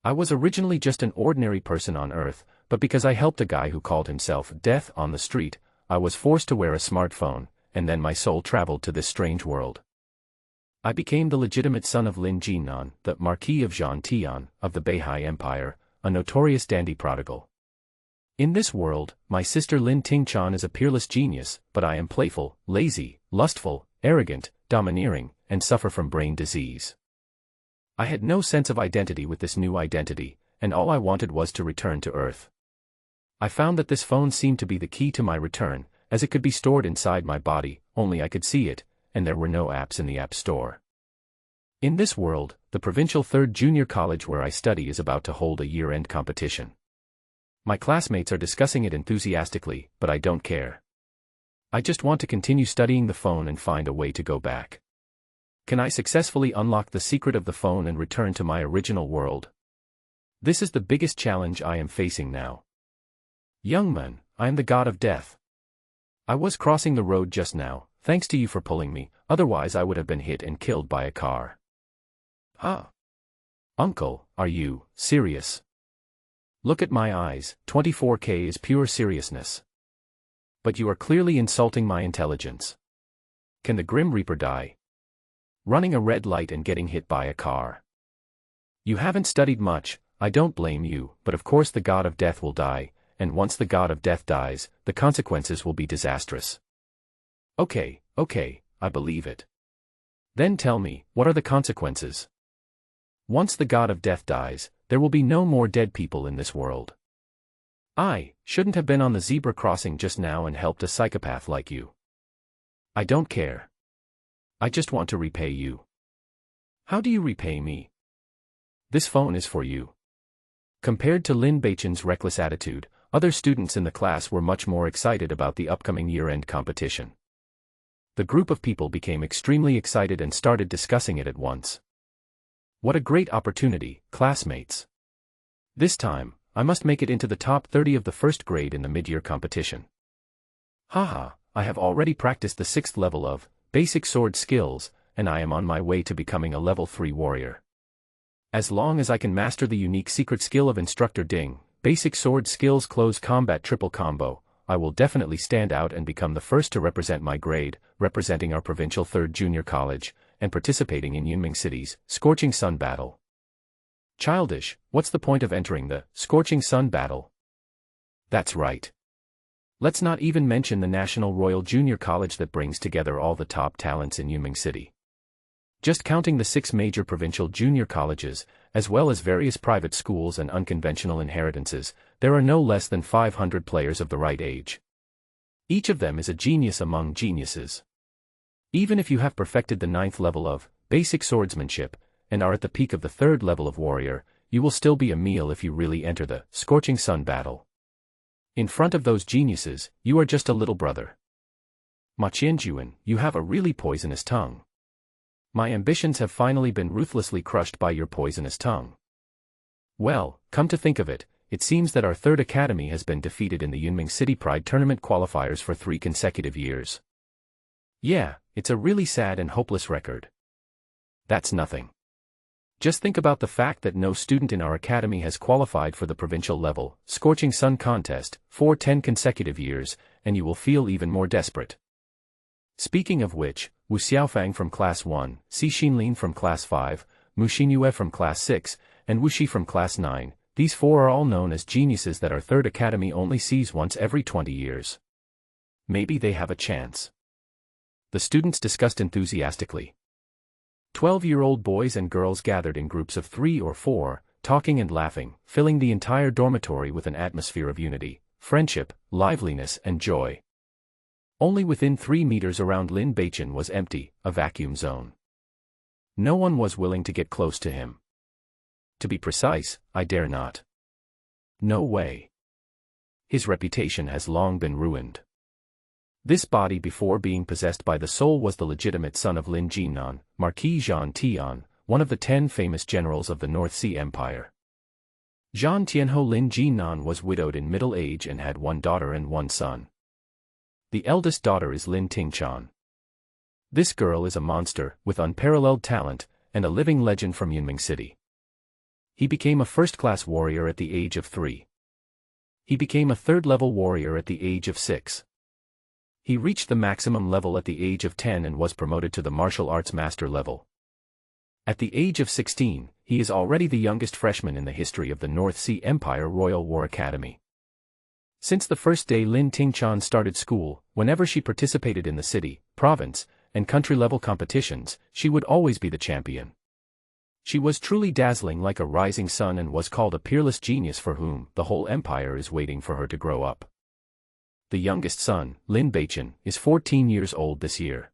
I was originally just an ordinary person on Earth, but because I helped a guy who called himself Death on the street, I was forced to wear a smartphone, and then my soul traveled to this strange world. I became the legitimate son of Lin Jinan, the Marquis of Zhangtian, of the Beihai Empire, a notorious dandy prodigal. In this world, my sister Lin Tingchan is a peerless genius, but I am playful, lazy, lustful, arrogant, domineering, and suffer from brain disease. I had no sense of identity with this new identity, and all I wanted was to return to Earth. I found that this phone seemed to be the key to my return, as it could be stored inside my body, only I could see it, and there were no apps in the App Store. In this world, the provincial 3rd junior college where I study is about to hold a year-end competition. My classmates are discussing it enthusiastically, but I don't care. I just want to continue studying the phone and find a way to go back. Can I successfully unlock the secret of the phone and return to my original world? This is the biggest challenge I am facing now. Young man, I am the god of death. I was crossing the road just now, thanks to you for pulling me, otherwise I would have been hit and killed by a car. Ah. Uncle, are you serious? Look at my eyes, 24K is pure seriousness. But you are clearly insulting my intelligence. Can the Grim Reaper die? Running a red light and getting hit by a car. You haven't studied much, I don't blame you, but of course the god of death will die, and once the god of death dies, the consequences will be disastrous. Okay, I believe it. Then tell me, what are the consequences? Once the god of death dies, there will be no more dead people in this world. I shouldn't have been on the zebra crossing just now and helped a psychopath like you. I don't care. I just want to repay you. How do you repay me? This phone is for you. Compared to Lin Beichen's reckless attitude, other students in the class were much more excited about the upcoming year-end competition. The group of people became extremely excited and started discussing it at once. What a great opportunity, classmates. This time, I must make it into the top 30 of the first grade in the mid-year competition. Haha, I have already practiced the 6th level of basic sword skills, and I am on my way to becoming a level 3 warrior. As long as I can master the unique secret skill of Instructor Ding, basic sword skills close combat triple combo, I will definitely stand out and become the first to represent my grade, representing our provincial 3rd junior college, and participating in Yunming City's Scorching Sun Battle. Childish, what's the point of entering the Scorching Sun Battle? That's right. Let's not even mention the National Royal Junior College that brings together all the top talents in Yunming City. Just counting the 6 major provincial junior colleges, as well as various private schools and unconventional inheritances, there are no less than 500 players of the right age. Each of them is a genius among geniuses. Even if you have perfected the 9th level of basic swordsmanship, and are at the peak of the 3rd level of warrior, you will still be a meal if you really enter the Scorching Sun Battle. In front of those geniuses, you are just a little brother. Ma Qianjuan, you have a really poisonous tongue. My ambitions have finally been ruthlessly crushed by your poisonous tongue. Well, come to think of it, it seems that our 3rd academy has been defeated in the Yunming City Pride Tournament qualifiers for 3 consecutive years. Yeah, it's a really sad and hopeless record. That's nothing. Just think about the fact that no student in our academy has qualified for the provincial level Scorching Sun contest for 10 consecutive years, and you will feel even more desperate. Speaking of which, Wu Xiaofang from Class 1, Xi Xinlin from Class 5, Mu Xinyue from Class 6, and Wu Shi from Class 9, these 4 are all known as geniuses that our 3rd academy only sees once every 20 years. Maybe they have a chance. The students discussed enthusiastically. 12-year-old boys and girls gathered in groups of 3 or 4, talking and laughing, filling the entire dormitory with an atmosphere of unity, friendship, liveliness and joy. Only within 3 meters around Lin Beichen was empty, a vacuum zone. No one was willing to get close to him. To be precise, I dare not. No way. His reputation has long been ruined. This body before being possessed by the soul was the legitimate son of Lin Jinan, Marquis Zhang Tian, one of the 10 famous generals of the North Sea Empire. Zhang Tianho Lin Jinan was widowed in middle age and had 1 daughter and 1 son. The eldest daughter is Lin Tingchan. This girl is a monster, with unparalleled talent, and a living legend from Yunming City. He became a first-class warrior at the age of 3. He became a third-level warrior at the age of 6. He reached the maximum level at the age of 10 and was promoted to the martial arts master level. At the age of 16, he is already the youngest freshman in the history of the North Sea Empire Royal War Academy. Since the first day Lin Tingchan started school, whenever she participated in the city, province, and country-level competitions, she would always be the champion. She was truly dazzling like a rising sun and was called a peerless genius for whom the whole empire is waiting for her to grow up. The youngest son, Lin Beichen, is 14 years old this year.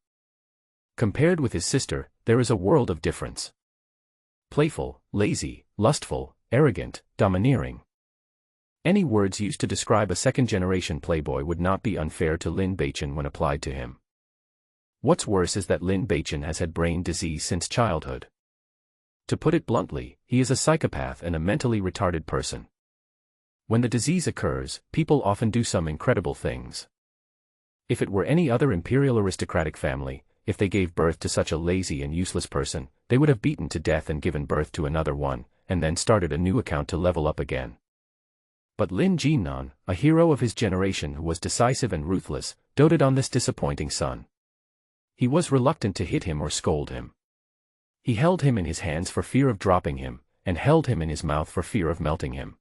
Compared with his sister, there is a world of difference. Playful, lazy, lustful, arrogant, domineering. Any words used to describe a second-generation playboy would not be unfair to Lin Beichen when applied to him. What's worse is that Lin Beichen has had brain disease since childhood. To put it bluntly, he is a psychopath and a mentally retarded person. When the disease occurs, people often do some incredible things. If it were any other imperial aristocratic family, if they gave birth to such a lazy and useless person, they would have beaten to death and given birth to another one, and then started a new account to level up again. But Lin Jinan, a hero of his generation who was decisive and ruthless, doted on this disappointing son. He was reluctant to hit him or scold him. He held him in his hands for fear of dropping him, and held him in his mouth for fear of melting him.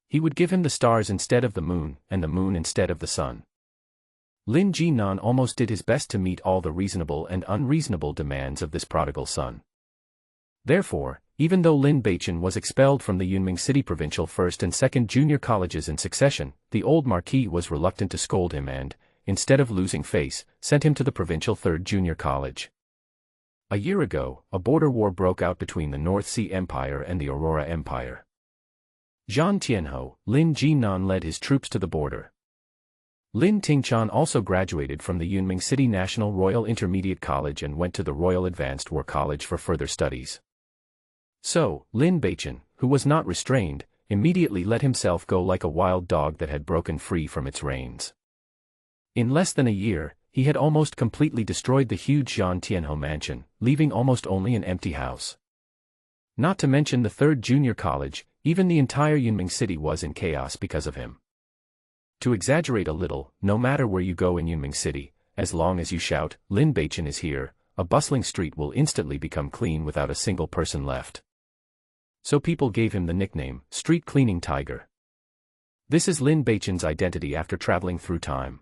He would give him the stars instead of the moon, and the moon instead of the sun. Lin Jinan almost did his best to meet all the reasonable and unreasonable demands of this prodigal son. Therefore, even though Lin Beichen was expelled from the Yunming City Provincial First and Second Junior Colleges in succession, the old marquis was reluctant to scold him and, instead of losing face, sent him to the Provincial Third Junior College. A year ago, a border war broke out between the North Sea Empire and the Aurora Empire. Zhang Tianhou, Lin Jinan led his troops to the border. Lin Tingchan also graduated from the Yunming City National Royal Intermediate College and went to the Royal Advanced War College for further studies. So, Lin Beichen, who was not restrained, immediately let himself go like a wild dog that had broken free from its reins. In less than a year, he had almost completely destroyed the huge Zhang Tianhou mansion, leaving almost only an empty house. Not to mention the third junior college, even the entire Yunming city was in chaos because of him. To exaggerate a little, no matter where you go in Yunming city, as long as you shout, "Lin Beichen is here," a bustling street will instantly become clean without a single person left. So people gave him the nickname, Street Cleaning Tiger. This is Lin Beichen's identity after traveling through time.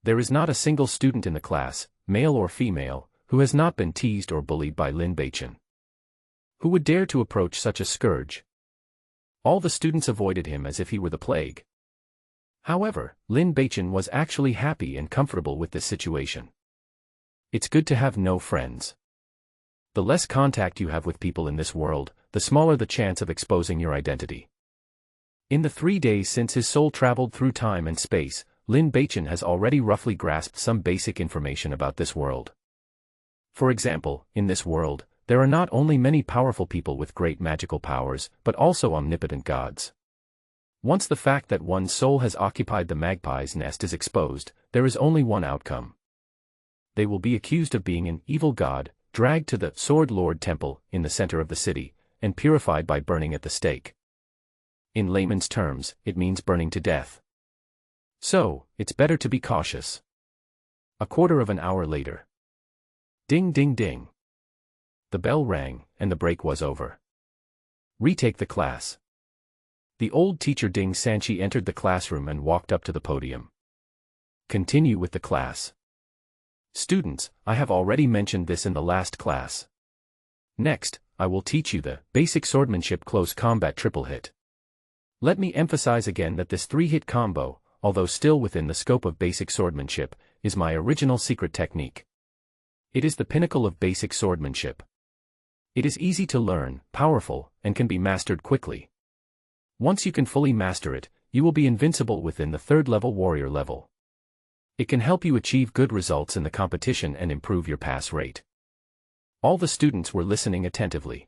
There is not a single student in the class, male or female, who has not been teased or bullied by Lin Beichen. Who would dare to approach such a scourge? All the students avoided him as if he were the plague. However, Lin Beichen was actually happy and comfortable with this situation. It's good to have no friends. The less contact you have with people in this world, the smaller the chance of exposing your identity. In the 3 days since his soul traveled through time and space, Lin Beichen has already roughly grasped some basic information about this world. For example, in this world, there are not only many powerful people with great magical powers, but also omnipotent gods. Once the fact that one's soul has occupied the magpie's nest is exposed, there is only one outcome. They will be accused of being an evil god, dragged to the Sword Lord Temple in the center of the city, and purified by burning at the stake. In layman's terms, it means burning to death. So, it's better to be cautious. A quarter of an hour later. Ding ding ding. The bell rang, and the break was over. Retake the class. The old teacher Ding Sanchi entered the classroom and walked up to the podium. Continue with the class. Students, I have already mentioned this in the last class. Next, I will teach you the basic swordsmanship close combat triple hit. Let me emphasize again that this 3-hit combo, although still within the scope of basic swordsmanship, is my original secret technique. It is the pinnacle of basic swordsmanship. It is easy to learn, powerful, and can be mastered quickly. Once you can fully master it, you will be invincible within the 3rd-level warrior level. It can help you achieve good results in the competition and improve your pass rate. All the students were listening attentively.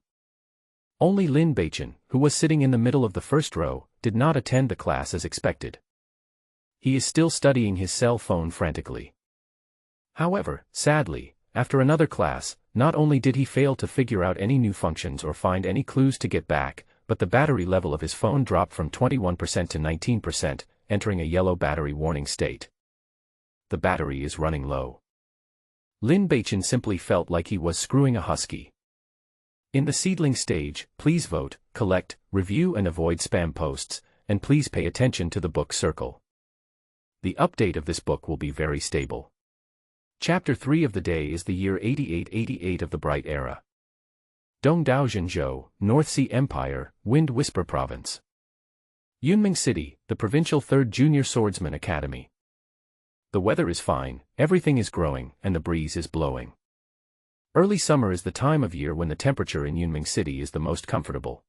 Only Lin Beichen, who was sitting in the middle of the first row, did not attend the class as expected. He is still studying his cell phone frantically. However, sadly, After another class, not only did he fail to figure out any new functions or find any clues to get back, but the battery level of his phone dropped from 21% to 19%, entering a yellow battery warning state. The battery is running low. Lin Beichin simply felt like he was screwing a husky. In the seedling stage, please vote, collect, review and avoid spam posts, and please pay attention to the book circle. The update of this book will be very stable. Chapter 3 of the day is the year 8888 of the Bright Era. Dongdao Zhenzhou, North Sea Empire, Wind Whisper Province. Yunming City, the provincial 3rd Junior Swordsman Academy. The weather is fine, everything is growing, and the breeze is blowing. Early summer is the time of year when the temperature in Yunming City is the most comfortable.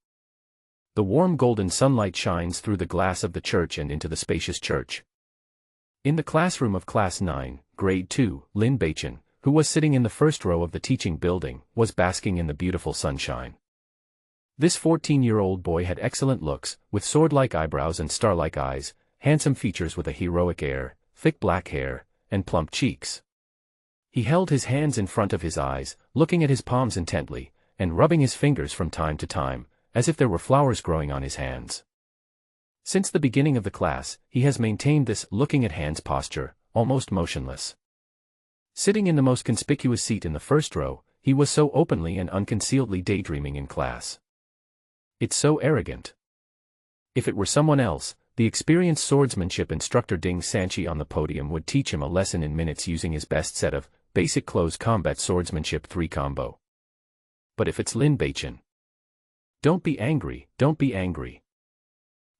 The warm golden sunlight shines through the glass of the church and into the spacious church. In the classroom of Class 9, Grade 2, Lin Beichin, who was sitting in the first row of the teaching building, was basking in the beautiful sunshine. This 14-year-old boy had excellent looks, with sword-like eyebrows and star-like eyes, handsome features with a heroic air, thick black hair, and plump cheeks. He held his hands in front of his eyes, looking at his palms intently, and rubbing his fingers from time to time, as if there were flowers growing on his hands. Since the beginning of the class, he has maintained this looking at hands posture, almost motionless. Sitting in the most conspicuous seat in the first row, he was so openly and unconcealedly daydreaming in class. It's so arrogant. If it were someone else, the experienced swordsmanship instructor Ding Sanchi on the podium would teach him a lesson in minutes using his best set of basic close combat swordsmanship 3 combo. But if it's Lin Beichin, don't be angry, don't be angry.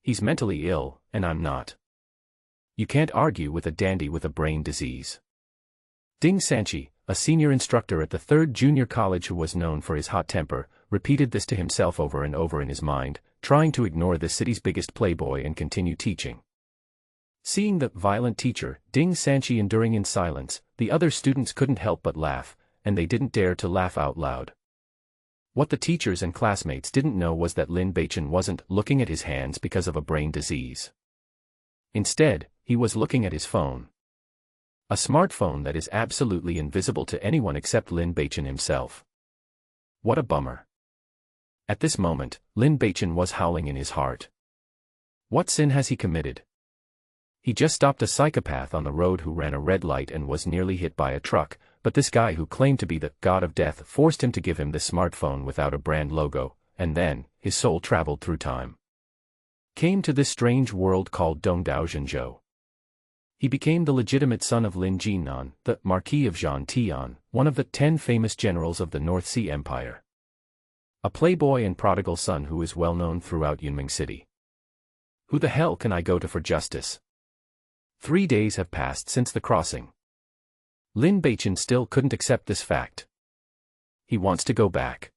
He's mentally ill, and I'm not. You can't argue with a dandy with a brain disease. Ding Sanchi, a senior instructor at the 3rd Junior College who was known for his hot temper, repeated this to himself over and over in his mind, trying to ignore the city's biggest playboy and continue teaching. Seeing the violent teacher, Ding Sanchi, enduring in silence, the other students couldn't help but laugh, and they didn't dare to laugh out loud. What the teachers and classmates didn't know was that Lin Beichin wasn't looking at his hands because of a brain disease. Instead, he was looking at his phone. A smartphone that is absolutely invisible to anyone except Lin Beichin himself. What a bummer. At this moment, Lin Beichin was howling in his heart. What sin has he committed? He just stopped a psychopath on the road who ran a red light and was nearly hit by a truck, but this guy who claimed to be the god of death forced him to give him this smartphone without a brand logo, and then, his soul traveled through time. Came to this strange world called Dongdao Zhenzhou. He became the legitimate son of Lin Jinan, the Marquis of Zhangtian, one of the 10 famous generals of the North Sea Empire. A playboy and prodigal son who is well known throughout Yunming City. Who the hell can I go to for justice? 3 days have passed since the crossing. Lin Beichin still couldn't accept this fact. He wants to go back.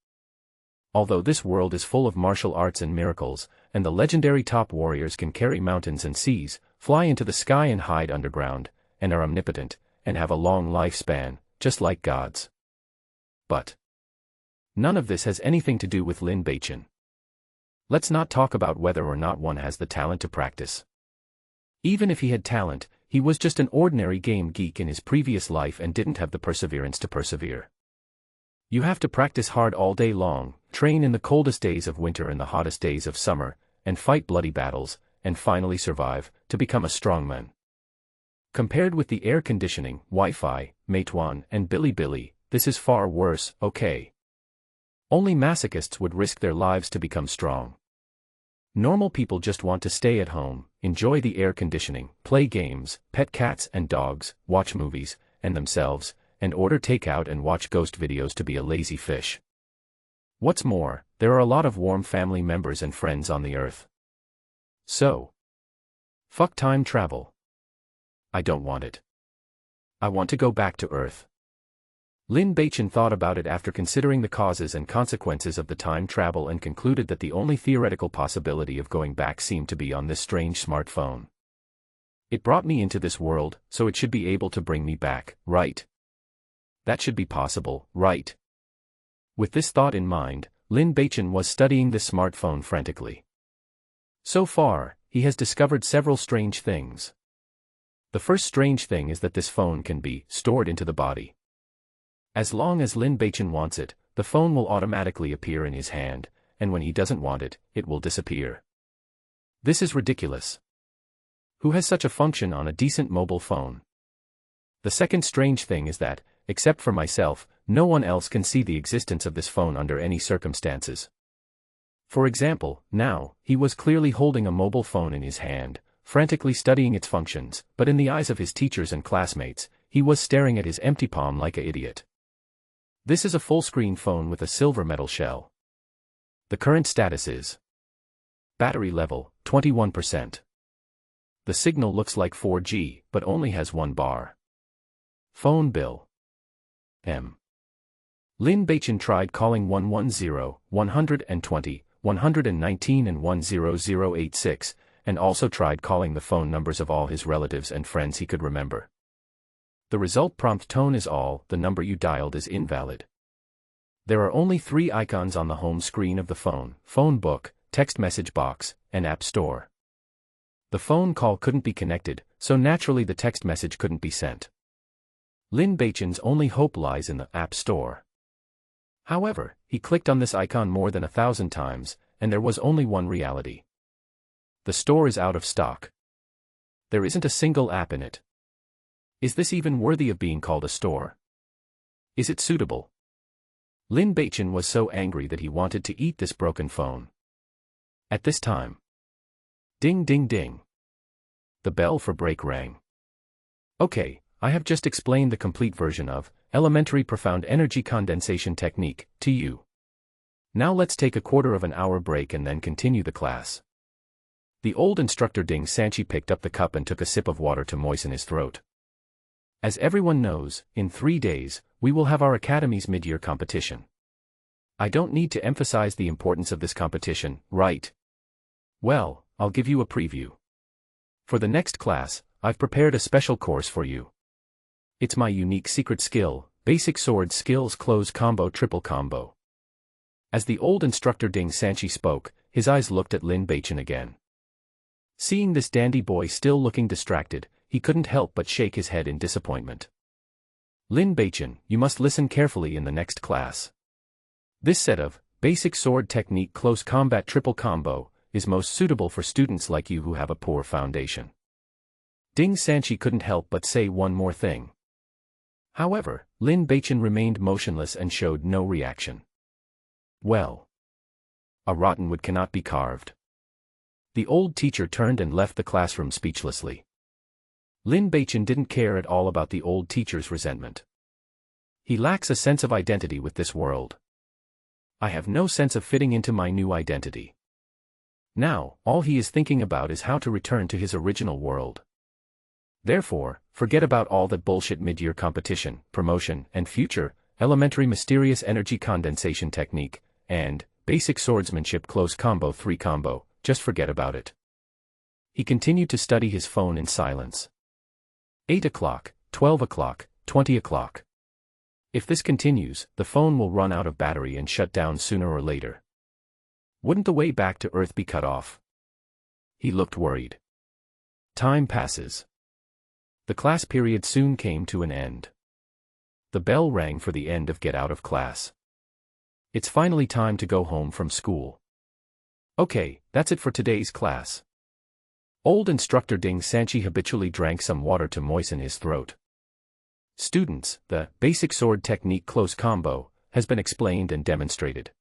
Although this world is full of martial arts and miracles, and the legendary top warriors can carry mountains and seas, fly into the sky and hide underground, and are omnipotent, and have a long lifespan, just like gods. But none of this has anything to do with Lin Beichin. Let's not talk about whether or not one has the talent to practice. Even if he had talent, he was just an ordinary game geek in his previous life and didn't have the perseverance to persevere. You have to practice hard all day long, train in the coldest days of winter and the hottest days of summer, and fight bloody battles, and finally survive, to become a strongman. Compared with the air conditioning, Wi-Fi, Meituan, and Bilibili, this is far worse, okay? Only masochists would risk their lives to become strong. Normal people just want to stay at home, enjoy the air conditioning, play games, pet cats and dogs, watch movies, and themselves, and order takeout and watch ghost videos to be a lazy fish. What's more, there are a lot of warm family members and friends on the earth. So, fuck time travel. I don't want it. I want to go back to Earth. Lin Beichin thought about it after considering the causes and consequences of the time travel and concluded that the only theoretical possibility of going back seemed to be on this strange smartphone. It brought me into this world, so it should be able to bring me back, right? That should be possible, right? With this thought in mind, Lin Beichin was studying this smartphone frantically. So far, he has discovered several strange things. The first strange thing is that this phone can be stored into the body. As long as Lin Beichen wants it, the phone will automatically appear in his hand, and when he doesn't want it, it will disappear. This is ridiculous. Who has such a function on a decent mobile phone? The second strange thing is that, except for myself, no one else can see the existence of this phone under any circumstances. For example, now, he was clearly holding a mobile phone in his hand, frantically studying its functions, but in the eyes of his teachers and classmates, he was staring at his empty palm like an idiot. This is a full-screen phone with a silver metal shell. The current status is battery level, 21%. The signal looks like 4G, but only has 1 bar. Phone bill. M. Lin Beichen tried calling 110, 120, 119 and 10086, and also tried calling the phone numbers of all his relatives and friends he could remember. The result prompt tone is all, the number you dialed is invalid. There are only 3 icons on the home screen of the phone: phone book, text message box, and app store. The phone call couldn't be connected, so naturally the text message couldn't be sent. Lin Beichen's only hope lies in the app store. However, he clicked on this icon more than 1,000 times, and there was only one reality. The store is out of stock. There isn't a single app in it. Is this even worthy of being called a store? Is it suitable? Lin Beichen was so angry that he wanted to eat this broken phone. At this time, ding ding ding. The bell for break rang. Okay, I have just explained the complete version of elementary profound energy condensation technique to you. Now let's take a quarter of an hour break and then continue the class. The old instructor Ding Sanchi picked up the cup and took a sip of water to moisten his throat. As everyone knows, in 3 days, we will have our academy's mid-year competition. I don't need to emphasize the importance of this competition, right? Well, I'll give you a preview. For the next class, I've prepared a special course for you. It's my unique secret skill, Basic Sword Skills Close Combo Triple Combo. As the old instructor Ding Sanchi spoke, his eyes looked at Lin Beichen again. Seeing this dandy boy still looking distracted, he couldn't help but shake his head in disappointment. Lin Beichen, you must listen carefully in the next class. This set of Basic Sword Technique Close Combat Triple Combo is most suitable for students like you who have a poor foundation. Ding Sanchi couldn't help but say one more thing. However, Lin Beichen remained motionless and showed no reaction. Well, a rotten wood cannot be carved. The old teacher turned and left the classroom speechlessly. Lin Beichen didn't care at all about the old teacher's resentment. He lacks a sense of identity with this world. I have no sense of fitting into my new identity. Now, all he is thinking about is how to return to his original world. Therefore, forget about all that bullshit mid-year competition, promotion, and future, elementary mysterious energy condensation technique, and basic swordsmanship close combo 3 combo, just forget about it. He continued to study his phone in silence. 8 o'clock, 12 o'clock, 20 o'clock. If this continues, the phone will run out of battery and shut down sooner or later. Wouldn't the way back to Earth be cut off? He looked worried. Time passes. The class period soon came to an end. The bell rang for the end of get out of class. It's finally time to go home from school. Okay, that's it for today's class. Old instructor Ding Sanchi habitually drank some water to moisten his throat. Students, the basic sword technique close combo has been explained and demonstrated.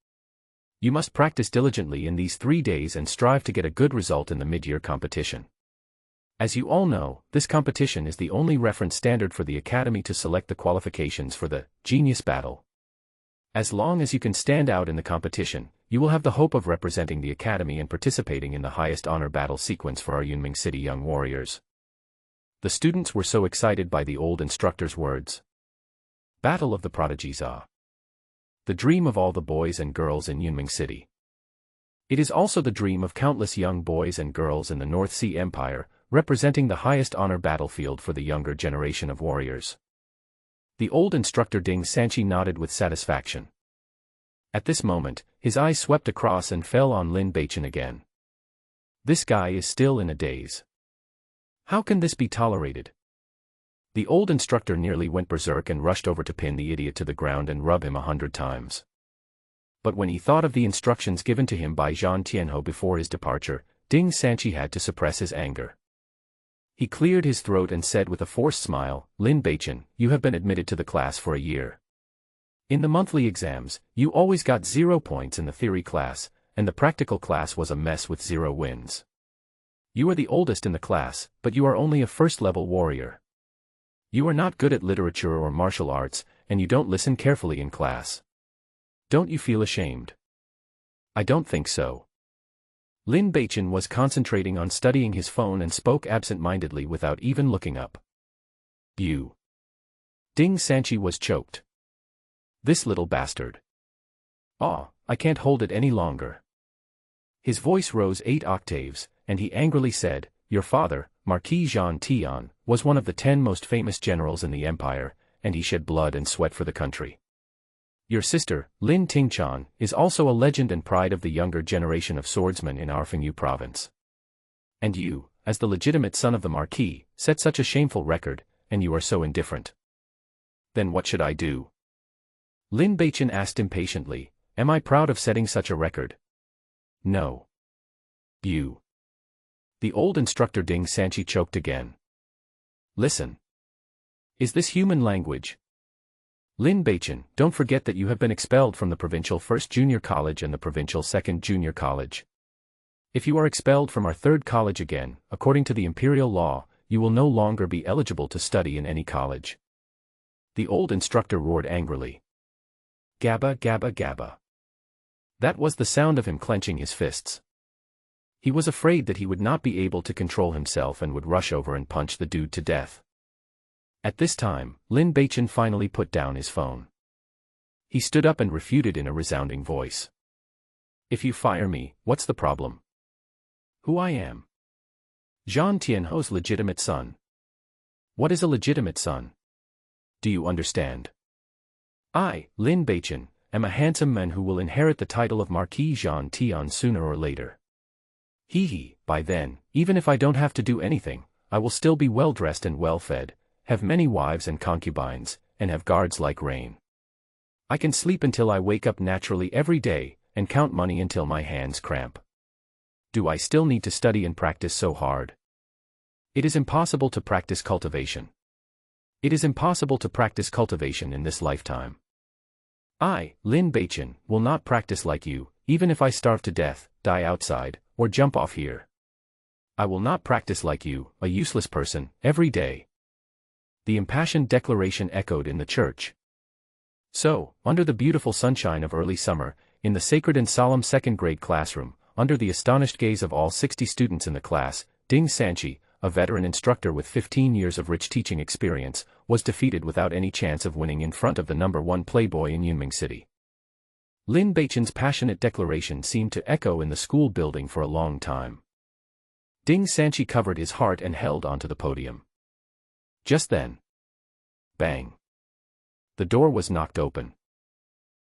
You must practice diligently in these 3 days and strive to get a good result in the mid-year competition. As you all know, this competition is the only reference standard for the Academy to select the qualifications for the Genius Battle. As long as you can stand out in the competition, you will have the hope of representing the Academy and participating in the highest honor battle sequence for our Yunming City young warriors. The students were so excited by the old instructor's words. Battle of the Prodigies Ah! The dream of all the boys and girls in Yunming City. It is also the dream of countless young boys and girls in the North Sea Empire, representing the highest honor battlefield for the younger generation of warriors. The old instructor Ding Sanchi nodded with satisfaction. At this moment, his eyes swept across and fell on Lin Beichen again. This guy is still in a daze. How can this be tolerated? The old instructor nearly went berserk and rushed over to pin the idiot to the ground and rub him 100 times. But when he thought of the instructions given to him by Zhang Tianhou before his departure, Ding Sanqi had to suppress his anger. He cleared his throat and said with a forced smile, "Lin Beichen, you have been admitted to the class for a year. In the monthly exams, you always got 0 points in the theory class, and the practical class was a mess with 0 wins. You are the oldest in the class, but you are only a first-level warrior. You are not good at literature or martial arts, and you don't listen carefully in class. Don't you feel ashamed?" "I don't think so." Lin Beichen was concentrating on studying his phone and spoke absent-mindedly without even looking up. "You." Ding Sanqi was choked. "This little bastard. Oh, I can't hold it any longer." His voice rose 8 octaves, and he angrily said, "Your father, Marquis Zhang Tian, was one of the 10 most famous generals in the empire, and he shed blood and sweat for the country. Your sister, Lin Tingchan, is also a legend and pride of the younger generation of swordsmen in our Fengyu province. And you, as the legitimate son of the Marquis, set such a shameful record, and you are so indifferent. Then what should I do?" Lin Beichen asked impatiently, "Am I proud of setting such a record?" "No. You." The old instructor Ding Sanqi choked again. "Listen. Is this human language? Lin Beichen, don't forget that you have been expelled from the Provincial 1st Junior College and the Provincial 2nd Junior College. If you are expelled from our 3rd college again, according to the imperial law, you will no longer be eligible to study in any college." The old instructor roared angrily. Gabba gabba gabba. That was the sound of him clenching his fists. He was afraid that he would not be able to control himself and would rush over and punch the dude to death. At this time, Lin Beichen finally put down his phone. He stood up and refuted in a resounding voice. "If you fire me, what's the problem? Who I am? Zhang Tianhou's legitimate son. What is a legitimate son? Do you understand? I, Lin Beichen, am a handsome man who will inherit the title of Marquis Zhang Tian sooner or later. By then, even if I don't have to do anything, I will still be well-dressed and well-fed, have many wives and concubines, and have guards like rain. I can sleep until I wake up naturally every day, and count money until my hands cramp. Do I still need to study and practice so hard? It is impossible to practice cultivation. It is impossible to practice cultivation in this lifetime. I, Lin Beichen, will not practice like you, even if I starve to death, die outside, or jump off here. I will not practice like you, a useless person, every day." The impassioned declaration echoed in the church. So, under the beautiful sunshine of early summer, in the sacred and solemn 2nd grade classroom, under the astonished gaze of all 60 students in the class, Ding Sanqi, a veteran instructor with 15 years of rich teaching experience, was defeated without any chance of winning in front of the #1 playboy in Yunming City. Lin Beichen's passionate declaration seemed to echo in the school building for a long time. Ding Sanqi covered his heart and held onto the podium. Just then, bang! The door was knocked open.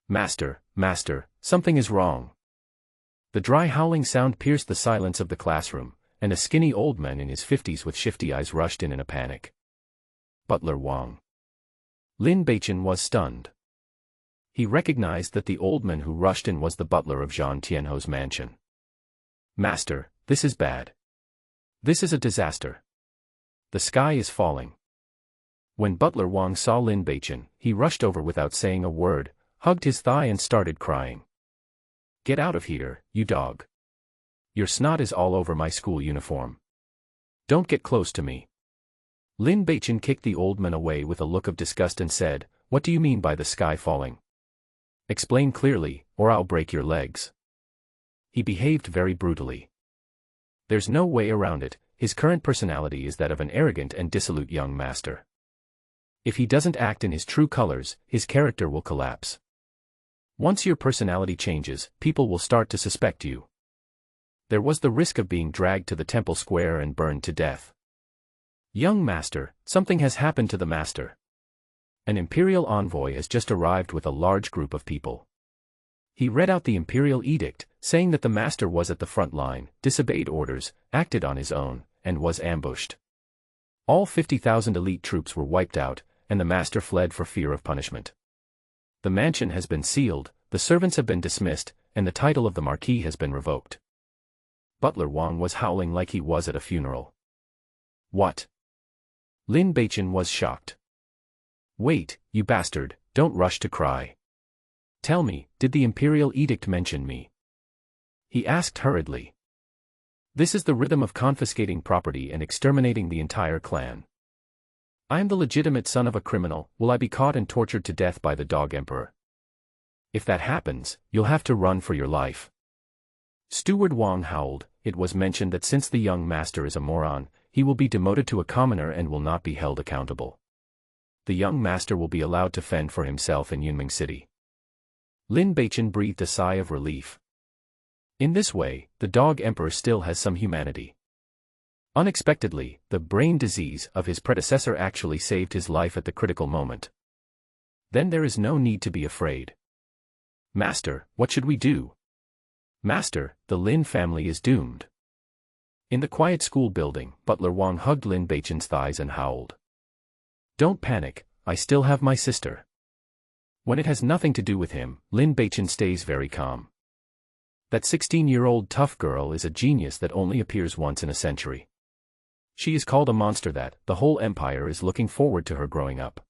Master, something is wrong." The dry howling sound pierced the silence of the classroom, and a skinny old man in his 50s with shifty eyes rushed in a panic. Butler Wang. Lin Beichen was stunned. He recognized that the old man who rushed in was the butler of Zhang Tianhou's mansion. "Master, this is bad. This is a disaster. The sky is falling." When Butler Wang saw Lin Beichen, he rushed over without saying a word, hugged his thigh and started crying. "Get out of here, you dog. Your snot is all over my school uniform. Don't get close to me." Lin Beichen kicked the old man away with a look of disgust and said, "What do you mean by the sky falling? Explain clearly, or I'll break your legs." He behaved very brutally. There's no way around it, his current personality is that of an arrogant and dissolute young master. If he doesn't act in his true colors, his character will collapse. Once your personality changes, people will start to suspect you. There was the risk of being dragged to the temple square and burned to death. "Young master, something has happened to the master. An imperial envoy has just arrived with a large group of people." He read out the imperial edict, saying that the master was at the front line, disobeyed orders, acted on his own, and was ambushed. All 50,000 elite troops were wiped out, and the master fled for fear of punishment. The mansion has been sealed, the servants have been dismissed, and the title of the marquis has been revoked. Butler Wang was howling like he was at a funeral. What? Lin Beichen was shocked. Wait, you bastard, don't rush to cry. Tell me, did the imperial edict mention me? He asked hurriedly. This is the rhythm of confiscating property and exterminating the entire clan. I am the legitimate son of a criminal. Will I be caught and tortured to death by the dog emperor? If that happens, you'll have to run for your life. Steward Wang howled. It was mentioned that since the young master is a moron, he will be demoted to a commoner and will not be held accountable. The young master will be allowed to fend for himself in Yunming City. Lin Beichen breathed a sigh of relief. In this way, the dog emperor still has some humanity. Unexpectedly, the brain disease of his predecessor actually saved his life at the critical moment. Then there is no need to be afraid. Master, what should we do? Master, the Lin family is doomed. In the quiet school building, Butler Wang hugged Lin Beichen's thighs and howled. Don't panic, I still have my sister. When it has nothing to do with him, Lin Beichen stays very calm. That 16-year-old tough girl is a genius that only appears once in a century. She is called a monster that the whole empire is looking forward to her growing up.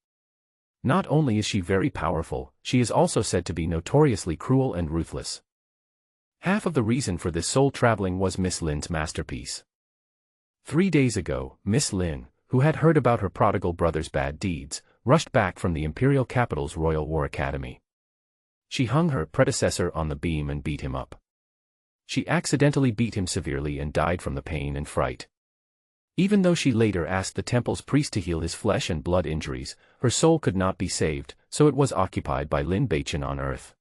Not only is she very powerful, she is also said to be notoriously cruel and ruthless. Half of the reason for this soul traveling was Miss Lin's masterpiece. 3 days ago, Miss Lin, who had heard about her prodigal brother's bad deeds, rushed back from the imperial capital's Royal War Academy. She hung her predecessor on the beam and beat him up. She accidentally beat him severely and died from the pain and fright. Even though she later asked the temple's priest to heal his flesh and blood injuries, her soul could not be saved, so it was occupied by Lin Beichen on Earth.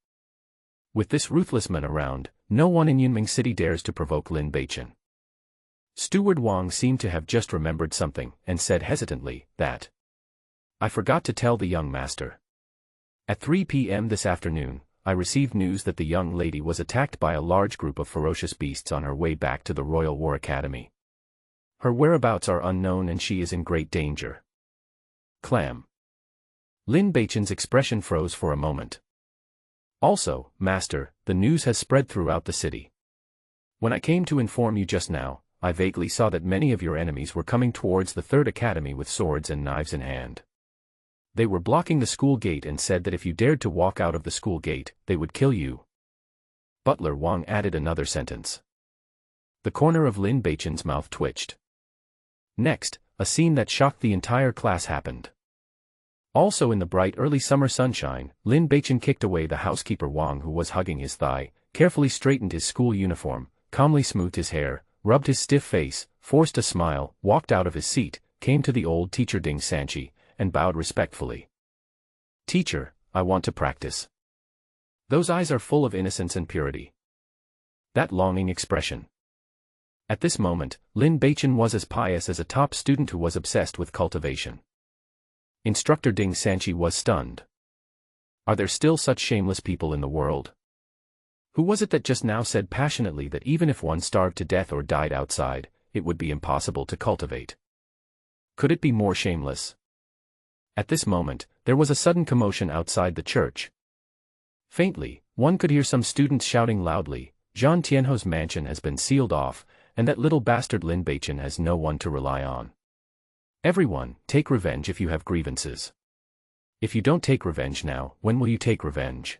With this ruthless man around, no one in Yunming City dares to provoke Lin Beichen. Steward Wang seemed to have just remembered something, and said hesitantly, that I forgot to tell the young master. At 3 p.m. this afternoon, I received news that the young lady was attacked by a large group of ferocious beasts on her way back to the Royal War Academy. Her whereabouts are unknown and she is in great danger. Clam. Lin Beichen's expression froze for a moment. Also, Master, the news has spread throughout the city. When I came to inform you just now, I vaguely saw that many of your enemies were coming towards the Third Academy with swords and knives in hand. They were blocking the school gate and said that if you dared to walk out of the school gate, they would kill you. Butler Wang added another sentence. The corner of Lin Beichen's mouth twitched. Next, a scene that shocked the entire class happened. Also in the bright early summer sunshine, Lin Beichen kicked away the housekeeper Wang who was hugging his thigh, carefully straightened his school uniform, calmly smoothed his hair, rubbed his stiff face, forced a smile, walked out of his seat, came to the old teacher Ding Sanchi, and bowed respectfully. Teacher, I want to practice. Those eyes are full of innocence and purity. That longing expression. At this moment, Lin Beichen was as pious as a top student who was obsessed with cultivation. Instructor Ding Sanchi was stunned. Are there still such shameless people in the world? Who was it that just now said passionately that even if one starved to death or died outside, it would be impossible to cultivate? Could it be more shameless? At this moment, there was a sudden commotion outside the church. Faintly, one could hear some students shouting loudly, Zhang Tianho's mansion has been sealed off, and that little bastard Lin Beichen has no one to rely on. Everyone, take revenge if you have grievances. If you don't take revenge now, when will you take revenge?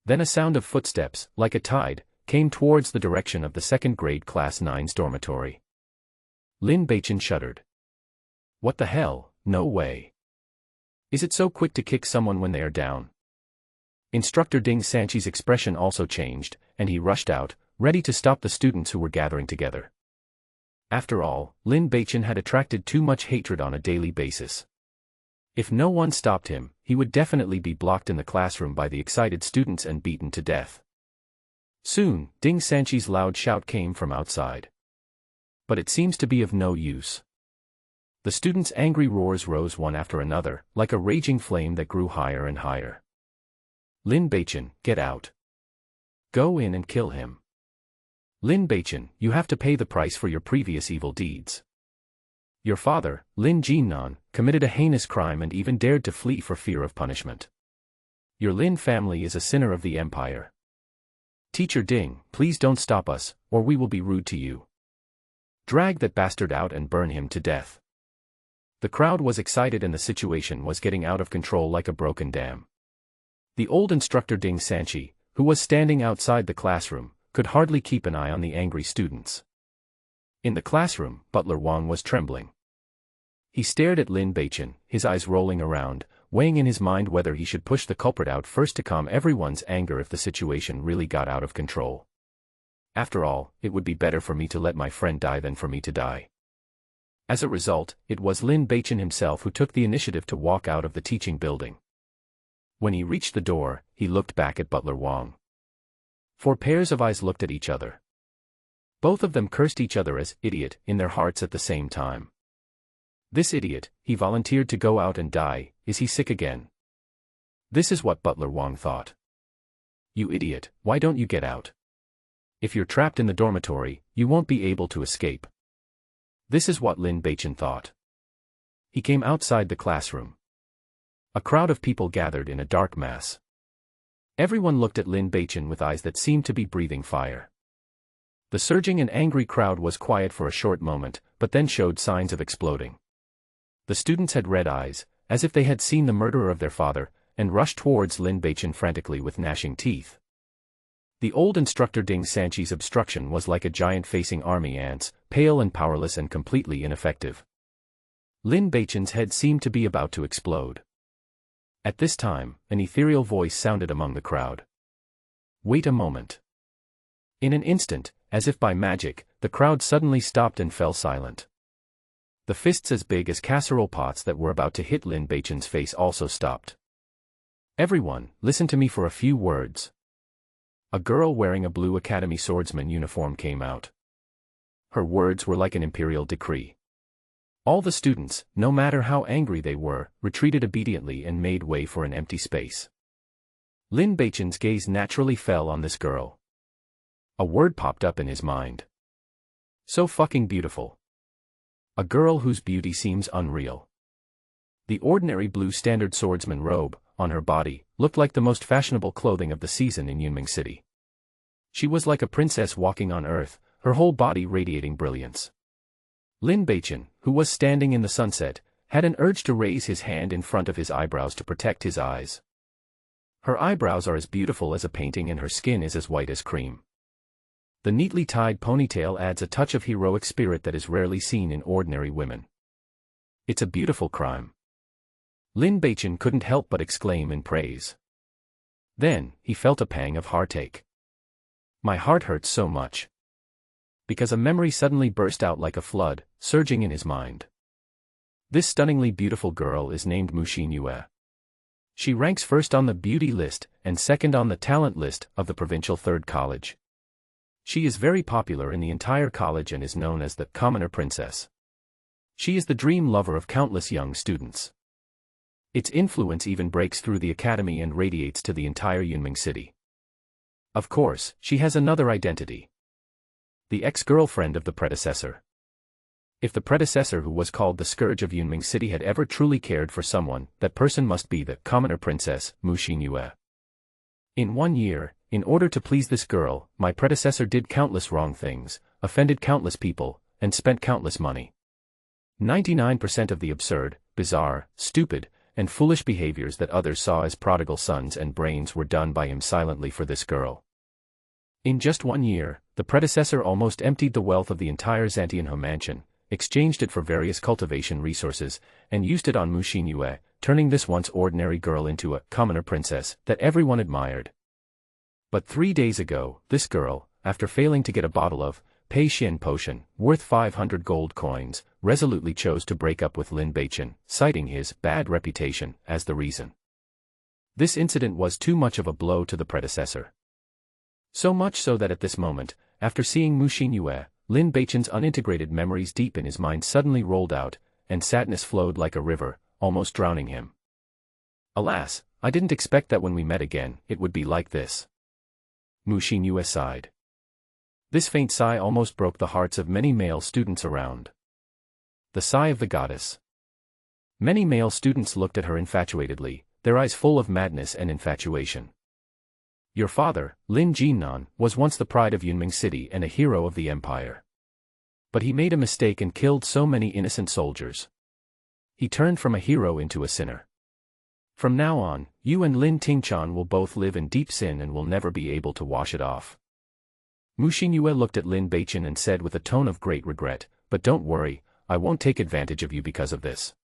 Then a sound of footsteps, like a tide, came towards the direction of the second grade class 9's dormitory. Lin Beichen shuddered. What the hell, no way. Is it so quick to kick someone when they are down? Instructor Ding Sanchi's expression also changed, and he rushed out, ready to stop the students who were gathering together. After all, Lin Beichen had attracted too much hatred on a daily basis. If no one stopped him, he would definitely be blocked in the classroom by the excited students and beaten to death. Soon, Ding Sanchi's loud shout came from outside. But it seems to be of no use. The students' angry roars rose one after another, like a raging flame that grew higher and higher. Lin Beichen, get out. Go in and kill him. Lin Beichen, you have to pay the price for your previous evil deeds. Your father, Lin Jinnan, committed a heinous crime and even dared to flee for fear of punishment. Your Lin family is a sinner of the empire. Teacher Ding, please don't stop us, or we will be rude to you. Drag that bastard out and burn him to death. The crowd was excited and the situation was getting out of control like a broken dam. The old instructor Ding Sanchi, who was standing outside the classroom, could hardly keep an eye on the angry students. In the classroom, Butler Wang was trembling. He stared at Lin Beichen, his eyes rolling around, weighing in his mind whether he should push the culprit out first to calm everyone's anger if the situation really got out of control. After all, it would be better for me to let my friend die than for me to die. As a result, it was Lin Beichen himself who took the initiative to walk out of the teaching building. When he reached the door, he looked back at Butler Wang. 4 pairs of eyes looked at each other. Both of them cursed each other as idiot in their hearts at the same time. This idiot, he volunteered to go out and die, is he sick again? This is what Butler Wang thought. You idiot, why don't you get out? If you're trapped in the dormitory, you won't be able to escape. This is what Lin Beichen thought. He came outside the classroom. A crowd of people gathered in a dark mass. Everyone looked at Lin Beichen with eyes that seemed to be breathing fire. The surging and angry crowd was quiet for a short moment, but then showed signs of exploding. The students had red eyes, as if they had seen the murderer of their father, and rushed towards Lin Beichen frantically with gnashing teeth. The old instructor Ding Sanchi's obstruction was like a giant facing army ants, pale and powerless and completely ineffective. Lin Beichen's head seemed to be about to explode. At this time, an ethereal voice sounded among the crowd. Wait a moment. In an instant, as if by magic, the crowd suddenly stopped and fell silent. The fists as big as casserole pots that were about to hit Lin Beichen's face also stopped. Everyone, listen to me for a few words. A girl wearing a blue academy swordsman uniform came out. Her words were like an imperial decree. All the students, no matter how angry they were, retreated obediently and made way for an empty space. Lin Beichen's gaze naturally fell on this girl. A word popped up in his mind. So fucking beautiful. A girl whose beauty seems unreal. The ordinary blue standard swordsman robe, on her body, looked like the most fashionable clothing of the season in Yunming City. She was like a princess walking on earth, her whole body radiating brilliance. Lin Beichen, who was standing in the sunset, had an urge to raise his hand in front of his eyebrows to protect his eyes. Her eyebrows are as beautiful as a painting and her skin is as white as cream. The neatly tied ponytail adds a touch of heroic spirit that is rarely seen in ordinary women. It's a beautiful crime. Lin Beichen couldn't help but exclaim in praise. Then, he felt a pang of heartache. My heart hurts so much. Because a memory suddenly burst out like a flood, surging in his mind. This stunningly beautiful girl is named Mu Xinyue. She ranks first on the beauty list, and second on the talent list of the provincial 3rd college. She is very popular in the entire college and is known as the commoner princess. She is the dream lover of countless young students. Its influence even breaks through the academy and radiates to the entire Yunming City. Of course, she has another identity. The ex-girlfriend of the predecessor. If the predecessor who was called the Scourge of Yunming City had ever truly cared for someone, that person must be the commoner princess, Mu Xinyue. In 1 year, in order to please this girl, my predecessor did countless wrong things, offended countless people, and spent countless money. 99% of the absurd, bizarre, stupid, and foolish behaviors that others saw as prodigal sons and brains were done by him silently for this girl. In just 1 year, the predecessor almost emptied the wealth of the entire Zantianho mansion, exchanged it for various cultivation resources, and used it on Mu Xinyue, turning this once ordinary girl into a commoner princess that everyone admired. But 3 days ago, this girl, after failing to get a bottle of Pei Xin potion, worth 500 gold coins, resolutely chose to break up with Lin Beichen, citing his bad reputation as the reason. This incident was too much of a blow to the predecessor. So much so that at this moment, after seeing Mu Xinyue, Lin Beichen's unintegrated memories deep in his mind suddenly rolled out, and sadness flowed like a river, almost drowning him. Alas, I didn't expect that when we met again, it would be like this. Mu Xinyue sighed. This faint sigh almost broke the hearts of many male students around. the sigh of the goddess. Many male students looked at her infatuatedly, their eyes full of madness and infatuation. Your father, Lin Jinnan, was once the pride of Yunming City and a hero of the empire. But he made a mistake and killed so many innocent soldiers. He turned from a hero into a sinner. From now on, you and Lin Tingchan will both live in deep sin and will never be able to wash it off. Mu Xingyue looked at Lin Beichen and said with a tone of great regret, but don't worry, I won't take advantage of you because of this.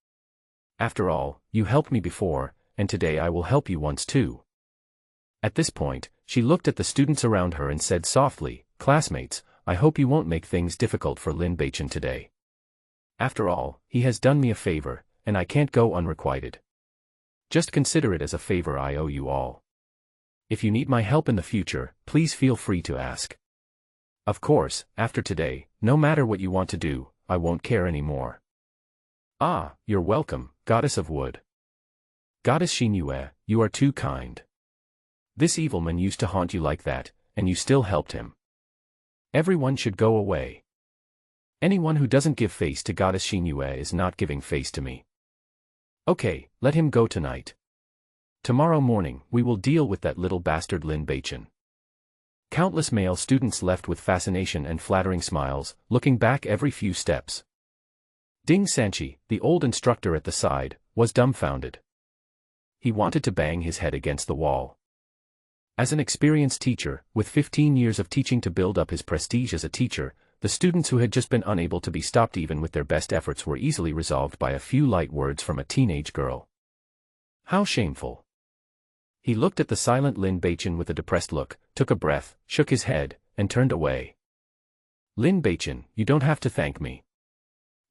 After all, you helped me before, and today I will help you once too. At this point, she looked at the students around her and said softly, classmates, I hope you won't make things difficult for Lin Beichen today. After all, he has done me a favor, and I can't go unrequited. Just consider it as a favor I owe you all. If you need my help in the future, please feel free to ask. Of course, after today, no matter what you want to do, I won't care anymore. Ah, you're welcome, Goddess of Wood. Goddess Xingyue, you are too kind. This evil man used to haunt you like that, and you still helped him. Everyone should go away. Anyone who doesn't give face to Goddess Xingyue is not giving face to me. Okay, let him go tonight. Tomorrow morning, we will deal with that little bastard Lin Beichen. Countless male students left with fascination and flattering smiles, looking back every few steps. Ding Sanchi, the old instructor at the side, was dumbfounded. He wanted to bang his head against the wall. As an experienced teacher, with 15 years of teaching to build up his prestige as a teacher, the students who had just been unable to be stopped even with their best efforts were easily resolved by a few light words from a teenage girl. How shameful. He looked at the silent Lin Beichen with a depressed look, took a breath, shook his head, and turned away. Lin Beichen, you don't have to thank me.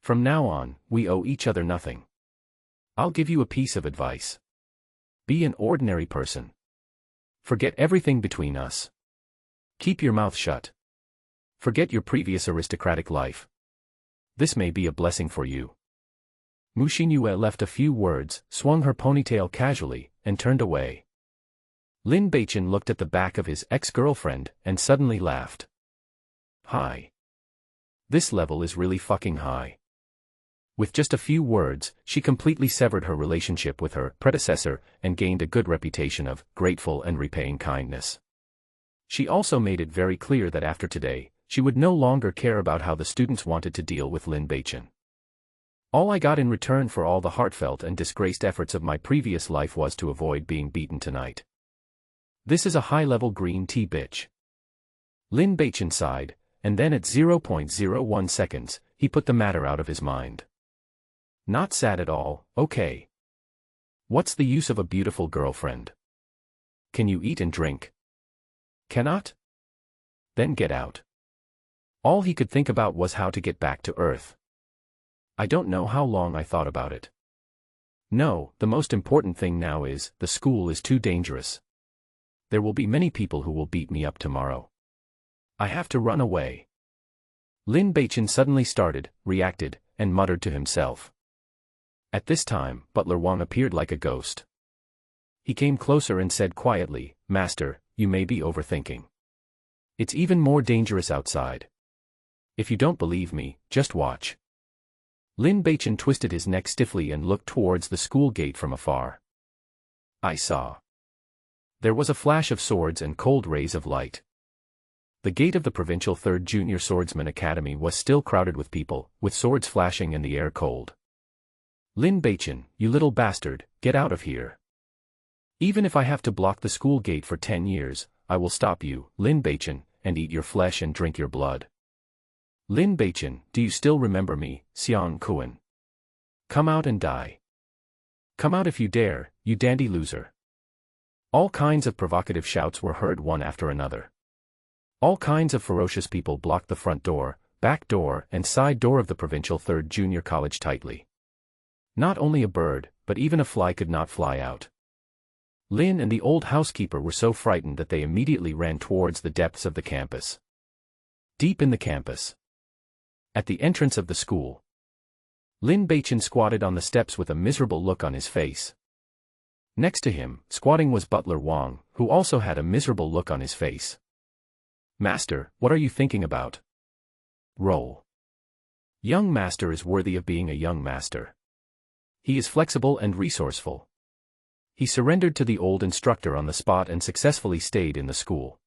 From now on, we owe each other nothing. I'll give you a piece of advice. Be an ordinary person. Forget everything between us. Keep your mouth shut. Forget your previous aristocratic life. This may be a blessing for you. Mu Xingyue left a few words, swung her ponytail casually, and turned away. Lin Beichen looked at the back of his ex-girlfriend, and suddenly laughed. Hi. This level is really fucking high. With just a few words, she completely severed her relationship with her predecessor, and gained a good reputation of grateful and repaying kindness. She also made it very clear that after today, she would no longer care about how the students wanted to deal with Lin Beichen. All I got in return for all the heartfelt and disgraced efforts of my previous life was to avoid being beaten tonight. This is a high-level green tea bitch. Lin Beichen sighed, and then at 0.01 seconds, he put the matter out of his mind. Not sad at all, okay. What's the use of a beautiful girlfriend? Can you eat and drink? Cannot? Then get out. All he could think about was how to get back to Earth. I don't know how long I thought about it. No, the most important thing now is, the school is too dangerous. There will be many people who will beat me up tomorrow. I have to run away. Lin Beichen suddenly started, reacted, and muttered to himself. At this time, Butler Wang appeared like a ghost. He came closer and said quietly, Master, you may be overthinking. It's even more dangerous outside. If you don't believe me, just watch. Lin Beichen twisted his neck stiffly and looked towards the school gate from afar. I saw. There was a flash of swords and cold rays of light. The gate of the Provincial 3rd Junior Swordsman Academy was still crowded with people, with swords flashing and the air cold. Lin Beichen, you little bastard, get out of here. Even if I have to block the school gate for 10 years, I will stop you, Lin Beichen, and eat your flesh and drink your blood. Lin Beichen, do you still remember me, Xiang Kuan? Come out and die. Come out if you dare, you dandy loser. All kinds of provocative shouts were heard one after another. All kinds of ferocious people blocked the front door, back door, and side door of the Provincial 3rd Junior College tightly. Not only a bird, but even a fly could not fly out. Lin and the old housekeeper were so frightened that they immediately ran towards the depths of the campus. Deep in the campus. At the entrance of the school. Lin Beichen squatted on the steps with a miserable look on his face. Next to him, squatting was Butler Wang, who also had a miserable look on his face. Master, what are you thinking about? Roll. Young master is worthy of being a young master. He is flexible and resourceful. He surrendered to the old instructor on the spot and successfully stayed in the school.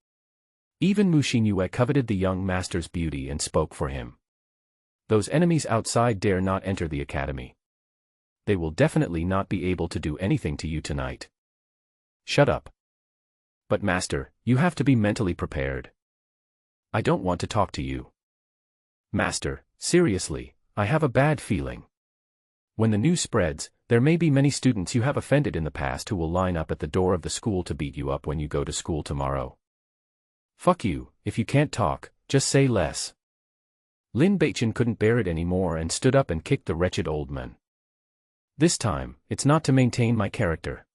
Even Mushinue coveted the young master's beauty and spoke for him. Those enemies outside dare not enter the academy. They will definitely not be able to do anything to you tonight. Shut up. But master, you have to be mentally prepared. I don't want to talk to you. Master, seriously, I have a bad feeling. When the news spreads, there may be many students you have offended in the past who will line up at the door of the school to beat you up when you go to school tomorrow. Fuck you, if you can't talk, just say less. Lin Beichen couldn't bear it anymore and stood up and kicked the wretched old man. This time, it's not to maintain my character.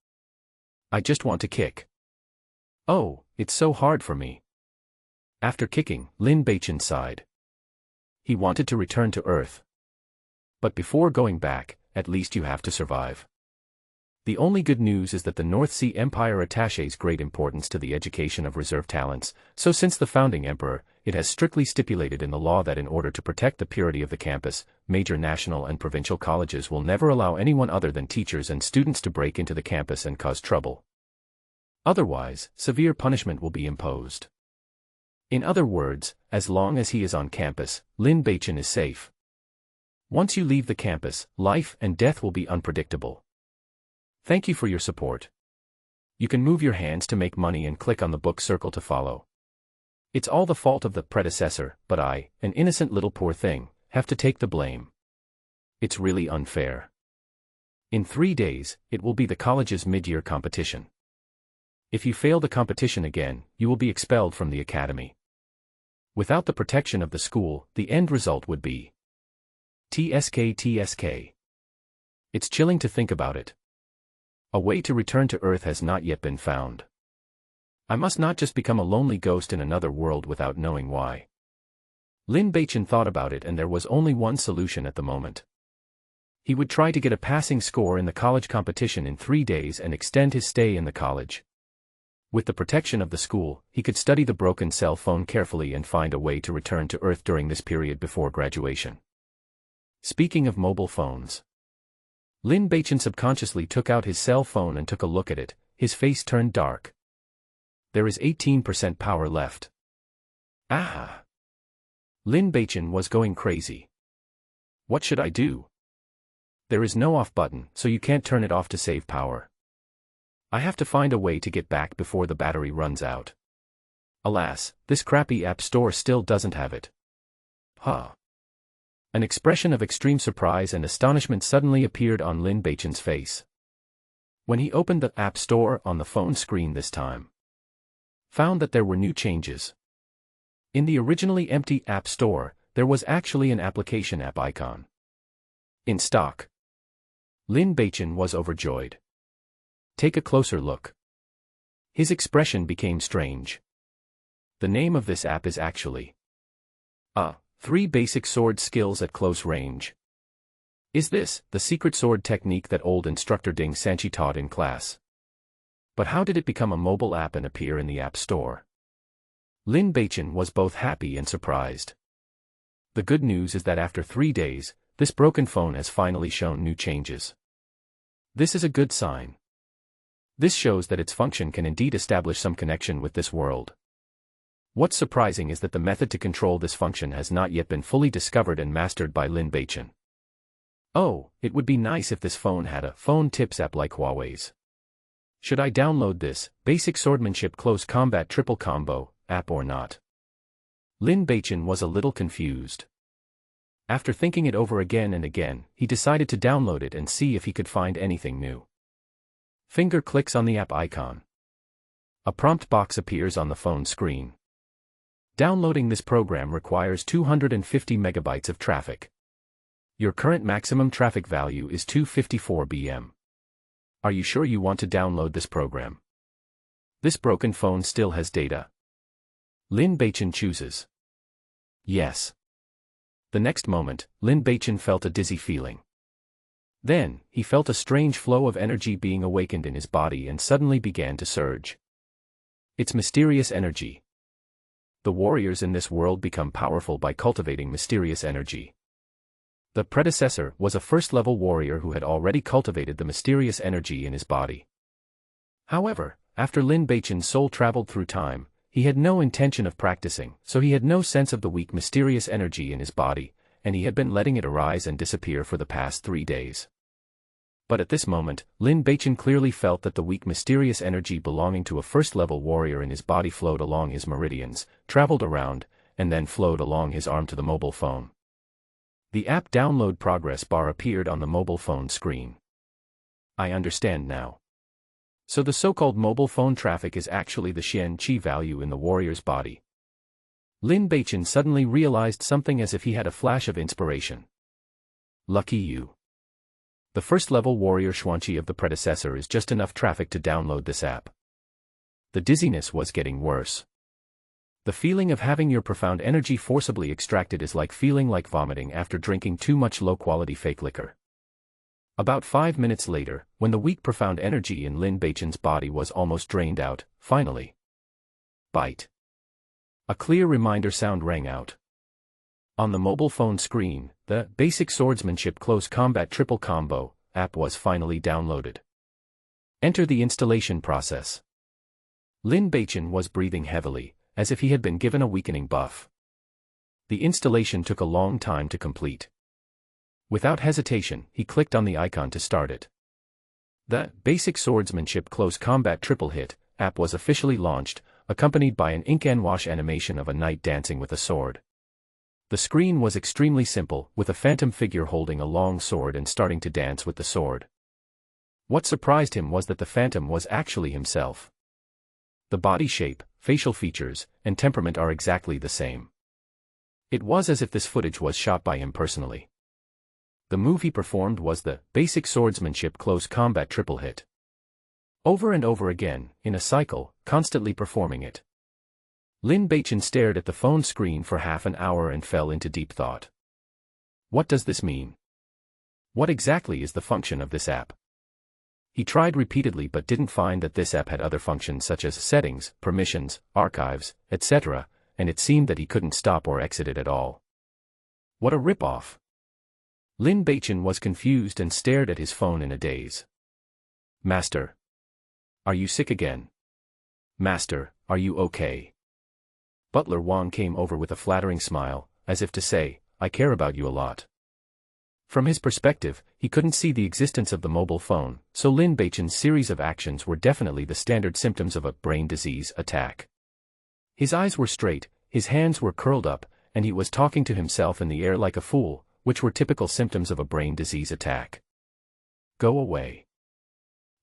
I just want to kick. Oh, it's so hard for me. After kicking, Lin Beichen sighed. He wanted to return to Earth. But before going back, at least you have to survive. The only good news is that the North Sea Empire attaches great importance to the education of reserve talents, so since the founding emperor, it has strictly stipulated in the law that in order to protect the purity of the campus, major national and provincial colleges will never allow anyone other than teachers and students to break into the campus and cause trouble. Otherwise, severe punishment will be imposed. In other words, as long as he is on campus, Lin Beichen is safe. Once you leave the campus, life and death will be unpredictable. Thank you for your support. You can move your hands to make money and click on the book circle to follow. It's all the fault of the predecessor, but I, an innocent little poor thing, have to take the blame. It's really unfair. In 3 days, it will be the college's mid-year competition. If you fail the competition again, you will be expelled from the academy. Without the protection of the school, the end result would be TSK. It's chilling to think about it. A way to return to Earth has not yet been found. I must not just become a lonely ghost in another world without knowing why. Lin Beichen thought about it and there was only one solution at the moment. He would try to get a passing score in the college competition in 3 days and extend his stay in the college. With the protection of the school, he could study the broken cell phone carefully and find a way to return to Earth during this period before graduation. Speaking of mobile phones, Lin Beichen subconsciously took out his cell phone and took a look at it. His face turned dark. There is 18% power left. Ah! Lin Beichen was going crazy. What should I do? There is no off button, so you can't turn it off to save power. I have to find a way to get back before the battery runs out. Alas, this crappy app store still doesn't have it. Huh. An expression of extreme surprise and astonishment suddenly appeared on Lin Beichen's face. When he opened the app store on the phone screen this time, found that there were new changes. In the originally empty app store, there was actually an application app icon in stock. Lin Beichen was overjoyed. Take a closer look. His expression became strange. The name of this app is actually 3 basic sword skills at close range. Is this the secret sword technique that old instructor Ding Sanchi taught in class? But how did it become a mobile app and appear in the app store? Lin Beichen was both happy and surprised. The good news is that after 3 days, this broken phone has finally shown new changes. This is a good sign. This shows that its function can indeed establish some connection with this world. What's surprising is that the method to control this function has not yet been fully discovered and mastered by Lin Beichen. Oh, it would be nice if this phone had a phone tips app like Huawei's. Should I download this basic swordsmanship close combat triple combo app or not? Lin Beichen was a little confused. After thinking it over again and again, he decided to download it and see if he could find anything new. Finger clicks on the app icon. A prompt box appears on the phone screen. Downloading this program requires 250 megabytes of traffic. Your current maximum traffic value is 254 BM. Are you sure you want to download this program? This broken phone still has data. Lin Beichen chooses yes. The next moment, Lin Beichen felt a dizzy feeling. Then, he felt a strange flow of energy being awakened in his body and suddenly began to surge. It's mysterious energy. The warriors in this world become powerful by cultivating mysterious energy. The predecessor was a first-level warrior who had already cultivated the mysterious energy in his body. However, after Lin Beichen's soul traveled through time, he had no intention of practicing, so he had no sense of the weak mysterious energy in his body, and he had been letting it arise and disappear for the past 3 days. But at this moment, Lin Beichen clearly felt that the weak mysterious energy belonging to a first-level warrior in his body flowed along his meridians, traveled around, and then flowed along his arm to the mobile phone. The app download progress bar appeared on the mobile phone screen. I understand now. So the so-called mobile phone traffic is actually the Xian Qi value in the warrior's body. Lin Beichen suddenly realized something as if he had a flash of inspiration. Lucky you. The first-level warrior Xuanqi of the predecessor is just enough traffic to download this app. The dizziness was getting worse. The feeling of having your profound energy forcibly extracted is like feeling like vomiting after drinking too much low-quality fake liquor. About 5 minutes later, when the weak profound energy in Lin Beichen's body was almost drained out, finally. Bite. A clear reminder sound rang out. On the mobile phone screen, the Basic Swordsmanship Close Combat Triple Combo app was finally downloaded. Enter the installation process. Lin Beichen was breathing heavily, as if he had been given a weakening buff. The installation took a long time to complete. Without hesitation, he clicked on the icon to start it. The Basic Swordsmanship Close Combat Triple Hit app was officially launched, accompanied by an ink and wash animation of a knight dancing with a sword. The screen was extremely simple, with a phantom figure holding a long sword and starting to dance with the sword. What surprised him was that the phantom was actually himself. The body shape, facial features, and temperament are exactly the same. It was as if this footage was shot by him personally. The move he performed was the Basic Swordsmanship Close Combat Triple Hit. Over and over again, in a cycle, constantly performing it. Lin Beichen stared at the phone screen for half an hour and fell into deep thought. What does this mean? What exactly is the function of this app? He tried repeatedly but didn't find that this app had other functions such as settings, permissions, archives, etc., and it seemed that he couldn't stop or exit it at all. What a rip-off! Lin Beichen was confused and stared at his phone in a daze. Master. Are you sick again? Master, are you okay? Butler Wang came over with a flattering smile, as if to say, I care about you a lot. From his perspective, he couldn't see the existence of the mobile phone, so Lin Beichen's series of actions were definitely the standard symptoms of a brain disease attack. His eyes were straight, his hands were curled up, and he was talking to himself in the air like a fool, which were typical symptoms of a brain disease attack. Go away.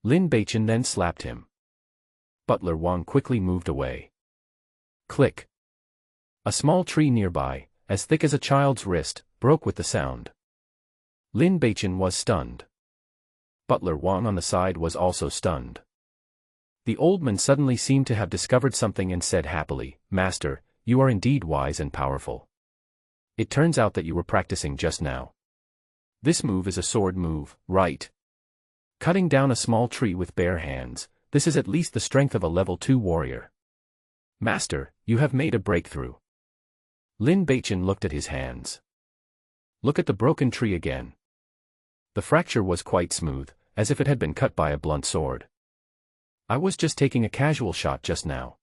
Lin Beichen then slapped him. Butler Wang quickly moved away. Click. A small tree nearby, as thick as a child's wrist, broke with the sound. Lin Beichen was stunned. Butler Wang on the side was also stunned. The old man suddenly seemed to have discovered something and said happily, Master, you are indeed wise and powerful. It turns out that you were practicing just now. This move is a sword move, right? Cutting down a small tree with bare hands, this is at least the strength of a level 2 warrior. Master, you have made a breakthrough. Lin Beichen looked at his hands. Look at the broken tree again. The fracture was quite smooth, as if it had been cut by a blunt sword. I was just taking a casual shot just now.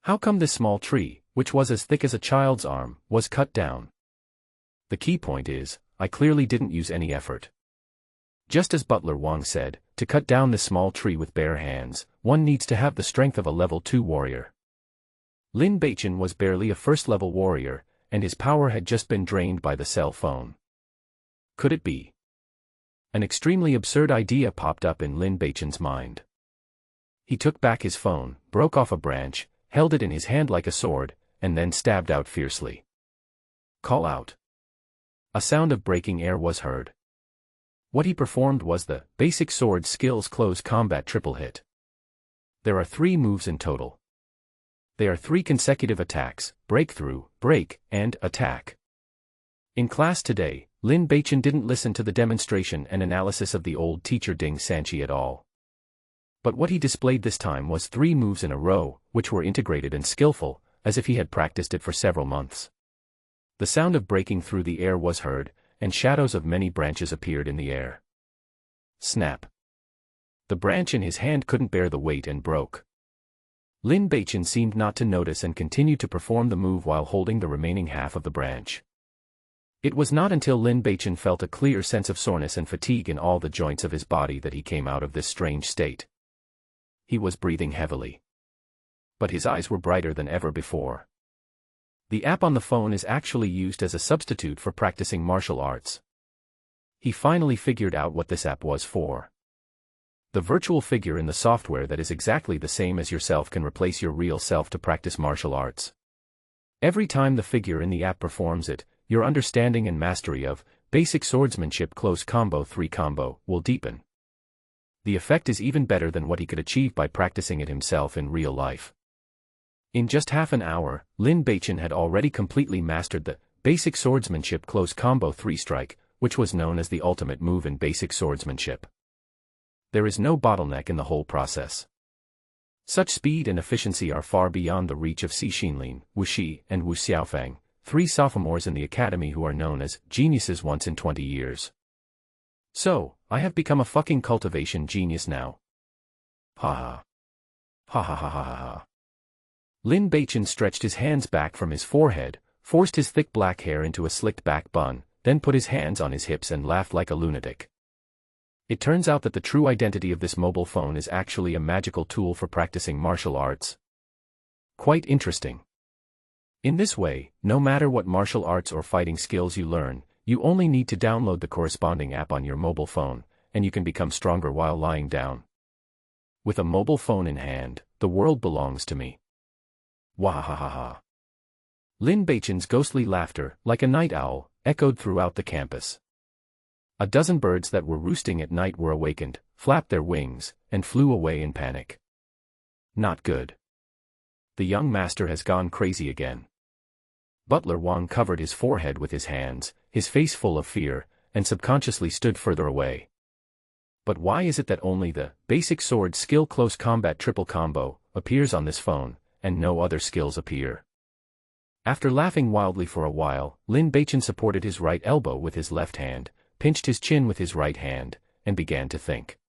How come this small tree, which was as thick as a child's arm, was cut down? The key point is, I clearly didn't use any effort. Just as Butler Wang said, to cut down this small tree with bare hands, one needs to have the strength of a level 2 warrior. Lin Beichen was barely a first-level warrior, and his power had just been drained by the cell phone. Could it be? An extremely absurd idea popped up in Lin Beichen's mind. He took back his phone, broke off a branch, held it in his hand like a sword, and then stabbed out fiercely. Call out. A sound of breaking air was heard. What he performed was the Basic Sword Skills Close Combat Triple Hit. There are 3 moves in total. They are 3 consecutive attacks, breakthrough, break, and attack. In class today, Lin Beichen didn't listen to the demonstration and analysis of the old teacher Ding Sanqi at all. But what he displayed this time was 3 moves in a row, which were integrated and skillful, as if he had practiced it for several months. The sound of breaking through the air was heard, and shadows of many branches appeared in the air. Snap. The branch in his hand couldn't bear the weight and broke. Lin Beichen seemed not to notice and continued to perform the move while holding the remaining half of the branch. It was not until Lin Beichen felt a clear sense of soreness and fatigue in all the joints of his body that he came out of this strange state. He was breathing heavily. But his eyes were brighter than ever before. The app on the phone is actually used as a substitute for practicing martial arts. He finally figured out what this app was for. The virtual figure in the software that is exactly the same as yourself can replace your real self to practice martial arts. Every time the figure in the app performs it, your understanding and mastery of basic swordsmanship close combo 3 combo will deepen. The effect is even better than what he could achieve by practicing it himself in real life. In just half an hour, Lin Beichen had already completely mastered the basic swordsmanship close combo 3 strike, which was known as the ultimate move in basic swordsmanship. There is no bottleneck in the whole process. Such speed and efficiency are far beyond the reach of Xi Xinlin, Wu Shi, and Wu Xiaofang, 3 sophomores in the academy who are known as geniuses once in 20 years. So, I have become a fucking cultivation genius now. Ha ha. Ha ha ha ha ha ha. Lin Beichen stretched his hands back from his forehead, forced his thick black hair into a slicked back bun, then put his hands on his hips and laughed like a lunatic. It turns out that the true identity of this mobile phone is actually a magical tool for practicing martial arts. Quite interesting. In this way, no matter what martial arts or fighting skills you learn, you only need to download the corresponding app on your mobile phone, and you can become stronger while lying down. With a mobile phone in hand, the world belongs to me. Wahahaha. Lin Beichen's ghostly laughter, like a night owl, echoed throughout the campus. A dozen birds that were roosting at night were awakened, flapped their wings, and flew away in panic. Not good. The young master has gone crazy again. Butler Wang covered his forehead with his hands, his face full of fear, and subconsciously stood further away. But why is it that only the basic sword skill close combat triple combo appears on this phone, and no other skills appear? After laughing wildly for a while, Lin Beichen supported his right elbow with his left hand, pinched his chin with his right hand, and began to think.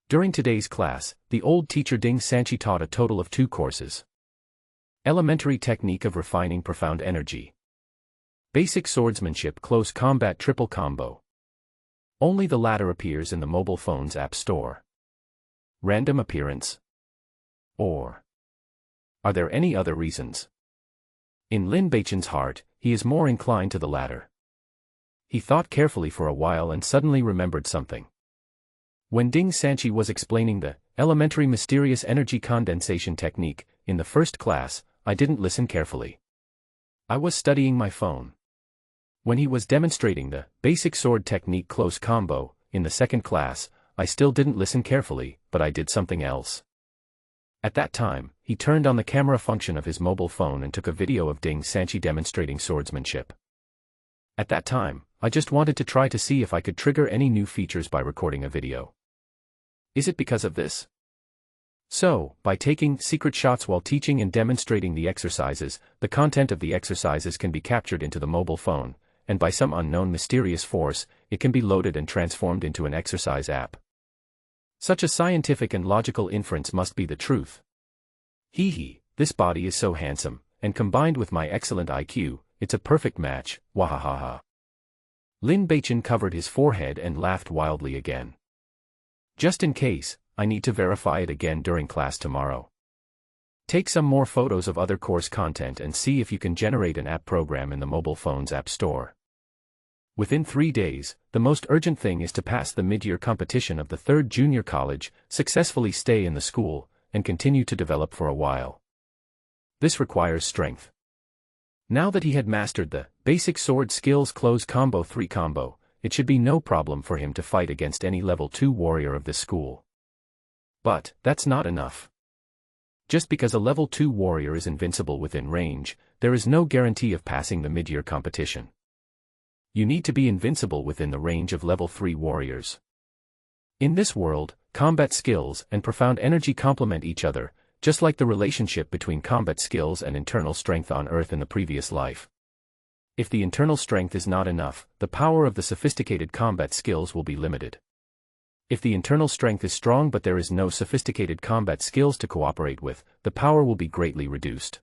During today's class, the old teacher Ding Sanchi taught a total of 2 courses. Elementary Technique of Refining Profound Energy. Basic Swordsmanship Close Combat Triple Combo. Only the latter appears in the mobile phone's app store. Random appearance? Or are there any other reasons? In Lin Beichen's heart, he is more inclined to the latter. He thought carefully for a while and suddenly remembered something. When Ding Sanchi was explaining the elementary mysterious energy condensation technique in the first class, I didn't listen carefully. I was studying my phone. When he was demonstrating the basic sword technique close combo in the second class, I still didn't listen carefully, but I did something else. At that time, he turned on the camera function of his mobile phone and took a video of Ding Sanchi demonstrating swordsmanship. At that time, I just wanted to try to see if I could trigger any new features by recording a video. Is it because of this? So, by taking secret shots while teaching and demonstrating the exercises, the content of the exercises can be captured into the mobile phone, and by some unknown mysterious force, it can be loaded and transformed into an exercise app. Such a scientific and logical inference must be the truth. Hee hee, this body is so handsome, and combined with my excellent IQ, it's a perfect match, wahahaha. Lin Beichen covered his forehead and laughed wildly again. Just in case, I need to verify it again during class tomorrow. Take some more photos of other course content and see if you can generate an app program in the mobile phone's app store. Within 3 days, the most urgent thing is to pass the mid-year competition of the 3rd junior college, successfully stay in the school, and continue to develop for a while. This requires strength. Now that he had mastered the basic sword skills close combo 3 combo, it should be no problem for him to fight against any level 2 warrior of this school. But that's not enough. Just because a level 2 warrior is invincible within range, there is no guarantee of passing the mid-year competition. You need to be invincible within the range of level 3 warriors. In this world, combat skills and profound energy complement each other, just like the relationship between combat skills and internal strength on Earth in the previous life. If the internal strength is not enough, the power of the sophisticated combat skills will be limited. If the internal strength is strong but there is no sophisticated combat skills to cooperate with, the power will be greatly reduced.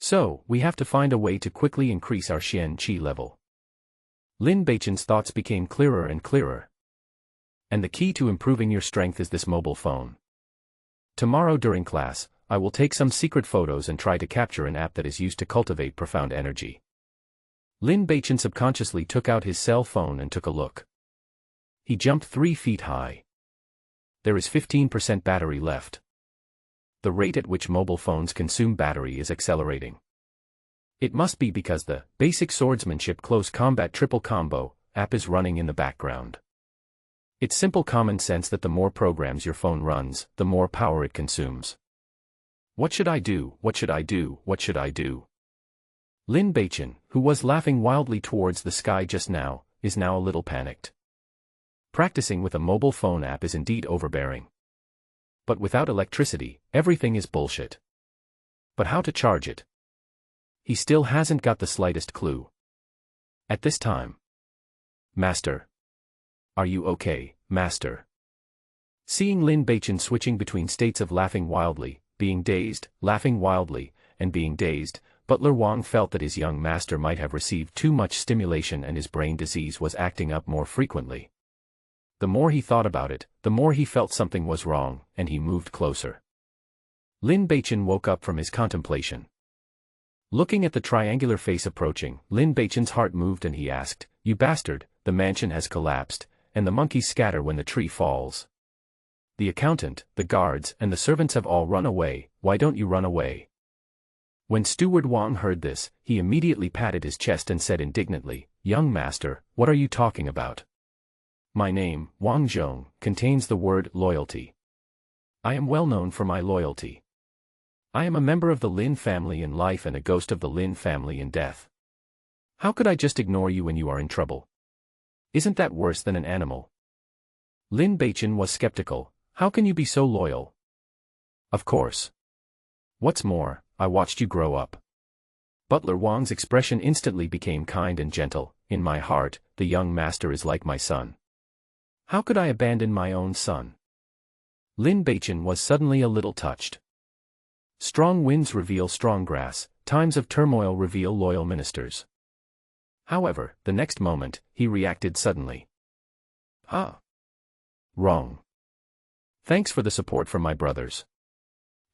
So, we have to find a way to quickly increase our Xian Qi level. Lin Beichen's thoughts became clearer and clearer. And the key to improving your strength is this mobile phone. Tomorrow during class, I will take some secret photos and try to capture an app that is used to cultivate profound energy. Lin Beichen subconsciously took out his cell phone and took a look. He jumped 3 feet high. There is 15% battery left. The rate at which mobile phones consume battery is accelerating. It must be because the basic swordsmanship close combat triple combo app is running in the background. It's simple common sense that the more programs your phone runs, the more power it consumes. What should I do? What should I do? What should I do? Lin Beichen, who was laughing wildly towards the sky just now, is now a little panicked. Practicing with a mobile phone app is indeed overbearing. But without electricity, everything is bullshit. But how to charge it? He still hasn't got the slightest clue. At this time. Master. Are you okay, Master? Seeing Lin Beichen switching between states of laughing wildly, being dazed, laughing wildly, and being dazed, Butler Wang felt that his young master might have received too much stimulation and his brain disease was acting up more frequently. The more he thought about it, the more he felt something was wrong, and he moved closer. Lin Beichen woke up from his contemplation. Looking at the triangular face approaching, Lin Beichen's heart moved and he asked, "You bastard, the mansion has collapsed, and the monkeys scatter when the tree falls. The accountant, the guards, and the servants have all run away, why don't you run away?" When Steward Wang heard this, he immediately patted his chest and said indignantly, "Young master, what are you talking about? My name, Wang Zhong, contains the word loyalty. I am well known for my loyalty. I am a member of the Lin family in life and a ghost of the Lin family in death. How could I just ignore you when you are in trouble? Isn't that worse than an animal?" Lin Beichen was skeptical. "How can you be so loyal?" "Of course. What's more, I watched you grow up." Butler Wang's expression instantly became kind and gentle. "In my heart, the young master is like my son. How could I abandon my own son?" Lin Beichen was suddenly a little touched. Strong winds reveal strong grass, times of turmoil reveal loyal ministers. However, the next moment, he reacted suddenly. Wrong. Thanks for the support from my brothers.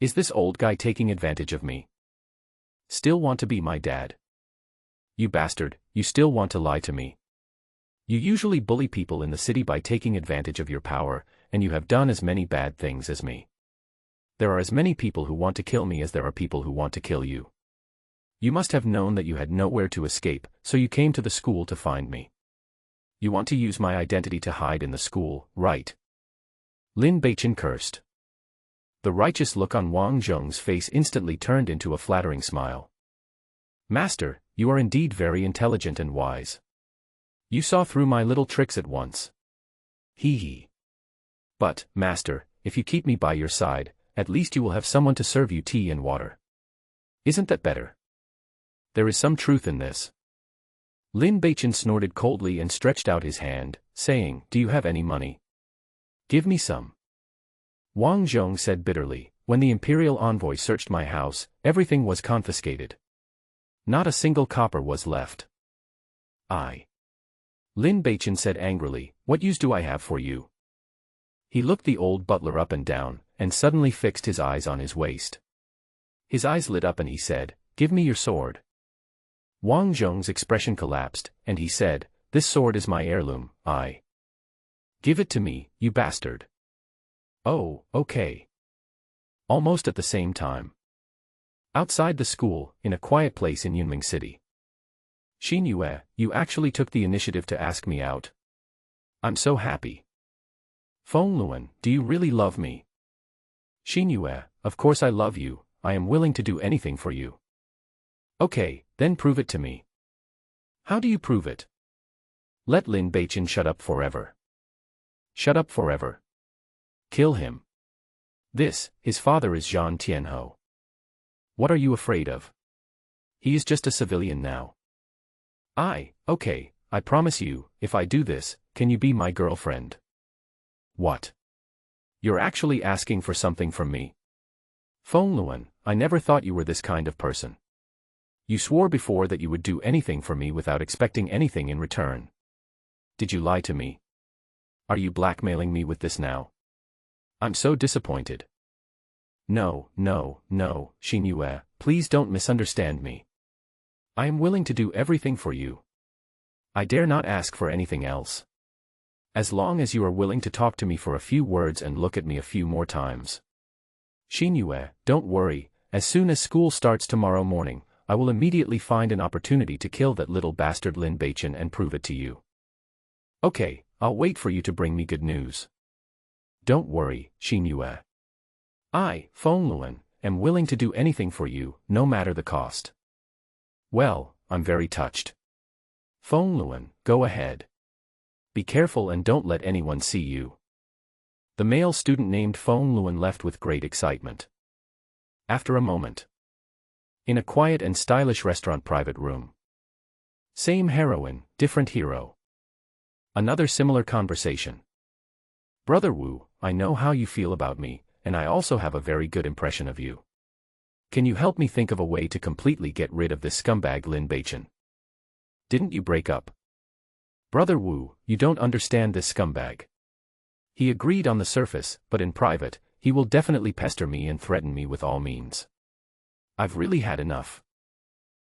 Is this old guy taking advantage of me? Still want to be my dad? You bastard, you still want to lie to me. You usually bully people in the city by taking advantage of your power, and you have done as many bad things as me. There are as many people who want to kill me as there are people who want to kill you. You must have known that you had nowhere to escape, so you came to the school to find me. You want to use my identity to hide in the school, right?" Lin Beichen cursed. The righteous look on Wang Zhong's face instantly turned into a flattering smile. "Master, you are indeed very intelligent and wise. You saw through my little tricks at once. Hee hee. But, Master, if you keep me by your side, at least you will have someone to serve you tea and water. Isn't that better? There is some truth in this." Lin Beichen snorted coldly and stretched out his hand, saying, "Do you have any money? Give me some." Wang Zhong said bitterly, "When the imperial envoy searched my house, everything was confiscated. Not a single copper was left." Lin Beichen said angrily, "What use do I have for you?" He looked the old butler up and down, and suddenly fixed his eyes on his waist. His eyes lit up and he said, "Give me your sword." Wang Zhong's expression collapsed, and he said, "This sword is my heirloom, Give it to me, you bastard." "Oh, okay." Almost at the same time. Outside the school, in a quiet place in Yunming City. "Xin Yue, you actually took the initiative to ask me out. I'm so happy." "Feng Luan, do you really love me?" "Xin Yue, of course I love you, I am willing to do anything for you." "Okay, then prove it to me." "How do you prove it?" "Let Lin Beichen shut up forever." "Shut up forever." "Kill him." His father is Zhan Tianho. "What are you afraid of? He is just a civilian now." Okay, I promise you, if I do this, can you be my girlfriend? What? You're actually asking for something from me? Feng Luan, I never thought you were this kind of person. You swore before that you would do anything for me without expecting anything in return. Did you lie to me? Are you blackmailing me with this now? I'm so disappointed. No, Xin Yue, please don't misunderstand me. I am willing to do everything for you. I dare not ask for anything else. As long as you are willing to talk to me for a few words and look at me a few more times. Xin Yue, don't worry, as soon as school starts tomorrow morning, I will immediately find an opportunity to kill that little bastard Lin Beichen and prove it to you. Okay, I'll wait for you to bring me good news. Don't worry, Xin Yue. I, Feng Luan, am willing to do anything for you, no matter the cost. Well, I'm very touched. Feng Luan, go ahead. Be careful and don't let anyone see you. The male student named Feng Luan left with great excitement. After a moment. In a quiet and stylish restaurant private room. Same heroine, different hero. Another similar conversation. Brother Wu, I know how you feel about me, and I also have a very good impression of you. Can you help me think of a way to completely get rid of this scumbag Lin Beichen? Didn't you break up? Brother Wu, you don't understand this scumbag. He agreed on the surface, but in private, he will definitely pester me and threaten me with all means. I've really had enough.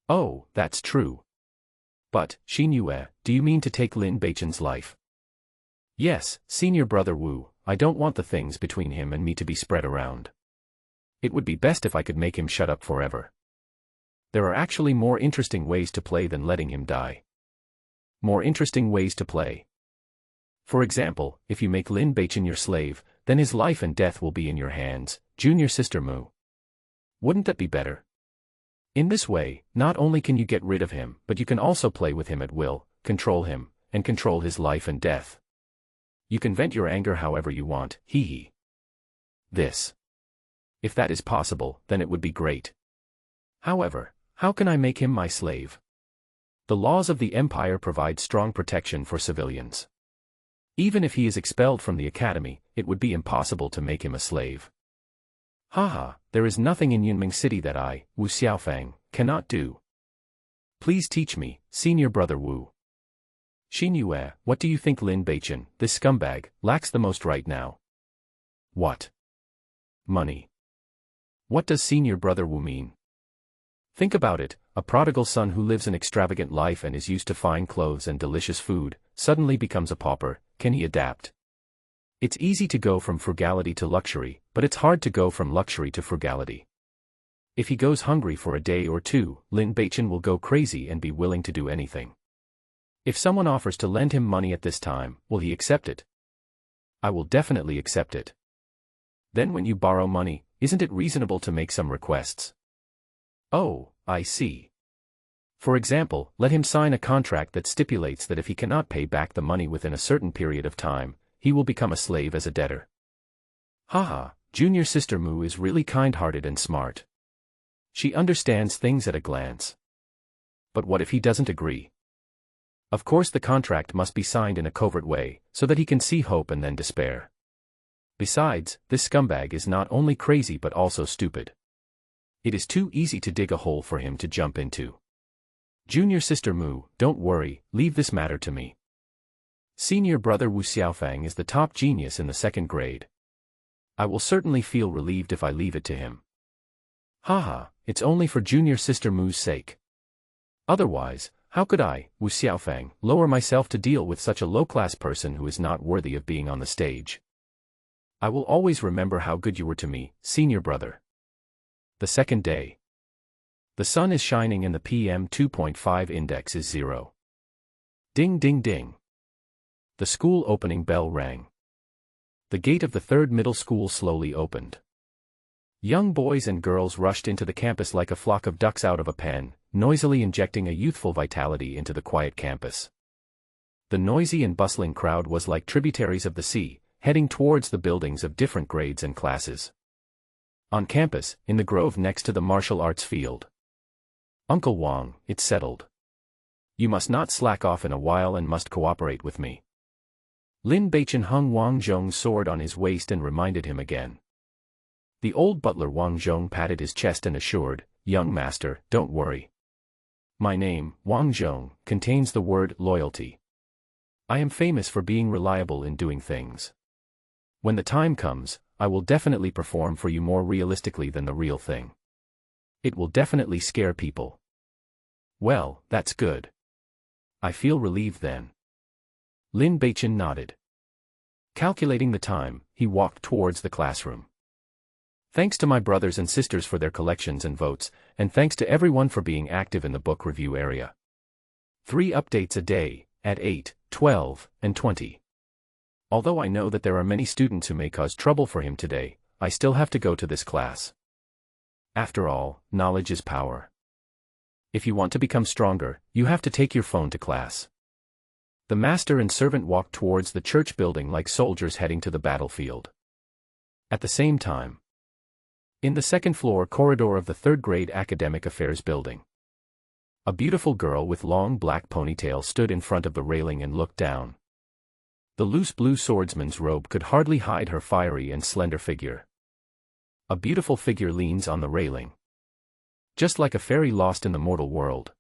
Oh, that's true. But, Xin Yue, do you mean to take Lin Beichen's life? Yes, Senior Brother Wu, I don't want the things between him and me to be spread around. It would be best if I could make him shut up forever. There are actually more interesting ways to play than letting him die. More interesting ways to play. For example, if you make Lin Beichen your slave, then his life and death will be in your hands, Junior Sister Mu. Wouldn't that be better? In this way, not only can you get rid of him, but you can also play with him at will, control him, and control his life and death. You can vent your anger however you want, hee hee. This. If that is possible, then it would be great. However, how can I make him my slave? The laws of the Empire provide strong protection for civilians. Even if he is expelled from the academy, it would be impossible to make him a slave. Haha, there is nothing in Yunming City that I, Wu Xiaofang, cannot do. Please teach me, Senior Brother Wu. Xin Yue, what do you think Lin Beichen, this scumbag, lacks the most right now? What? Money. What does Senior Brother Wu mean? Think about it, a prodigal son who lives an extravagant life and is used to fine clothes and delicious food, suddenly becomes a pauper, can he adapt? It's easy to go from frugality to luxury, but it's hard to go from luxury to frugality. If he goes hungry for a day or two, Lin Beichen will go crazy and be willing to do anything. If someone offers to lend him money at this time, will he accept it? I will definitely accept it. Then when you borrow money, isn't it reasonable to make some requests? Oh, I see. For example, let him sign a contract that stipulates that if he cannot pay back the money within a certain period of time, he will become a slave as a debtor. Haha, Junior Sister Mu is really kind-hearted and smart. She understands things at a glance. But what if he doesn't agree? Of course the contract must be signed in a covert way, so that he can see hope and then despair. Besides, this scumbag is not only crazy but also stupid. It is too easy to dig a hole for him to jump into. Junior Sister Mu, don't worry, leave this matter to me. Senior Brother Wu Xiaofang is the top genius in the 2nd grade. I will certainly feel relieved if I leave it to him. Haha, it's only for Junior Sister Mu's sake. Otherwise, how could I, Wu Xiaofang, lower myself to deal with such a low-class person who is not worthy of being on the stage? I will always remember how good you were to me, Senior Brother. The 2nd day. The sun is shining and the PM 2.5 index is 0. Ding ding ding. The school opening bell rang. The gate of the 3rd middle school slowly opened. Young boys and girls rushed into the campus like a flock of ducks out of a pen, noisily injecting a youthful vitality into the quiet campus. The noisy and bustling crowd was like tributaries of the sea, heading towards the buildings of different grades and classes. On campus, in the grove next to the martial arts field. Uncle Wang, it's settled. You must not slack off in a while and must cooperate with me. Lin Beichen hung Wang Zhong's sword on his waist and reminded him again. The old butler Wang Zhong patted his chest and assured, "Young master, don't worry. My name, Wang Zhong, contains the word loyalty. I am famous for being reliable in doing things. When the time comes, I will definitely perform for you more realistically than the real thing. It will definitely scare people." "Well, that's good. I feel relieved then." Lin Beichen nodded. Calculating the time, he walked towards the classroom. "Thanks to my brothers and sisters for their collections and votes, and thanks to everyone for being active in the book review area. 3 updates a day, at 8, 12, and 20. Although I know that there are many students who may cause trouble for him today, I still have to go to this class. After all, knowledge is power. If you want to become stronger, you have to take your phone to class." The master and servant walked towards the church building like soldiers heading to the battlefield. At the same time, in the second-floor corridor of the third-grade academic affairs building, a beautiful girl with long black ponytail stood in front of the railing and looked down. The loose blue swordsman's robe could hardly hide her fiery and slender figure. A beautiful figure leans on the railing, just like a fairy lost in the mortal world.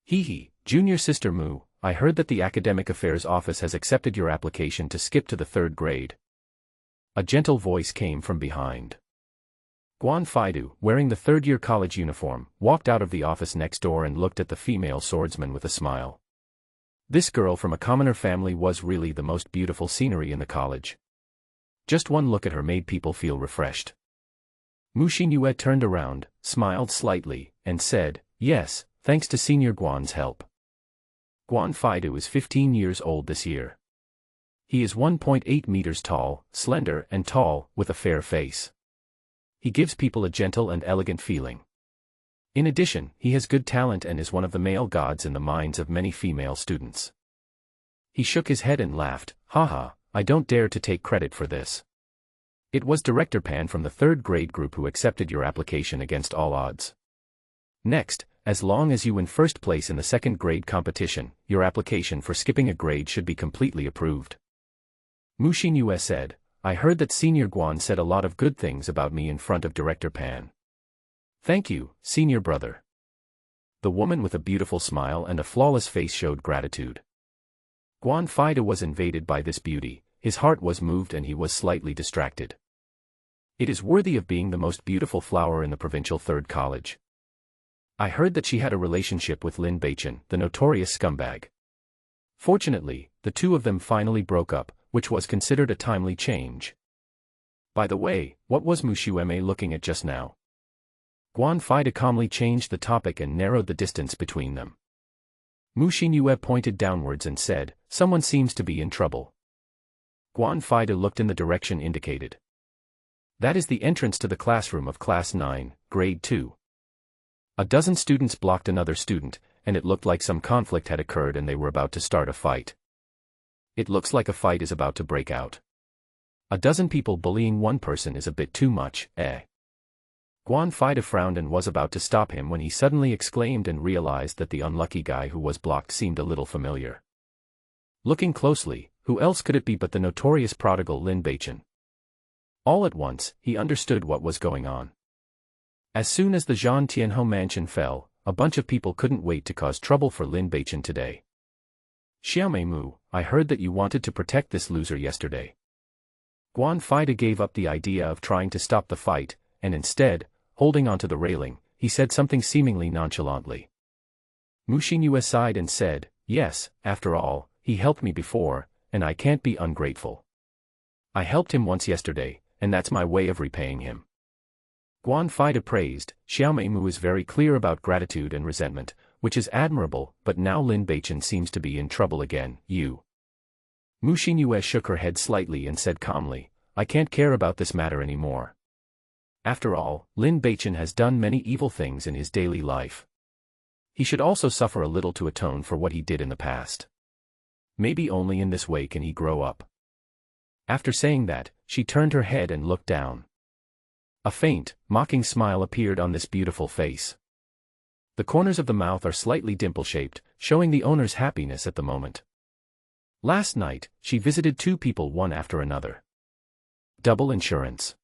"Hee, junior sister Mu, I heard that the Academic Affairs Office has accepted your application to skip to the 3rd grade. A gentle voice came from behind. Guan Faidu, wearing the 3rd-year college uniform, walked out of the office next door and looked at the female swordsman with a smile. This girl from a commoner family was really the most beautiful scenery in the college. Just one look at her made people feel refreshed. Mu Xinyue turned around, smiled slightly, and said, "Yes, thanks to Senior Guan's help." Guan Faidu is 15 years old this year. He is 1.8 meters tall, slender and tall, with a fair face. He gives people a gentle and elegant feeling. In addition, he has good talent and is one of the male gods in the minds of many female students. He shook his head and laughed, "Haha, I don't dare to take credit for this. It was Director Pan from the 3rd grade group who accepted your application against all odds. Next, as long as you win first place in the 2nd grade competition, your application for skipping a grade should be completely approved." Mu Xinyue said, "I heard that Senior Guan said a lot of good things about me in front of Director Pan." "Thank you, senior brother." The woman with a beautiful smile and a flawless face showed gratitude. Guan Faidu was invaded by this beauty, his heart was moved and he was slightly distracted. It is worthy of being the most beautiful flower in the provincial 3rd college. I heard that she had a relationship with Lin Beichen, the notorious scumbag. Fortunately, the two of them finally broke up, which was considered a timely change. By the way, what was Mu Xinyue looking at just now? Guan Faidu calmly changed the topic and narrowed the distance between them. Mu Xinyue pointed downwards and said, "Someone seems to be in trouble." Guan Faidu looked in the direction indicated. "That is the entrance to the classroom of Class 9, Grade 2. A dozen students blocked another student, and it looked like some conflict had occurred and they were about to start a fight. It looks like a fight is about to break out. A dozen people bullying one person is a bit too much, eh?" Guan Faidu frowned and was about to stop him when he suddenly exclaimed and realized that the unlucky guy who was blocked seemed a little familiar. Looking closely, who else could it be but the notorious prodigal Lin Beichen? All at once, he understood what was going on. As soon as the Zhan Tianhou mansion fell, a bunch of people couldn't wait to cause trouble for Lin Beichen today. "Xiaomei Mu, I heard that you wanted to protect this loser yesterday." Guan Faidu gave up the idea of trying to stop the fight, and instead, holding onto the railing, he said something seemingly nonchalantly. Mu Xinyue sighed and said, "Yes, after all, he helped me before, and I can't be ungrateful. I helped him once yesterday, and that's my way of repaying him." Guan Faidu praised, "Xiaomei Mu is very clear about gratitude and resentment, which is admirable, but now Lin Beichen seems to be in trouble again, you." Mu Xinyue shook her head slightly and said calmly, "I can't care about this matter anymore. After all, Lin Beichen has done many evil things in his daily life. He should also suffer a little to atone for what he did in the past. Maybe only in this way can he grow up." After saying that, she turned her head and looked down. A faint, mocking smile appeared on this beautiful face. The corners of the mouth are slightly dimple-shaped, showing the owner's happiness at the moment. Last night, she visited 2 people one after another. Double insurance.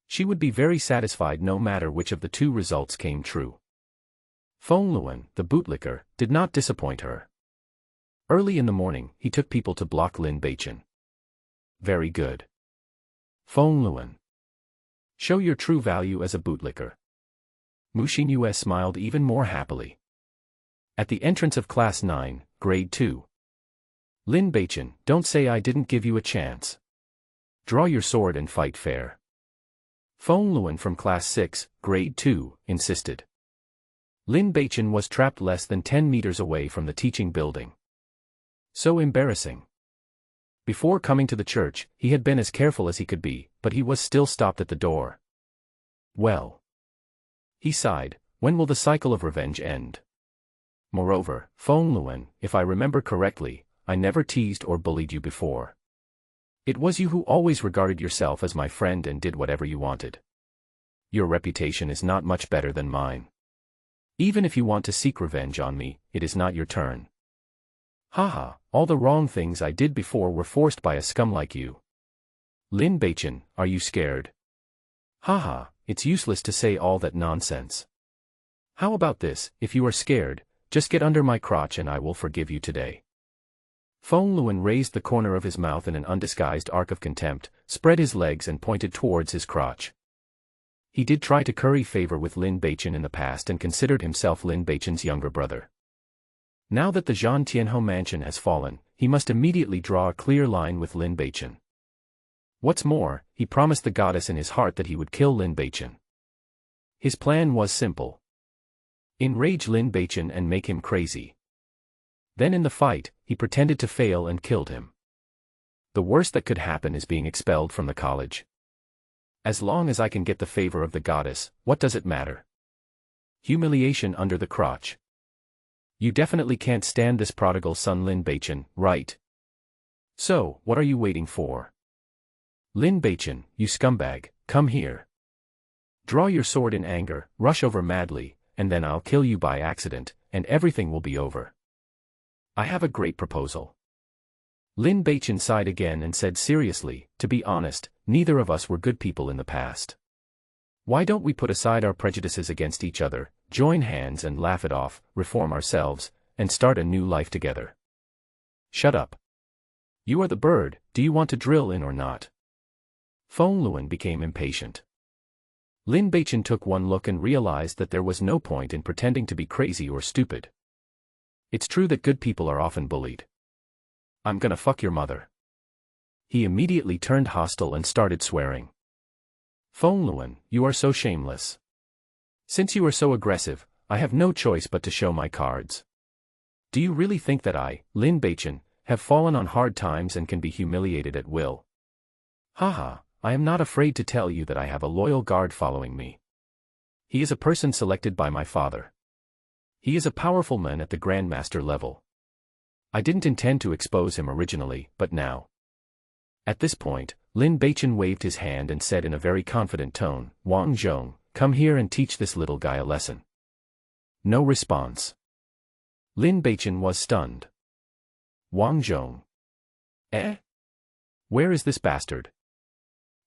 She would be very satisfied no matter which of the 2 results came true. Fong Luan, the bootlicker, did not disappoint her. Early in the morning, he took people to block Lin Beichen. Very good. Fong Luan. Show your true value as a bootlicker. Mu Xinyue smiled even more happily. At the entrance of Class 9, Grade 2. Lin Beichen, don't say I didn't give you a chance. Draw your sword and fight fair. Fong Luan from Class 6, Grade 2, insisted. Lin Beichen was trapped less than 10 meters away from the teaching building. So embarrassing. Before coming to the church, he had been as careful as he could be, but he was still stopped at the door. Well. He sighed, when will the cycle of revenge end? Moreover, Fong Luan, if I remember correctly, I never teased or bullied you before. It was you who always regarded yourself as my friend and did whatever you wanted. Your reputation is not much better than mine. Even if you want to seek revenge on me, it is not your turn. Haha, all the wrong things I did before were forced by a scum like you. Lin Beichen, are you scared? Haha, it's useless to say all that nonsense. How about this, if you are scared, just get under my crotch and I will forgive you today. Fong Luan raised the corner of his mouth in an undisguised arc of contempt, spread his legs and pointed towards his crotch. He did try to curry favor with Lin Beichen in the past and considered himself Lin Beichen's younger brother. Now that the Zhan Tianhou mansion has fallen, he must immediately draw a clear line with Lin Beichen. What's more, he promised the goddess in his heart that he would kill Lin Beichen. His plan was simple. Enrage Lin Beichen and make him crazy. Then in the fight, he pretended to fail and killed him. The worst that could happen is being expelled from the college. As long as I can get the favor of the goddess, what does it matter? Humiliation under the crotch. You definitely can't stand this prodigal son Lin Beichen, right? So, what are you waiting for? Lin Beichen, you scumbag, come here. Draw your sword in anger, rush over madly, and then I'll kill you by accident, and everything will be over. I have a great proposal. Lin Beichen sighed again and said seriously, to be honest, neither of us were good people in the past. Why don't we put aside our prejudices against each other, join hands and laugh it off, reform ourselves, and start a new life together? Shut up. You are the bird, do you want to drill in or not? Fong Luan became impatient. Lin Beichen took one look and realized that there was no point in pretending to be crazy or stupid. It's true that good people are often bullied. I'm gonna fuck your mother. He immediately turned hostile and started swearing. Fong Luan, you are so shameless. Since you are so aggressive, I have no choice but to show my cards. Do you really think that I, Lin Beichen, have fallen on hard times and can be humiliated at will? Haha, I am not afraid to tell you that I have a loyal guard following me. He is a person selected by my father. He is a powerful man at the Grandmaster level. I didn't intend to expose him originally, but now. At this point, Lin Beichen waved his hand and said in a very confident tone, Wang Zhong, come here and teach this little guy a lesson. No response. Lin Beichen was stunned. Wang Zhong. Eh? Where is this bastard?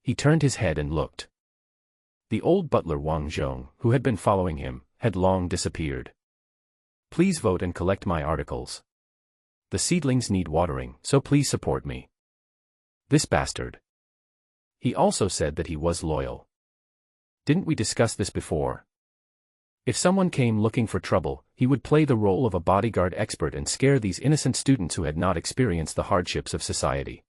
He turned his head and looked. The old butler Wang Zhong, who had been following him, had long disappeared. Please vote and collect my articles. The seedlings need watering, so please support me. This bastard. He also said that he was loyal. Didn't we discuss this before? If someone came looking for trouble, he would play the role of a bodyguard expert and scare these innocent students who had not experienced the hardships of society.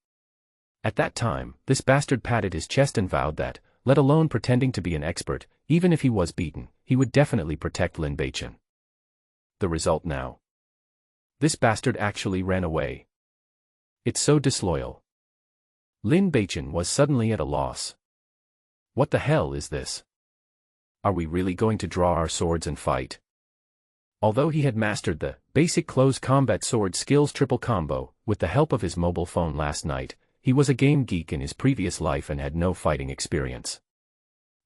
At that time, this bastard patted his chest and vowed that, let alone pretending to be an expert, even if he was beaten, he would definitely protect Lin Beichen. The result now. This bastard actually ran away. It's so disloyal. Lin Beichen was suddenly at a loss. What the hell is this? Are we really going to draw our swords and fight? Although he had mastered the basic close combat sword skills triple combo, with the help of his mobile phone last night, he was a game geek in his previous life and had no fighting experience.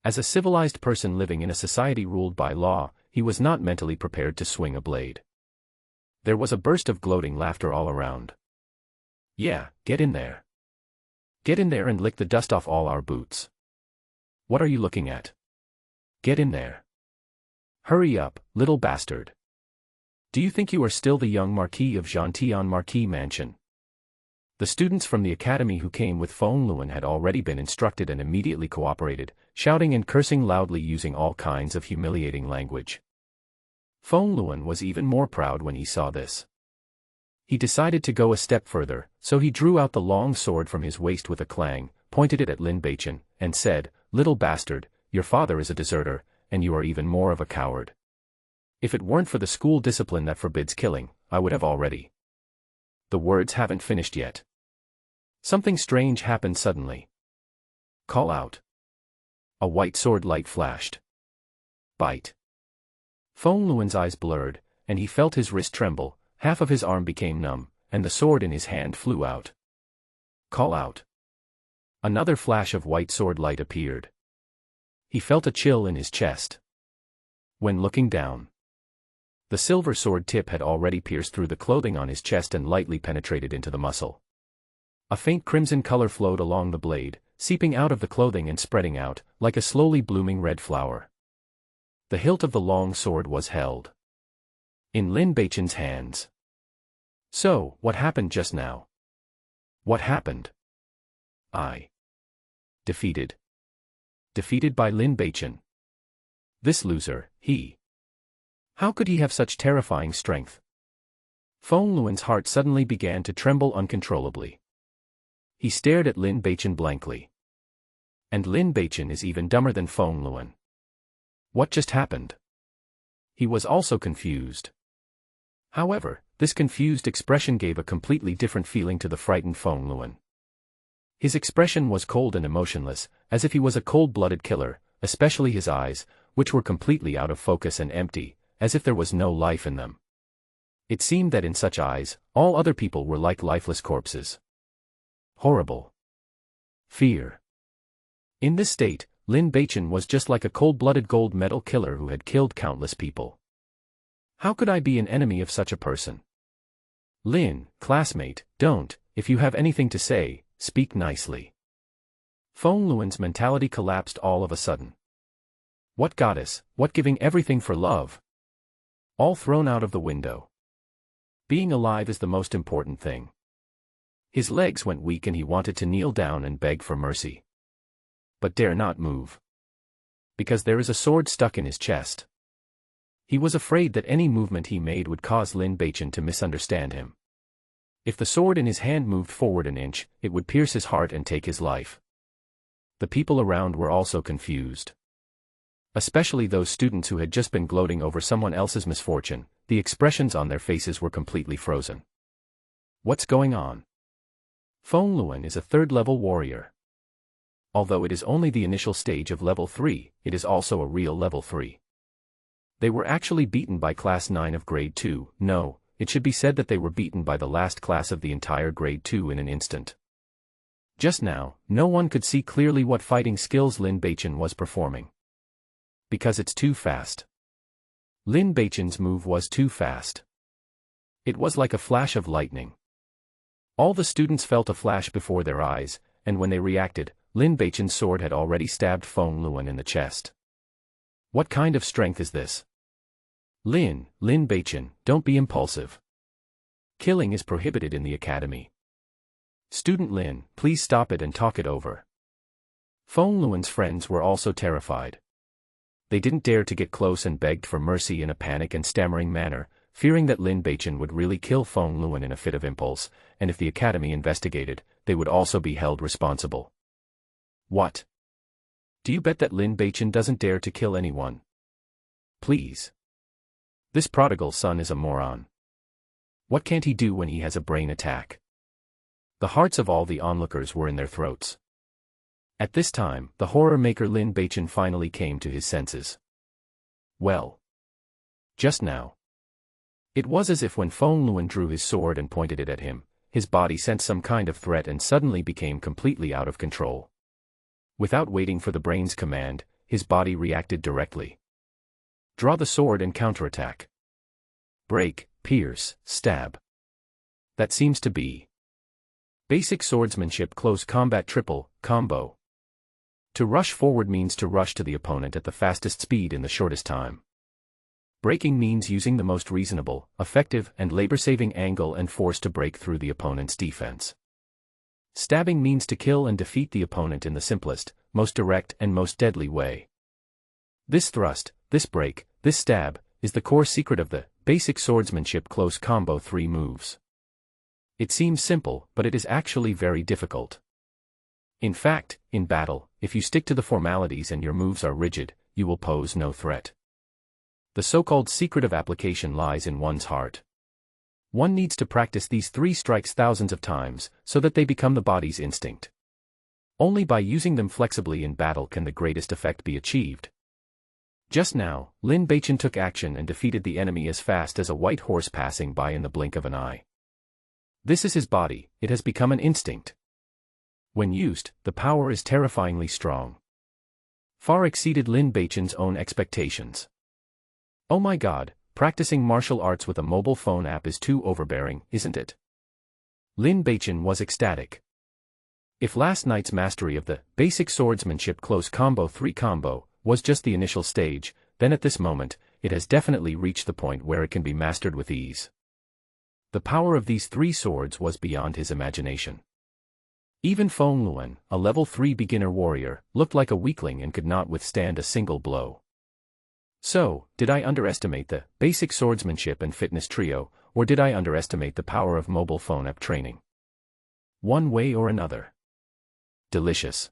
As a civilized person living in a society ruled by law, he was not mentally prepared to swing a blade. There was a burst of gloating laughter all around. Yeah, get in there. Get in there and lick the dust off all our boots. What are you looking at? Get in there. Hurry up, little bastard. Do you think you are still the young Marquis of Gentilon Marquis Mansion? The students from the academy who came with Feng Luan had already been instructed and immediately cooperated, shouting and cursing loudly using all kinds of humiliating language. Feng Luan was even more proud when he saw this. He decided to go a step further, so he drew out the long sword from his waist with a clang, pointed it at Lin Beichen, and said, "Little bastard, your father is a deserter, and you are even more of a coward. If it weren't for the school discipline that forbids killing, I would have already." The words haven't finished yet. Something strange happened suddenly. Call out. A white sword light flashed. Bite. Feng Luan's eyes blurred, and he felt his wrist tremble, half of his arm became numb, and the sword in his hand flew out. Call out. Another flash of white sword light appeared. He felt a chill in his chest. When looking down, the silver sword tip had already pierced through the clothing on his chest and lightly penetrated into the muscle. A faint crimson color flowed along the blade, seeping out of the clothing and spreading out, like a slowly blooming red flower. The hilt of the long sword was held in Lin Beichen's hands. So, what happened just now? What happened? Defeated. Defeated by Lin Beichen. This loser, he. How could he have such terrifying strength? Feng Luan's heart suddenly began to tremble uncontrollably. He stared at Lin Beichen blankly. And Lin Beichen is even dumber than Feng Luan. What just happened? He was also confused. However, this confused expression gave a completely different feeling to the frightened Feng Luan. His expression was cold and emotionless, as if he was a cold-blooded killer, especially his eyes, which were completely out of focus and empty, as if there was no life in them. It seemed that in such eyes, all other people were like lifeless corpses. Horrible. Fear. In this state, Lin Beichen was just like a cold-blooded gold medal killer who had killed countless people. How could I be an enemy of such a person? Lin, classmate, don't, if you have anything to say, speak nicely. Feng Luan's mentality collapsed all of a sudden. What goddess, what giving everything for love? All thrown out of the window. Being alive is the most important thing. His legs went weak and he wanted to kneel down and beg for mercy. But dare not move. Because there is a sword stuck in his chest. He was afraid that any movement he made would cause Lin Beichen to misunderstand him. If the sword in his hand moved forward an inch, it would pierce his heart and take his life. The people around were also confused. Especially those students who had just been gloating over someone else's misfortune, the expressions on their faces were completely frozen. What's going on? Feng Luan is a third-level warrior. Although it is only the initial stage of level 3, it is also a real level 3. They were actually beaten by class 9 of grade 2, no, it should be said that they were beaten by the last class of the entire grade 2 in an instant. Just now, no one could see clearly what fighting skills Lin Beichen was performing. Because it's too fast. Lin Beichen's move was too fast. It was like a flash of lightning. All the students felt a flash before their eyes, and when they reacted, Lin Beichen's sword had already stabbed Feng Luan in the chest. What kind of strength is this? Lin Beichen, don't be impulsive. Killing is prohibited in the academy. Student Lin, please stop it and talk it over. Feng Luan's friends were also terrified. They didn't dare to get close and begged for mercy in a panic and stammering manner, fearing that Lin Beichen would really kill Feng Luan in a fit of impulse, and if the academy investigated, they would also be held responsible. What? Do you bet that Lin Beichen doesn't dare to kill anyone? Please. This prodigal son is a moron. What can't he do when he has a brain attack? The hearts of all the onlookers were in their throats. At this time, the horror maker Lin Beichen finally came to his senses. Well. Just now. It was as if when Feng Luan drew his sword and pointed it at him, his body sensed some kind of threat and suddenly became completely out of control. Without waiting for the brain's command, his body reacted directly. Draw the sword and counterattack. Break pierce, stab. That seems to be basic swordsmanship close combat triple, combo. To rush forward means to rush to the opponent at the fastest speed in the shortest time. Breaking means using the most reasonable, effective, and labor-saving angle and force to break through the opponent's defense. Stabbing means to kill and defeat the opponent in the simplest, most direct and most deadly way. This thrust, this break, this stab, is the core secret of the basic swordsmanship close combo 3 moves. It seems simple, but it is actually very difficult. In fact, in battle, if you stick to the formalities and your moves are rigid, you will pose no threat. The so-called secret of application lies in one's heart. One needs to practice these 3 strikes thousands of times, so that they become the body's instinct. Only by using them flexibly in battle can the greatest effect be achieved. Just now, Lin Beichen took action and defeated the enemy as fast as a white horse passing by in the blink of an eye. This is his body, it has become an instinct. When used, the power is terrifyingly strong. Far exceeded Lin Beichen's own expectations. Oh my god, practicing martial arts with a mobile phone app is too overbearing, isn't it? Lin Beichen was ecstatic. If last night's mastery of the basic swordsmanship close combo 3 combo was just the initial stage, then at this moment, it has definitely reached the point where it can be mastered with ease. The power of these 3 swords was beyond his imagination. Even Feng Luan, a level 3 beginner warrior, looked like a weakling and could not withstand a single blow. So, did I underestimate the basic swordsmanship and fitness trio, or did I underestimate the power of mobile phone app training? One way or another. Delicious.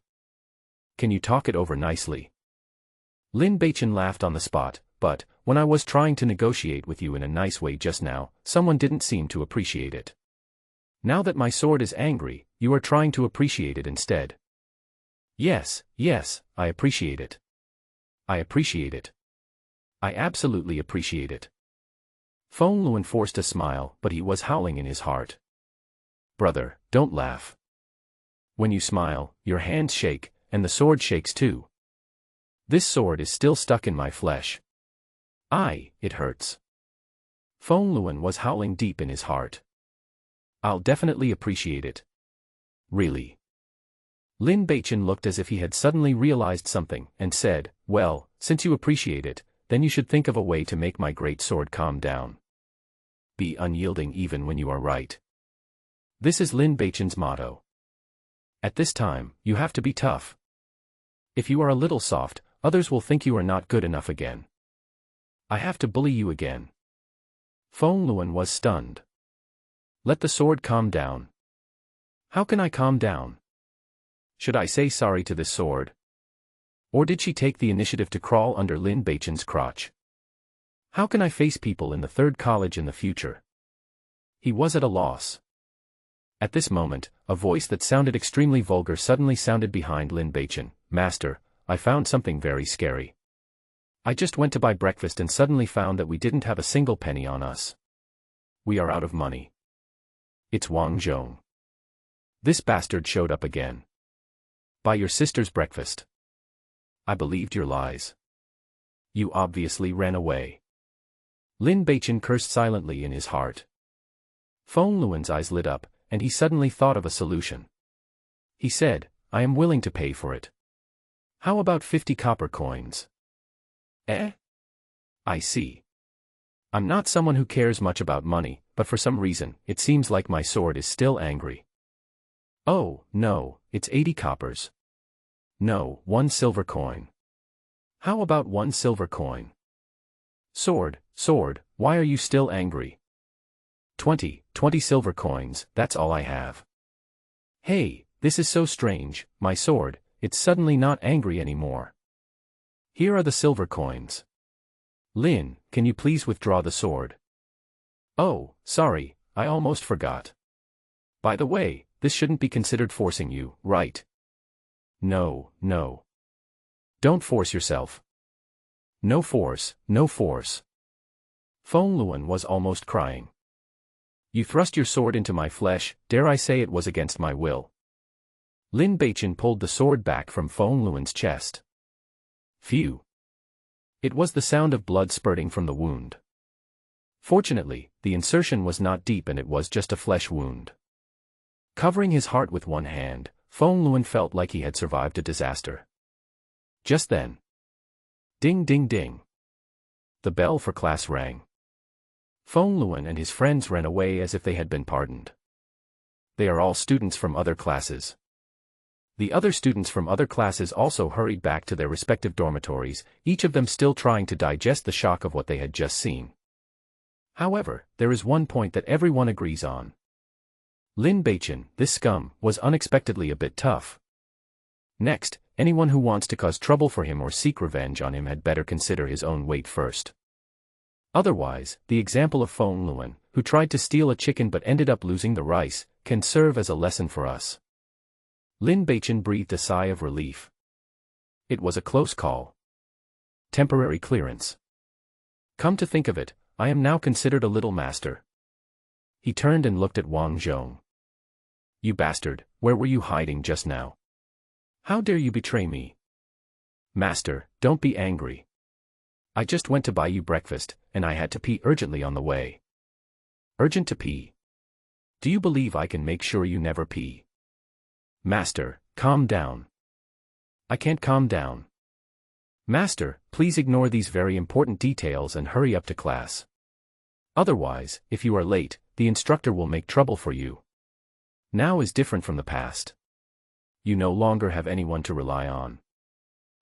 Can you talk it over nicely? Lin Beichen laughed on the spot, but, when I was trying to negotiate with you in a nice way just now, someone didn't seem to appreciate it. Now that my sword is angry, you are trying to appreciate it instead. Yes, I appreciate it. I appreciate it. I absolutely appreciate it. Feng Luan forced a smile, but he was howling in his heart. Brother, don't laugh. When you smile, your hands shake, and the sword shakes too. This sword is still stuck in my flesh. It hurts. Feng Luan was howling deep in his heart. I'll definitely appreciate it. Really. Lin Beichen looked as if he had suddenly realized something, and said, well, since you appreciate it, then you should think of a way to make my great sword calm down. Be unyielding even when you are right. This is Lin Beichen's motto. At this time, you have to be tough. If you are a little soft, others will think you are not good enough again. I have to bully you again. Feng Luan was stunned. Let the sword calm down. How can I calm down? Should I say sorry to this sword? Or did she take the initiative to crawl under Lin Beichen's crotch? How can I face people in the 3rd college in the future? He was at a loss. At this moment, a voice that sounded extremely vulgar suddenly sounded behind Lin Beichen. Master, I found something very scary. I just went to buy breakfast and suddenly found that we didn't have a single penny on us. We are out of money. It's Wang Zhong. This bastard showed up again. Buy your sister's breakfast. I believed your lies. You obviously ran away. Lin Beichen cursed silently in his heart. Feng Luan's eyes lit up, and he suddenly thought of a solution. He said, I am willing to pay for it. How about 50 copper coins? I see. I'm not someone who cares much about money, but for some reason, it seems like my sword is still angry. Oh, no, it's 80 coppers. No, 1 silver coin. How about 1 silver coin? Sword, why are you still angry? 20 silver coins, that's all I have. Hey, this is so strange, my sword, it's suddenly not angry anymore. Here are the silver coins. Lin, can you please withdraw the sword? Oh, sorry, I almost forgot. By the way, this shouldn't be considered forcing you, right? No. Don't force yourself. No force. Feng Luan was almost crying. You thrust your sword into my flesh, dare I say it was against my will. Lin Beichen pulled the sword back from Feng Luan's chest. Phew. It was the sound of blood spurting from the wound. Fortunately, The insertion was not deep and it was just a flesh wound. Covering his heart with one hand, Feng Luan felt like he had survived a disaster. Just then. Ding ding ding. The bell for class rang. Feng Luan and his friends ran away as if they had been pardoned. They are all students from other classes. The other students from other classes also hurried back to their respective dormitories, each of them still trying to digest the shock of what they had just seen. However, there is one point that everyone agrees on. Lin Beichen, this scum, was unexpectedly a bit tough. Next, anyone who wants to cause trouble for him or seek revenge on him had better consider his own weight first. Otherwise, the example of Feng Luan, who tried to steal a chicken but ended up losing the rice, can serve as a lesson for us. Lin Beichen breathed a sigh of relief. It was a close call. Temporary clearance. Come to think of it, I am now considered a little master. He turned and looked at Wang Zhong. You bastard, where were you hiding just now? How dare you betray me? Master, don't be angry. I just went to buy you breakfast, and I had to pee urgently on the way. Urgent to pee? Do you believe I can make sure you never pee? Master, calm down. I can't calm down. Master, please ignore these very important details and hurry up to class. Otherwise, if you are late, the instructor will make trouble for you. Now is different from the past. You no longer have anyone to rely on.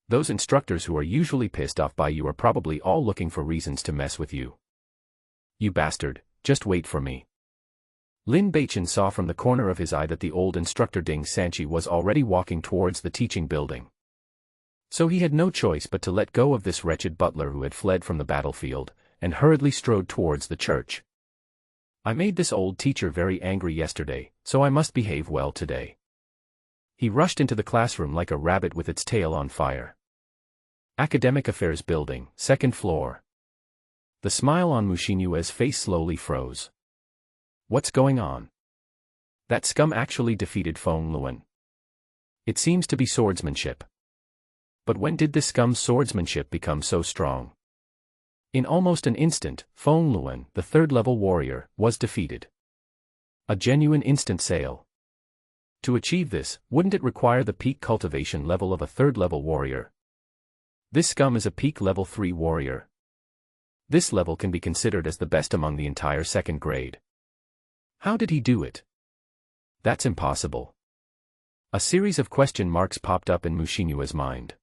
Those instructors who are usually pissed off by you are probably all looking for reasons to mess with you. You bastard, just wait for me. Lin Beichen saw from the corner of his eye that the old instructor Ding Sanchi was already walking towards the teaching building. So he had no choice but to let go of this wretched butler who had fled from the battlefield, and hurriedly strode towards the church. I made this old teacher very angry yesterday, so I must behave well today. He rushed into the classroom like a rabbit with its tail on fire. Academic Affairs Building, 2nd floor. The smile on Mu Xinyue's face slowly froze. What's going on? That scum actually defeated Feng Luan. It seems to be swordsmanship. But when did this scum's swordsmanship become so strong? In almost an instant, Feng Luan, the third-level warrior, was defeated. A genuine instant sale. To achieve this, wouldn't it require the peak cultivation level of a third-level warrior? This scum is a peak level 3 warrior. This level can be considered as the best among the entire 2nd grade. How did he do it? That's impossible. A series of question marks popped up in Mu Xinyue's mind.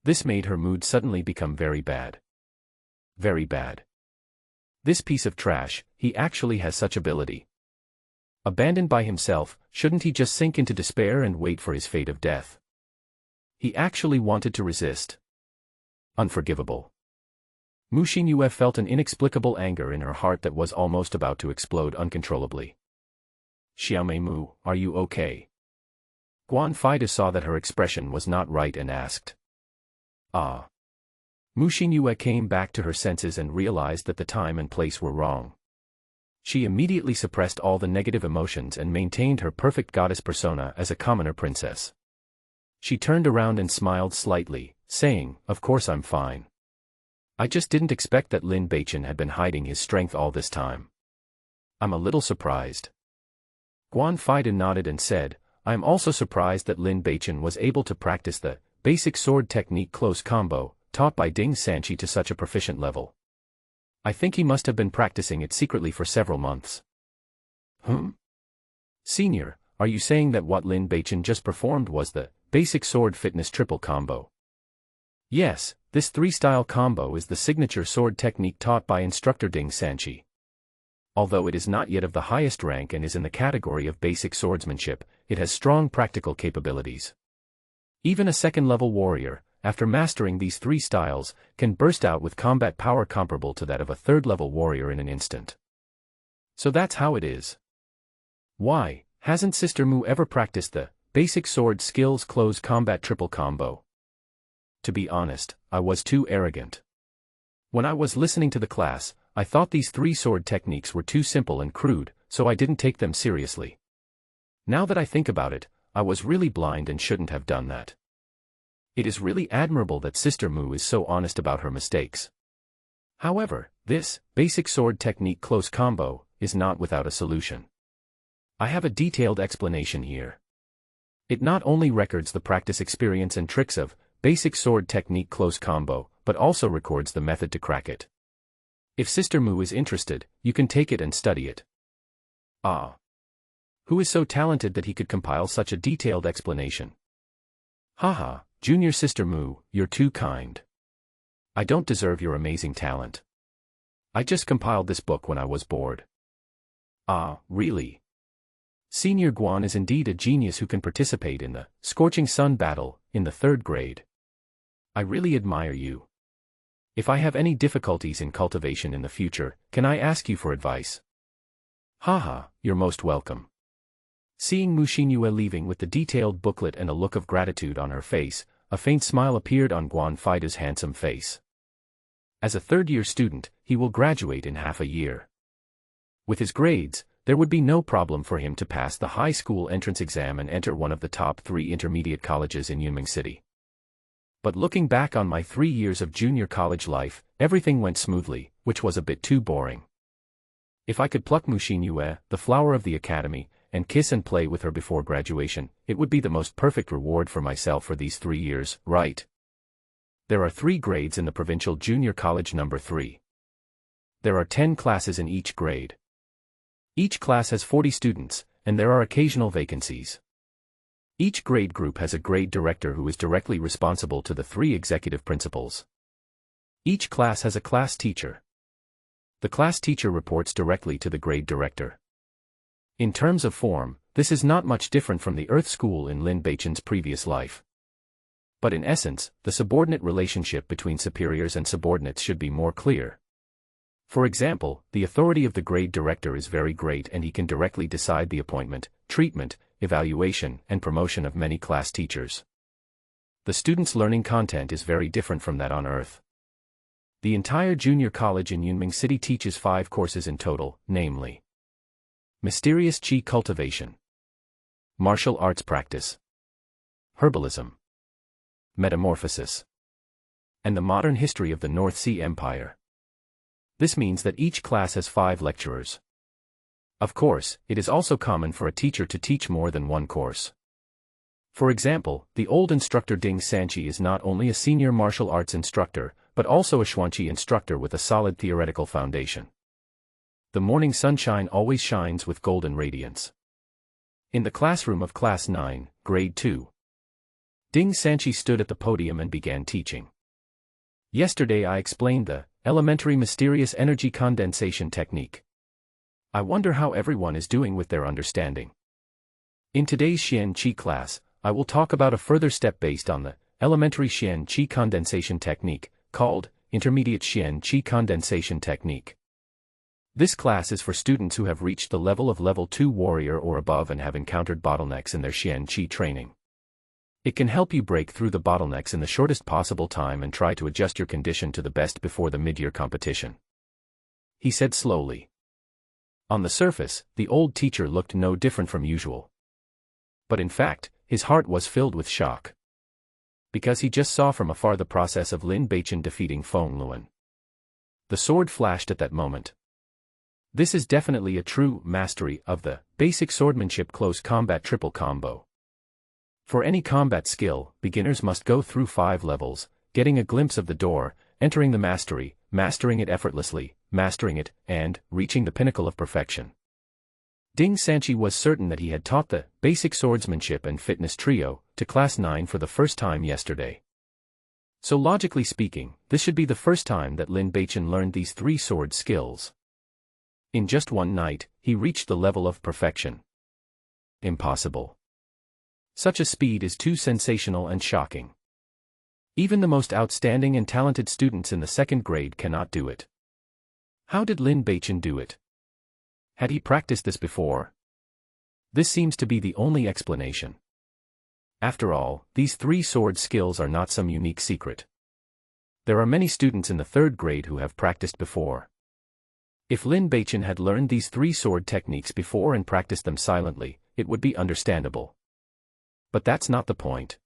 This made her mood suddenly become very bad. Very bad. This piece of trash, he actually has such ability. Abandoned by himself, shouldn't he just sink into despair and wait for his fate of death? He actually wanted to resist. Unforgivable. Mu Xinyue felt an inexplicable anger in her heart that was almost about to explode uncontrollably. Xiaomei Mu, are you okay? Guan Fida saw that her expression was not right and asked. Ah. Mu Xinyue came back to her senses and realized that the time and place were wrong. She immediately suppressed all the negative emotions and maintained her perfect goddess persona as a commoner princess. She turned around and smiled slightly, saying, "Of course I'm fine. I just didn't expect that Lin Beichen had been hiding his strength all this time. I'm a little surprised." Guan Fida nodded and said, "I am also surprised that Lin Beichen was able to practice the basic sword technique close combo, taught by Ding Sanchi to such a proficient level. I think he must have been practicing it secretly for several months." Senior, are you saying that what Lin Beichen just performed was the basic sword fitness triple combo? Yes, this 3-style combo is the signature sword technique taught by instructor Ding Sanchi. Although it is not yet of the highest rank and is in the category of basic swordsmanship, it has strong practical capabilities. Even a 2nd-level warrior, after mastering these 3 styles, can burst out with combat power comparable to that of a 3rd-level warrior in an instant. So that's how it is. Why, hasn't Sister Mu ever practiced the basic sword skills close combat triple combo? To be honest, I was too arrogant. When I was listening to the class, I thought these 3 sword techniques were too simple and crude, so I didn't take them seriously. Now that I think about it, I was really blind and shouldn't have done that. It is really admirable that Sister Mu is so honest about her mistakes. However, This basic sword technique close combo is not without a solution. I have a detailed explanation here. It not only records the practice experience and tricks of basic sword technique close combo, but also records the method to crack it. If Sister Moo is interested, you can take it and study it. Ah. Who is so talented that he could compile such a detailed explanation? Haha, Junior Sister Moo, you're too kind. I don't deserve your amazing talent. I just compiled this book when I was bored. Ah, really? Senior Guan is indeed a genius who can participate in the scorching sun battle in the 3rd grade. I really admire you. If I have any difficulties in cultivation in the future, can I ask you for advice? Haha, you're most welcome. Seeing Mu Xinyue leaving with the detailed booklet and a look of gratitude on her face, a faint smile appeared on Guan Faida's handsome face. As a 3rd-year student, he will graduate in half a year. With his grades, there would be no problem for him to pass the high school entrance exam and enter one of the top 3 intermediate colleges in Yunming City. But looking back on my 3 years of junior college life, everything went smoothly, which was a bit too boring. If I could pluck Mu Xinyue, the flower of the academy, and kiss and play with her before graduation, it would be the most perfect reward for myself for these 3 years, right? There are 3 grades in the provincial junior college number 3. There are 10 classes in each grade. Each class has 40 students, and there are occasional vacancies. Each grade group has a grade director who is directly responsible to the 3 executive principals. Each class has a class teacher. The class teacher reports directly to the grade director. In terms of form, this is not much different from the Earth School in Lin Beichen's previous life. But in essence, the subordinate relationship between superiors and subordinates should be more clear. For example, the authority of the grade director is very great and he can directly decide the appointment, treatment, evaluation, and promotion of many class teachers. The students' learning content is very different from that on Earth. The entire junior college in Yunming City teaches 5 courses in total, namely Mysterious Qi Cultivation, Martial Arts Practice, Herbalism, Metamorphosis, and the Modern History of the North Sea Empire. This means that each class has 5 lecturers. Of course, it is also common for a teacher to teach more than one course. For example, the old instructor Ding Sanqi is not only a senior martial arts instructor, but also a Xuanqi instructor with a solid theoretical foundation. The morning sunshine always shines with golden radiance. In the classroom of Class 9, Grade 2, Ding Sanqi stood at the podium and began teaching. Yesterday I explained the elementary mysterious energy condensation technique. I wonder how everyone is doing with their understanding. In today's Xian Qi class, I will talk about a further step based on the elementary Xian Qi condensation technique, called intermediate Xian Qi condensation technique. This class is for students who have reached the level of level 2 warrior or above and have encountered bottlenecks in their Xian Qi training. It can help you break through the bottlenecks in the shortest possible time and try to adjust your condition to the best before the mid-year competition. He said slowly. On the surface, the old teacher looked no different from usual. But in fact, his heart was filled with shock. Because he just saw from afar the process of Lin Beichen defeating Feng Luan. The sword flashed at that moment. This is definitely a true mastery of the basic swordsmanship close combat triple combo. For any combat skill, beginners must go through 5 levels, getting a glimpse of the door, entering the mastery, mastering it effortlessly, mastering it, and reaching the pinnacle of perfection. Ding Sanqi was certain that he had taught the basic swordsmanship and fitness trio to Class 9 for the first time yesterday. So logically speaking, this should be the first time that Lin Beichen learned these 3 sword skills. In just one night, he reached the level of perfection. Impossible. Such a speed is too sensational and shocking. Even the most outstanding and talented students in the 2nd grade cannot do it. How did Lin Beichen do it? Had he practiced this before? This seems to be the only explanation. After all, these 3 sword skills are not some unique secret. There are many students in the 3rd grade who have practiced before. If Lin Beichen had learned these 3 sword techniques before and practiced them silently, it would be understandable. But that's not the point.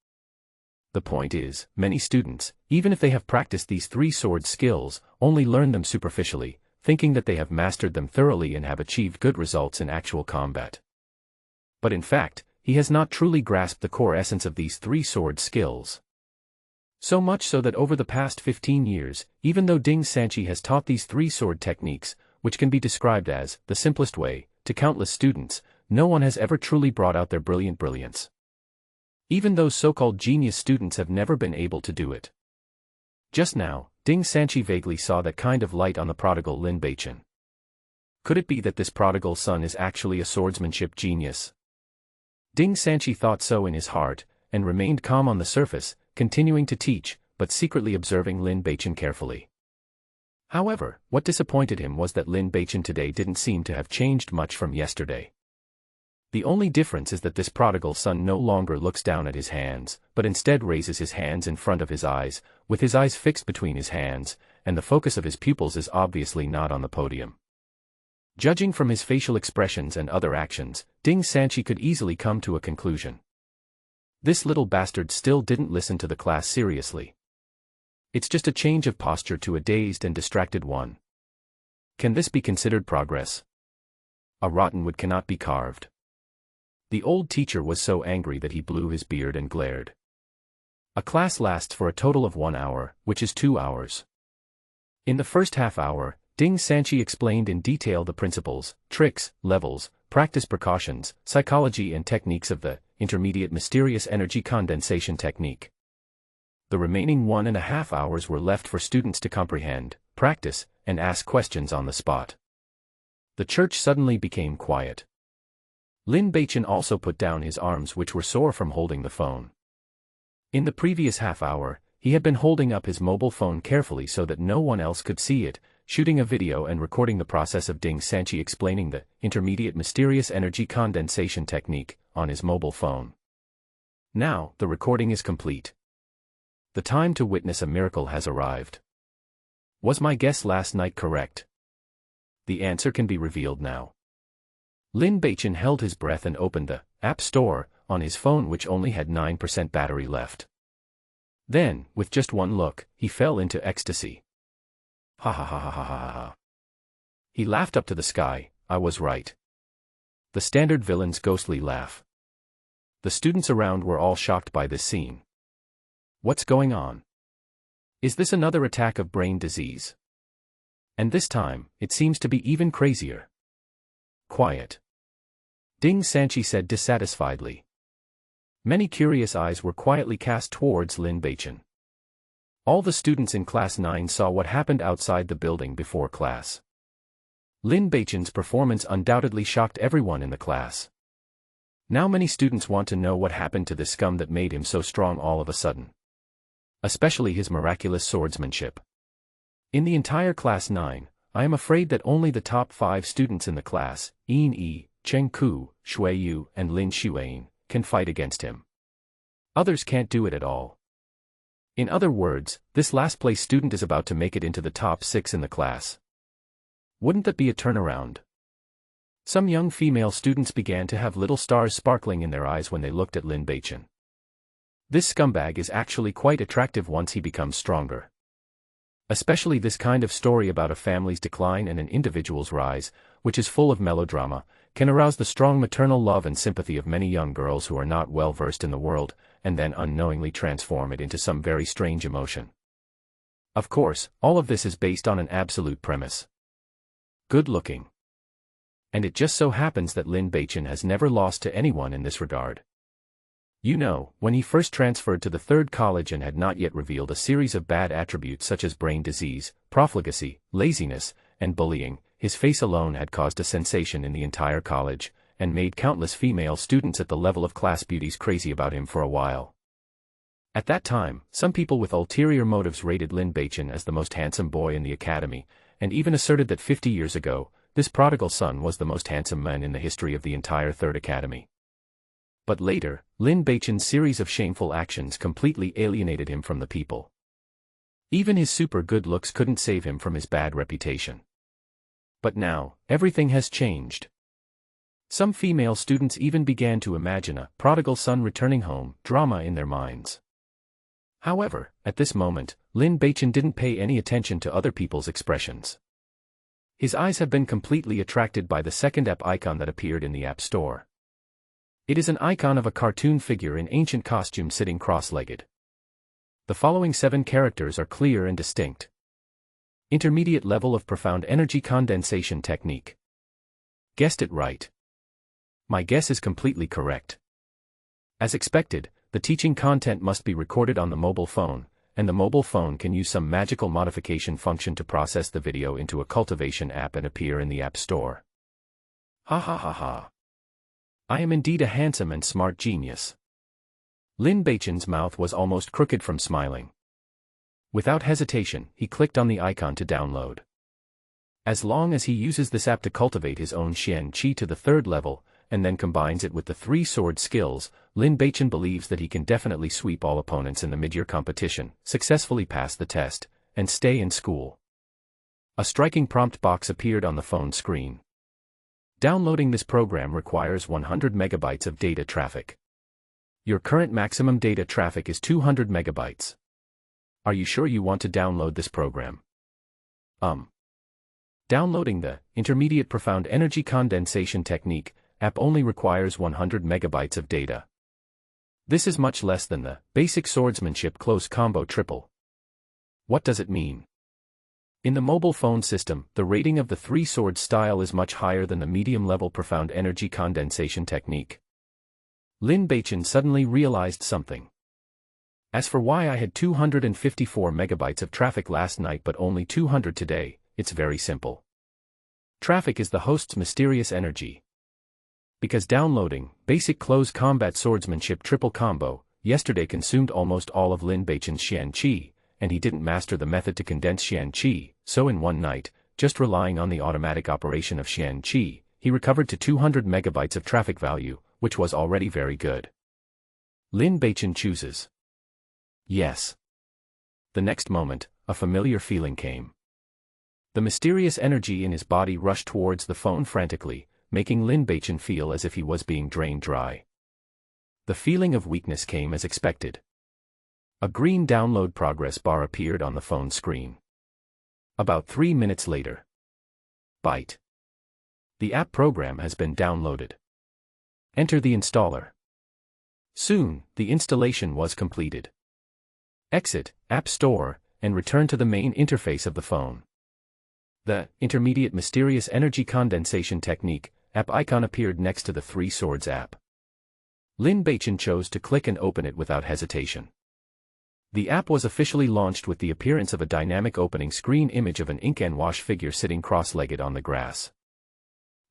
The point is, many students, even if they have practiced these three sword skills, only learn them superficially, thinking that they have mastered them thoroughly and have achieved good results in actual combat. But in fact, he has not truly grasped the core essence of these three sword skills. So much so that over the past 15 years, even though Ding Sanchi has taught these three sword techniques, which can be described as the simplest way, to countless students, no one has ever truly brought out their brilliance. Even those so-called genius students have never been able to do it. Just now, Ding Sanchi vaguely saw that kind of light on the prodigal Lin Beichen. Could it be that this prodigal son is actually a swordsmanship genius? Ding Sanchi thought so in his heart, and remained calm on the surface, continuing to teach, but secretly observing Lin Beichen carefully. However, what disappointed him was that Lin Beichen today didn't seem to have changed much from yesterday. The only difference is that this prodigal son no longer looks down at his hands, but instead raises his hands in front of his eyes, with his eyes fixed between his hands, and the focus of his pupils is obviously not on the podium. Judging from his facial expressions and other actions, Ding Sanchi could easily come to a conclusion. This little bastard still didn't listen to the class seriously. It's just a change of posture to a dazed and distracted one. Can this be considered progress? A rotten wood cannot be carved. The old teacher was so angry that he blew his beard and glared. A class lasts for a total of 1 hour, which is 2 hours. In the first half hour, Ding Sanchi explained in detail the principles, tricks, levels, practice precautions, psychology and techniques of the intermediate mysterious energy condensation technique. The remaining 1.5 hours were left for students to comprehend, practice, and ask questions on the spot. The church suddenly became quiet. Lin Beichen also put down his arms, which were sore from holding the phone. In the previous half hour, he had been holding up his mobile phone carefully so that no one else could see it, shooting a video and recording the process of Ding Sanchi explaining the intermediate mysterious energy condensation technique on his mobile phone. Now, the recording is complete. The time to witness a miracle has arrived. Was my guess last night correct? The answer can be revealed now. Lin Beichen held his breath and opened the App Store on his phone, which only had 9% battery left. Then, with just one look, he fell into ecstasy. Ha ha ha ha ha ha ha. He laughed up to the sky. I was right. The standard villain's ghostly laugh. The students around were all shocked by this scene. What's going on? Is this another attack of brain disease? And this time, it seems to be even crazier. Quiet. Ding Sanchi said dissatisfiedly. Many curious eyes were quietly cast towards Lin Beichen. All the students in Class 9 saw what happened outside the building before class. Lin Beichen's performance undoubtedly shocked everyone in the class. Now many students want to know what happened to this scum that made him so strong all of a sudden. Especially his miraculous swordsmanship. In the entire Class 9, I am afraid that only the top 5 students in the class, Yin Yi, Cheng Ku, Shui Yu, and Lin Xuan, can fight against him. Others can't do it at all. In other words, this last-place student is about to make it into the top 6 in the class. Wouldn't that be a turnaround? Some young female students began to have little stars sparkling in their eyes when they looked at Lin Beichen. This scumbag is actually quite attractive once he becomes stronger. Especially this kind of story about a family's decline and an individual's rise, which is full of melodrama, can arouse the strong maternal love and sympathy of many young girls who are not well versed in the world, and then unknowingly transform it into some very strange emotion. Of course, all of this is based on an absolute premise. Good looking. And it just so happens that Lin Beichen has never lost to anyone in this regard. You know, when he first transferred to the 3rd college and had not yet revealed a series of bad attributes such as brain disease, profligacy, laziness, and bullying, his face alone had caused a sensation in the entire college, and made countless female students at the level of class beauties crazy about him for a while. At that time, some people with ulterior motives rated Lin Beichen as the most handsome boy in the academy, and even asserted that 50 years ago, this prodigal son was the most handsome man in the history of the entire 3rd academy. But later, Lin Beichen's series of shameful actions completely alienated him from the people. Even his super good looks couldn't save him from his bad reputation. But now, everything has changed. Some female students even began to imagine a prodigal son returning home drama in their minds. However, at this moment, Lin Beichen didn't pay any attention to other people's expressions. His eyes have been completely attracted by the second app icon that appeared in the App Store. It is an icon of a cartoon figure in ancient costume sitting cross-legged. The following 7 characters are clear and distinct. Intermediate level of profound energy condensation technique. Guessed it right. My guess is completely correct. As expected, the teaching content must be recorded on the mobile phone, and the mobile phone can use some magical modification function to process the video into a cultivation app and appear in the App Store. Ha ha ha ha. I am indeed a handsome and smart genius. Lin Beichen's mouth was almost crooked from smiling. Without hesitation, he clicked on the icon to download. As long as he uses this app to cultivate his own Xian Qi to the 3rd level, and then combines it with the 3 sword skills, Lin Beichen believes that he can definitely sweep all opponents in the mid-year competition, successfully pass the test, and stay in school. A striking prompt box appeared on the phone screen. Downloading this program requires 100 megabytes of data traffic. Your current maximum data traffic is 200 megabytes. Are you sure you want to download this program? Downloading the Intermediate Profound Energy Condensation Technique app only requires 100 megabytes of data. This is much less than the Basic Swordsmanship Close Combo Triple. What does it mean? In the mobile phone system, the rating of the 3 sword style is much higher than the medium-level Profound Energy Condensation Technique. Lin Beichen suddenly realized something. As for why I had 254 megabytes of traffic last night but only 200 today, it's very simple. Traffic is the host's mysterious energy. Because downloading Basic Close Combat Swordsmanship Triple Combo yesterday consumed almost all of Lin Beichen's Xian Qi, and he didn't master the method to condense Xian Qi, so in one night, just relying on the automatic operation of Xian Qi, he recovered to 200 megabytes of traffic value, which was already very good. Lin Beichen chooses yes. The next moment, a familiar feeling came. The mysterious energy in his body rushed towards the phone frantically, making Lin Beichen feel as if he was being drained dry. The feeling of weakness came as expected. A green download progress bar appeared on the phone screen. About 3 minutes later. Byte. The app program has been downloaded. Enter the installer. Soon, the installation was completed. Exit App Store, and return to the main interface of the phone. The Intermediate Mysterious Energy Condensation Technique app icon appeared next to the 3 Swords app. Lin Beichen chose to click and open it without hesitation. The app was officially launched with the appearance of a dynamic opening screen image of an ink and wash figure sitting cross-legged on the grass.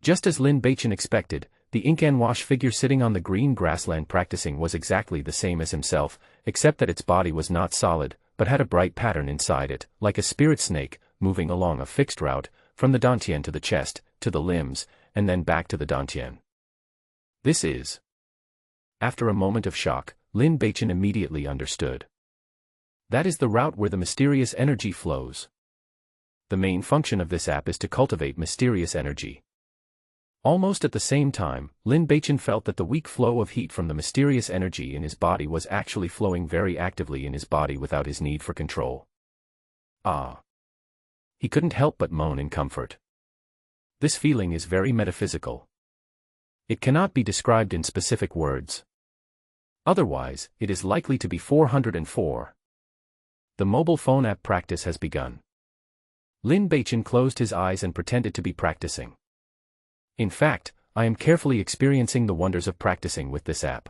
Just as Lin Beichen expected, the ink and wash figure sitting on the green grassland practicing was exactly the same as himself, except that its body was not solid, but had a bright pattern inside it, like a spirit snake, moving along a fixed route, from the dantian to the chest, to the limbs, and then back to the dantian. This is. After a moment of shock, Lin Beichen immediately understood. That is the route where the mysterious energy flows. The main function of this app is to cultivate mysterious energy. Almost at the same time, Lin Beichen felt that the weak flow of heat from the mysterious energy in his body was actually flowing very actively in his body without his need for control. Ah! He couldn't help but moan in comfort. This feeling is very metaphysical. It cannot be described in specific words. Otherwise, it is likely to be 404. The mobile phone app practice has begun. Lin Beichen closed his eyes and pretended to be practicing. In fact, I am carefully experiencing the wonders of practicing with this app.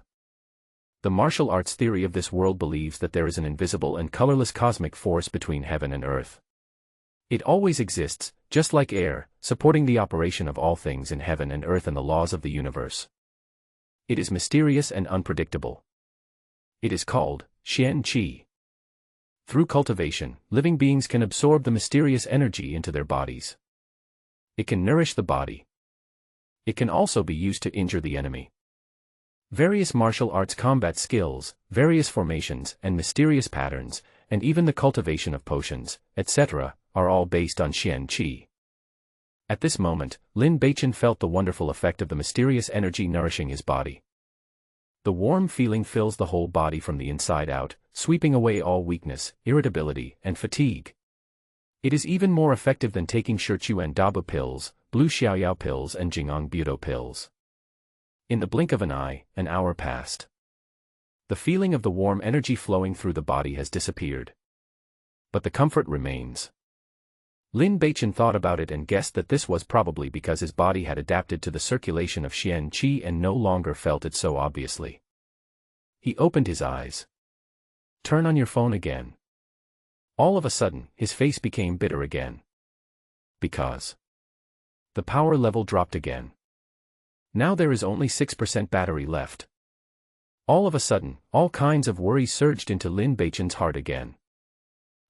The martial arts theory of this world believes that there is an invisible and colorless cosmic force between heaven and earth. It always exists, just like air, supporting the operation of all things in heaven and earth and the laws of the universe. It is mysterious and unpredictable. It is called Xian Qi. Through cultivation, living beings can absorb the mysterious energy into their bodies. It can nourish the body. It can also be used to injure the enemy. Various martial arts combat skills, various formations and mysterious patterns, and even the cultivation of potions, etc., are all based on Xian Qi. At this moment, Lin Beichen felt the wonderful effect of the mysterious energy nourishing his body. The warm feeling fills the whole body from the inside out, sweeping away all weakness, irritability, and fatigue. It is even more effective than taking Shichuan Daba pills, blue Xiaoyao pills and Jingong Budo pills. In the blink of an eye, an hour passed. The feeling of the warm energy flowing through the body has disappeared. But the comfort remains. Lin Beichen thought about it and guessed that this was probably because his body had adapted to the circulation of Xian Qi and no longer felt it so obviously. He opened his eyes. Turn on your phone again. All of a sudden, his face became bitter again. Because the power level dropped again. Now there is only 6% battery left. All of a sudden, all kinds of worries surged into Lin Beichen's heart again.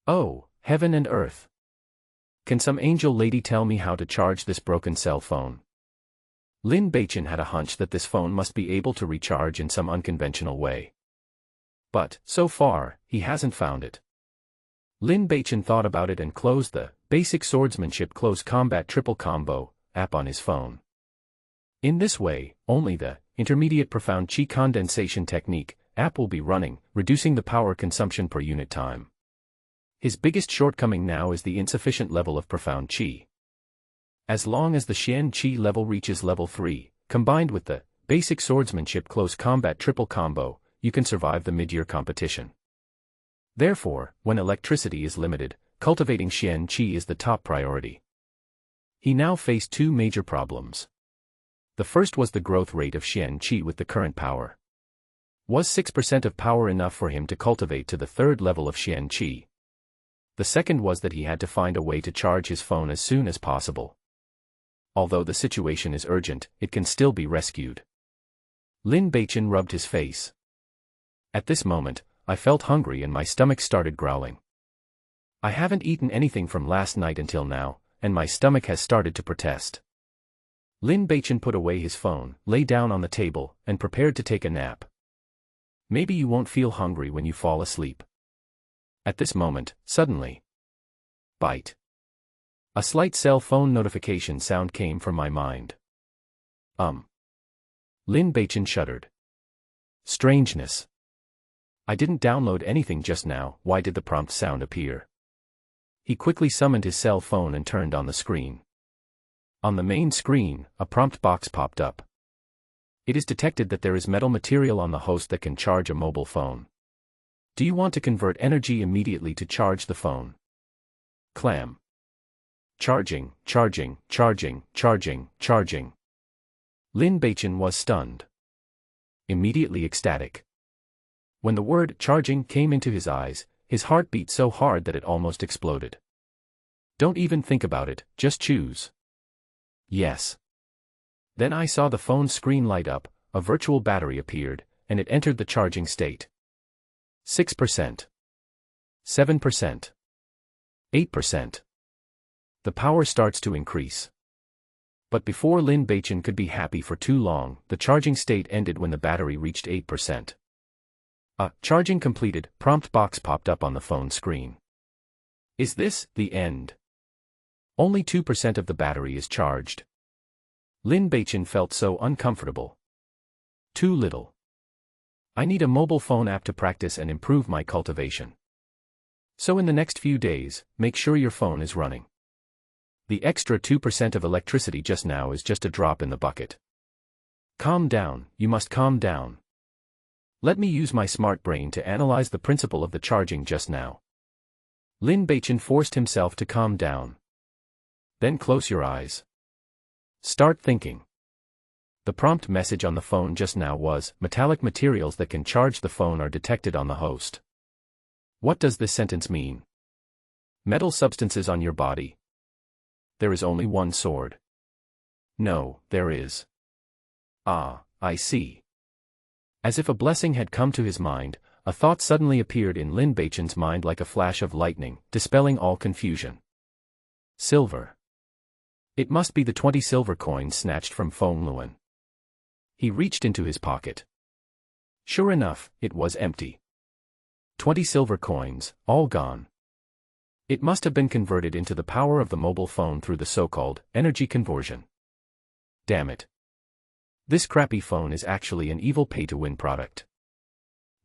Oh, heaven and earth! Can some angel lady tell me how to charge this broken cell phone? Lin Beichen had a hunch that this phone must be able to recharge in some unconventional way. But, so far, he hasn't found it. Lin Beichen thought about it and closed the Basic Swordsmanship Close Combat Triple Combo app on his phone. In this way, only the Intermediate Profound Qi Condensation Technique app will be running, reducing the power consumption per unit time. His biggest shortcoming now is the insufficient level of Profound Qi. As long as the Xian Qi level reaches level 3, combined with the Basic Swordsmanship Close Combat Triple Combo, you can survive the mid-year competition. Therefore, when electricity is limited, cultivating Xian Qi is the top priority. He now faced two major problems. The first was the growth rate of Xian Qi with the current power. Was 6% of power enough for him to cultivate to the third level of Xian Qi? The second was that he had to find a way to charge his phone as soon as possible. Although the situation is urgent, it can still be rescued. Lin Beichen rubbed his face. At this moment, I felt hungry and my stomach started growling. I haven't eaten anything from last night until now, and my stomach has started to protest. Lin Beichen put away his phone, lay down on the table, and prepared to take a nap. Maybe you won't feel hungry when you fall asleep. At this moment, suddenly. Bite. A slight cell phone notification sound came from my mind. Lin Beichen shuddered. Strangeness. I didn't download anything just now, why did the prompt sound appear? He quickly summoned his cell phone and turned on the screen. On the main screen, a prompt box popped up. It is detected that there is metal material on the host that can charge a mobile phone. Do you want to convert energy immediately to charge the phone? Clam. Charging, charging, charging, charging, charging. Lin Beichen was stunned. Immediately ecstatic. When the word charging came into his eyes, his heart beat so hard that it almost exploded. Don't even think about it, just choose. Yes. Then I saw the phone screen light up, a virtual battery appeared, and it entered the charging state. 6%. 7%. 8%. The power starts to increase. But before Lin Beichen could be happy for too long, the charging state ended when the battery reached 8%. Charging completed, prompt box popped up on the phone screen. Is this the end? Only 2% of the battery is charged. Lin Beichen felt so uncomfortable. Too little. I need a mobile phone app to practice and improve my cultivation. So in the next few days, make sure your phone is running. The extra 2% of electricity just now is just a drop in the bucket. Calm down, you must calm down. Let me use my smart brain to analyze the principle of the charging just now. Lin Beichen forced himself to calm down. Then close your eyes. Start thinking. The prompt message on the phone just now was, metallic materials that can charge the phone are detected on the host. What does this sentence mean? Metal substances on your body. There is only one sword. No, there is. Ah, I see. As if a blessing had come to his mind, a thought suddenly appeared in Lin Beichen's mind like a flash of lightning, dispelling all confusion. Silver. It must be the 20 silver coins snatched from Feng Luan. He reached into his pocket. Sure enough, it was empty. 20 silver coins, all gone. It must have been converted into the power of the mobile phone through the so-called energy conversion. Damn it. This crappy phone is actually an evil pay-to-win product.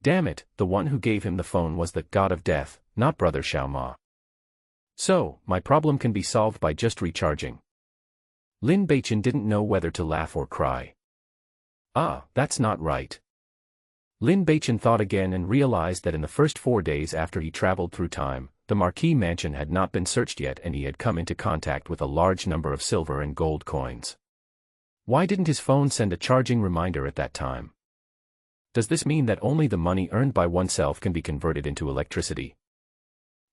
Damn it, the one who gave him the phone was the god of death, not Brother Xiao Ma. So, my problem can be solved by just recharging. Lin Beichen didn't know whether to laugh or cry. Ah, that's not right. Lin Beichen thought again and realized that in the first 4 days after he traveled through time, the Marquis mansion had not been searched yet and he had come into contact with a large number of silver and gold coins. Why didn't his phone send a charging reminder at that time? Does this mean that only the money earned by oneself can be converted into electricity?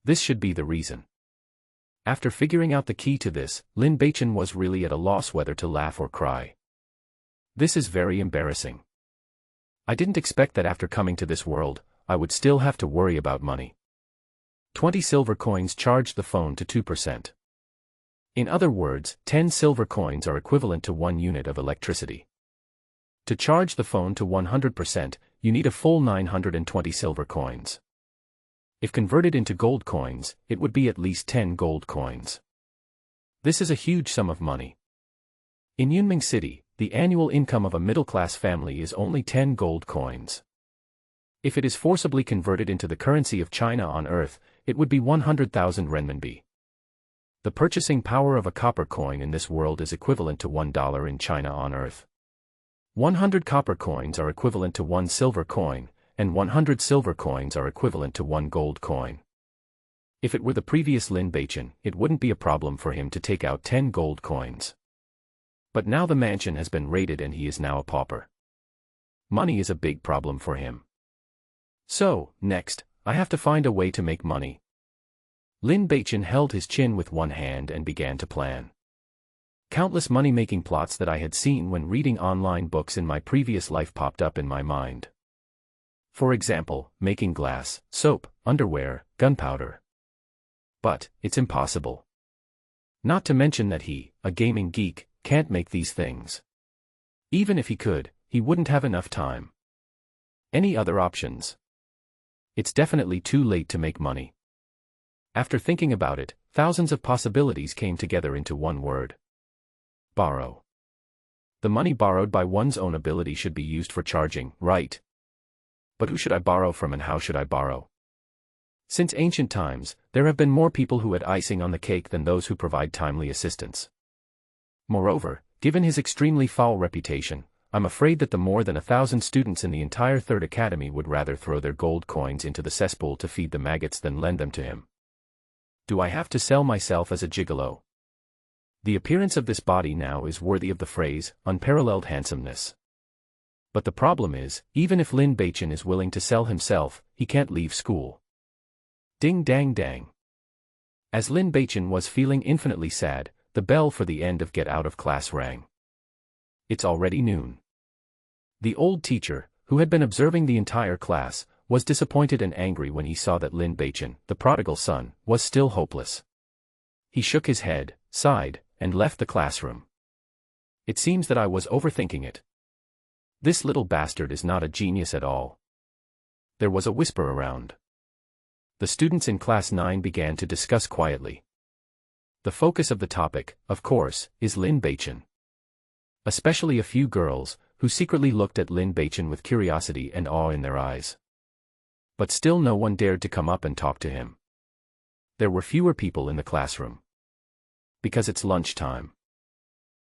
This should be the reason. After figuring out the key to this, Lin Beichen was really at a loss whether to laugh or cry. This is very embarrassing. I didn't expect that after coming to this world, I would still have to worry about money. 20 silver coins charged the phone to 2%. In other words, 10 silver coins are equivalent to 1 unit of electricity. To charge the phone to 100%, you need a full 920 silver coins. If converted into gold coins, it would be at least 10 gold coins. This is a huge sum of money. In Yunming City, the annual income of a middle-class family is only 10 gold coins. If it is forcibly converted into the currency of China on Earth, it would be 100,000 renminbi. The purchasing power of a copper coin in this world is equivalent to $1 in China on Earth. 100 copper coins are equivalent to 1 silver coin, and 100 silver coins are equivalent to 1 gold coin. If it were the previous Lin Beichen, it wouldn't be a problem for him to take out 10 gold coins. But now the mansion has been raided and he is now a pauper. Money is a big problem for him. So, next, I have to find a way to make money. Lin Beichen held his chin with one hand and began to plan. Countless money-making plots that I had seen when reading online books in my previous life popped up in my mind. For example, making glass, soap, underwear, gunpowder. But, it's impossible. Not to mention that he, a gaming geek, can't make these things. Even if he could, he wouldn't have enough time. Any other options? It's definitely too late to make money. After thinking about it, thousands of possibilities came together into one word. Borrow. The money borrowed by one's own ability should be used for charging, right? But who should I borrow from and how should I borrow? Since ancient times, there have been more people who had icing on the cake than those who provide timely assistance. Moreover, given his extremely foul reputation, I'm afraid that the more than 1,000 students in the entire Third Academy would rather throw their gold coins into the cesspool to feed the maggots than lend them to him. Do I have to sell myself as a gigolo? The appearance of this body now is worthy of the phrase, unparalleled handsomeness. But the problem is, even if Lin Beichen is willing to sell himself, he can't leave school. Ding dang dang. As Lin Beichen was feeling infinitely sad, the bell for the end of get out of class rang. It's already noon. The old teacher, who had been observing the entire class, was disappointed and angry when he saw that Lin Beichen, the prodigal son, was still hopeless. He shook his head, sighed, and left the classroom. It seems that I was overthinking it. This little bastard is not a genius at all. There was a whisper around. The students in class 9 began to discuss quietly. The focus of the topic, of course, is Lin Beichen. Especially a few girls, who secretly looked at Lin Beichen with curiosity and awe in their eyes. But still no one dared to come up and talk to him. There were fewer people in the classroom. Because it's lunchtime.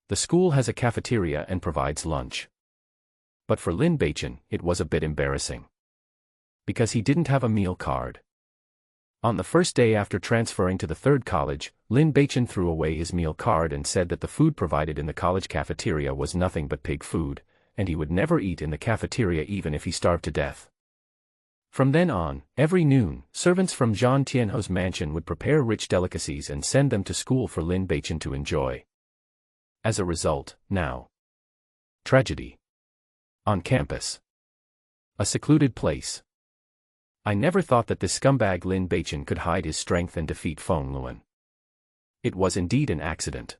The school has a cafeteria and provides lunch. But for Lin Beichen, it was a bit embarrassing. Because he didn't have a meal card. On the first day after transferring to the third college, Lin Beichen threw away his meal card and said that the food provided in the college cafeteria was nothing but pig food, and he would never eat in the cafeteria even if he starved to death. From then on, every noon, servants from Zhang Tianho's mansion would prepare rich delicacies and send them to school for Lin Beichen to enjoy. As a result, now. Tragedy. On campus. A secluded place. I never thought that this scumbag Lin Beichen could hide his strength and defeat Feng Luan. It was indeed an accident.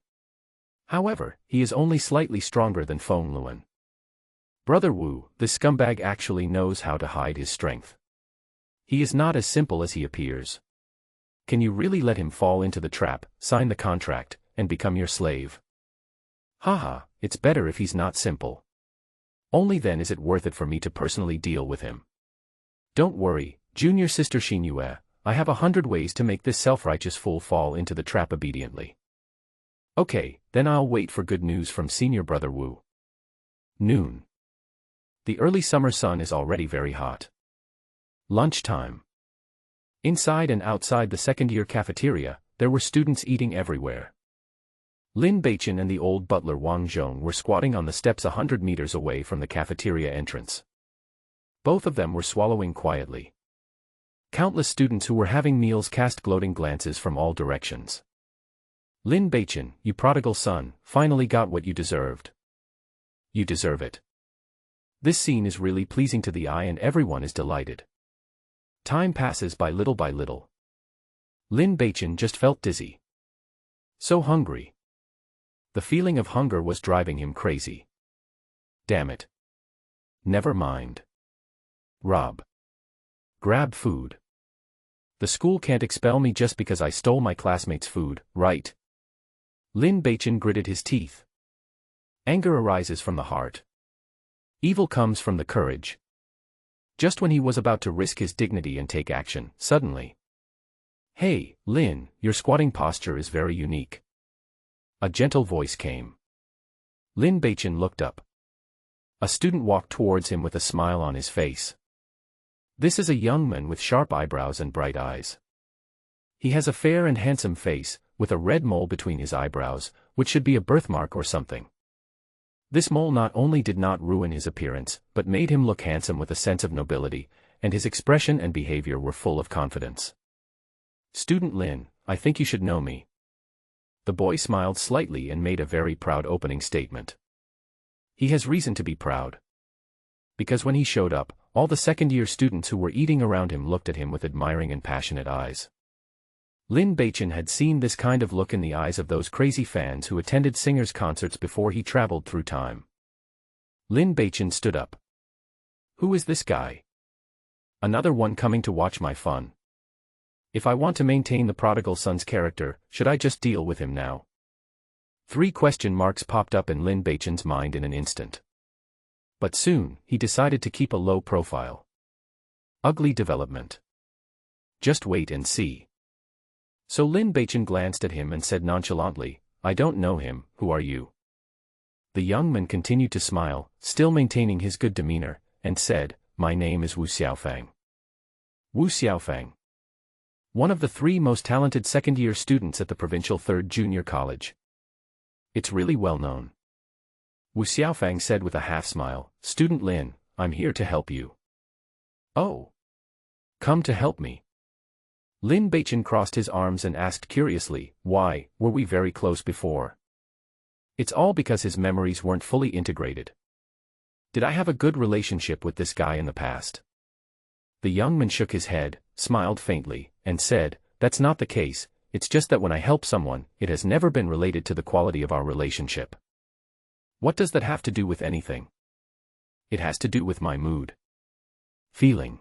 However, he is only slightly stronger than Feng Luan. Brother Wu, this scumbag actually knows how to hide his strength. He is not as simple as he appears. Can you really let him fall into the trap, sign the contract, and become your slave? Haha, it's better if he's not simple. Only then is it worth it for me to personally deal with him. Don't worry, junior sister Shinue, I have 100 ways to make this self-righteous fool fall into the trap obediently. Okay, then I'll wait for good news from senior brother Wu. Noon. The early summer sun is already very hot. Lunchtime. Inside and outside the second-year cafeteria, there were students eating everywhere. Lin Beichen and the old butler Wang Zhong were squatting on the steps 100 meters away from the cafeteria entrance. Both of them were swallowing quietly. Countless students who were having meals cast gloating glances from all directions. Lin Beichen, you prodigal son, finally got what you deserved. You deserve it. This scene is really pleasing to the eye and everyone is delighted. Time passes by little by little. Lin Beichen just felt dizzy. So hungry. The feeling of hunger was driving him crazy. Damn it. Never mind. Rob. Grab food. The school can't expel me just because I stole my classmates' food, right? Lin Beichen gritted his teeth. Anger arises from the heart. Evil comes from the courage. Just when he was about to risk his dignity and take action, suddenly. Hey, Lin, your squatting posture is very unique. A gentle voice came. Lin Beichen looked up. A student walked towards him with a smile on his face. This is a young man with sharp eyebrows and bright eyes. He has a fair and handsome face, with a red mole between his eyebrows, which should be a birthmark or something. This mole not only did not ruin his appearance, but made him look handsome with a sense of nobility, and his expression and behavior were full of confidence. Student Lin, I think you should know me. The boy smiled slightly and made a very proud opening statement. He has reason to be proud. Because when he showed up, all the second-year students who were eating around him looked at him with admiring and passionate eyes. Lin Beichen had seen this kind of look in the eyes of those crazy fans who attended singers' concerts before he traveled through time. Lin Beichen stood up. Who is this guy? Another one coming to watch my fun. If I want to maintain the prodigal son's character, should I just deal with him now? 3 question marks popped up in Lin Beichen's mind in an instant. But soon, he decided to keep a low profile. Ugly development. Just wait and see. So Lin Beichen glanced at him and said nonchalantly, I don't know him, who are you? The young man continued to smile, still maintaining his good demeanor, and said, my name is Wu Xiaofang. Wu Xiaofang. One of the 3 most talented second-year students at the provincial 3rd Junior College. It's really well known. Wu Xiaofang said with a half-smile, Student Lin, I'm here to help you. Oh. Come to help me. Lin Beichen crossed his arms and asked curiously, why, were we very close before? It's all because his memories weren't fully integrated. Did I have a good relationship with this guy in the past? The young man shook his head, smiled faintly, and said, that's not the case, it's just that when I help someone, it has never been related to the quality of our relationship. What does that have to do with anything? It has to do with my mood. Feeling.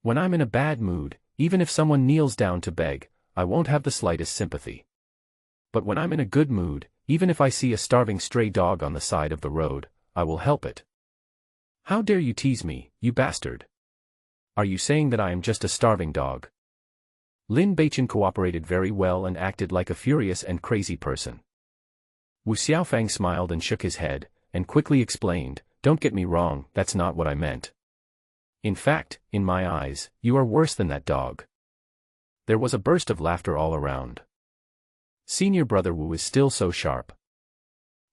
When I'm in a bad mood, even if someone kneels down to beg, I won't have the slightest sympathy. But when I'm in a good mood, even if I see a starving stray dog on the side of the road, I will help it. How dare you tease me, you bastard? Are you saying that I am just a starving dog? Lin Beichen cooperated very well and acted like a furious and crazy person. Wu Xiaofang smiled and shook his head, and quickly explained, don't get me wrong, that's not what I meant. In fact, in my eyes, you are worse than that dog. There was a burst of laughter all around. Senior brother Wu is still so sharp.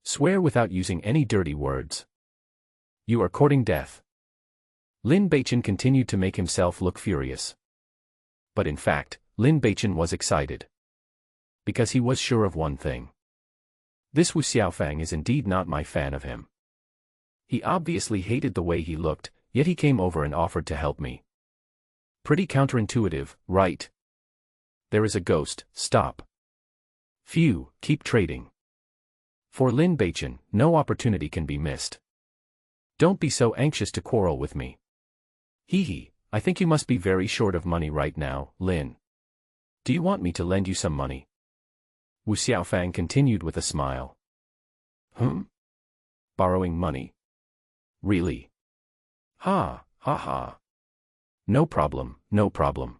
Swear without using any dirty words. You are courting death. Lin Beichen continued to make himself look furious. But in fact, Lin Beichen was excited. Because he was sure of one thing. This Wu Xiaofang is indeed not my fan of him. He obviously hated the way he looked, yet he came over and offered to help me. Pretty counterintuitive, right? There is a ghost, stop. Phew, keep trading. For Lin Beichen, no opportunity can be missed. Don't be so anxious to quarrel with me. Hee hee, I think you must be very short of money right now, Lin. Do you want me to lend you some money? Wu Xiaofang continued with a smile. Borrowing money? Really? Ha, ha ha. No problem, no problem.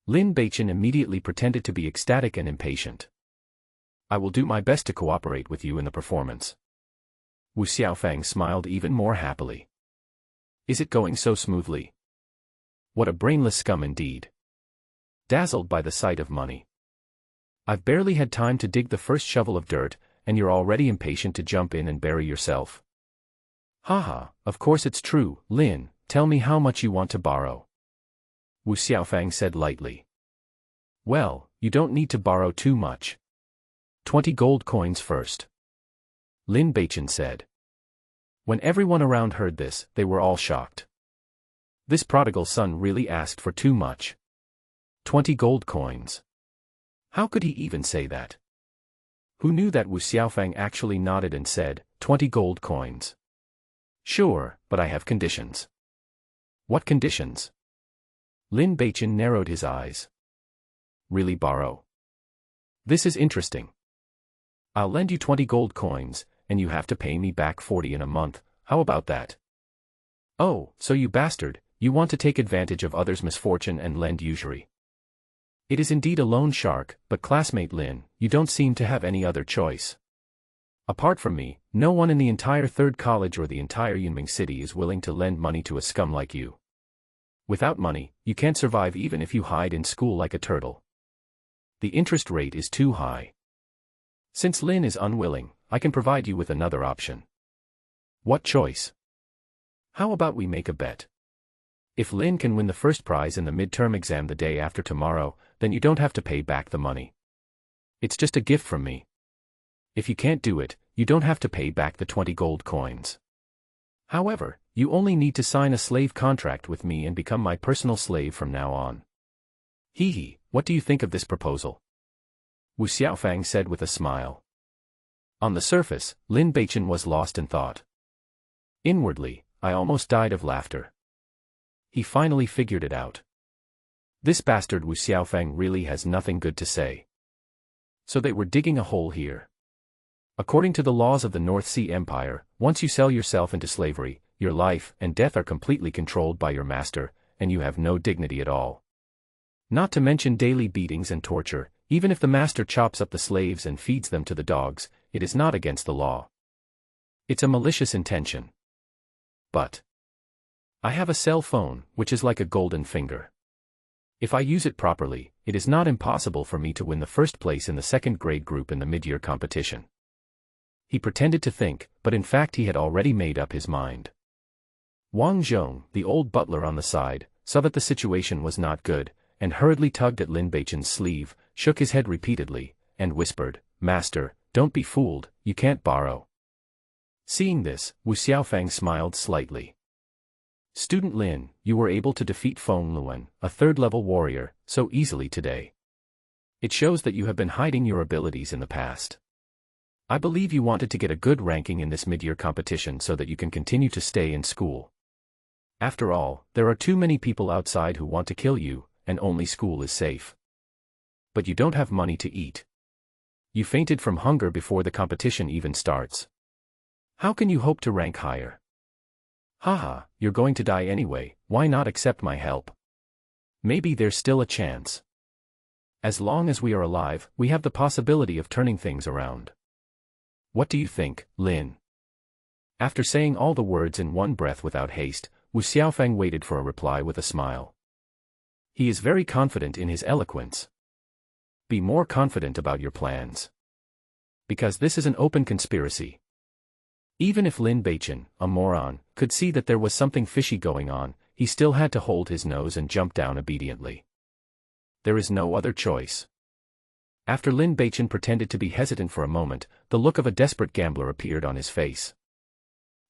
Lin Beichen immediately pretended to be ecstatic and impatient. I will do my best to cooperate with you in the performance. Wu Xiaofang smiled even more happily. Is it going so smoothly? What a brainless scum indeed. Dazzled by the sight of money. I've barely had time to dig the first shovel of dirt, and you're already impatient to jump in and bury yourself. Haha, of course it's true, Lin, tell me how much you want to borrow. Wu Xiaofang said lightly. Well, you don't need to borrow too much. 20 gold coins first. Lin Beichen said. When everyone around heard this, they were all shocked. This prodigal son really asked for too much. 20 gold coins. How could he even say that? Who knew that Wu Xiaofang actually nodded and said, 20 gold coins. Sure, but I have conditions. What conditions? Lin Beichen narrowed his eyes. Really borrow? This is interesting. I'll lend you 20 gold coins, and you have to pay me back 40 in a month, how about that? Oh, so you bastard, you want to take advantage of others' misfortune and lend usury. It is indeed a loan shark, but classmate Lin, you don't seem to have any other choice. Apart from me, no one in the entire third college or the entire Yunming city is willing to lend money to a scum like you. Without money, you can't survive even if you hide in school like a turtle. The interest rate is too high. Since Lin is unwilling, I can provide you with another option. What choice? How about we make a bet? If Lin can win the first prize in the midterm exam the day after tomorrow, then you don't have to pay back the money. It's just a gift from me. If you can't do it, you don't have to pay back the 20 gold coins. However, you only need to sign a slave contract with me and become my personal slave from now on. Hee hee, what do you think of this proposal? Wu Xiaofang said with a smile. On the surface, Lin Beichen was lost in thought. Inwardly, I almost died of laughter. He finally figured it out. This bastard Wu Xiaofang really has nothing good to say. So they were digging a hole here. According to the laws of the North Sea Empire, once you sell yourself into slavery, your life and death are completely controlled by your master, and you have no dignity at all. Not to mention daily beatings and torture, even if the master chops up the slaves and feeds them to the dogs, it is not against the law. It's a malicious intention. But I have a cell phone, which is like a golden finger. If I use it properly, it is not impossible for me to win the first place in the second grade group in the mid-year competition. He pretended to think, but in fact he had already made up his mind. Wang Zhong, the old butler on the side, saw that the situation was not good, and hurriedly tugged at Lin Beichen's sleeve, shook his head repeatedly, and whispered, Master, don't be fooled, you can't borrow. Seeing this, Wu Xiaofang smiled slightly. Student Lin, you were able to defeat Feng Luan, a third-level warrior, so easily today. It shows that you have been hiding your abilities in the past. I believe you wanted to get a good ranking in this mid-year competition so that you can continue to stay in school. After all, there are too many people outside who want to kill you, and only school is safe. But you don't have money to eat. You fainted from hunger before the competition even starts. How can you hope to rank higher? Haha, you're going to die anyway, why not accept my help? Maybe there's still a chance. As long as we are alive, we have the possibility of turning things around. What do you think, Lin? After saying all the words in one breath without haste, Wu Xiaofang waited for a reply with a smile. He is very confident in his eloquence. Be more confident about your plans. Because this is an open conspiracy. Even if Lin Beichen, a moron, could see that there was something fishy going on, he still had to hold his nose and jump down obediently. There is no other choice. After Lin Beichen pretended to be hesitant for a moment, the look of a desperate gambler appeared on his face.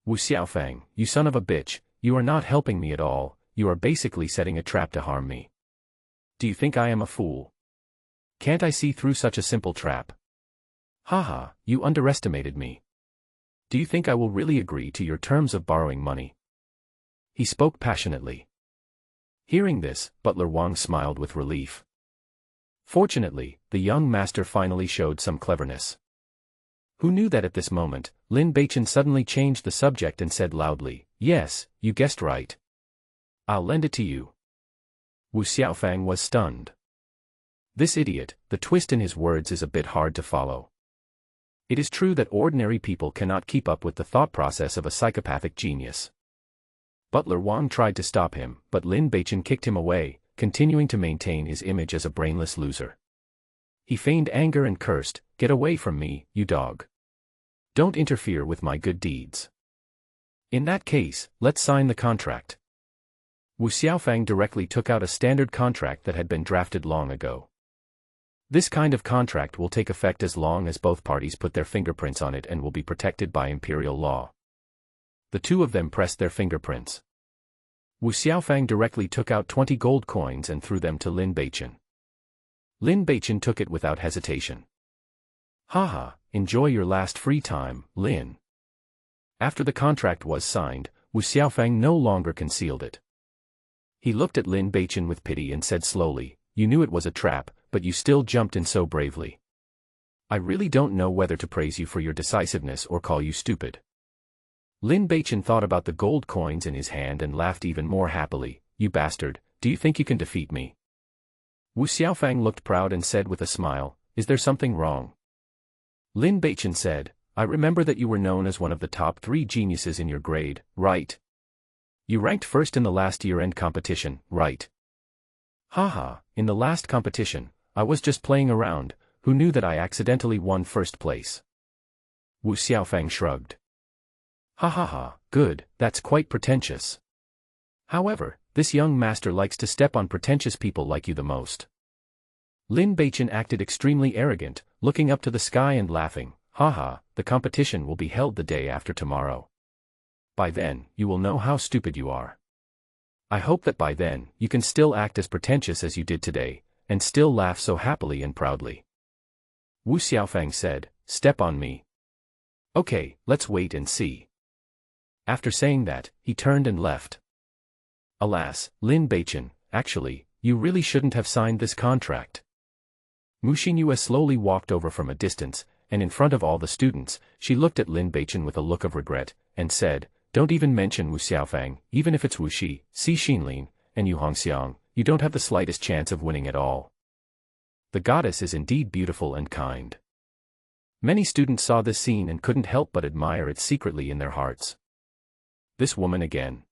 Wu Xiaofang, you son of a bitch, you are not helping me at all, you are basically setting a trap to harm me. Do you think I am a fool? Can't I see through such a simple trap? Haha, you underestimated me. Do you think I will really agree to your terms of borrowing money? He spoke passionately. Hearing this, Butler Wang smiled with relief. Fortunately, the young master finally showed some cleverness. Who knew that at this moment, Lin Beichen suddenly changed the subject and said loudly, Yes, you guessed right. I'll lend it to you. Wu Xiaofang was stunned. This idiot, the twist in his words is a bit hard to follow. It is true that ordinary people cannot keep up with the thought process of a psychopathic genius. Butler Wang tried to stop him, but Lin Beichen kicked him away, continuing to maintain his image as a brainless loser. He feigned anger and cursed, "Get away from me, you dog. Don't interfere with my good deeds. In that case, let's sign the contract." Wu Xiaofang directly took out a standard contract that had been drafted long ago. This kind of contract will take effect as long as both parties put their fingerprints on it and will be protected by imperial law. The two of them pressed their fingerprints. Wu Xiaofang directly took out 20 gold coins and threw them to Lin Beichen. Lin Beichen took it without hesitation. "Haha, enjoy your last free time, Lin." After the contract was signed, Wu Xiaofang no longer concealed it. He looked at Lin Beichen with pity and said slowly, "You knew it was a trap, but you still jumped in so bravely. I really don't know whether to praise you for your decisiveness or call you stupid." Lin Beichen thought about the gold coins in his hand and laughed even more happily. "You bastard, do you think you can defeat me?" Wu Xiaofang looked proud and said with a smile, "Is there something wrong?" Lin Beichen said, "I remember that you were known as one of the top 3 geniuses in your grade, right? You ranked first in the last year-end competition, right?" "Haha, in the last competition, I was just playing around. Who knew that I accidentally won first place?" Wu Xiaofang shrugged. "Ha ha ha, good, that's quite pretentious. However, this young master likes to step on pretentious people like you the most." Lin Beichen acted extremely arrogant, looking up to the sky and laughing, "Haha, the competition will be held the day after tomorrow. By then, you will know how stupid you are. I hope that by then, you can still act as pretentious as you did today, and still laugh so happily and proudly." Wu Xiaofang said, "Step on me. Okay, let's wait and see." After saying that, he turned and left. Alas, Lin Beichen, actually, you really shouldn't have signed this contract. Mu Xinyue slowly walked over from a distance, and in front of all the students, she looked at Lin Beichen with a look of regret, and said, "Don't even mention Wu Xiaofang, even if it's Wu Xi, Si Xinlin, and Yu Hongxiang, you don't have the slightest chance of winning at all. The goddess is indeed beautiful and kind." Many students saw this scene and couldn't help but admire it secretly in their hearts. This woman again.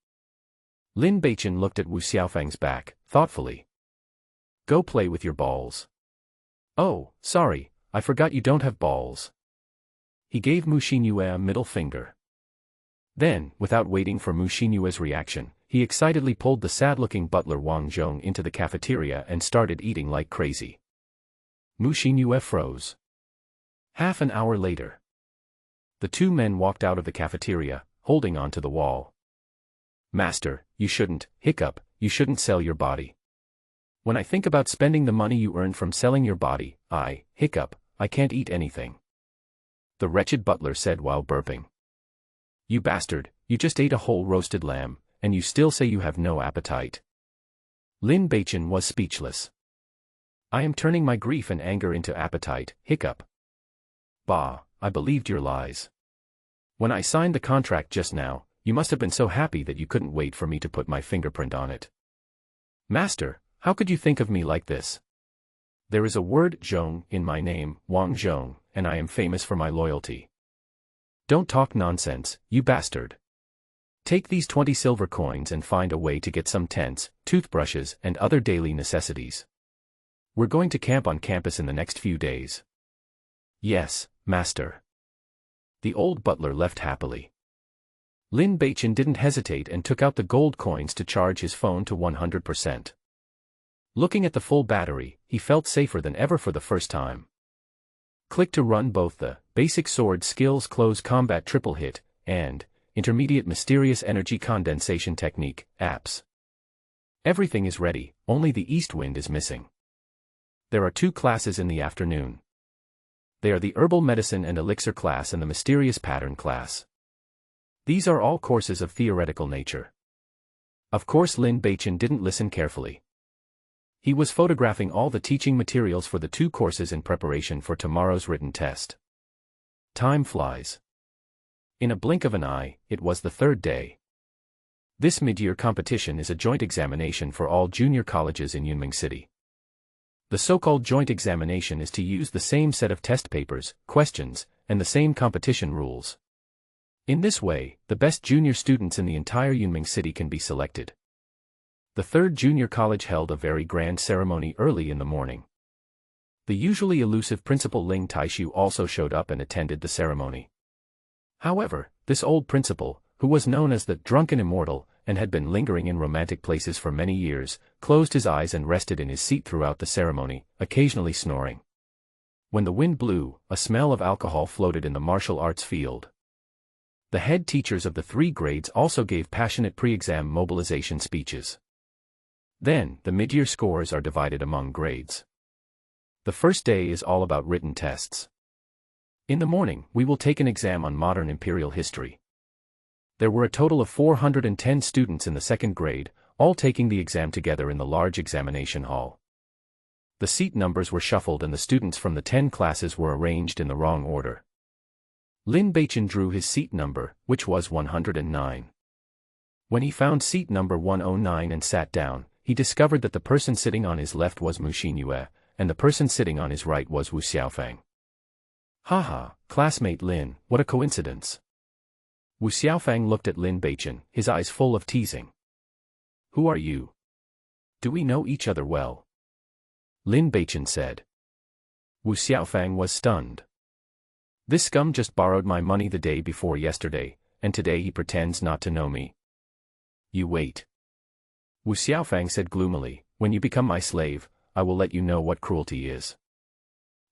Lin Beichen looked at Wu Xiaofang's back, thoughtfully. "Go play with your balls." "Oh, sorry, I forgot you don't have balls." He gave Mu Xinyue a middle finger. Then, without waiting for Mu Xinyue's reaction, he excitedly pulled the sad-looking butler Wang Zhong into the cafeteria and started eating like crazy. Mu Xinyue froze. Half an hour later. The two men walked out of the cafeteria, holding onto the wall. "Master, you shouldn't, you shouldn't sell your body. When I think about spending the money you earned from selling your body, I can't eat anything," the wretched butler said while burping. "You bastard, you just ate a whole roasted lamb, and you still say you have no appetite." Lin Beichen was speechless. "I am turning my grief and anger into appetite, Bah, I believed your lies. When I signed the contract just now, you must have been so happy that you couldn't wait for me to put my fingerprint on it. Master, how could you think of me like this? There is a word Zhong in my name, Wang Zhong, and I am famous for my loyalty. Don't talk nonsense, you bastard. Take these 20 silver coins and find a way to get some tents, toothbrushes, and other daily necessities. We're going to camp on campus in the next few days." "Yes, master." The old butler left happily. Lin Beichen didn't hesitate and took out the gold coins to charge his phone to 100%. Looking at the full battery, he felt safer than ever for the first time. Click to run both the Basic Sword Skills Close Combat Triple Hit and Intermediate Mysterious Energy Condensation Technique apps. Everything is ready, only the East Wind is missing. There are 2 classes in the afternoon. They are the Herbal Medicine and Elixir class and the Mysterious Pattern class. These are all courses of theoretical nature. Of course Lin Beichen didn't listen carefully. He was photographing all the teaching materials for the 2 courses in preparation for tomorrow's written test. Time flies. In a blink of an eye, it was the 3rd day. This mid-year competition is a joint examination for all junior colleges in Yunming City. The so-called joint examination is to use the same set of test papers, questions, and the same competition rules. In this way, the best junior students in the entire Yunming City can be selected. The third junior college held a very grand ceremony early in the morning. The usually elusive principal Ling Taishu also showed up and attended the ceremony. However, this old principal, who was known as the drunken immortal, and had been lingering in romantic places for many years, closed his eyes and rested in his seat throughout the ceremony, occasionally snoring. When the wind blew, a smell of alcohol floated in the martial arts field. The head teachers of the 3 grades also gave passionate pre-exam mobilization speeches. Then, the mid-year scores are divided among grades. The first day is all about written tests. In the morning, we will take an exam on modern imperial history. There were a total of 410 students in the 2nd grade, all taking the exam together in the large examination hall. The seat numbers were shuffled and the students from the 10 classes were arranged in the wrong order. Lin Beichen drew his seat number, which was 109. When he found seat number 109 and sat down, he discovered that the person sitting on his left was Mu Xinyue, and the person sitting on his right was Wu Xiaofang. Haha, classmate Lin, what a coincidence. Wu Xiaofang looked at Lin Beichen, his eyes full of teasing. Who are you? Do we know each other well? Lin Beichen said. Wu Xiaofang was stunned. This scum just borrowed my money the day before yesterday, and today he pretends not to know me. You wait. Wu Xiaofang said gloomily, when you become my slave, I will let you know what cruelty is.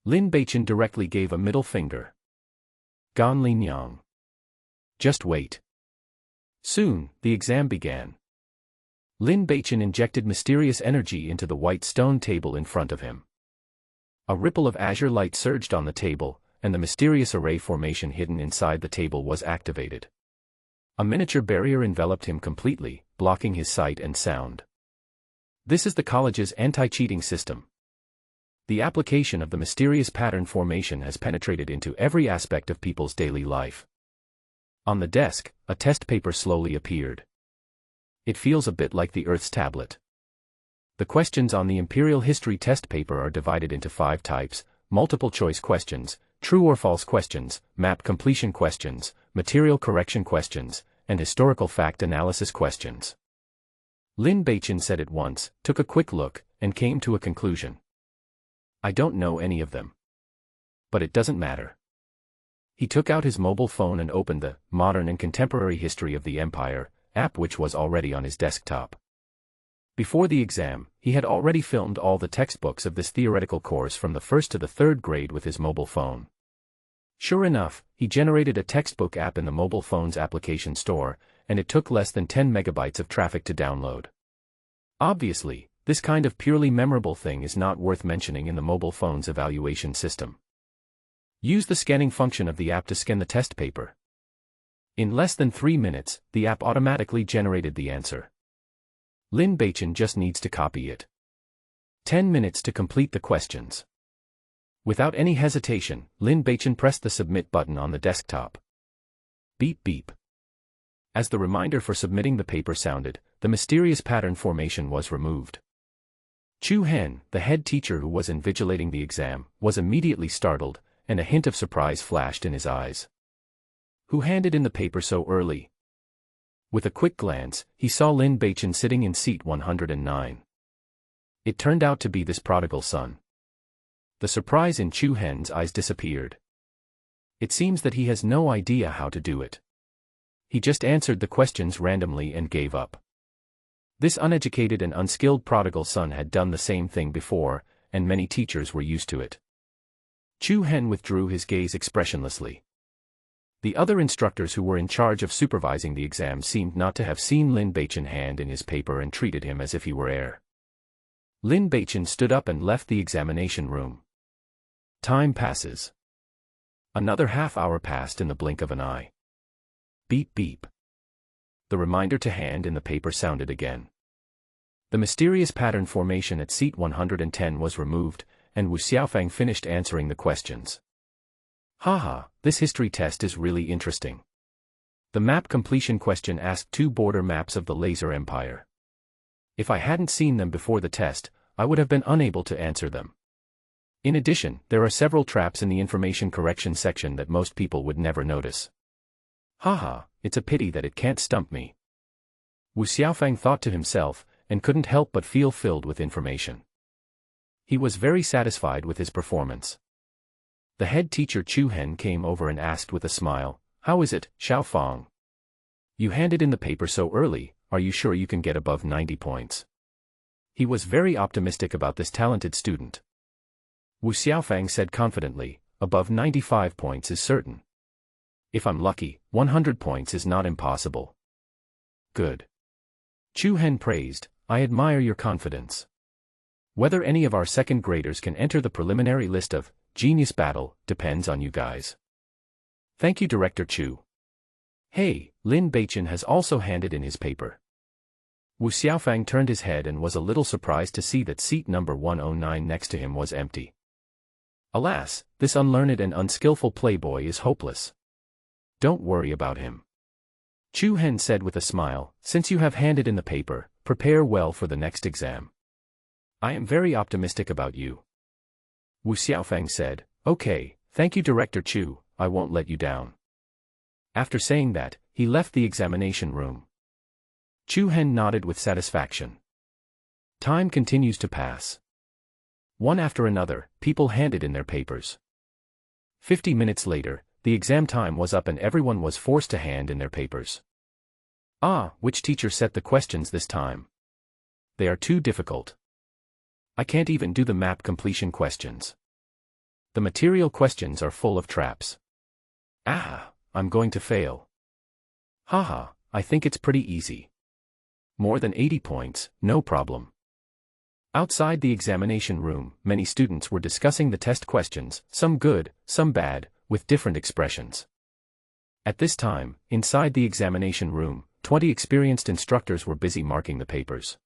Lin Beichen directly gave a middle finger. Gan Lin Yang. Just wait. Soon, the exam began. Lin Beichen injected mysterious energy into the white stone table in front of him. A ripple of azure light surged on the table, and the mysterious array formation hidden inside the table was activated. A miniature barrier enveloped him completely, blocking his sight and sound. This is the college's anti-cheating system. The application of the mysterious pattern formation has penetrated into every aspect of people's daily life. On the desk, a test paper slowly appeared. It feels a bit like the Earth's tablet. The questions on the Imperial History test paper are divided into 5 types: multiple choice questions, true or false questions, map completion questions, material correction questions, and historical fact analysis questions. Lin Beichen said it once, took a quick look, and came to a conclusion. I don't know any of them. But it doesn't matter. He took out his mobile phone and opened the Modern and Contemporary History of the Empire app, which was already on his desktop. Before the exam, he had already filmed all the textbooks of this theoretical course from the 1st to the 3rd grade with his mobile phone. Sure enough, he generated a textbook app in the mobile phone's application store, and it took less than 10 megabytes of traffic to download. Obviously, this kind of purely memorable thing is not worth mentioning in the mobile phone's evaluation system. Use the scanning function of the app to scan the test paper. In less than 3 minutes, the app automatically generated the answer. Lin Beichen just needs to copy it. 10 minutes to complete the questions. Without any hesitation, Lin Beichen pressed the submit button on the desktop. Beep beep. As the reminder for submitting the paper sounded, the mysterious pattern formation was removed. Chu Hen, the head teacher who was invigilating the exam, was immediately startled, and a hint of surprise flashed in his eyes. Who handed in the paper so early? With a quick glance, he saw Lin Beichen sitting in seat 109. It turned out to be this prodigal son. The surprise in Chu Hen's eyes disappeared. It seems that he has no idea how to do it. He just answered the questions randomly and gave up. This uneducated and unskilled prodigal son had done the same thing before, and many teachers were used to it. Chu Hen withdrew his gaze expressionlessly. The other instructors who were in charge of supervising the exam seemed not to have seen Lin Beichen hand in his paper and treated him as if he were air. Lin Beichen stood up and left the examination room. Time passes. Another half-hour passed in the blink of an eye. Beep beep. The reminder to hand in the paper sounded again. The mysterious pattern formation at seat 110 was removed, and Wu Xiaofang finished answering the questions. Haha, this history test is really interesting. The map completion question asked 2 border maps of the Laser Empire. If I hadn't seen them before the test, I would have been unable to answer them. In addition, there are several traps in the information correction section that most people would never notice. Haha, it's a pity that it can't stump me. Wu Xiaofang thought to himself, and couldn't help but feel filled with information. He was very satisfied with his performance. The head teacher Chu Hen came over and asked with a smile, "How is it, Xiaofang? You handed in the paper so early, are you sure you can get above 90 points?" He was very optimistic about this talented student. Wu Xiaofang said confidently, "Above 95 points is certain. If I'm lucky, 100 points is not impossible." "Good." Chu Hen praised, "I admire your confidence. Whether any of our second graders can enter the preliminary list of Genius Battle depends on you guys." "Thank you, Director Chu." "Hey, Lin Beichen has also handed in his paper." Wu Xiaofang turned his head and was a little surprised to see that seat number 109 next to him was empty. Alas, this unlearned and unskillful playboy is hopeless. "Don't worry about him," Chu Hen said with a smile, "since you have handed in the paper, prepare well for the next exam. I am very optimistic about you." Wu Xiaofang said, "Okay, thank you Director Chu, I won't let you down." After saying that, he left the examination room. Chu Hen nodded with satisfaction. Time continues to pass. One after another, people handed in their papers. 50 minutes later, the exam time was up and everyone was forced to hand in their papers. Which teacher set the questions this time? They are too difficult. I can't even do the map completion questions. The material questions are full of traps. I'm going to fail. Haha, I think it's pretty easy. More than 80 points, no problem. Outside the examination room, many students were discussing the test questions, some good, some bad, with different expressions. At this time, inside the examination room, 20 experienced instructors were busy marking the papers.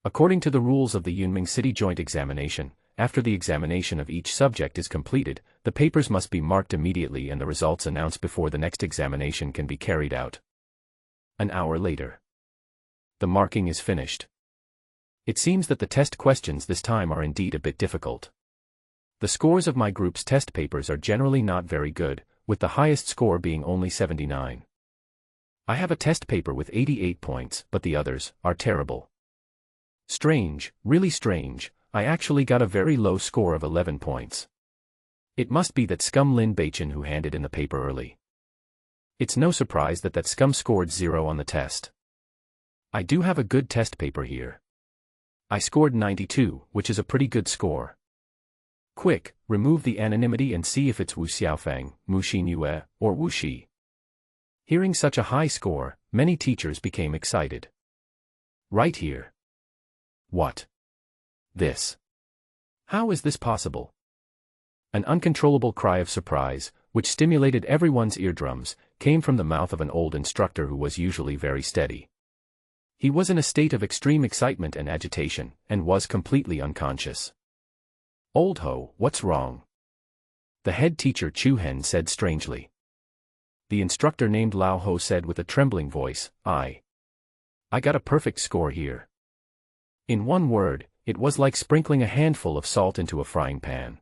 According to the rules of the Yunming City Joint Examination, after the examination of each subject is completed, the papers must be marked immediately and the results announced before the next examination can be carried out. An hour later. The marking is finished. It seems that the test questions this time are indeed a bit difficult. The scores of my group's test papers are generally not very good, with the highest score being only 79. I have a test paper with 88 points, but the others are terrible. Strange, really strange, I actually got a very low score of 11 points. It must be that scum Lin Beichen who handed in the paper early. It's no surprise that scum scored 0 on the test. I do have a good test paper here. I scored 92, which is a pretty good score. Quick, remove the anonymity and see if it's Wu Xiaofang, Mu Xinyue, or Wu Shi. Hearing such a high score, many teachers became excited. Right here. What? This. How is this possible? An uncontrollable cry of surprise, which stimulated everyone's eardrums, came from the mouth of an old instructor who was usually very steady. He was in a state of extreme excitement and agitation, and was completely unconscious. "Old Ho, what's wrong?" the head teacher Chu Hen said strangely. The instructor named Lao Ho said with a trembling voice, I got a perfect score here. In one word, it was like sprinkling a handful of salt into a frying pan.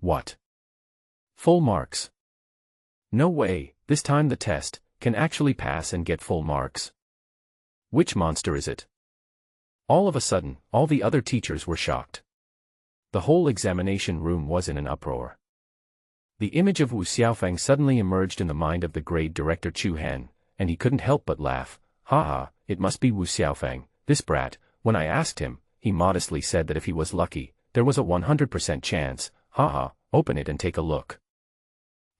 What? Full marks? No way, this time the test can actually pass and get full marks. Which monster is it? All of a sudden, all the other teachers were shocked. The whole examination room was in an uproar. The image of Wu Xiaofang suddenly emerged in the mind of the grade director Chu Hen, and he couldn't help but laugh. Haha, it must be Wu Xiaofang, this brat. When I asked him, he modestly said that if he was lucky, there was a 100% chance. Haha, open it and take a look.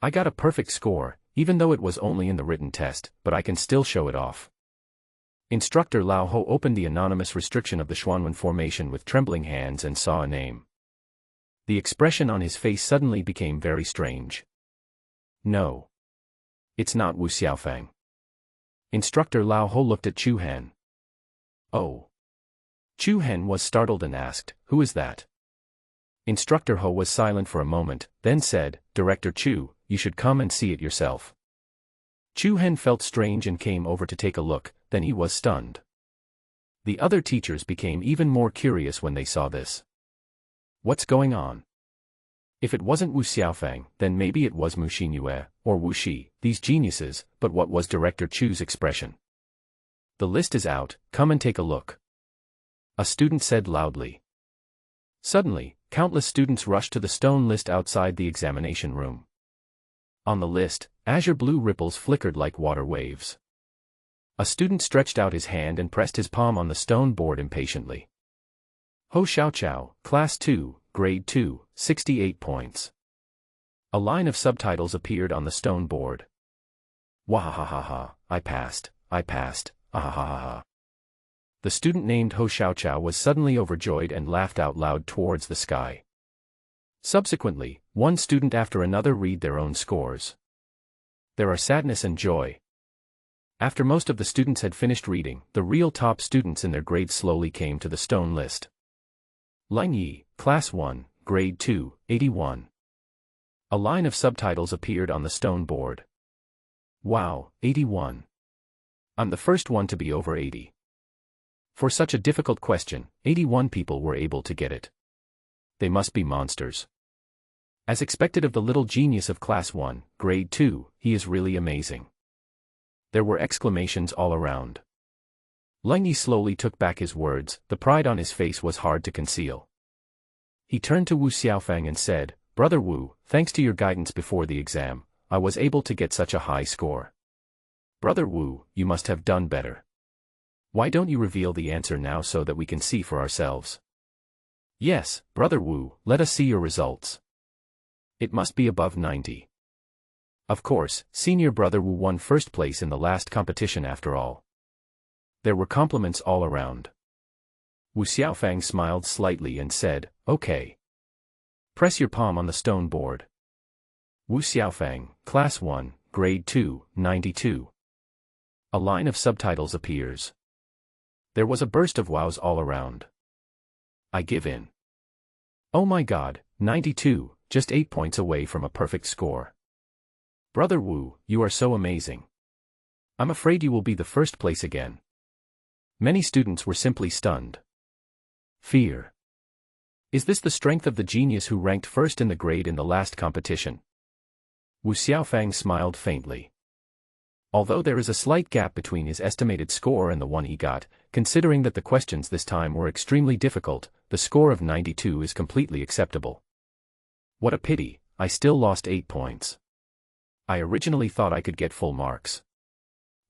I got a perfect score, even though it was only in the written test, but I can still show it off. Instructor Lao Ho opened the anonymous restriction of the Xuanwen formation with trembling hands and saw a name. The expression on his face suddenly became very strange. No. It's not Wu Xiaofang. Instructor Lao Ho looked at Chu Hen. Oh. Chu Hen was startled and asked, who is that? Instructor Ho was silent for a moment, then said, Director Chu, you should come and see it yourself. Chu Hen felt strange and came over to take a look, then he was stunned. The other teachers became even more curious when they saw this. What's going on? If it wasn't Wu Xiaofang, then maybe it was Mu Xinyue, or Wu Shi, these geniuses, but what was Director Chu's expression? The list is out, come and take a look. A student said loudly. Suddenly, countless students rushed to the stone list outside the examination room. On the list, azure blue ripples flickered like water waves. A student stretched out his hand and pressed his palm on the stone board impatiently. Ho Xiaoqiao, Class 2, Grade 2, 68 points. A line of subtitles appeared on the stone board. Wahahaha, I passed, ahahaha. The student named Ho Xiaoqiao was suddenly overjoyed and laughed out loud towards the sky. Subsequently, one student after another read their own scores. There are sadness and joy. After most of the students had finished reading, the real top students in their grades slowly came to the stone list. Lang Yi, Class 1, Grade 2, 81. A line of subtitles appeared on the stone board. Wow, 81. I'm the first one to be over 80. For such a difficult question, 81 people were able to get it. They must be monsters. As expected of the little genius of Class 1, Grade 2, he is really amazing. There were exclamations all around. Lang Yi slowly took back his words, the pride on his face was hard to conceal. He turned to Wu Xiaofang and said, Brother Wu, thanks to your guidance before the exam, I was able to get such a high score. Brother Wu, you must have done better. Why don't you reveal the answer now so that we can see for ourselves? Yes, Brother Wu, let us see your results. It must be above 90. Of course, Senior Brother Wu won first place in the last competition after all. There were compliments all around. Wu Xiaofang smiled slightly and said, Okay. Press your palm on the stone board. Wu Xiaofang, Class 1, Grade 2, 92. A line of subtitles appears. There was a burst of wows all around. I give in. Oh my God, 92, just 8 points away from a perfect score. Brother Wu, you are so amazing. I'm afraid you will be the first place again. Many students were simply stunned. Fear. Is this the strength of the genius who ranked first in the grade in the last competition? Wu Xiaofang smiled faintly. Although there is a slight gap between his estimated score and the one he got, considering that the questions this time were extremely difficult, the score of 92 is completely acceptable. What a pity, I still lost 8 points. I originally thought I could get full marks.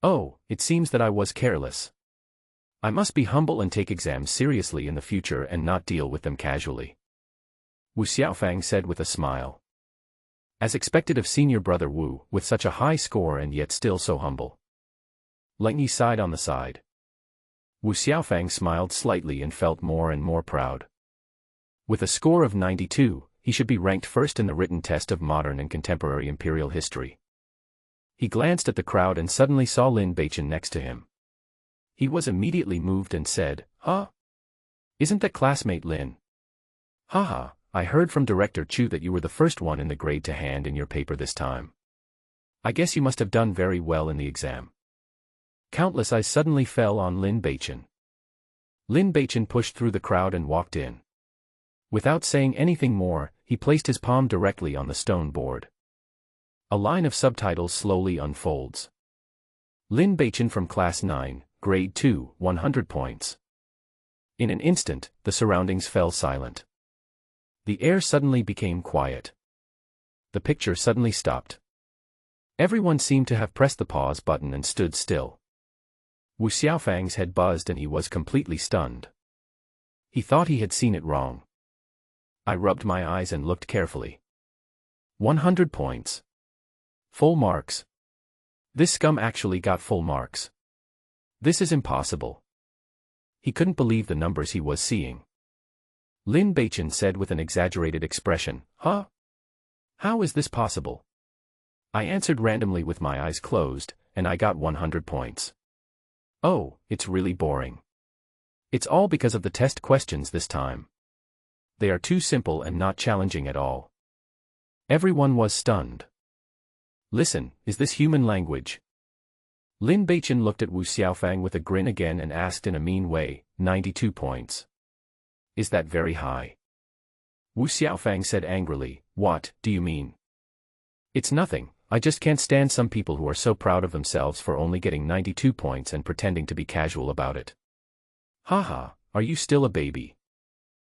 Oh, it seems that I was careless. I must be humble and take exams seriously in the future and not deal with them casually. Wu Xiaofang said with a smile. As expected of Senior Brother Wu, with such a high score and yet still so humble. Lang Yi sighed on the side. Wu Xiaofang smiled slightly and felt more and more proud. With a score of 92, he should be ranked first in the written test of modern and contemporary imperial history. He glanced at the crowd and suddenly saw Lin Beichen next to him. He was immediately moved and said, Huh? Isn't that classmate Lin? Haha, I heard from Director Chu that you were the first one in the grade to hand in your paper this time. I guess you must have done very well in the exam. Countless eyes suddenly fell on Lin Beichen. Lin Beichen pushed through the crowd and walked in. Without saying anything more, he placed his palm directly on the stone board. A line of subtitles slowly unfolds. Lin Beichen from Class 9, Grade 2, 100 points. In an instant, the surroundings fell silent. The air suddenly became quiet. The picture suddenly stopped. Everyone seemed to have pressed the pause button and stood still. Wu Xiaofang's head buzzed and he was completely stunned. He thought he had seen it wrong. I rubbed my eyes and looked carefully. 100 points. Full marks. This scum actually got full marks. This is impossible. He couldn't believe the numbers he was seeing. Lin Beichen said with an exaggerated expression, Huh? How is this possible? I answered randomly with my eyes closed, and I got 100 points. Oh, it's really boring. It's all because of the test questions this time. They are too simple and not challenging at all. Everyone was stunned. Listen, is this human language? Lin Beichen looked at Wu Xiaofang with a grin again and asked in a mean way, 92 points. Is that very high? Wu Xiaofang said angrily, what do you mean? It's nothing, I just can't stand some people who are so proud of themselves for only getting 92 points and pretending to be casual about it. Haha, are you still a baby?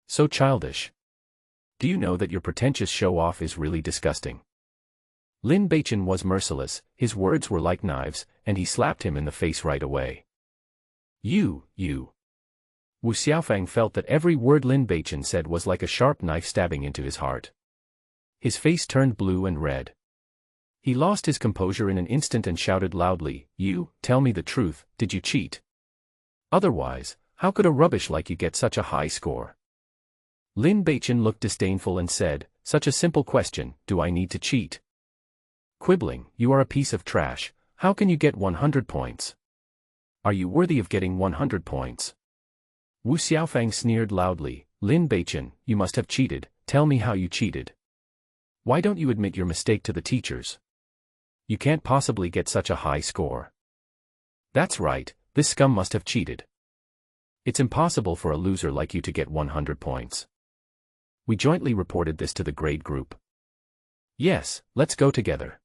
So childish. Do you know that your pretentious show-off is really disgusting? Lin Beichen was merciless, his words were like knives, and he slapped him in the face right away. You. Wu Xiaofang felt that every word Lin Beichen said was like a sharp knife stabbing into his heart. His face turned blue and red. He lost his composure in an instant and shouted loudly, you, tell me the truth, did you cheat? Otherwise, how could a rubbish like you get such a high score? Lin Beichen looked disdainful and said, such a simple question, do I need to cheat? Quibbling, you are a piece of trash, how can you get 100 points? Are you worthy of getting 100 points? Wu Xiaofang sneered loudly, Lin Beichen, you must have cheated, tell me how you cheated. Why don't you admit your mistake to the teachers? You can't possibly get such a high score. That's right, this scum must have cheated. It's impossible for a loser like you to get 100 points. We jointly reported this to the grade group. Yes, let's go together.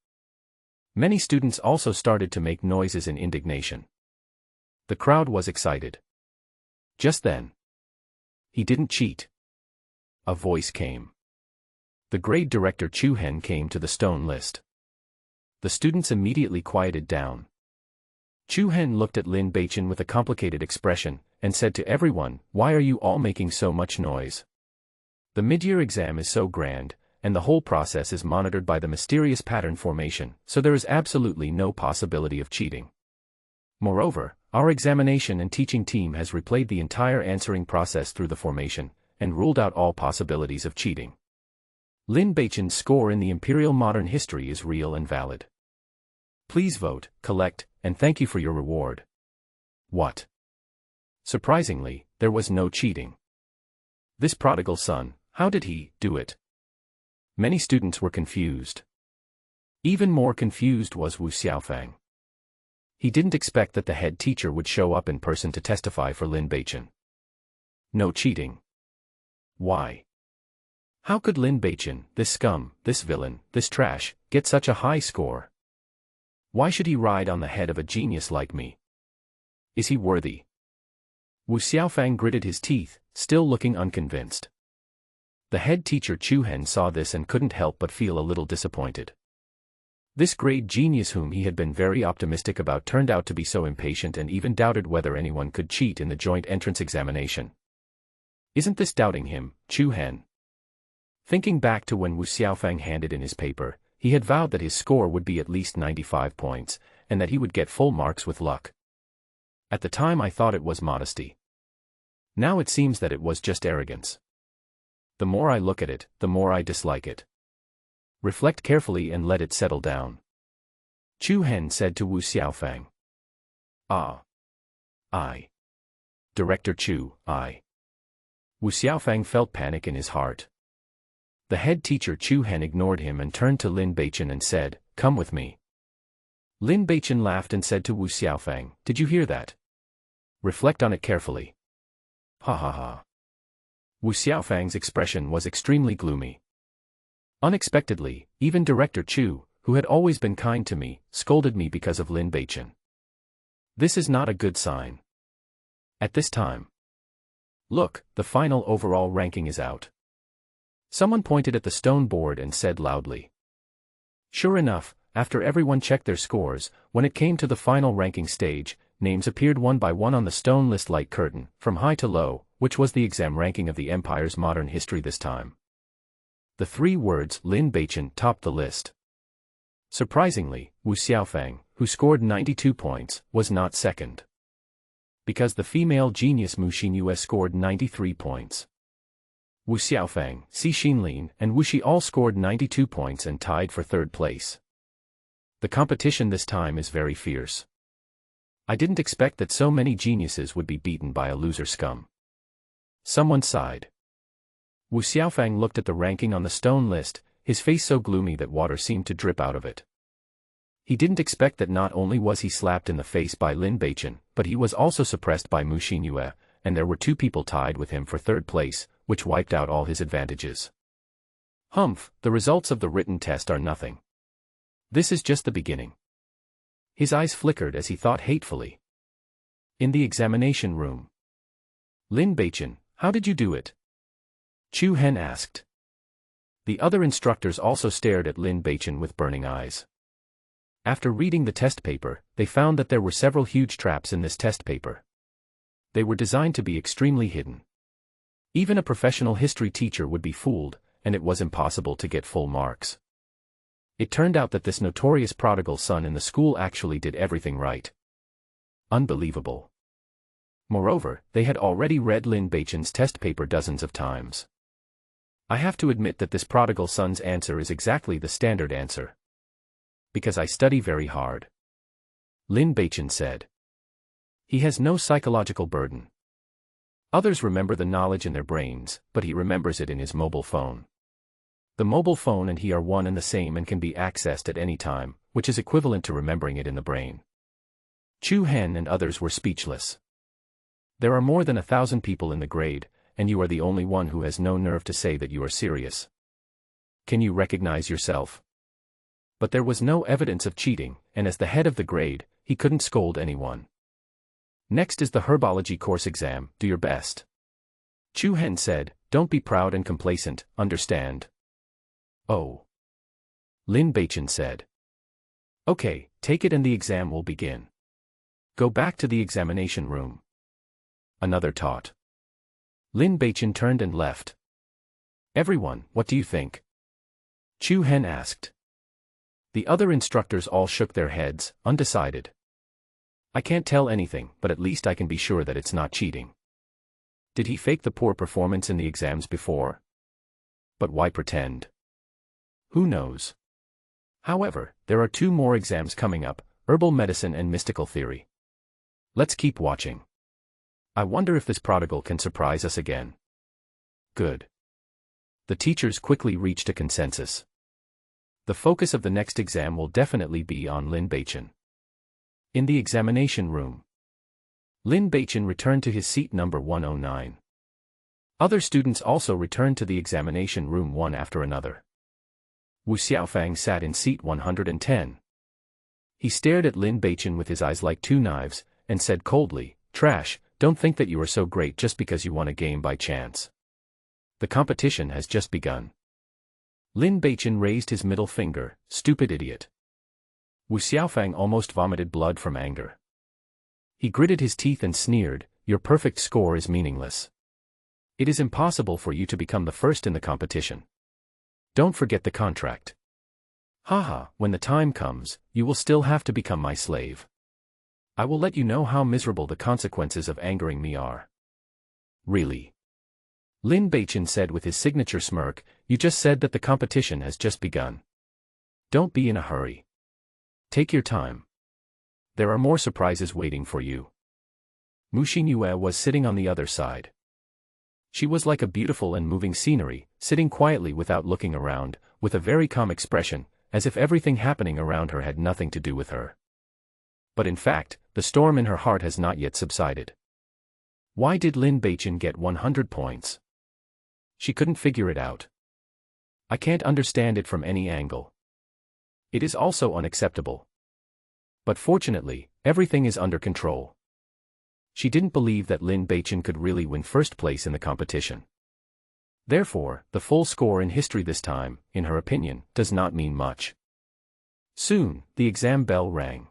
Many students also started to make noises in indignation. The crowd was excited. Just then. He didn't cheat. A voice came. The grade director Chu Hen came to the stone list. The students immediately quieted down. Chu Hen looked at Lin Beichen with a complicated expression, and said to everyone, why are you all making so much noise? The mid-year exam is so grand, and the whole process is monitored by the mysterious pattern formation, so there is absolutely no possibility of cheating. Moreover, our examination and teaching team has replayed the entire answering process through the formation, and ruled out all possibilities of cheating. Lin Beichen's score in the Imperial Modern History is real and valid. Please vote, collect, and thank you for your reward. What? Surprisingly, there was no cheating. This prodigal son, how did he do it? Many students were confused. Even more confused was Wu Xiaofang. He didn't expect that the head teacher would show up in person to testify for Lin Beichen. No cheating. Why? How could Lin Beichen, this scum, this villain, this trash, get such a high score? Why should he ride on the head of a genius like me? Is he worthy? Wu Xiaofang gritted his teeth, still looking unconvinced. The head teacher Chu Hen saw this and couldn't help but feel a little disappointed. This great genius whom he had been very optimistic about turned out to be so impatient and even doubted whether anyone could cheat in the joint entrance examination. Isn't this doubting him, Chu Hen? Thinking back to when Wu Xiaofang handed in his paper, he had vowed that his score would be at least 95 points, and that he would get full marks with luck. At the time I thought it was modesty. Now it seems that it was just arrogance. The more I look at it, the more I dislike it. Reflect carefully and let it settle down. Chu Hen said to Wu Xiaofang. I. Director Chu, I. Wu Xiaofang felt panic in his heart. The head teacher Chu Hen ignored him and turned to Lin Beichen and said, come with me. Lin Beichen laughed and said to Wu Xiaofang, did you hear that? Reflect on it carefully. Ha ha ha. Wu Xiaofang's expression was extremely gloomy. Unexpectedly, even Director Chu, who had always been kind to me, scolded me because of Lin Beichen. This is not a good sign. At this time. Look, the final overall ranking is out. Someone pointed at the stone board and said loudly. Sure enough, after everyone checked their scores, when it came to the final ranking stage, names appeared one by one on the stone list like curtain, from high to low, which was the exam ranking of the Empire's modern history this time. The three words Lin Beichen topped the list. Surprisingly, Wu Xiaofang, who scored 92 points, was not second. Because the female genius Mu Xinyue scored 93 points. Wu Xiaofang, Si Xinlin, and Wu Shi all scored 92 points and tied for third place. The competition this time is very fierce. I didn't expect that so many geniuses would be beaten by a loser scum. Someone sighed. Wu Xiaofang looked at the ranking on the stone list, his face so gloomy that water seemed to drip out of it. He didn't expect that not only was he slapped in the face by Lin Beichen, but he was also suppressed by Mu Xinyue, and there were 2 people tied with him for 3rd place, which wiped out all his advantages. Humph, the results of the written test are nothing. This is just the beginning. His eyes flickered as he thought hatefully. In the examination room. Lin Beichen, how did you do it? Chu Hen asked. The other instructors also stared at Lin Beichen with burning eyes. After reading the test paper, they found that there were several huge traps in this test paper. They were designed to be extremely hidden. Even a professional history teacher would be fooled, and it was impossible to get full marks. It turned out that this notorious prodigal son in the school actually did everything right. Unbelievable. Moreover, they had already read Lin Beichen's test paper dozens of times. I have to admit that this prodigal son's answer is exactly the standard answer. Because I study very hard. Lin Beichen said. He has no psychological burden. Others remember the knowledge in their brains, but he remembers it in his mobile phone. The mobile phone and he are one and the same and can be accessed at any time, which is equivalent to remembering it in the brain. Chu Hen and others were speechless. There are more than 1,000 people in the grade, and you are the only one who has no nerve to say that you are serious. Can you recognize yourself? But there was no evidence of cheating, and as the head of the grade, he couldn't scold anyone. Next is the herbology course exam, do your best. Chu Hen said, don't be proud and complacent, understand? Oh. Lin Beichen said. Okay, take it and the exam will begin. Go back to the examination room. Another taught. Lin Beichen turned and left. Everyone, what do you think? Chu Hen asked. The other instructors all shook their heads, undecided. I can't tell anything, but at least I can be sure that it's not cheating. Did he fake the poor performance in the exams before? But why pretend? Who knows? However, there are 2 more exams coming up, herbal medicine and mystical theory. Let's keep watching. I wonder if this prodigal can surprise us again. Good. The teachers quickly reached a consensus. The focus of the next exam will definitely be on Lin Beichen. In the examination room. Lin Beichen returned to his seat number 109. Other students also returned to the examination room one after another. Wu Xiaofang sat in seat 110. He stared at Lin Beichen with his eyes like 2 knives, and said coldly, "Trash, don't think that you are so great just because you won a game by chance. The competition has just begun." Lin Beichen raised his middle finger, "Stupid idiot." Wu Xiaofang almost vomited blood from anger. He gritted his teeth and sneered, "Your perfect score is meaningless. It is impossible for you to become the first in the competition. Don't forget the contract. Haha, when the time comes, you will still have to become my slave. I will let you know how miserable the consequences of angering me are." Really? Lin Beichen said with his signature smirk, "You just said that the competition has just begun. Don't be in a hurry. Take your time. There are more surprises waiting for you." Mu Xinyue was sitting on the other side. She was like a beautiful and moving scenery, sitting quietly without looking around, with a very calm expression, as if everything happening around her had nothing to do with her. But in fact, the storm in her heart has not yet subsided. Why did Lin Beichen get 100 points? She couldn't figure it out. I can't understand it from any angle. It is also unacceptable. But fortunately, everything is under control. She didn't believe that Lin Beichen could really win first place in the competition. Therefore, the full score in history this time, in her opinion, does not mean much. Soon, the exam bell rang.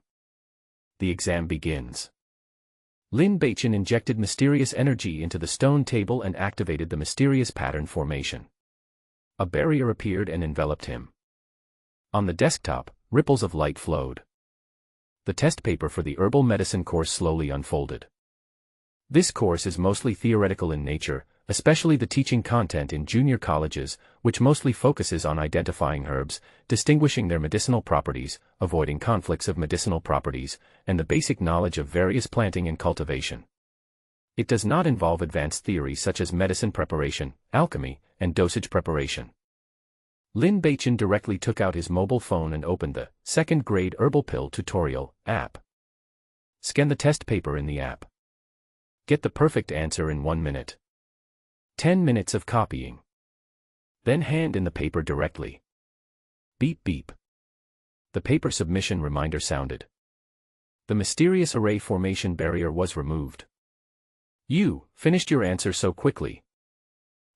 The exam begins. Lin Beichen injected mysterious energy into the stone table and activated the mysterious pattern formation. A barrier appeared and enveloped him. On the desktop, ripples of light flowed. The test paper for the herbal medicine course slowly unfolded. This course is mostly theoretical in nature, especially the teaching content in junior colleges, which mostly focuses on identifying herbs, distinguishing their medicinal properties, avoiding conflicts of medicinal properties, and the basic knowledge of various planting and cultivation. It does not involve advanced theories such as medicine preparation, alchemy, and dosage preparation. Lin Beichen directly took out his mobile phone and opened the second grade herbal pill tutorial app. Scan the test paper in the app. Get the perfect answer in 1 minute. 10 minutes of copying. Then hand in the paper directly. Beep beep. The paper submission reminder sounded. The mysterious array formation barrier was removed. You finished your answer so quickly.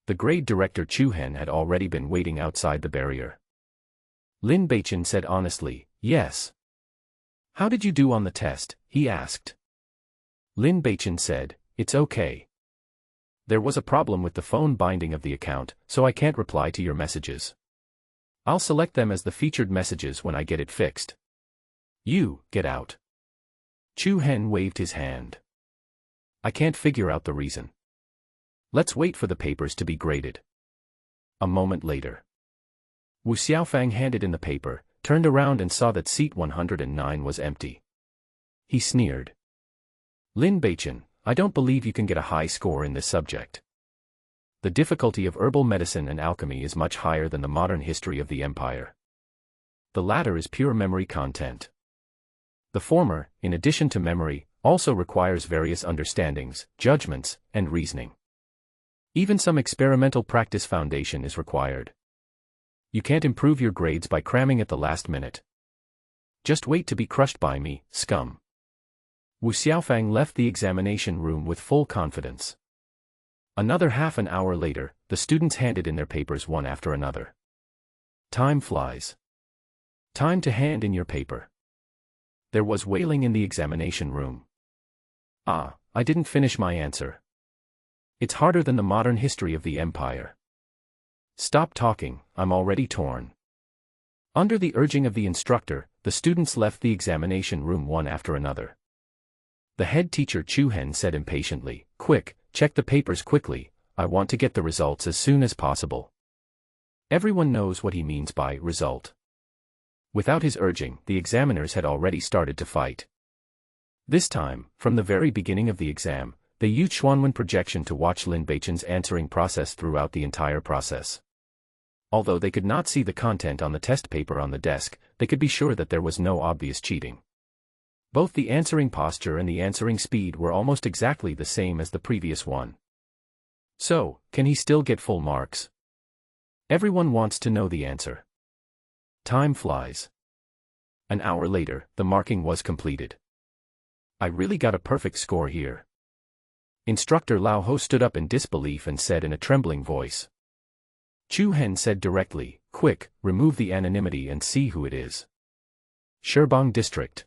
The grade director Chu Hen had already been waiting outside the barrier. Lin Beichen said honestly, yes. How did you do on the test? He asked. Lin Beichen said, it's okay. There was a problem with the phone binding of the account, so I can't reply to your messages. I'll select them as the featured messages when I get it fixed. You, get out. Chu Hen waved his hand. I can't figure out the reason. Let's wait for the papers to be graded. A moment later. Wu Xiaofang handed in the paper, turned around and saw that seat 109 was empty. He sneered. Lin Beichen, I don't believe you can get a high score in this subject. The difficulty of herbal medicine and alchemy is much higher than the modern history of the empire. The latter is pure memory content. The former, in addition to memory, also requires various understandings, judgments, and reasoning. Even some experimental practice foundation is required. You can't improve your grades by cramming at the last minute. Just wait to be crushed by me, scum. Wu Xiaofang left the examination room with full confidence. Another half an hour later, the students handed in their papers one after another. Time flies. Time to hand in your paper. There was wailing in the examination room. Ah, I didn't finish my answer. It's harder than the modern history of the empire. Stop talking, I'm already torn. Under the urging of the instructor, the students left the examination room one after another. The head teacher Chu Hen said impatiently, quick, check the papers quickly, I want to get the results as soon as possible. Everyone knows what he means by result. Without his urging, the examiners had already started to fight. This time, from the very beginning of the exam, they used Xuanwen projection to watch Lin Beichen's answering process throughout the entire process. Although they could not see the content on the test paper on the desk, they could be sure that there was no obvious cheating. Both the answering posture and the answering speed were almost exactly the same as the previous one. So, can he still get full marks? Everyone wants to know the answer. Time flies. An hour later, the marking was completed. I really got a perfect score here. Instructor Lao Ho stood up in disbelief and said in a trembling voice. Chu Hen said directly, quick, remove the anonymity and see who it is. Sherbang District.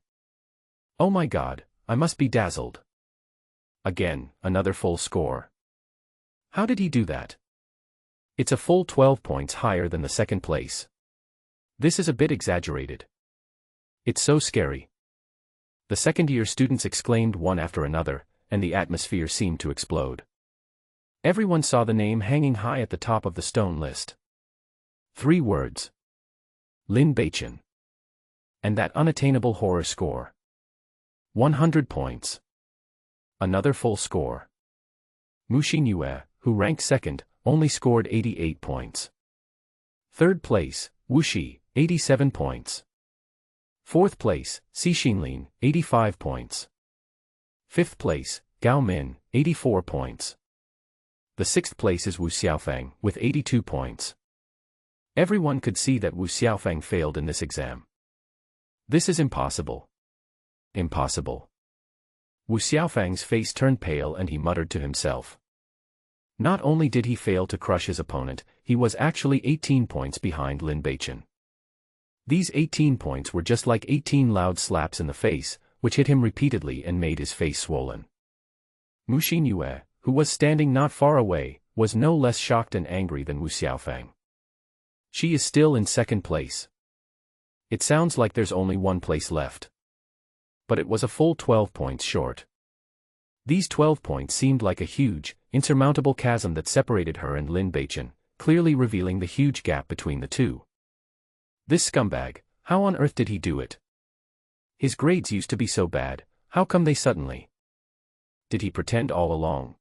Oh my god, I must be dazzled. Again, another full score. How did he do that? It's a full 12 points higher than the second place. This is a bit exaggerated. It's so scary. The second-year students exclaimed one after another, and the atmosphere seemed to explode. Everyone saw the name hanging high at the top of the stone list. 3 words. Lin Beichen. And that unattainable horror score. 100 points. Another full score. Mu Xinyue, who ranked second, only scored 88 points. Third place, Wu Shi, 87 points. Fourth place, Si Xinlin, 85 points. Fifth place, Gao Min, 84 points. The sixth place is Wu Xiaofang, with 82 points. Everyone could see that Wu Xiaofang failed in this exam. This is impossible. Impossible. Wu Xiaofang's face turned pale and he muttered to himself. Not only did he fail to crush his opponent, he was actually 18 points behind Lin Beichen. These 18 points were just like 18 loud slaps in the face, which hit him repeatedly and made his face swollen. Mu Xinyue, who was standing not far away, was no less shocked and angry than Wu Xiaofang. She is still in second place. It sounds like there's only one place left. But it was a full 12 points short. These 12 points seemed like a huge, insurmountable chasm that separated her and Lin Beichen, clearly revealing the huge gap between the two. This scumbag, how on earth did he do it? His grades used to be so bad, how come they suddenly? Did he pretend all along?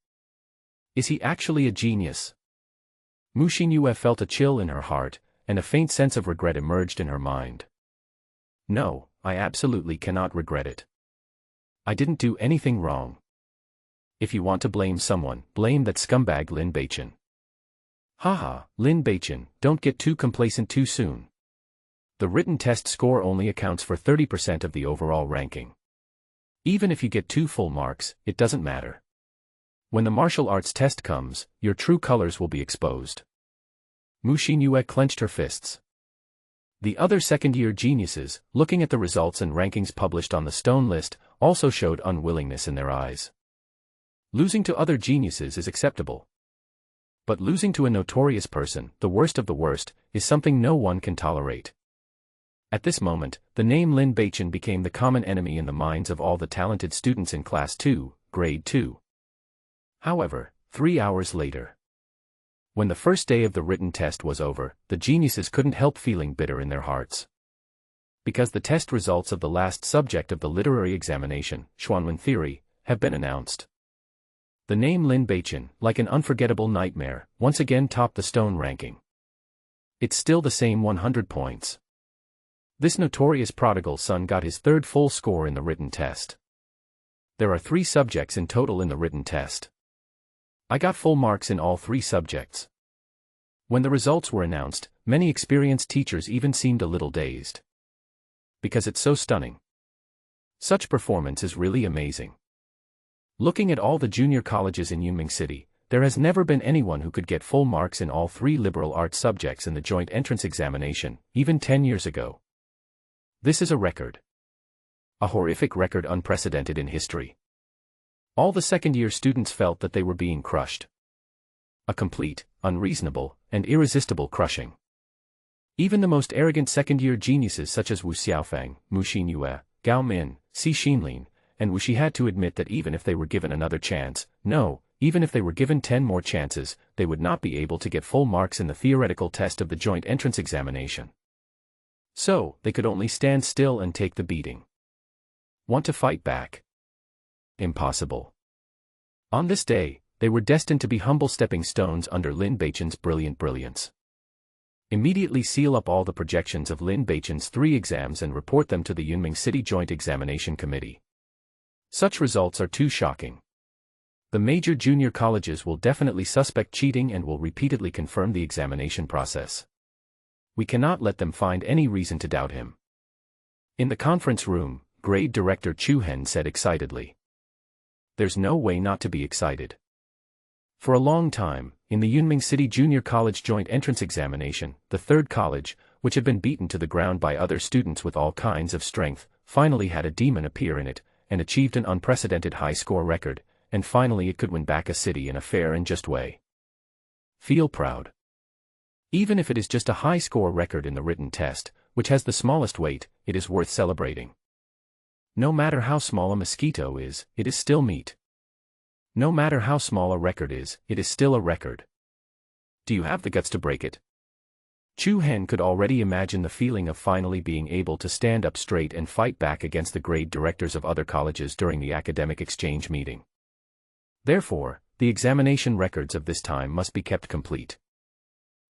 Is he actually a genius? Mu Xinyue felt a chill in her heart, and a faint sense of regret emerged in her mind. No, I absolutely cannot regret it. I didn't do anything wrong. If you want to blame someone, blame that scumbag Lin Beichen. Haha, Lin Beichen, don't get too complacent too soon. The written test score only accounts for 30% of the overall ranking. Even if you get 2 full marks, it doesn't matter. When the martial arts test comes, your true colors will be exposed. Mu Xinyue clenched her fists. The other second-year geniuses, looking at the results and rankings published on the stone list, also showed unwillingness in their eyes. Losing to other geniuses is acceptable. But losing to a notorious person, the worst of the worst, is something no one can tolerate. At this moment, the name Lin Beichen became the common enemy in the minds of all the talented students in Class 2, Grade 2. However, 3 hours later, when the first day of the written test was over, the geniuses couldn't help feeling bitter in their hearts. Because the test results of the last subject of the literary examination, Xuanwen theory, have been announced. The name Lin Beichen, like an unforgettable nightmare, once again topped the stone ranking. It's still the same 100 points. This notorious prodigal son got his 3rd full score in the written test. There are 3 subjects in total in the written test. I got full marks in all 3 subjects. When the results were announced, many experienced teachers even seemed a little dazed. Because it's so stunning. Such performance is really amazing. Looking at all the junior colleges in Yunming City, there has never been anyone who could get full marks in all 3 liberal arts subjects in the joint entrance examination, even 10 years ago. This is a record. A horrific record unprecedented in history. All the second-year students felt that they were being crushed. A complete, unreasonable, and irresistible crushing. Even the most arrogant second-year geniuses such as Wu Xiaofang, Mu Xinyue, Gao Min, Si Xinlin, and Wu Shi had to admit that even if they were given another chance, no, even if they were given 10 more chances, they would not be able to get full marks in the theoretical test of the joint entrance examination. So, they could only stand still and take the beating. Want to fight back? Impossible. On this day, they were destined to be humble stepping stones under Lin Beichen's brilliant brilliance. Immediately seal up all the projections of Lin Beichen's 3 exams and report them to the Yunming City Joint Examination Committee. Such results are too shocking. The major junior colleges will definitely suspect cheating and will repeatedly confirm the examination process. We cannot let them find any reason to doubt him. In the conference room, Grade Director Chu Hen said excitedly. There's no way not to be excited. For a long time, in the Yunming City Junior College Joint Entrance Examination, the 3rd college, which had been beaten to the ground by other students with all kinds of strength, finally had a demon appear in it, and achieved an unprecedented high-score record, and finally it could win back a city in a fair and just way. Feel proud. Even if it is just a high-score record in the written test, which has the smallest weight, it is worth celebrating. No matter how small a mosquito is, it is still meat. No matter how small a record is, it is still a record. Do you have the guts to break it? Chu Hen could already imagine the feeling of finally being able to stand up straight and fight back against the grade directors of other colleges during the academic exchange meeting. Therefore, the examination records of this time must be kept complete.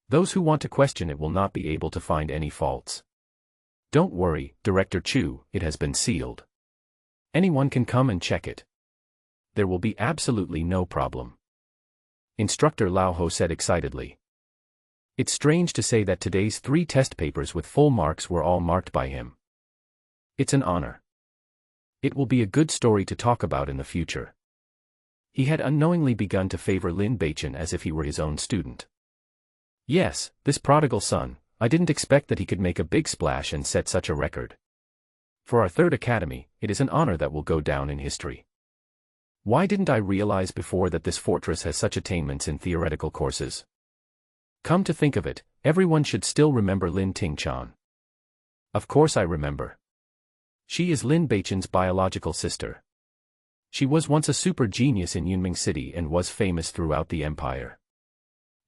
Those who want to question it will not be able to find any faults. Don't worry, Director Chu, it has been sealed. Anyone can come and check it. There will be absolutely no problem. Instructor Lao Ho said excitedly. It's strange to say that today's 3 test papers with full marks were all marked by him. It's an honor. It will be a good story to talk about in the future. He had unknowingly begun to favor Lin Beichen as if he were his own student. Yes, this prodigal son, I didn't expect that he could make a big splash and set such a record. For our 3rd academy, it is an honor that will go down in history. Why didn't I realize before that this fortress has such attainments in theoretical courses? Come to think of it, everyone should still remember Lin Tingchan. Of course I remember. She is Lin Beichen's biological sister. She was once a super genius in Yunming City and was famous throughout the empire.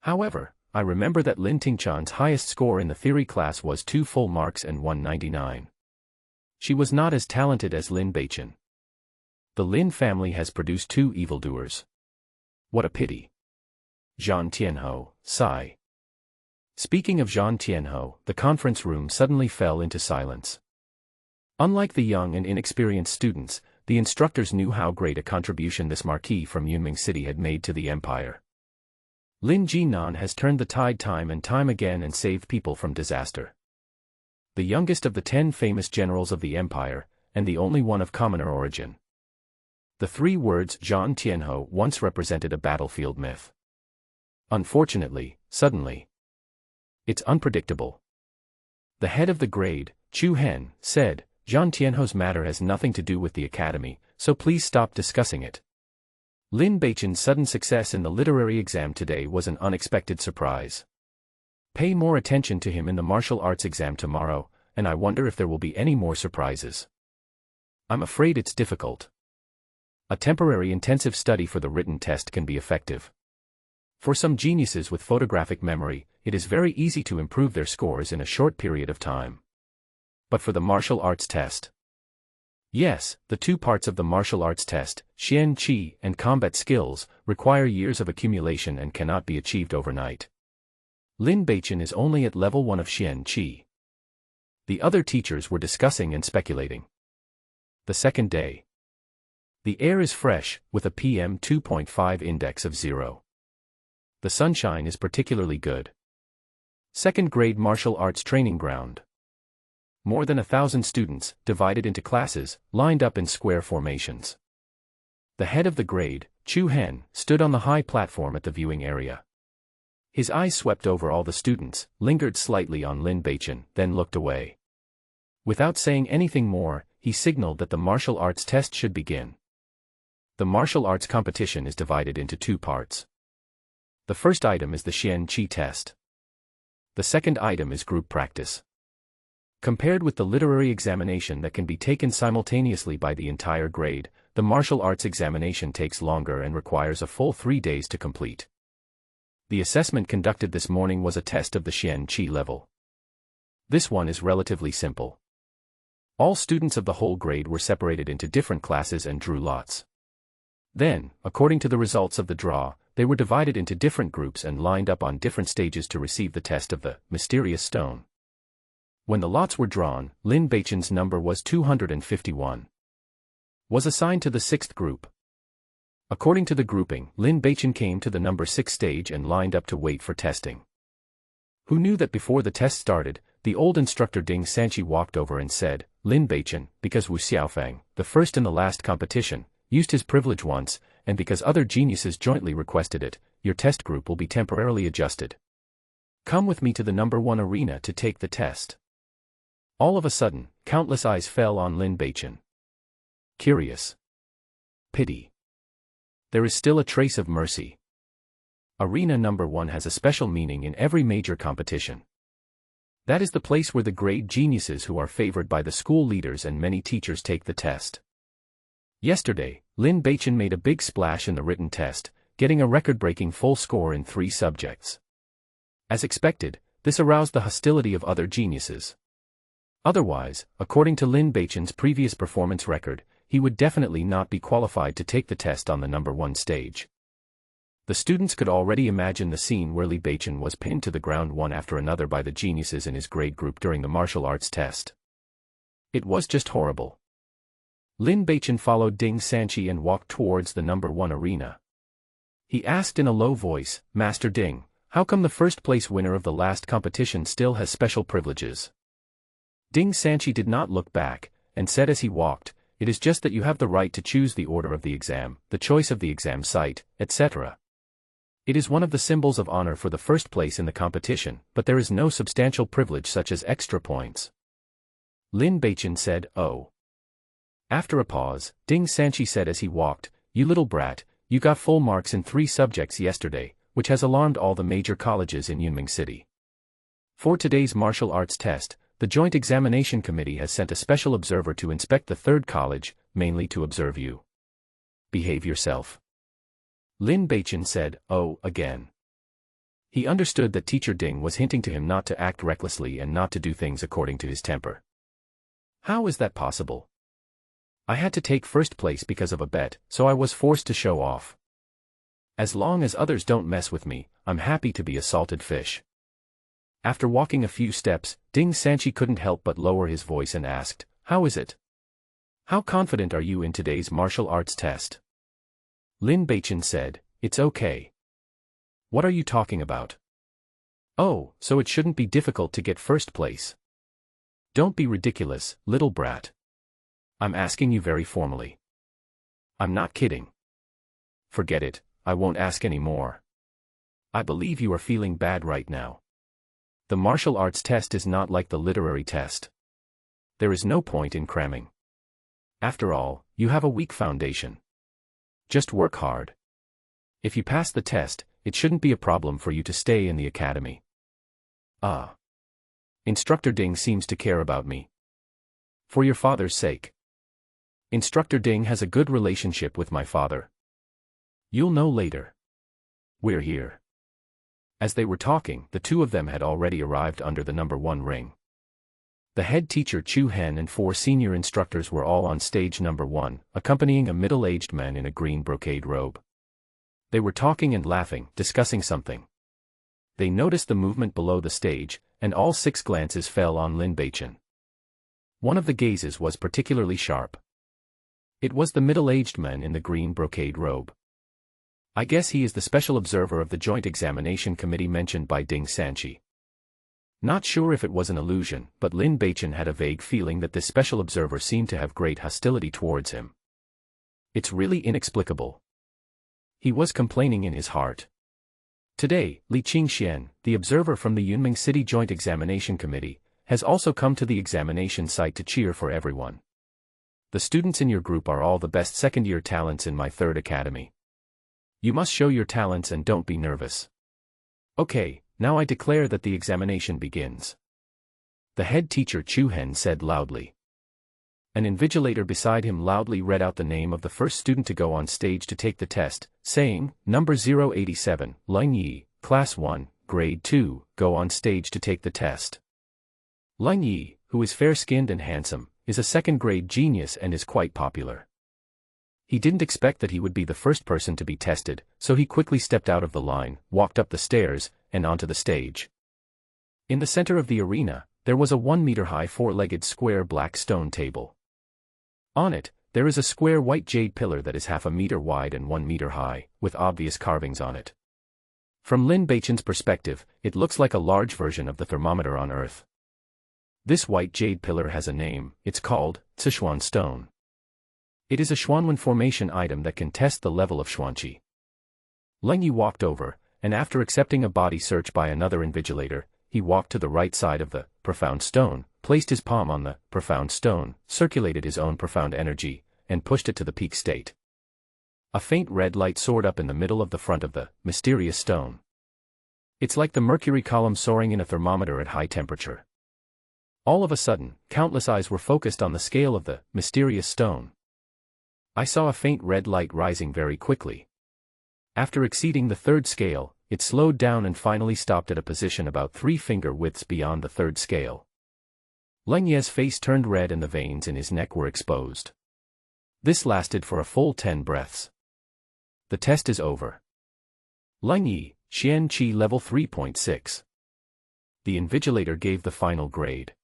However, I remember that Lin Tingchan's highest score in the theory class was 2 full marks and 199. She was not as talented as Lin Beichen. The Lin family has produced 2 evildoers. What a pity. Zhang Tianhou, sigh. Speaking of Zhang Tianhou, the conference room suddenly fell into silence. Unlike the young and inexperienced students, the instructors knew how great a contribution this marquis from Yunming City had made to the empire. Lin Jinan has turned the tide time and time again and saved people from disaster. The youngest of the 10 famous generals of the empire, and the only one of commoner origin. The 3 words Zhang Tianhou once represented a battlefield myth. Unfortunately, suddenly. It's unpredictable. The head of the grade, Chu Hen, said, Zhang Tianhou's matter has nothing to do with the academy, so please stop discussing it. Lin Beichen's sudden success in the literary exam today was an unexpected surprise. Pay more attention to him in the martial arts exam tomorrow, and I wonder if there will be any more surprises. I'm afraid it's difficult. A temporary intensive study for the written test can be effective. For some geniuses with photographic memory, it is very easy to improve their scores in a short period of time. But for the martial arts test? Yes, the 2 parts of the martial arts test, Xian Qi and combat skills, require years of accumulation and cannot be achieved overnight. Lin Beichen is only at level 1 of Xian Qi. The other teachers were discussing and speculating. The second day. The air is fresh, with a PM 2.5 index of 0. The sunshine is particularly good. Second grade martial arts training ground. More than 1,000 students, divided into classes, lined up in square formations. The head of the grade, Chu Hen, stood on the high platform at the viewing area. His eyes swept over all the students, lingered slightly on Lin Beichen, then looked away. Without saying anything more, he signaled that the martial arts test should begin. The martial arts competition is divided into 2 parts. The first item is the Xian Qi test. The second item is group practice. Compared with the literary examination that can be taken simultaneously by the entire grade, the martial arts examination takes longer and requires a full 3 days to complete. The assessment conducted this morning was a test of the Xian Qi level. This one is relatively simple. All students of the whole grade were separated into different classes and drew lots. Then, according to the results of the draw, they were divided into different groups and lined up on different stages to receive the test of the mysterious stone. When the lots were drawn, Lin Beichen's number was 251. Was assigned to the 6th group. According to the grouping, Lin Beichen came to the number 6 stage and lined up to wait for testing. Who knew that before the test started, the old instructor Ding Sanqi walked over and said, Lin Beichen, because Wu Xiaofang, the first in the last competition, used his privilege once, and because other geniuses jointly requested it, your test group will be temporarily adjusted. Come with me to the number 1 arena to take the test. All of a sudden, countless eyes fell on Lin Beichen. Curious. Pity. There is still a trace of mercy. Arena number 1 has a special meaning in every major competition. That is the place where the great geniuses who are favored by the school leaders and many teachers take the test. Yesterday, Lin Beichen made a big splash in the written test, getting a record-breaking full score in 3 subjects. As expected, this aroused the hostility of other geniuses. Otherwise, according to Lin Beichen's previous performance record, he would definitely not be qualified to take the test on the number 1 stage. The students could already imagine the scene where Li Beichen was pinned to the ground one after another by the geniuses in his grade group during the martial arts test. It was just horrible. Lin Beichen followed Ding Sanqi and walked towards the number 1 arena. He asked in a low voice, Master Ding, how come the first-place winner of the last competition still has special privileges? Ding Sanqi did not look back, and said as he walked, it is just that you have the right to choose the order of the exam, the choice of the exam site, etc. It is one of the symbols of honor for the first place in the competition, but there is no substantial privilege such as extra points. Lin Beichen said, oh. After a pause, Ding Sanqi said as he walked, you little brat, you got full marks in 3 subjects yesterday, which has alarmed all the major colleges in Yunming City. For today's martial arts test, the Joint Examination Committee has sent a special observer to inspect the 3rd college, mainly to observe you. Behave yourself. Lin Beichen said, oh, again. He understood that Teacher Ding was hinting to him not to act recklessly and not to do things according to his temper. How is that possible? I had to take first place because of a bet, so I was forced to show off. As long as others don't mess with me, I'm happy to be a salted fish. After walking a few steps, Ding Sanchi couldn't help but lower his voice and asked, "How is it? How confident are you in today's martial arts test?" Lin Beichen said, "It's okay." "What are you talking about?" "Oh, so it shouldn't be difficult to get first place." "Don't be ridiculous, little brat. I'm asking you very formally." "I'm not kidding." "Forget it, I won't ask any more. I believe you are feeling bad right now. The martial arts test is not like the literary test. There is no point in cramming. After all, you have a weak foundation. Just work hard. If you pass the test, it shouldn't be a problem for you to stay in the academy." "Ah. Instructor Ding seems to care about me. For your father's sake." "Instructor Ding has a good relationship with my father. You'll know later. We're here." As they were talking, the two of them had already arrived under the number 1 ring. The head teacher Chu Hen and 4 senior instructors were all on stage number 1, accompanying a middle-aged man in a green brocade robe. They were talking and laughing, discussing something. They noticed the movement below the stage, and all 6 glances fell on Lin Beichen. One of the gazes was particularly sharp. It was the middle-aged man in the green brocade robe. "I guess he is the special observer of the joint examination committee mentioned by Ding Sanchi." Not sure if it was an illusion, but Lin Beichen had a vague feeling that this special observer seemed to have great hostility towards him. It's really inexplicable. He was complaining in his heart. Today, Li Qingxian, the observer from the Yunming City Joint Examination Committee, has also come to the examination site to cheer for everyone. "The students in your group are all the best second-year talents in my 3rd academy. You must show your talents and don't be nervous. Okay, now I declare that the examination begins." The head teacher Chu Hen said loudly. An invigilator beside him loudly read out the name of the first student to go on stage to take the test, saying, "Number 087, Lin Yi, Class 1, Grade 2, go on stage to take the test." Lin Yi, who is fair-skinned and handsome, is a second-grade genius and is quite popular. He didn't expect that he would be the first person to be tested, so he quickly stepped out of the line, walked up the stairs, and onto the stage. In the center of the arena, there was a 1-meter-high 4-legged square black stone table. On it, there is a square white jade pillar that is half a meter wide and 1 meter high, with obvious carvings on it. From Lin Beichen's perspective, it looks like a large version of the thermometer on Earth. This white jade pillar has a name, it's called Sichuan stone. It is a Xuanwen formation item that can test the level of Xuanqi. Lin Yi walked over, and after accepting a body search by another invigilator, he walked to the right side of the profound stone, placed his palm on the profound stone, circulated his own profound energy, and pushed it to the peak state. A faint red light soared up in the middle of the front of the mysterious stone. It's like the mercury column soaring in a thermometer at high temperature. All of a sudden, countless eyes were focused on the scale of the mysterious stone. I saw a faint red light rising very quickly. After exceeding the 3rd scale, it slowed down and finally stopped at a position about 3 finger widths beyond the 3rd scale. Lin Ye's face turned red and the veins in his neck were exposed. This lasted for a full 10 breaths. The test is over. Lin Yi, Xian Qi level 3.6. The invigilator gave the final grade.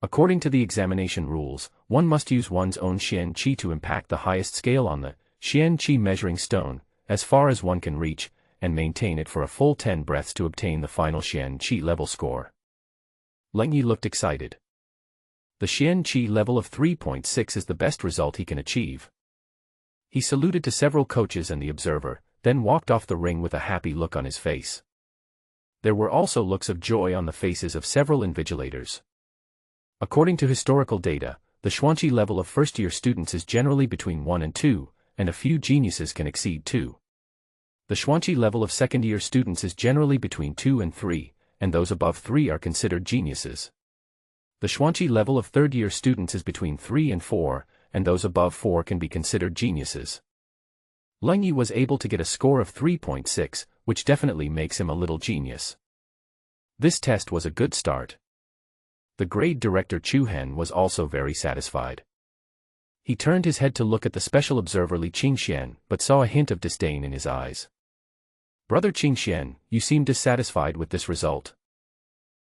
According to the examination rules, one must use one's own Xian Qi to impact the highest scale on the Xian Qi measuring stone, as far as one can reach, and maintain it for a full 10 breaths to obtain the final Xian Qi level score. Lin Yi looked excited. The Xian Qi level of 3.6 is the best result he can achieve. He saluted to several coaches and the observer, then walked off the ring with a happy look on his face. There were also looks of joy on the faces of several invigilators. According to historical data, the Xuanqi level of first-year students is generally between 1 and 2, and a few geniuses can exceed 2. The Xuanqi level of second-year students is generally between 2 and 3, and those above 3 are considered geniuses. The Xuanqi level of third-year students is between 3 and 4, and those above 4 can be considered geniuses. Lin Yi was able to get a score of 3.6, which definitely makes him a little genius. This test was a good start. The grade director Chu Hen was also very satisfied. He turned his head to look at the special observer Li Qingxian, but saw a hint of disdain in his eyes. "Brother Qingxian, you seem dissatisfied with this result.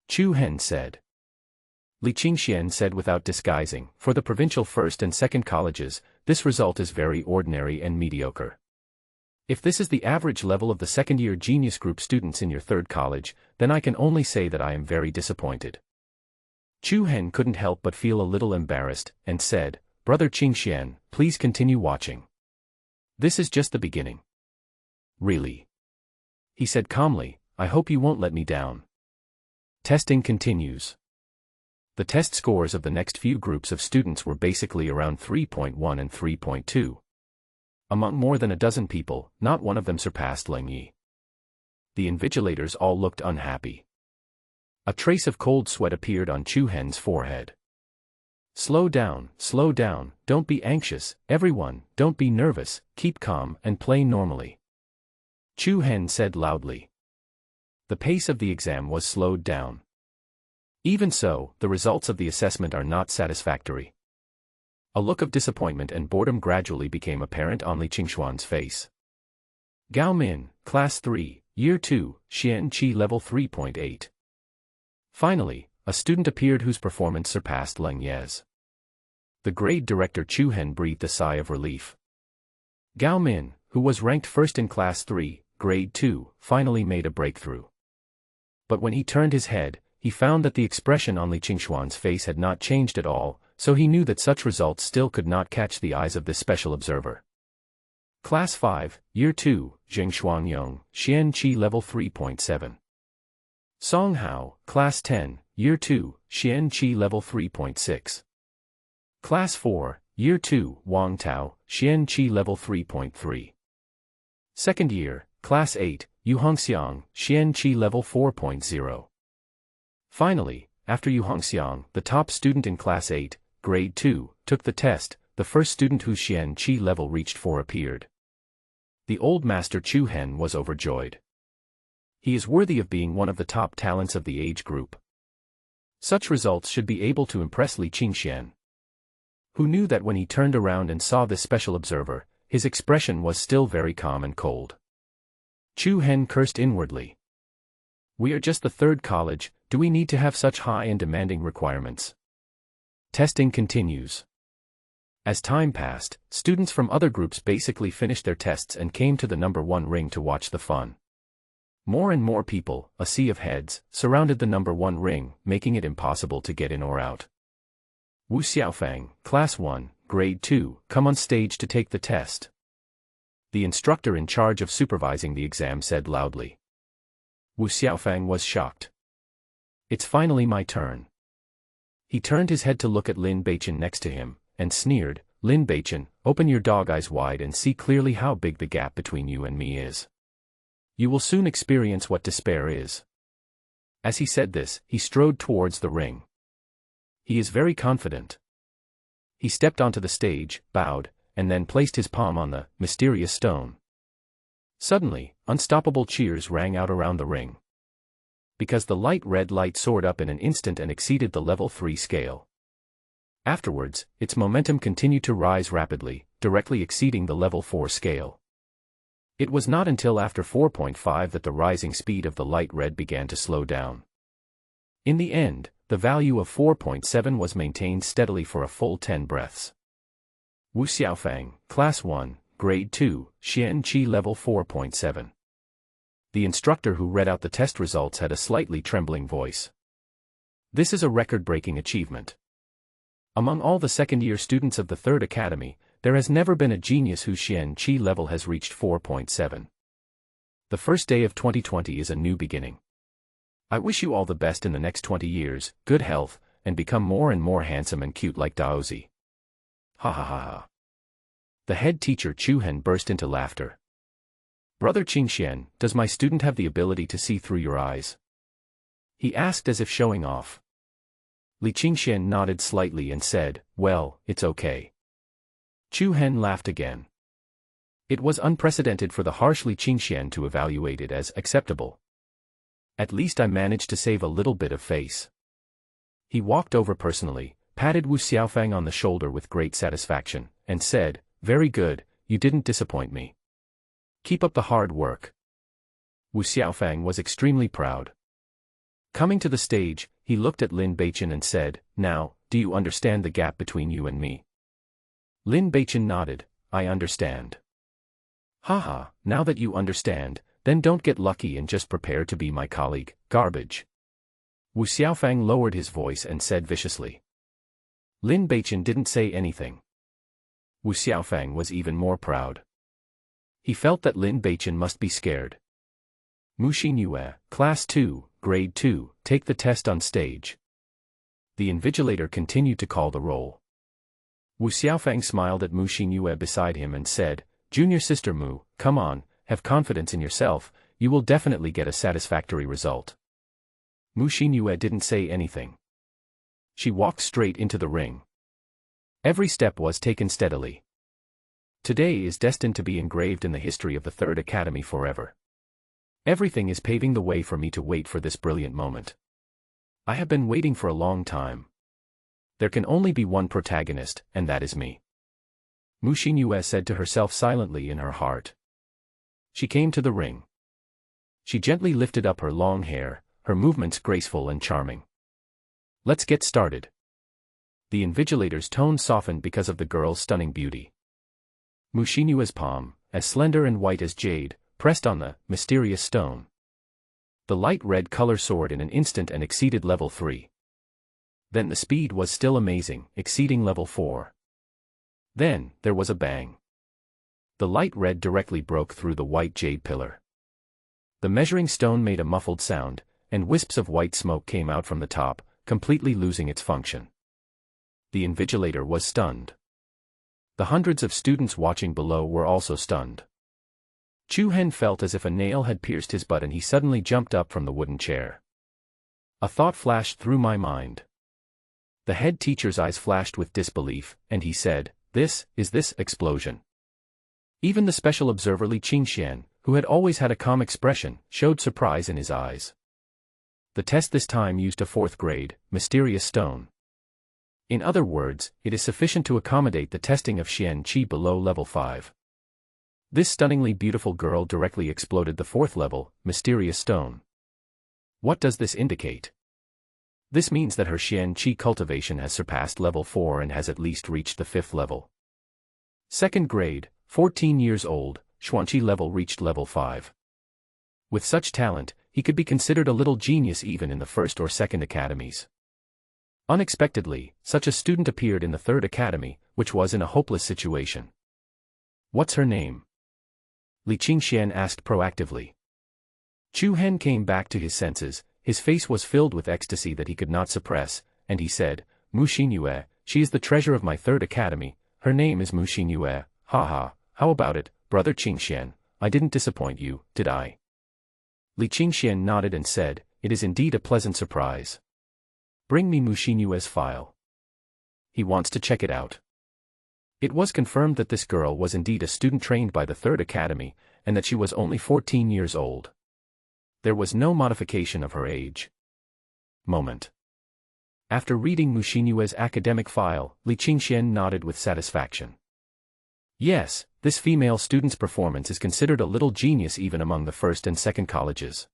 Chu Hen said. Li Qingxian said without disguising, for the provincial first and second colleges, this result is very ordinary and mediocre. If this is the average level of the second-year genius group students in your third college, then I can only say that I am very disappointed. Chu Hen couldn't help but feel a little embarrassed, and said, Brother Qingxian, please continue watching. This is just the beginning. Really? He said calmly, I hope you won't let me down. Testing continues. The test scores of the next few groups of students were basically around 3.1 and 3.2. Among more than a dozen people, not one of them surpassed Leng Yi. The invigilators all looked unhappy. A trace of cold sweat appeared on Chu Hen's forehead. Slow down, don't be anxious, everyone, don't be nervous, keep calm and play normally. Chu Hen said loudly. The pace of the exam was slowed down. Even so, the results of the assessment are not satisfactory. A look of disappointment and boredom gradually became apparent on Li Qingxuan's face. Gao Min, Class 3, Year 2, Xian Qi Level 3.8. Finally, a student appeared whose performance surpassed Leng Ye's. The grade director Chu Hen breathed a sigh of relief. Gao Min, who was ranked first in Class 3, Grade 2, finally made a breakthrough. But when he turned his head, he found that the expression on Li Qingxuan's face had not changed at all, so he knew that such results still could not catch the eyes of this special observer. Class 5, Year 2, Zheng Shuangyong, Xian Qi Level 3.7. Song Hao, Class 10, Year 2, Xian Qi Level 3.6. Class 4, Year 2, Wang Tao, Xian Qi Level 3.3. Second Year, Class 8, Yu Hongxiang, Xian Qi Level 4.0. Finally, after Yu Hongxiang, the top student in Class 8, Grade 2, took the test, the first student whose Xian Qi level reached 4 appeared. The old master Chu Hen was overjoyed. He is worthy of being one of the top talents of the age group. Such results should be able to impress Li Qingxian, who knew that when he turned around and saw this special observer, his expression was still very calm and cold. Chu Hen cursed inwardly. We are just the third college, do we need to have such high and demanding requirements? Testing continues. As time passed, students from other groups basically finished their tests and came to the number 1 ring to watch the fun. More and more people, a sea of heads, surrounded the number 1 ring, making it impossible to get in or out. Wu Xiaofang, Class 1, Grade 2, come on stage to take the test. The instructor in charge of supervising the exam said loudly. Wu Xiaofang was shocked. It's finally my turn. He turned his head to look at Lin Beichen next to him, and sneered, Lin Beichen, open your dog eyes wide and see clearly how big the gap between you and me is. You will soon experience what despair is. As he said this, he strode towards the ring. He is very confident. He stepped onto the stage, bowed, and then placed his palm on the mysterious stone. Suddenly, unstoppable cheers rang out around the ring. Because the light red light soared up in an instant and exceeded the level 3 scale. Afterwards, its momentum continued to rise rapidly, directly exceeding the level 4 scale. It was not until after 4.5 that the rising speed of the light red began to slow down. In the end, the value of 4.7 was maintained steadily for a full 10 breaths. Wu Xiaofang, Class 1, Grade 2, Xian Qi Level 4.7. The instructor who read out the test results had a slightly trembling voice. This is a record-breaking achievement. Among all the second-year students of the Third Academy, there has never been a genius whose Xian Qi level has reached 4.7. The first day of 2020 is a new beginning. I wish you all the best in the next 20 years, good health, and become more and more handsome and cute like Daozi. Ha ha ha ha. The head teacher Chu Hen burst into laughter. Brother Qingxian, does my student have the ability to see through your eyes? He asked as if showing off. Li Qingxian nodded slightly and said, well, it's okay. Chu Hen laughed again. It was unprecedented for the harsh Li Qingxian to evaluate it as acceptable. At least I managed to save a little bit of face. He walked over personally, patted Wu Xiaofang on the shoulder with great satisfaction, and said, very good, you didn't disappoint me. Keep up the hard work. Wu Xiaofang was extremely proud. Coming to the stage, he looked at Lin Beichen and said, "Now, do you understand the gap between you and me?" Lin Beichen nodded, "I understand." "Haha, now that you understand, then don't get lucky and just prepare to be my colleague, garbage." Wu Xiaofang lowered his voice and said viciously. Lin Beichen didn't say anything. Wu Xiaofang was even more proud. He felt that Lin Beichen must be scared. Mu Xinyue, Class 2, Grade 2, take the test on stage. The invigilator continued to call the roll. Wu Xiaofang smiled at Mu Xinyue beside him and said, "Junior sister Mu, come on, have confidence in yourself, you will definitely get a satisfactory result." Mu Xinyue didn't say anything. She walked straight into the ring. Every step was taken steadily. Today is destined to be engraved in the history of the Third Academy forever. Everything is paving the way for me to wait for this brilliant moment. I have been waiting for a long time. There can only be one protagonist, and that is me. Mu Xinyue said to herself silently in her heart. She came to the ring. She gently lifted up her long hair, her movements graceful and charming. "Let's get started." The invigilator's tone softened because of the girl's stunning beauty. Mu Xinyue's palm, as slender and white as jade, pressed on the mysterious stone. The light red color soared in an instant and exceeded level 3. Then the speed was still amazing, exceeding level 4. Then, there was a bang. The light red directly broke through the white jade pillar. The measuring stone made a muffled sound, and wisps of white smoke came out from the top, completely losing its function. The invigilator was stunned. The hundreds of students watching below were also stunned. Chu Hen felt as if a nail had pierced his butt and he suddenly jumped up from the wooden chair. A thought flashed through my mind. The head teacher's eyes flashed with disbelief, and he said, "This explosion." Even the special observer Li Qingxian, who had always had a calm expression, showed surprise in his eyes. The test this time used a 4th grade, mysterious stone. In other words, it is sufficient to accommodate the testing of Xian Qi below level 5. This stunningly beautiful girl directly exploded the 4th level, mysterious stone. What does this indicate? This means that her Xian Qi cultivation has surpassed level 4 and has at least reached the 5th level. 2nd grade, 14 years old, Xuanqi level reached level 5. With such talent, he could be considered a little genius even in the 1st or 2nd academies. Unexpectedly, such a student appeared in the 3rd academy, which was in a hopeless situation. "What's her name?" Li Qingxian asked proactively. Chu Hen came back to his senses, his face was filled with ecstasy that he could not suppress, and he said, "Mu Xinyue, she is the treasure of my 3rd academy, her name is Mu Xinyue, haha, how about it, brother Qingxian, I didn't disappoint you, did I?" Li Qingxian nodded and said, "It is indeed a pleasant surprise. Bring me Mu Xinyue's file. He wants to check it out." It was confirmed that this girl was indeed a student trained by the 3rd academy, and that she was only 14 years old. There was no modification of her age. Moment. After reading Mu Xinyue's academic file, Li Qingxian nodded with satisfaction. Yes, this female student's performance is considered a little genius even among the 1st and 2nd colleges.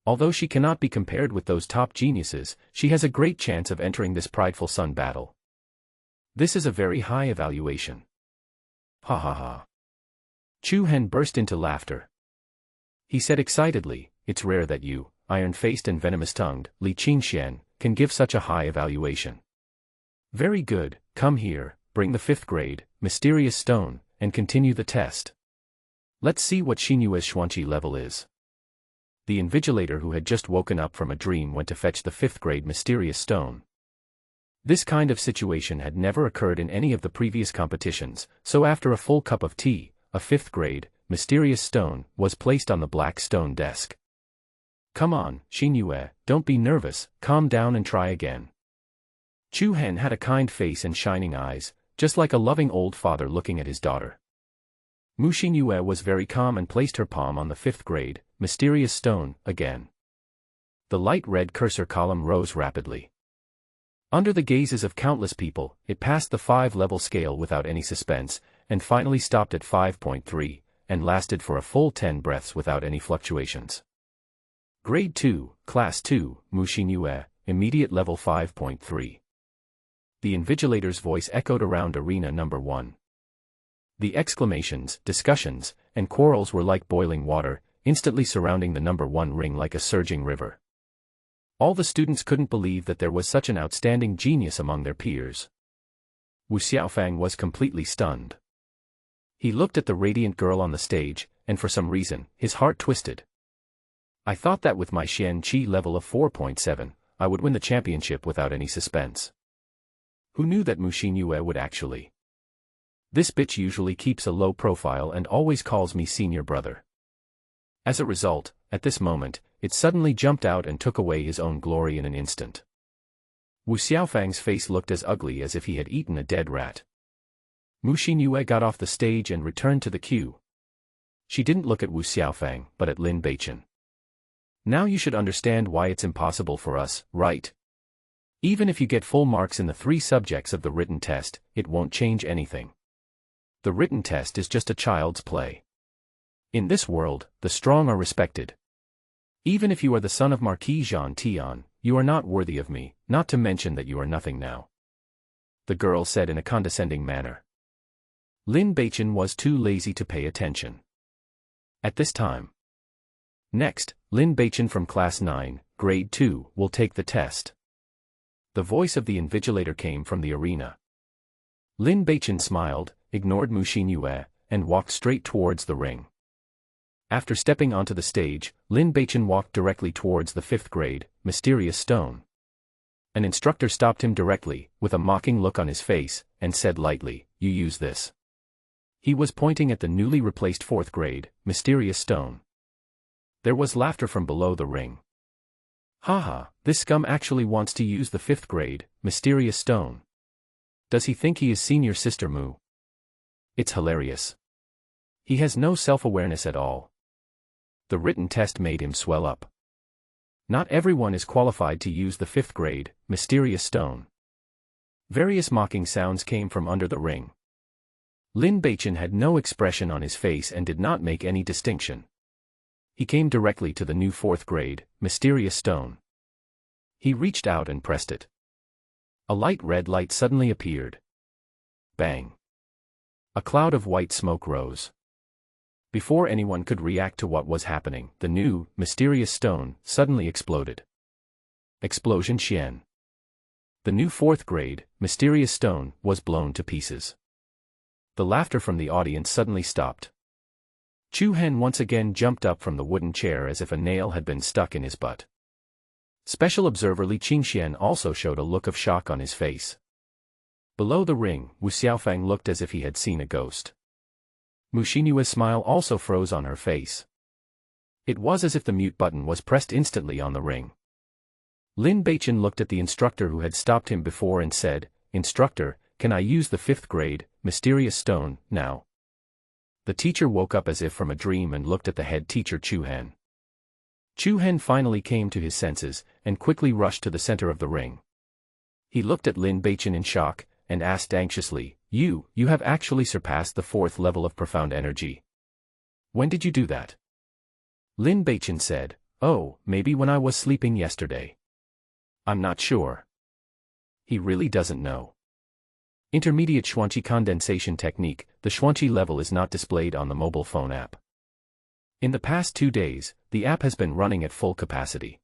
Although she cannot be compared with those top geniuses, she has a great chance of entering this prideful sun battle. This is a very high evaluation. Ha ha ha. Chu Hen burst into laughter. He said excitedly, "It's rare that you, iron-faced and venomous-tongued, Li Qingxian, can give such a high evaluation. Very good, come here, bring the 5th grade, mysterious stone, and continue the test. Let's see what Xinyue's Xuanqi level is." The invigilator who had just woken up from a dream went to fetch the 5th grade mysterious stone. This kind of situation had never occurred in any of the previous competitions, so after a full cup of tea, a 5th grade, mysterious stone, was placed on the black stone desk. "Come on, Xinyue, don't be nervous, calm down and try again." Chu Hen had a kind face and shining eyes, just like a loving old father looking at his daughter. Mu Xinyue was very calm and placed her palm on the 5th grade, mysterious stone, again. The light red cursor column rose rapidly. Under the gazes of countless people, it passed the 5-level scale without any suspense, and finally stopped at 5.3, and lasted for a full 10 breaths without any fluctuations. Grade 2, Class 2, Mushinyue, immediate level 5.3. The invigilator's voice echoed around arena number 1. The exclamations, discussions, and quarrels were like boiling water, instantly surrounding the number 1 ring like a surging river. All the students couldn't believe that there was such an outstanding genius among their peers. Wu Xiaofang was completely stunned. He looked at the radiant girl on the stage, and for some reason, his heart twisted. I thought that with my Xian Qi level of 4.7, I would win the championship without any suspense. Who knew that Mu Xinyue would actually? This bitch usually keeps a low profile and always calls me senior brother. As a result, at this moment, it suddenly jumped out and took away his own glory in an instant. Wu Xiaofang's face looked as ugly as if he had eaten a dead rat. Mu Xinyue got off the stage and returned to the queue. She didn't look at Wu Xiaofang, but at Lin Beichen. Now you should understand why it's impossible for us, right? Even if you get full marks in the 3 subjects of the written test, it won't change anything. The written test is just a child's play. In this world, the strong are respected. Even if you are the son of Marquis Jean Tian, you are not worthy of me, not to mention that you are nothing now. The girl said in a condescending manner. Lin Beichen was too lazy to pay attention. At this time. Next, Lin Beichen from Class 9, Grade 2, will take the test. The voice of the invigilator came from the arena. Lin Beichen smiled, ignored Mu Xinyue, and walked straight towards the ring. After stepping onto the stage, Lin Beichen walked directly towards the 5th grade, Mysterious Stone. An instructor stopped him directly, with a mocking look on his face, and said lightly, "You use this." He was pointing at the newly replaced 4th grade, Mysterious Stone. There was laughter from below the ring. Haha, this scum actually wants to use the 5th grade, Mysterious Stone. Does he think he is senior Sister Mu? It's hilarious. He has no self-awareness at all. The written test made him swell up. Not everyone is qualified to use the 5th grade, Mysterious Stone. Various mocking sounds came from under the ring. Lin Beichen had no expression on his face and did not make any distinction. He came directly to the new 4th grade, Mysterious Stone. He reached out and pressed it. A light red light suddenly appeared. Bang! A cloud of white smoke rose. Before anyone could react to what was happening, the new, Mysterious Stone suddenly exploded. Explosion Xian. The new 4th grade, Mysterious Stone, was blown to pieces. The laughter from the audience suddenly stopped. Chu Hen once again jumped up from the wooden chair as if a nail had been stuck in his butt. Special observer Li Qingxian also showed a look of shock on his face. Below the ring, Wu Xiaofang looked as if he had seen a ghost. Mu Xinyue's smile also froze on her face. It was as if the mute button was pressed instantly on the ring. Lin Beichen looked at the instructor who had stopped him before and said, "Instructor, can I use the 5th grade, Mysterious Stone, now?" The teacher woke up as if from a dream and looked at the head teacher Chu Hen. Chu Hen finally came to his senses, and quickly rushed to the center of the ring. He looked at Lin Beichen in shock, and asked anxiously, You have actually surpassed the 4th level of profound energy. When did you do that?" Lin Beichen said, "Oh, maybe when I was sleeping yesterday. I'm not sure." He really doesn't know. Intermediate Xuanqi condensation technique, the Xuanqi level is not displayed on the mobile phone app. In the past 2 days, the app has been running at full capacity.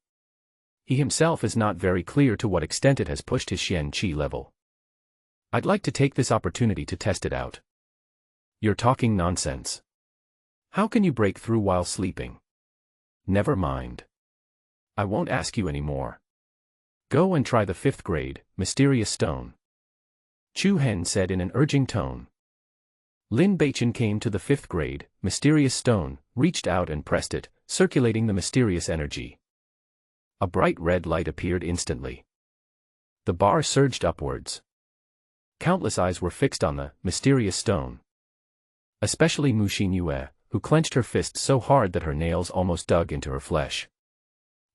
He himself is not very clear to what extent it has pushed his Xian Qi level. I'd like to take this opportunity to test it out. You're talking nonsense. How can you break through while sleeping? Never mind. I won't ask you anymore. Go and try the 5th grade, Mysterious Stone. Chu Hen said in an urging tone. Lin Beichen came to the 5th grade, Mysterious Stone, reached out and pressed it, circulating the mysterious energy. A bright red light appeared instantly. The bar surged upwards. Countless eyes were fixed on the Mysterious Stone. Especially Mu Xinyue, who clenched her fists so hard that her nails almost dug into her flesh.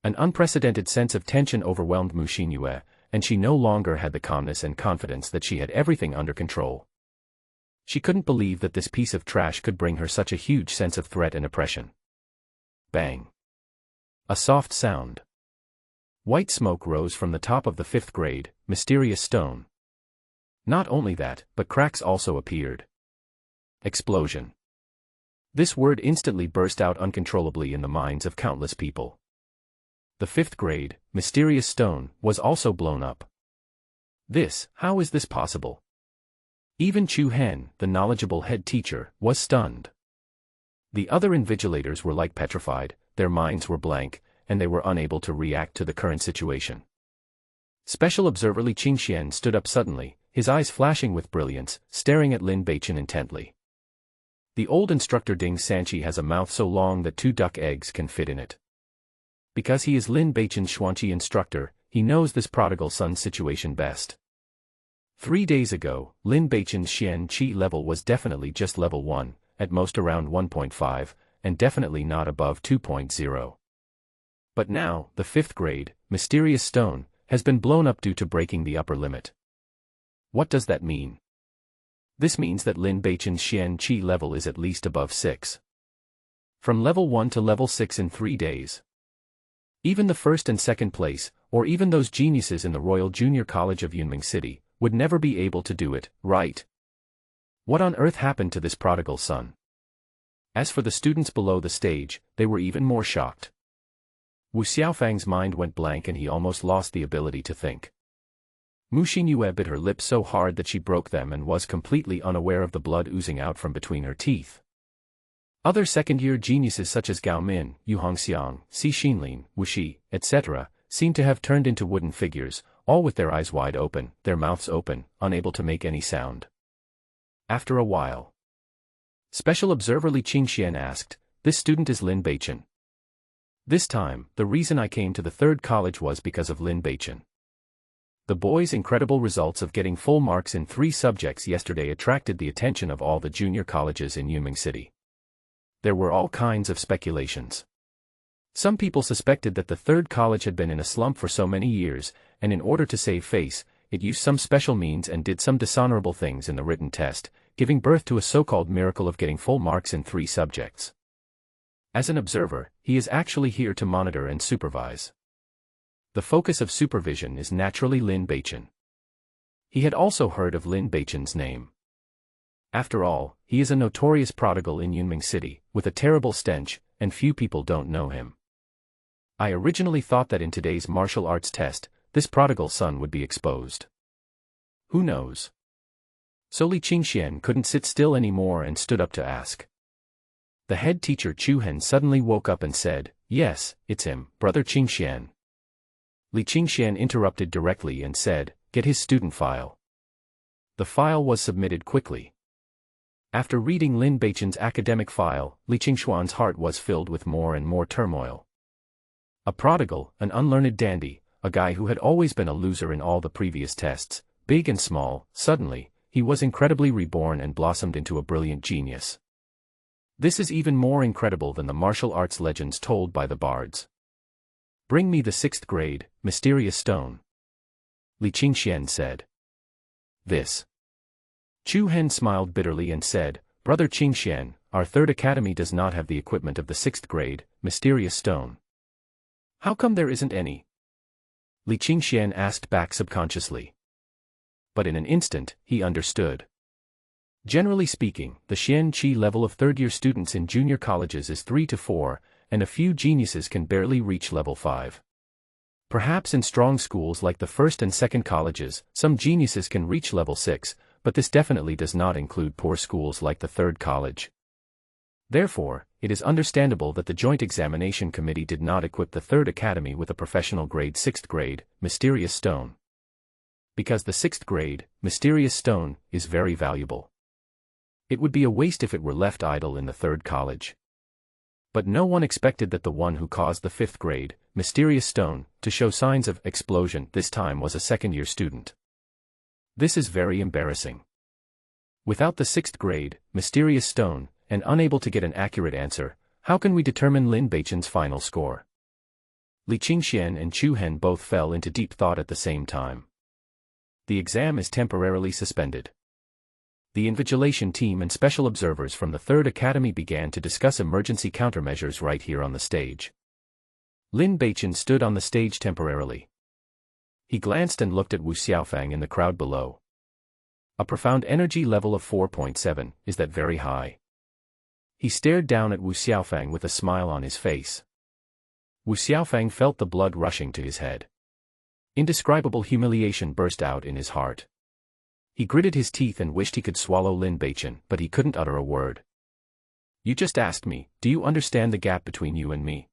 An unprecedented sense of tension overwhelmed Mu Xinyue, and she no longer had the calmness and confidence that she had everything under control. She couldn't believe that this piece of trash could bring her such a huge sense of threat and oppression. Bang! A soft sound. White smoke rose from the top of the 5th grade, mysterious stone. Not only that, but cracks also appeared. Explosion. This word instantly burst out uncontrollably in the minds of countless people. The 5th grade, mysterious stone, was also blown up. How is this possible? Even Chu Hen, the knowledgeable head teacher, was stunned. The other invigilators were like petrified, their minds were blank, and they were unable to react to the current situation. Special Observer Li Qingxian stood up suddenly, his eyes flashing with brilliance, staring at Lin Beichen intently. The old instructor Ding Sanqi has a mouth so long that 2 duck eggs can fit in it. Because he is Lin Beichen's Xuanqi instructor, he knows this prodigal son's situation best. 3 days ago, Lin Beichen's Xian Qi level was definitely just level 1, at most around 1.5, and definitely not above 2.0. But now, the 5th grade, mysterious stone, has been blown up due to breaking the upper limit. What does that mean? This means that Lin Beichen's Xian Qi level is at least above 6. From level 1 to level 6 in 3 days. Even the 1st and 2nd place, or even those geniuses in the Royal Junior College of Yunming City, would never be able to do it, right? What on earth happened to this prodigal son? As for the students below the stage, they were even more shocked. Wu Xiaofang's mind went blank and he almost lost the ability to think. Mu Xinyue bit her lips so hard that she broke them and was completely unaware of the blood oozing out from between her teeth. Other second-year geniuses such as Gao Min, Yu Hongxiang, Si Xinlin, Wu Shi, etc., seemed to have turned into wooden figures, all with their eyes wide open, their mouths open, unable to make any sound. After a while, Special Observer Li Qingxian asked, "This student is Lin Beichen." This time, the reason I came to the 3rd college was because of Lin Beichen. The boy's incredible results of getting full marks in 3 subjects yesterday attracted the attention of all the junior colleges in Yunming City. There were all kinds of speculations. Some people suspected that the 3rd college had been in a slump for so many years, and in order to save face, it used some special means and did some dishonorable things in the written test, giving birth to a so-called miracle of getting full marks in 3 subjects. As an observer, he is actually here to monitor and supervise. The focus of supervision is naturally Lin Beichen. He had also heard of Lin Beichen's name. After all, he is a notorious prodigal in Yunming City, with a terrible stench, and few people don't know him. I originally thought that in today's martial arts test, this prodigal son would be exposed. Who knows? So Li Qingxian couldn't sit still anymore and stood up to ask. The head teacher Chu Hen suddenly woke up and said, "Yes, it's him, Brother Qingxian." Li Qingxian interrupted directly and said, "Get his student file." The file was submitted quickly. After reading Lin Beichen's academic file, Li Qingxuan's heart was filled with more and more turmoil. A prodigal, an unlearned dandy, a guy who had always been a loser in all the previous tests, big and small, suddenly, he was incredibly reborn and blossomed into a brilliant genius. This is even more incredible than the martial arts legends told by the bards. "Bring me the 6th grade, mysterious stone," Li Qingxian said. "This." Chu Hen smiled bitterly and said, "Brother Qingxian, our 3rd academy does not have the equipment of the 6th grade, mysterious stone." "How come there isn't any?" Li Qingxian asked back subconsciously. But in an instant, he understood. Generally speaking, the Xian Qi level of 3rd-year students in junior colleges is 3 to 4, and a few geniuses can barely reach level 5. Perhaps in strong schools like the 1st and 2nd colleges, some geniuses can reach level 6, but this definitely does not include poor schools like the 3rd college. Therefore, it is understandable that the Joint Examination Committee did not equip the 3rd academy with a professional grade 6th grade, mysterious stone. Because the 6th grade, mysterious stone, is very valuable. It would be a waste if it were left idle in the 3rd college. But no one expected that the one who caused the 5th grade, mysterious stone, to show signs of explosion this time was a 2nd-year student. This is very embarrassing. Without the 6th grade, mysterious stone, and unable to get an accurate answer, how can we determine Lin Beichen's final score? Li Qingxian and Chu Hen both fell into deep thought at the same time. The exam is temporarily suspended. The invigilation team and special observers from the 3rd Academy began to discuss emergency countermeasures right here on the stage. Lin Beichen stood on the stage temporarily. He glanced and looked at Wu Xiaofang in the crowd below. A profound energy level of 4.7, is that very high? He stared down at Wu Xiaofang with a smile on his face. Wu Xiaofang felt the blood rushing to his head. Indescribable humiliation burst out in his heart. He gritted his teeth and wished he could swallow Lin Beichen, but he couldn't utter a word. You just asked me, do you understand the gap between you and me?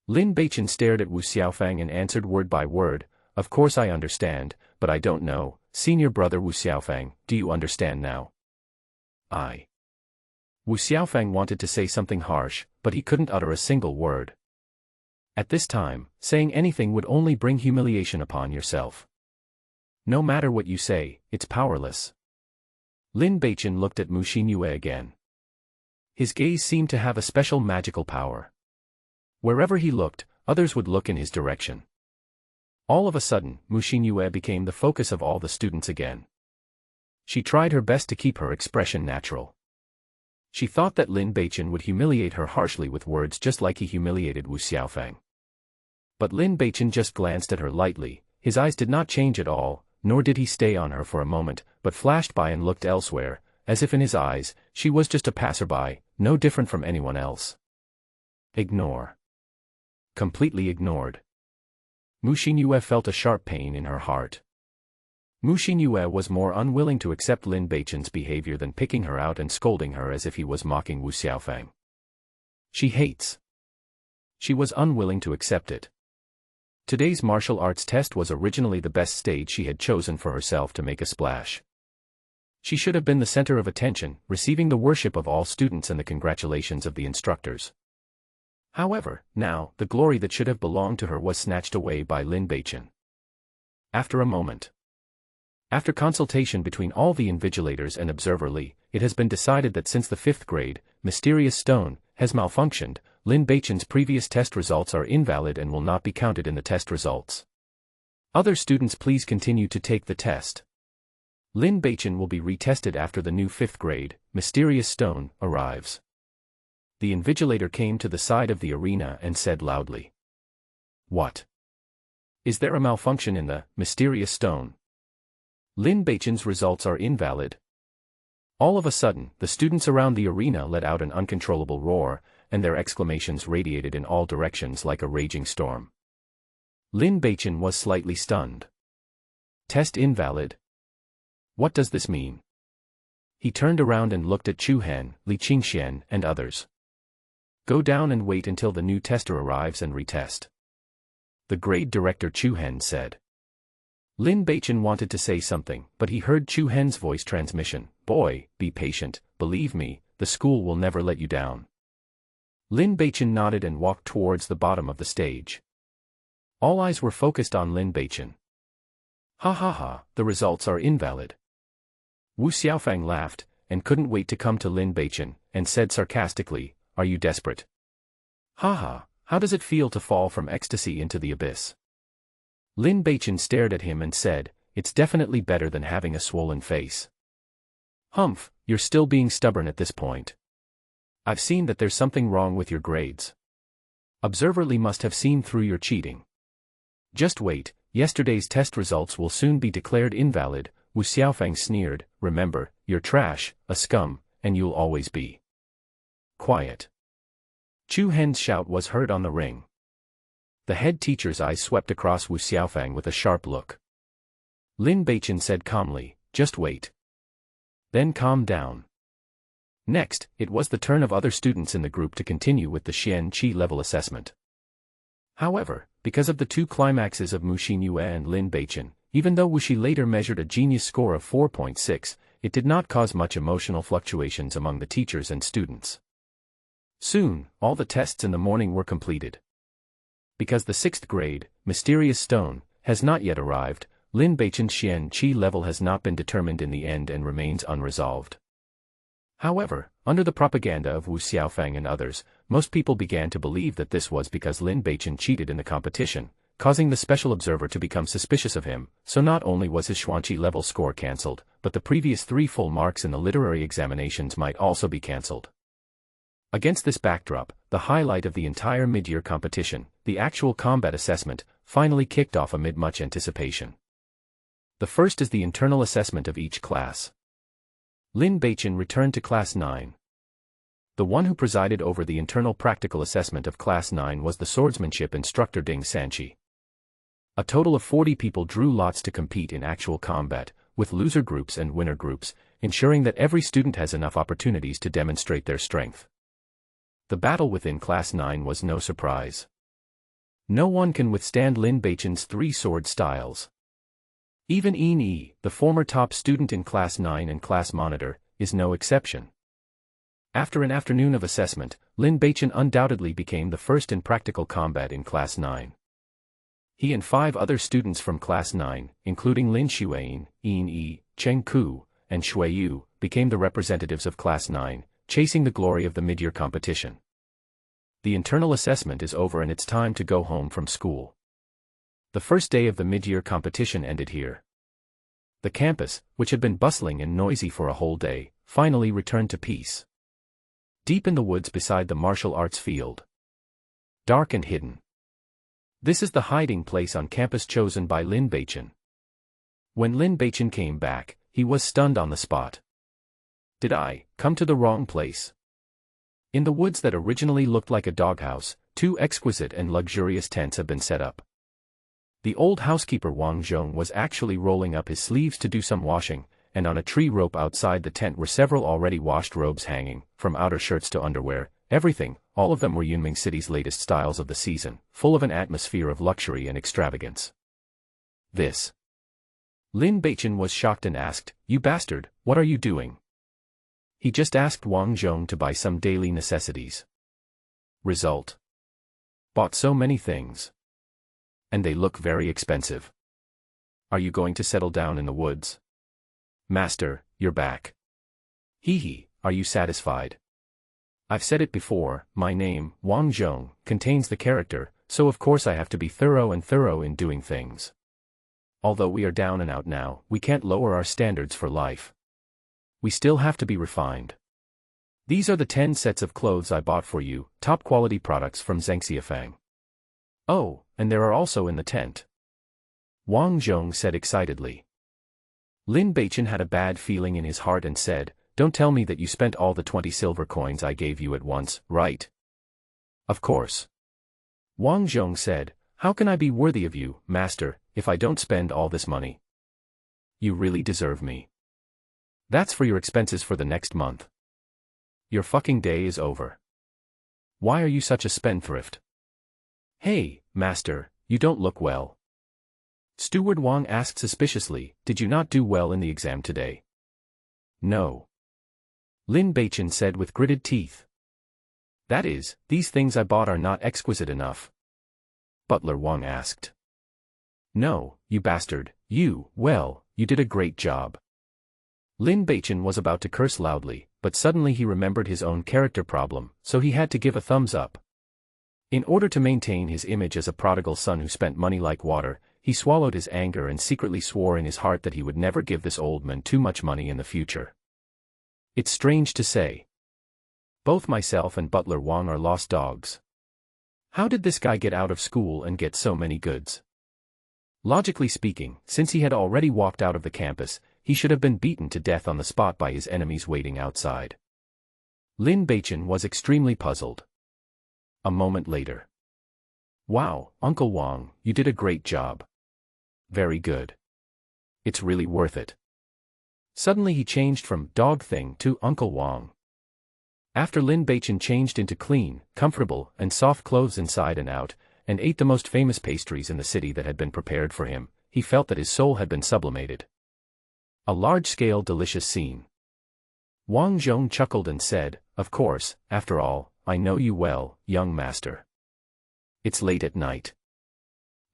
Lin Beichen stared at Wu Xiaofang and answered word by word, of course I understand, but I don't know, senior brother Wu Xiaofang, do you understand now? Wu Xiaofang wanted to say something harsh, but he couldn't utter a single word. At this time, saying anything would only bring humiliation upon yourself. No matter what you say, it's powerless. Lin Beichen looked at Mu Xinyue again. His gaze seemed to have a special magical power. Wherever he looked, others would look in his direction. All of a sudden, Mu Xinyue became the focus of all the students again. She tried her best to keep her expression natural. She thought that Lin Beichen would humiliate her harshly with words just like he humiliated Wu Xiaofang. But Lin Beichen just glanced at her lightly, his eyes did not change at all, nor did he stay on her for a moment, but flashed by and looked elsewhere, as if in his eyes, she was just a passerby, no different from anyone else. Ignore. Completely ignored. Mu Xinyue felt a sharp pain in her heart. Mu Xinyue was more unwilling to accept Lin Beichen's behavior than picking her out and scolding her as if he was mocking Wu Xiaofang. She hates. She was unwilling to accept it. Today's martial arts test was originally the best stage she had chosen for herself to make a splash. She should have been the center of attention, receiving the worship of all students and the congratulations of the instructors. However, now, the glory that should have belonged to her was snatched away by Lin Beichen. After a moment. After consultation between all the invigilators and Observer Li, it has been decided that since the 5th grade, Mysterious Stone, has malfunctioned, Lin Beichen's previous test results are invalid and will not be counted in the test results. Other students please continue to take the test. Lin Beichen will be retested after the new 5th grade, Mysterious Stone, arrives. The invigilator came to the side of the arena and said loudly. What? Is there a malfunction in the Mysterious Stone? Lin Beichen's results are invalid. All of a sudden, the students around the arena let out an uncontrollable roar, and their exclamations radiated in all directions like a raging storm. Lin Beichen was slightly stunned. Test invalid? What does this mean? He turned around and looked at Chu Han, Li Qingxian, and others. Go down and wait until the new tester arrives and retest. The grade director Chu Han said. Lin Beichen wanted to say something, but he heard Chu Han's voice transmission, boy, be patient, believe me, the school will never let you down. Lin Beichen nodded and walked towards the bottom of the stage. All eyes were focused on Lin Beichen. Ha ha ha, the results are invalid. Wu Xiaofang laughed, and couldn't wait to come to Lin Beichen, and said sarcastically, are you desperate? Ha ha, how does it feel to fall from ecstasy into the abyss? Lin Beichen stared at him and said, it's definitely better than having a swollen face. Humph, you're still being stubborn at this point. I've seen that there's something wrong with your grades. Observer Li must have seen through your cheating. Just wait, yesterday's test results will soon be declared invalid, Wu Xiaofang sneered, remember, you're trash, a scum, and you'll always be. Quiet. Chu Han's shout was heard on the ring. The head teacher's eyes swept across Wu Xiaofang with a sharp look. Lin Beichen said calmly, just wait. Then calm down. Next, it was the turn of other students in the group to continue with the Xian Qi level assessment. However, because of the two climaxes of Mu Xinyue and Lin Beichen, even though Wu Xi later measured a genius score of 4.6, it did not cause much emotional fluctuations among the teachers and students. Soon, all the tests in the morning were completed. Because the 6th grade, Mysterious Stone, has not yet arrived, Lin Beichen's Xian Qi level has not been determined in the end and remains unresolved. However, under the propaganda of Wu Xiaofang and others, most people began to believe that this was because Lin Beichen cheated in the competition, causing the special observer to become suspicious of him, so not only was his Xuanqi level score cancelled, but the previous 3 full marks in the literary examinations might also be cancelled. Against this backdrop, the highlight of the entire mid-year competition, The actual combat assessment finally kicked off amid much anticipation. The first is the internal assessment of each class. Lin Beichin returned to Class 9. The one who presided over the internal practical assessment of Class 9 was the swordsmanship instructor Ding Sanchi. A total of 40 people drew lots to compete in actual combat, with loser groups and winner groups, ensuring that every student has enough opportunities to demonstrate their strength. The battle within Class 9 was no surprise. No one can withstand Lin Beichin's 3 sword styles. Even Yin Yi, the former top student in Class 9 and class monitor, is no exception. After an afternoon of assessment, Lin Beichin undoubtedly became the first in practical combat in Class 9. He and 5 other students from Class 9, including Lin Xueyin, Yin Yi, Cheng Ku, and Shui Yu, became the representatives of Class 9, chasing the glory of the mid-year competition. The internal assessment is over and it's time to go home from school. The first day of the mid-year competition ended here. The campus, which had been bustling and noisy for a whole day, finally returned to peace. Deep in the woods beside the martial arts field. Dark and hidden. This is the hiding place on campus chosen by Lin Beichin. When Lin Beichin came back, he was stunned on the spot. Did I come to the wrong place? In the woods that originally looked like a doghouse, 2 exquisite and luxurious tents have been set up. The old housekeeper Wang Zhong was actually rolling up his sleeves to do some washing, and on a tree rope outside the tent were several already washed robes hanging, from outer shirts to underwear, everything, all of them were Yunming City's latest styles of the season, full of an atmosphere of luxury and extravagance. This. Lin Beichin was shocked and asked, "You bastard, what are you doing?" He just asked Wang Zhong to buy some daily necessities. Result. Bought so many things. And they look very expensive. Are you going to settle down in the woods? Master, you're back. Hee hee, are you satisfied? I've said it before, my name, Wang Zhong, contains the character, so of course I have to be thorough in doing things. Although we are down and out now, we can't lower our standards for life. We still have to be refined. These are the 10 sets of clothes I bought for you, top quality products from Zhengxiafang. Oh, and there are also in the tent. Wang Zhong said excitedly. Lin Beichin had a bad feeling in his heart and said, "Don't tell me that you spent all the 20 silver coins I gave you at once, right?" Of course. Wang Zhong said, "How can I be worthy of you, master, if I don't spend all this money? You really deserve me. That's for your expenses for the next month. Your fucking day is over. Why are you such a spendthrift?" "Hey, master, you don't look well." Steward Wang asked suspiciously, "Did you not do well in the exam today?" "No." Lin Beichin said with gritted teeth. "That is, these things I bought are not exquisite enough." Butler Wang asked. "No, you bastard, well, you did a great job." Lin Beichin was about to curse loudly, but suddenly he remembered his own character problem, so he had to give a thumbs up. In order to maintain his image as a prodigal son who spent money like water, he swallowed his anger and secretly swore in his heart that he would never give this old man too much money in the future. It's strange to say. Both myself and Butler Wang are lost dogs. How did this guy get out of school and get so many goods? Logically speaking, since he had already walked out of the campus, he should have been beaten to death on the spot by his enemies waiting outside. Lin Beichin was extremely puzzled. A moment later. "Wow, Uncle Wang, you did a great job. Very good. It's really worth it." Suddenly he changed from dog thing to Uncle Wang. After Lin Beichin changed into clean, comfortable, and soft clothes inside and out, and ate the most famous pastries in the city that had been prepared for him, he felt that his soul had been sublimated. A large-scale delicious scene. Wang Zhong chuckled and said, "Of course, after all, I know you well, young master." It's late at night.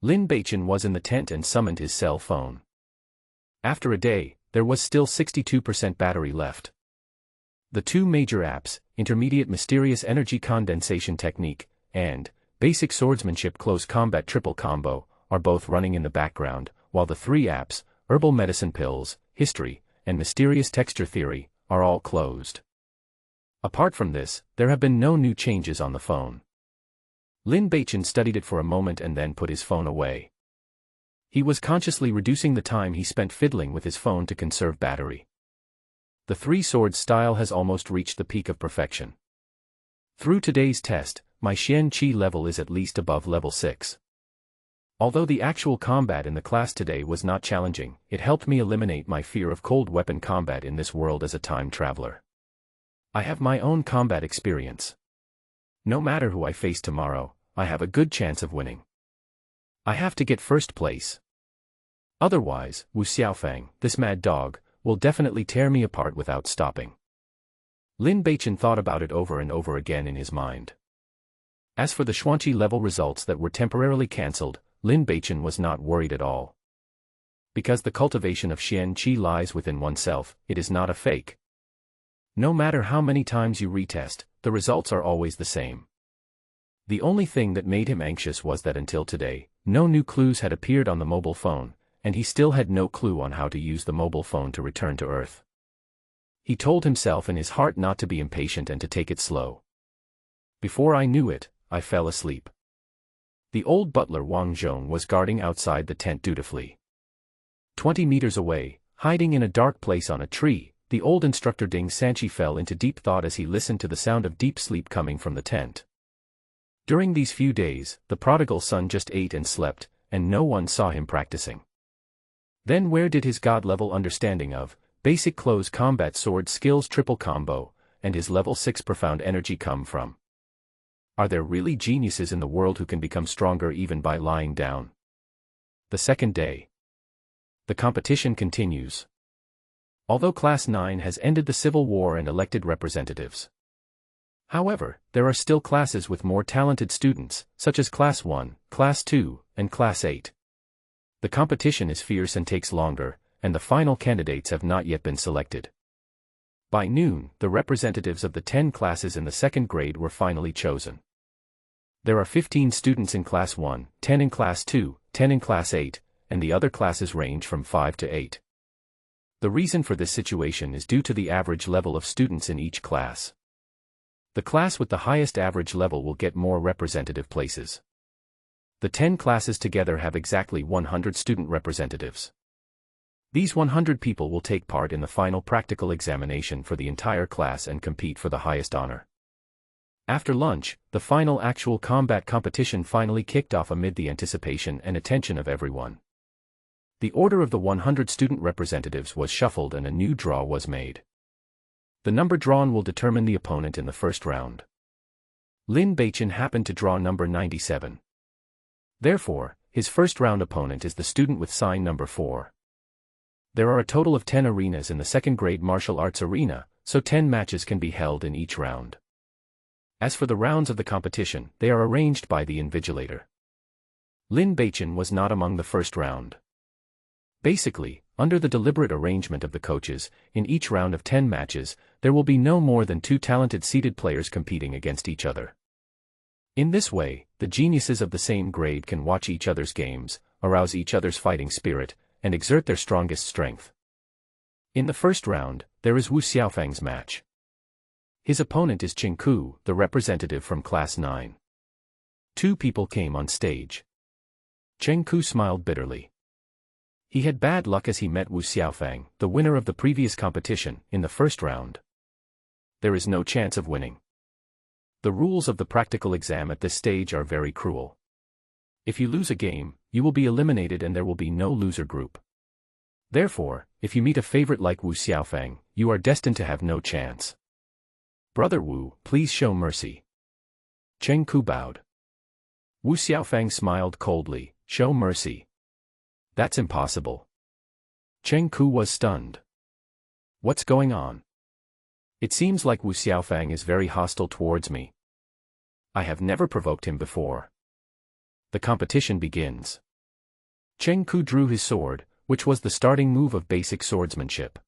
Lin Beichin was in the tent and summoned his cell phone. After a day, there was still 62% battery left. The 2 major apps, Intermediate Mysterious Energy Condensation Technique, and Basic Swordsmanship Close Combat Triple Combo, are both running in the background, while the 3 apps, Herbal Medicine Pills, History, and Mysterious Texture Theory, are all closed. Apart from this, there have been no new changes on the phone. Lin Beichen studied it for a moment and then put his phone away. He was consciously reducing the time he spent fiddling with his phone to conserve battery. The three-sword style has almost reached the peak of perfection. Through today's test, my Xian Qi level is at least above level 6. Although the actual combat in the class today was not challenging, it helped me eliminate my fear of cold weapon combat in this world as a time traveler. I have my own combat experience. No matter who I face tomorrow, I have a good chance of winning. I have to get first place. Otherwise, Wu Xiaofang, this mad dog, will definitely tear me apart without stopping. Lin Beichen thought about it over and over again in his mind. As for the Xuanqi level results that were temporarily cancelled, Lin Beichen was not worried at all. Because the cultivation of Xian Qi lies within oneself, it is not a fake. No matter how many times you retest, the results are always the same. The only thing that made him anxious was that until today, no new clues had appeared on the mobile phone, and he still had no clue on how to use the mobile phone to return to Earth. He told himself in his heart not to be impatient and to take it slow. Before I knew it, I fell asleep. The old butler Wang Zhong was guarding outside the tent dutifully. 20 meters away, hiding in a dark place on a tree, the old instructor Ding Sanchi fell into deep thought as he listened to the sound of deep sleep coming from the tent. During these few days, the prodigal son just ate and slept, and no one saw him practicing. Then where did his god-level understanding of basic close combat sword skills triple combo, and his level 6 profound energy come from? Are there really geniuses in the world who can become stronger even by lying down? The second day. The competition continues. Although Class 9 has ended the civil war and elected representatives. However, there are still classes with more talented students, such as Class 1, Class 2, and Class 8. The competition is fierce and takes longer, and the final candidates have not yet been selected. By noon, the representatives of the 10 classes in the second grade were finally chosen. There are 15 students in Class 1, 10 in Class 2, 10 in Class 8, and the other classes range from 5 to 8. The reason for this situation is due to the average level of students in each class. The class with the highest average level will get more representative places. The 10 classes together have exactly 100 student representatives. These 100 people will take part in the final practical examination for the entire class and compete for the highest honor. After lunch, the final actual combat competition finally kicked off amid the anticipation and attention of everyone. The order of the 100 student representatives was shuffled and a new draw was made. The number drawn will determine the opponent in the first round. Lin Beichen happened to draw number 97. Therefore, his first round opponent is the student with sign number 4. There are a total of 10 arenas in the second grade martial arts arena, so 10 matches can be held in each round. As for the rounds of the competition, they are arranged by the invigilator. Lin Beichen was not among the first round. Basically, under the deliberate arrangement of the coaches, in each round of 10 matches, there will be no more than 2 talented seeded players competing against each other. In this way, the geniuses of the same grade can watch each other's games, arouse each other's fighting spirit, and exert their strongest strength. In the first round, there is Wu Xiaofang's match. His opponent is Qing Ku, the representative from Class 9. 2 people came on stage. Qing Ku smiled bitterly. He had bad luck as he met Wu Xiaofang, the winner of the previous competition, in the first round. There is no chance of winning. The rules of the practical exam at this stage are very cruel. If you lose a game, you will be eliminated and there will be no loser group. Therefore, if you meet a favorite like Wu Xiaofang, you are destined to have no chance. Brother Wu, please show mercy. Qing Ku bowed. Wu Xiaofang smiled coldly, show mercy. That's impossible. Qing Ku was stunned. What's going on? It seems like Wu Xiaofang is very hostile towards me. I have never provoked him before. The competition begins. Qing Ku drew his sword, which was the starting move of basic swordsmanship.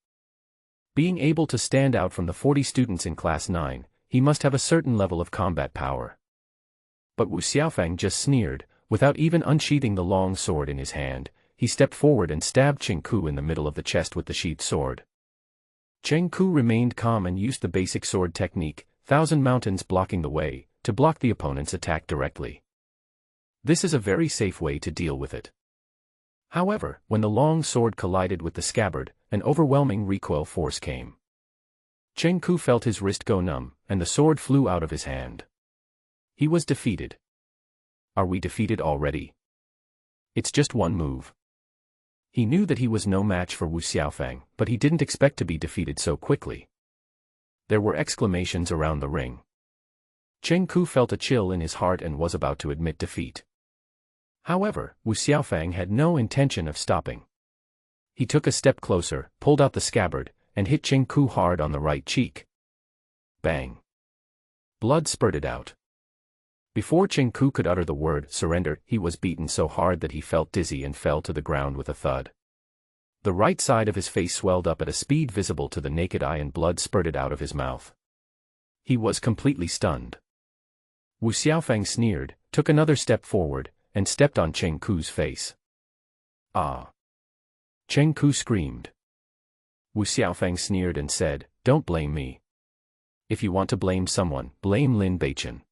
Being able to stand out from the 40 students in Class 9, he must have a certain level of combat power. But Wu Xiaofang just sneered, without even unsheathing the long sword in his hand. He stepped forward and stabbed Qing Ku in the middle of the chest with the sheathed sword. Qing Ku remained calm and used the basic sword technique, 1,000 mountains blocking the way, to block the opponent's attack directly. This is a very safe way to deal with it. However, when the long sword collided with the scabbard, an overwhelming recoil force came. Chen Ku felt his wrist go numb, and the sword flew out of his hand. He was defeated. Are we defeated already? It's just one move. He knew that he was no match for Wu Xiaofang, but he didn't expect to be defeated so quickly. There were exclamations around the ring. Chen Ku felt a chill in his heart and was about to admit defeat. However, Wu Xiaofang had no intention of stopping. He took a step closer, pulled out the scabbard, and hit Chen Ku hard on the right cheek. Bang! Blood spurted out. Before Chen Ku could utter the word surrender, he was beaten so hard that he felt dizzy and fell to the ground with a thud. The right side of his face swelled up at a speed visible to the naked eye and blood spurted out of his mouth. He was completely stunned. Wu Xiaofang sneered, took another step forward, and stepped on Chen Ku's face. Ah! Chen Ku screamed. Wu Xiaofang sneered and said, "Don't blame me. If you want to blame someone, blame Lin Beichen.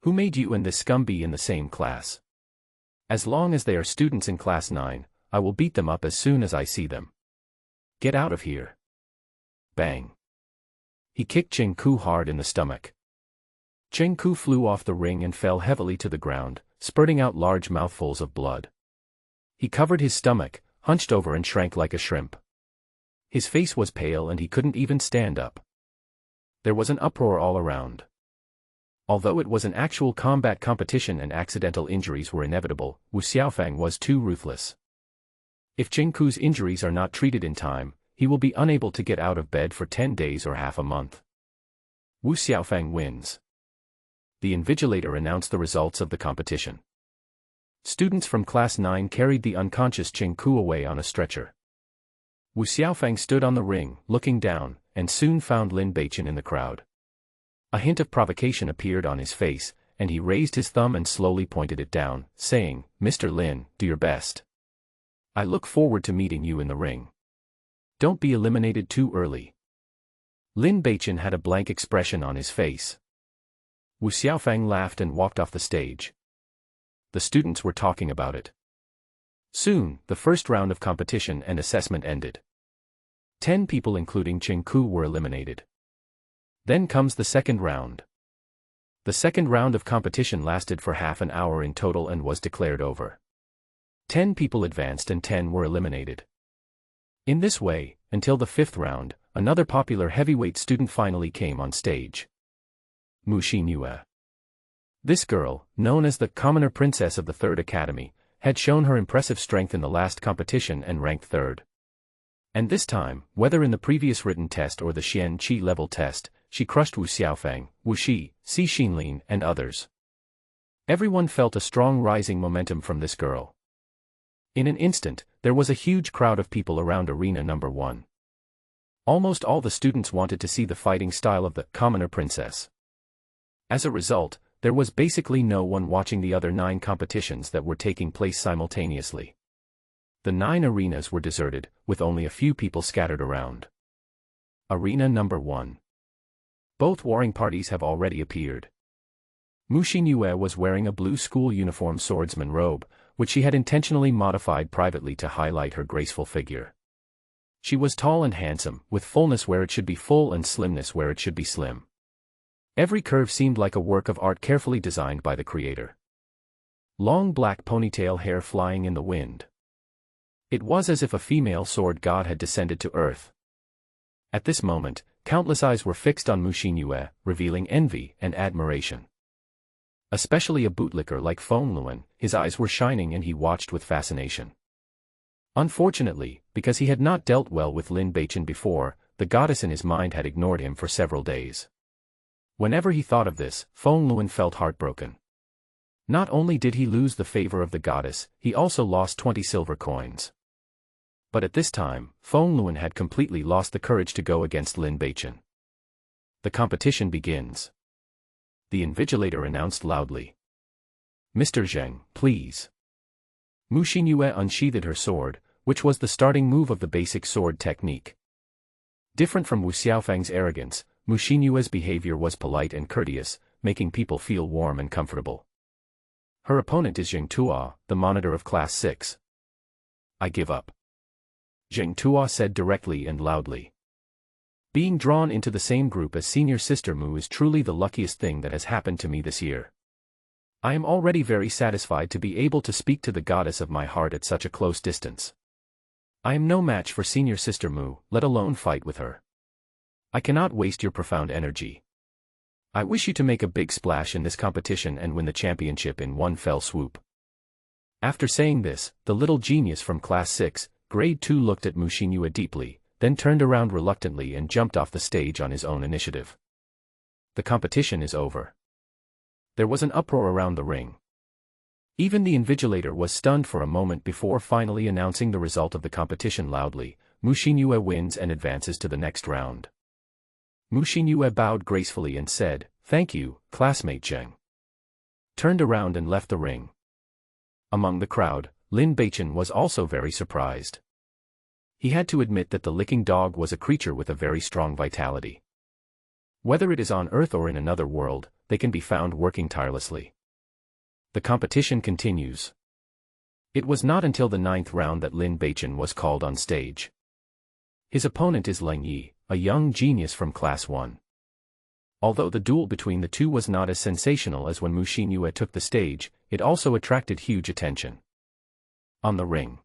Who made you and this scum be in the same class? As long as they are students in class 9, I will beat them up as soon as I see them. Get out of here." Bang! He kicked Chen Ku hard in the stomach. Chen Ku flew off the ring and fell heavily to the ground, spurting out large mouthfuls of blood. He covered his stomach, hunched over and shrank like a shrimp. His face was pale and he couldn't even stand up. There was an uproar all around. Although it was an actual combat competition and accidental injuries were inevitable, Wu Xiaofang was too ruthless. If Chen Ku's injuries are not treated in time, he will be unable to get out of bed for 10 days or half a month. Wu Xiaofang wins. The invigilator announced the results of the competition. Students from class 9 carried the unconscious Chen Ku away on a stretcher. Wu Xiaofang stood on the ring, looking down, and soon found Lin Beichen in the crowd. A hint of provocation appeared on his face, and he raised his thumb and slowly pointed it down, saying, "Mr. Lin, do your best. I look forward to meeting you in the ring. Don't be eliminated too early." Lin Beichen had a blank expression on his face. Wu Xiaofang laughed and walked off the stage. The students were talking about it. Soon, the first round of competition and assessment ended. 10 people including Chen Ku were eliminated. Then comes the second round. The second round of competition lasted for half an hour in total and was declared over. 10 people advanced and 10 were eliminated. In this way, until the fifth round, another popular heavyweight student finally came on stage. Mu Xinyue. This girl, known as the commoner princess of the Third Academy, had shown her impressive strength in the last competition and ranked third. And this time, whether in the previous written test or the Xian Qi level test, she crushed Wu Xiaofang, Wu Shi, Si Xinlin and others. Everyone felt a strong rising momentum from this girl. In an instant, there was a huge crowd of people around arena number 1. Almost all the students wanted to see the fighting style of the commoner princess. As a result, there was basically no one watching the other 9 competitions that were taking place simultaneously. The 9 arenas were deserted, with only a few people scattered around. Arena number 1. Both warring parties have already appeared. Mu Xinyue was wearing a blue school uniform swordsman robe, which she had intentionally modified privately to highlight her graceful figure. She was tall and handsome, with fullness where it should be full and slimness where it should be slim. Every curve seemed like a work of art carefully designed by the creator. Long black ponytail hair flying in the wind. It was as if a female sword god had descended to earth. At this moment, countless eyes were fixed on Mu Xinyue, revealing envy and admiration. Especially a bootlicker like Feng Luan, his eyes were shining and he watched with fascination. Unfortunately, because he had not dealt well with Lin Beichen before, the goddess in his mind had ignored him for several days. Whenever he thought of this, Feng Luan felt heartbroken. Not only did he lose the favor of the goddess, he also lost 20 silver coins. But at this time, Feng Luan had completely lost the courage to go against Lin Beichen. The competition begins. The invigilator announced loudly. "Mr. Zheng, please." Mu Xinyue unsheathed her sword, which was the starting move of the basic sword technique. Different from Wu Xiaofang's arrogance, Mu Xinyue's behavior was polite and courteous, making people feel warm and comfortable. Her opponent is Zheng Tuo, the monitor of Class 6. I give up. Zheng Tuo said directly and loudly. Being drawn into the same group as Senior Sister Mu is truly the luckiest thing that has happened to me this year. I am already very satisfied to be able to speak to the goddess of my heart at such a close distance. I am no match for Senior Sister Mu, let alone fight with her. I cannot waste your profound energy. I wish you to make a big splash in this competition and win the championship in one fell swoop. After saying this, the little genius from Class 6, Grade 2 looked at Mu Xinyue deeply, then turned around reluctantly and jumped off the stage on his own initiative. The competition is over. There was an uproar around the ring. Even the invigilator was stunned for a moment before finally announcing the result of the competition loudly. Mu Xinyue wins and advances to the next round. Mu Xinyue bowed gracefully and said, "Thank you, classmate Zheng." Turned around and left the ring. Among the crowd, Lin Beichen was also very surprised. He had to admit that the licking dog was a creature with a very strong vitality. Whether it is on Earth or in another world, they can be found working tirelessly. The competition continues. It was not until the 9th round that Lin Beichen was called on stage. His opponent is Leng Yi, a young genius from Class 1. Although the duel between the two was not as sensational as when Mu Xinyue took the stage, it also attracted huge attention. On the ring.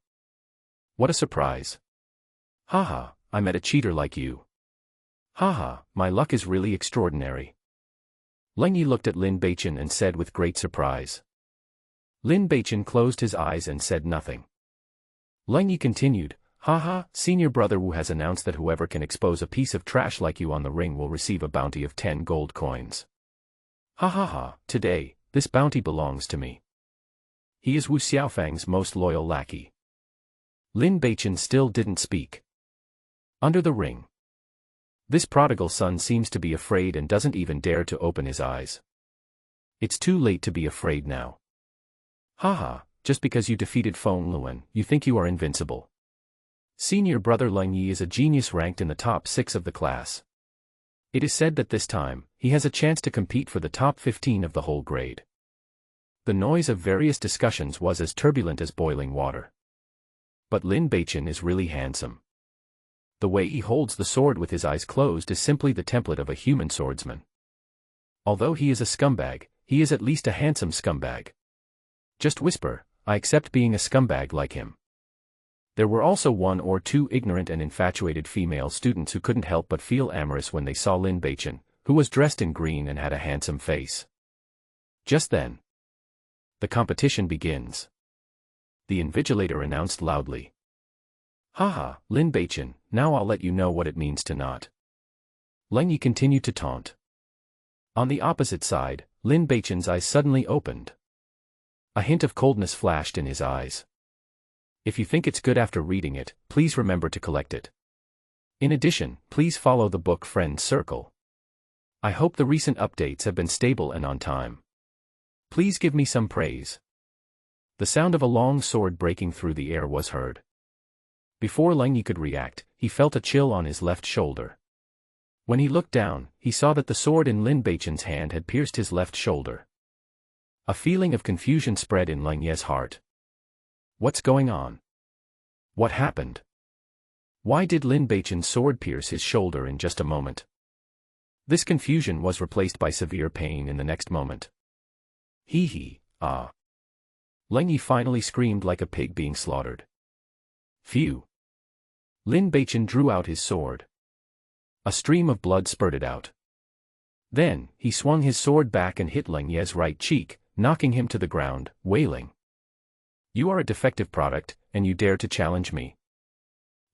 What a surprise. Haha, I met a cheater like you. Haha, my luck is really extraordinary. Leng Yi looked at Lin Beichen and said with great surprise. Lin Beichen closed his eyes and said nothing. Leng Yi continued, "Haha, Senior Brother Wu has announced that whoever can expose a piece of trash like you on the ring will receive a bounty of 10 gold coins. Ha ha ha, today, this bounty belongs to me. He is Wu Xiaofang's most loyal lackey." Lin Beichen still didn't speak. Under the ring. This prodigal son seems to be afraid and doesn't even dare to open his eyes. It's too late to be afraid now. Haha, just because you defeated Feng Luan, you think you are invincible. Senior Brother Leng Yi is a genius ranked in the top 6 of the class. It is said that this time, he has a chance to compete for the top 15 of the whole grade. The noise of various discussions was as turbulent as boiling water. But Lin Beichen is really handsome. The way he holds the sword with his eyes closed is simply the template of a human swordsman. Although he is a scumbag, he is at least a handsome scumbag. Just whisper, I accept being a scumbag like him. There were also 1 or 2 ignorant and infatuated female students who couldn't help but feel amorous when they saw Lin Beichen, who was dressed in green and had a handsome face. Just then, the competition begins. The invigilator announced loudly. Haha, Lin Beichen, now I'll let you know what it means to not. Leng Yi continued to taunt. On the opposite side, Lin Beichen's eyes suddenly opened. A hint of coldness flashed in his eyes. If you think it's good after reading it, please remember to collect it. In addition, please follow the book Friends Circle. I hope the recent updates have been stable and on time. Please give me some praise. The sound of a long sword breaking through the air was heard. Before Leng Yi could react, he felt a chill on his left shoulder. When he looked down, he saw that the sword in Lin Beichen's hand had pierced his left shoulder. A feeling of confusion spread in Leng Ye's heart. What's going on? What happened? Why did Lin Beichen's sword pierce his shoulder in just a moment? This confusion was replaced by severe pain in the next moment. Hee, ah. Leng Yi finally screamed like a pig being slaughtered. Phew. Lin Beichen drew out his sword. A stream of blood spurted out. Then, he swung his sword back and hit Leng Ye's right cheek, knocking him to the ground, wailing. You are a defective product, and you dare to challenge me.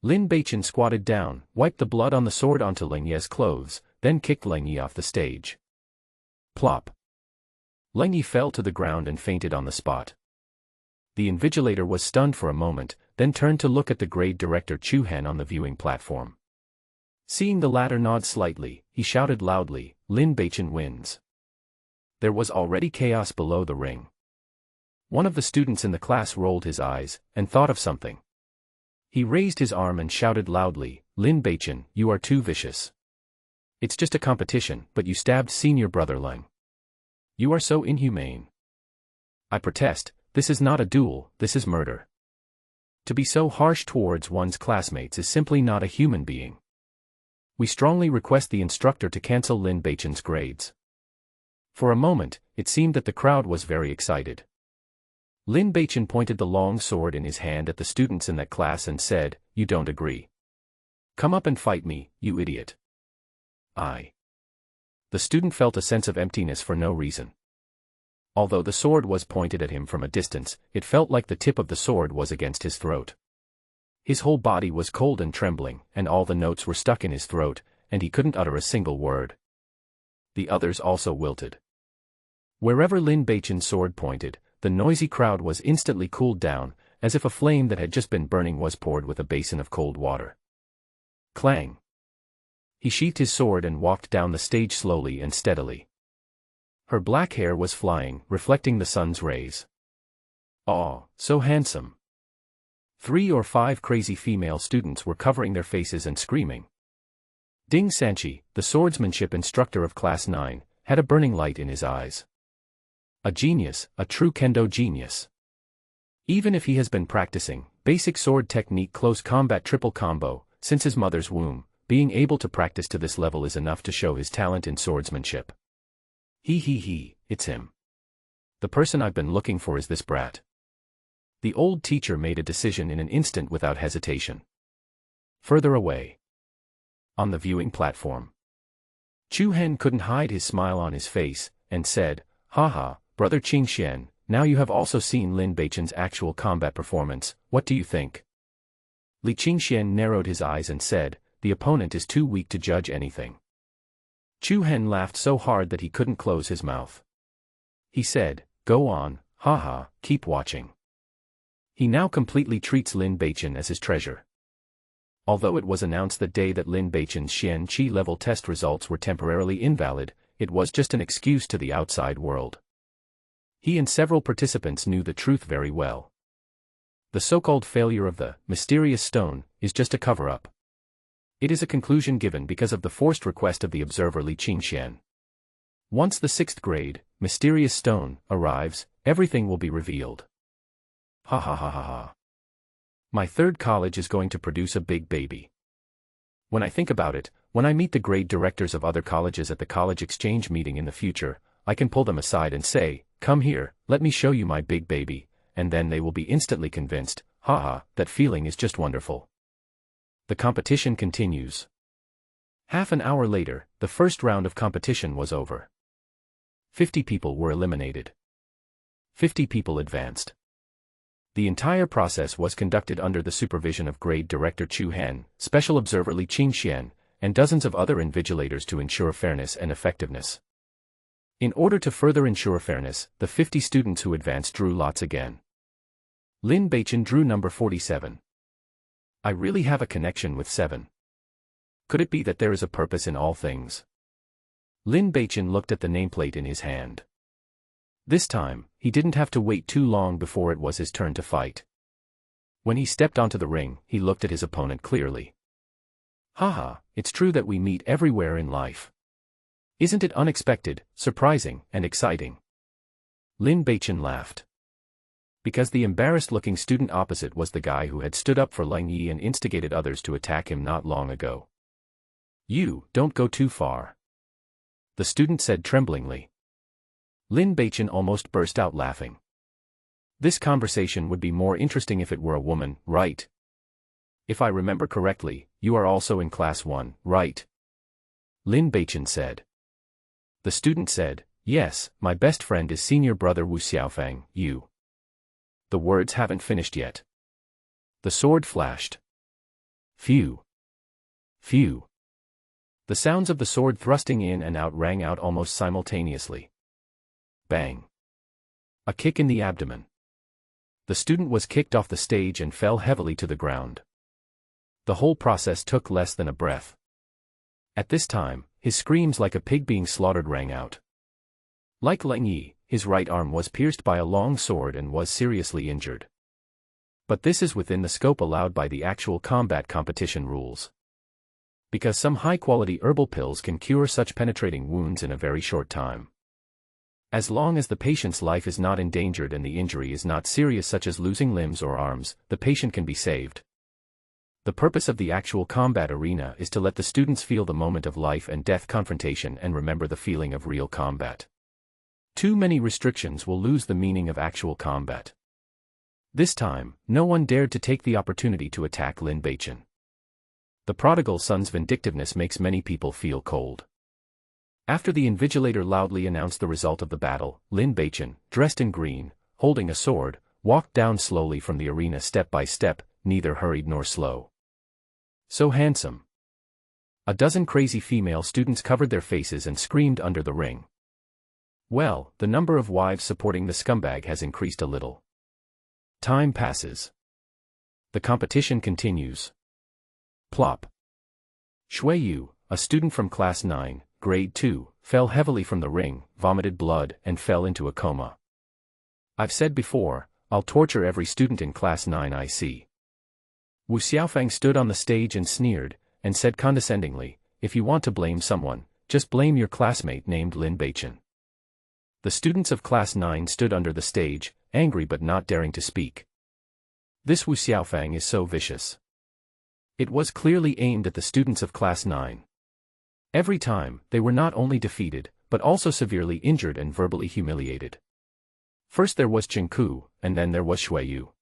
Lin Beichen squatted down, wiped the blood on the sword onto Leng Ye's clothes, then kicked Leng Yi off the stage. Plop. Leng Yi fell to the ground and fainted on the spot. The invigilator was stunned for a moment, then turned to look at the grade director Chu Han on the viewing platform. Seeing the latter nod slightly, he shouted loudly, Lin Beichen wins. There was already chaos below the ring. One of the students in the class rolled his eyes, and thought of something. He raised his arm and shouted loudly, Lin Beichen, you are too vicious. It's just a competition, but you stabbed Senior Brother Leng. You are so inhumane. I protest, this is not a duel, this is murder. To be so harsh towards one's classmates is simply not a human being. We strongly request the instructor to cancel Lin Beichen's grades. For a moment, it seemed that the crowd was very excited. Lin Beichen pointed the long sword in his hand at the students in that class and said, "You don't agree. Come up and fight me, you idiot." The student felt a sense of emptiness for no reason. Although the sword was pointed at him from a distance, it felt like the tip of the sword was against his throat. His whole body was cold and trembling, and all the notes were stuck in his throat, and he couldn't utter a single word. The others also wilted. Wherever Lin Beichen's sword pointed, the noisy crowd was instantly cooled down, as if a flame that had just been burning was poured with a basin of cold water. Clang! He sheathed his sword and walked down the stage slowly and steadily. Her black hair was flying, reflecting the sun's rays. "Aw, so handsome." 3 or 5 crazy female students were covering their faces and screaming. Ding Sanchi, the swordsmanship instructor of Class 9, had a burning light in his eyes. A genius, a true kendo genius. Even if he has been practicing basic sword technique close combat triple combo since his mother's womb, being able to practice to this level is enough to show his talent in swordsmanship. It's him. The person I've been looking for is this brat. The old teacher made a decision in an instant without hesitation. Further away, on the viewing platform, Chu Hen couldn't hide his smile on his face, and said, "Haha, brother Qingxian, now you have also seen Lin Beichen's actual combat performance, what do you think?" Li Qingxian narrowed his eyes and said, "The opponent is too weak to judge anything." Chu Hen laughed so hard that he couldn't close his mouth. He said, "Go on, haha, keep watching." He now completely treats Lin Beichen as his treasure. Although it was announced that day that Lin Beichen's Xian Qi level test results were temporarily invalid, it was just an excuse to the outside world. He and several participants knew the truth very well. The so-called failure of the mysterious stone is just a cover-up. It is a conclusion given because of the forced request of the observer Li Qingxian. Once the 6th grade, mysterious stone, arrives, everything will be revealed. Ha ha ha ha ha. My 3rd college is going to produce a big baby. When I think about it, when I meet the grade directors of other colleges at the college exchange meeting in the future, I can pull them aside and say, "Come here, let me show you my big baby," and then they will be instantly convinced, haha, that feeling is just wonderful. The competition continues. Half an hour later, the first round of competition was over. 50 people were eliminated. 50 people advanced. The entire process was conducted under the supervision of Grade Director Chu Han, Special Observer Li Qingxian, and dozens of other invigilators to ensure fairness and effectiveness. In order to further ensure fairness, the 50 students who advanced drew lots again. Lin Beichen drew number 47. I really have a connection with 7. Could it be that there is a purpose in all things? Lin Beichen looked at the nameplate in his hand. This time, he didn't have to wait too long before it was his turn to fight. When he stepped onto the ring, he looked at his opponent clearly. Haha, it's true that we meet everywhere in life. Isn't it unexpected, surprising, and exciting? Lin Beichen laughed. Because the embarrassed-looking student opposite was the guy who had stood up for Lang Yi and instigated others to attack him not long ago. "You, don't go too far," the student said tremblingly. Lin Beichen almost burst out laughing. This conversation would be more interesting if it were a woman, right? If I remember correctly, you are also in Class 1, right? Lin Beichen said. The student said, "Yes, my best friend is senior brother Wu Xiaofang, you." The words haven't finished yet. The sword flashed. Phew. Phew. The sounds of the sword thrusting in and out rang out almost simultaneously. Bang. A kick in the abdomen. The student was kicked off the stage and fell heavily to the ground. The whole process took less than a breath. At this time, his screams like a pig being slaughtered rang out. Like Lang Yi, his right arm was pierced by a long sword and was seriously injured. But this is within the scope allowed by the actual combat competition rules. Because some high-quality herbal pills can cure such penetrating wounds in a very short time. As long as the patient's life is not endangered and the injury is not serious, such as losing limbs or arms, the patient can be saved. The purpose of the actual combat arena is to let the students feel the moment of life and death confrontation and remember the feeling of real combat. Too many restrictions will lose the meaning of actual combat. This time, no one dared to take the opportunity to attack Lin Beichen. The prodigal son's vindictiveness makes many people feel cold. After the invigilator loudly announced the result of the battle, Lin Beichen, dressed in green, holding a sword, walked down slowly from the arena step by step, neither hurried nor slow. So handsome. A dozen crazy female students covered their faces and screamed under the ring. Well, the number of wives supporting the scumbag has increased a little. Time passes. The competition continues. Plop. Shui Yu, a student from Class 9, Grade 2, fell heavily from the ring, vomited blood, and fell into a coma. I've said before, I'll torture every student in Class 9 I see. Wu Xiaofang stood on the stage and sneered, and said condescendingly, if you want to blame someone, just blame your classmate named Lin Beichen. The students of Class 9 stood under the stage, angry but not daring to speak. This Wu Xiaofang is so vicious. It was clearly aimed at the students of Class 9. Every time, they were not only defeated, but also severely injured and verbally humiliated. First there was Chen Ku, and then there was Shui Yu.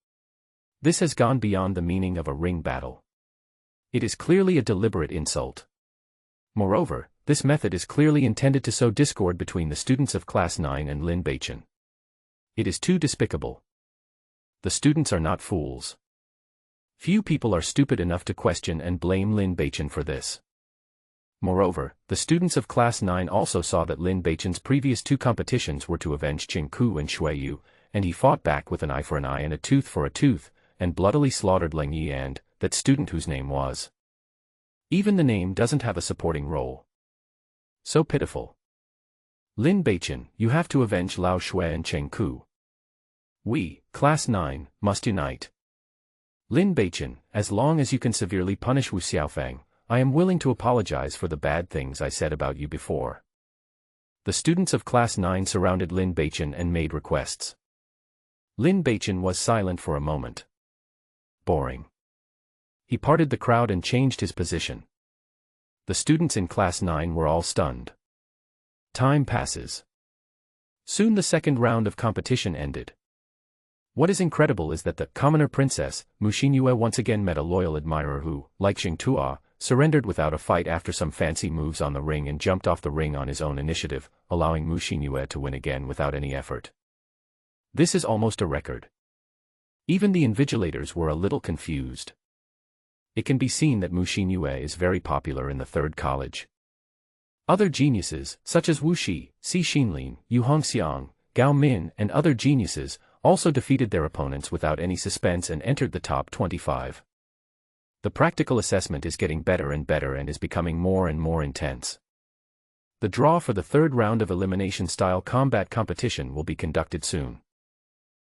This has gone beyond the meaning of a ring battle. It is clearly a deliberate insult. Moreover, this method is clearly intended to sow discord between the students of Class 9 and Lin Beichen. It is too despicable. The students are not fools. Few people are stupid enough to question and blame Lin Beichen for this. Moreover, the students of Class 9 also saw that Lin Beichen's previous two competitions were to avenge Chen Ku and Shui Yu, and he fought back with an eye for an eye and a tooth for a tooth, and bloodily slaughtered Leng Yi and that student whose name was. Even the name doesn't have a supporting role. So pitiful. Lin Beichen, you have to avenge Lao Shui and Chen Ku. We, Class 9, must unite. Lin Beichen, as long as you can severely punish Wu Xiaofang, I am willing to apologize for the bad things I said about you before. The students of Class 9 surrounded Lin Beichen and made requests. Lin Beichen was silent for a moment. Boring. He parted the crowd and changed his position. The students in Class 9 were all stunned. Time passes. Soon the second round of competition ended. What is incredible is that the commoner princess, Mu Xinyue, once again met a loyal admirer who, like Xing Tuo, surrendered without a fight after some fancy moves on the ring and jumped off the ring on his own initiative, allowing Mu Xinyue to win again without any effort. This is almost a record. Even the invigilators were a little confused. It can be seen that Mu Xinyue is very popular in the third college. Other geniuses, such as Wu Shi, Si Xinlin, Yu Hongxiang, Gao Min, and other geniuses, also defeated their opponents without any suspense and entered the top 25. The practical assessment is getting better and better and is becoming more and more intense. The draw for the third round of elimination-style combat competition will be conducted soon.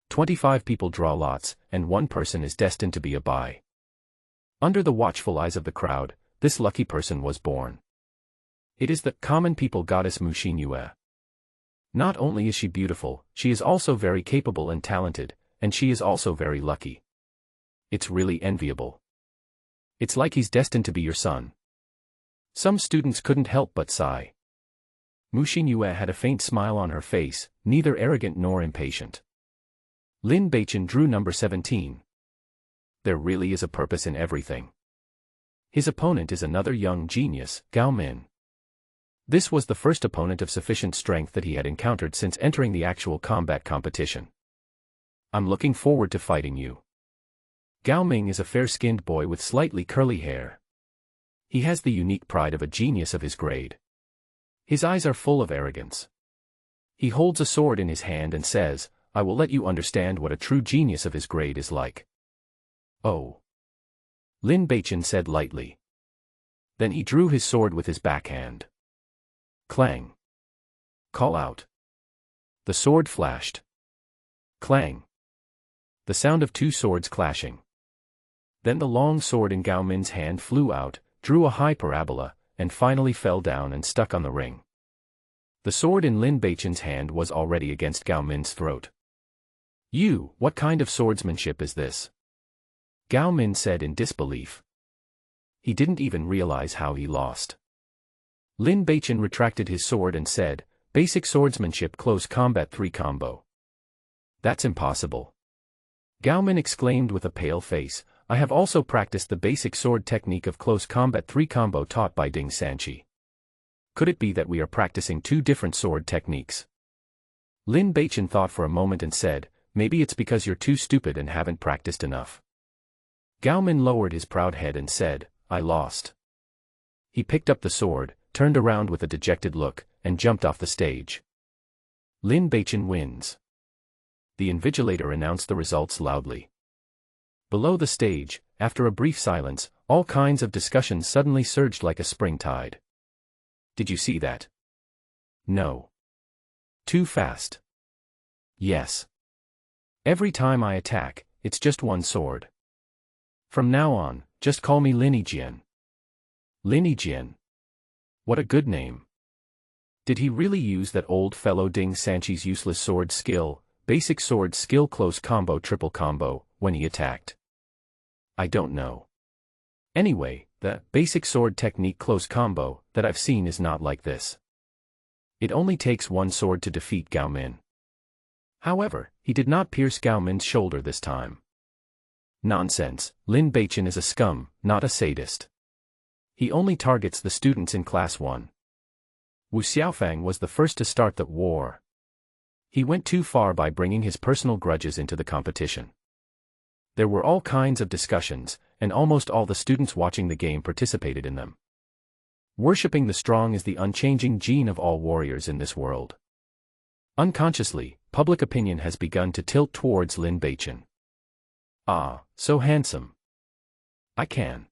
25 people draw lots, and one person is destined to be a bye. Under the watchful eyes of the crowd, this lucky person was born. It is the common people goddess Mu Xinyue. Not only is she beautiful, she is also very capable and talented, and she is also very lucky. It's really enviable. It's like he's destined to be your son. Some students couldn't help but sigh. Mu Xinyue had a faint smile on her face, neither arrogant nor impatient. Lin Beichen drew number 17. There really is a purpose in everything. His opponent is another young genius, Gao Min. This was the first opponent of sufficient strength that he had encountered since entering the actual combat competition. I'm looking forward to fighting you. Gao Ming is a fair-skinned boy with slightly curly hair. He has the unique pride of a genius of his grade. His eyes are full of arrogance. He holds a sword in his hand and says, I will let you understand what a true genius of his grade is like. Oh. Lin Beichen said lightly. Then he drew his sword with his backhand. Clang. Call out. The sword flashed. Clang. The sound of two swords clashing. Then the long sword in Gao Min's hand flew out, drew a high parabola, and finally fell down and stuck on the ring. The sword in Lin Beichen's hand was already against Gao Min's throat. What kind of swordsmanship is this? Gao Min said in disbelief. He didn't even realize how he lost. Lin Beichen retracted his sword and said, basic swordsmanship close combat 3 combo. That's impossible. Gao Min exclaimed with a pale face, I have also practiced the basic sword technique of close combat 3 combo taught by Ding Sanqi. Could it be that we are practicing 2 different sword techniques? Lin Beichen thought for a moment and said, maybe it's because you're too stupid and haven't practiced enough. Gao Min lowered his proud head and said, I lost. He picked up the sword, turned around with a dejected look, and jumped off the stage. Lin Beichen wins. The invigilator announced the results loudly. Below the stage, after a brief silence, all kinds of discussions suddenly surged like a spring tide. Did you see that? No. Too fast. Yes. Every time I attack, it's just one sword. From now on, just call me Lin Yijian. Lin Yijian. What a good name. Did he really use that old fellow Ding Sanqi's useless sword skill, basic sword skill close combo triple combo, when he attacked? I don't know. Anyway, the basic sword technique close combo that I've seen is not like this. It only takes one sword to defeat Gao Min. However, he did not pierce Gao Min's shoulder this time. Nonsense, Lin Beichen is a scum, not a sadist. He only targets the students in Class 1. Wu Xiaofang was the first to start the war. He went too far by bringing his personal grudges into the competition. There were all kinds of discussions, and almost all the students watching the game participated in them. Worshipping the strong is the unchanging gene of all warriors in this world. Unconsciously, public opinion has begun to tilt towards Lin Beichen. Ah, so handsome. I can.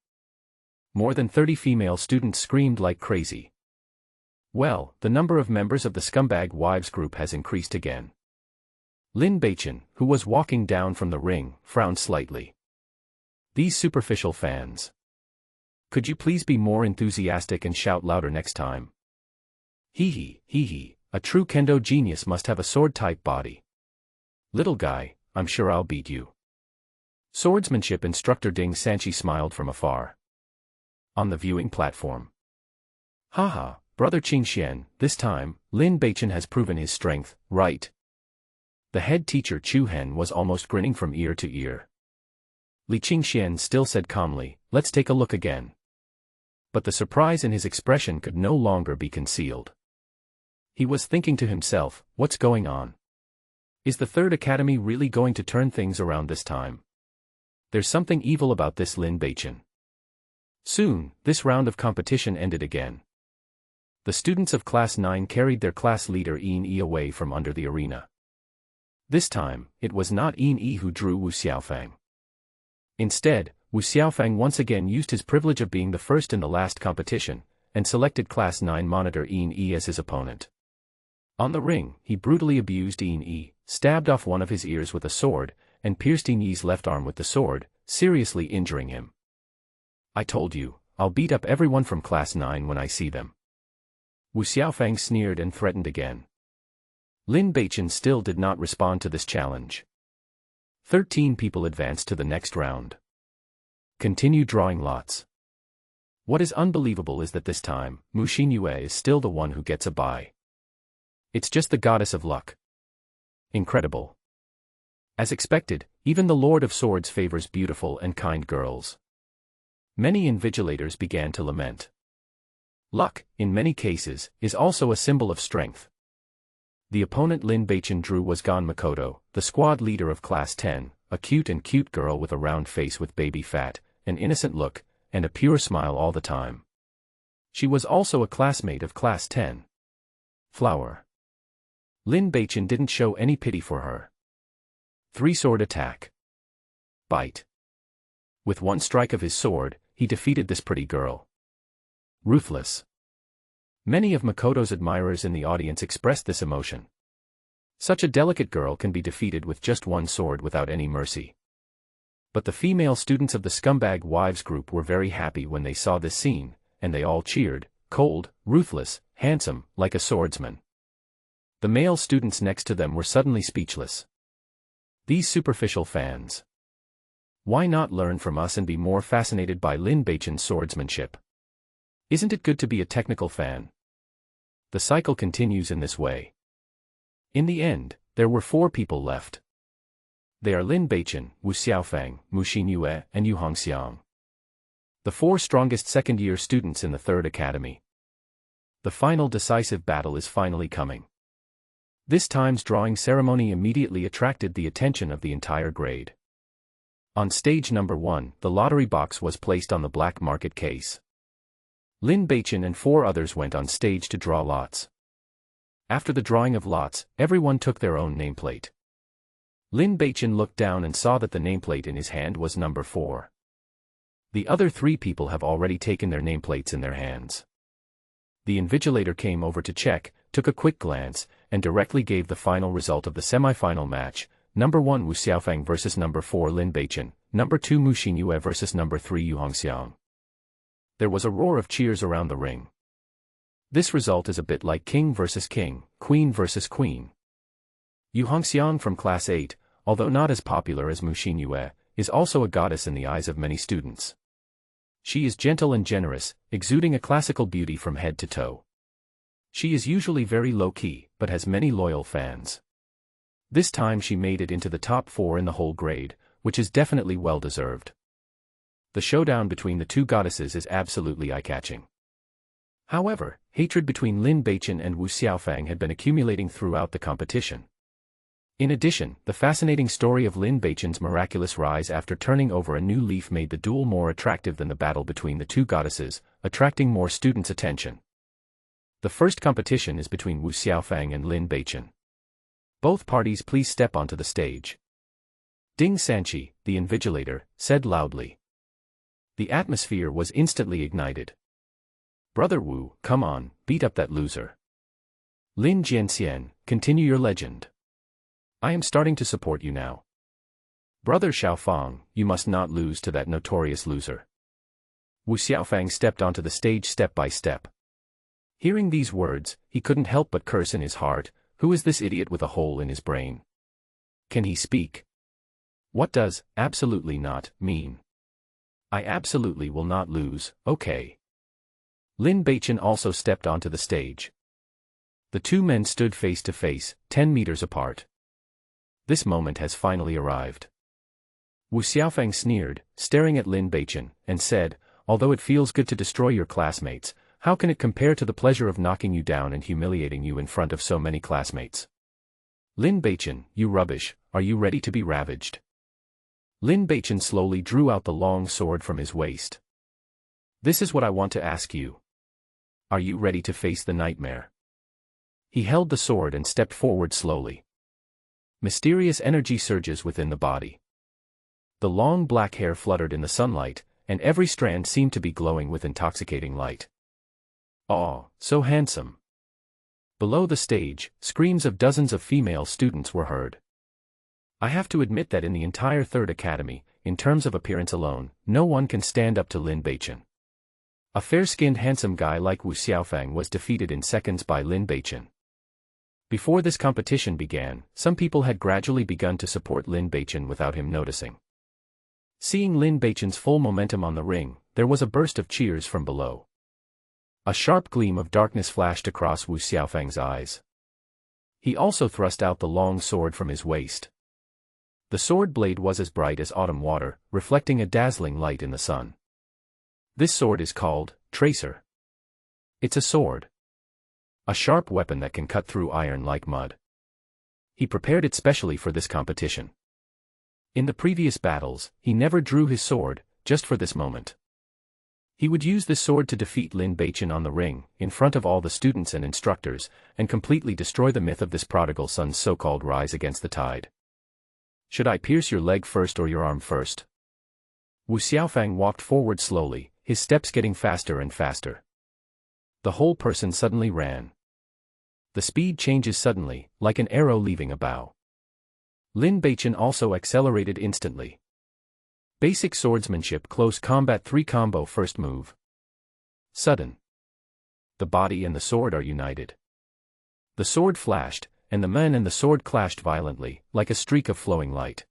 More than 30 female students screamed like crazy. Well, the number of members of the Scumbag Wives group has increased again. Lin Beichen, who was walking down from the ring, frowned slightly. These superficial fans. Could you please be more enthusiastic and shout louder next time? Hee hee, a true kendo genius must have a sword-type body. Little guy, I'm sure I'll beat you. Swordsmanship instructor Ding Sanqi smiled from afar. On the viewing platform. Haha, brother Qingxian, this time, Lin Beichen has proven his strength, right? The head teacher Chu Hen was almost grinning from ear to ear. Li Qingxian still said calmly, let's take a look again. But the surprise in his expression could no longer be concealed. He was thinking to himself, what's going on? Is the Third Academy really going to turn things around this time? There's something evil about this Lin Beichen. Soon, this round of competition ended again. The students of Class 9 carried their class leader Yin Yi away from under the arena. This time, it was not Yin Yi who drew Wu Xiaofang. Instead, Wu Xiaofang once again used his privilege of being the first in the last competition, and selected Class 9 monitor Yin Yi as his opponent. On the ring, he brutally abused Yin Yi, stabbed off one of his ears with a sword, and pierced Yin Yi's left arm with the sword, seriously injuring him. I told you, I'll beat up everyone from Class 9 when I see them. Wu Xiaofang sneered and threatened again. Lin Beichen still did not respond to this challenge. 13 people advanced to the next round. Continue drawing lots. What is unbelievable is that this time, Mu Xinyue is still the one who gets a bye. It's just the goddess of luck. Incredible. As expected, even the Lord of Swords favors beautiful and kind girls. Many invigilators began to lament. Luck, in many cases, is also a symbol of strength. The opponent Lin Beichen drew was Gon Makoto, the squad leader of Class 10, a cute girl with a round face with baby fat, an innocent look, and a pure smile all the time. She was also a classmate of Class 10. Flower. Lin Beichen didn't show any pity for her. 3-sword attack. Bite. With one strike of his sword, he defeated this pretty girl. Ruthless. Many of Makoto's admirers in the audience expressed this emotion. Such a delicate girl can be defeated with just one sword without any mercy. But the female students of the Scumbag Wives group were very happy when they saw this scene, and they all cheered, cold, ruthless, handsome, like a swordsman. The male students next to them were suddenly speechless. These superficial fans. Why not learn from us and be more fascinated by Lin Beichen's swordsmanship? Isn't it good to be a technical fan? The cycle continues in this way. In the end, there were 4 people left. They are Lin Beichen, Wu Xiaofang, Mu Xinyue, and Yu Hongxiang. The 4 strongest second-year students in the 3rd Academy. The final decisive battle is finally coming. This time's drawing ceremony immediately attracted the attention of the entire grade. On stage number 1, the lottery box was placed on the black market case. Lin Beichen and 4 others went on stage to draw lots. After the drawing of lots, everyone took their own nameplate. Lin Beichen looked down and saw that the nameplate in his hand was number 4. The other 3 people have already taken their nameplates in their hands. The invigilator came over to check, took a quick glance, and directly gave the final result of the semi-final match: number 1 Wu Xiaofang versus number 4 Lin Beichen, number 2 Mu Xinyue versus number 3 Yu Hongxiang. There was a roar of cheers around the ring. This result is a bit like king versus king, queen versus queen. Yu Hongxiang from class 8, although not as popular as Mu Xinyue, is also a goddess in the eyes of many students. She is gentle and generous, exuding a classical beauty from head to toe. She is usually very low-key, but has many loyal fans. This time she made it into the top 4 in the whole grade, which is definitely well-deserved. The showdown between the 2 goddesses is absolutely eye-catching. However, hatred between Lin Beichen and Wu Xiaofang had been accumulating throughout the competition. In addition, the fascinating story of Lin Beichen's miraculous rise after turning over a new leaf made the duel more attractive than the battle between the 2 goddesses, attracting more students' attention. The first competition is between Wu Xiaofang and Lin Beichen. Both parties please step onto the stage. Ding Sanqi, the invigilator, said loudly. The atmosphere was instantly ignited. Brother Wu, come on, beat up that loser. Lin Jianxian, continue your legend. I am starting to support you now. Brother Xiaofang, you must not lose to that notorious loser. Wu Xiaofang stepped onto the stage step by step. Hearing these words, he couldn't help but curse in his heart. Who is this idiot with a hole in his brain? Can he speak? What does absolutely not mean? I absolutely will not lose, okay. Lin Beichen also stepped onto the stage. The 2 men stood face to face, 10 meters apart. This moment has finally arrived. Wu Xiaofang sneered, staring at Lin Beichen, and said, although it feels good to destroy your classmates, how can it compare to the pleasure of knocking you down and humiliating you in front of so many classmates? Lin Beichen, you rubbish, are you ready to be ravaged? Lin Beichen slowly drew out the long sword from his waist. This is what I want to ask you. Are you ready to face the nightmare? He held the sword and stepped forward slowly. Mysterious energy surges within the body. The long black hair fluttered in the sunlight, and every strand seemed to be glowing with intoxicating light. Oh, so handsome. Below the stage, screams of dozens of female students were heard. I have to admit that in the entire 3rd Academy, in terms of appearance alone, no one can stand up to Lin Beichen. A fair-skinned handsome guy like Wu Xiaofang was defeated in seconds by Lin Beichen. Before this competition began, some people had gradually begun to support Lin Beichen without him noticing. Seeing Lin Beichen's full momentum on the ring, there was a burst of cheers from below. A sharp gleam of darkness flashed across Wu Xiaofang's eyes. He also thrust out the long sword from his waist. The sword blade was as bright as autumn water, reflecting a dazzling light in the sun. This sword is called Tracer. It's a sword. A sharp weapon that can cut through iron like mud. He prepared it specially for this competition. In the previous battles, he never drew his sword, just for this moment. He would use this sword to defeat Lin Beichen on the ring, in front of all the students and instructors, and completely destroy the myth of this prodigal son's so-called rise against the tide. Should I pierce your leg first or your arm first? Wu Xiaofang walked forward slowly, his steps getting faster and faster. The whole person suddenly ran. The speed changes suddenly, like an arrow leaving a bow. Lin Beichen also accelerated instantly. Basic swordsmanship close combat 3 combo first move. Sudden. The body and the sword are united. The sword flashed, and the man and the sword clashed violently, like a streak of flowing light.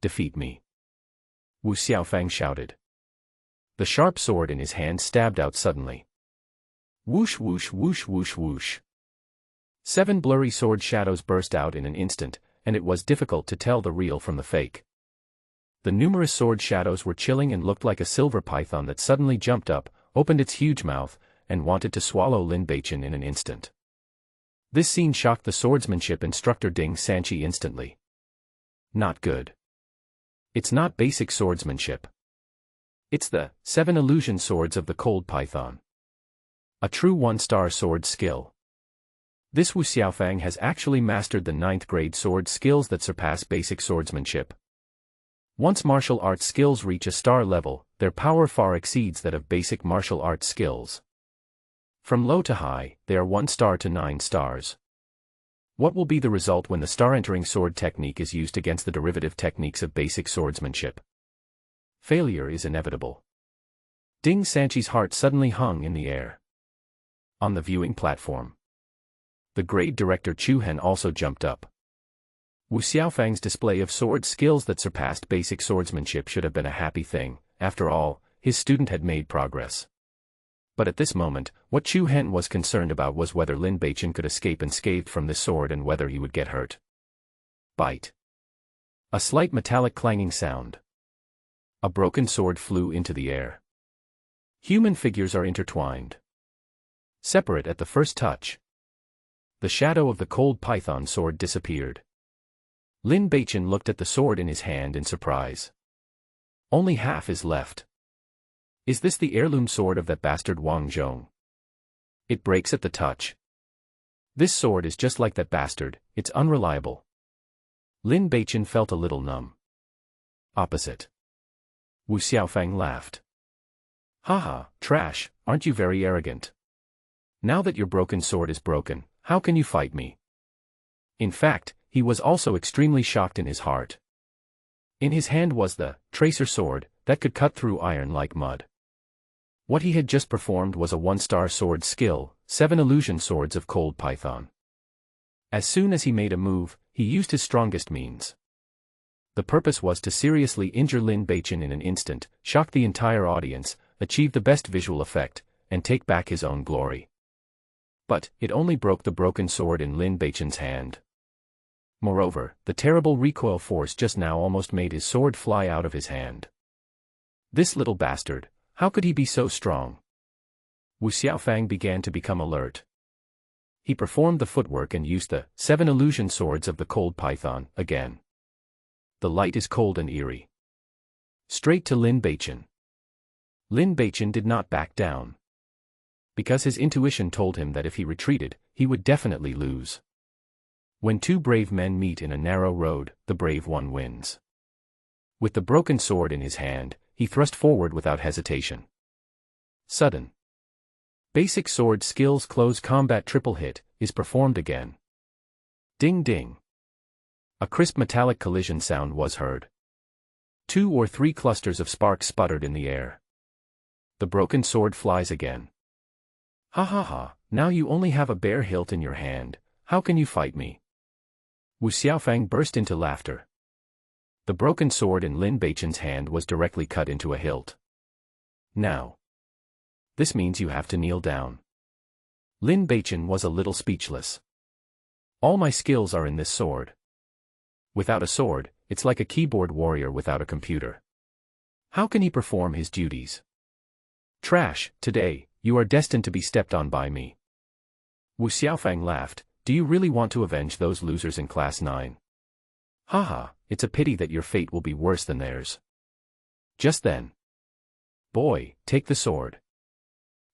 "Defeat me!" Wu Xiaofang shouted. The sharp sword in his hand stabbed out suddenly. Whoosh whoosh whoosh whoosh whoosh. 7 blurry sword shadows burst out in an instant, and it was difficult to tell the real from the fake. The numerous sword shadows were chilling and looked like a silver python that suddenly jumped up, opened its huge mouth, and wanted to swallow Lin Beichen in an instant. This scene shocked the swordsmanship instructor Ding Sanchi instantly. Not good. It's not basic swordsmanship. It's the 7 illusion swords of the cold python. A true 1-star sword skill. This Wu Xiaofang has actually mastered the 9th grade sword skills that surpass basic swordsmanship. Once martial arts skills reach a star level, their power far exceeds that of basic martial arts skills. From low to high, they are 1 star to 9 stars. What will be the result when the star-entering sword technique is used against the derivative techniques of basic swordsmanship? Failure is inevitable. Ding Sanchi's heart suddenly hung in the air. On the viewing platform, the grade director Chu Hen also jumped up. Wu Xiaofang's display of sword skills that surpassed basic swordsmanship should have been a happy thing. After all, his student had made progress. But at this moment, what Chu Hen was concerned about was whether Lin Beichen could escape unscathed from this sword and whether he would get hurt. Bite. A slight metallic clanging sound. A broken sword flew into the air. Human figures are intertwined. Separate at the first touch. The shadow of the cold python sword disappeared. Lin Beichen looked at the sword in his hand in surprise. Only half is left. Is this the heirloom sword of that bastard Wang Zhong? It breaks at the touch. This sword is just like that bastard, it's unreliable. Lin Beichen felt a little numb. Opposite. Wu Xiaofang laughed. Haha, trash, aren't you very arrogant? Now that your broken sword is broken, how can you fight me? In fact, he was also extremely shocked in his heart. In his hand was the tracer sword that could cut through iron like mud. What he had just performed was a 1-star sword skill, 7 illusion swords of cold python. As soon as he made a move, he used his strongest means. The purpose was to seriously injure Lin Beichen in an instant, shock the entire audience, achieve the best visual effect, and take back his own glory. But it only broke the broken sword in Lin Beichen's hand. Moreover, the terrible recoil force just now almost made his sword fly out of his hand. This little bastard, how could he be so strong? Wu Xiaofang began to become alert. He performed the footwork and used the 7 illusion swords of the cold python again. The light is cold and eerie. Straight to Lin Beichen. Lin Beichen did not back down. Because his intuition told him that if he retreated, he would definitely lose. When 2 brave men meet in a narrow road, the brave one wins. With the broken sword in his hand, he thrust forward without hesitation. Sudden. Basic sword skills close combat triple hit is performed again. Ding ding. A crisp metallic collision sound was heard. 2 or 3 clusters of sparks sputtered in the air. The broken sword flies again. Ha ha ha, now you only have a bare hilt in your hand, how can you fight me? Wu Xiaofang burst into laughter. The broken sword in Lin Beichen's hand was directly cut into a hilt. Now. This means you have to kneel down. Lin Beichen was a little speechless. All my skills are in this sword. Without a sword, it's like a keyboard warrior without a computer. How can he perform his duties? Trash, today, you are destined to be stepped on by me. Wu Xiaofang laughed, do you really want to avenge those losers in class 9? Haha, it's a pity that your fate will be worse than theirs. Just then. Boy, take the sword.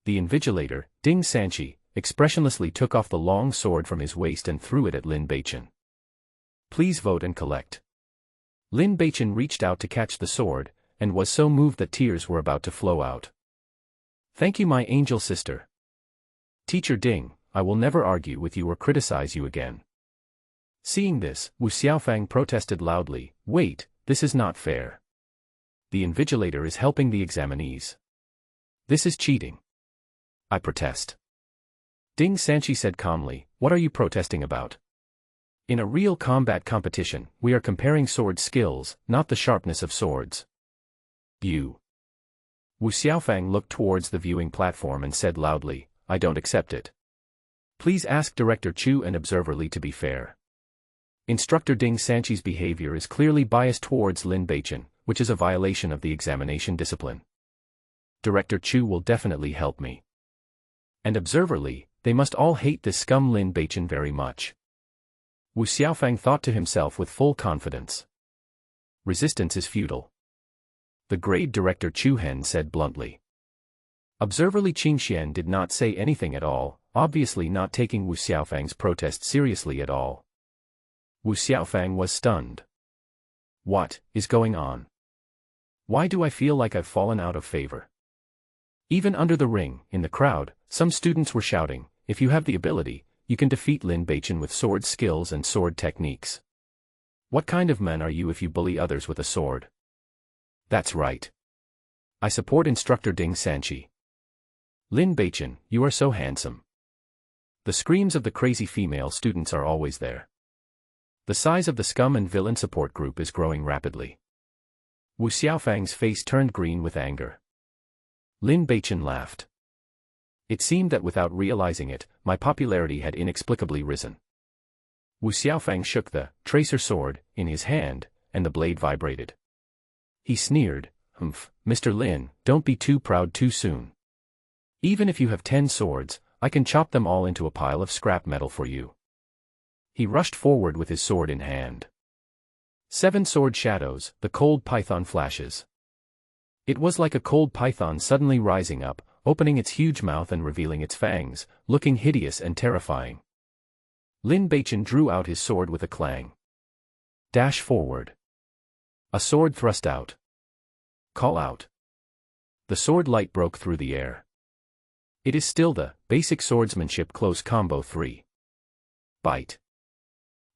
The invigilator, Ding Sanchi, expressionlessly took off the long sword from his waist and threw it at Lin Beichen. Please vote and collect. Lin Beichen reached out to catch the sword, and was so moved that tears were about to flow out. Thank you, my angel sister. Teacher Ding, I will never argue with you or criticize you again. Seeing this, Wu Xiaofang protested loudly, wait, this is not fair. The invigilator is helping the examinees. This is cheating. I protest. Ding Sanchi said calmly, what are you protesting about? In a real combat competition, we are comparing sword skills, not the sharpness of swords. You. Wu Xiaofang looked towards the viewing platform and said loudly, I don't accept it. Please ask Director Chu and Observer Li to be fair. Instructor Ding Sanchi's behavior is clearly biased towards Lin Beichen, which is a violation of the examination discipline. Director Chu will definitely help me. And Observer Li, they must all hate this scum Lin Beichen very much. Wu Xiaofang thought to himself with full confidence. Resistance is futile. The grade Director Chu Hen said bluntly. Observer Li Qingxian did not say anything at all, obviously not taking Wu Xiaofang's protest seriously at all. Wu Xiaofang was stunned. What is going on? Why do I feel like I've fallen out of favor? Even under the ring, in the crowd, some students were shouting, if you have the ability, you can defeat Lin Beichen with sword skills and sword techniques. What kind of man are you if you bully others with a sword? That's right. I support Instructor Ding Sanchi. Lin Beichen, you are so handsome. The screams of the crazy female students are always there. The size of the scum and villain support group is growing rapidly. Wu Xiaofang's face turned green with anger. Lin Beichen laughed. It seemed that without realizing it, my popularity had inexplicably risen. Wu Xiaofang shook the tracer sword in his hand, and the blade vibrated. He sneered, Humph, Mr. Lin, don't be too proud too soon. Even if you have 10 swords, I can chop them all into a pile of scrap metal for you. He rushed forward with his sword in hand. 7 sword shadows, the cold python flashes. It was like a cold python suddenly rising up, opening its huge mouth and revealing its fangs, looking hideous and terrifying. Lin Beichen drew out his sword with a clang. Dash forward. A sword thrust out. Call out. The sword light broke through the air. It is still the basic swordsmanship close combo 3. Bite.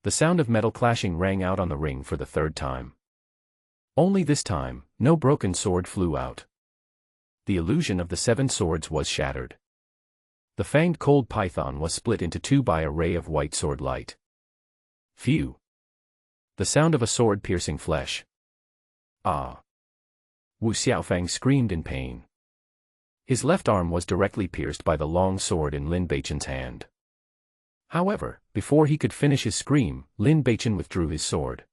The sound of metal clashing rang out on the ring for the 3rd time. Only this time, no broken sword flew out. The illusion of the 7 swords was shattered. The fanged cold python was split into 2 by a ray of white sword light. Phew. The sound of a sword piercing flesh. Ah. Wu Xiaofang screamed in pain. His left arm was directly pierced by the long sword in Lin Beichen's hand. However, before he could finish his scream, Lin Beichen withdrew his sword.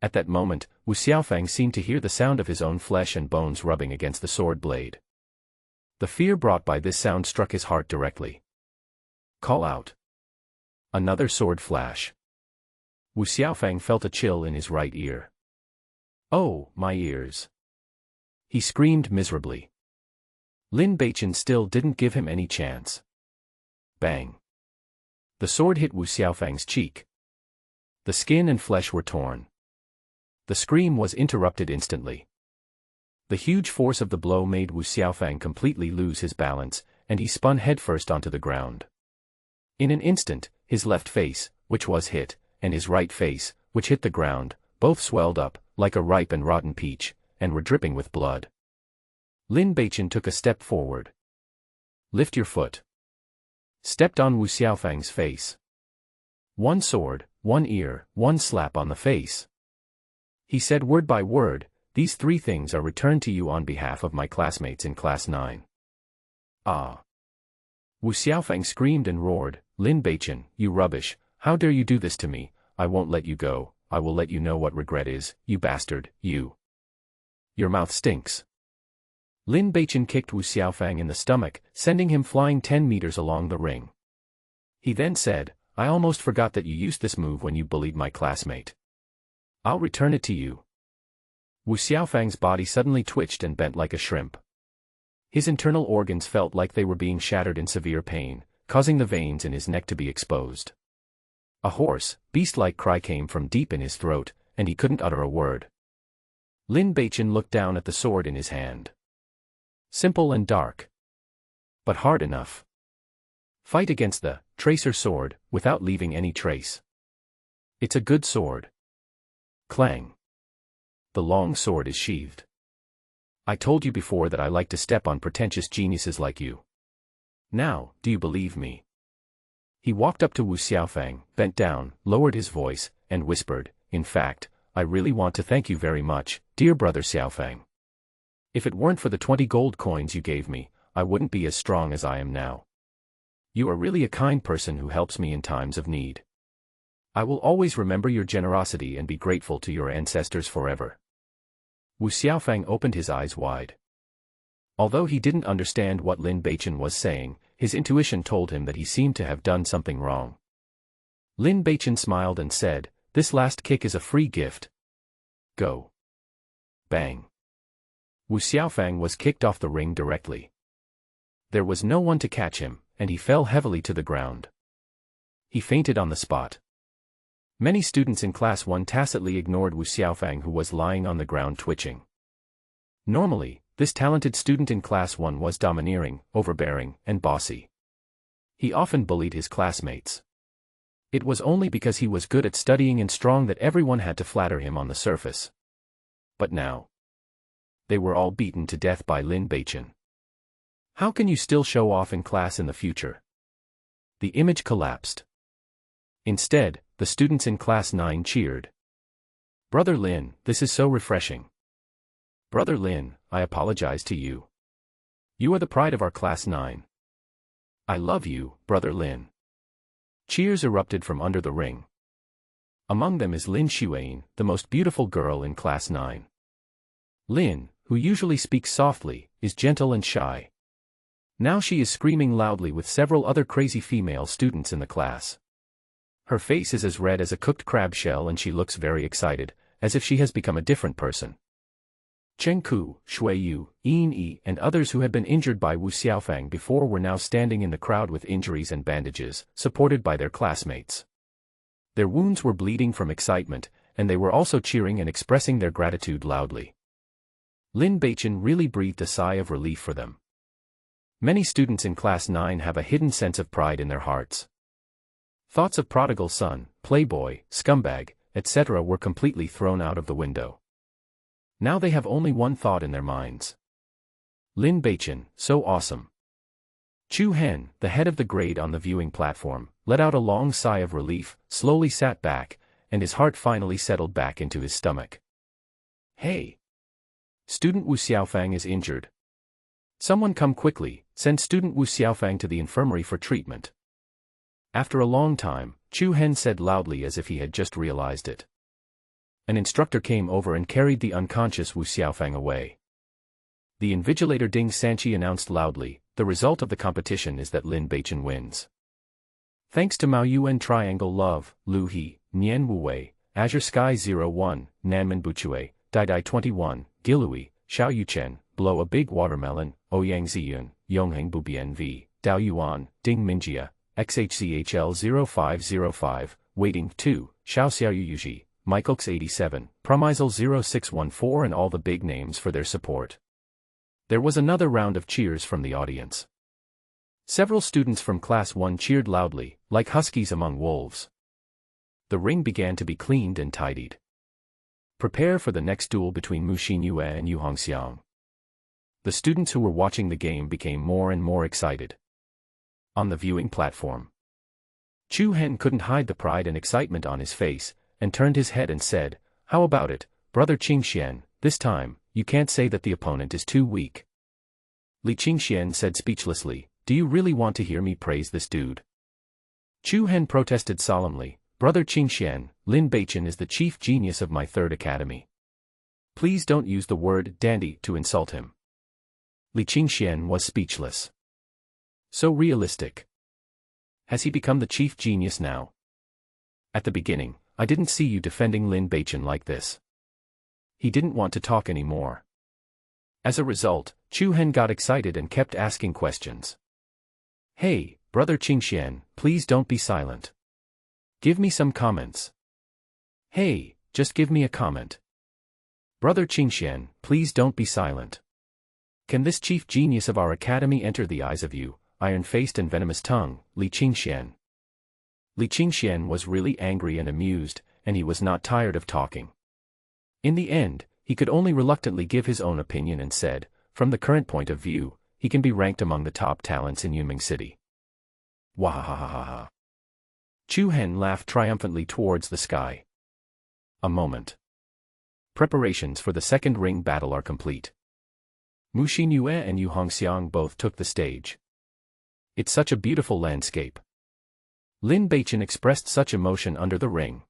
At that moment, Wu Xiaofang seemed to hear the sound of his own flesh and bones rubbing against the sword blade. The fear brought by this sound struck his heart directly. Call out. Another sword flash. Wu Xiaofang felt a chill in his right ear. Oh, my ears. He screamed miserably. Lin Beichen still didn't give him any chance. Bang. The sword hit Wu Xiaofang's cheek. The skin and flesh were torn. The scream was interrupted instantly. The huge force of the blow made Wu Xiaofang completely lose his balance, and he spun headfirst onto the ground. In an instant, his left face, which was hit, and his right face, which hit the ground, both swelled up, like a ripe and rotten peach, and were dripping with blood. Lin Beichen took a step forward. Lift your foot. Stepped on Wu Xiaofang's face. 1 sword, 1 ear, 1 slap on the face. He said word by word, these 3 things are returned to you on behalf of my classmates in Class 9. Ah. Wu Xiaofang screamed and roared, Lin Beichen, you rubbish, how dare you do this to me, I won't let you go, I will let you know what regret is, you bastard, you. Your mouth stinks. Lin Beichen kicked Wu Xiaofang in the stomach, sending him flying 10 meters along the ring. He then said, I almost forgot that you used this move when you bullied my classmate. I'll return it to you. Wu Xiaofang's body suddenly twitched and bent like a shrimp. His internal organs felt like they were being shattered in severe pain, causing the veins in his neck to be exposed. A hoarse, beast-like cry came from deep in his throat, and he couldn't utter a word. Lin Beichen looked down at the sword in his hand. Simple and dark. But hard enough. Fight against the tracer sword, without leaving any trace. It's a good sword. Clang. The long sword is sheathed. I told you before that I like to step on pretentious geniuses like you. Now, do you believe me? He walked up to Wu Xiaofang, bent down, lowered his voice, and whispered, "In fact, I really want to thank you very much, dear brother Xiaofang. If it weren't for the 20 gold coins you gave me, I wouldn't be as strong as I am now. You are really a kind person who helps me in times of need. I will always remember your generosity and be grateful to your ancestors forever." Wu Xiaofang opened his eyes wide. Although he didn't understand what Lin Beichen was saying, his intuition told him that he seemed to have done something wrong. Lin Beichen smiled and said, "This last kick is a free gift. Go." Bang. Wu Xiaofang was kicked off the ring directly. There was no one to catch him, and he fell heavily to the ground. He fainted on the spot. Many students in Class 1 tacitly ignored Wu Xiaofang, who was lying on the ground twitching. Normally, this talented student in Class 1 was domineering, overbearing, and bossy. He often bullied his classmates. It was only because he was good at studying and strong that everyone had to flatter him on the surface. But now, they were all beaten to death by Lin Beichen. How can you still show off in class in the future? The image collapsed. Instead, the students in Class 9 cheered. "Brother Lin, this is so refreshing. Brother Lin, I apologize to you. You are the pride of our Class 9. I love you, Brother Lin." Cheers erupted from under the ring. Among them is Lin Xuan, the most beautiful girl in Class 9. Lin, who usually speaks softly, is gentle and shy. Now she is screaming loudly with several other crazy female students in the class. Her face is as red as a cooked crab shell and she looks very excited, as if she has become a different person. Cheng Ku, Shui Yu, Yin Yi, and others who had been injured by Wu Xiaofang before were now standing in the crowd with injuries and bandages, supported by their classmates. Their wounds were bleeding from excitement, and they were also cheering and expressing their gratitude loudly. Lin Beichen really breathed a sigh of relief for them. Many students in Class 9 have a hidden sense of pride in their hearts. Thoughts of prodigal son, playboy, scumbag, etc. were completely thrown out of the window. Now they have only one thought in their minds. Lin Beichen, so awesome. Chu Hen, the head of the grade on the viewing platform, let out a long sigh of relief, slowly sat back, and his heart finally settled back into his stomach. "Hey! Student Wu Xiaofang is injured. Someone come quickly, send student Wu Xiaofang to the infirmary for treatment." After a long time, Chu Hen said loudly as if he had just realized it. An instructor came over and carried the unconscious Wu Xiaofang away. The invigilator Ding Sanchi announced loudly, "The result of the competition is that Lin Beichen wins. Thanks to Mao Yuan Triangle Love, Lu He, Nian Wuwei, Azure Sky 01, Nanman Buchue, Dai 21, Gilui, Xiao Yuchen, Blow a Big Watermelon, Ouyang Ziyun, Yongheng Bubian V, Dao Yuan, Ding Minjia, XHCHL 0505, Waiting 2, Xiao Xiaoyu Yuji, Michaelx 87, Promisal 0614 and all the big names for their support. There was another round of cheers from the audience. Several students from Class 1 cheered loudly, like huskies among wolves. The ring began to be cleaned and tidied. Prepare for the next duel between Mu Xinyue and Yu Hongxiang. The students who were watching the game became more and more excited. On the viewing platform, Chu Hen couldn't hide the pride and excitement on his face, and turned his head and said, "How about it, brother Qingxian, this time, you can't say that the opponent is too weak." Li Qingxian said speechlessly, "Do you really want to hear me praise this dude?" Chu Hen protested solemnly, "Brother Qingxian, Lin Beichen is the chief genius of my third academy. Please don't use the word dandy to insult him." Li Qingxian was speechless. So realistic. Has he become the chief genius now? At the beginning, I didn't see you defending Lin Beichen like this. He didn't want to talk anymore. As a result, Chu Hen got excited and kept asking questions. "Hey, brother Qingxian, please don't be silent. Give me some comments. Hey, just give me a comment. Brother Qingxian, please don't be silent. Can this chief genius of our academy enter the eyes of you, iron-faced and venomous tongue, Li Qingxian?" Li Qingxian was really angry and amused, and he was not tired of talking. In the end, he could only reluctantly give his own opinion and said, "From the current point of view, he can be ranked among the top talents in Yunming City." Wahahaha. Chu Hen laughed triumphantly towards the sky. A moment. Preparations for the second ring battle are complete. Mu Xinyue and Yu Hongxiang both took the stage. It's such a beautiful landscape. Lin Beichen expressed such emotion under the ring.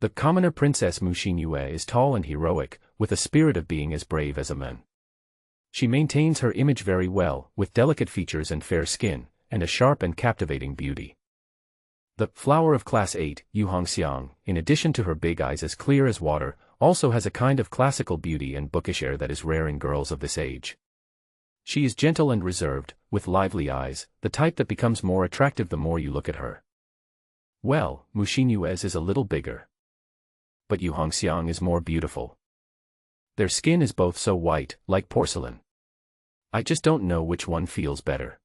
The commoner princess Mu Xinyue is tall and heroic, with a spirit of being as brave as a man. She maintains her image very well, with delicate features and fair skin, and a sharp and captivating beauty. The flower of class 8, Yu Hongxiang, in addition to her big eyes as clear as water, also has a kind of classical beauty and bookish air that is rare in girls of this age. She is gentle and reserved, with lively eyes, the type that becomes more attractive the more you look at her. Well, Mu Xinyue's is a little bigger. But Yu Hongxiang is more beautiful. Their skin is both so white, like porcelain. I just don't know which one feels better.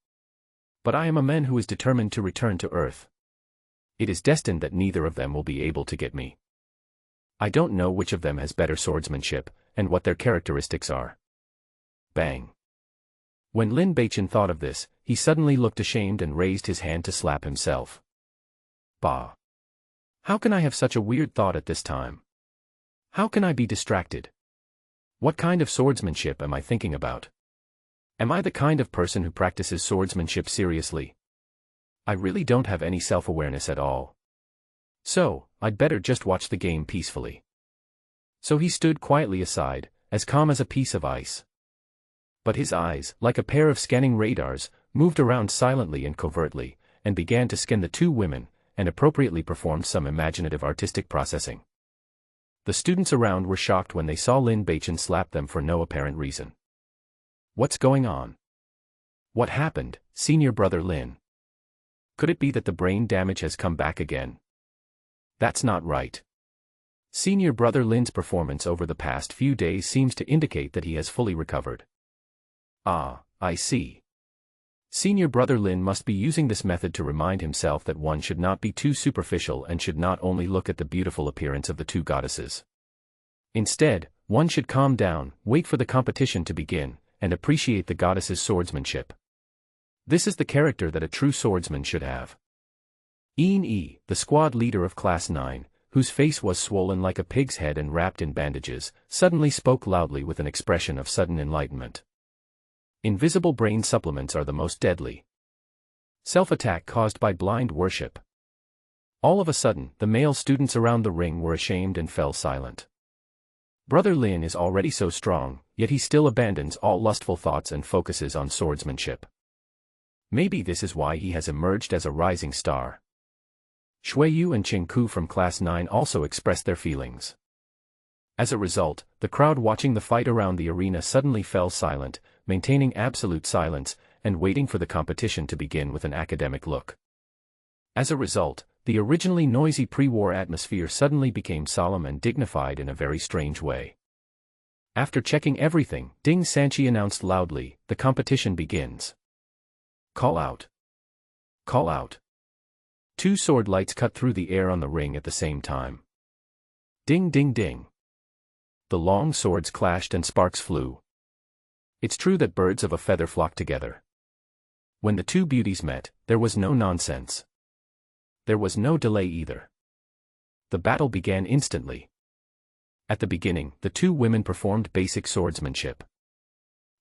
But I am a man who is determined to return to Earth. It is destined that neither of them will be able to get me. I don't know which of them has better swordsmanship, and what their characteristics are. Bang. When Lin Beichen thought of this, he suddenly looked ashamed and raised his hand to slap himself. Bah! How can I have such a weird thought at this time? How can I be distracted? What kind of swordsmanship am I thinking about? Am I the kind of person who practices swordsmanship seriously? I really don't have any self-awareness at all. So, I'd better just watch the game peacefully. So he stood quietly aside, as calm as a piece of ice. But his eyes, like a pair of scanning radars, moved around silently and covertly, and began to scan the two women, and appropriately performed some imaginative artistic processing. The students around were shocked when they saw Lin Beichen slap them for no apparent reason. What's going on? What happened, senior brother Lin? Could it be that the brain damage has come back again? That's not right. Senior brother Lin's performance over the past few days seems to indicate that he has fully recovered. Ah, I see. Senior brother Lin must be using this method to remind himself that one should not be too superficial and should not only look at the beautiful appearance of the two goddesses. Instead, one should calm down, wait for the competition to begin, and appreciate the goddess's swordsmanship. This is the character that a true swordsman should have. Ian E, the squad leader of Class 9, whose face was swollen like a pig's head and wrapped in bandages, suddenly spoke loudly with an expression of sudden enlightenment. Invisible brain supplements are the most deadly. Self-attack caused by blind worship. All of a sudden, the male students around the ring were ashamed and fell silent. Brother Lin is already so strong, yet he still abandons all lustful thoughts and focuses on swordsmanship. Maybe this is why he has emerged as a rising star. Shuiyu and Qing Ku from Class 9 also expressed their feelings. As a result, the crowd watching the fight around the arena suddenly fell silent, maintaining absolute silence, and waiting for the competition to begin with an academic look. As a result, the originally noisy pre-war atmosphere suddenly became solemn and dignified in a very strange way. After checking everything, Ding Sanchi announced loudly, "The competition begins. Call out. Call out." Two sword lights cut through the air on the ring at the same time. Ding ding ding. The long swords clashed and sparks flew. It's true that birds of a feather flock together. When the two beauties met, there was no nonsense. There was no delay either. The battle began instantly. At the beginning, the two women performed basic swordsmanship.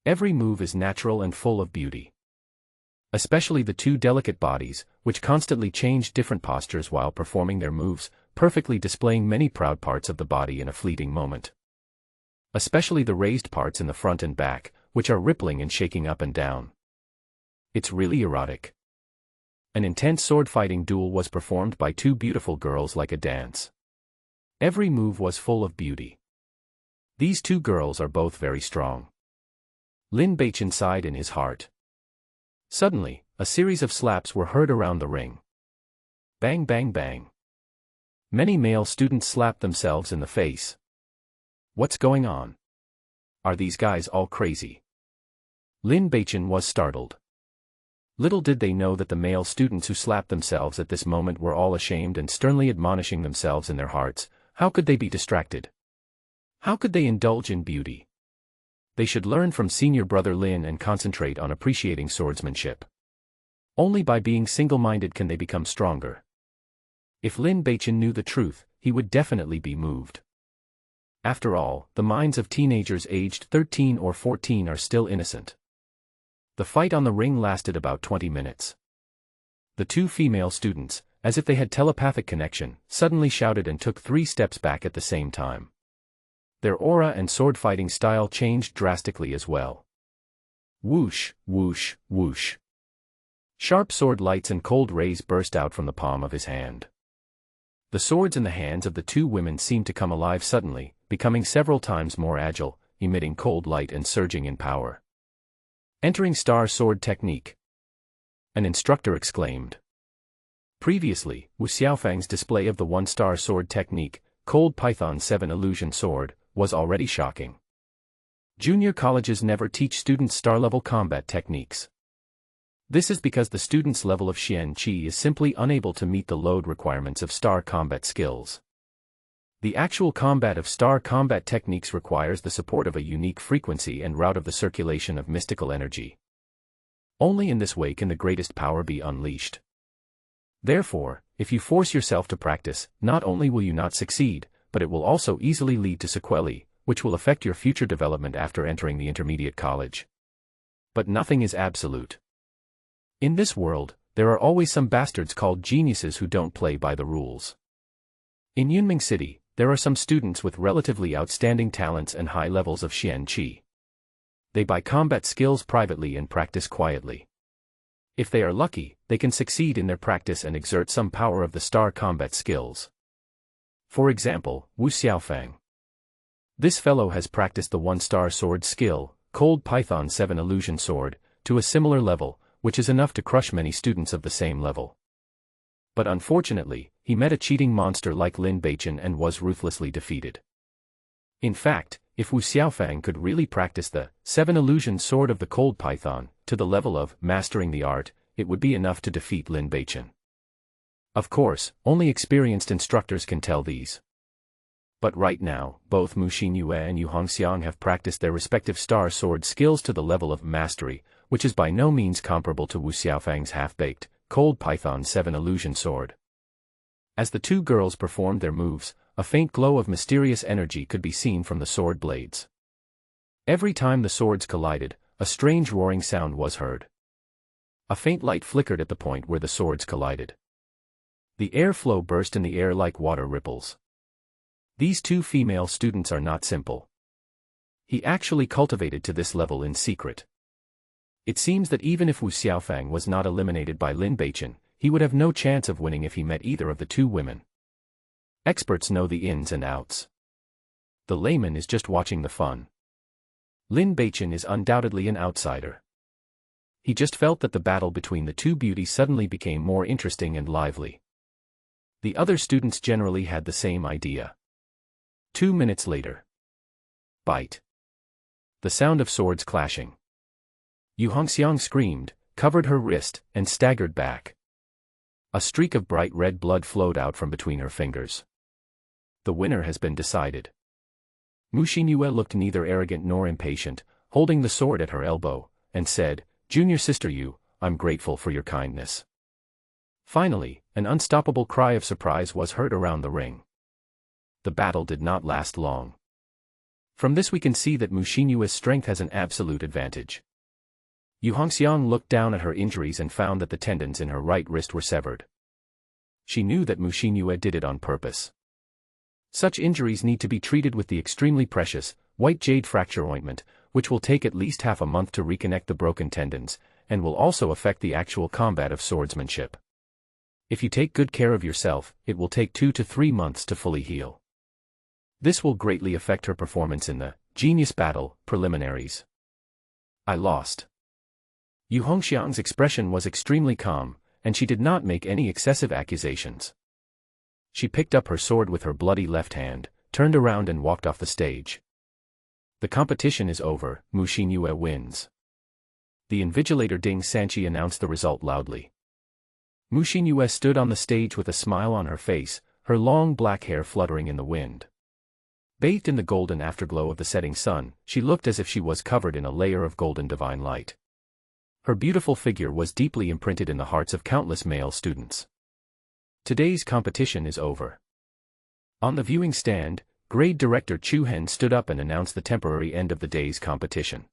Every move is natural and full of beauty. Especially the two delicate bodies, which constantly changed different postures while performing their moves, perfectly displaying many proud parts of the body in a fleeting moment. Especially the raised parts in the front and back, which are rippling and shaking up and down. It's really erotic. An intense sword-fighting duel was performed by two beautiful girls like a dance. Every move was full of beauty. These two girls are both very strong. Lin Beichen sighed in his heart. Suddenly, a series of slaps were heard around the ring. Bang bang bang. Many male students slapped themselves in the face. What's going on? Are these guys all crazy? Lin Beichen was startled. Little did they know that the male students who slapped themselves at this moment were all ashamed and sternly admonishing themselves in their hearts. How could they be distracted? How could they indulge in beauty? They should learn from senior brother Lin and concentrate on appreciating swordsmanship. Only by being single-minded can they become stronger. If Lin Beichen knew the truth, he would definitely be moved. After all, the minds of teenagers aged 13 or 14 are still innocent. The fight on the ring lasted about 20 minutes. The two female students, as if they had telepathic connection, suddenly shouted and took 3 steps back at the same time. Their aura and sword-fighting style changed drastically as well. Whoosh, whoosh, whoosh. Sharp sword lights and cold rays burst out from the palm of his hand. The swords in the hands of the two women seemed to come alive suddenly, becoming several times more agile, emitting cold light and surging in power. Entering Star Sword Technique, an instructor exclaimed. Previously, Wu Xiaofang's display of the one-star sword technique, Cold Python 7 Illusion Sword, was already shocking. Junior colleges never teach students star-level combat techniques. This is because the student's level of Xian Qi is simply unable to meet the load requirements of star combat skills. The actual combat of star combat techniques requires the support of a unique frequency and route of the circulation of mystical energy. Only in this way can the greatest power be unleashed. Therefore, if you force yourself to practice, not only will you not succeed, but it will also easily lead to sequelae, which will affect your future development after entering the intermediate college. But nothing is absolute. In this world, there are always some bastards called geniuses who don't play by the rules. In Yunming City, there are some students with relatively outstanding talents and high levels of Xian Qi. They buy combat skills privately and practice quietly. If they are lucky, they can succeed in their practice and exert some power of the star combat skills. For example, Wu Xiaofang. This fellow has practiced the one-star sword skill, Cold Python 7 Illusion Sword, to a similar level, which is enough to crush many students of the same level. But unfortunately, he met a cheating monster like Lin Beichen and was ruthlessly defeated. In fact, if Wu Xiaofang could really practice the 7 Illusion Sword of the Cold Python, to the level of mastering the art, it would be enough to defeat Lin Beichen. Of course, only experienced instructors can tell these. But right now, both Mu Xinyue and Yu Hongxiang have practiced their respective star sword skills to the level of mastery, which is by no means comparable to Wu Xiaofang's half-baked, Cold Python 7 Illusion Sword. As the two girls performed their moves, a faint glow of mysterious energy could be seen from the sword blades. Every time the swords collided, a strange roaring sound was heard. A faint light flickered at the point where the swords collided. The airflow burst in the air like water ripples. These two female students are not simple. He actually cultivated to this level in secret. It seems that even if Wu Xiaofang was not eliminated by Lin Beichen, he would have no chance of winning if he met either of the two women. Experts know the ins and outs. The layman is just watching the fun. Lin Beichen is undoubtedly an outsider. He just felt that the battle between the two beauties suddenly became more interesting and lively. The other students generally had the same idea. 2 minutes later. Bite. The sound of swords clashing. Yu Hongxiang screamed, covered her wrist, and staggered back. A streak of bright red blood flowed out from between her fingers. The winner has been decided. Mu Xinyue looked neither arrogant nor impatient, holding the sword at her elbow, and said, "Junior sister Yu, I'm grateful for your kindness." Finally, an unstoppable cry of surprise was heard around the ring. The battle did not last long. From this we can see that Mu Xinyue's strength has an absolute advantage. Yu Hongxiang looked down at her injuries and found that the tendons in her right wrist were severed. She knew that Mu Xinyue did it on purpose. Such injuries need to be treated with the extremely precious, white jade fracture ointment, which will take at least half a month to reconnect the broken tendons, and will also affect the actual combat of swordsmanship. If you take good care of yourself, it will take 2 to 3 months to fully heal. This will greatly affect her performance in the Genius Battle preliminaries. I lost. Yu Hongxiang's expression was extremely calm, and she did not make any excessive accusations. She picked up her sword with her bloody left hand, turned around and walked off the stage. The competition is over, Mu Xinyue wins. The invigilator Ding Sanchi announced the result loudly. Mu Xinyue stood on the stage with a smile on her face, her long black hair fluttering in the wind. Bathed in the golden afterglow of the setting sun, she looked as if she was covered in a layer of golden divine light. Her beautiful figure was deeply imprinted in the hearts of countless male students. Today's competition is over. On the viewing stand, grade director Chu Hen stood up and announced the temporary end of the day's competition.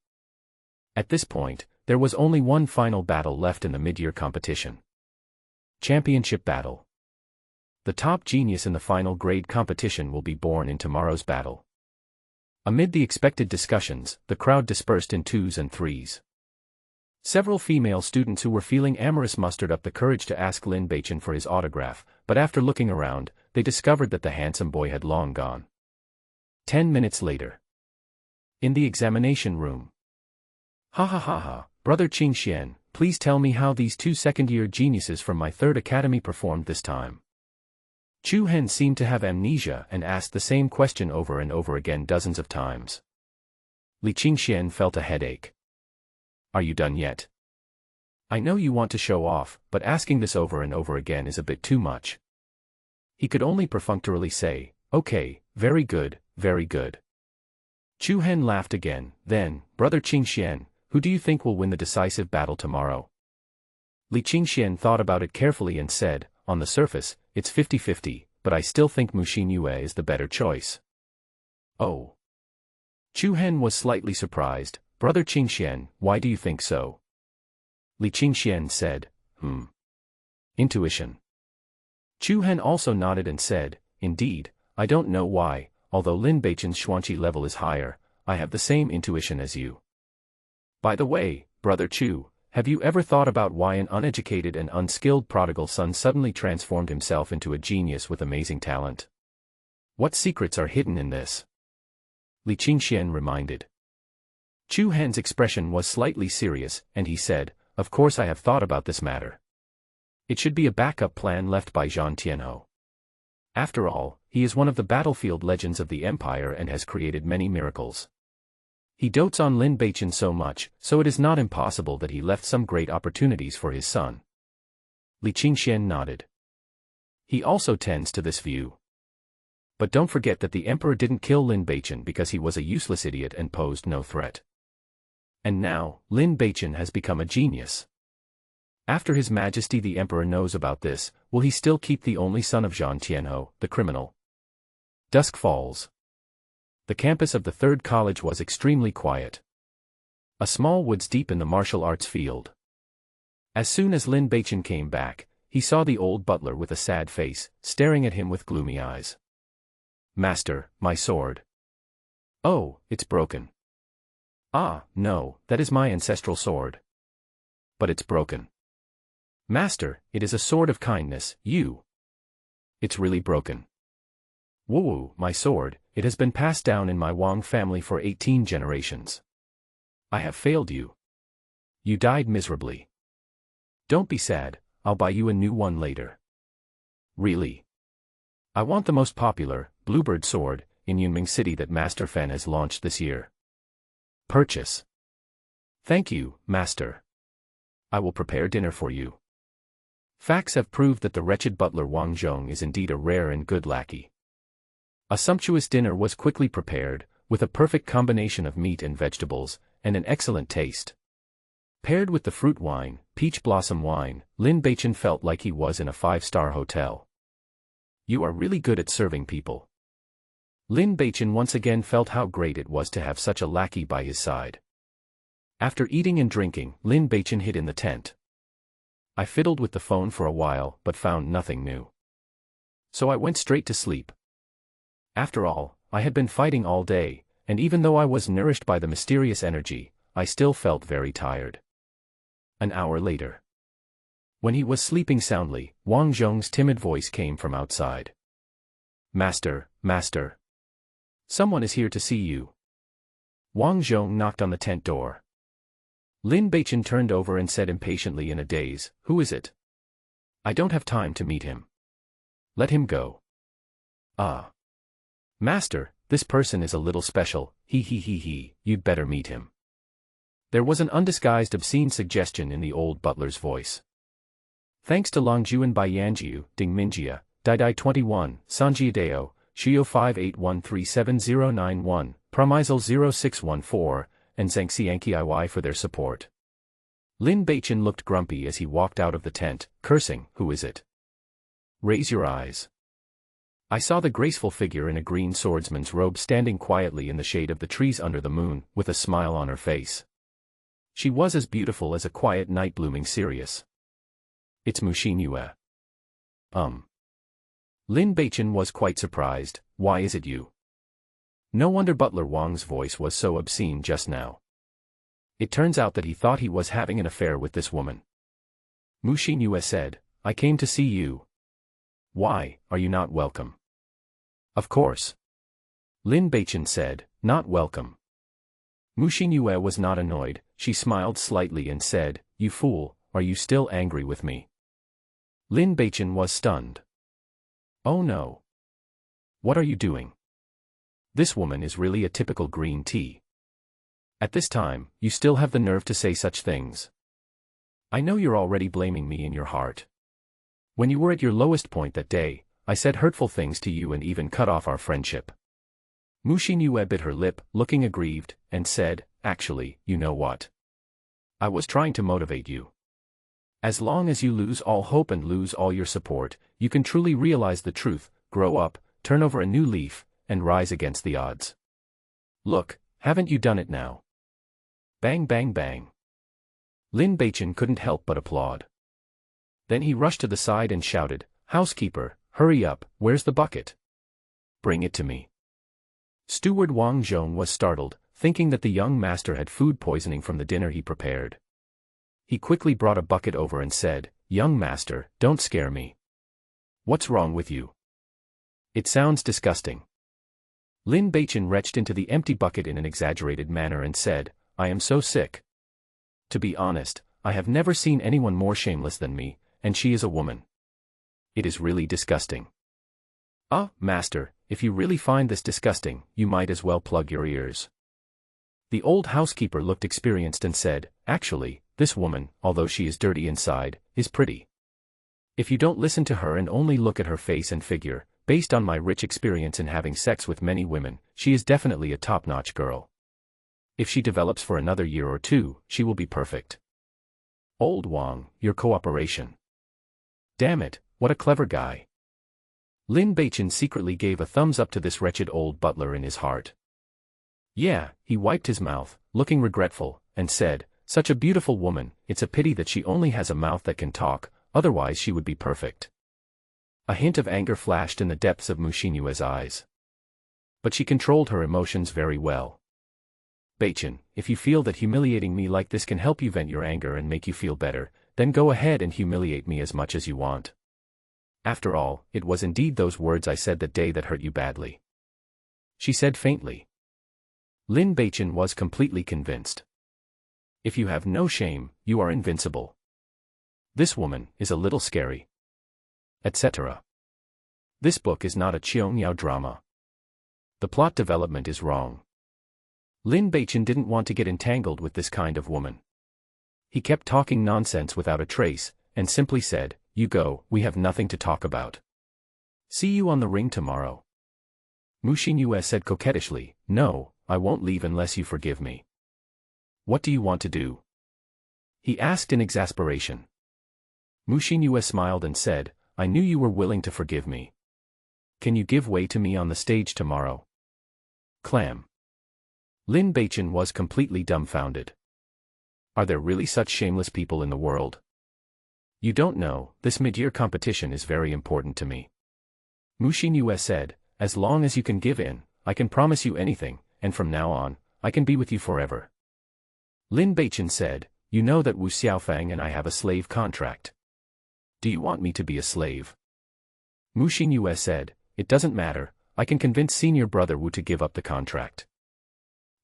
At this point, there was only one final battle left in the mid-year competition. Championship battle. The top genius in the final grade competition will be born in tomorrow's battle. Amid the expected discussions, the crowd dispersed in twos and threes. Several female students who were feeling amorous mustered up the courage to ask Lin Beichen for his autograph, but after looking around, they discovered that the handsome boy had long gone. 10 minutes later. In the examination room. Ha ha ha ha, Brother Qing Xian, please tell me how these two second-year geniuses from my third academy performed this time. Chu Hen seemed to have amnesia and asked the same question over and over again dozens of times. Li Qingxian felt a headache. Are you done yet? I know you want to show off, but asking this over and over again is a bit too much. He could only perfunctorily say, okay, very good, very good. Chu Hen laughed again, then, Brother Qingxian, who do you think will win the decisive battle tomorrow? Li Qingxian thought about it carefully and said, on the surface, it's 50-50, but I still think Mu Xinyue is the better choice. Oh. Chu Hen was slightly surprised. Brother Qingxian, why do you think so? Li Qingxian said, Intuition. Chu Hen also nodded and said, indeed, I don't know why, although Lin Beichen's Xuanqi level is higher, I have the same intuition as you. By the way, Brother Chu, have you ever thought about why an uneducated and unskilled prodigal son suddenly transformed himself into a genius with amazing talent? What secrets are hidden in this? Li Qingxian reminded. Chu Hen's expression was slightly serious, and he said, of course I have thought about this matter. It should be a backup plan left by Zhang Tianhou. After all, he is one of the battlefield legends of the empire and has created many miracles. He dotes on Lin Beichen so much, so it is not impossible that he left some great opportunities for his son. Li Qingxian nodded. He also tends to this view. But don't forget that the emperor didn't kill Lin Beichen because he was a useless idiot and posed no threat. And now, Lin Beichen has become a genius. After His Majesty the Emperor knows about this, will he still keep the only son of Zhang Tianhou, the criminal? Dusk falls. The campus of the third college was extremely quiet. A small woods deep in the martial arts field. As soon as Lin Beichen came back, he saw the old butler with a sad face, staring at him with gloomy eyes. Master, my sword. Oh, it's broken. Ah, no, that is my ancestral sword. But it's broken. Master, it is a sword of kindness, you. It's really broken. Woo, my sword, it has been passed down in my Wang family for 18 generations. I have failed you. You died miserably. Don't be sad, I'll buy you a new one later. Really? I want the most popular, Bluebird sword, in Yunming City that Master Fan has launched this year. Purchase. Thank you, Master. I will prepare dinner for you. Facts have proved that the wretched butler Wang Zhong is indeed a rare and good lackey. A sumptuous dinner was quickly prepared, with a perfect combination of meat and vegetables, and an excellent taste. Paired with the fruit wine, peach blossom wine, Lin Beichen felt like he was in a 5-star hotel. You are really good at serving people. Lin Beichen once again felt how great it was to have such a lackey by his side. After eating and drinking, Lin Beichen hid in the tent. I fiddled with the phone for a while but found nothing new. So I went straight to sleep. After all, I had been fighting all day, and even though I was nourished by the mysterious energy, I still felt very tired. An hour later. When he was sleeping soundly, Wang Zhong's timid voice came from outside. Master, Master. Someone is here to see you. Wang Zhong knocked on the tent door. Lin Beichen turned over and said impatiently in a daze, who is it? I don't have time to meet him. Let him go. Ah. Master, this person is a little special, you'd better meet him. There was an undisguised obscene suggestion in the old butler's voice. Thanks to Longjuan by Yanjiu, Ding Minjia, Dai 21, Sanjiadeo, Shio 58137091, Promisal 0614, and Zhangxianqi Iy for their support. Lin Beichen looked grumpy as he walked out of the tent, cursing, who is it? Raise your eyes. I saw the graceful figure in a green swordsman's robe standing quietly in the shade of the trees under the moon, with a smile on her face. She was as beautiful as a quiet night blooming cereus. It's Mushin Yue. Lin Beichen was quite surprised. Why is it you? No wonder Butler Wang's voice was so obscene just now. It turns out that he thought he was having an affair with this woman. Mushin Yue said, I came to see you. Why, are you not welcome? Of course. Lin Beichen said, not welcome. Mushin Yue was not annoyed, she smiled slightly and said, you fool, are you still angry with me? Lin Beichen was stunned. Oh no. What are you doing? This woman is really a typical green tea. At this time, you still have the nerve to say such things. I know you're already blaming me in your heart. When you were at your lowest point that day, I said hurtful things to you and even cut off our friendship. Mushin Yue bit her lip, looking aggrieved, and said, actually, you know what? I was trying to motivate you. As long as you lose all hope and lose all your support, you can truly realize the truth, grow up, turn over a new leaf, and rise against the odds. Look, haven't you done it now? Bang bang bang. Lin Beichen couldn't help but applaud. Then he rushed to the side and shouted, housekeeper, hurry up, where's the bucket? Bring it to me. Steward Wang Zhong was startled, thinking that the young master had food poisoning from the dinner he prepared. He quickly brought a bucket over and said, young master, don't scare me. What's wrong with you? It sounds disgusting. Lin Beichen retched into the empty bucket in an exaggerated manner and said, I am so sick. To be honest, I have never seen anyone more shameless than me, and she is a woman. It is really disgusting. Master, if you really find this disgusting, you might as well plug your ears. The old housekeeper looked experienced and said, actually, this woman, although she is dirty inside, is pretty. If you don't listen to her and only look at her face and figure, based on my rich experience in having sex with many women, she is definitely a top-notch girl. If she develops for another year or two, she will be perfect. Old Wang, your cooperation. Damn it, what a clever guy. Lin Beichen secretly gave a thumbs up to this wretched old butler in his heart. Yeah, he wiped his mouth, looking regretful, and said, such a beautiful woman, it's a pity that she only has a mouth that can talk, otherwise she would be perfect. A hint of anger flashed in the depths of Mushin Yue's eyes. But she controlled her emotions very well. Beichen, if you feel that humiliating me like this can help you vent your anger and make you feel better, then go ahead and humiliate me as much as you want. After all, it was indeed those words I said that day that hurt you badly. She said faintly. Lin Beichen was completely convinced. If you have no shame, you are invincible. This woman is a little scary. Etc. This book is not a Qionyao drama. The plot development is wrong. Lin Beichen didn't want to get entangled with this kind of woman. He kept talking nonsense without a trace, and simply said, you go, we have nothing to talk about. See you on the ring tomorrow. Mushin Yue said coquettishly, no, I won't leave unless you forgive me. What do you want to do? He asked in exasperation. Mushin Yue smiled and said, I knew you were willing to forgive me. Can you give way to me on the stage tomorrow? Clam. Lin Beichen was completely dumbfounded. Are there really such shameless people in the world? You don't know, this mid-year competition is very important to me. Mushin Yue said, as long as you can give in, I can promise you anything, and from now on, I can be with you forever. Lin Beichen said, you know that Wu Xiaofang and I have a slave contract. Do you want me to be a slave? Mushin Yue said, it doesn't matter, I can convince senior brother Wu to give up the contract.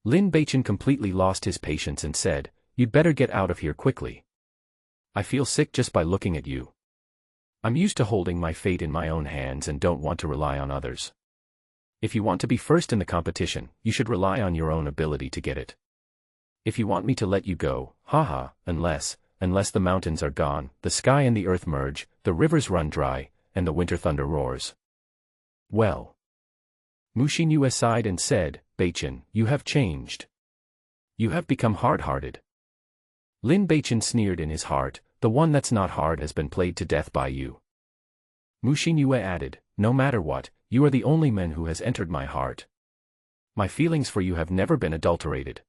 Lin Beichen completely lost his patience and said, you'd better get out of here quickly. I feel sick just by looking at you. I'm used to holding my fate in my own hands and don't want to rely on others. If you want to be first in the competition, you should rely on your own ability to get it. If you want me to let you go, haha, unless the mountains are gone, the sky and the earth merge, the rivers run dry, and the winter thunder roars. Well. Mushin Yue sighed and said, Beichen, you have changed. You have become hard-hearted. Lin Beichen sneered in his heart, the one that's not hard has been played to death by you. Mu Xinyue added, no matter what, you are the only man who has entered my heart. My feelings for you have never been adulterated.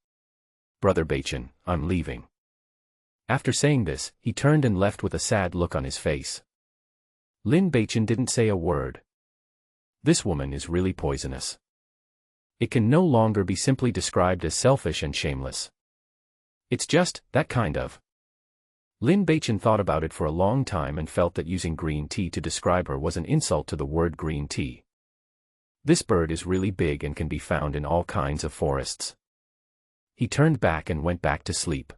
Brother Beichen, I'm leaving. After saying this, he turned and left with a sad look on his face. Lin Beichen didn't say a word. This woman is really poisonous. It can no longer be simply described as selfish and shameless. It's just, that kind of. Lin Beichen thought about it for a long time and felt that using green tea to describe her was an insult to the word green tea. This bird is really big and can be found in all kinds of forests. He turned back and went back to sleep.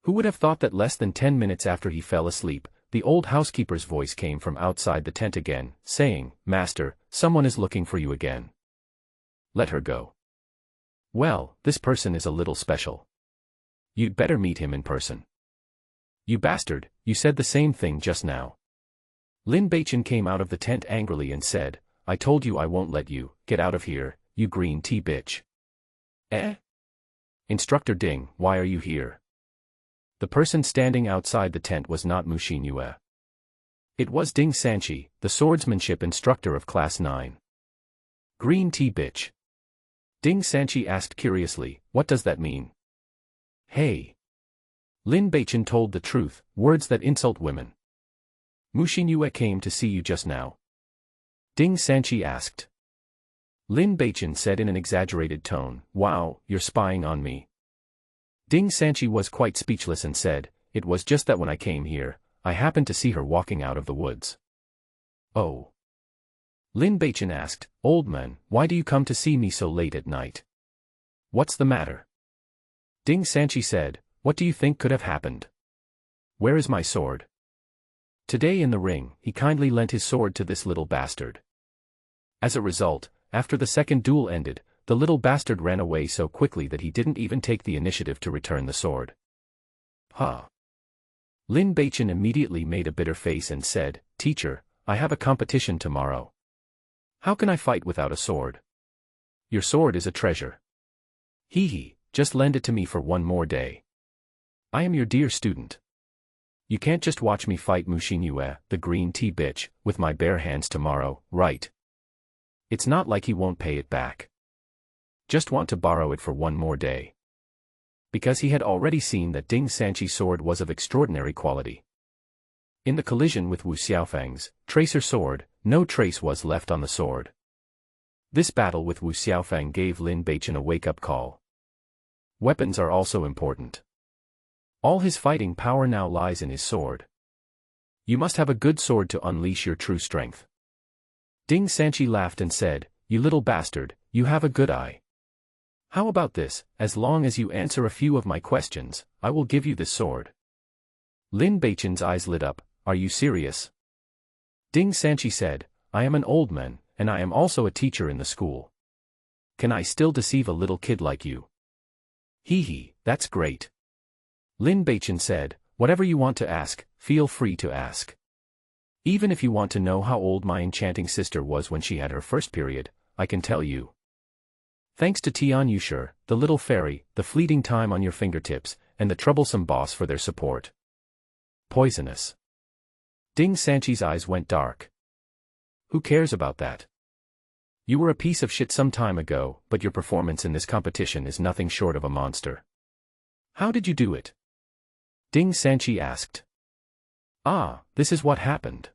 Who would have thought that less than 10 minutes after he fell asleep, the old housekeeper's voice came from outside the tent again, saying, Master, someone is looking for you again. Let her go. Well, this person is a little special. You'd better meet him in person. You bastard, you said the same thing just now. Lin Beichen came out of the tent angrily and said, I told you I won't let you, get out of here, you green tea bitch. Eh? Instructor Ding, why are you here? The person standing outside the tent was not Mu Xinyue. It was Ding Sanchi, the swordsmanship instructor of Class 9. Green tea bitch. Ding Sanchi asked curiously, what does that mean? Hey. Lin Beichen told the truth, words that insult women. Mu Xinyue came to see you just now. Ding Sanchi asked. Lin Beichen said in an exaggerated tone, wow, you're spying on me. Ding Sanchi was quite speechless and said, it was just that when I came here, I happened to see her walking out of the woods. Oh. Lin Beichen asked, old man, why do you come to see me so late at night? What's the matter? Ding Sanchi said, what do you think could have happened? Where is my sword? Today in the ring, he kindly lent his sword to this little bastard. As a result, after the second duel ended, the little bastard ran away so quickly that he didn't even take the initiative to return the sword. Huh. Lin Beichen immediately made a bitter face and said, Teacher, I have a competition tomorrow. How can I fight without a sword? Your sword is a treasure. Hee hee, just lend it to me for one more day. I am your dear student. You can't just watch me fight Mu Xinyue, the green tea bitch, with my bare hands tomorrow, right? It's not like he won't pay it back. Just want to borrow it for one more day. Because he had already seen that Ding Sanchi's sword was of extraordinary quality. In the collision with Wu Xiaofeng's tracer sword, no trace was left on the sword. This battle with Wu Xiaofeng gave Lin Beichen a wake-up call. Weapons are also important. All his fighting power now lies in his sword. You must have a good sword to unleash your true strength. Ding Sanchi laughed and said, you little bastard, you have a good eye. How about this, as long as you answer a few of my questions, I will give you this sword. Lin Beichen's eyes lit up, are you serious? Ding Sanchi said, I am an old man, and I am also a teacher in the school. Can I still deceive a little kid like you? Hee hee, that's great. Lin Beichen said, whatever you want to ask, feel free to ask. Even if you want to know how old my enchanting sister was when she had her first period, I can tell you. Thanks to Tian Yushur, the little fairy, the fleeting time on your fingertips, and the troublesome boss for their support. Poisonous. Ding Sanchi's eyes went dark. Who cares about that? You were a piece of shit some time ago, but your performance in this competition is nothing short of a monster. How did you do it? Ding Sanchi asked. Ah, this is what happened.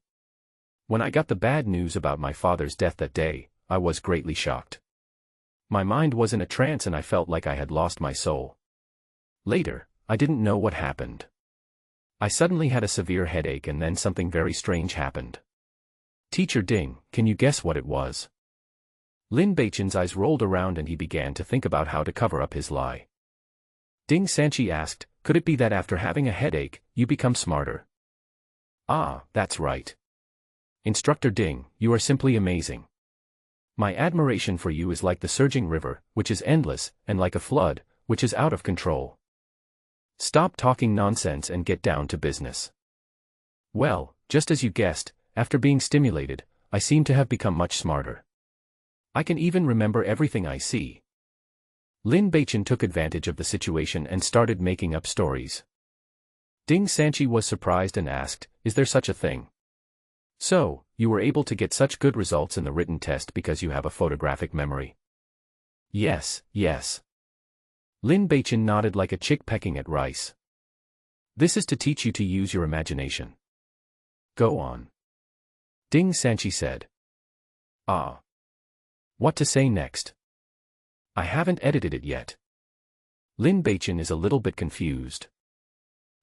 When I got the bad news about my father's death that day, I was greatly shocked. My mind was in a trance and I felt like I had lost my soul. Later, I didn't know what happened. I suddenly had a severe headache and then something very strange happened. Teacher Ding, can you guess what it was? Lin Beichen's eyes rolled around and he began to think about how to cover up his lie. Ding Sanchi asked, could it be that after having a headache, you become smarter? Ah, that's right. Instructor Ding, you are simply amazing. My admiration for you is like the surging river, which is endless, and like a flood, which is out of control. Stop talking nonsense and get down to business. Well, just as you guessed, after being stimulated, I seem to have become much smarter. I can even remember everything I see. Lin Beichen took advantage of the situation and started making up stories. Ding Sanchi was surprised and asked, is there such a thing? So, you were able to get such good results in the written test because you have a photographic memory. Yes, yes. Lin Beichin nodded like a chick pecking at rice. This is to teach you to use your imagination. Go on. Ding Sanchi said. Ah. What to say next? I haven't edited it yet. Lin Beichin is a little bit confused.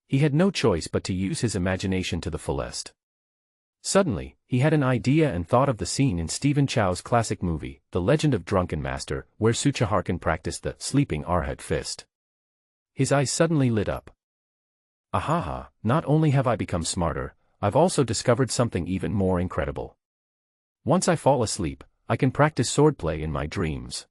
He had no choice but to use his imagination to the fullest. Suddenly, he had an idea and thought of the scene in Stephen Chow's classic movie, The Legend of Drunken Master, where Suchaharkin practiced the sleeping Arhat fist. His eyes suddenly lit up. Ahaha, not only have I become smarter, I've also discovered something even more incredible. Once I fall asleep, I can practice swordplay in my dreams.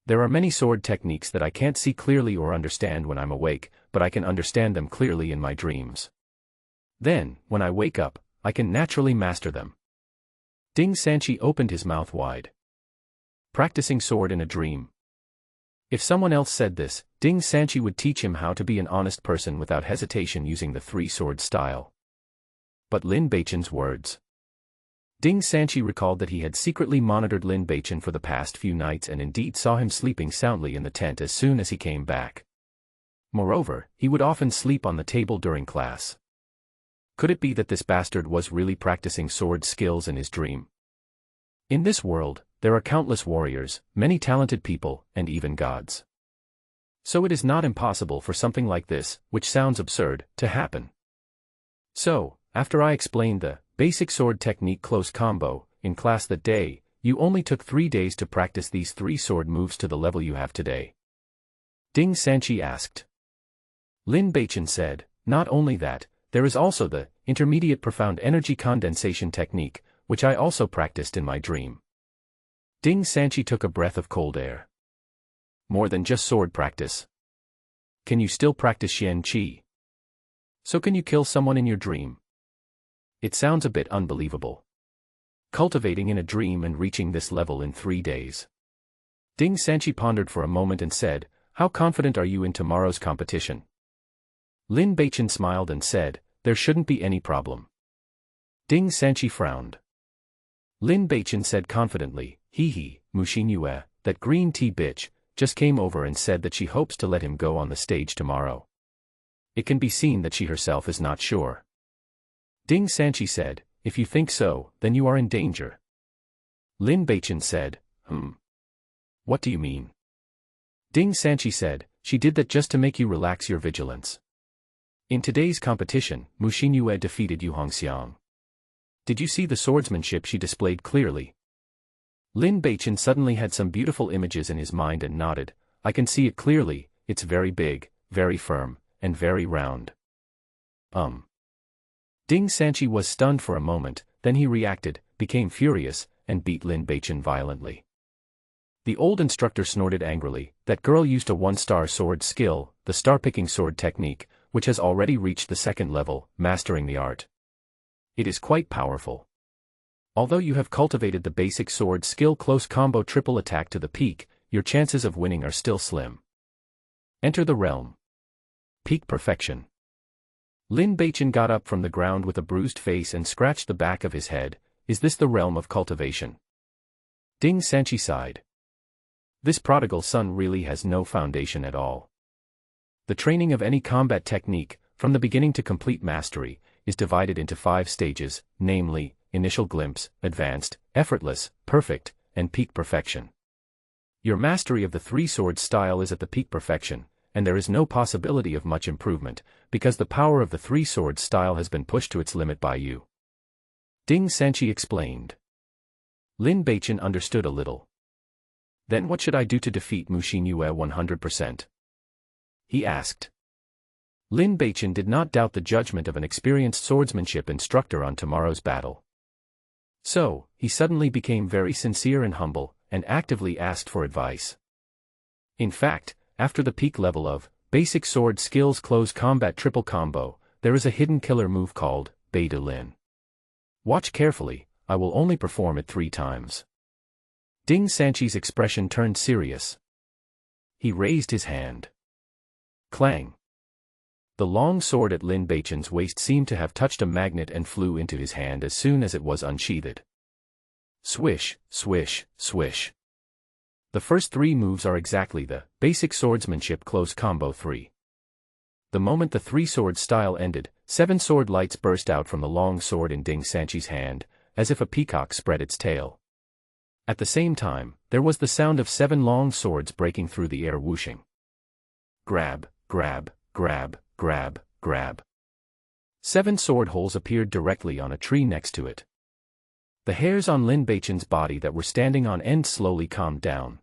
There are many sword techniques that I can't see clearly or understand when I'm awake, but I can understand them clearly in my dreams. Then, when I wake up, I can naturally master them. Ding Sanchi opened his mouth wide. Practicing sword in a dream. If someone else said this, Ding Sanchi would teach him how to be an honest person without hesitation using the three-sword style. But Lin Beichin's words. Ding Sanchi recalled that he had secretly monitored Lin Beichin for the past few nights and indeed saw him sleeping soundly in the tent as soon as he came back. Moreover, he would often sleep on the table during class. Could it be that this bastard was really practicing sword skills in his dream? In this world, there are countless warriors, many talented people, and even gods. So it is not impossible for something like this, which sounds absurd, to happen. So, after I explained the basic sword technique close combo in class that day, you only took 3 days to practice these 3 sword moves to the level you have today. Ding Sanchi asked. Lin Beichin said, not only that, there is also the intermediate profound energy condensation technique, which I also practiced in my dream. Ding Sanchi took a breath of cold air. More than just sword practice. Can you still practice Xian Qi? So can you kill someone in your dream? It sounds a bit unbelievable. Cultivating in a dream and reaching this level in 3 days. Ding Sanchi pondered for a moment and said, how confident are you in tomorrow's competition? Lin Beichin smiled and said, there shouldn't be any problem. Ding Sanchi frowned. Lin Beichin said confidently, hee, Mushin Yue, that green tea bitch, just came over and said that she hopes to let him go on the stage tomorrow. It can be seen that she herself is not sure. Ding Sanchi said, if you think so, then you are in danger. Lin Beichin said, What do you mean? Ding Sanchi said, she did that just to make you relax your vigilance. In today's competition, Mushin Yue defeated Yu Hongxiang. Did you see the swordsmanship she displayed clearly? Lin Beichin suddenly had some beautiful images in his mind and nodded, I can see it clearly, it's very big, very firm, and very round. Ding Sanchi was stunned for a moment, then he reacted, became furious, and beat Lin Beichin violently. The old instructor snorted angrily, that girl used a 1-star sword skill, the star-picking sword technique, which has already reached the 2nd level, mastering the art. It is quite powerful. Although you have cultivated the basic sword skill close combo triple attack to the peak, your chances of winning are still slim. Enter the realm. Peak perfection. Lin Beichin got up from the ground with a bruised face and scratched the back of his head, is this the realm of cultivation? Ding Sanchi sighed. This prodigal son really has no foundation at all. The training of any combat technique, from the beginning to complete mastery, is divided into 5 stages, namely, initial glimpse, advanced, effortless, perfect, and peak perfection. Your mastery of the 3-sword style is at the peak perfection, and there is no possibility of much improvement, because the power of the 3-sword style has been pushed to its limit by you. Ding Sanchi explained. Lin Beichin understood a little. Then what should I do to defeat Mushin Yue 100%? He asked. Lin Beichin did not doubt the judgment of an experienced swordsmanship instructor on tomorrow's battle. So, he suddenly became very sincere and humble, and actively asked for advice. In fact, after the peak level of basic sword skills close combat triple combo, there is a hidden killer move called Bei De Lin. Watch carefully, I will only perform it 3 times. Ding Sanchi's expression turned serious. He raised his hand. Clang. The long sword at Lin Beichen's waist seemed to have touched a magnet and flew into his hand as soon as it was unsheathed. Swish, swish, swish. The first 3 moves are exactly the basic swordsmanship close combo 3. The moment the 3-sword style ended, 7 sword lights burst out from the long sword in Ding Sanchi's hand, as if a peacock spread its tail. At the same time, there was the sound of 7 long swords breaking through the air whooshing. Grab, grab, grab, grab, grab. 7 sword holes appeared directly on a tree next to it. The hairs on Lin Beichen's body that were standing on end slowly calmed down.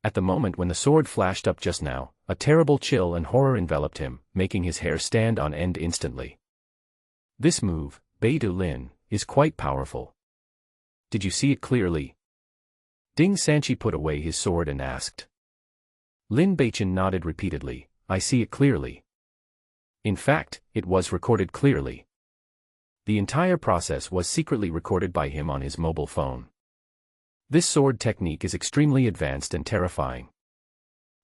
At the moment when the sword flashed up just now, a terrible chill and horror enveloped him, making his hair stand on end instantly. This move, Bei Du Lin, is quite powerful. Did you see it clearly? Ding Sanchi put away his sword and asked. Lin Beichen nodded repeatedly, I see it clearly. In fact, it was recorded clearly. The entire process was secretly recorded by him on his mobile phone. This sword technique is extremely advanced and terrifying.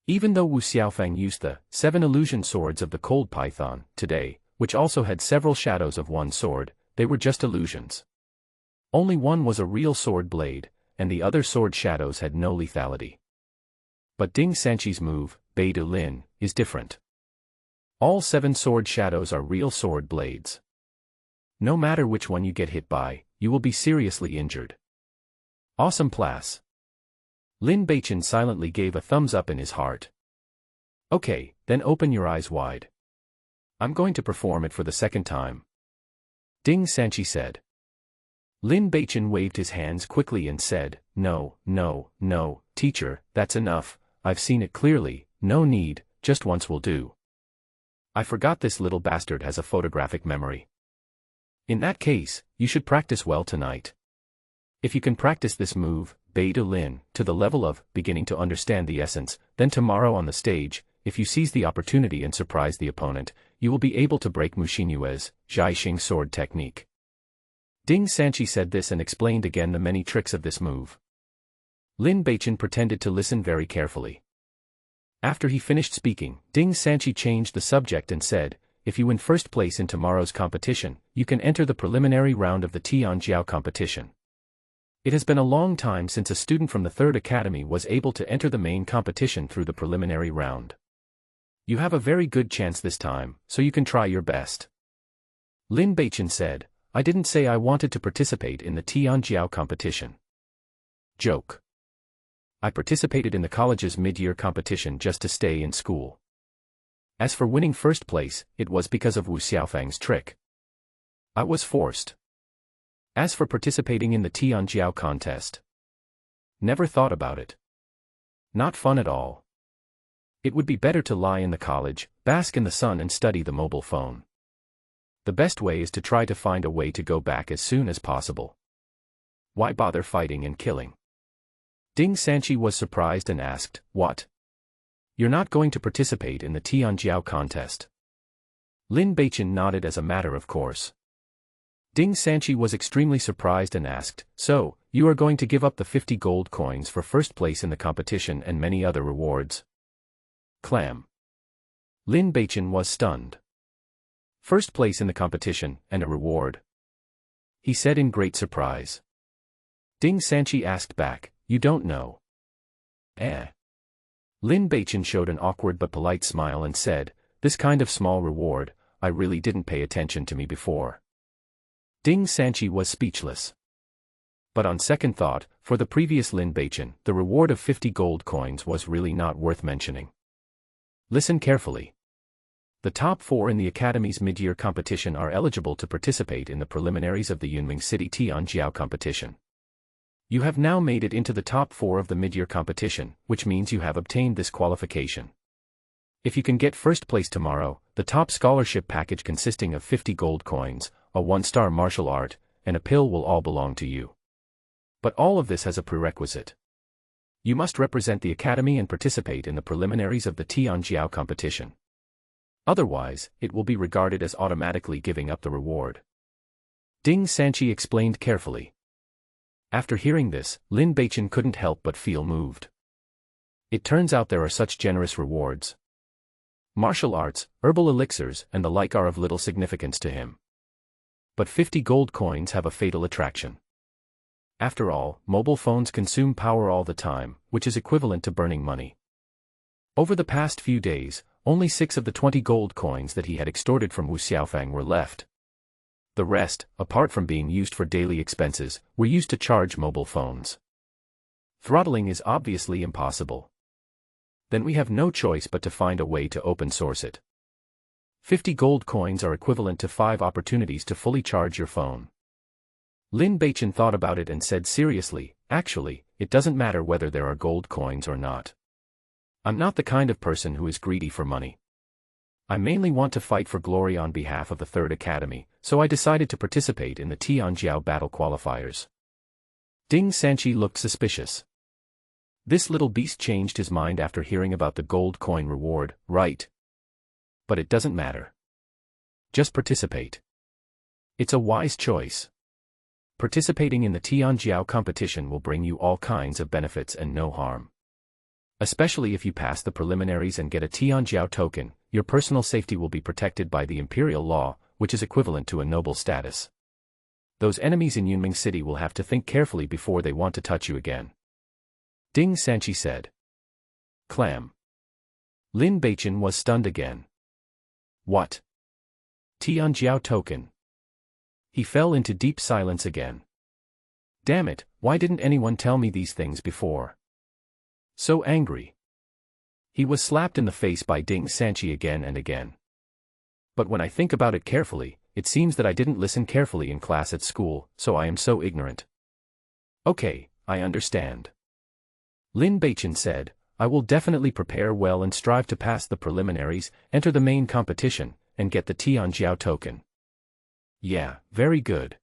Even though Wu Xiaofeng used the 7 illusion swords of the cold python today, which also had several shadows of one sword, they were just illusions. Only one was a real sword blade, and the other sword shadows had no lethality. But Ding Sanchi's move, Bei Du Lin, is different. All 7 sword shadows are real sword blades. No matter which one you get hit by, you will be seriously injured. Awesome class. Lin Beichen silently gave a thumbs up in his heart. Okay, then open your eyes wide. I'm going to perform it for the second time. Ding Sanchi said. Lin Beichen waved his hands quickly and said, No, no, no, teacher, that's enough, I've seen it clearly, no need, just once will do. I forgot this little bastard has a photographic memory. In that case, you should practice well tonight. If you can practice this move, Bei Du Lin, to the level of beginning to understand the essence, then tomorrow on the stage, if you seize the opportunity and surprise the opponent, you will be able to break Mu Xinyue's Zhaixing sword technique. Ding Sanchi said this and explained again the many tricks of this move. Lin Beichen pretended to listen very carefully. After he finished speaking, Ding Sanchi changed the subject and said, if you win first place in tomorrow's competition, you can enter the preliminary round of the Tianjiao competition. It has been a long time since a student from the 3rd Academy was able to enter the main competition through the preliminary round. You have a very good chance this time, so you can try your best. Lin Beichen said, I didn't say I wanted to participate in the Tianjiao competition. Joke. I participated in the college's mid-year competition just to stay in school. As for winning first place, it was because of Wu Xiaofeng's trick. I was forced. As for participating in the Tianjiao contest, never thought about it. Not fun at all. It would be better to lie in the college, bask in the sun and study the mobile phone. The best way is to try to find a way to go back as soon as possible. Why bother fighting and killing? Ding Sanchi was surprised and asked, What? You're not going to participate in the Tianjiao contest? Lin Beichen nodded as a matter of course. Ding Sanchi was extremely surprised and asked, So, you are going to give up the 50 gold coins for first place in the competition and many other rewards? Clam. Lin Beichen was stunned. First place in the competition, and a reward? He said in great surprise. Ding Sanchi asked back, You don't know? Lin Beichen showed an awkward but polite smile and said, This kind of small reward, I really didn't pay attention to me before. Ding Sanchi was speechless. But on second thought, for the previous Lin Beichen, the reward of 50 gold coins was really not worth mentioning. Listen carefully. The top 4 in the Academy's mid-year competition are eligible to participate in the preliminaries of the Yunming City Tianjiao competition. You have now made it into the top 4 of the mid-year competition, which means you have obtained this qualification. If you can get first place tomorrow, the top scholarship package consisting of 50 gold coins, a 1-star martial art, and a pill will all belong to you. But all of this has a prerequisite. You must represent the Academy and participate in the preliminaries of the Tianjiao competition. Otherwise, it will be regarded as automatically giving up the reward. Ding Sanchi explained carefully. After hearing this, Lin Beichen couldn't help but feel moved. It turns out there are such generous rewards. Martial arts, herbal elixirs, and the like are of little significance to him. But 50 gold coins have a fatal attraction. After all, mobile phones consume power all the time, which is equivalent to burning money. Over the past few days, only 6 of the 20 gold coins that he had extorted from Wu Xiaofang were left. The rest, apart from being used for daily expenses, were used to charge mobile phones. Throttling is obviously impossible. Then we have no choice but to find a way to open source it. 50 gold coins are equivalent to 5 opportunities to fully charge your phone. Lin Beichen thought about it and said seriously, actually, it doesn't matter whether there are gold coins or not. I'm not the kind of person who is greedy for money. I mainly want to fight for glory on behalf of the Third Academy, so I decided to participate in the Tianjiao battle qualifiers. Ding Sanqi looked suspicious. This little beast changed his mind after hearing about the gold coin reward, right? But it doesn't matter. Just participate. It's a wise choice. Participating in the Tianjiao competition will bring you all kinds of benefits and no harm. Especially if you pass the preliminaries and get a Tianjiao token, your personal safety will be protected by the imperial law, which is equivalent to a noble status. Those enemies in Yunming City will have to think carefully before they want to touch you again. Ding Sanqi said. Clam. Lin Beichen was stunned again. What? Tianjiao token. He fell into deep silence again. Damn it, why didn't anyone tell me these things before? So angry. He was slapped in the face by Ding Sanqi again and again. But when I think about it carefully, it seems that I didn't listen carefully in class at school, so I am so ignorant. Okay, I understand. Lin Beichen said, I will definitely prepare well and strive to pass the preliminaries, enter the main competition, and get the Tianjiao token. Yeah, very good.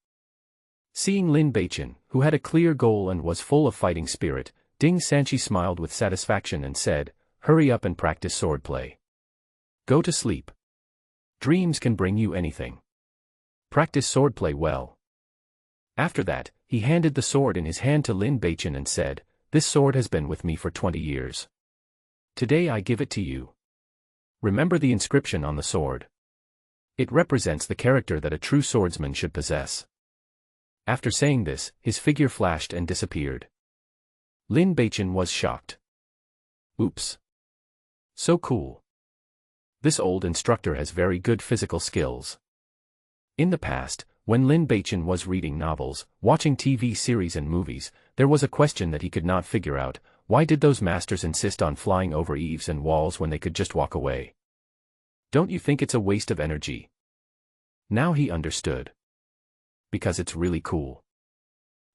Seeing Lin Beichen, who had a clear goal and was full of fighting spirit, Ding Sanqi smiled with satisfaction and said, hurry up and practice swordplay. Go to sleep. Dreams can bring you anything. Practice swordplay well. After that, he handed the sword in his hand to Lin Beichen and said, this sword has been with me for 20 years. Today I give it to you. Remember the inscription on the sword. It represents the character that a true swordsman should possess. After saying this, his figure flashed and disappeared. Lin Beichen was shocked. Oops. So cool. This old instructor has very good physical skills. In the past, when Lin Beichen was reading novels, watching TV series and movies, there was a question that he could not figure out: why did those masters insist on flying over eaves and walls when they could just walk away? Don't you think it's a waste of energy? Now he understood. Because it's really cool.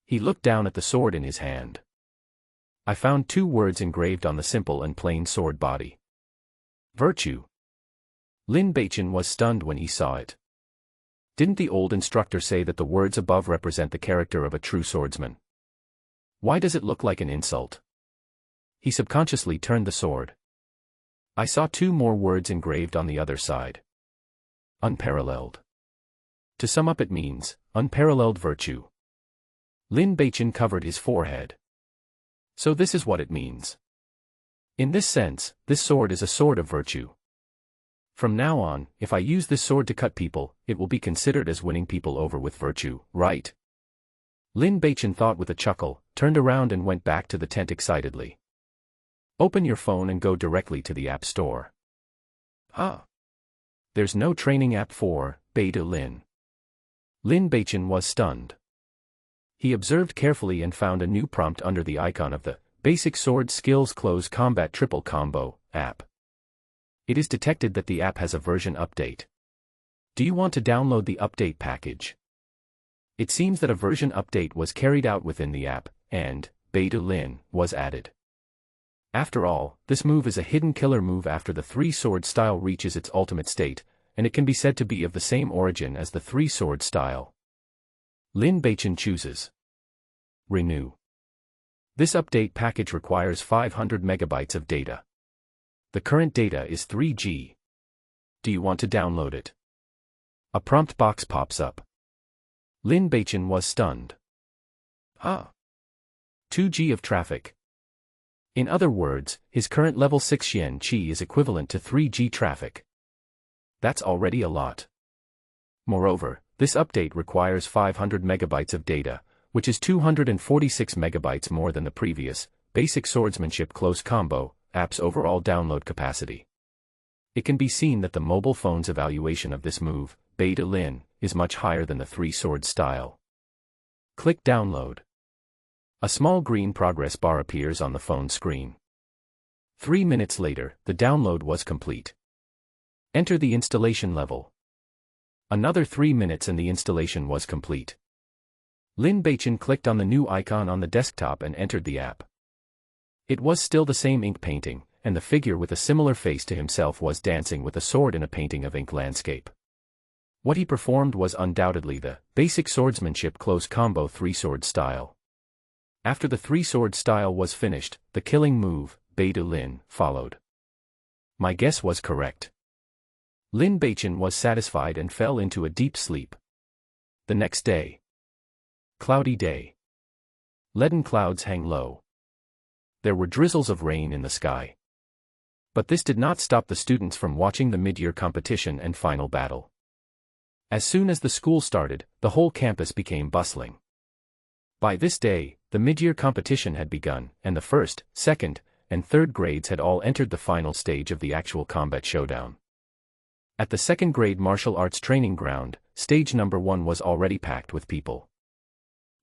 He looked down at the sword in his hand. I found 2 words engraved on the simple and plain sword body. Virtue. Lin Beichen was stunned when he saw it. Didn't the old instructor say that the words above represent the character of a true swordsman? Why does it look like an insult? He subconsciously turned the sword. I saw 2 more words engraved on the other side. Unparalleled. To sum up, it means, unparalleled virtue. Lin Beichen covered his forehead. So this is what it means. In this sense, this sword is a sword of virtue. From now on, if I use this sword to cut people, it will be considered as winning people over with virtue, right? Lin Beichen thought with a chuckle, turned around and went back to the tent excitedly. Open your phone and go directly to the App Store. Huh? There's no training app for Beta Lin. Lin Beichen was stunned. He observed carefully and found a new prompt under the icon of the Basic Sword Skills Close Combat Triple Combo app. It is detected that the app has a version update. Do you want to download the update package? It seems that a version update was carried out within the app, and Beta Lin was added. After all, this move is a hidden killer move after the 3-sword style reaches its ultimate state, and it can be said to be of the same origin as the 3-sword style. Lin Beichen chooses Renew. This update package requires 500 megabytes of data. The current data is 3G. Do you want to download it? A prompt box pops up. Lin Beichen was stunned. Huh? 2G of traffic. In other words, his current level 6 Yen Qi is equivalent to 3G traffic. That's already a lot. Moreover, this update requires 500 megabytes of data, which is 246 megabytes more than the previous basic swordsmanship close combo app's overall download capacity. It can be seen that the mobile phone's evaluation of this move, Beta Lin, is much higher than the three-sword style. Click Download. A small green progress bar appears on the phone screen. 3 minutes later, the download was complete. Enter the installation level. Another 3 minutes and the installation was complete. Lin Beichen clicked on the new icon on the desktop and entered the app. It was still the same ink painting, and the figure with a similar face to himself was dancing with a sword in a painting of ink landscape. What he performed was undoubtedly the basic swordsmanship close combo three-sword style. After the three-sword style was finished, the killing move, Beta Lin, followed. My guess was correct. Lin Beichen was satisfied and fell into a deep sleep. The next day. Cloudy day. Leaden clouds hang low. There were drizzles of rain in the sky. But this did not stop the students from watching the mid-year competition and final battle. As soon as the school started, the whole campus became bustling. By this day, the mid-year competition had begun, and the first, second, and third grades had all entered the final stage of the actual combat showdown. At the second grade martial arts training ground, stage number 1 was already packed with people.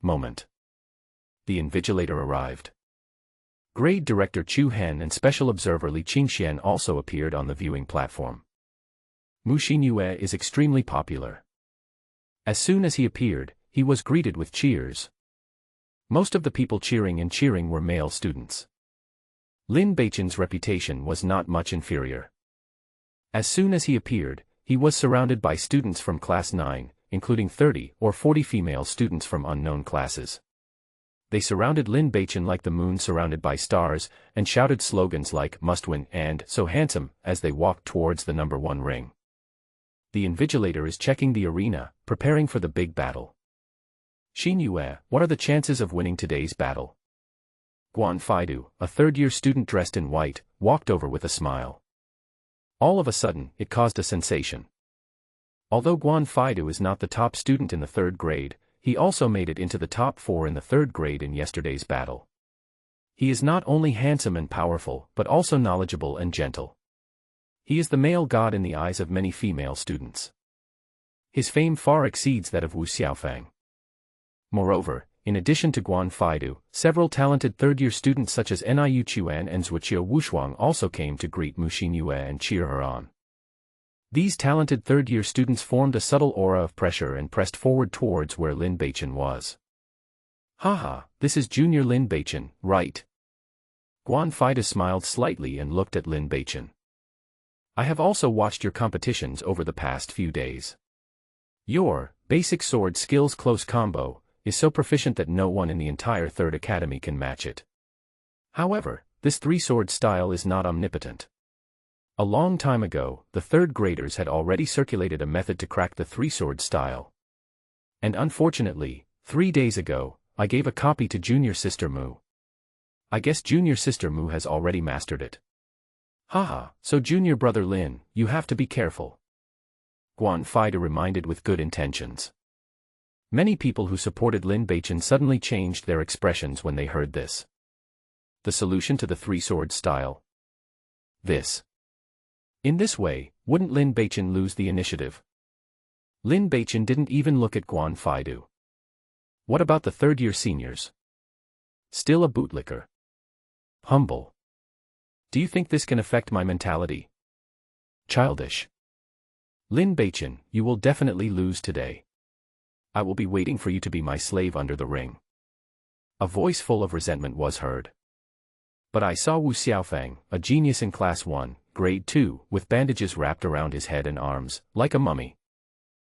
Moment. The invigilator arrived. Grade Director Chu Hen and Special Observer Li Qingxian also appeared on the viewing platform. Mu Xinyue is extremely popular. As soon as he appeared, he was greeted with cheers. Most of the people cheering were male students. Lin Beichen's reputation was not much inferior. As soon as he appeared, he was surrounded by students from Class 9, including 30 or 40 female students from unknown classes. They surrounded Lin Beichen like the moon surrounded by stars, and shouted slogans like "must win" and "so handsome" as they walked towards the number 1 ring. The invigilator is checking the arena, preparing for the big battle. Xinyue, what are the chances of winning today's battle? Guan Faidu, a third-year student dressed in white, walked over with a smile. All of a sudden, it caused a sensation. Although Guan Faidu is not the top student in the third grade, he also made it into the top 4 in the third grade in yesterday's battle. He is not only handsome and powerful, but also knowledgeable and gentle. He is the male god in the eyes of many female students. His fame far exceeds that of Wu Xiaofang. Moreover, in addition to Guan Faidu, several talented third-year students such as Niu Chuan and Zhuqiu Wushuang also came to greet Mu Xinyue and cheer her on. These talented third-year students formed a subtle aura of pressure and pressed forward towards where Lin Beichen was. Haha, this is Junior Lin Beichen, right? Guan Faidu smiled slightly and looked at Lin Beichen. I have also watched your competitions over the past few days. Your basic sword skills close combo is so proficient that no one in the entire third academy can match it. However, this three-sword style is not omnipotent. A long time ago, the third graders had already circulated a method to crack the three-sword style. And unfortunately, 3 days ago, I gave a copy to Junior Sister Mu. I guess Junior Sister Mu has already mastered it. Haha, so Junior Brother Lin, you have to be careful. Guan Faidu reminded with good intentions. Many people who supported Lin Beichen suddenly changed their expressions when they heard this. The solution to the three-sword style? This. In this way, wouldn't Lin Beichen lose the initiative? Lin Beichen didn't even look at Guan Faidu. What about the third-year seniors? Still a bootlicker. Humble. Do you think this can affect my mentality? Childish. Lin Beichen, you will definitely lose today. I will be waiting for you to be my slave under the ring. A voice full of resentment was heard. But I saw Wu Xiaofang, a genius in Class 1, Grade 2, with bandages wrapped around his head and arms, like a mummy.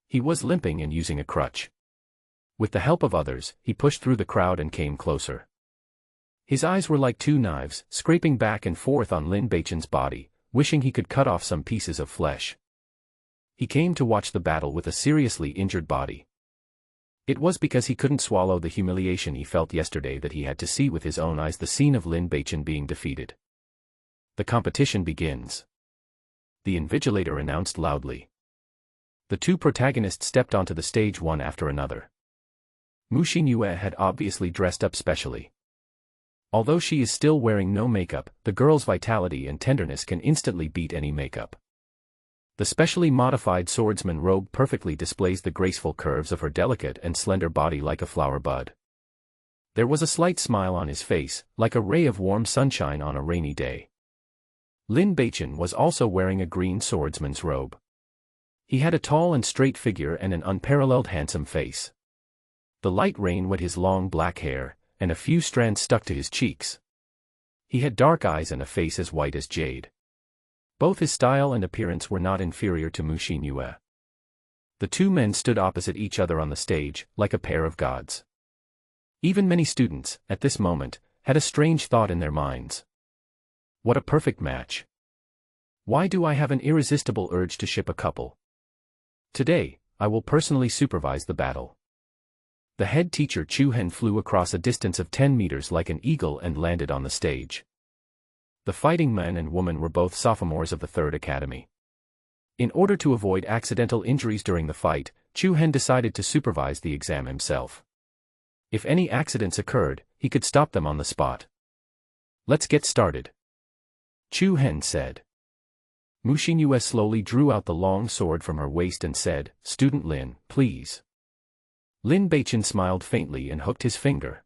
He was limping and using a crutch. With the help of others, he pushed through the crowd and came closer. His eyes were like 2 knives, scraping back and forth on Lin Beichen's body, wishing he could cut off some pieces of flesh. He came to watch the battle with a seriously injured body. It was because he couldn't swallow the humiliation he felt yesterday that he had to see with his own eyes the scene of Lin Beichen being defeated. The competition begins. The invigilator announced loudly. The two protagonists stepped onto the stage one after another. Mu Xinyue had obviously dressed up specially. Although she is still wearing no makeup, the girl's vitality and tenderness can instantly beat any makeup. The specially modified swordsman robe perfectly displays the graceful curves of her delicate and slender body like a flower bud. There was a slight smile on his face, like a ray of warm sunshine on a rainy day. Lin Beichen was also wearing a green swordsman's robe. He had a tall and straight figure and an unparalleled handsome face. The light rain wet his long black hair, and a few strands stuck to his cheeks. He had dark eyes and a face as white as jade. Both his style and appearance were not inferior to Mu Xinyue. The two men stood opposite each other on the stage, like a pair of gods. Even many students, at this moment, had a strange thought in their minds. What a perfect match. Why do I have an irresistible urge to ship a couple? Today, I will personally supervise the battle. The head teacher Chu Hen flew across a distance of 10 meters like an eagle and landed on the stage. The fighting man and woman were both sophomores of the Third Academy. In order to avoid accidental injuries during the fight, Chu Hen decided to supervise the exam himself. If any accidents occurred, he could stop them on the spot. Let's get started, Chu Hen said. Mu Xinyue slowly drew out the long sword from her waist and said, "Student Lin, please." Lin Beichen smiled faintly and hooked his finger.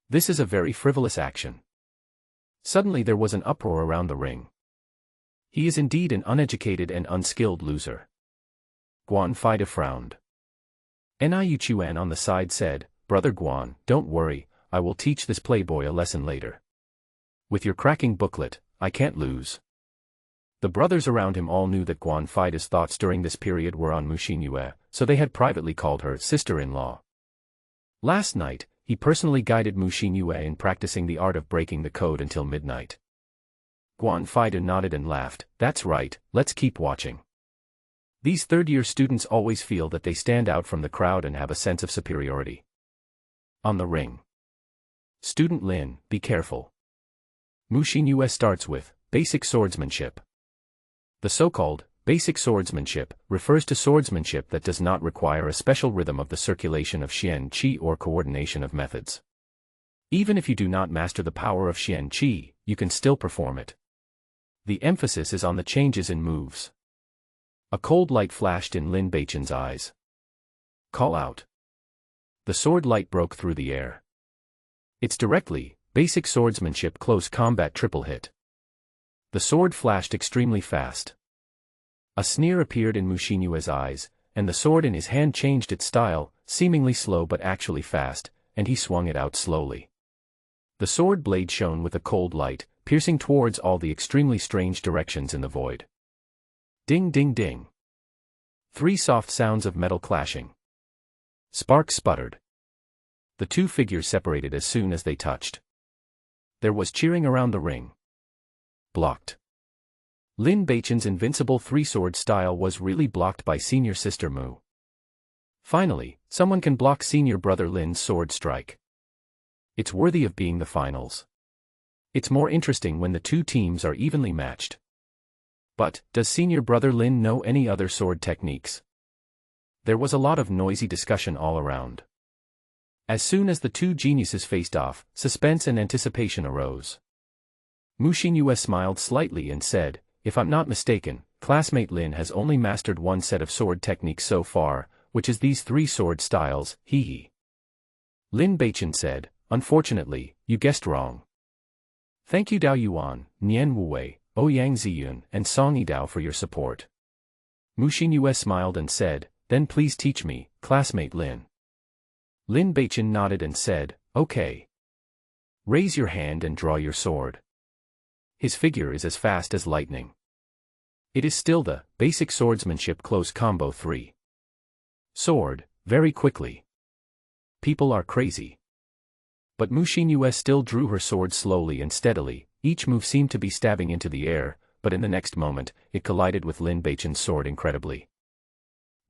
This is a very frivolous action. Suddenly there was an uproar around the ring. He is indeed an uneducated and unskilled loser. Guan Fida frowned. Niu Chuan on the side said, "Brother Guan, don't worry, I will teach this playboy a lesson later. With your cracking booklet, I can't lose." The brothers around him all knew that Guan Fida's thoughts during this period were on Mu Xinyue, so they had privately called her sister-in-law. Last night, he personally guided Mu Xinyue in practicing the art of breaking the code until midnight. Guan Fida nodded and laughed. "That's right, let's keep watching." These third-year students always feel that they stand out from the crowd and have a sense of superiority. On the ring. Student Lin, be careful. Mu Xinyue starts with basic swordsmanship. The so-called basic swordsmanship refers to swordsmanship that does not require a special rhythm of the circulation of Xian Qi or coordination of methods. Even if you do not master the power of Xian Qi, you can still perform it. The emphasis is on the changes in moves. A cold light flashed in Lin Beichen's eyes. Call out. The sword light broke through the air. It's directly basic swordsmanship close combat triple hit. The sword flashed extremely fast. A sneer appeared in Mu Xinyue's eyes, and the sword in his hand changed its style, seemingly slow but actually fast, and he swung it out slowly. The sword blade shone with a cold light, piercing towards all the extremely strange directions in the void. Ding ding ding. 3 soft sounds of metal clashing. Sparks sputtered. The two figures separated as soon as they touched. There was cheering around the ring. Blocked. Lin Beichen's invincible three-sword style was really blocked by senior sister Mu. Finally, someone can block senior brother Lin's sword strike. It's worthy of being the finals. It's more interesting when the two teams are evenly matched. But, does senior brother Lin know any other sword techniques? There was a lot of noisy discussion all around. As soon as the two geniuses faced off, suspense and anticipation arose. Mu Xinyue smiled slightly and said, "If I'm not mistaken, classmate Lin has only mastered one set of sword techniques so far, which is these 3 sword styles, hee. Lin Beichen said, "Unfortunately, you guessed wrong. Thank you Dao Yuan, Nian Wuwei, Ouyang Ziyun and Song Yidao for your support." Mu Xinyue smiled and said, "Then please teach me, classmate Lin." Lin Beichen nodded and said, "Okay. Raise your hand and draw your sword." His figure is as fast as lightning. It is still the basic swordsmanship close combo 3. Sword, very quickly. People are crazy. But Mu Xinyue still drew her sword slowly and steadily. Each move seemed to be stabbing into the air, but in the next moment, it collided with Lin Beichen's sword incredibly.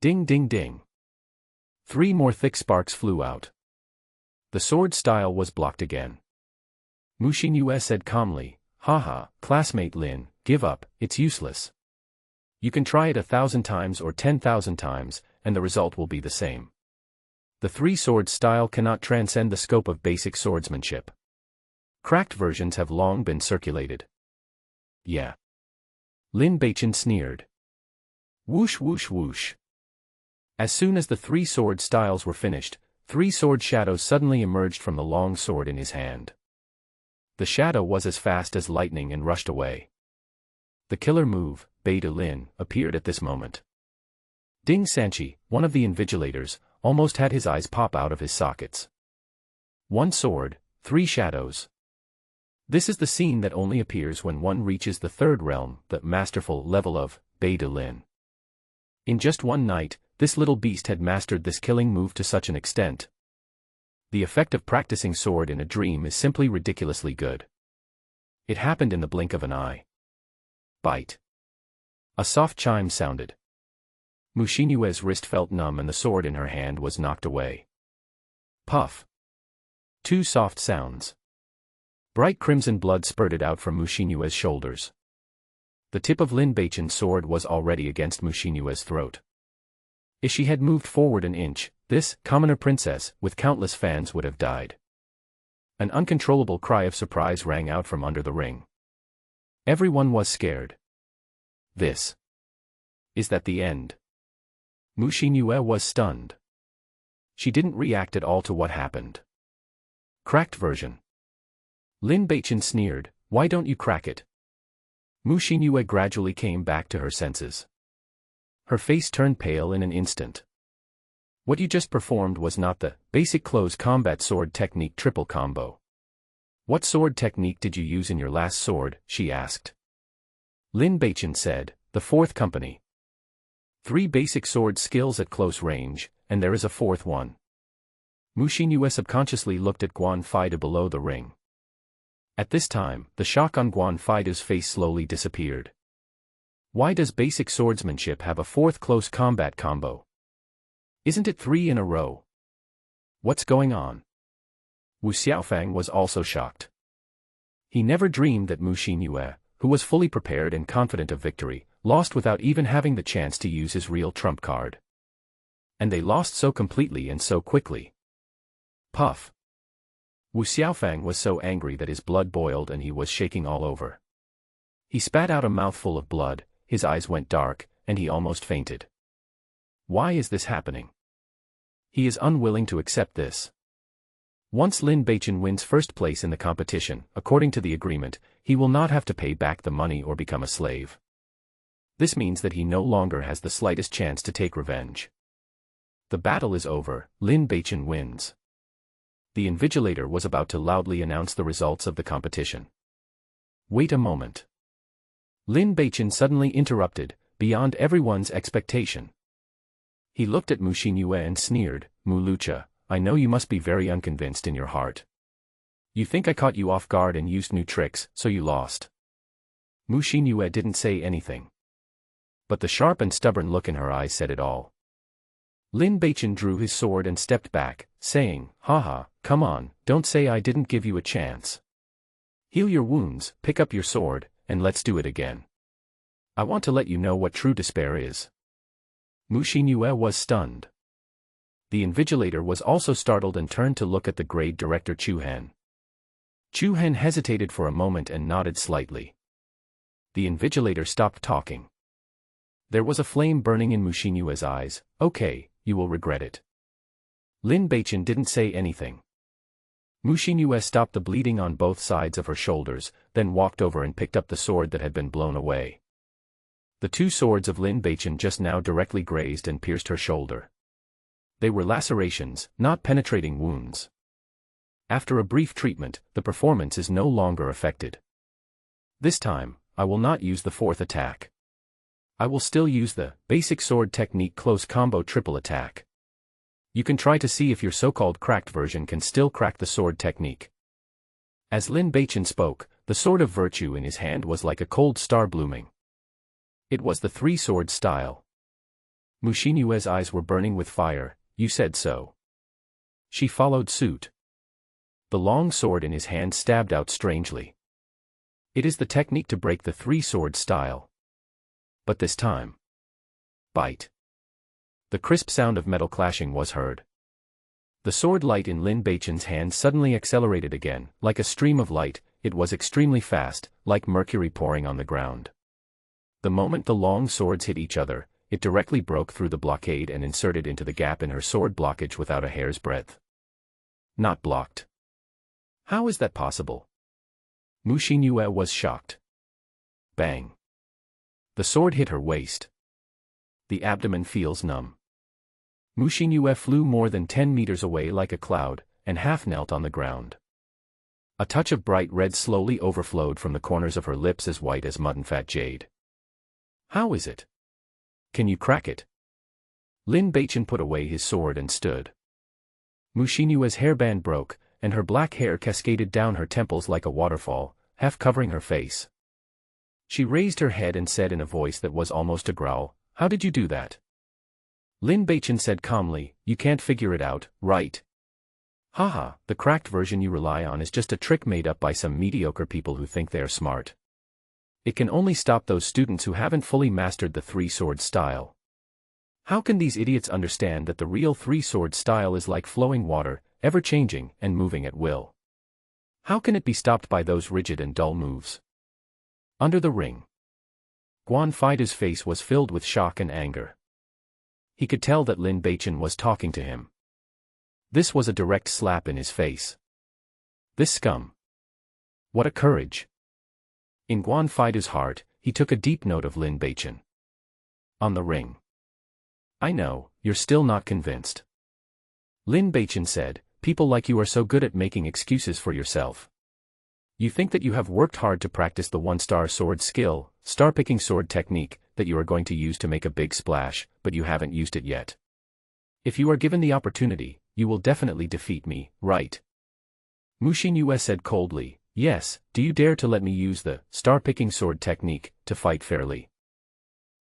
Ding ding ding. 3 more thick sparks flew out. The sword style was blocked again. Mu Xinyue said calmly, "Haha, classmate Lin, give up, it's useless. You can try it 1,000 times or 10,000 times, and the result will be the same. The 3-sword style cannot transcend the scope of basic swordsmanship. Cracked versions have long been circulated." "Yeah." Lin Beichen sneered. Whoosh whoosh whoosh. As soon as the 3-sword styles were finished, 3 sword shadows suddenly emerged from the long sword in his hand. The shadow was as fast as lightning and rushed away. The killer move, Bei de Lin, appeared at this moment. Ding Sanchi, one of the invigilators, almost had his eyes pop out of his sockets. 1 sword, 3 shadows. This is the scene that only appears when one reaches the 3rd realm, the masterful level of Bei de Lin. In just one night, this little beast had mastered this killing move to such an extent. The effect of practicing sword in a dream is simply ridiculously good. It happened in the blink of an eye. Bite. A soft chime sounded. Mu Xinyue's wrist felt numb and the sword in her hand was knocked away. Puff. 2 soft sounds. Bright crimson blood spurted out from Mu Xinyue's shoulders. The tip of Lin Beichen's sword was already against Mu Xinyue's throat. If she had moved forward an inch, this commoner princess, with countless fans, would have died. An uncontrollable cry of surprise rang out from under the ring. Everyone was scared. This. Is that the end? Mu Xinyue was stunned. She didn't react at all to what happened. Cracked version. Lin Beichen sneered, "Why don't you crack it?" Mu Xinyue gradually came back to her senses. Her face turned pale in an instant. What you just performed was not the basic close combat sword technique triple combo. "What sword technique did you use in your last sword?" she asked. Lin Beichen said, "The 4th company. 3 basic sword skills at close range, and there is a 4th one." Mu Xinyue subconsciously looked at Guan Faidu below the ring. At this time, the shock on Guan Faidu's face slowly disappeared. Why does basic swordsmanship have a 4th close combat combo? Isn't it 3 in a row? What's going on? Wu Xiaofang was also shocked. He never dreamed that Mu Xinyue, who was fully prepared and confident of victory, lost without even having the chance to use his real trump card. And they lost so completely and so quickly. Puff. Wu Xiaofang was so angry that his blood boiled and he was shaking all over. He spat out a mouthful of blood, his eyes went dark, and he almost fainted. Why is this happening? He is unwilling to accept this. Once Lin Beichen wins first place in the competition, according to the agreement, he will not have to pay back the money or become a slave. This means that he no longer has the slightest chance to take revenge. The battle is over, Lin Beichen wins. The invigilator was about to loudly announce the results of the competition. Wait a moment. Lin Beichen suddenly interrupted, beyond everyone's expectation. He looked at Mu Xinyue and sneered, "Mu Lucha, I know you must be very unconvinced in your heart. You think I caught you off guard and used new tricks, so you lost." Mu Xinyue didn't say anything. But the sharp and stubborn look in her eyes said it all. Lin Beichen drew his sword and stepped back, saying, "Haha, come on, don't say I didn't give you a chance. Heal your wounds, pick up your sword, and let's do it again. I want to let you know what true despair is." Mu Xinyue was stunned. The invigilator was also startled and turned to look at the grade director Chu Han. Chu Han hesitated for a moment and nodded slightly. The invigilator stopped talking. There was a flame burning in Mu Xinyue's eyes. "Okay, you will regret it." Lin Beichen didn't say anything. Mu Xinyue stopped the bleeding on both sides of her shoulders, then walked over and picked up the sword that had been blown away. The 2 swords of Lin Beichen just now directly grazed and pierced her shoulder. They were lacerations, not penetrating wounds. After a brief treatment, the performance is no longer affected. This time, I will not use the 4th attack. I will still use the basic sword technique close combo triple attack. You can try to see if your so-called cracked version can still crack the sword technique. As Lin Beichen spoke, the sword of virtue in his hand was like a cold star blooming. It was the 3-sword style. Mu Xinyue's eyes were burning with fire. you said so. She followed suit. The long sword in his hand stabbed out strangely. It is the technique to break the three-sword style. But this time. Bite. The crisp sound of metal clashing was heard. The sword light in Lin Beichen's hand suddenly accelerated again, like a stream of light. It was extremely fast, like mercury pouring on the ground. The moment the long swords hit each other, it directly broke through the blockade and inserted into the gap in her sword blockage without a hair's breadth. Not blocked. How is that possible? Mu Xinyue was shocked. Bang. The sword hit her waist. The abdomen feels numb. Mu Xinyue flew more than 10 meters away like a cloud, and half knelt on the ground. A touch of bright red slowly overflowed from the corners of her lips as white as mutton-fat jade. How is it? Can you crack it? Lin Beichen put away his sword and stood. Mu Xinyue's hairband broke, and her black hair cascaded down her temples like a waterfall, half covering her face. She raised her head and said in a voice that was almost a growl, "How did you do that?" Lin Beichen said calmly, "You can't figure it out, right? Haha, the cracked version you rely on is just a trick made up by some mediocre people who think they are smart. It can only stop those students who haven't fully mastered the three-sword style. How can these idiots understand that the real three-sword style is like flowing water, ever-changing and moving at will? How can it be stopped by those rigid and dull moves?" Under the ring. Guan Faidu's face was filled with shock and anger. He could tell that Lin Beichen was talking to him. This was a direct slap in his face. This scum. What a courage. In Guan Faidu's heart, he took a deep note of Lin Beichen. On the ring. "I know, you're still not convinced." Lin Beichen said, "People like you are so good at making excuses for yourself. You think that you have worked hard to practice the one-star sword skill, star-picking sword technique, that you are going to use to make a big splash, but you haven't used it yet. If you are given the opportunity, you will definitely defeat me, right?" Mu Xinyue said coldly, "Yes, do you dare to let me use the star-picking sword technique to fight fairly?"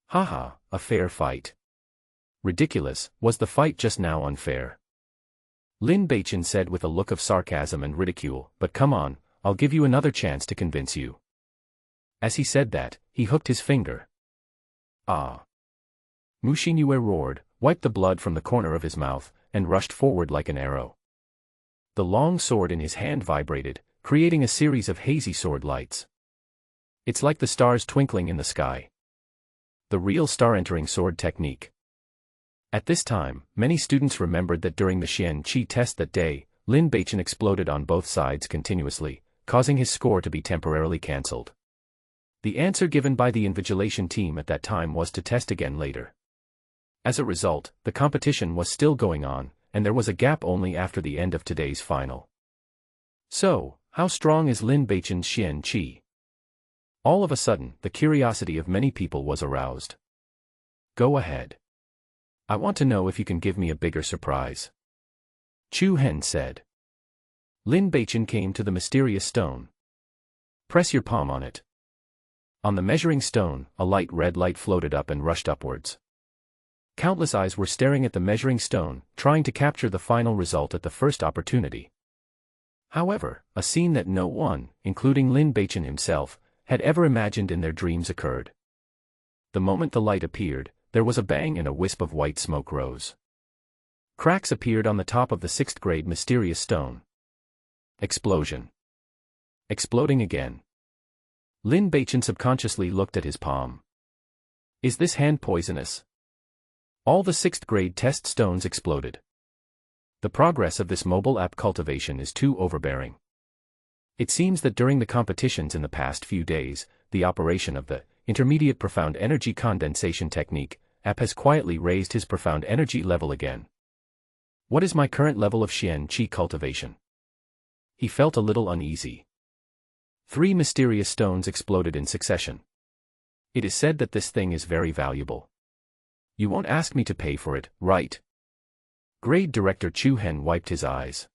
Haha, a fair fight. Ridiculous, was the fight just now unfair? Lin Beichen said with a look of sarcasm and ridicule, "But come on, I'll give you another chance to convince you." As he said that, he hooked his finger. Ah! Mu Xinyue roared, wiped the blood from the corner of his mouth, and rushed forward like an arrow. The long sword in his hand vibrated, creating a series of hazy sword lights. It's like the stars twinkling in the sky. The real star-entering sword technique. At this time, many students remembered that during the Xian Qi test that day, Lin Beichen exploded on both sides continuously, causing his score to be temporarily cancelled. The answer given by the invigilation team at that time was to test again later. As a result, the competition was still going on, and there was a gap only after the end of today's final. So, how strong is Lin Beichen's Xian Qi? All of a sudden, the curiosity of many people was aroused. Go ahead. I want to know if you can give me a bigger surprise. Chu Hen said. Lin Beichen came to the mysterious stone. Press your palm on it. On the measuring stone, a light red light floated up and rushed upwards. Countless eyes were staring at the measuring stone, trying to capture the final result at the first opportunity. However, a scene that no one, including Lin Beichen himself, had ever imagined in their dreams occurred. The moment the light appeared, there was a bang and a wisp of white smoke rose. Cracks appeared on the top of the 6th grade mysterious stone. Explosion. Exploding again. Lin Beichen subconsciously looked at his palm. Is this hand poisonous? All the 6th grade test stones exploded. The progress of this mobile app cultivation is too overbearing. It seems that during the competitions in the past few days, the operation of the intermediate profound energy condensation technique app has quietly raised his profound energy level again. What is my current level of Xian Qi cultivation? He felt a little uneasy. 3 mysterious stones exploded in succession. It is said that this thing is very valuable. You won't ask me to pay for it, right? Grade Director Chu Hen wiped his eyes.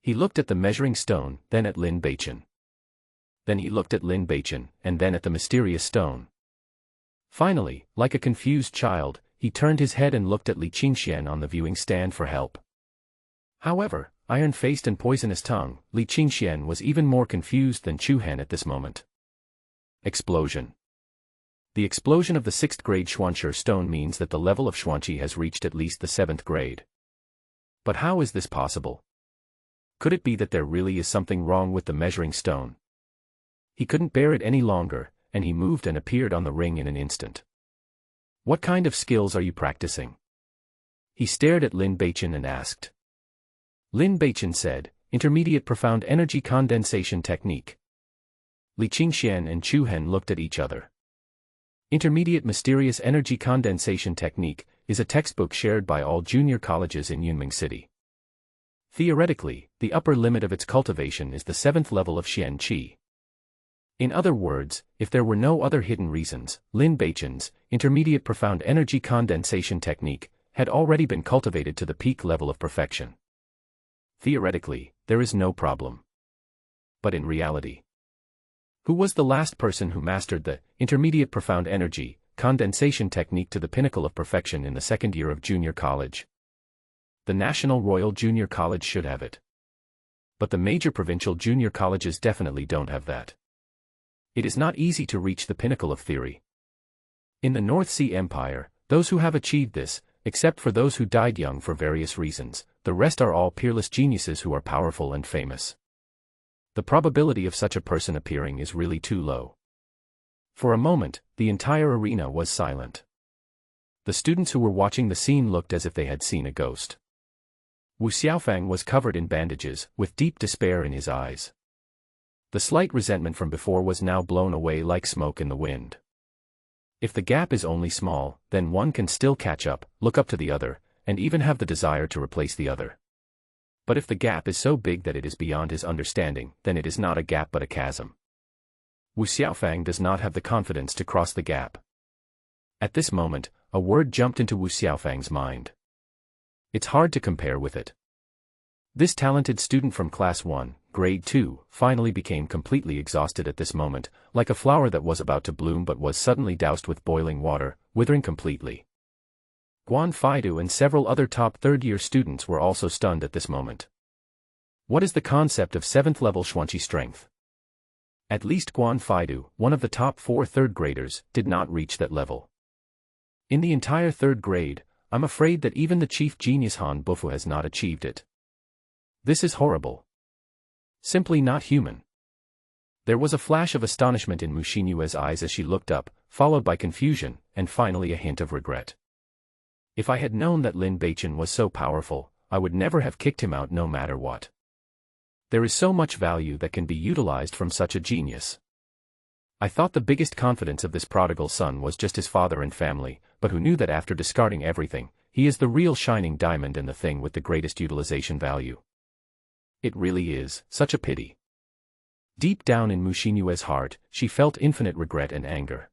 He looked at the measuring stone, then at Lin Beichen. Then he looked at Lin Beichen, and then at the mysterious stone. Finally, like a confused child, he turned his head and looked at Li Qingxian on the viewing stand for help. However, iron-faced and poisonous tongue, Li Qingxian was even more confused than Chu Han at this moment. Explosion. The explosion of the 6th grade Xuanqi stone means that the level of Xuanqi has reached at least the 7th grade. But how is this possible? Could it be that there really is something wrong with the measuring stone? He couldn't bear it any longer, and he moved and appeared on the ring in an instant. What kind of skills are you practicing? He stared at Lin Beichen and asked. Lin Beichen said, Intermediate Profound Energy Condensation Technique. Li Qingxian and Chu Han looked at each other. Intermediate Mysterious Energy Condensation Technique is a textbook shared by all junior colleges in Yunming City. Theoretically, the upper limit of its cultivation is the 7th level of Xian Qi. In other words, if there were no other hidden reasons, Lin Beichen's Intermediate Profound Energy Condensation Technique had already been cultivated to the peak level of perfection. Theoretically, there is no problem. But in reality, who was the last person who mastered the Intermediate Profound Energy Condensation Technique to the pinnacle of perfection in the 2nd year of junior college? The National Royal Junior College should have it. But the major provincial junior colleges definitely don't have that. It is not easy to reach the pinnacle of theory. In the North Sea Empire, those who have achieved this, except for those who died young for various reasons, the rest are all peerless geniuses who are powerful and famous. The probability of such a person appearing is really too low. For a moment, the entire arena was silent. The students who were watching the scene looked as if they had seen a ghost. Wu Xiaofang was covered in bandages, with deep despair in his eyes. The slight resentment from before was now blown away like smoke in the wind. If the gap is only small, then one can still catch up, look up to the other, and even have the desire to replace the other. But if the gap is so big that it is beyond his understanding, then it is not a gap but a chasm. Wu Xiaofang does not have the confidence to cross the gap. At this moment, a word jumped into Wu Xiaofang's mind. It's hard to compare with it. This talented student from Class 1, Grade 2, finally became completely exhausted at this moment, like a flower that was about to bloom but was suddenly doused with boiling water, withering completely. Guan Faidu and several other top third-year students were also stunned at this moment. What is the concept of 7th level Xuanqi strength? At least Guan Faidu, one of the top 4 third graders, did not reach that level. In the entire 3rd grade, I'm afraid that even the chief genius Han Bufu has not achieved it. This is horrible. Simply not human. There was a flash of astonishment in Mu Xinyue's eyes as she looked up, followed by confusion, and finally a hint of regret. If I had known that Lin Beichen was so powerful, I would never have kicked him out no matter what. There is so much value that can be utilized from such a genius. I thought the biggest confidence of this prodigal son was just his father and family, but who knew that after discarding everything, he is the real shining diamond and the thing with the greatest utilization value. It really is such a pity. Deep down in Mu Xinyue's heart, she felt infinite regret and anger.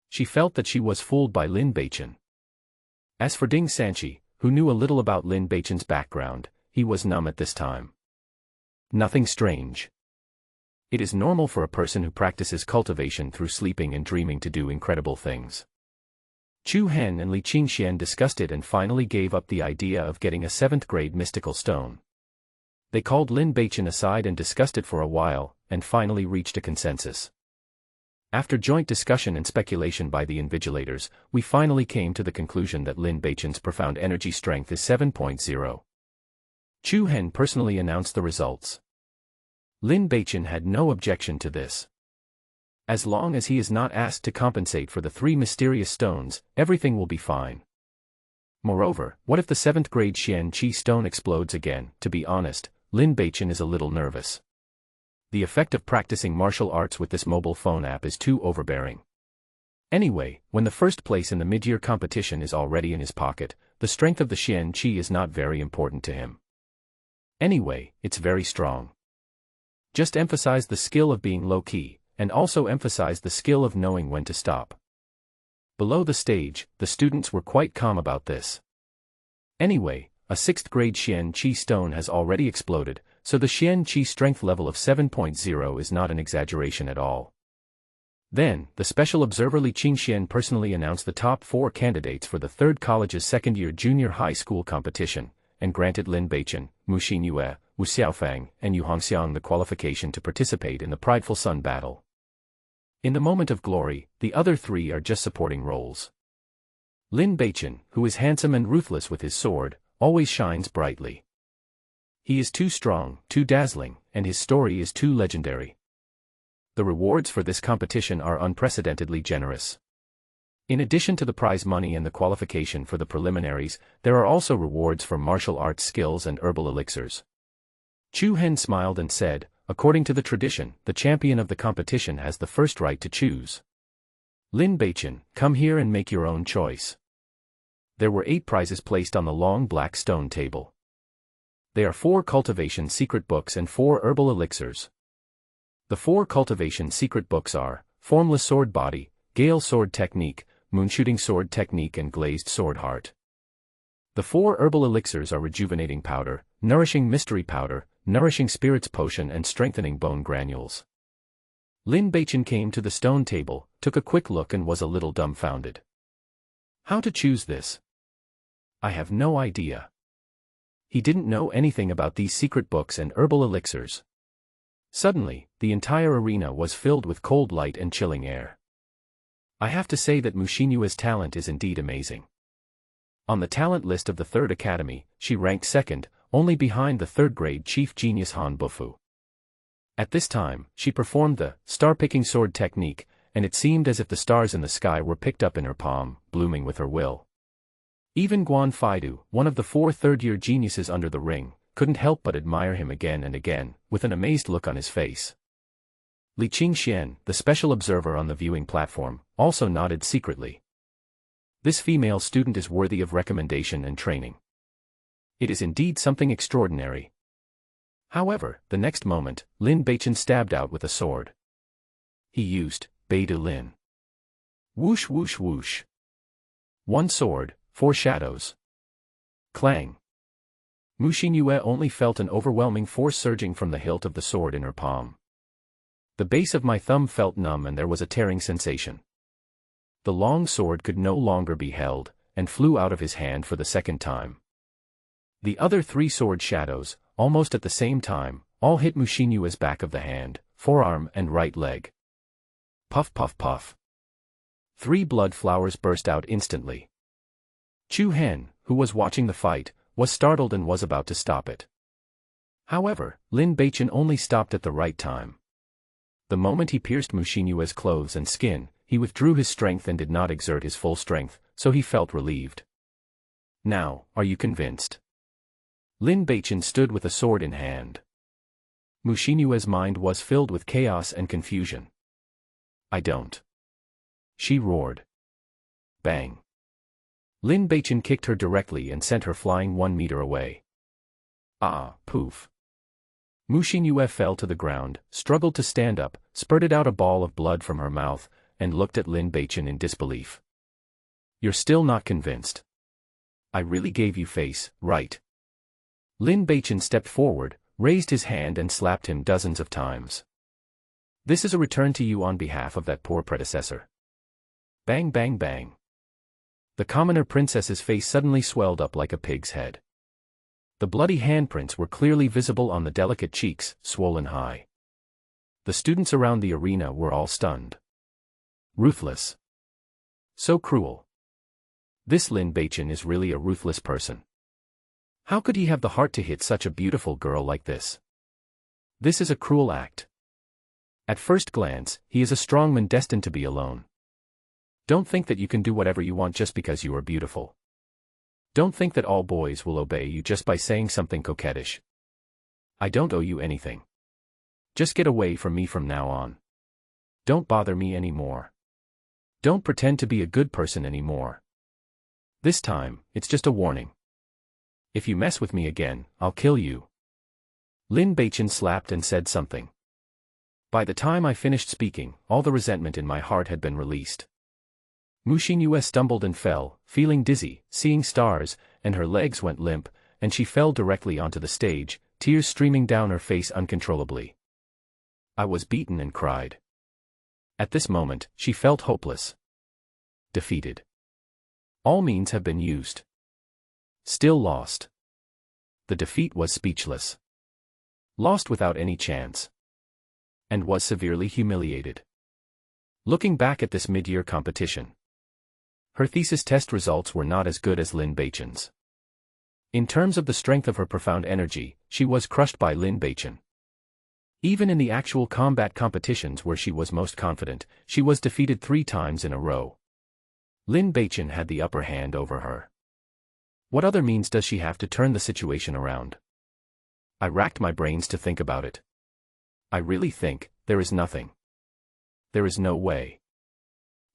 She felt that she was fooled by Lin Beichen. As for Ding Sanqi, who knew a little about Lin Beichen's background, he was numb at this time. Nothing strange. It is normal for a person who practices cultivation through sleeping and dreaming to do incredible things. Chu Han and Li Qingxian discussed it and finally gave up the idea of getting a 7th grade mystical stone. They called Lin Beichen aside and discussed it for a while, and finally reached a consensus. After joint discussion and speculation by the invigilators, we finally came to the conclusion that Lin Beichen's profound energy strength is 7.0. Chu Han personally announced the results. Lin Beichen had no objection to this. As long as he is not asked to compensate for the 3 mysterious stones, everything will be fine. Moreover, what if the 7th grade Xian Qi stone explodes again? To be honest, Lin Beichen is a little nervous. The effect of practicing martial arts with this mobile phone app is too overbearing. Anyway, when the first place in the mid-year competition is already in his pocket, the strength of the Xian Qi is not very important to him. Anyway, it's very strong. Just emphasize the skill of being low-key, and also emphasize the skill of knowing when to stop. Below the stage, the students were quite calm about this. Anyway, a 6th grade Xian Qi stone has already exploded, so the Xian Qi strength level of 7.0 is not an exaggeration at all. Then, the special observer Li Qingxian personally announced the top 4 candidates for the 3rd college's second-year junior high school competition, and granted Lin Beichen, Mu Xinyue, Wu Xiaofang, and Yu Hongxiang the qualification to participate in the prideful Sun battle. In the moment of glory, the other 3 are just supporting roles. Lin Beichen, who is handsome and ruthless with his sword, always shines brightly. He is too strong, too dazzling, and his story is too legendary. The rewards for this competition are unprecedentedly generous. In addition to the prize money and the qualification for the preliminaries, there are also rewards for martial arts skills and herbal elixirs. Chu Hen smiled and said, according to the tradition, the champion of the competition has the first right to choose. Lin Beichen, come here and make your own choice. There were 8 prizes placed on the long black stone table. They are 4 cultivation secret books and 4 herbal elixirs. The 4 cultivation secret books are Formless Sword Body, Gale Sword Technique, Moonshooting Sword Technique and Glazed Sword Heart. The 4 herbal elixirs are Rejuvenating Powder, Nourishing Mystery Powder, Nourishing Spirits Potion and Strengthening Bone Granules. Lin Beichen came to the stone table, took a quick look and was a little dumbfounded. How to choose this? I have no idea. He didn't know anything about these secret books and herbal elixirs. Suddenly, the entire arena was filled with cold light and chilling air. I have to say that Mu Xinyue's talent is indeed amazing. On the talent list of the 3rd Academy, she ranked 2nd, only behind the 3rd-grade chief genius Han Bufu. At this time, she performed the star-picking sword technique, and it seemed as if the stars in the sky were picked up in her palm, blooming with her will. Even Guan Faidu, one of the 4 third-year geniuses under the ring, couldn't help but admire him again and again, with an amazed look on his face. Li Qingxian, the special observer on the viewing platform, also nodded secretly. This female student is worthy of recommendation and training. It is indeed something extraordinary. However, the next moment, Lin Beichen stabbed out with a sword. He used Bei De Lin. Whoosh whoosh whoosh. 1 sword, 4 shadows. Clang. Mu Xinyue only felt an overwhelming force surging from the hilt of the sword in her palm. The base of my thumb felt numb and there was a tearing sensation. The long sword could no longer be held, and flew out of his hand for the 2nd time. The other 3 sword shadows, almost at the same time, all hit Mu Xinyue's back of the hand, forearm and right leg. Puff puff puff. 3 blood flowers burst out instantly. Chu Hen, who was watching the fight, was startled and was about to stop it. However, Lin Beichen only stopped at the right time. The moment he pierced Mu Xinyue's clothes and skin, he withdrew his strength and did not exert his full strength, so he felt relieved. Now, are you convinced? Lin Beichen stood with a sword in hand. Mu Xinyue's mind was filled with chaos and confusion. I don't. She roared. Bang. Lin Beichen kicked her directly and sent her flying 1 meter away. Ah, poof. Mu Xinyue fell to the ground, struggled to stand up, spurted out a ball of blood from her mouth, and looked at Lin Beichen in disbelief. You're still not convinced. I really gave you face, right? Lin Beichen stepped forward, raised his hand and slapped him dozens of times. This is a return to you on behalf of that poor predecessor. Bang bang bang. The commoner princess's face suddenly swelled up like a pig's head. The bloody handprints were clearly visible on the delicate cheeks, swollen high. The students around the arena were all stunned. Ruthless. So cruel. This Lin Beichen is really a ruthless person. How could he have the heart to hit such a beautiful girl like this? This is a cruel act. At first glance, he is a strongman destined to be alone. Don't think that you can do whatever you want just because you are beautiful. Don't think that all boys will obey you just by saying something coquettish. I don't owe you anything. Just get away from me from now on. Don't bother me anymore. Don't pretend to be a good person anymore. This time, it's just a warning. If you mess with me again, I'll kill you. Lin Beichen slapped and said something. By the time I finished speaking, all the resentment in my heart had been released. Mu Xinyue stumbled and fell, feeling dizzy, seeing stars, and her legs went limp, and she fell directly onto the stage, tears streaming down her face uncontrollably. I was beaten and cried. At this moment, she felt hopeless. Defeated. All means have been used. Still lost. The defeat was speechless. Lost without any chance. And was severely humiliated. Looking back at this mid-year competition, her thesis test results were not as good as Lin Beichen's. In terms of the strength of her profound energy, she was crushed by Lin Beichen. Even in the actual combat competitions where she was most confident, she was defeated 3 times in a row. Lin Beichen had the upper hand over her. What other means does she have to turn the situation around? I racked my brains to think about it. I really think, there is nothing. There is no way.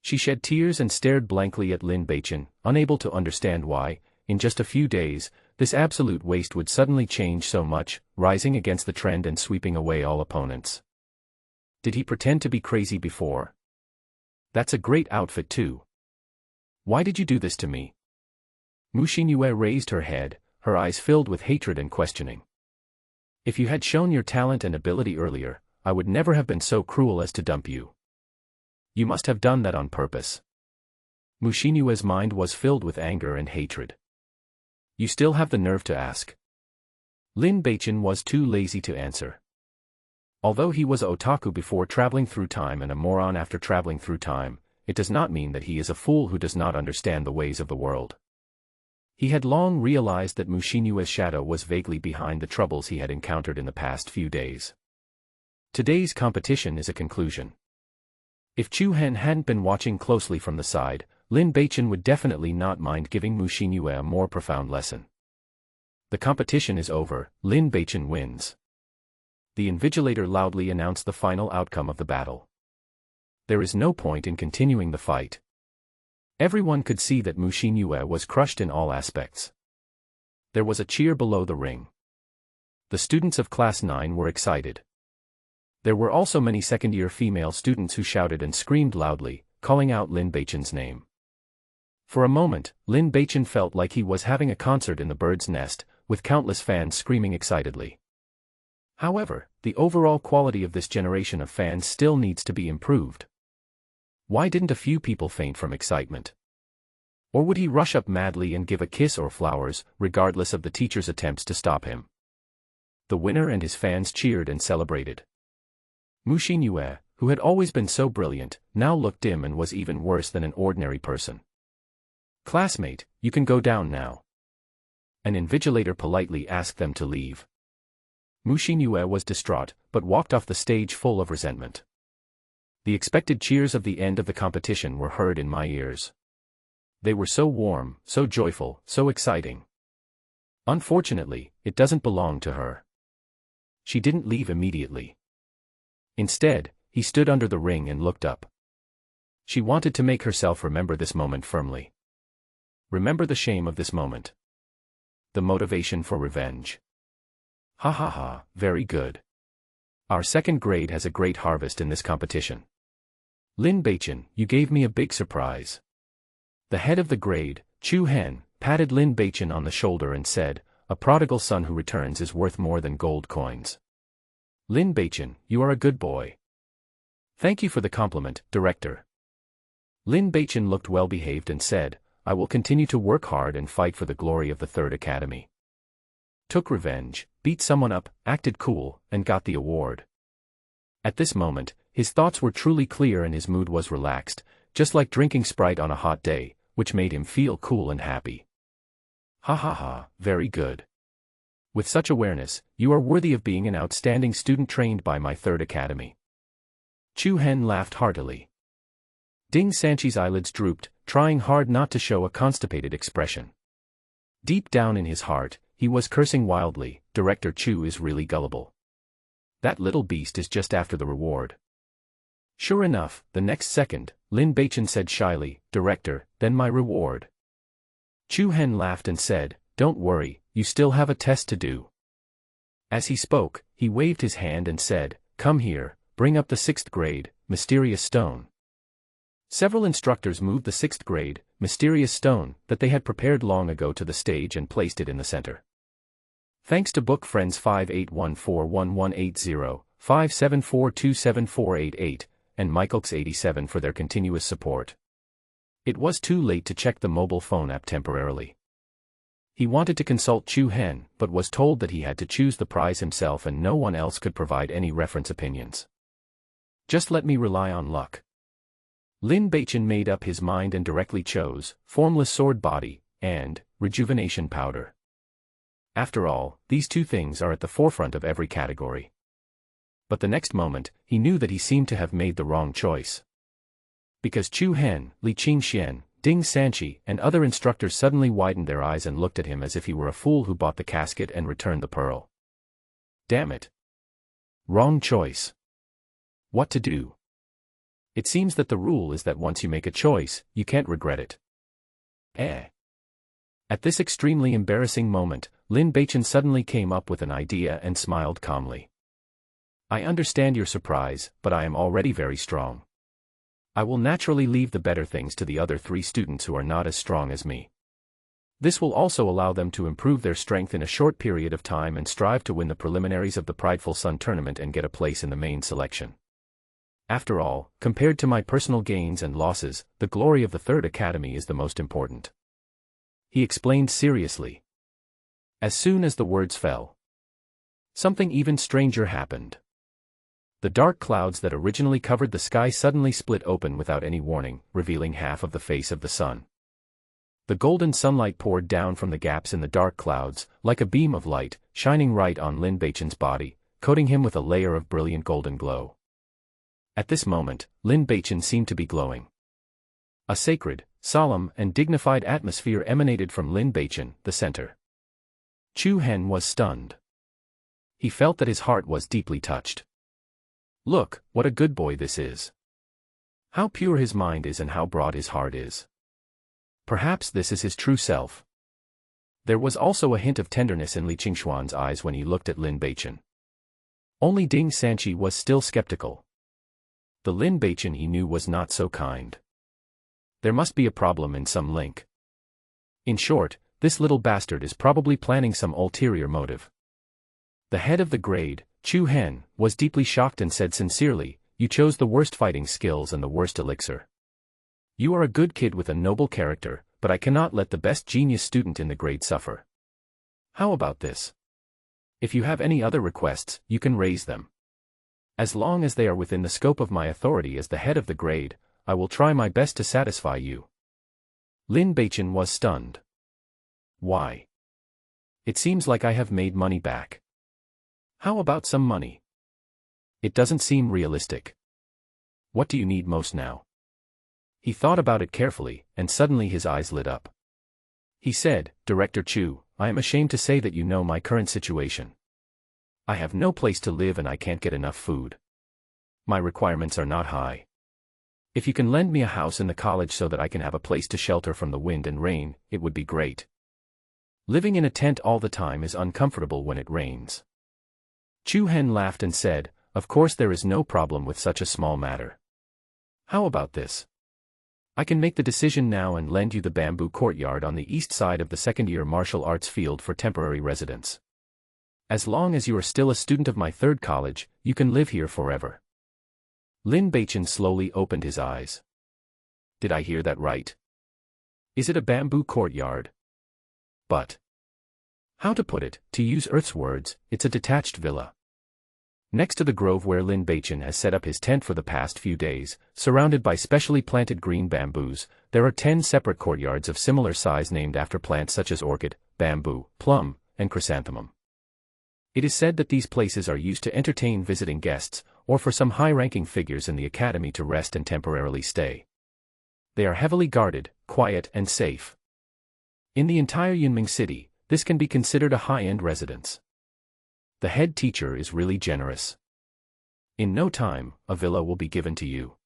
She shed tears and stared blankly at Lin Beichen, unable to understand why, in just a few days, this absolute waste would suddenly change so much, rising against the trend and sweeping away all opponents. Did he pretend to be crazy before? That's a great outfit too. Why did you do this to me? Mu Xinyue raised her head, her eyes filled with hatred and questioning. If you had shown your talent and ability earlier, I would never have been so cruel as to dump you. You must have done that on purpose. Mu Xinyue's mind was filled with anger and hatred. You still have the nerve to ask. Lin Beichen was too lazy to answer. Although he was an otaku before traveling through time and a moron after traveling through time, it does not mean that he is a fool who does not understand the ways of the world. He had long realized that Mu Xinyue's shadow was vaguely behind the troubles he had encountered in the past few days. Today's competition is a conclusion. If Chu Hen hadn't been watching closely from the side, Lin Beichen would definitely not mind giving Mu Xinyue a more profound lesson. The competition is over, Lin Beichen wins. The invigilator loudly announced the final outcome of the battle. There is no point in continuing the fight. Everyone could see that Mu Xinyue was crushed in all aspects. There was a cheer below the ring. The students of Class 9 were excited. There were also many second-year female students who shouted and screamed loudly, calling out Lin Beichen's name. For a moment, Lin Beichen felt like he was having a concert in the bird's nest, with countless fans screaming excitedly. However, the overall quality of this generation of fans still needs to be improved. Why didn't a few people faint from excitement? Or would he rush up madly and give a kiss or flowers, regardless of the teacher's attempts to stop him? The winner and his fans cheered and celebrated. Mu Xinyue, who had always been so brilliant, now looked dim and was even worse than an ordinary person. Classmate, you can go down now. An invigilator politely asked them to leave. Mu Xinyue was distraught, but walked off the stage full of resentment. The expected cheers of the end of the competition were heard in my ears. They were so warm, so joyful, so exciting. Unfortunately, it doesn't belong to her. She didn't leave immediately. Instead, he stood under the ring and looked up. She wanted to make herself remember this moment firmly. Remember the shame of this moment. The motivation for revenge. Ha ha ha, very good. Our second grade has a great harvest in this competition. Lin Beichen, you gave me a big surprise. The head of the grade, Chu Hen, patted Lin Beichen on the shoulder and said, a prodigal son who returns is worth more than gold coins. Lin Beichen, you are a good boy. Thank you for the compliment, director. Lin Beichen looked well behaved and said, I will continue to work hard and fight for the glory of the Third Academy. Took revenge, beat someone up, acted cool, and got the award. At this moment, his thoughts were truly clear and his mood was relaxed, just like drinking Sprite on a hot day, which made him feel cool and happy. Ha ha ha, very good. With such awareness, you are worthy of being an outstanding student trained by my Third Academy. Chu Hen laughed heartily. Ding Sanchi's eyelids drooped, trying hard not to show a constipated expression. Deep down in his heart, he was cursing wildly, Director Chu is really gullible. That little beast is just after the reward. Sure enough, the next second, Lin Beichen said shyly, Director, then my reward. Chu Hen laughed and said, don't worry, you still have a test to do. As he spoke, he waved his hand and said, come here, bring up the 6th grade, mysterious stone. Several instructors moved the 6th grade, mysterious stone, that they had prepared long ago to the stage and placed it in the center. Thanks to book friends 58141180, 57427488, and Michaelx87 for their continuous support. It was too late to check the mobile phone app temporarily. He wanted to consult Chu Hen, but was told that he had to choose the prize himself and no one else could provide any reference opinions. Just let me rely on luck. Lin Beichen made up his mind and directly chose formless sword body and rejuvenation powder. After all, these two things are at the forefront of every category. But the next moment, he knew that he seemed to have made the wrong choice. Because Chu Hen, Li Qingxian, Ding Sanqi, and other instructors suddenly widened their eyes and looked at him as if he were a fool who bought the casket and returned the pearl. Damn it. Wrong choice. What to do? It seems that the rule is that once you make a choice, you can't regret it. At this extremely embarrassing moment, Lin Beichen suddenly came up with an idea and smiled calmly. I understand your surprise, but I am already very strong. I will naturally leave the better things to the other 3 students who are not as strong as me. This will also allow them to improve their strength in a short period of time and strive to win the preliminaries of the Prideful Sun tournament and get a place in the main selection. After all, compared to my personal gains and losses, the glory of the 3rd Academy is the most important. He explained seriously. As soon as the words fell, something even stranger happened. The dark clouds that originally covered the sky suddenly split open without any warning, revealing half of the face of the sun. The golden sunlight poured down from the gaps in the dark clouds, like a beam of light, shining right on Lin Beichen's body, coating him with a layer of brilliant golden glow. At this moment, Lin Beichen seemed to be glowing. A sacred, solemn, and dignified atmosphere emanated from Lin Beichen, the center. Chu Hen was stunned. He felt that his heart was deeply touched. Look, what a good boy this is. How pure his mind is and how broad his heart is. Perhaps this is his true self. There was also a hint of tenderness in Li Qingshuan's eyes when he looked at Lin Beichen. Only Ding Sanqi was still skeptical. The Lin Beichen he knew was not so kind. There must be a problem in some link. In short, this little bastard is probably planning some ulterior motive. The head of the grade, Chu Hen, was deeply shocked and said sincerely, "You chose the worst fighting skills and the worst elixir. You are a good kid with a noble character, but I cannot let the best genius student in the grade suffer. How about this? If you have any other requests, you can raise them. As long as they are within the scope of my authority as the head of the grade, I will try my best to satisfy you." Lin Beichen was stunned. Why? It seems like I have made money back. How about some money? It doesn't seem realistic. What do you need most now? He thought about it carefully, and suddenly his eyes lit up. He said, "Director Chu, I am ashamed to say that you know my current situation. I have no place to live and I can't get enough food. My requirements are not high. If you can lend me a house in the college so that I can have a place to shelter from the wind and rain, it would be great. Living in a tent all the time is uncomfortable when it rains." Chu Hen laughed and said, "Of course there is no problem with such a small matter. How about this? I can make the decision now and lend you the bamboo courtyard on the east side of the second-year martial arts field for temporary residence. As long as you are still a student of my 3rd college, you can live here forever." Lin Beichen slowly opened his eyes. Did I hear that right? Is it a bamboo courtyard? But how to put it, to use Earth's words, it's a detached villa. Next to the grove where Lin Beichen has set up his tent for the past few days, surrounded by specially planted green bamboos, there are 10 separate courtyards of similar size named after plants such as orchid, bamboo, plum, and chrysanthemum. It is said that these places are used to entertain visiting guests, or for some high-ranking figures in the academy to rest and temporarily stay. They are heavily guarded, quiet, and safe. In the entire Yunming city, this can be considered a high-end residence. The head teacher is really generous. In no time, a villa will be given to you.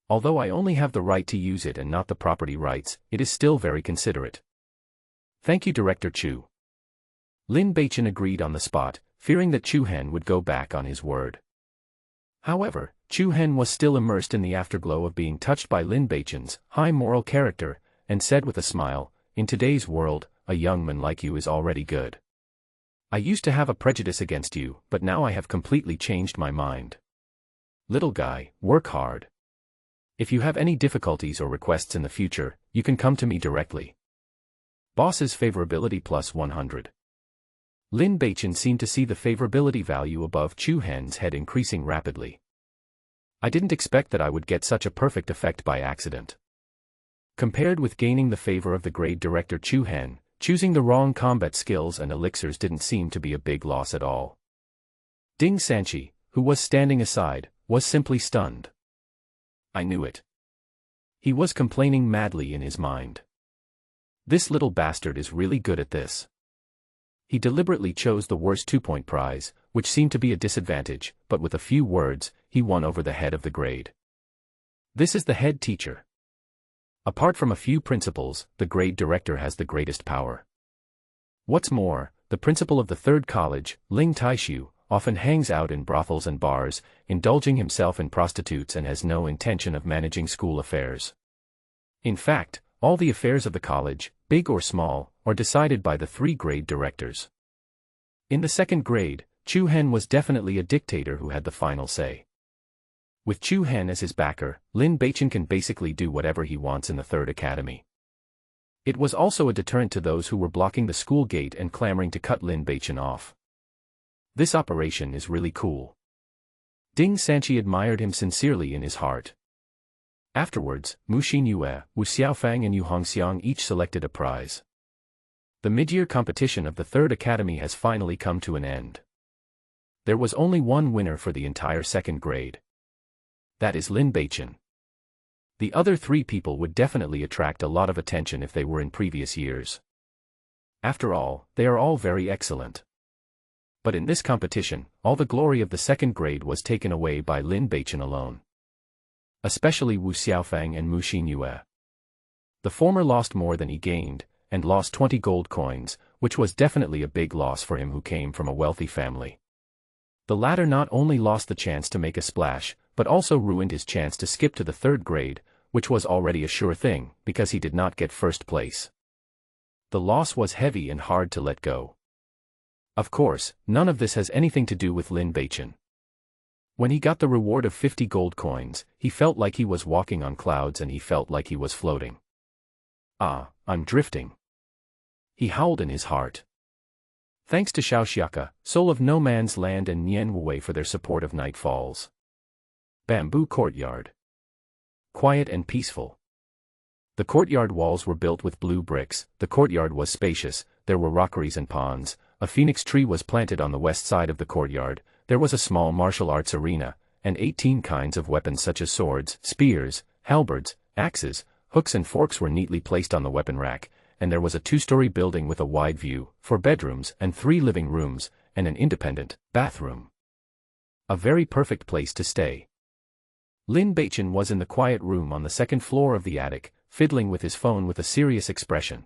Although I only have the right to use it and not the property rights, it is still very considerate. Thank you, Director Chu. Lin Beichen agreed on the spot, fearing that Chu Hen would go back on his word. However, Chu Hen was still immersed in the afterglow of being touched by Lin Beichen's high moral character, and said with a smile, "In today's world, a young man like you is already good. I used to have a prejudice against you, but now I have completely changed my mind." Little guy, work hard. If you have any difficulties or requests in the future, you can come to me directly. Boss's favorability plus 100. Lin Beichen seemed to see the favorability value above Chu Hen's head increasing rapidly. I didn't expect that I would get such a perfect effect by accident. Compared with gaining the favor of the grade director Chu Hen, choosing the wrong combat skills and elixirs didn't seem to be a big loss at all. Ding Sanchi, who was standing aside, was simply stunned. I knew it. He was complaining madly in his mind. This little bastard is really good at this. He deliberately chose the worst 2-point prize, which seemed to be a disadvantage, but with a few words, he won over the head of the grade. This is the head teacher. Apart from a few principals, the grade director has the greatest power. What's more, the principal of the third college, Ling Taishu, often hangs out in brothels and bars, indulging himself in prostitutes and has no intention of managing school affairs. In fact, all the affairs of the college, big or small, are decided by the 3 grade directors. In the second grade, Chu Hen was definitely a dictator who had the final say. With Chu Hen as his backer, Lin Beichen can basically do whatever he wants in the third academy. It was also a deterrent to those who were blocking the school gate and clamoring to cut Lin Beichen off. This operation is really cool. Ding Sanchi admired him sincerely in his heart. Afterwards, Mu Xinyue, Wu Xiaofang and Yu Hongxiang each selected a prize. The mid-year competition of the third academy has finally come to an end. There was only one winner for the entire second grade. That is Lin Beichen. The other 3 people would definitely attract a lot of attention if they were in previous years. After all, they are all very excellent. But in this competition, all the glory of the second grade was taken away by Lin Beichen alone. Especially Wu Xiaofang and Mu Xinyue. The former lost more than he gained, and lost 20 gold coins, which was definitely a big loss for him who came from a wealthy family. The latter not only lost the chance to make a splash, but also ruined his chance to skip to the third grade, which was already a sure thing, because he did not get first place. The loss was heavy and hard to let go. Of course, none of this has anything to do with Lin Beichen. When he got the reward of 50 gold coins, he felt like he was walking on clouds and he felt like he was floating. Ah, I'm drifting. He howled in his heart. Thanks to Xiaoxiaka, Soul of No Man's Land and Nian Wei for their support of Night Falls. Bamboo Courtyard. Quiet and peaceful. The courtyard walls were built with blue bricks, the courtyard was spacious, there were rockeries and ponds, a phoenix tree was planted on the west side of the courtyard, there was a small martial arts arena, and 18 kinds of weapons such as swords, spears, halberds, axes, hooks and forks were neatly placed on the weapon rack, and there was a 2-story building with a wide view, 4 bedrooms and 3 living rooms, and an independent bathroom. A very perfect place to stay. Lin Beichen was in the quiet room on the second floor of the attic, fiddling with his phone with a serious expression.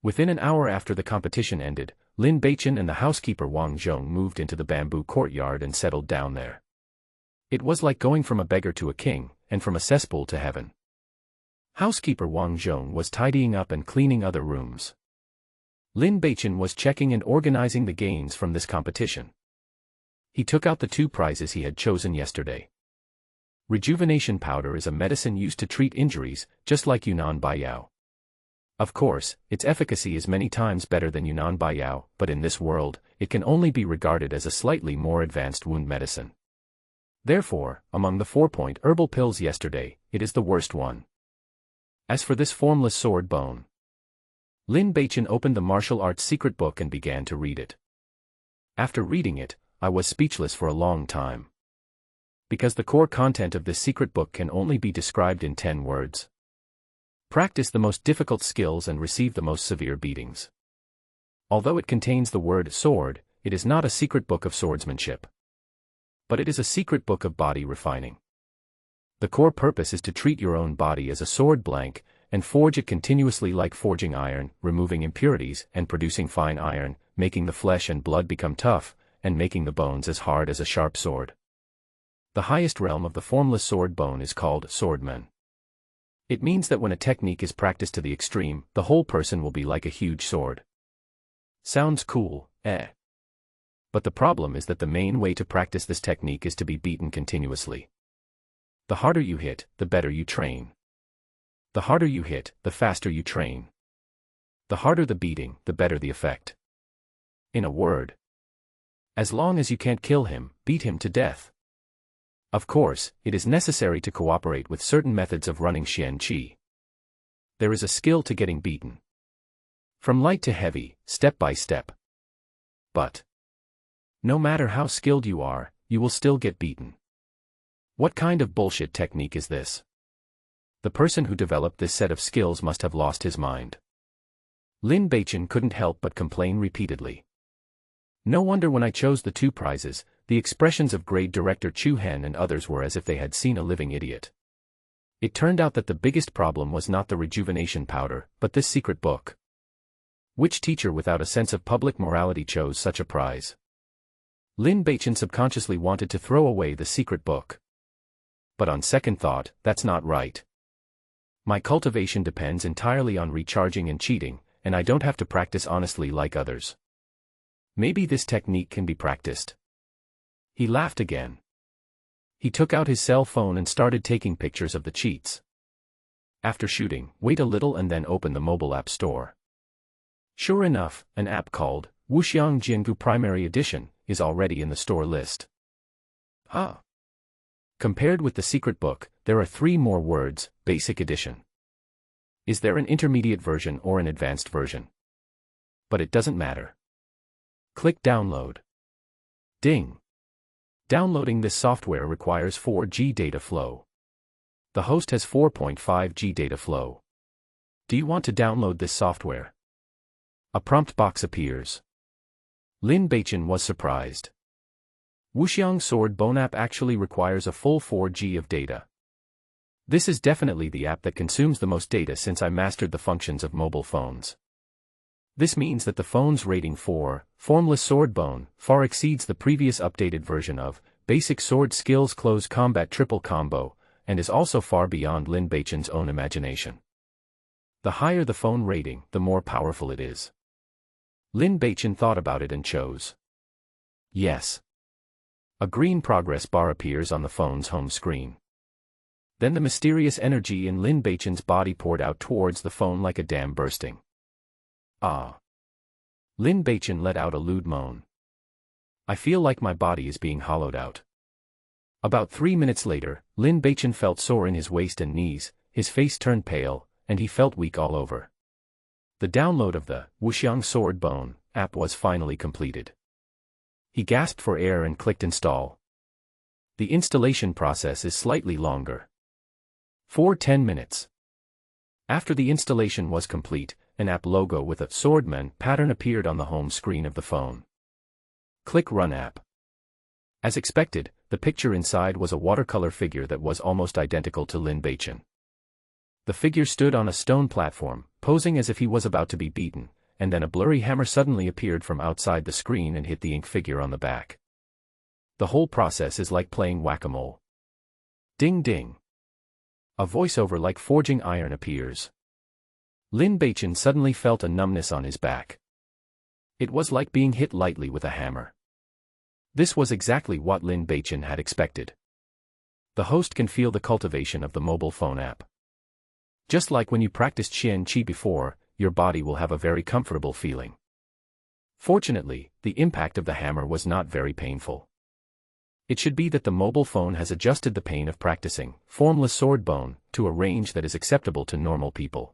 Within an hour after the competition ended, Lin Beichen and the housekeeper Wang Zhong moved into the bamboo courtyard and settled down there. It was like going from a beggar to a king, and from a cesspool to heaven. Housekeeper Wang Zhong was tidying up and cleaning other rooms. Lin Beichen was checking and organizing the gains from this competition. He took out the 2 prizes he had chosen yesterday. Rejuvenation powder is a medicine used to treat injuries, just like Yunnan Baiyao. Of course, its efficacy is many times better than Yunnan Baiyao, but in this world, it can only be regarded as a slightly more advanced wound medicine. Therefore, among the 4-point herbal pills yesterday, it is the worst one. As for this formless sword bone, Lin Beichen opened the martial arts secret book and began to read it. After reading it, I was speechless for a long time. Because the core content of this secret book can only be described in 10 words. Practice the most difficult skills and receive the most severe beatings. Although it contains the word sword, it is not a secret book of swordsmanship. But it is a secret book of body refining. The core purpose is to treat your own body as a sword blank, and forge it continuously like forging iron, removing impurities and producing fine iron, making the flesh and blood become tough, and making the bones as hard as a sharp sword. The highest realm of the formless sword bone is called swordman. It means that when a technique is practiced to the extreme, the whole person will be like a huge sword. Sounds cool, eh? But the problem is that the main way to practice this technique is to be beaten continuously. The harder you hit, the better you train. The harder you hit, the faster you train. The harder the beating, the better the effect. In a word, as long as you can't kill him, beat him to death. Of course, it is necessary to cooperate with certain methods of running Xian Qi. There is a skill to getting beaten. From light to heavy, step by step. But no matter how skilled you are, you will still get beaten. What kind of bullshit technique is this? The person who developed this set of skills must have lost his mind. Lin Beichen couldn't help but complain repeatedly. No wonder when I chose the 2 prizes, the expressions of grade director Chu Hen and others were as if they had seen a living idiot. It turned out that the biggest problem was not the rejuvenation powder, but this secret book. Which teacher without a sense of public morality chose such a prize? Lin Beichen subconsciously wanted to throw away the secret book. But on second thought, that's not right. My cultivation depends entirely on recharging and cheating, and I don't have to practice honestly like others. Maybe this technique can be practiced. He laughed again. He took out his cell phone and started taking pictures of the cheats. After shooting, wait a little and then open the mobile app store. Sure enough, an app called Wuxiang Jiangu Primary Edition is already in the store list. Compared with the secret book, there are 3 more words, Basic Edition. Is there an intermediate version or an advanced version? But it doesn't matter. Click Download. Ding. Downloading this software requires 4G data flow. The host has 4.5G data flow. Do you want to download this software? A prompt box appears. Lin Beichen was surprised. Wuxiang Sword Bone app actually requires a full 4G of data. This is definitely the app that consumes the most data since I mastered the functions of mobile phones. This means that the phone's rating for Formless Sword Bone far exceeds the previous updated version of Basic Sword Skills Close Combat Triple Combo, and is also far beyond Lin Beichen's own imagination. The higher the phone rating, the more powerful it is. Lin Beichen thought about it and chose yes. A green progress bar appears on the phone's home screen. Then the mysterious energy in Lin Beichen's body poured out towards the phone like a dam bursting. Lin Beichen let out a lewd moan. I feel like my body is being hollowed out. About 3 minutes later, Lin Beichen felt sore in his waist and knees, his face turned pale, and he felt weak all over. The download of the Wuxiang Sword Bone app was finally completed. He gasped for air and clicked Install. The installation process is slightly longer. 10 minutes. After the installation was complete, an app logo with a swordman pattern appeared on the home screen of the phone. Click Run App. As expected, the picture inside was a watercolor figure that was almost identical to Lin Beichen. The figure stood on a stone platform, posing as if he was about to be beaten, and then a blurry hammer suddenly appeared from outside the screen and hit the ink figure on the back. The whole process is like playing whack-a-mole. Ding ding. A voiceover like forging iron appears. Lin Beichen suddenly felt a numbness on his back. It was like being hit lightly with a hammer. This was exactly what Lin Beichen had expected. The host can feel the cultivation of the mobile phone app. Just like when you practiced Xian Qi before, your body will have a very comfortable feeling. Fortunately, the impact of the hammer was not very painful. It should be that the mobile phone has adjusted the pain of practicing Formless Sword Bone to a range that is acceptable to normal people.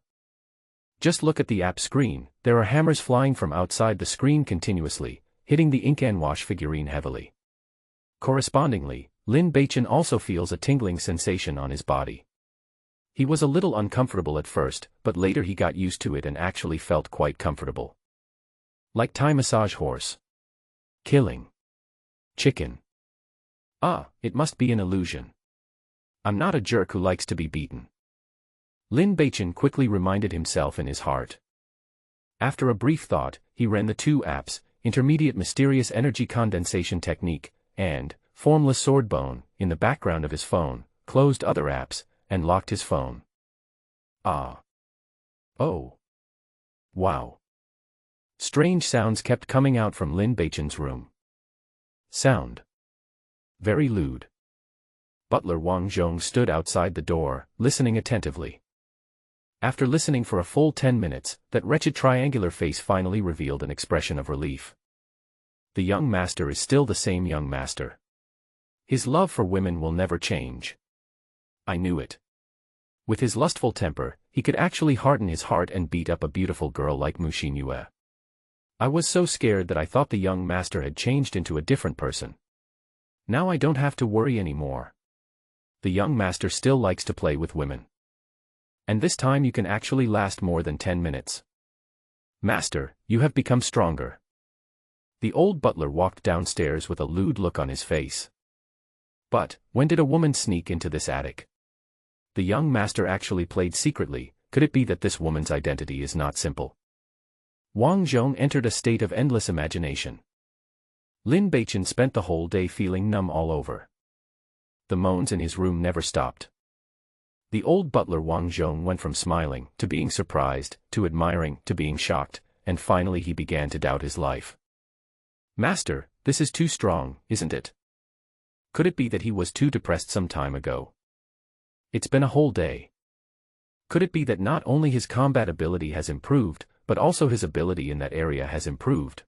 Just look at the app screen, there are hammers flying from outside the screen continuously, hitting the ink and wash figurine heavily. Correspondingly, Lin Beichen also feels a tingling sensation on his body. He was a little uncomfortable at first, but later he got used to it and actually felt quite comfortable. Like Thai massage horse. Killing. Chicken. It must be an illusion. I'm not a jerk who likes to be beaten. Lin Beichen quickly reminded himself in his heart. After a brief thought, he ran the 2 apps, Intermediate Mysterious Energy Condensation Technique, and Formless Sword Bone, in the background of his phone, closed other apps, and locked his phone. Oh. Wow. Strange sounds kept coming out from Lin Beichen's room. Sound. Very lewd. Butler Wang Zhong stood outside the door, listening attentively. After listening for a full 10 minutes, that wretched triangular face finally revealed an expression of relief. The young master is still the same young master. His love for women will never change. I knew it. With his lustful temper, he could actually harden his heart and beat up a beautiful girl like Mu Xinyue. I was so scared that I thought the young master had changed into a different person. Now I don't have to worry anymore. The young master still likes to play with women. And this time you can actually last more than 10 minutes. Master, you have become stronger. The old butler walked downstairs with a lewd look on his face. But, when did a woman sneak into this attic? The young master actually played secretly. Could it be that this woman's identity is not simple? Wang Zhong entered a state of endless imagination. Lin Beichen spent the whole day feeling numb all over. The moans in his room never stopped. The old butler Wang Zhong went from smiling, to being surprised, to admiring, to being shocked, and finally he began to doubt his life. Master, this is too strong, isn't it? Could it be that he was too depressed some time ago? It's been a whole day. Could it be that not only his combat ability has improved, but also his ability in that area has improved?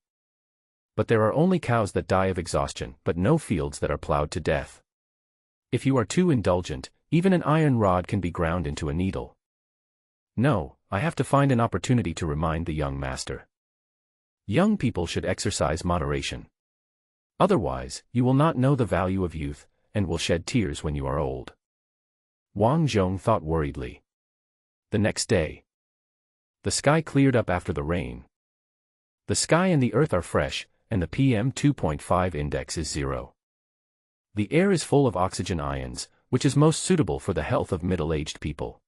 But there are only cows that die of exhaustion, but no fields that are plowed to death. If you are too indulgent, even an iron rod can be ground into a needle. No, I have to find an opportunity to remind the young master. Young people should exercise moderation. Otherwise, you will not know the value of youth, and will shed tears when you are old. Wang Zhong thought worriedly. The next day. The sky cleared up after the rain. The sky and the earth are fresh, and the PM 2.5 index is 0. The air is full of oxygen ions, which is most suitable for the health of middle-aged people.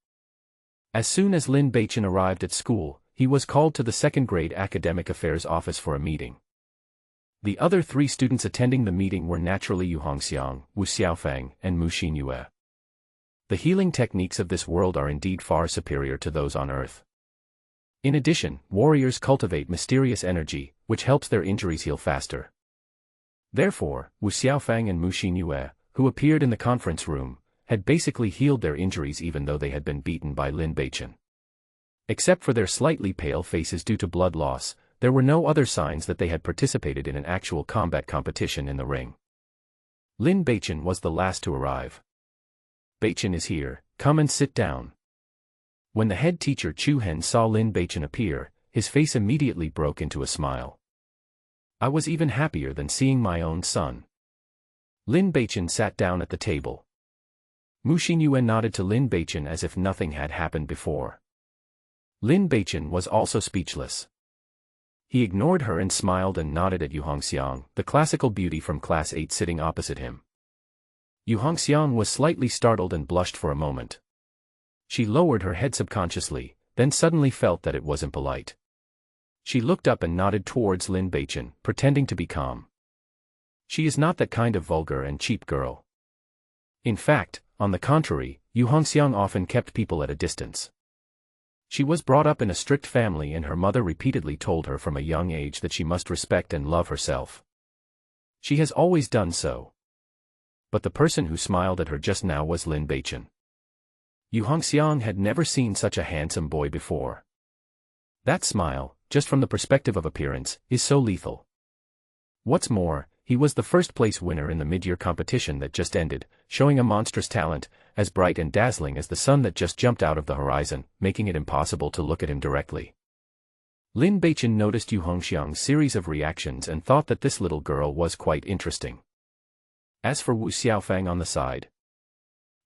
As soon as Lin Beichen arrived at school, he was called to the second-grade academic affairs office for a meeting. The other 3 students attending the meeting were naturally Yu Hongxiang, Wu Xiaofang, and Mu Xinyue. The healing techniques of this world are indeed far superior to those on Earth. In addition, warriors cultivate mysterious energy, which helps their injuries heal faster. Therefore, Wu Xiaofang and Mu Xinyue, who appeared in the conference room, had basically healed their injuries even though they had been beaten by Lin Beichen. Except for their slightly pale faces due to blood loss, there were no other signs that they had participated in an actual combat competition in the ring. Lin Beichen was the last to arrive. Beichen is here, come and sit down. When the head teacher Chu Hen saw Lin Beichen appear, his face immediately broke into a smile. I was even happier than seeing my own son. Lin Beichen sat down at the table. Mu Xinyue nodded to Lin Beichen as if nothing had happened before. Lin Beichen was also speechless. He ignored her and smiled and nodded at Yu Hongxiang, the classical beauty from Class 8 sitting opposite him. Yu Hongxiang was slightly startled and blushed for a moment. She lowered her head subconsciously, then suddenly felt that it wasn't polite. She looked up and nodded towards Lin Beichen, pretending to be calm. She is not that kind of vulgar and cheap girl. In fact, on the contrary, Yu Hongxiang often kept people at a distance. She was brought up in a strict family and her mother repeatedly told her from a young age that she must respect and love herself. She has always done so. But the person who smiled at her just now was Lin Beichen. Yu Hongxiang had never seen such a handsome boy before. That smile, just from the perspective of appearance, is so lethal. What's more, he was the first-place winner in the mid-year competition that just ended, showing a monstrous talent, as bright and dazzling as the sun that just jumped out of the horizon, making it impossible to look at him directly. Lin Beichen noticed Yu Hongxiang's series of reactions and thought that this little girl was quite interesting. As for Wu Xiaofang on the side,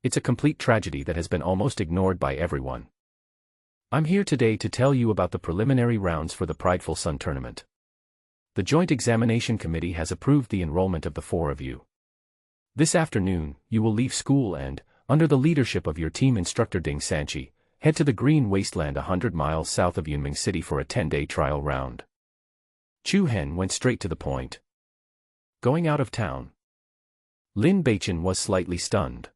it's a complete tragedy that has been almost ignored by everyone. I'm here today to tell you about the preliminary rounds for the Prideful Sun tournament. The Joint Examination Committee has approved the enrollment of the 4 of you. This afternoon, you will leave school and, under the leadership of your team instructor Ding Sanchi, head to the Green Wasteland 100 miles south of Yunming City for a 10-day trial round. Chu Hen went straight to the point. Going out of town. Lin Beichen was slightly stunned.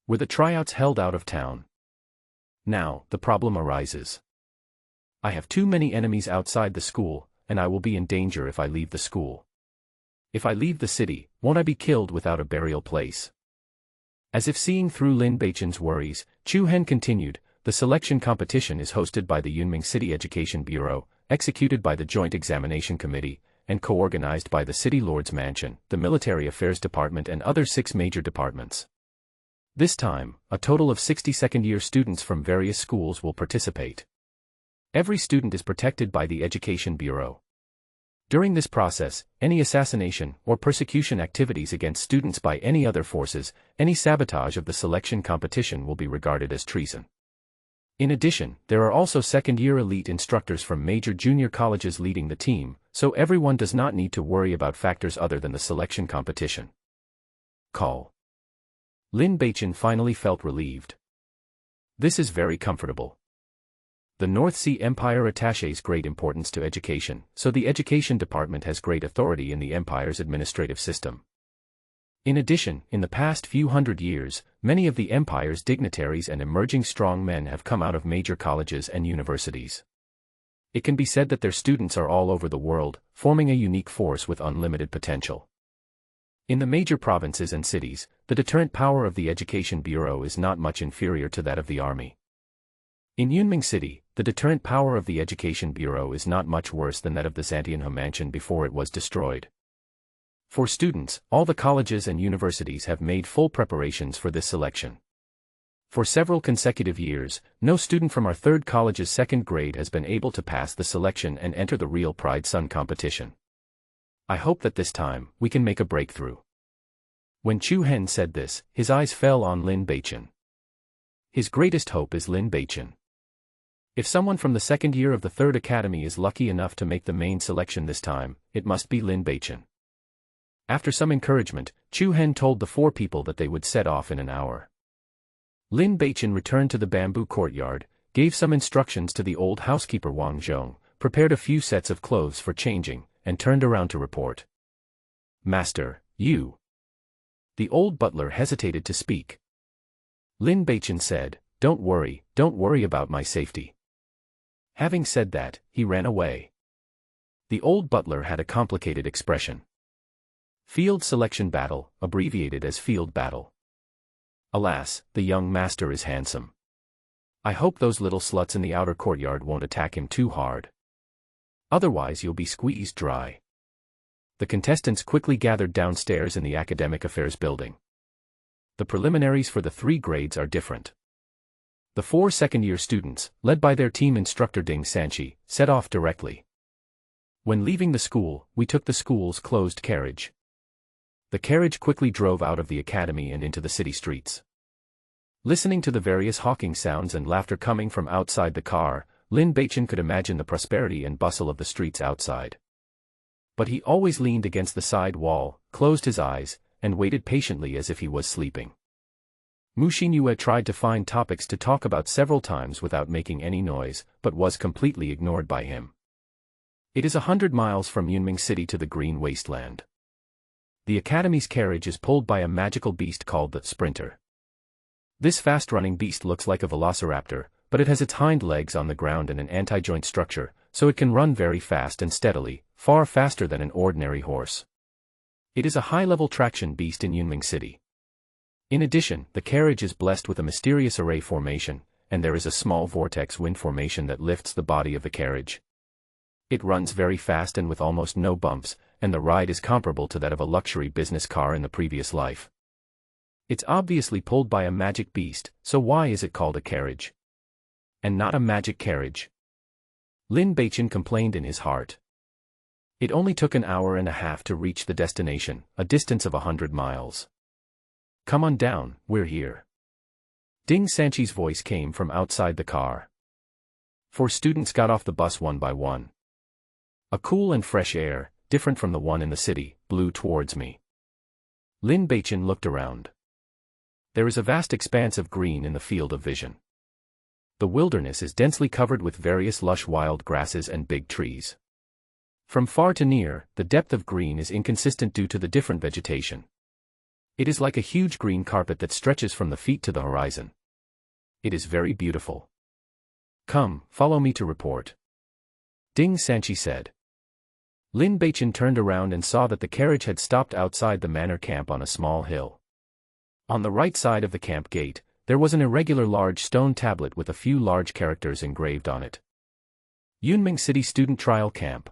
Were the tryouts held out of town? Now, the problem arises. I have too many enemies outside the school, and I will be in danger if I leave the school. If I leave the city, won't I be killed without a burial place? As if seeing through Lin Beichen's worries, Chu Hen continued, the selection competition is hosted by the Yunming City Education Bureau, executed by the Joint Examination Committee, and co-organized by the City Lord's Mansion, the Military Affairs Department and other 6 major departments. This time, a total of 60 second-year students from various schools will participate. Every student is protected by the Education Bureau. During this process, any assassination or persecution activities against students by any other forces, any sabotage of the selection competition will be regarded as treason. In addition, there are also second-year elite instructors from major junior colleges leading the team, so everyone does not need to worry about factors other than the selection competition. Call. Lin Beichen finally felt relieved. This is very comfortable. The North Sea Empire attaches great importance to education, so the Education Department has great authority in the empire's administrative system. In addition, in the past few hundred years, many of the empire's dignitaries and emerging strong men have come out of major colleges and universities. It can be said that their students are all over the world, forming a unique force with unlimited potential. In the major provinces and cities, the deterrent power of the Education Bureau is not much inferior to that of the army. In Yunming City, the deterrent power of the Education Bureau is not much worse than that of the Zantianhe Mansion before it was destroyed. For students, all the colleges and universities have made full preparations for this selection. For several consecutive years, no student from our third college's second grade has been able to pass the selection and enter the Real Pride Sun competition. I hope that this time, we can make a breakthrough. When Chu Hen said this, his eyes fell on Lin Beichen. His greatest hope is Lin Beichen. If someone from the second year of the third academy is lucky enough to make the main selection this time, it must be Lin Beichen. After some encouragement, Chu Hen told the 4 people that they would set off in an hour. Lin Beichen returned to the bamboo courtyard, gave some instructions to the old housekeeper Wang Zhong, prepared a few sets of clothes for changing, and turned around to report. Master, you. The old butler hesitated to speak. Lin Beichen said, don't worry about my safety. Having said that, he ran away. The old butler had a complicated expression. Field Selection Battle, abbreviated as Field Battle. Alas, the young master is handsome. I hope those little sluts in the outer courtyard won't attack him too hard. Otherwise you'll be squeezed dry. The contestants quickly gathered downstairs in the Academic Affairs building. The preliminaries for the 3 grades are different. The 4 second-year students, led by their team instructor Ding Sanchi, set off directly. When leaving the school, we took the school's closed carriage. The carriage quickly drove out of the academy and into the city streets. Listening to the various hawking sounds and laughter coming from outside the car, Lin Beichen could imagine the prosperity and bustle of the streets outside. But he always leaned against the side wall, closed his eyes, and waited patiently as if he was sleeping. Mu Xinyue tried to find topics to talk about several times without making any noise, but was completely ignored by him. It is 100 miles from Yunming City to the Green Wasteland. The Academy's carriage is pulled by a magical beast called the Sprinter. This fast-running beast looks like a velociraptor, but it has its hind legs on the ground and an anti-joint structure, so it can run very fast and steadily, far faster than an ordinary horse. It is a high-level traction beast in Yunming City. In addition, the carriage is blessed with a mysterious array formation, and there is a small vortex wind formation that lifts the body of the carriage. It runs very fast and with almost no bumps, and the ride is comparable to that of a luxury business car in the previous life. It's obviously pulled by a magic beast, so why is it called a carriage? And not a magic carriage? Lin Beichen complained in his heart. It only took an hour and a half to reach the destination, a distance of 100 miles. Come on down, we're here. Ding Sanchi's voice came from outside the car. 4 students got off the bus one by one. A cool and fresh air, different from the one in the city, blew towards me. Lin Beichen looked around. There is a vast expanse of green in the field of vision. The wilderness is densely covered with various lush wild grasses and big trees. From far to near, the depth of green is inconsistent due to the different vegetation. It is like a huge green carpet that stretches from the feet to the horizon. It is very beautiful. Come, follow me to report. Ding Sanchi said. Lin Beichen turned around and saw that the carriage had stopped outside the manor camp on a small hill. On the right side of the camp gate, there was an irregular large stone tablet with a few large characters engraved on it. Yunming City Student Trial Camp.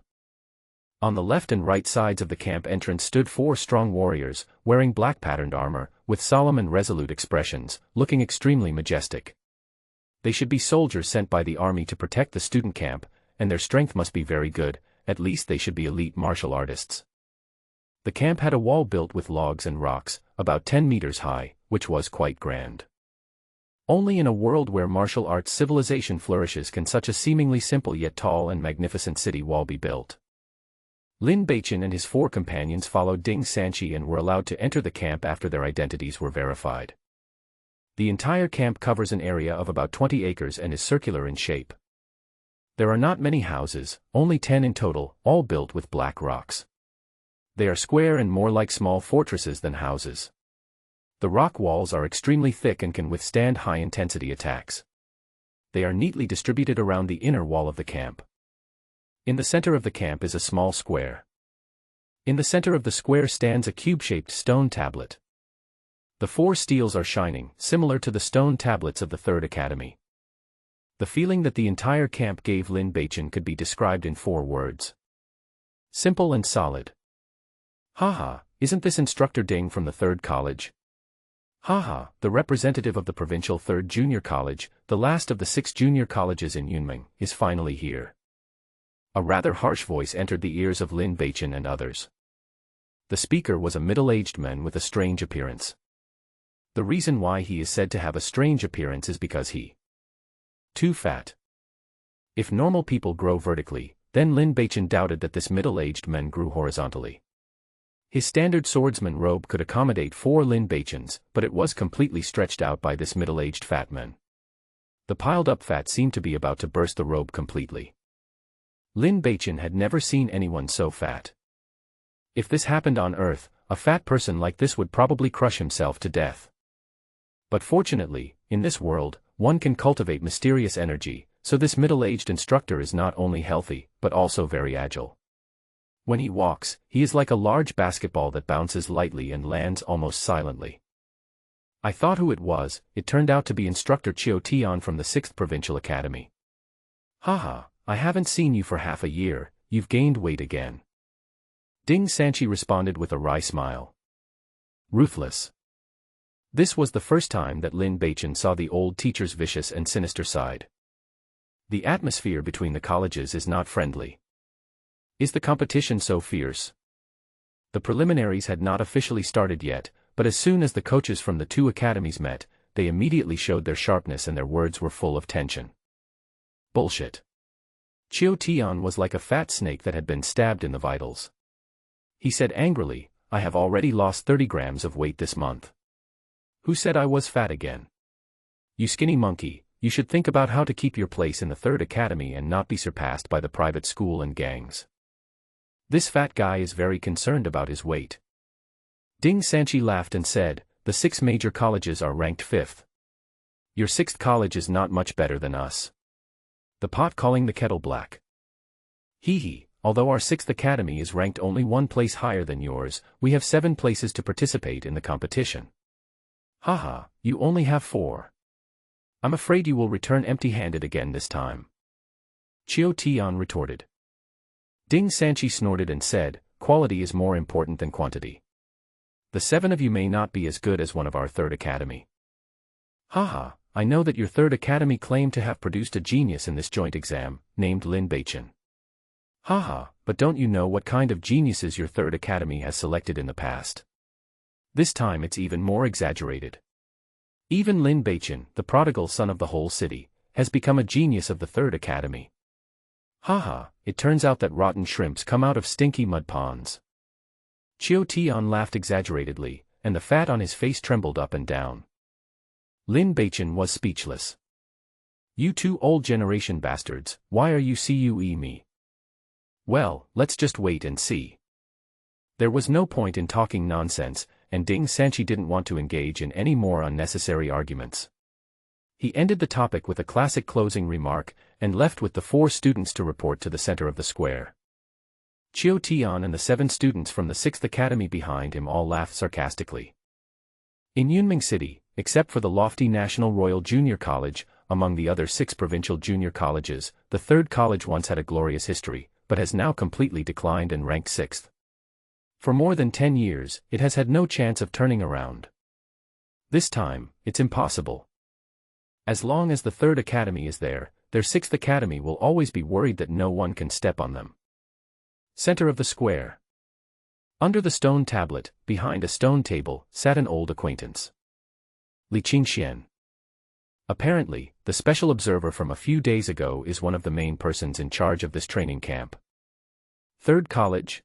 On the left and right sides of the camp entrance stood 4 strong warriors, wearing black patterned armor, with solemn and resolute expressions, looking extremely majestic. They should be soldiers sent by the army to protect the student camp, and their strength must be very good, at least they should be elite martial artists. The camp had a wall built with logs and rocks, about 10 meters high, which was quite grand. Only in a world where martial arts civilization flourishes can such a seemingly simple yet tall and magnificent city wall be built. Lin Beichen and his 4 companions followed Ding Sanqi and were allowed to enter the camp after their identities were verified. The entire camp covers an area of about 20 acres and is circular in shape. There are not many houses, only 10 in total, all built with black rocks. They are square and more like small fortresses than houses. The rock walls are extremely thick and can withstand high-intensity attacks. They are neatly distributed around the inner wall of the camp. In the center of the camp is a small square. In the center of the square stands a cube-shaped stone tablet. The 4 steels are shining, similar to the stone tablets of the Third Academy. The feeling that the entire camp gave Lin Beichen could be described in 4 words. Simple and solid. Haha, isn't this Instructor Ding from the 3rd College? Haha, the representative of the provincial 3rd Junior College, the last of the 6 junior colleges in Yunming, is finally here. A rather harsh voice entered the ears of Lin Beichen and others. The speaker was a middle-aged man with a strange appearance. The reason why he is said to have a strange appearance is because he too fat. If normal people grow vertically, then Lin Beichen doubted that this middle-aged man grew horizontally. His standard swordsman robe could accommodate 4 Lin Beichens, but it was completely stretched out by this middle-aged fat man. The piled-up fat seemed to be about to burst the robe completely. Lin Beichen had never seen anyone so fat. If this happened on Earth, a fat person like this would probably crush himself to death. But fortunately, in this world, one can cultivate mysterious energy, so this middle-aged instructor is not only healthy, but also very agile. When he walks, he is like a large basketball that bounces lightly and lands almost silently. I thought who it was. It turned out to be Instructor Qiu Tian from the 6th Provincial Academy. Haha, I haven't seen you for half a year, you've gained weight again. Ding Sanqi responded with a wry smile. Ruthless. This was the first time that Lin Beichen saw the old teacher's vicious and sinister side. The atmosphere between the colleges is not friendly. Is the competition so fierce? The preliminaries had not officially started yet, but as soon as the coaches from the 2 academies met, they immediately showed their sharpness and their words were full of tension. Bullshit. Qiu Tian was like a fat snake that had been stabbed in the vitals. He said angrily, I have already lost 30 grams of weight this month. Who said I was fat again? You skinny monkey, you should think about how to keep your place in the 3rd Academy and not be surpassed by the private school and gangs. This fat guy is very concerned about his weight. Ding Sanqi laughed and said, the 6 major colleges are ranked 5th. Your 6th college is not much better than us. The pot calling the kettle black. Hee hee, although our 6th Academy is ranked only 1 place higher than yours, we have 7 places to participate in the competition. Haha, you only have 4. I'm afraid you will return empty-handed again this time. Qiu Tian retorted. Ding Sanqi snorted and said, quality is more important than quantity. The 7 of you may not be as good as one of our 3rd Academy. Haha, I know that your 3rd Academy claimed to have produced a genius in this joint exam, named Lin Beichen. Haha, but don't you know what kind of geniuses your 3rd Academy has selected in the past? This time it's even more exaggerated. Even Lin Beichen, the prodigal son of the whole city, has become a genius of the 3rd Academy. Haha, it turns out that rotten shrimps come out of stinky mud ponds. Qiu Tian laughed exaggeratedly, and the fat on his face trembled up and down. Lin Beichen was speechless. You 2 old generation bastards, why are you CUE me? Well, let's just wait and see. There was no point in talking nonsense, and Ding Sanqi didn't want to engage in any more unnecessary arguments. He ended the topic with a classic closing remark, and left with the 4 students to report to the center of the square. Qiu Tian and the 7 students from the 6th academy behind him all laughed sarcastically. In Yunming City, except for the lofty National Royal Junior College, among the other 6 provincial junior colleges, the 3rd college once had a glorious history, but has now completely declined and ranked 6th. For more than 10 years, it has had no chance of turning around. This time, it's impossible. As long as the 3rd academy is there, their 6th academy will always be worried that no one can step on them. Center of the square. Under the stone tablet, behind a stone table, sat an old acquaintance. Li Qingxian. Apparently, the special observer from a few days ago is one of the main persons in charge of this training camp. 3rd college?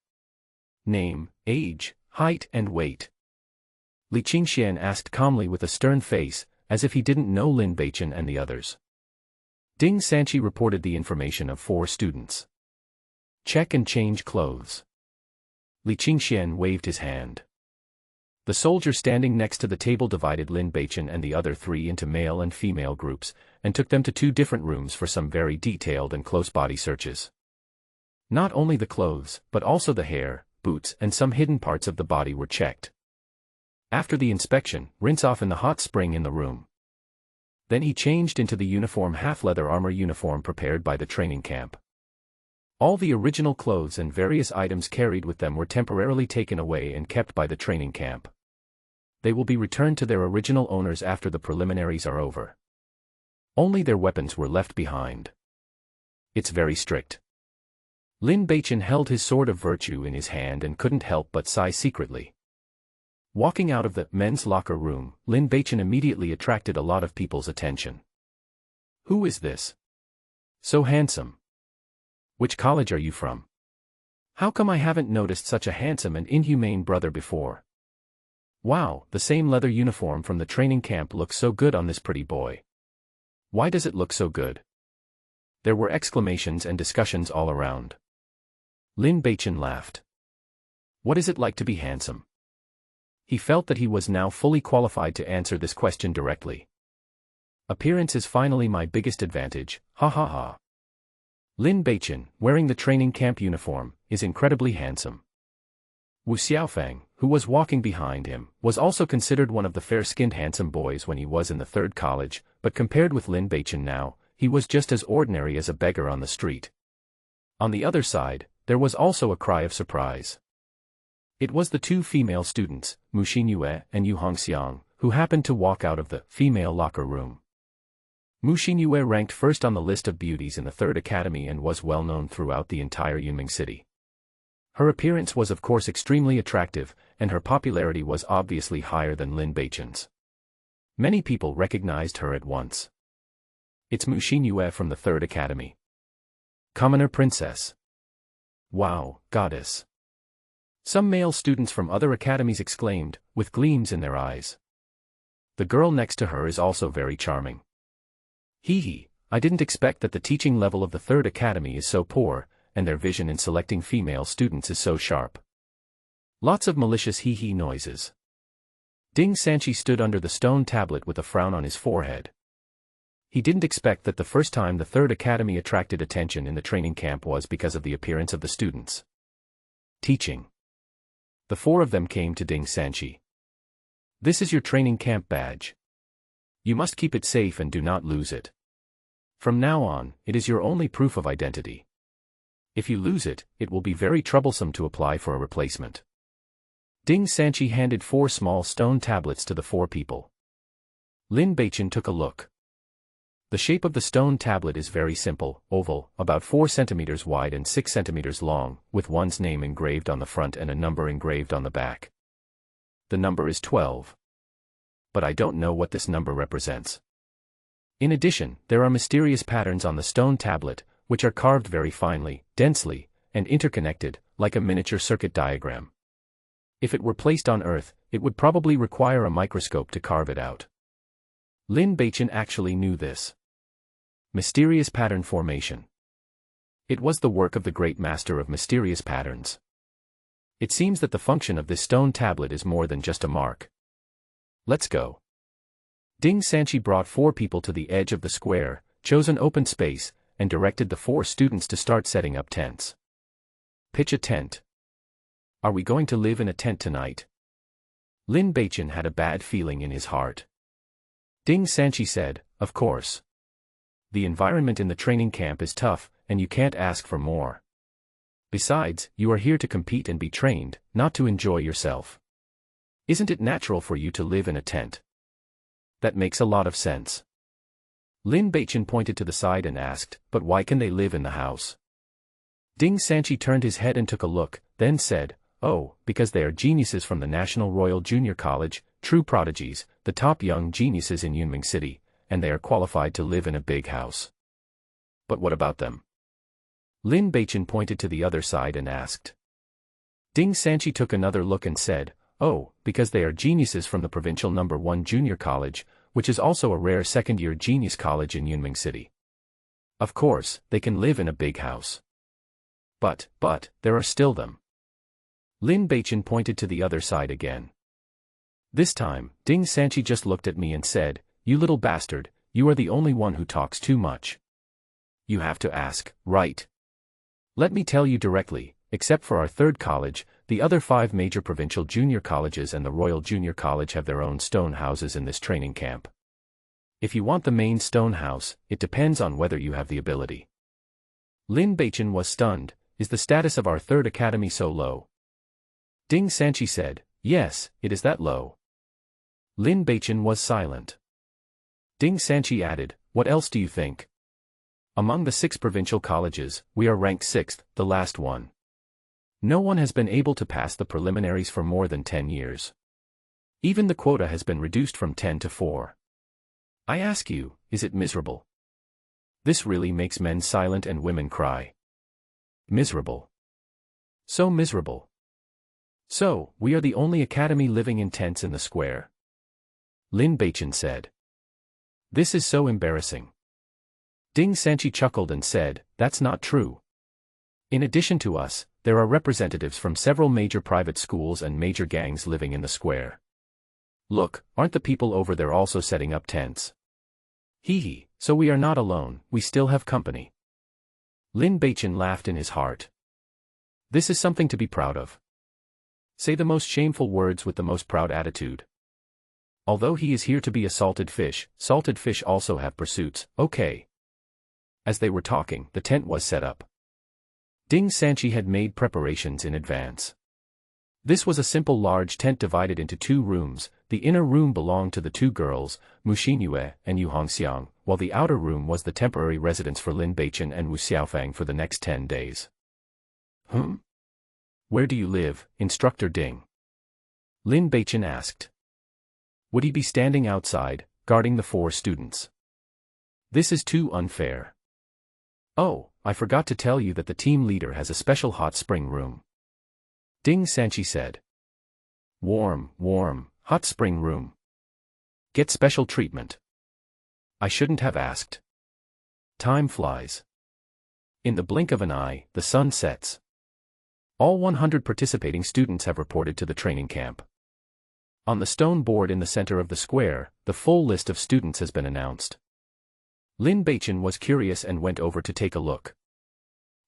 Name, age, height and weight. Li Qingxian asked calmly with a stern face, as if he didn't know Lin Beichen and the others. Ding Sanqi reported the information of 4 students. Check and change clothes. Li Qingxian waved his hand. The soldier standing next to the table divided Lin Beichen and the other 3 into male and female groups, and took them to 2 different rooms for some very detailed and close body searches. Not only the clothes, but also the hair, boots and some hidden parts of the body were checked. After the inspection, rinse off in the hot spring in the room. Then he changed into the uniform half-leather armor uniform prepared by the training camp. All the original clothes and various items carried with them were temporarily taken away and kept by the training camp. They will be returned to their original owners after the preliminaries are over. Only their weapons were left behind. It's very strict. Lin Beichen held his sword of virtue in his hand and couldn't help but sigh secretly. Walking out of the men's locker room, Lin Beichen immediately attracted a lot of people's attention. Who is this? So handsome. Which college are you from? How come I haven't noticed such a handsome and inhumane brother before? Wow, the same leather uniform from the training camp looks so good on this pretty boy. Why does it look so good? There were exclamations and discussions all around. Lin Beichen laughed. What is it like to be handsome? He felt that he was now fully qualified to answer this question directly. Appearance is finally my biggest advantage, ha ha ha. Lin Beichen, wearing the training camp uniform, is incredibly handsome. Wu Xiaofang, who was walking behind him, was also considered one of the fair-skinned handsome boys when he was in the 3rd college, but compared with Lin Beichen now, he was just as ordinary as a beggar on the street. On the other side, there was also a cry of surprise. It was the 2 female students, Mu Xinyue and Yu Hongxiang, who happened to walk out of the female locker room. Mu Xinyue ranked first on the list of beauties in the 3rd academy and was well known throughout the entire Yunming city. Her appearance was of course extremely attractive, and her popularity was obviously higher than Lin Beichen's. Many people recognized her at once. It's Mu Xinyue from the 3rd academy. Commoner princess. Wow, goddess. Some male students from other academies exclaimed, with gleams in their eyes. The girl next to her is also very charming. Hee hee, I didn't expect that the teaching level of the 3rd academy is so poor, and their vision in selecting female students is so sharp. Lots of malicious hee hee noises. Ding Sanqi stood under the stone tablet with a frown on his forehead. He didn't expect that the first time the 3rd academy attracted attention in the training camp was because of the appearance of the students. Teaching. The 4 of them came to Ding Sanqi. This is your training camp badge. You must keep it safe and do not lose it. From now on, it is your only proof of identity. If you lose it, it will be very troublesome to apply for a replacement. Ding Sanqi handed 4 small stone tablets to the 4 people. Lin Beichen took a look. The shape of the stone tablet is very simple, oval, about 4 centimeters wide and 6 centimeters long, with one's name engraved on the front and a number engraved on the back. The number is 12. But I don't know what this number represents. In addition, there are mysterious patterns on the stone tablet, which are carved very finely, densely, and interconnected, like a miniature circuit diagram. If it were placed on Earth, it would probably require a microscope to carve it out. Lin Beichen actually knew this. Mysterious pattern formation. It was the work of the great master of mysterious patterns. It seems that the function of this stone tablet is more than just a mark. Let's go. Ding Sanqi brought 4 people to the edge of the square, chose an open space, and directed the 4 students to start setting up tents. pitch a tent. Are we going to live in a tent tonight? Lin Beichen had a bad feeling in his heart. Ding Sanchi said, of course. The environment in the training camp is tough, and you can't ask for more. Besides, you are here to compete and be trained, not to enjoy yourself. Isn't it natural for you to live in a tent? That makes a lot of sense. Lin Beichen pointed to the side and asked, but why can they live in the house? Ding Sanchi turned his head and took a look, then said, oh, because they are geniuses from the National Royal Junior College, true prodigies, the top young geniuses in Yunming City, and they are qualified to live in a big house. But what about them? Lin Beichen pointed to the other side and asked. Ding Sanchi took another look and said, oh, because they are geniuses from the provincial No. 1 Junior College, which is also a rare second-year genius college in Yunming City. Of course, they can live in a big house. But, there are still them. Lin Beichen pointed to the other side again. This time, Ding Sanchi just looked at me and said, you little bastard, you are the only one who talks too much. You have to ask, right? Let me tell you directly, except for our third college, the other 5 major provincial junior colleges and the Royal Junior College have their own stone houses in this training camp. If you want the main stone house, it depends on whether you have the ability. Lin Beichen was stunned. Is the status of our third academy so low? Ding Sanchi said, yes, it is that low. Lin Beichen was silent. Ding Sanchi added, what else do you think? Among the 6 provincial colleges, we are ranked 6th, the last one. No one has been able to pass the preliminaries for more than 10 years. Even the quota has been reduced from 10 to 4. I ask you, is it miserable? This really makes men silent and women cry. Miserable. So miserable. So, we are the only academy living in tents in the square. Lin Beichen said. This is so embarrassing. Ding Sanchi chuckled and said, that's not true. In addition to us, there are representatives from several major private schools and major gangs living in the square. Look, aren't the people over there also setting up tents? Hee hee, so we are not alone, we still have company. Lin Beichen laughed in his heart. This is something to be proud of. Say the most shameful words with the most proud attitude. Although he is here to be a salted fish also have pursuits, okay. As they were talking, the tent was set up. Ding Sanchi had made preparations in advance. This was a simple large tent divided into 2 rooms. The inner room belonged to the 2 girls, Mu Xinyue and Yu Hongxiang, while the outer room was the temporary residence for Lin Beichen and Wu Xiaofang for the next 10 days. Where do you live, Instructor Ding? Lin Beichen asked. Would he be standing outside, guarding the 4 students? This is too unfair. Oh, I forgot to tell you that the team leader has a special hot spring room. Ding Sanchi said. Warm, hot spring room. Get special treatment. I shouldn't have asked. Time flies. In the blink of an eye, the sun sets. All 100 participating students have reported to the training camp. On the stone board in the center of the square, the full list of students has been announced. Lin Beichen was curious and went over to take a look.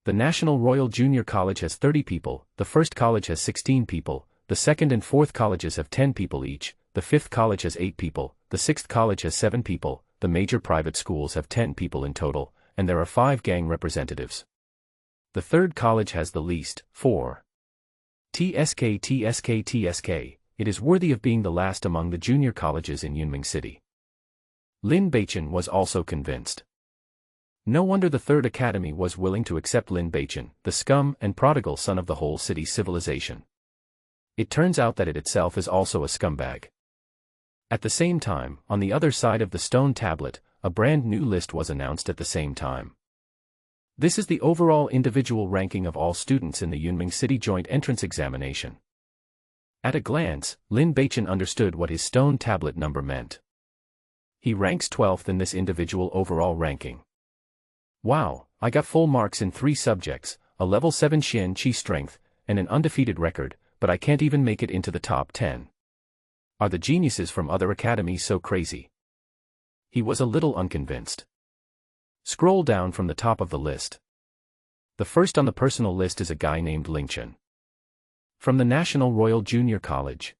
The National Royal Junior College has 30 people, the first college has 16 people, the second and fourth colleges have 10 people each, the fifth college has 8 people, the sixth college has 7 people, the major private schools have 10 people in total, and there are 5 gang representatives. The third college has the least, 4. TSK, it is worthy of being the last among the junior colleges in Yunming City. Lin Beichen was also convinced. No wonder the Third Academy was willing to accept Lin Beichen, the scum and prodigal son of the whole city's civilization. It turns out that it itself is also a scumbag. At the same time, on the other side of the stone tablet, a brand new list was announced at the same time. This is the overall individual ranking of all students in the Yunming City Joint Entrance Examination. At a glance, Lin Beichen understood what his stone tablet number meant. He ranks 12th in this individual overall ranking. Wow, I got full marks in 3 subjects, a level 7 Xian Qi strength, and an undefeated record, but I can't even make it into the top 10. Are the geniuses from other academies so crazy? He was a little unconvinced. Scroll down from the top of the list. The first on the personal list is a guy named Ling Chen. From the National Royal Junior College.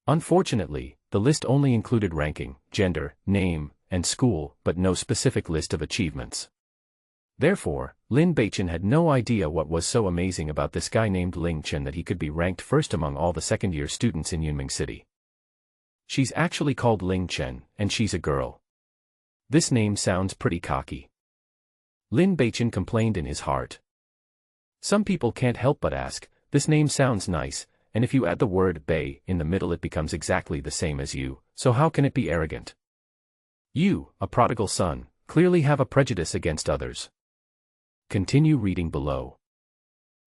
Unfortunately, the list only included ranking, gender, name, and school, but no specific list of achievements. Therefore, Lin Beichen had no idea what was so amazing about this guy named Ling Chen that he could be ranked first among all the second-year students in Yunming City. She's actually called Ling Chen, and she's a girl. This name sounds pretty cocky. Lin Beichen complained in his heart. Some people can't help but ask, this name sounds nice, and if you add the word Bei in the middle it becomes exactly the same as you, so how can it be arrogant? You, a prodigal son, clearly have a prejudice against others. Continue reading below.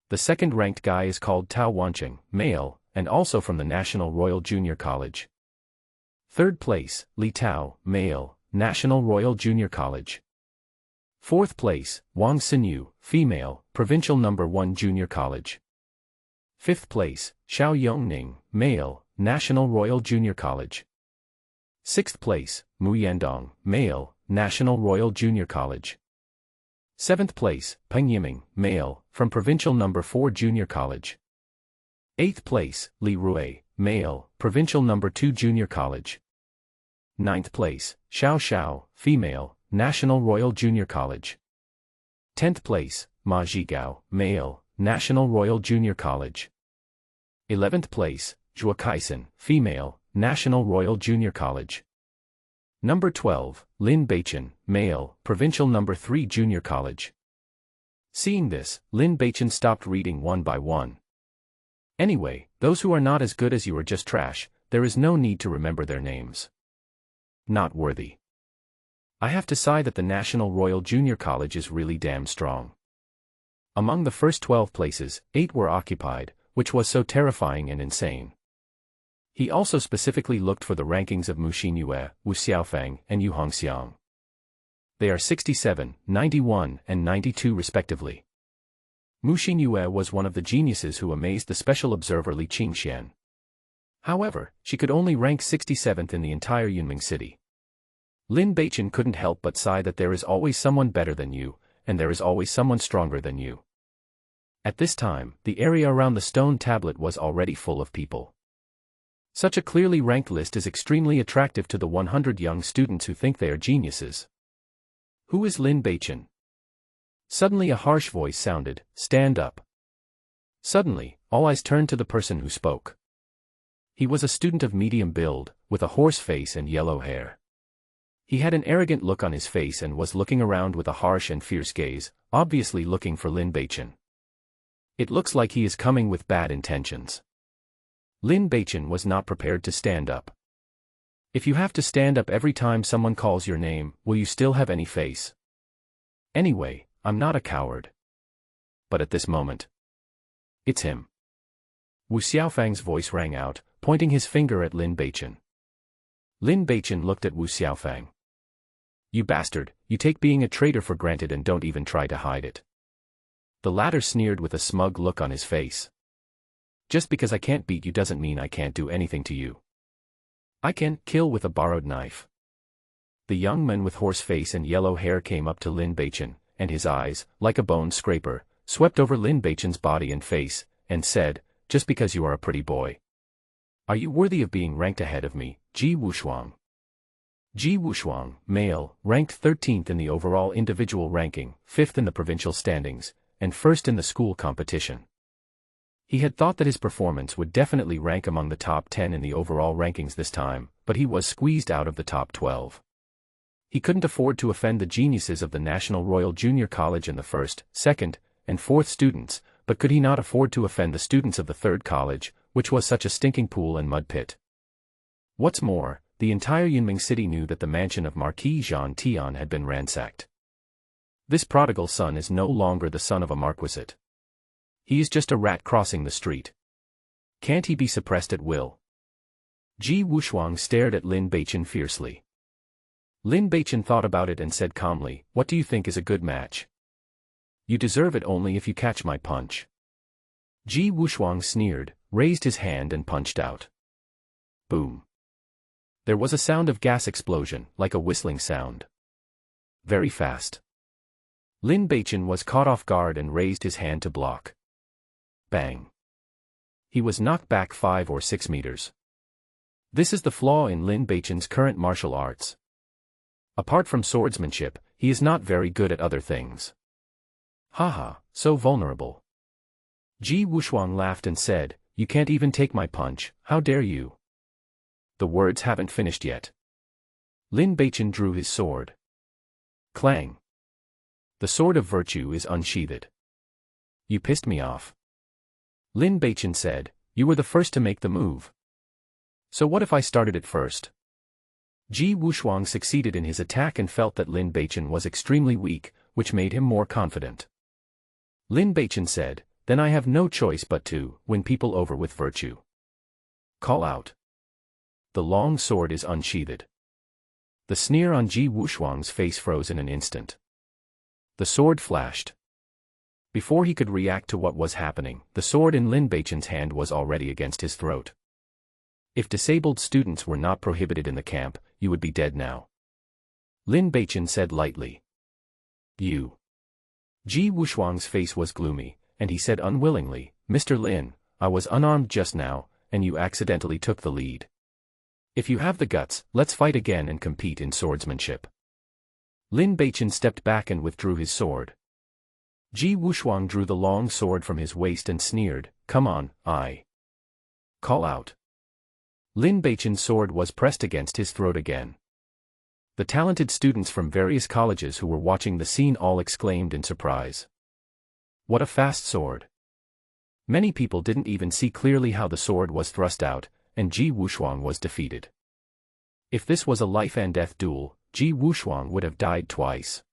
The second-ranked guy is called Tao Wancheng, male, and also from the National Royal Junior College. Third place, Li Tao, male, National Royal Junior College. Fourth place, Wang Xinyu, female, Provincial No. 1 Junior College. Fifth place, Xiao Yongning, male, National Royal Junior College. Sixth place, Mu Yandong, male, National Royal Junior College. Seventh place, Peng Yiming, male, from Provincial No. 4 Junior College. Eighth place, Li Rui, male, Provincial No. 2 Junior College. Ninth place, Xiao Xiao, female, National Royal Junior College. 10th place, Ma Zhigao, male, National Royal Junior College. 11th place, Zhua Kaisen, female, National Royal Junior College. Number 12, Lin Beichen, male, Provincial No. 3 Junior College. Seeing this, Lin Beichen stopped reading one by one. Anyway, those who are not as good as you are just trash, there is no need to remember their names. Not worthy. I have to sigh that the National Royal Junior College is really damn strong. Among the first 12 places, 8 were occupied, which was so terrifying and insane. He also specifically looked for the rankings of Mu Xinyue, Wu Xiaofeng, and Yu Hongxiang. They are 67, 91, and 92 respectively. Mu Xinyue was one of the geniuses who amazed the special observer Li Qingxian. However, she could only rank 67th in the entire Yunming City. Lin Beichen couldn't help but sigh that there is always someone better than you, and there is always someone stronger than you. At this time, the area around the stone tablet was already full of people. Such a clearly ranked list is extremely attractive to the 100 young students who think they are geniuses. Who is Lin Beichen? Suddenly a harsh voice sounded, "Stand up." Suddenly, all eyes turned to the person who spoke. He was a student of medium build, with a horse face and yellow hair. He had an arrogant look on his face and was looking around with a harsh and fierce gaze, obviously looking for Lin Beichen. It looks like he is coming with bad intentions. Lin Beichen was not prepared to stand up. If you have to stand up every time someone calls your name, will you still have any face? Anyway, I'm not a coward. But at this moment, it's him. Wu Xiaofang's voice rang out, pointing his finger at Lin Beichen. Lin Beichen looked at Wu Xiaofang. You bastard, you take being a traitor for granted and don't even try to hide it. The latter sneered with a smug look on his face. Just because I can't beat you doesn't mean I can't do anything to you. I can kill with a borrowed knife. The young man with horse face and yellow hair came up to Lin Beichen, and his eyes, like a bone scraper, swept over Lin Beichen's body and face, and said, "Just because you are a pretty boy. Are you worthy of being ranked ahead of me, Ji Wushuang?" Ji Wushuang, male, ranked 13th in the overall individual ranking, 5th in the provincial standings, and 1st in the school competition. He had thought that his performance would definitely rank among the top 10 in the overall rankings this time, but he was squeezed out of the top 12. He couldn't afford to offend the geniuses of the National Royal Junior College and the 1st, 2nd, and 4th students, but could he not afford to offend the students of the 3rd college, which was such a stinking pool and mud pit? What's more, the entire Yunming City knew that the mansion of Marquis Zhang Tian had been ransacked. This prodigal son is no longer the son of a marquisate. He is just a rat crossing the street. Can't he be suppressed at will? Ji Wushuang stared at Lin Beichen fiercely. Lin Beichen thought about it and said calmly, "What do you think is a good match? You deserve it only if you catch my punch." Ji Wushuang sneered, raised his hand and punched out. Boom. There was a sound of gas explosion, like a whistling sound. Very fast. Lin Beichen was caught off guard and raised his hand to block. Bang. He was knocked back 5 or 6 meters. This is the flaw in Lin Beichen's current martial arts. Apart from swordsmanship, he is not very good at other things. Haha, so vulnerable. Ji Wushuang laughed and said, "You can't even take my punch, how dare you?" The words haven't finished yet. Lin Beichen drew his sword. Clang. The sword of virtue is unsheathed. You pissed me off. Lin Beichen said, "You were the first to make the move. So what if I started it first?" Ji Wushuang succeeded in his attack and felt that Lin Beichen was extremely weak, which made him more confident. Lin Beichen said, "Then I have no choice but to win people over with virtue. Call out." The long sword is unsheathed. The sneer on Ji Wushuang's face froze in an instant. The sword flashed. Before he could react to what was happening, the sword in Lin Beichen's hand was already against his throat. If disabled students were not prohibited in the camp, you would be dead now. Lin Beichen said lightly. You. Ji Wushuang's face was gloomy, and he said unwillingly, "Mr. Lin, I was unarmed just now, and you accidentally took the lead. If you have the guts, let's fight again and compete in swordsmanship." Lin Beichen stepped back and withdrew his sword. Ji Wushuang drew the long sword from his waist and sneered, "Come on, I." Call out. Lin Beichen's sword was pressed against his throat again. The talented students from various colleges who were watching the scene all exclaimed in surprise. What a fast sword. Many people didn't even see clearly how the sword was thrust out, and Ji Wushuang was defeated. If this was a life-and-death duel, Ji Wushuang would have died twice.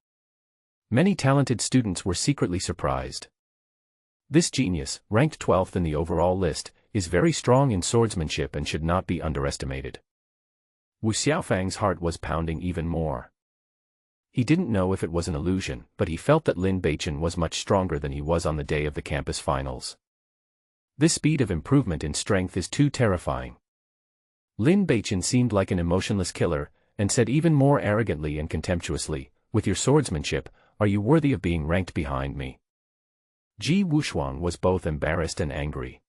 Many talented students were secretly surprised. This genius, ranked 12th in the overall list, is very strong in swordsmanship and should not be underestimated. Wu Xiaofang's heart was pounding even more. He didn't know if it was an illusion, but he felt that Lin Beichen was much stronger than he was on the day of the campus finals. This speed of improvement in strength is too terrifying. Lin Beichen seemed like an emotionless killer, and said even more arrogantly and contemptuously, "With your swordsmanship, are you worthy of being ranked behind me?" Ji Wushuang was both embarrassed and angry.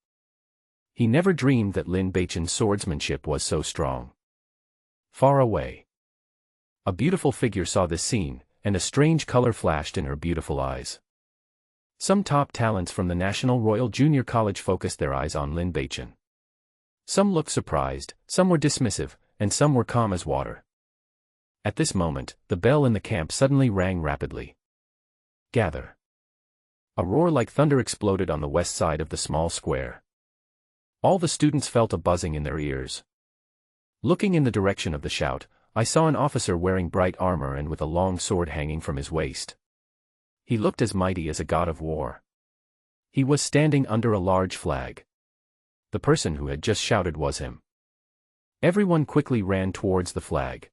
He never dreamed that Lin Beichen's swordsmanship was so strong. Far away, a beautiful figure saw this scene, and a strange color flashed in her beautiful eyes. Some top talents from the National Royal Junior College focused their eyes on Lin Beichen. Some looked surprised, some were dismissive, and some were calm as water. At this moment, the bell in the camp suddenly rang rapidly. Gather. A roar like thunder exploded on the west side of the small square. All the students felt a buzzing in their ears. Looking in the direction of the shout, I saw an officer wearing bright armor and with a long sword hanging from his waist. He looked as mighty as a god of war. He was standing under a large flag. The person who had just shouted was him. Everyone quickly ran towards the flag.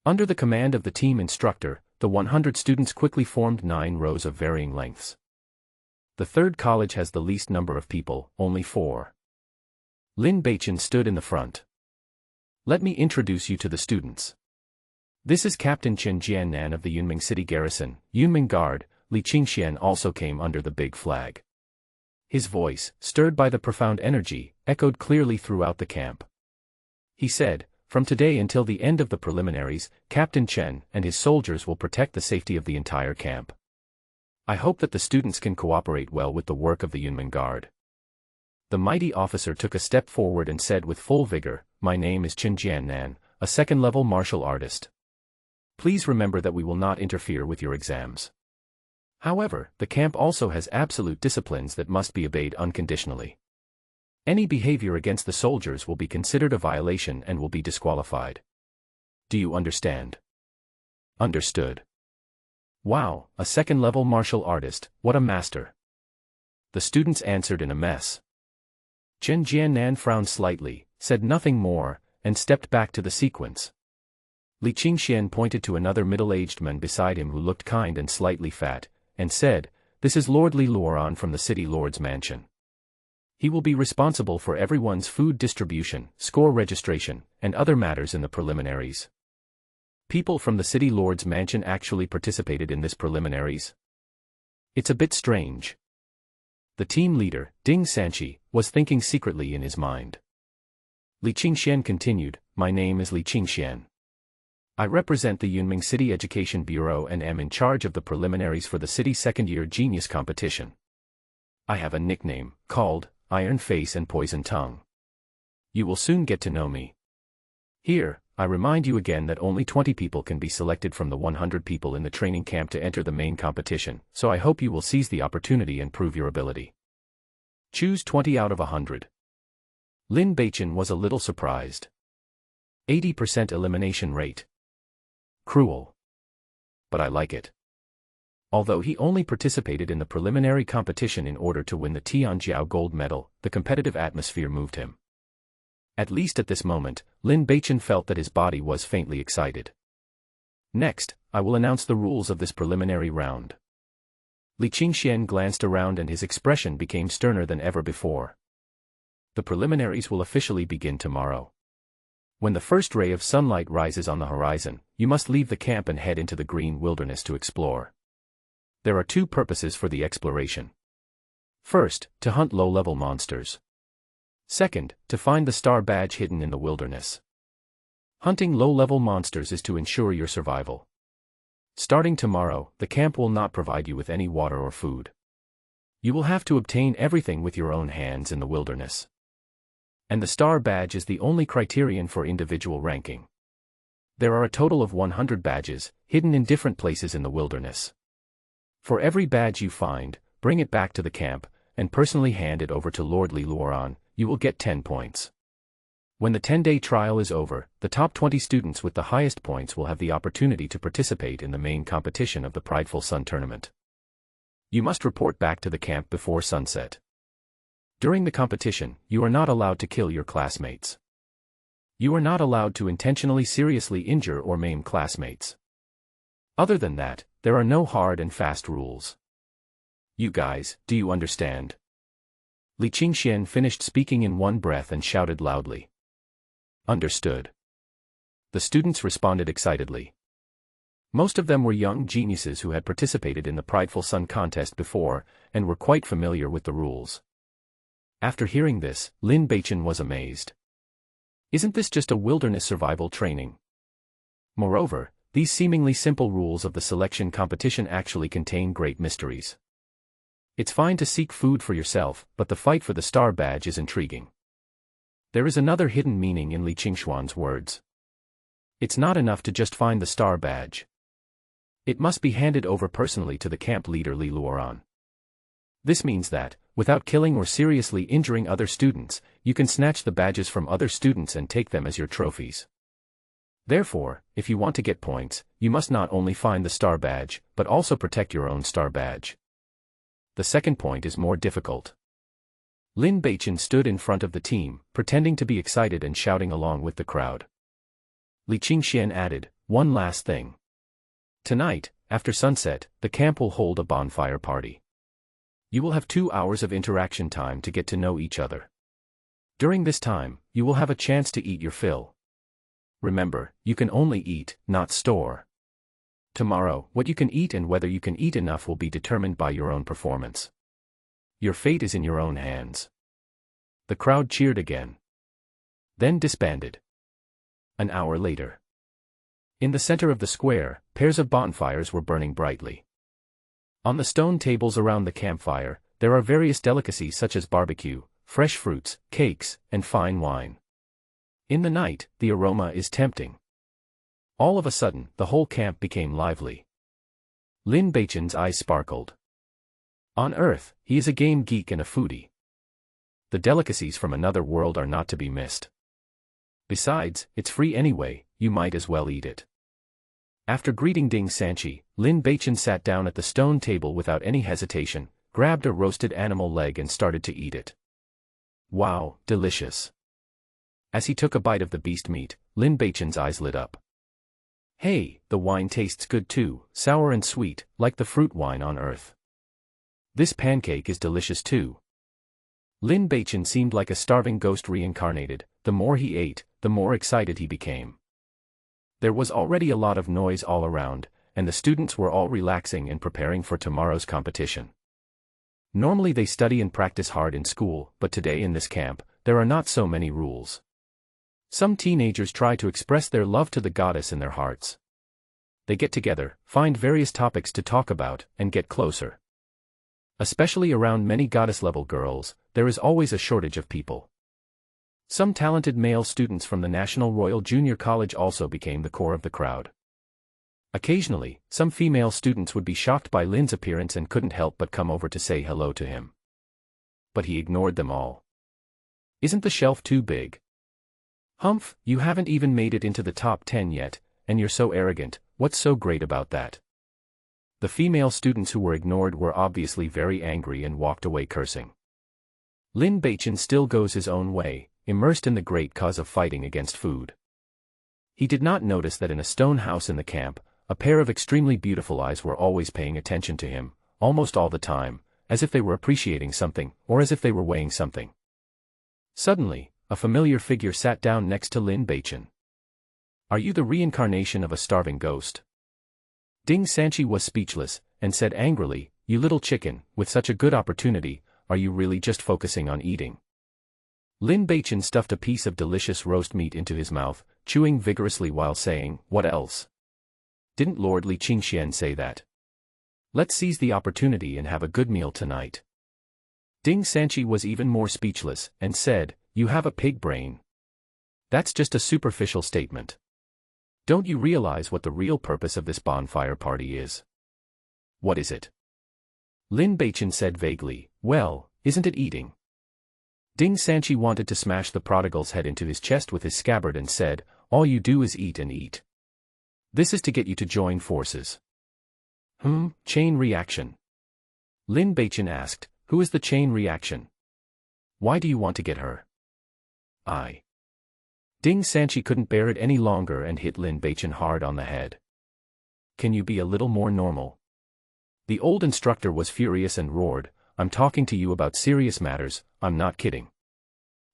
Under the command of the team instructor, the 100 students quickly formed 9 rows of varying lengths. The third college has the least number of people, only 4. Lin Beichen stood in the front. Let me introduce you to the students. This is Captain Chen Jiannan of the Yunming City Garrison, Yunming Guard. Li Qingxian also came under the big flag. His voice, stirred by the profound energy, echoed clearly throughout the camp. He said, "From today until the end of the preliminaries, Captain Chen and his soldiers will protect the safety of the entire camp. I hope that the students can cooperate well with the work of the Yunming Guard." The mighty officer took a step forward and said with full vigor, "My name is Chen Jiannan, a second-level martial artist. Please remember that we will not interfere with your exams. However, the camp also has absolute disciplines that must be obeyed unconditionally. Any behavior against the soldiers will be considered a violation and will be disqualified. Do you understand?" "Understood." "Wow, a second-level martial artist, what a master." The students answered in a mess. Chen Jiannan frowned slightly, said nothing more, and stepped back to the sequence. Li Qingxian pointed to another middle-aged man beside him who looked kind and slightly fat, and said, "This is Lord Li Luoran from the City Lord's mansion. He will be responsible for everyone's food distribution, score registration, and other matters in the preliminaries." People from the city lord's mansion actually participated in this preliminaries. It's a bit strange. The team leader, Ding Sanchi, was thinking secretly in his mind. Li Qingxian continued, "My name is Li Qingxian. I represent the Yunming City Education Bureau and am in charge of the preliminaries for the city's second-year genius competition. I have a nickname, called Iron Face and Poison Tongue. You will soon get to know me. Here, I remind you again that only 20 people can be selected from the 100 people in the training camp to enter the main competition, so I hope you will seize the opportunity and prove your ability. Choose 20 out of 100. Lin Beichen was a little surprised. 80% elimination rate. Cruel. But I like it. Although he only participated in the preliminary competition in order to win the Tianjiao gold medal, the competitive atmosphere moved him. At least at this moment, Lin Beichen felt that his body was faintly excited. Next, I will announce the rules of this preliminary round. Li Qingxian glanced around and his expression became sterner than ever before. The preliminaries will officially begin tomorrow. When the first ray of sunlight rises on the horizon, you must leave the camp and head into the green wilderness to explore. There are two purposes for the exploration. First, to hunt low-level monsters. Second, to find the star badge hidden in the wilderness. Hunting low-level monsters is to ensure your survival. Starting tomorrow, the camp will not provide you with any water or food. You will have to obtain everything with your own hands in the wilderness. And the star badge is the only criterion for individual ranking. There are a total of 100 badges, hidden in different places in the wilderness. For every badge you find, bring it back to the camp, and personally hand it over to Lord Li Luoran. You will get 10 points. When the 10-day trial is over, the top 20 students with the highest points will have the opportunity to participate in the main competition of the Prideful Sun tournament. You must report back to the camp before sunset. During the competition, you are not allowed to kill your classmates. You are not allowed to intentionally seriously injure or maim classmates. Other than that, there are no hard and fast rules. You guys, do you understand? Li Qingxian finished speaking in one breath and shouted loudly. Understood. The students responded excitedly. Most of them were young geniuses who had participated in the Prideful Sun contest before, and were quite familiar with the rules. After hearing this, Lin Beichen was amazed. Isn't this just a wilderness survival training? Moreover, these seemingly simple rules of the selection competition actually contain great mysteries. It's fine to seek food for yourself, but the fight for the star badge is intriguing. There is another hidden meaning in Li Qingxuan's words. It's not enough to just find the star badge. It must be handed over personally to the camp leader Li Luoran. This means that, without killing or seriously injuring other students, you can snatch the badges from other students and take them as your trophies. Therefore, if you want to get points, you must not only find the star badge, but also protect your own star badge. The second point is more difficult. Lin Beichen stood in front of the team, pretending to be excited and shouting along with the crowd. Li Qingxian added, "One last thing. Tonight, after sunset, the camp will hold a bonfire party. You will have 2 hours of interaction time to get to know each other. During this time, you will have a chance to eat your fill. Remember, you can only eat, not store. Tomorrow, what you can eat and whether you can eat enough will be determined by your own performance. Your fate is in your own hands." The crowd cheered again. Then disbanded. An hour later. In the center of the square, pairs of bonfires were burning brightly. On the stone tables around the campfire, there are various delicacies such as barbecue, fresh fruits, cakes, and fine wine. In the night, the aroma is tempting. All of a sudden, the whole camp became lively. Lin Beichen's eyes sparkled. On Earth, he is a game geek and a foodie. The delicacies from another world are not to be missed. Besides, it's free anyway, you might as well eat it. After greeting Ding Sanchi, Lin Beichen sat down at the stone table without any hesitation, grabbed a roasted animal leg and started to eat it. Wow, delicious. As he took a bite of the beast meat, Lin Beichen's eyes lit up. Hey, the wine tastes good too, sour and sweet, like the fruit wine on Earth. This pancake is delicious too. Lin Beichen seemed like a starving ghost reincarnated. The more he ate, the more excited he became. There was already a lot of noise all around, and the students were all relaxing and preparing for tomorrow's competition. Normally they study and practice hard in school, but today in this camp, there are not so many rules. Some teenagers try to express their love to the goddess in their hearts. They get together, find various topics to talk about, and get closer. Especially around many goddess-level girls, there is always a shortage of people. Some talented male students from the National Royal Junior College also became the core of the crowd. Occasionally, some female students would be shocked by Lin's appearance and couldn't help but come over to say hello to him. But he ignored them all. "Isn't the shelf too big? Humph, you haven't even made it into the top 10 yet, and you're so arrogant, what's so great about that?" The female students who were ignored were obviously very angry and walked away cursing. Lin Beichen still goes his own way, immersed in the great cause of fighting against food. He did not notice that in a stone house in the camp, a pair of extremely beautiful eyes were always paying attention to him, almost all the time, as if they were appreciating something, or as if they were weighing something. Suddenly, a familiar figure sat down next to Lin Beichen. "Are you the reincarnation of a starving ghost?" Ding Sanchi was speechless, and said angrily, "You little chicken, with such a good opportunity, are you really just focusing on eating?" Lin Beichen stuffed a piece of delicious roast meat into his mouth, chewing vigorously while saying, "What else? Didn't Lord Li Qingxian say that? Let's seize the opportunity and have a good meal tonight." Ding Sanchi was even more speechless, and said, "You have a pig brain. That's just a superficial statement. Don't you realize what the real purpose of this bonfire party is?" "What is it?" Lin Beichen said vaguely, "Well, isn't it eating?" Ding Sanchi wanted to smash the prodigal's head into his chest with his scabbard and said, "All you do is eat and eat. This is to get you to join forces." Chain reaction. Lin Beichen asked, "Who is the chain reaction? Why do you want to get her?" "I." Ding Sanchi couldn't bear it any longer and hit Lin Beichen hard on the head. "Can you be a little more normal?" The old instructor was furious and roared, "I'm talking to you about serious matters, I'm not kidding."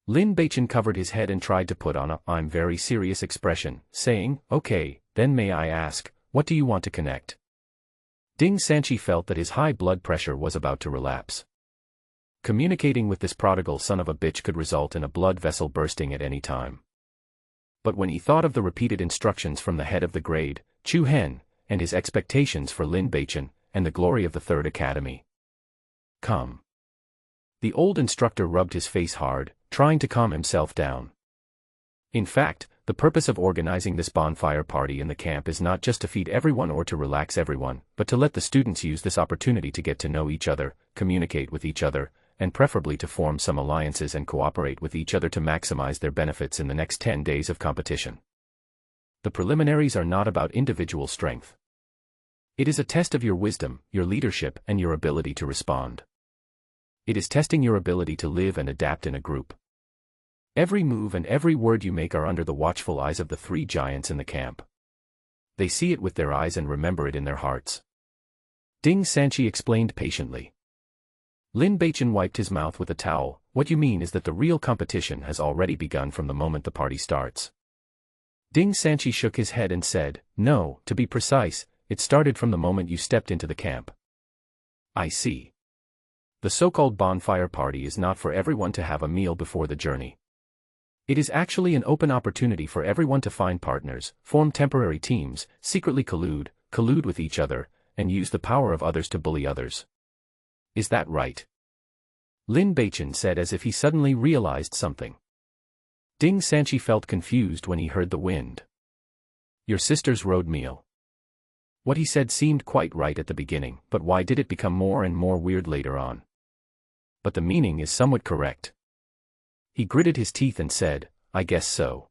Lin Beichen covered his head and tried to put on a "I'm very serious" expression, saying, "Okay, then may I ask, what do you want to connect?" Ding Sanchi felt that his high blood pressure was about to relapse. Communicating with this prodigal son of a bitch could result in a blood vessel bursting at any time. But when he thought of the repeated instructions from the head of the grade, Chu Hen, and his expectations for Lin Beichen, and the glory of the Third Academy. "Come." The old instructor rubbed his face hard, trying to calm himself down. In fact, the purpose of organizing this bonfire party in the camp is not just to feed everyone or to relax everyone, but to let the students use this opportunity to get to know each other, communicate with each other, and preferably to form some alliances and cooperate with each other to maximize their benefits in the next 10 days of competition. The preliminaries are not about individual strength. It is a test of your wisdom, your leadership, and your ability to respond. It is testing your ability to live and adapt in a group. Every move and every word you make are under the watchful eyes of the 3 giants in the camp. They see it with their eyes and remember it in their hearts. Ding Sanchi explained patiently. Lin Beichen wiped his mouth with a towel. "What you mean is that the real competition has already begun from the moment the party starts." Ding Sanchi shook his head and said, "No, to be precise, it started from the moment you stepped into the camp." "I see. The so-called bonfire party is not for everyone to have a meal before the journey. It is actually an open opportunity for everyone to find partners, form temporary teams, secretly collude with each other, and use the power of others to bully others. Is that right?" Lin Beichen said as if he suddenly realized something. Ding Sanchi felt confused when he heard the wind. "Your sister's road meal." What he said seemed quite right at the beginning, but why did it become more and more weird later on? But the meaning is somewhat correct. He gritted his teeth and said, "I guess so."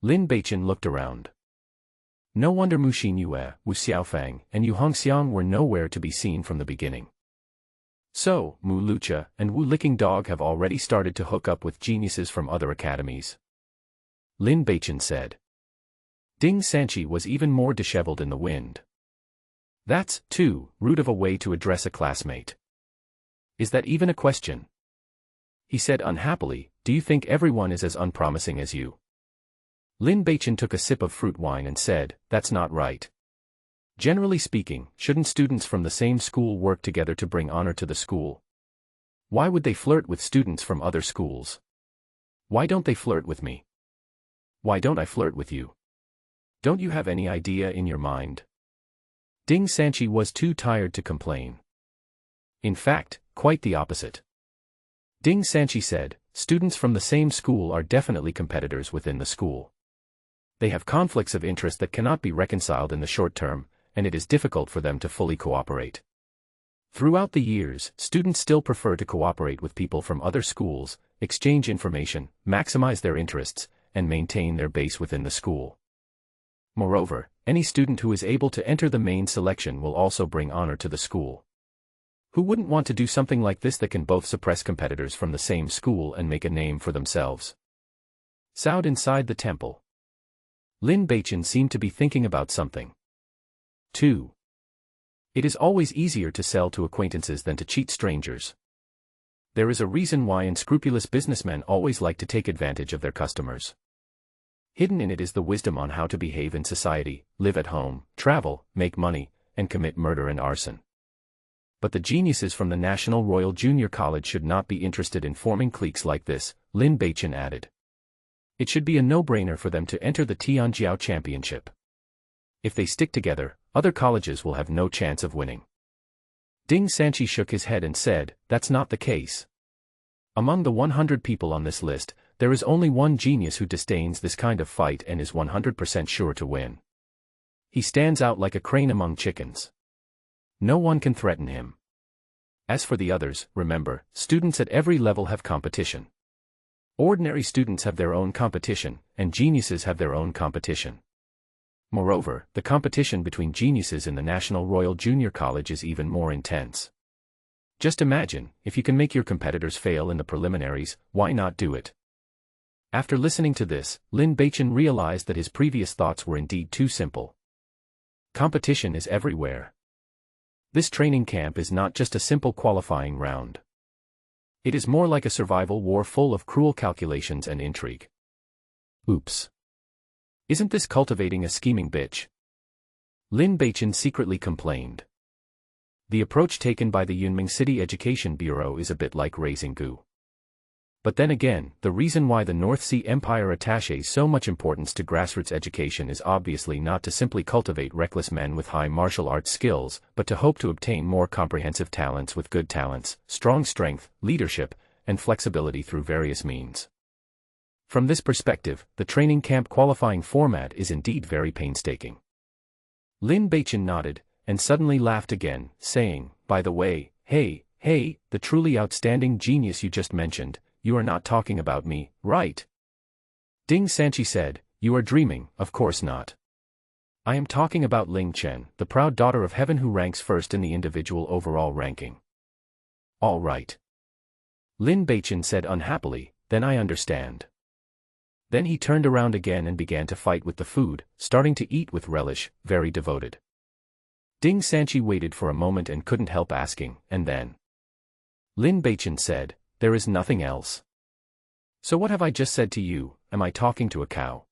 Lin Beichen looked around. No wonder Mu Xinyue, Wu Xiaofang, and Yu Hongxiang were nowhere to be seen from the beginning. So, Mu Lucha and Wu Licking Dog have already started to hook up with geniuses from other academies. Lin Beichen said. Ding Sanchi was even more disheveled in the wind. "That's, too, rude of a way to address a classmate. Is that even a question?" He said unhappily, "Do you think everyone is as unpromising as you?" Lin Beichen took a sip of fruit wine and said, "That's not right. Generally speaking, shouldn't students from the same school work together to bring honor to the school? Why would they flirt with students from other schools? Why don't they flirt with me? Why don't I flirt with you? Don't you have any idea in your mind?" Ding Sanchi was too tired to complain. In fact, quite the opposite. Ding Sanchi said, "Students from the same school are definitely competitors within the school. They have conflicts of interest that cannot be reconciled in the short term, and it is difficult for them to fully cooperate. Throughout the years, students still prefer to cooperate with people from other schools, exchange information, maximize their interests, and maintain their base within the school. Moreover, any student who is able to enter the main selection will also bring honor to the school. Who wouldn't want to do something like this that can both suppress competitors from the same school and make a name for themselves?" Sound inside the temple. Lin Beichen seemed to be thinking about something. 2. It is always easier to sell to acquaintances than to cheat strangers. There is a reason why unscrupulous businessmen always like to take advantage of their customers. Hidden in it is the wisdom on how to behave in society, live at home, travel, make money, and commit murder and arson. But the geniuses from the National Royal Junior College should not be interested in forming cliques like this, Lin Beichen added. It should be a no-brainer for them to enter the Tianjiao Championship. If they stick together, other colleges will have no chance of winning. Ding Sanchi shook his head and said, "That's not the case. Among the 100 people on this list, there is only one genius who disdains this kind of fight and is 100% sure to win. He stands out like a crane among chickens. No one can threaten him. As for the others, remember, students at every level have competition. Ordinary students have their own competition, and geniuses have their own competition. Moreover, the competition between geniuses in the National Royal Junior College is even more intense. Just imagine, if you can make your competitors fail in the preliminaries, why not do it?" After listening to this, Lin Beichen realized that his previous thoughts were indeed too simple. Competition is everywhere. This training camp is not just a simple qualifying round. It is more like a survival war full of cruel calculations and intrigue. Oops. Isn't this cultivating a scheming bitch? Lin Beichen secretly complained. The approach taken by the Yunming City Education Bureau is a bit like raising goo. But then again, the reason why the North Sea Empire attaches so much importance to grassroots education is obviously not to simply cultivate reckless men with high martial arts skills, but to hope to obtain more comprehensive talents with good talents, strong strength, leadership, and flexibility through various means. From this perspective, the training camp qualifying format is indeed very painstaking. Lin Beichen nodded, and suddenly laughed again, saying, "By the way, hey, the truly outstanding genius you just mentioned, you are not talking about me, right?" Ding Sanchi said, "You are dreaming, of course not. I am talking about Ling Chen, the proud daughter of heaven who ranks first in the individual overall ranking." "All right." Lin Beichen said unhappily, "Then I understand." Then he turned around again and began to fight with the food, starting to eat with relish, very devoted. Ding Sanchi waited for a moment and couldn't help asking, "And then?" Lin Beichen said, "There is nothing else." "So what have I just said to you? Am I talking to a cow?"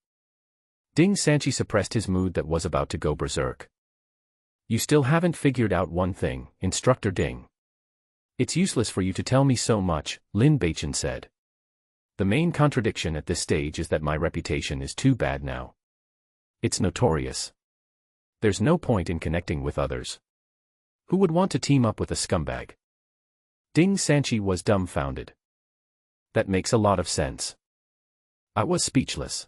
Ding Sanchi suppressed his mood that was about to go berserk. "You still haven't figured out one thing, Instructor Ding." "It's useless for you to tell me so much," Lin Beichen said. "The main contradiction at this stage is that my reputation is too bad now. It's notorious. There's no point in connecting with others. Who would want to team up with a scumbag?" Ding Sanchi was dumbfounded. "That makes a lot of sense." I was speechless.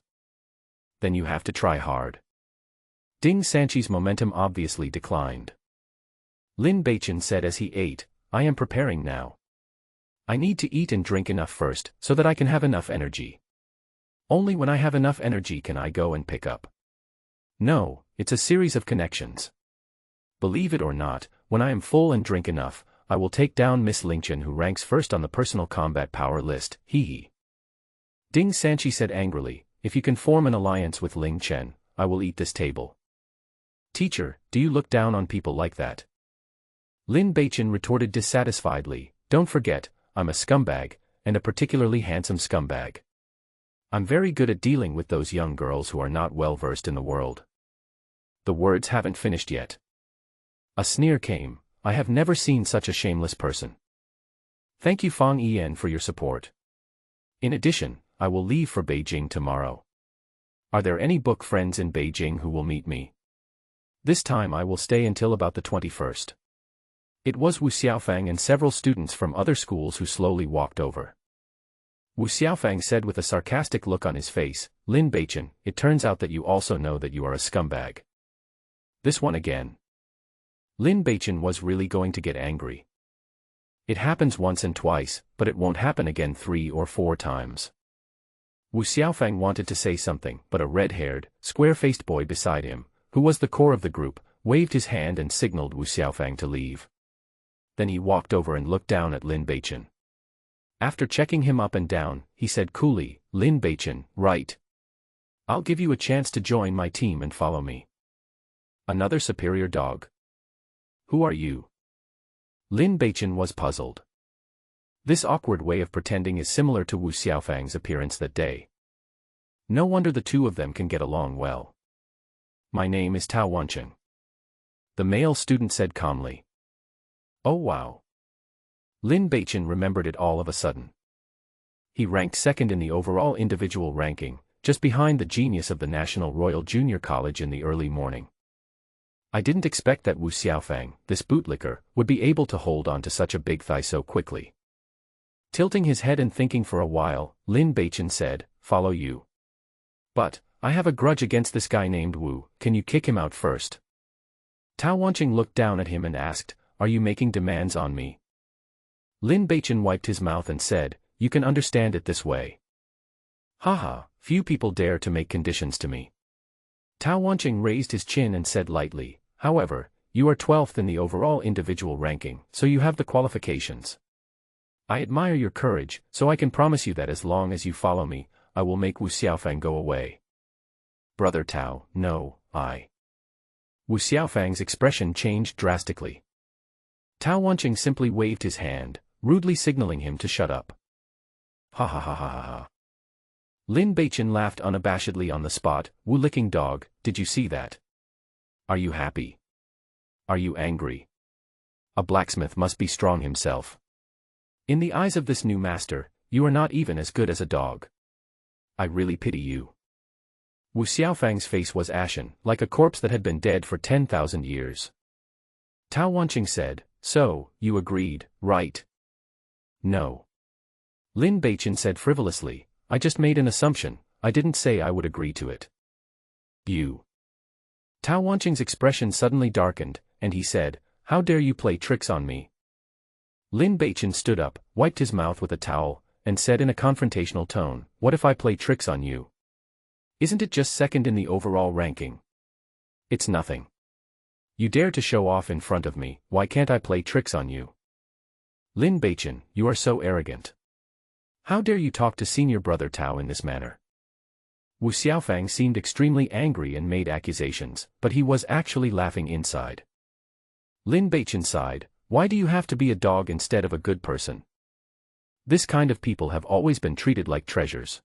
"Then you have to try hard." Ding Sanchi's momentum obviously declined. Lin Beichen said as he ate, "I am preparing now. I need to eat and drink enough first, so that I can have enough energy. Only when I have enough energy can I go and pick up. No, it's a series of connections. Believe it or not, when I am full and drink enough, I will take down Miss Lingchen who ranks first on the personal combat power list, hee." Ding Sanchi said angrily, "If you can form an alliance with Ling Chen, I will eat this table." "Teacher, do you look down on people like that?" Lin Beichen retorted dissatisfiedly, "Don't forget, I'm a scumbag, and a particularly handsome scumbag. I'm very good at dealing with those young girls who are not well versed in the world. The words haven't finished yet. A sneer came. I have never seen such a shameless person. Thank you Fang Yan for your support. In addition, I will leave for Beijing tomorrow. Are there any book friends in Beijing who will meet me? This time I will stay until about the 21st. It was Wu Xiaofang and several students from other schools who slowly walked over. Wu Xiaofang said with a sarcastic look on his face, Lin Beichen, it turns out that you also know that you are a scumbag. This one again. Lin Beichen was really going to get angry. It happens once and twice, but it won't happen again 3 or 4 times. Wu Xiaofang wanted to say something, but a red-haired, square-faced boy beside him, who was the core of the group, waved his hand and signaled Wu Xiaofang to leave. Then he walked over and looked down at Lin Beichen. After checking him up and down, he said coolly, Lin Beichen, right. I'll give you a chance to join my team and follow me. Another superior dog. Who are you? Lin Beichen was puzzled. This awkward way of pretending is similar to Wu Xiaofang's appearance that day. No wonder the two of them can get along well. My name is Tao Wancheng. The male student said calmly. Oh wow. Lin Beichen remembered it all of a sudden. He ranked second in the overall individual ranking, just behind the genius of the National Royal Junior College in the early morning. I didn't expect that Wu Xiaofang, this bootlicker, would be able to hold on to such a big thigh so quickly. Tilting his head and thinking for a while, Lin Beichen said, follow you. But, I have a grudge against this guy named Wu, can you kick him out first? Tao Wancheng looked down at him and asked, are you making demands on me? Lin Beichen wiped his mouth and said, you can understand it this way. Haha, few people dare to make conditions to me. Tao Wancheng raised his chin and said lightly, however, you are 12th in the overall individual ranking, so you have the qualifications. I admire your courage, so I can promise you that as long as you follow me, I will make Wu Xiaofang go away. Brother Tao, no, Wu Xiaofang's expression changed drastically. Tao Wancheng simply waved his hand, rudely signaling him to shut up. Ha ha ha ha ha ha. Lin Beichen laughed unabashedly on the spot, Wu-licking dog, did you see that? Are you happy? Are you angry? A blacksmith must be strong himself. In the eyes of this new master, you are not even as good as a dog. I really pity you. Wu Xiaofang's face was ashen, like a corpse that had been dead for 10,000 years. Tao Wancheng said, so, you agreed, right? No. Lin Beichen said frivolously, I just made an assumption, I didn't say I would agree to it. You. Tao Wancheng's expression suddenly darkened, and he said, how dare you play tricks on me? Lin Beichen stood up, wiped his mouth with a towel, and said in a confrontational tone, what if I play tricks on you? Isn't it just second in the overall ranking? It's nothing. You dare to show off in front of me, why can't I play tricks on you? Lin Beichen, you are so arrogant. How dare you talk to senior brother Tao in this manner? Wu Xiaofang seemed extremely angry and made accusations, but he was actually laughing inside. Lin Beichen sighed, why do you have to be a dog instead of a good person? This kind of people have always been treated like treasures.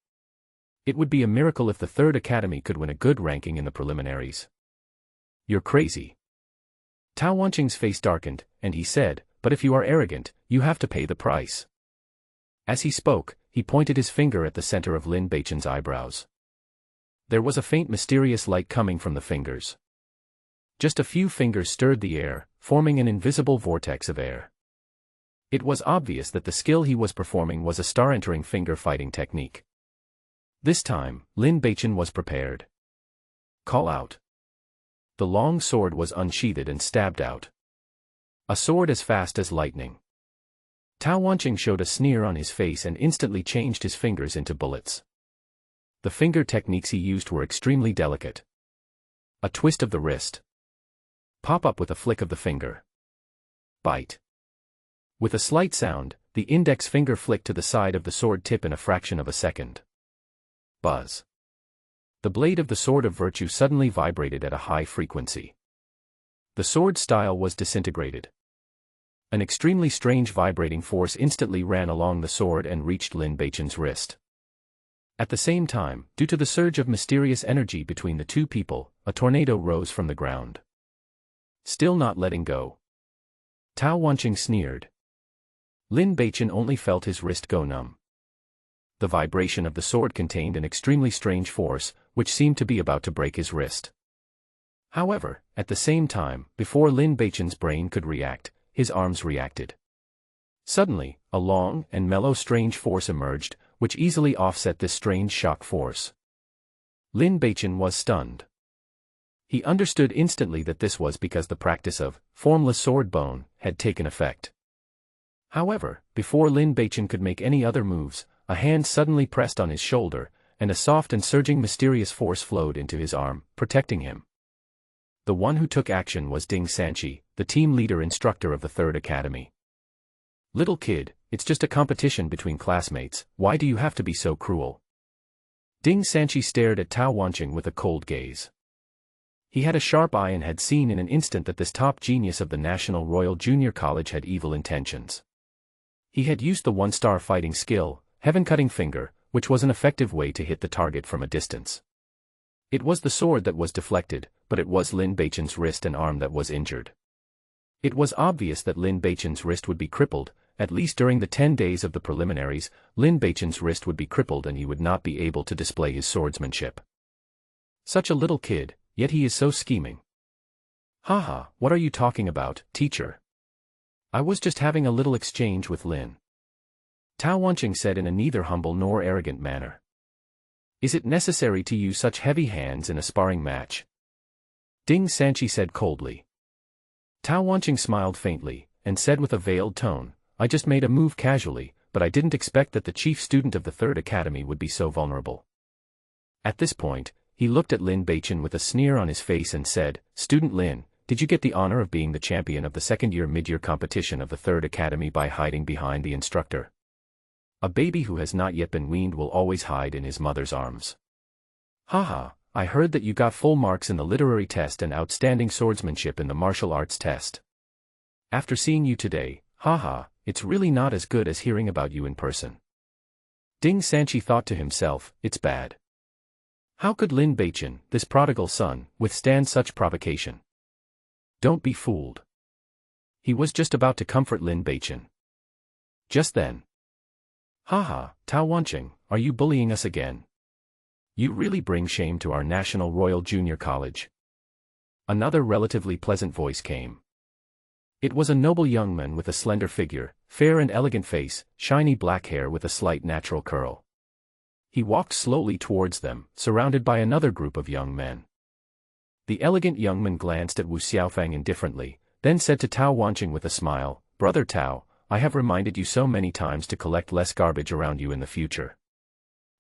It would be a miracle if the Third Academy could win a good ranking in the preliminaries. You're crazy. Tao Wancheng's face darkened, and he said, but if you are arrogant, you have to pay the price. As he spoke, he pointed his finger at the center of Lin Beichen's eyebrows. There was a faint mysterious light coming from the fingers. Just a few fingers stirred the air, forming an invisible vortex of air. It was obvious that the skill he was performing was a star-entering finger fighting technique. This time, Lin Beichen was prepared. Call out. The long sword was unsheathed and stabbed out. A sword as fast as lightning. Tao Wancheng showed a sneer on his face and instantly changed his fingers into bullets. The finger techniques he used were extremely delicate. A twist of the wrist. Pop up with a flick of the finger. Bite. With a slight sound, the index finger flicked to the side of the sword tip in a fraction of a second. Buzz. The blade of the sword of virtue suddenly vibrated at a high frequency. The sword style was disintegrated. An extremely strange vibrating force instantly ran along the sword and reached Lin Beichen's wrist. At the same time, due to the surge of mysterious energy between the two people, a tornado rose from the ground. Still not letting go. Tao Wanqing sneered. Lin Beichen only felt his wrist go numb. The vibration of the sword contained an extremely strange force, which seemed to be about to break his wrist. However, at the same time, before Lin Beichen's brain could react, his arms reacted. Suddenly, a long and mellow strange force emerged, which easily offset this strange shock force. Lin Beichen was stunned. He understood instantly that this was because the practice of formless sword bone had taken effect. However, before Lin Beichen could make any other moves, a hand suddenly pressed on his shoulder, and a soft and surging mysterious force flowed into his arm, protecting him. The one who took action was Ding Sanqi, the team leader instructor of the Third Academy. "Little kid, it's just a competition between classmates, why do you have to be so cruel?" Ding Sanqi stared at Tao Wanqing with a cold gaze. He had a sharp eye and had seen in an instant that this top genius of the National Royal Junior College had evil intentions. He had used the one-star fighting skill, Heaven-Cutting Finger, which was an effective way to hit the target from a distance. It was the sword that was deflected, but it was Lin Beichen's wrist and arm that was injured. It was obvious that Lin Beichen's wrist would be crippled, at least during the 10 days of the preliminaries. Lin Beichen's wrist would be crippled and he would not be able to display his swordsmanship. Such a little kid, yet he is so scheming. "Haha, what are you talking about, teacher? I was just having a little exchange with Lin." Tao Wanqing said in a neither humble nor arrogant manner. "Is it necessary to use such heavy hands in a sparring match?" Ding Sanqi said coldly. Tao Wanqing smiled faintly, and said with a veiled tone, "I just made a move casually, but I didn't expect that the chief student of the Third Academy would be so vulnerable." At this point, he looked at Lin Beichen with a sneer on his face and said, "Student Lin, did you get the honor of being the champion of the second-year mid-year competition of the Third Academy by hiding behind the instructor? A baby who has not yet been weaned will always hide in his mother's arms. Haha, I heard that you got full marks in the literary test and outstanding swordsmanship in the martial arts test. After seeing you today, haha, it's really not as good as hearing about you in person." Ding Sanqi thought to himself, it's bad. How could Lin Beichen, this prodigal son, withstand such provocation? Don't be fooled. He was just about to comfort Lin Beichen. Just then. "Haha, Tao Wanqing, are you bullying us again? You really bring shame to our National Royal Junior College." Another relatively pleasant voice came. It was a noble young man with a slender figure, fair and elegant face, shiny black hair with a slight natural curl. He walked slowly towards them, surrounded by another group of young men. The elegant young man glanced at Wu Xiaofang indifferently, then said to Tao Wanqing with a smile, "Brother Tao, I have reminded you so many times to collect less garbage around you in the future.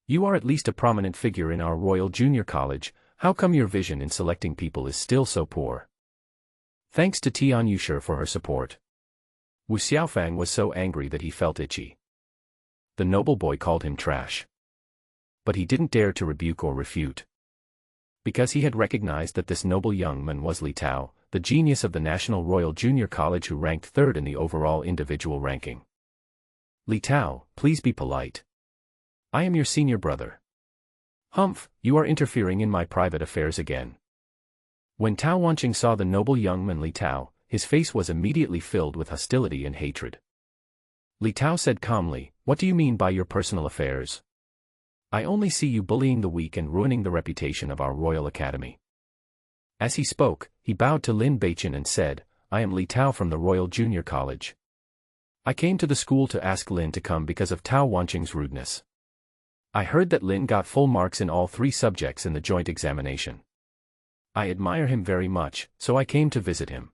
You are at least a prominent figure in our Royal Junior College, how come your vision in selecting people is still so poor?" Thanks to Tian Yushi for her support. Wu Xiaofang was so angry that he felt itchy. The noble boy called him trash. But he didn't dare to rebuke or refute. Because he had recognized that this noble young man was Li Tao, the genius of the National Royal Junior College who ranked third in the overall individual ranking. "Li Tao, please be polite. I am your senior brother." "Humph, you are interfering in my private affairs again." When Tao Wanqing saw the noble young man Li Tao, his face was immediately filled with hostility and hatred. Li Tao said calmly, "What do you mean by your personal affairs? I only see you bullying the weak and ruining the reputation of our Royal Academy." As he spoke, he bowed to Lin Beichen and said, "I am Li Tao from the Royal Junior College. I came to the school to ask Lin to come because of Tao Wanqing's rudeness. I heard that Lin got full marks in all 3 subjects in the joint examination. I admire him very much, so I came to visit him."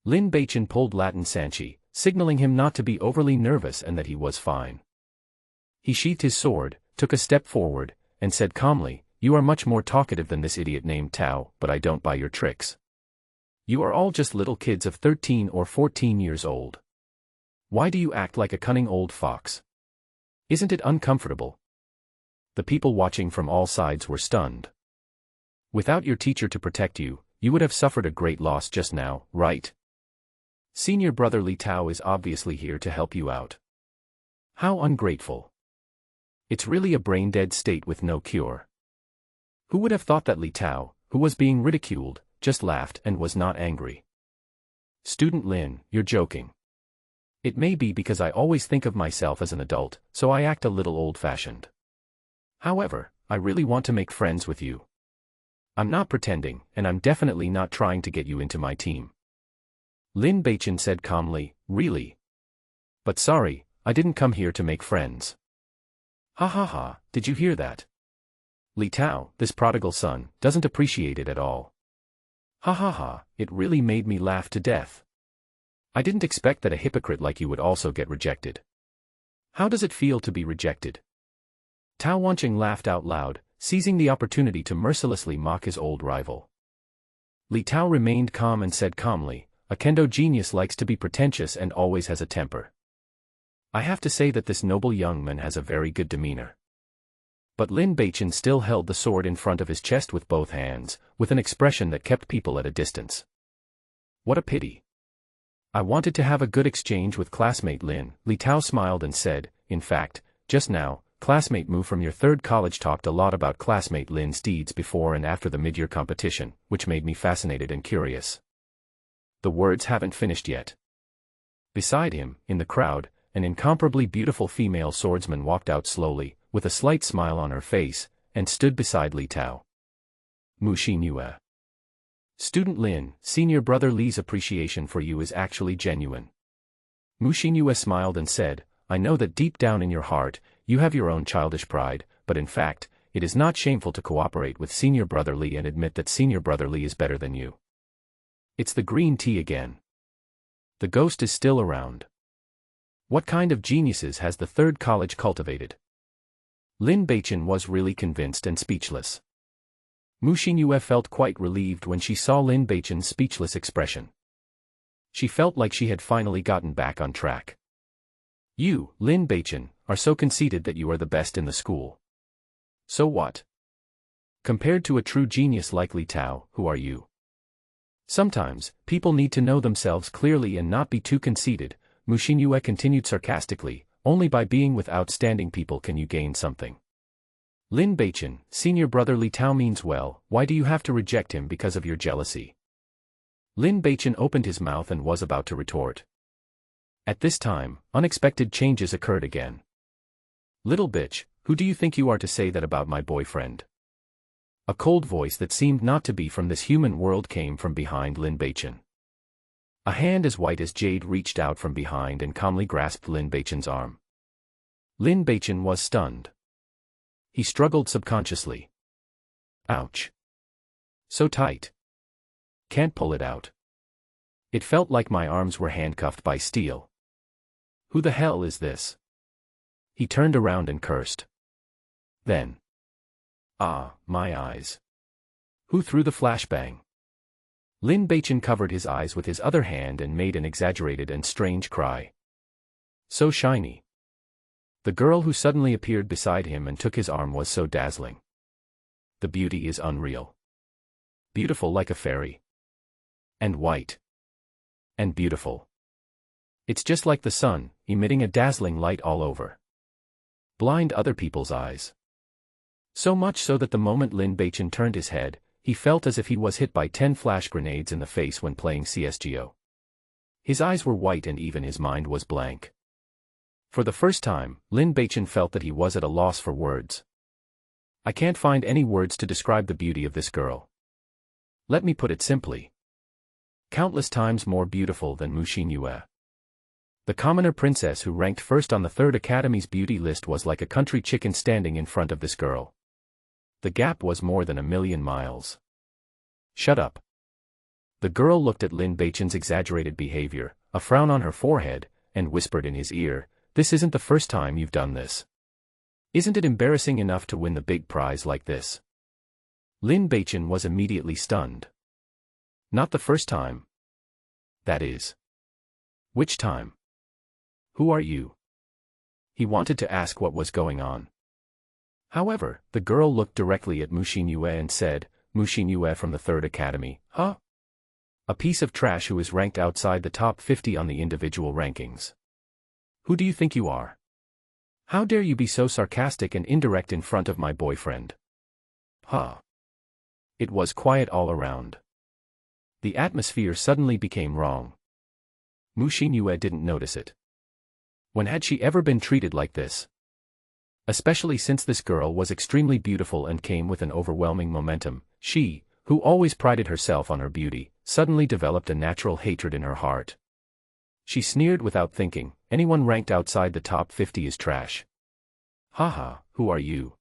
Lin Beichen pulled Latin Sanqi, signaling him not to be overly nervous and that he was fine. He sheathed his sword, took a step forward, and said calmly, "You are much more talkative than this idiot named Tao, but I don't buy your tricks. You are all just little kids of 13 or 14 years old. Why do you act like a cunning old fox? Isn't it uncomfortable?" The people watching from all sides were stunned. Without your teacher to protect you, you would have suffered a great loss just now, right? Senior brother Li Tao is obviously here to help you out. How ungrateful. It's really a brain-dead state with no cure. Who would have thought that Li Tao, who was being ridiculed, just laughed and was not angry? Student Lin, you're joking. It may be because I always think of myself as an adult, so I act a little old-fashioned. However, I really want to make friends with you. I'm not pretending, and I'm definitely not trying to get you into my team. Lin Beichen said calmly, really? But sorry, I didn't come here to make friends. Ha ha ha, did you hear that? Li Tao, this prodigal son, doesn't appreciate it at all. Ha ha ha, it really made me laugh to death. I didn't expect that a hypocrite like you would also get rejected. How does it feel to be rejected? Tao Wanqing laughed out loud, seizing the opportunity to mercilessly mock his old rival. Li Tao remained calm and said calmly, a kendo genius likes to be pretentious and always has a temper. I have to say that this noble young man has a very good demeanor. But Lin Beichen still held the sword in front of his chest with both hands, with an expression that kept people at a distance. What a pity. I wanted to have a good exchange with classmate Lin. Li Tao smiled and said, in fact, just now, classmate Mu from your third college talked a lot about classmate Lin's deeds before and after the mid-year competition, which made me fascinated and curious. The words haven't finished yet. Beside him, in the crowd, an incomparably beautiful female swordsman walked out slowly, with a slight smile on her face, and stood beside Li Tao. Mu Xinyue. Student Lin, senior brother Li's appreciation for you is actually genuine. Mu Xinyue smiled and said, I know that deep down in your heart, you have your own childish pride, but in fact, it is not shameful to cooperate with senior brother Li and admit that senior brother Li is better than you. It's the green tea again. The ghost is still around. What kind of geniuses has the third college cultivated? Lin Beichen was really convinced and speechless. Mu Xinyue felt quite relieved when she saw Lin Beichen's speechless expression. She felt like she had finally gotten back on track. You, Lin Beichen, are so conceited that you are the best in the school. So what? Compared to a true genius like Li Tao, who are you? Sometimes, people need to know themselves clearly and not be too conceited, Mu Xinyue continued sarcastically, only by being with outstanding people can you gain something. Lin Beichen, senior brother Li Tao means well, why do you have to reject him because of your jealousy? Lin Beichen opened his mouth and was about to retort. At this time, unexpected changes occurred again. Little bitch, who do you think you are to say that about my boyfriend? A cold voice that seemed not to be from this human world came from behind Lin Beichen. A hand as white as jade reached out from behind and calmly grasped Lin Beichen's arm. Lin Beichen was stunned. He struggled subconsciously. Ouch. So tight. Can't pull it out. It felt like my arms were handcuffed by steel. Who the hell is this? He turned around and cursed. Then. Ah, my eyes. Who threw the flashbang? Lin Beichen covered his eyes with his other hand and made an exaggerated and strange cry. So shiny. The girl who suddenly appeared beside him and took his arm was so dazzling. The beauty is unreal. Beautiful like a fairy. And white. And beautiful. It's just like the sun, emitting a dazzling light all over. Blind other people's eyes. So much so that the moment Lin Beichen turned his head, he felt as if he was hit by 10 flash grenades in the face when playing CSGO. His eyes were white and even his mind was blank. For the first time, Lin Beichen felt that he was at a loss for words. I can't find any words to describe the beauty of this girl. Let me put it simply. Countless times more beautiful than Mu Xinyue. The commoner princess who ranked first on the Third Academy's beauty list was like a country chicken standing in front of this girl. The gap was more than 1,000,000 miles. Shut up. The girl looked at Lin Beichen's exaggerated behavior, a frown on her forehead, and whispered in his ear, this isn't the first time you've done this. Isn't it embarrassing enough to win the big prize like this? Lin Beichen was immediately stunned. Not the first time. That is. Which time? Who are you? He wanted to ask what was going on. However, the girl looked directly at Mu Xinyue and said, Mu Xinyue from the Third Academy, huh? A piece of trash who is ranked outside the top 50 on the individual rankings. Who do you think you are? How dare you be so sarcastic and indirect in front of my boyfriend? Huh. It was quiet all around. The atmosphere suddenly became wrong. Mu Xinyue didn't notice it. When had she ever been treated like this? Especially since this girl was extremely beautiful and came with an overwhelming momentum, she, who always prided herself on her beauty, suddenly developed a natural hatred in her heart. She sneered without thinking, anyone ranked outside the top 50 is trash. Haha, who are you?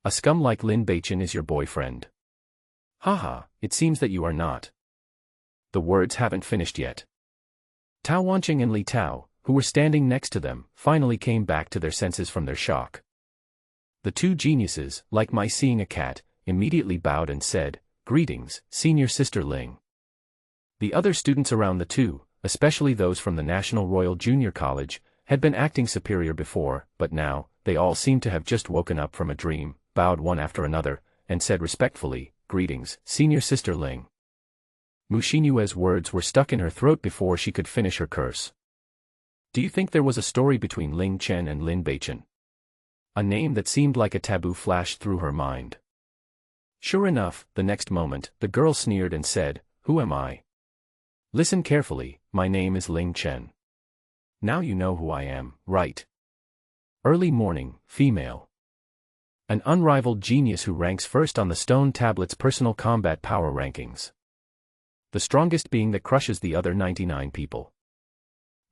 A scum like Lin Beichen is your boyfriend. Haha, it seems that you are not. The words haven't finished yet. Tao Wanqing and Li Tao, who were standing next to them, finally came back to their senses from their shock. The two geniuses, like mice seeing a cat, immediately bowed and said, "Greetings, Senior Sister Ling." The other students around the two, especially those from the National Royal Junior College, had been acting superior before, but now, they all seemed to have just woken up from a dream, bowed one after another, and said respectfully, "Greetings, Senior Sister Ling." Mu Xinyue's words were stuck in her throat before she could finish her curse. Do you think there was a story between Ling Chen and Lin Beichen? A name that seemed like a taboo flashed through her mind. Sure enough, the next moment, the girl sneered and said, "Who am I? Listen carefully, my name is Ling Chen. Now you know who I am, right? Early morning, female. An unrivaled genius who ranks first on the Stone Tablet's personal combat power rankings. The strongest being that crushes the other 99 people."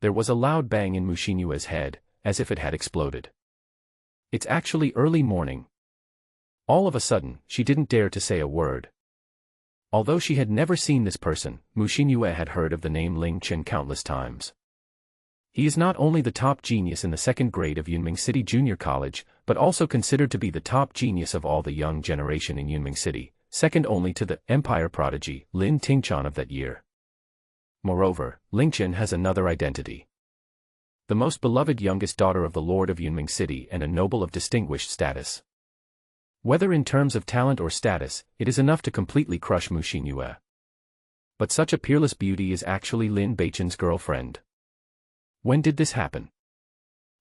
There was a loud bang in Mu Xinyue's head, as if it had exploded. It's actually early morning. All of a sudden, she didn't dare to say a word. Although she had never seen this person, Mu Xinyue had heard of the name Ling Chen countless times. He is not only the top genius in the second grade of Yunming City Junior College, but also considered to be the top genius of all the young generation in Yunming City, second only to the Empire prodigy Lin Tingchan of that year. Moreover, Ling Chen has another identity. The most beloved youngest daughter of the Lord of Yunming City and a noble of distinguished status. Whether in terms of talent or status, it is enough to completely crush Mu Xinyue. But such a peerless beauty is actually Lin Beichen's girlfriend. When did this happen?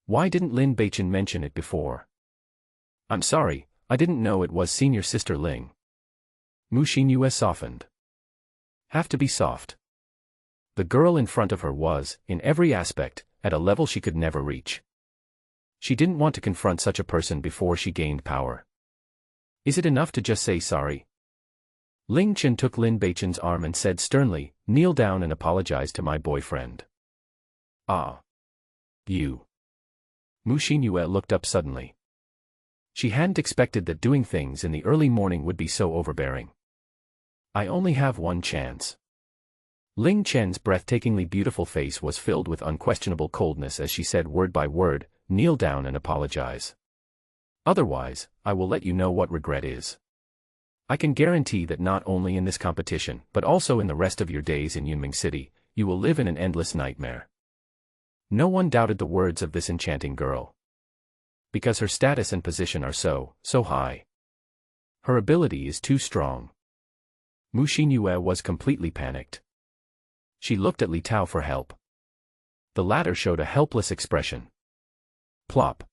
Why didn't Lin Beichen mention it before? I'm sorry, I didn't know it was Senior Sister Ling. Mu Xinyue softened. Have to be soft. The girl in front of her was, in every aspect, at a level she could never reach. She didn't want to confront such a person before she gained power. Is it enough to just say sorry? Ling Chen took Lin Beichen's arm and said sternly, "Kneel down and apologize to my boyfriend." Ah. You. Mu Xinyue looked up suddenly. She hadn't expected that doing things in the early morning would be so overbearing. I only have one chance. Ling Chen's breathtakingly beautiful face was filled with unquestionable coldness as she said word by word, "Kneel down and apologize. Otherwise, I will let you know what regret is. I can guarantee that not only in this competition, but also in the rest of your days in Yunming City, you will live in an endless nightmare." No one doubted the words of this enchanting girl. Because her status and position are so high. Her ability is too strong. Mu Xinyue was completely panicked. She looked at Li Tao for help. The latter showed a helpless expression. Plop.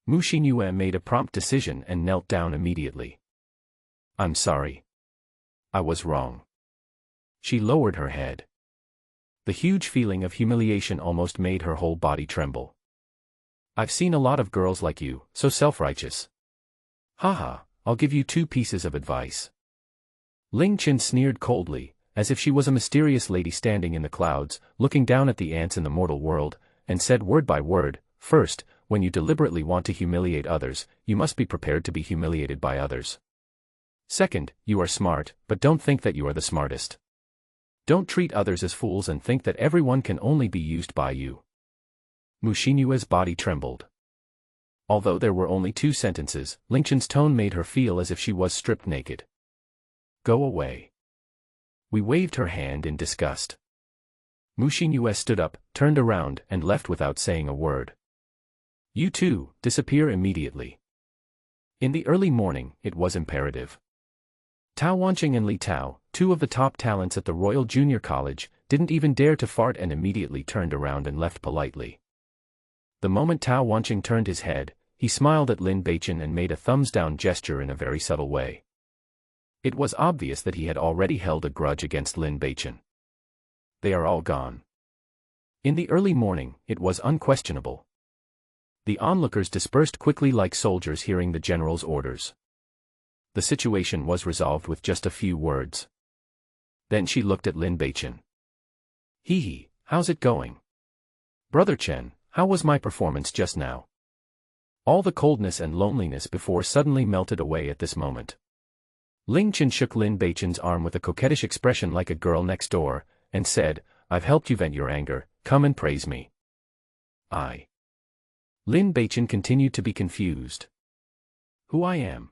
Mu Xinyue made a prompt decision and knelt down immediately. I'm sorry. I was wrong. She lowered her head. The huge feeling of humiliation almost made her whole body tremble. I've seen a lot of girls like you, so self-righteous. Haha, I'll give you 2 pieces of advice. Ling Chen sneered coldly, as if she was a mysterious lady standing in the clouds, looking down at the ants in the mortal world, and said word by word, "First, when you deliberately want to humiliate others, you must be prepared to be humiliated by others. Second, you are smart, but don't think that you are the smartest. Don't treat others as fools and think that everyone can only be used by you." Mu Xinyue's body trembled. Although there were only 2 sentences, Ling Chen's tone made her feel as if she was stripped naked. Go away. We waved her hand in disgust. Mu Xinyue stood up, turned around, and left without saying a word. You two, disappear immediately. In the early morning, it was imperative. Tao Wanqing and Li Tao, 2 of the top talents at the Royal Junior College, didn't even dare to fart and immediately turned around and left politely. The moment Tao Wanqing turned his head, he smiled at Lin Beichen and made a thumbs-down gesture in a very subtle way. It was obvious that he had already held a grudge against Lin Beichen. They are all gone. In the early morning, it was unquestionable. The onlookers dispersed quickly like soldiers hearing the general's orders. The situation was resolved with just a few words. Then she looked at Lin Beichen. Hee, how's it going? Brother Chen, how was my performance just now? All the coldness and loneliness before suddenly melted away at this moment. Ling Chen shook Lin Beichen's arm with a coquettish expression like a girl next door, and said, I've helped you vent your anger, come and praise me. Lin Beichen continued to be confused. Who I am?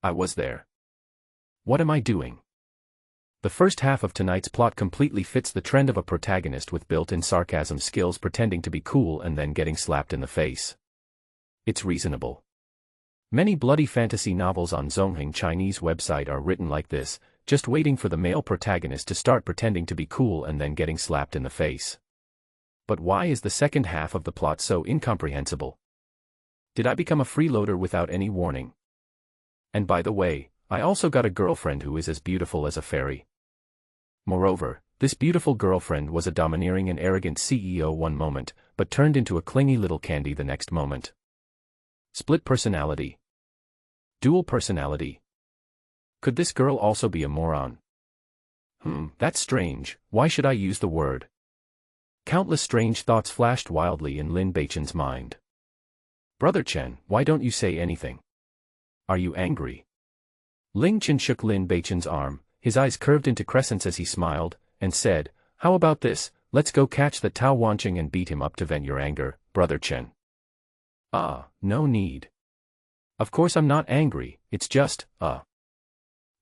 I was there. What am I doing? The first half of tonight's plot completely fits the trend of a protagonist with built-in sarcasm skills pretending to be cool and then getting slapped in the face. It's reasonable. Many bloody fantasy novels on Zongheng Chinese website are written like this, just waiting for the male protagonist to start pretending to be cool and then getting slapped in the face. But why is the second half of the plot so incomprehensible? Did I become a freeloader without any warning? And by the way, I also got a girlfriend who is as beautiful as a fairy. Moreover, this beautiful girlfriend was a domineering and arrogant CEO one moment, but turned into a clingy little candy the next moment. Split personality. Dual personality. Could this girl also be a moron? That's strange, why should I use the word? Countless strange thoughts flashed wildly in Lin Beichen's mind. Brother Chen, why don't you say anything? Are you angry? Ling Chen shook Lin Beichen's arm, his eyes curved into crescents as he smiled, and said, how about this, let's go catch the Tao Wanqing and beat him up to vent your anger, Brother Chen. No need. Of course I'm not angry, it's just,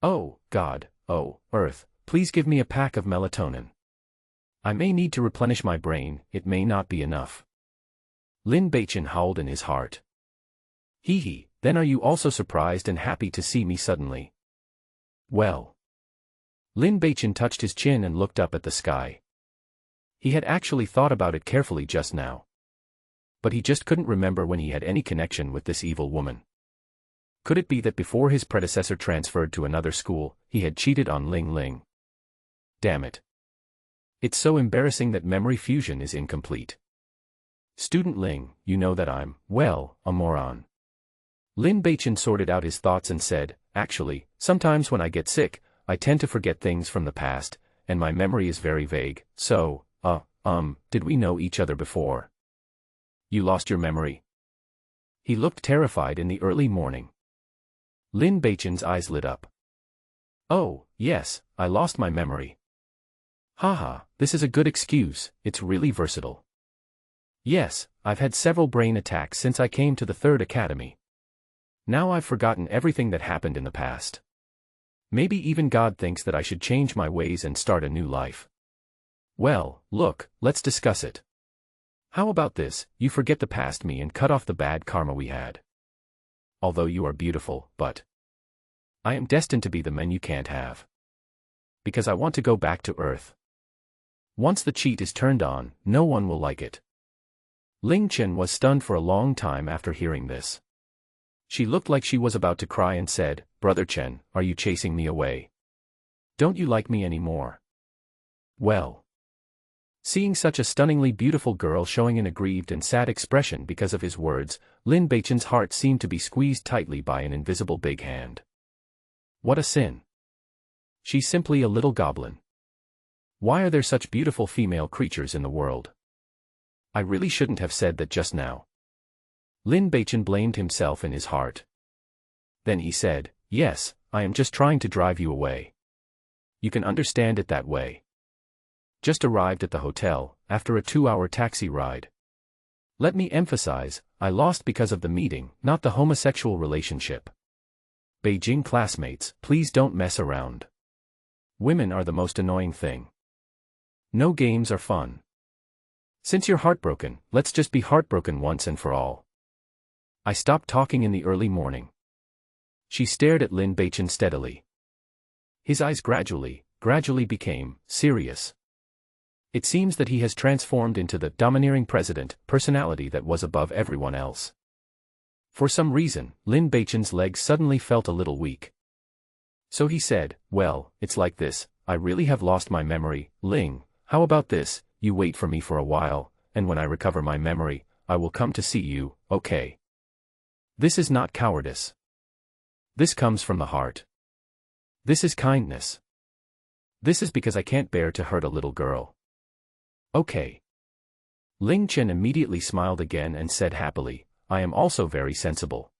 Oh, God, oh, Earth, please give me a pack of melatonin. I may need to replenish my brain, it may not be enough. Lin Beichen howled in his heart. Hee, then are you also surprised and happy to see me suddenly? Well. Lin Beichen touched his chin and looked up at the sky. He had actually thought about it carefully just now. But he just couldn't remember when he had any connection with this evil woman. Could it be that before his predecessor transferred to another school, he had cheated on Ling Ling? Damn it. It's so embarrassing that memory fusion is incomplete. Student Ling, you know that I'm, well, a moron. Lin Beichen sorted out his thoughts and said, actually, sometimes when I get sick, I tend to forget things from the past, and my memory is very vague, so, did we know each other before? You lost your memory? He looked terrified in the early morning. Lin Beichen's eyes lit up. Oh, yes, I lost my memory. Haha, this is a good excuse, it's really versatile. Yes, I've had several brain attacks since I came to the Third Academy. Now I've forgotten everything that happened in the past. Maybe even God thinks that I should change my ways and start a new life. Well, look, let's discuss it. How about this, you forget the past me and cut off the bad karma we had. Although you are beautiful, but I am destined to be the man you can't have. Because I want to go back to Earth. Once the cheat is turned on, no one will like it. Ling Chen was stunned for a long time after hearing this. She looked like she was about to cry and said, Brother Chen, are you chasing me away? Don't you like me anymore? Well. Seeing such a stunningly beautiful girl showing an aggrieved and sad expression because of his words, Lin Beichen's heart seemed to be squeezed tightly by an invisible big hand. What a sin. She's simply a little goblin. Why are there such beautiful female creatures in the world? I really shouldn't have said that just now. Lin Beichen blamed himself in his heart. Then he said, yes, I am just trying to drive you away. You can understand it that way. Just arrived at the hotel, after a 2-hour taxi ride. Let me emphasize, I lost because of the meeting, not the homosexual relationship. Beijing classmates, please don't mess around. Women are the most annoying thing. No games are fun. Since you're heartbroken, let's just be heartbroken once and for all. I stopped talking in the early morning. She stared at Lin Beichen steadily. His eyes gradually became serious. It seems that he has transformed into the domineering president personality that was above everyone else. For some reason, Lin Beichen's legs suddenly felt a little weak. So he said, "Well, it's like this, I really have lost my memory, Ling. How about this, you wait for me for a while, and when I recover my memory, I will come to see you, okay?" This is not cowardice. This comes from the heart. This is kindness. This is because I can't bear to hurt a little girl. Okay. Ling Chen immediately smiled again and said happily, "I am also very sensible."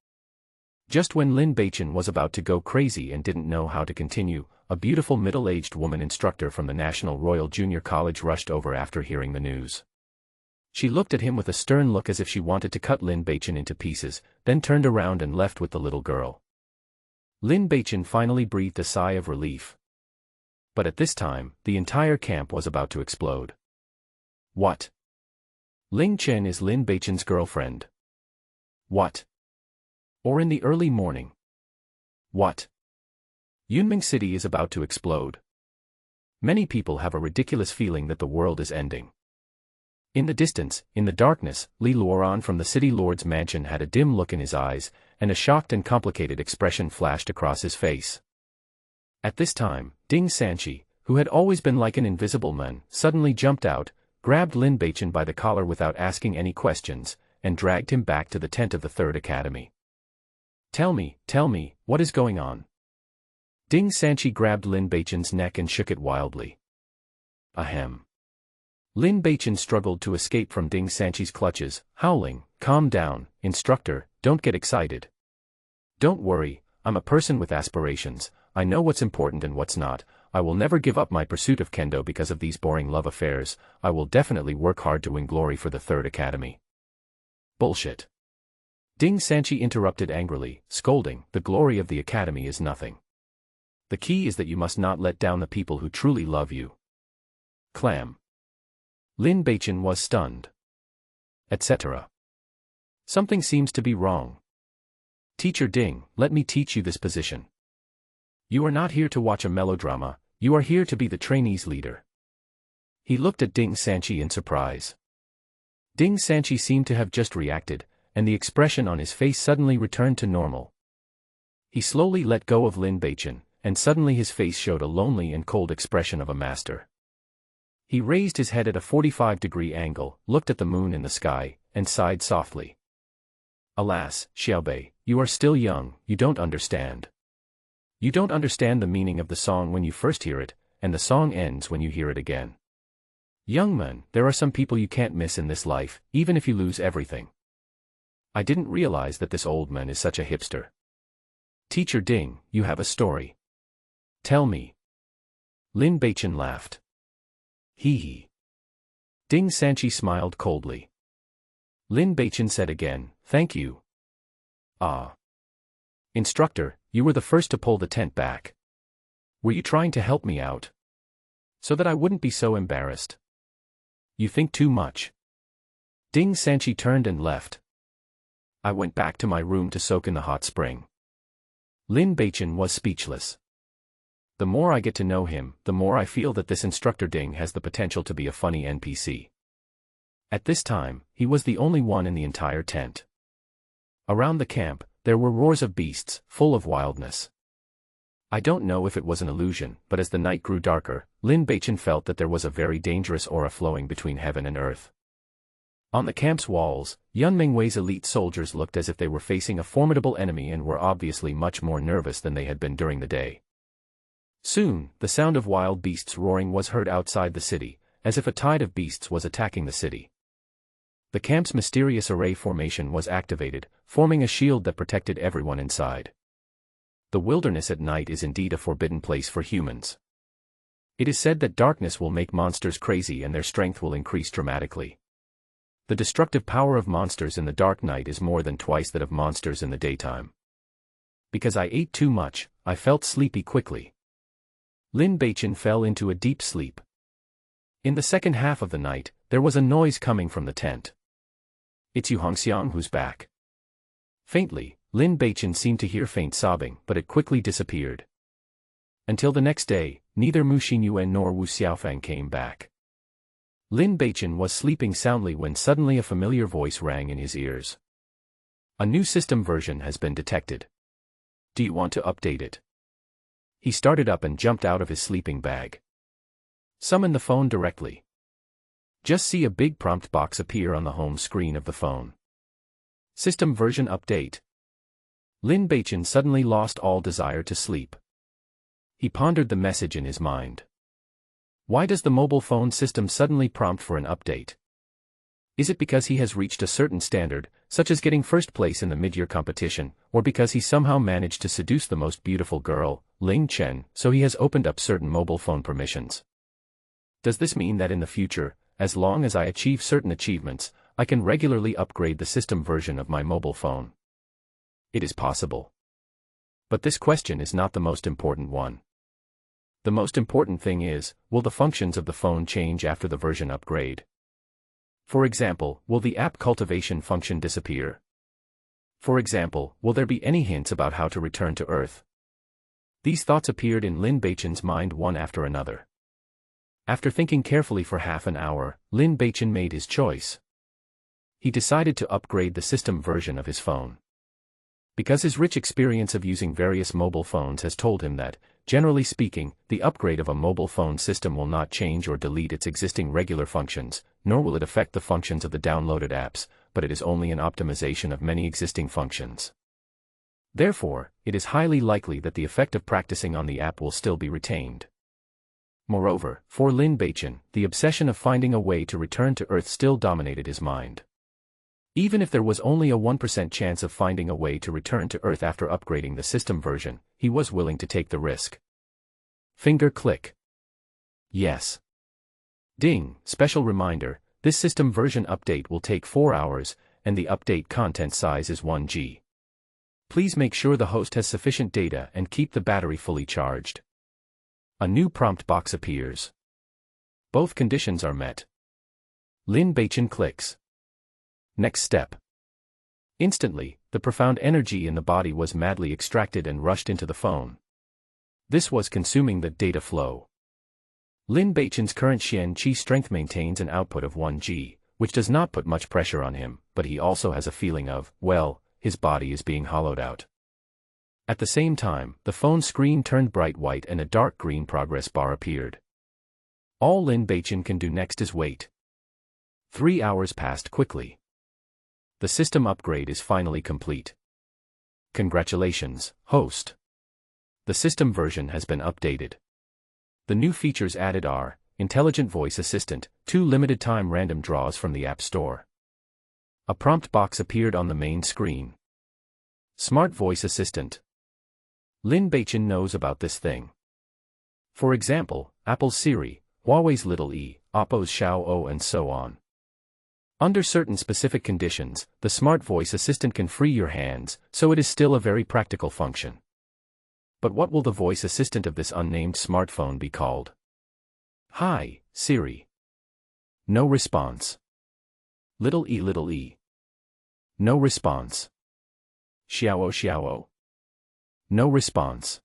Just when Lin Beichen was about to go crazy and didn't know how to continue, a beautiful middle-aged woman instructor from the National Royal Junior College rushed over after hearing the news. She looked at him with a stern look as if she wanted to cut Lin Beichen into pieces, then turned around and left with the little girl. Lin Beichen finally breathed a sigh of relief. But at this time, the entire camp was about to explode. What? Ling Chen is Lin Beichen's girlfriend. What? Or in the early morning. What? Yunming City is about to explode. Many people have a ridiculous feeling that the world is ending. In the distance, in the darkness, Li Luoran from the city lord's mansion had a dim look in his eyes, and a shocked and complicated expression flashed across his face. At this time, Ding Sanchi, who had always been like an invisible man, suddenly jumped out, grabbed Lin Beichen by the collar without asking any questions, and dragged him back to the tent of the Third Academy. Tell me, what is going on?" Ding Sanchi grabbed Lin Beichen's neck and shook it wildly. Ahem. Lin Beichen struggled to escape from Ding Sanchi's clutches, howling, "Calm down, instructor, don't get excited. Don't worry, I'm a person with aspirations, I know what's important and what's not. I will never give up my pursuit of kendo because of these boring love affairs. I will definitely work hard to win glory for the Third Academy." Bullshit. Ding Sanchi interrupted angrily, scolding, "The glory of the academy is nothing. The key is that you must not let down the people who truly love you." Clam. Lin Beichen was stunned. Etc. Something seems to be wrong. "Teacher Ding, let me teach you this position. You are not here to watch a melodrama, you are here to be the trainees' leader." He looked at Ding Sanchi in surprise. Ding Sanchi seemed to have just reacted, and the expression on his face suddenly returned to normal. He slowly let go of Lin Beichen, and suddenly his face showed a lonely and cold expression of a master. He raised his head at a 45-degree angle, looked at the moon in the sky, and sighed softly. "Alas, Xiaobei, you are still young, you don't understand. You don't understand the meaning of the song when you first hear it, and the song ends when you hear it again. Young man, there are some people you can't miss in this life, even if you lose everything. I didn't realize that this old man is such a hipster. Teacher Ding, you have a story. Tell me." Lin Beichen laughed. Hee hee. Ding Sanchi smiled coldly. Lin Beichen said again, "Thank you." "Ah. Instructor, you were the first to pull the tent back. Were you trying to help me out? So that I wouldn't be so embarrassed? You think too much." Ding Sanchi turned and left. I went back to my room to soak in the hot spring. Lin Beichen was speechless. The more I get to know him, the more I feel that this instructor Ding has the potential to be a funny NPC. At this time, he was the only one in the entire tent. Around the camp, there were roars of beasts, full of wildness. I don't know if it was an illusion, but as the night grew darker, Lin Beichen felt that there was a very dangerous aura flowing between heaven and earth. On the camp's walls, Yun Mingwei's elite soldiers looked as if they were facing a formidable enemy and were obviously much more nervous than they had been during the day. Soon, the sound of wild beasts roaring was heard outside the city, as if a tide of beasts was attacking the city. The camp's mysterious array formation was activated, forming a shield that protected everyone inside. The wilderness at night is indeed a forbidden place for humans. It is said that darkness will make monsters crazy and their strength will increase dramatically. The destructive power of monsters in the dark night is more than twice that of monsters in the daytime. Because I ate too much, I felt sleepy quickly. Lin Beichen fell into a deep sleep. In the second half of the night, there was a noise coming from the tent. "It's Yu Hongxiang who's back." Faintly, Lin Beichen seemed to hear faint sobbing, but it quickly disappeared. Until the next day, neither Mu Xinyuan nor Wu Xiaofang came back. Lin Beichen was sleeping soundly when suddenly a familiar voice rang in his ears. A new system version has been detected. Do you want to update it? He started up and jumped out of his sleeping bag. Summon the phone directly. Just see a big prompt box appear on the home screen of the phone. System version update. Lin Beichen suddenly lost all desire to sleep. He pondered the message in his mind. Why does the mobile phone system suddenly prompt for an update? Is it because he has reached a certain standard, such as getting first place in the mid-year competition, or because he somehow managed to seduce the most beautiful girl, Ling Chen, so he has opened up certain mobile phone permissions? Does this mean that in the future, as long as I achieve certain achievements, I can regularly upgrade the system version of my mobile phone? It is possible. But this question is not the most important one. The most important thing is, will the functions of the phone change after the version upgrade? For example, will the app cultivation function disappear? For example, will there be any hints about how to return to Earth? These thoughts appeared in Lin Beichen's mind one after another. After thinking carefully for half an hour, Lin Beichen made his choice. He decided to upgrade the system version of his phone. Because his rich experience of using various mobile phones has told him that, generally speaking, the upgrade of a mobile phone system will not change or delete its existing regular functions, nor will it affect the functions of the downloaded apps, but it is only an optimization of many existing functions. Therefore, it is highly likely that the effect of practicing on the app will still be retained. Moreover, for Lin Beichen, the obsession of finding a way to return to Earth still dominated his mind. Even if there was only a 1% chance of finding a way to return to Earth after upgrading the system version, he was willing to take the risk. Finger click. Yes. Ding, special reminder, this system version update will take 4 hours, and the update content size is 1 GB. Please make sure the host has sufficient data and keep the battery fully charged. A new prompt box appears. Both conditions are met. Lin Beichen clicks. Next step. Instantly, the profound energy in the body was madly extracted and rushed into the phone. This was consuming the data flow. Lin Beichen's current Xian Qi strength maintains an output of 1 G, which does not put much pressure on him, but he also has a feeling of, well, his body is being hollowed out. At the same time, the phone screen turned bright white and a dark green progress bar appeared. All Lin Beichen can do next is wait. 3 hours passed quickly. The system upgrade is finally complete. Congratulations, host. The system version has been updated. The new features added are, Intelligent Voice Assistant, 2 limited-time random draws from the App Store. A prompt box appeared on the main screen. Smart Voice Assistant. Lin Beichen knows about this thing. For example, Apple's Siri, Huawei's Little E, Oppo's Xiao and so on. Under certain specific conditions, the smart voice assistant can free your hands, so it is still a very practical function. But what will the voice assistant of this unnamed smartphone be called? Hi, Siri. No response. Little E, Little E. No response. Xiao Xiao. No response.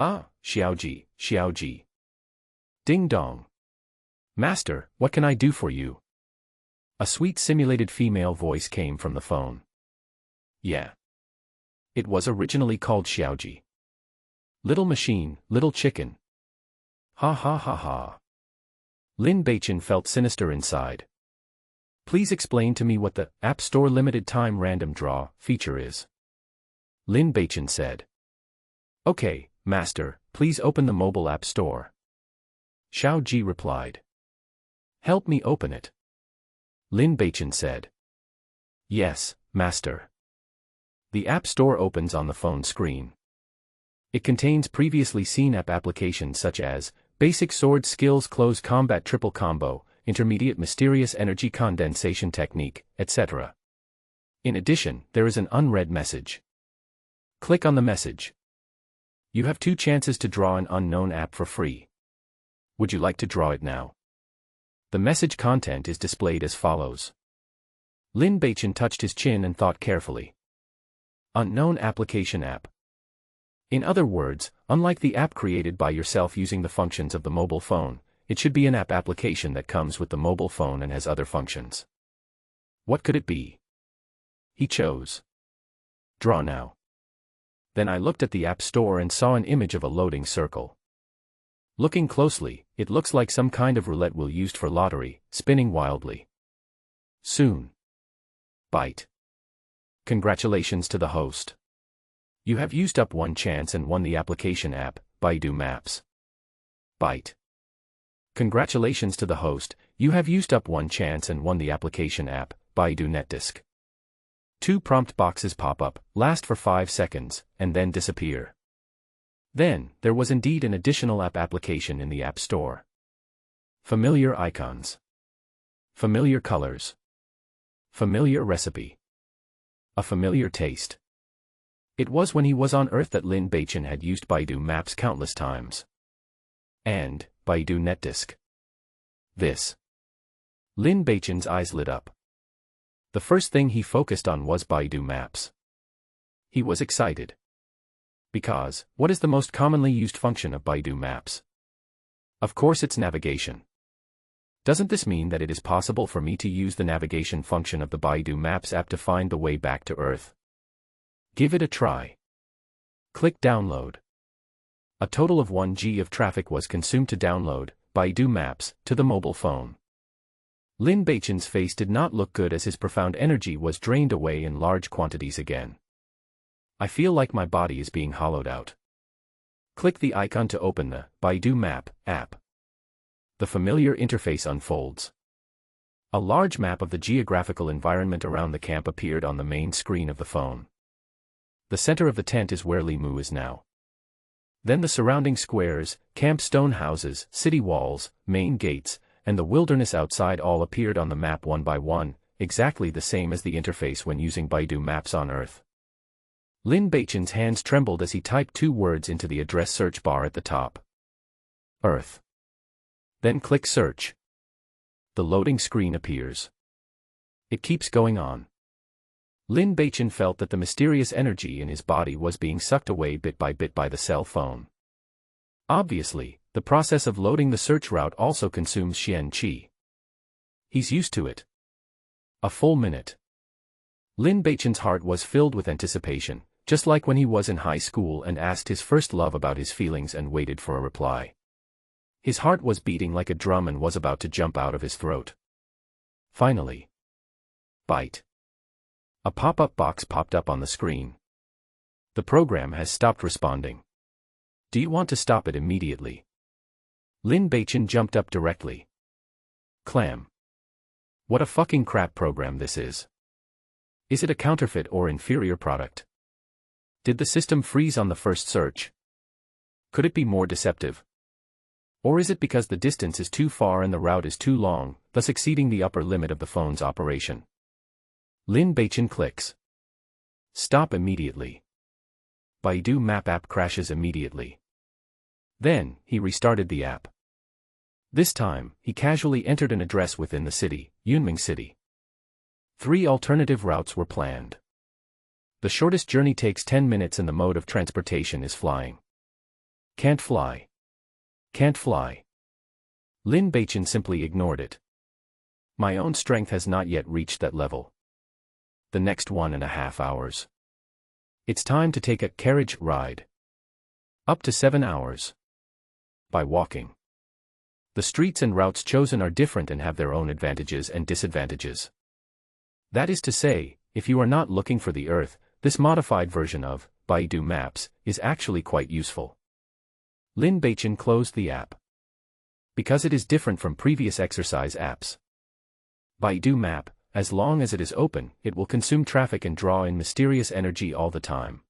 Ah, Xiaoji, Xiaoji. Ding dong. Master, what can I do for you? A sweet simulated female voice came from the phone. Yeah. It was originally called Xiaoji. Little machine, little chicken. Ha ha ha ha. Lin Beichen felt sinister inside. Please explain to me what the App Store limited time random draw feature is. Lin Beichen said. Okay, master, please open the mobile App Store. Xiao Ji replied. Help me open it. Lin Beichen said. Yes, master. The App Store opens on the phone screen. It contains previously seen app applications such as Basic Sword Skills Close Combat Triple Combo, Intermediate Mysterious Energy Condensation Technique, etc. In addition, there is an unread message. Click on the message. You have 2 chances to draw an unknown app for free. Would you like to draw it now? The message content is displayed as follows. Lin Beichen touched his chin and thought carefully. Unknown application app. In other words, unlike the app created by yourself using the functions of the mobile phone, It should be an app application that comes with the mobile phone and has other functions. What could it be? He chose Draw Now. Then I looked at the App Store and saw an image of a loading circle. Looking closely, it looks like some kind of roulette wheel used for lottery, spinning wildly. Soon. Byte. Congratulations to the host. You have used up one chance and won the application app, Baidu Maps. Byte. Congratulations to the host, you have used up one chance and won the application app, Baidu NetDisk. 2 prompt boxes pop up, last for 5 seconds, and then disappear. Then, there was indeed an additional app application in the App Store. Familiar icons. Familiar colors. Familiar recipe. A familiar taste. It was when he was on Earth that Lin Beichen had used Baidu Maps countless times. And Baidu NetDisk. This. Lin Beichen's eyes lit up. The first thing he focused on was Baidu Maps. He was excited. Because, what is the most commonly used function of Baidu Maps? Of course it's navigation. Doesn't this mean that it is possible for me to use the navigation function of the Baidu Maps app to find the way back to Earth? Give it a try. Click Download. A total of 1 GB of traffic was consumed to download Baidu Maps to the mobile phone. Lin Beichen's face did not look good as his profound energy was drained away in large quantities again. I feel like my body is being hollowed out. Click the icon to open the Baidu Map app. The familiar interface unfolds. A large map of the geographical environment around the camp appeared on the main screen of the phone. The center of the tent is where Limu is now. Then the surrounding squares, camp stone houses, city walls, main gates, and the wilderness outside all appeared on the map one by one, exactly the same as the interface when using Baidu Maps on Earth. Lin Beichen's hands trembled as he typed 2 words into the address search bar at the top. Earth. Then click Search. The loading screen appears. It keeps going on. Lin Beichen felt that the mysterious energy in his body was being sucked away bit by the cell phone. Obviously, the process of loading the search route also consumes Xian Qi. He's used to it. A full minute. Lin Beichen's heart was filled with anticipation, just like when he was in high school and asked his first love about his feelings and waited for a reply. His heart was beating like a drum and was about to jump out of his throat. Finally. Byte. A pop-up box popped up on the screen. The program has stopped responding. Do you want to stop it immediately? Lin Beichen jumped up directly. Clam. What a fucking crap program this is. Is it a counterfeit or inferior product? Did the system freeze on the first search? Could it be more deceptive? Or is it because the distance is too far and the route is too long, thus exceeding the upper limit of the phone's operation? Lin Beichen clicks. Stop immediately. Baidu Map app crashes immediately. Then, he restarted the app. This time, he casually entered an address within the city, Yunming City. 3 alternative routes were planned. The shortest journey takes 10 minutes and the mode of transportation is flying. Can't fly. Can't fly. Lin Beichen simply ignored it. My own strength has not yet reached that level. The next 1.5 hours. It's time to take a carriage ride. Up to 7 hours. By walking. The streets and routes chosen are different and have their own advantages and disadvantages. That is to say, if you are not looking for the Earth, this modified version of Baidu Maps is actually quite useful. Lin Beichen closed the app. Because it is different from previous exercise apps. Baidu Map, as long as it is open, it will consume traffic and draw in mysterious energy all the time.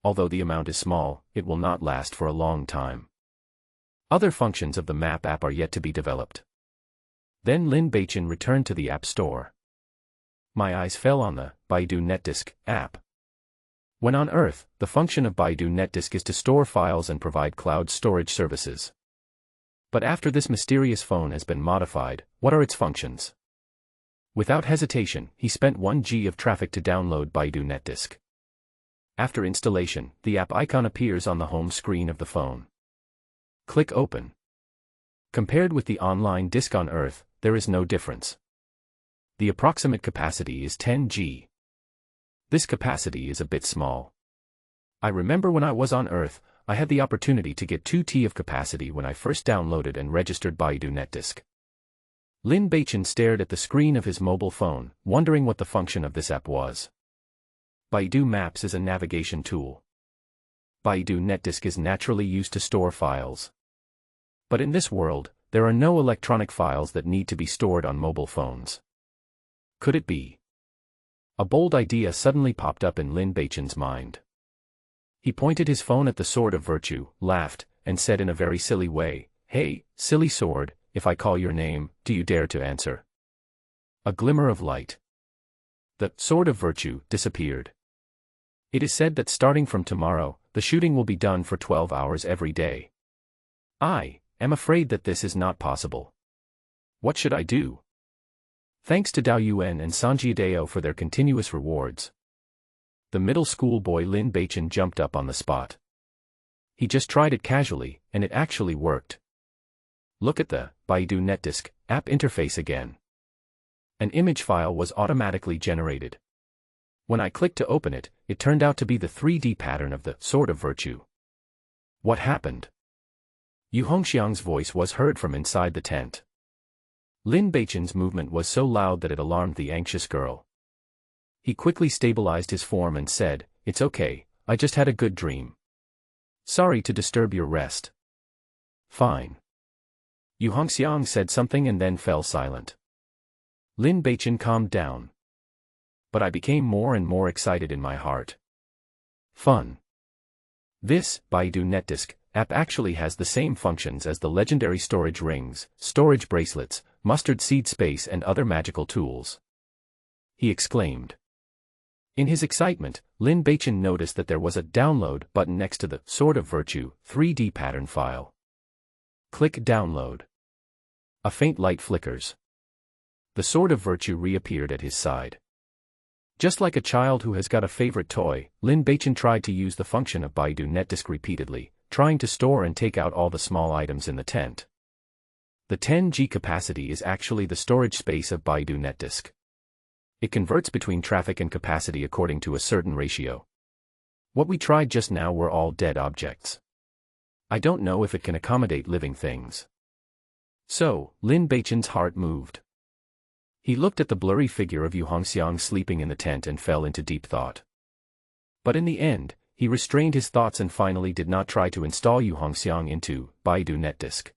Although the amount is small, it will not last for a long time. Other functions of the Map app are yet to be developed. Then Lin Beichen returned to the App Store. My eyes fell on the Baidu NetDisk app. When on Earth, the function of Baidu NetDisk is to store files and provide cloud storage services. But after this mysterious phone has been modified, what are its functions? Without hesitation, he spent 1 GB of traffic to download Baidu NetDisk. After installation, the app icon appears on the home screen of the phone. Click Open. Compared with the online disk on Earth, there is no difference. The approximate capacity is 10 G. This capacity is a bit small. I remember when I was on Earth, I had the opportunity to get 2 T of capacity when I first downloaded and registered Baidu NetDisk. Lin Beichen stared at the screen of his mobile phone, wondering what the function of this app was. Baidu Maps is a navigation tool. Baidu NetDisk is naturally used to store files. But in this world, there are no electronic files that need to be stored on mobile phones. Could it be? A bold idea suddenly popped up in Lin Beichen's mind. He pointed his phone at the Sword of Virtue, laughed, and said in a very silly way, "Hey, silly sword, if I call your name, do you dare to answer?" A glimmer of light. The Sword of Virtue disappeared. It is said that starting from tomorrow, the shooting will be done for 12 hours every day. I am afraid that this is not possible. What should I do? Thanks to Dao Yuan and Sanjiadeo for their continuous rewards. The middle school boy Lin Beichen jumped up on the spot. He just tried it casually, and it actually worked. Look at the Baidu NetDisk app interface again. An image file was automatically generated. When I clicked to open it, it turned out to be the 3D pattern of the Sword of Virtue. What happened? Yu Hongxiang's voice was heard from inside the tent. Lin Beichen's movement was so loud that it alarmed the anxious girl. He quickly stabilized his form and said, "It's okay, I just had a good dream. Sorry to disturb your rest." "Fine." Yu Hongxiang said something and then fell silent. Lin Beichen calmed down. But I became more and more excited in my heart. Fun. This Baidu NetDisk app actually has the same functions as the legendary storage rings, storage bracelets, mustard seed space and other magical tools. He exclaimed. In his excitement, Lin Beichen noticed that there was a download button next to the Sword of Virtue 3D pattern file. Click download. A faint light flickers. The Sword of Virtue reappeared at his side. Just like a child who has got a favorite toy, Lin Beichen tried to use the function of Baidu NetDisk repeatedly, trying to store and take out all the small items in the tent. The 10 G capacity is actually the storage space of Baidu NetDisk. It converts between traffic and capacity according to a certain ratio. What we tried just now were all dead objects. I don't know if it can accommodate living things. So, Lin Beichen's heart moved. He looked at the blurry figure of Yu Hongxiang sleeping in the tent and fell into deep thought. But in the end, he restrained his thoughts and finally did not try to install Yu Hongxiang into Baidu NetDisk.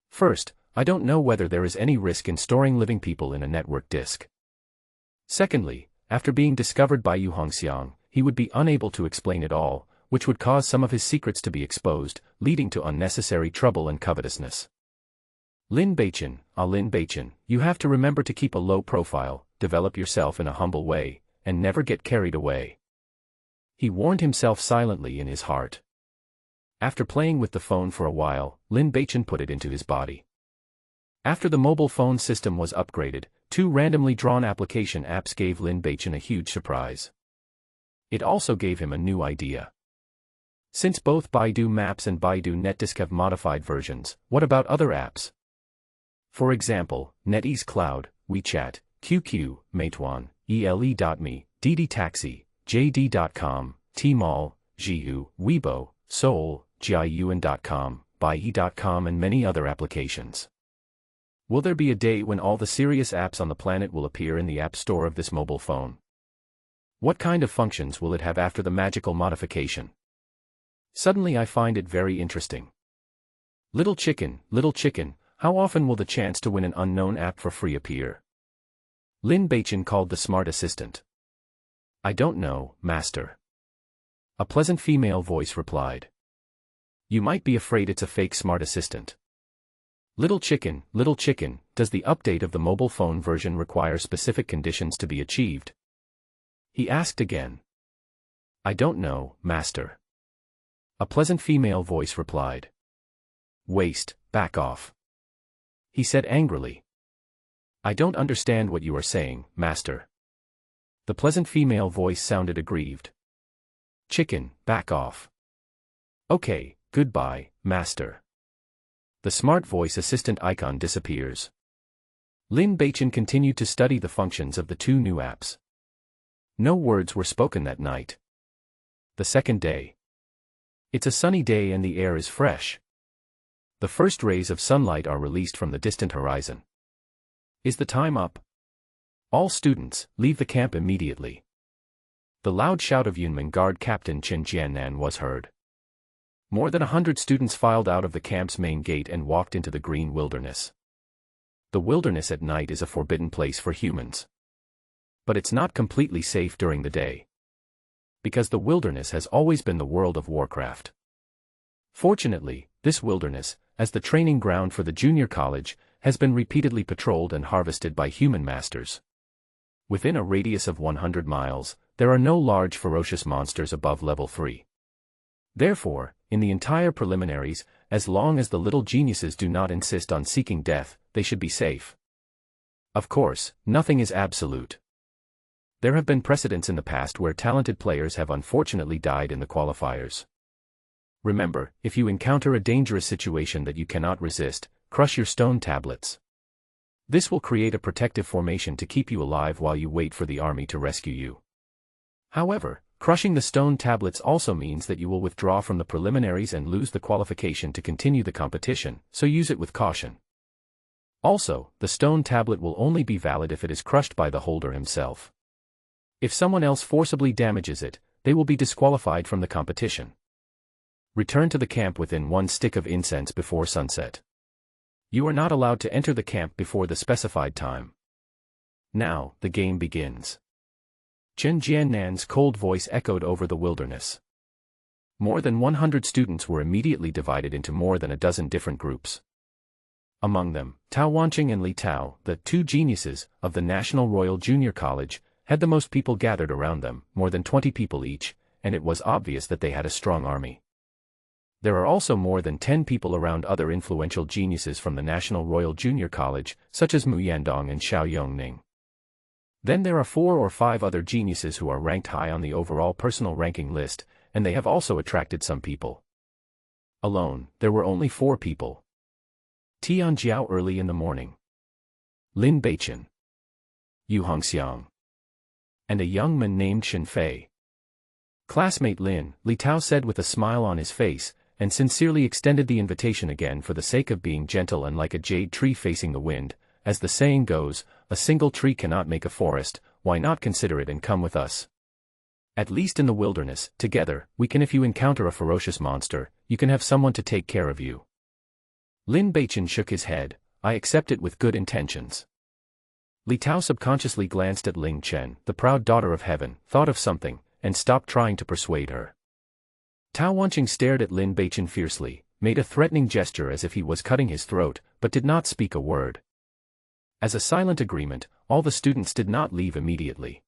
First, I don't know whether there is any risk in storing living people in a network disk. Secondly, after being discovered by Yu Hongxiang, he would be unable to explain it all, which would cause some of his secrets to be exposed, leading to unnecessary trouble and covetousness. Lin Beichen, you have to remember to keep a low profile, develop yourself in a humble way, and never get carried away. He warned himself silently in his heart. After playing with the phone for a while, Lin Beichen put it into his body. After the mobile phone system was upgraded, 2 randomly drawn application apps gave Lin Beichen a huge surprise. It also gave him a new idea. Since both Baidu Maps and Baidu NetDisk have modified versions, what about other apps? For example, NetEase Cloud, WeChat, QQ, Meituan, ELE.me, Didi Taxi, JD.com, Tmall, Zhiyu, Weibo, Soul, Jiayuan.com, Baiyi.com and many other applications. Will there be a day when all the serious apps on the planet will appear in the App Store of this mobile phone? What kind of functions will it have after the magical modification? Suddenly I find it very interesting. Little chicken, how often will the chance to win an unknown app for free appear? Lin Beichen called the smart assistant. I don't know, master. A pleasant female voice replied. You might be afraid it's a fake smart assistant. Little chicken, does the update of the mobile phone version require specific conditions to be achieved? He asked again. I don't know, master. A pleasant female voice replied. Waste, back off. He said angrily. I don't understand what you are saying, master. The pleasant female voice sounded aggrieved. Chicken, back off. Okay, goodbye, master. The smart voice assistant icon disappears. Lin Beichen continued to study the functions of the two new apps. No words were spoken that night. The second day. It's a sunny day and the air is fresh. The first rays of sunlight are released from the distant horizon. Is the time up? All students, leave the camp immediately. The loud shout of Yunmen Guard Captain Chen Jiannan was heard. More than 100 students filed out of the camp's main gate and walked into the green wilderness. The wilderness at night is a forbidden place for humans. But it's not completely safe during the day. Because the wilderness has always been the world of Warcraft. Fortunately, this wilderness, as the training ground for the junior college, has been repeatedly patrolled and harvested by human masters. Within a radius of 100 miles, there are no large ferocious monsters above level 3. Therefore, in the entire preliminaries, as long as the little geniuses do not insist on seeking death, they should be safe. Of course, nothing is absolute. There have been precedents in the past where talented players have unfortunately died in the qualifiers. Remember, if you encounter a dangerous situation that you cannot resist, crush your stone tablets. This will create a protective formation to keep you alive while you wait for the army to rescue you. However, crushing the stone tablets also means that you will withdraw from the preliminaries and lose the qualification to continue the competition, so use it with caution. Also, the stone tablet will only be valid if it is crushed by the holder himself. If someone else forcibly damages it, they will be disqualified from the competition. Return to the camp within 1 stick of incense before sunset. You are not allowed to enter the camp before the specified time. Now, the game begins. Chen Jiannan's cold voice echoed over the wilderness. More than 100 students were immediately divided into more than a dozen different groups. Among them, Tao Wanqing and Li Tao, the two geniuses of the National Royal Junior College, had the most people gathered around them, more than 20 people each, and it was obvious that they had a strong army. There are also more than 10 people around other influential geniuses from the National Royal Junior College, such as Mu Yandong and Xiao Yongning. Then there are 4 or 5 other geniuses who are ranked high on the overall personal ranking list, and they have also attracted some people. Alone, there were only 4 people. Tian Jiao early in the morning. Lin Beichen. Yu Hongxiang. And a young man named Shen Fei. Classmate Lin, Li Tao said with a smile on his face, and sincerely extended the invitation again for the sake of being gentle and like a jade tree facing the wind. As the saying goes, a single tree cannot make a forest, why not consider it and come with us? At least in the wilderness, together, we can. If you encounter a ferocious monster, you can have someone to take care of you. Lin Beichen shook his head. I accept it with good intentions. Li Tao subconsciously glanced at Ling Chen, the proud daughter of heaven, thought of something, and stopped trying to persuade her. Tao Wanqing stared at Lin Beichen fiercely, made a threatening gesture as if he was cutting his throat, but did not speak a word. As a silent agreement, all the students did not leave immediately.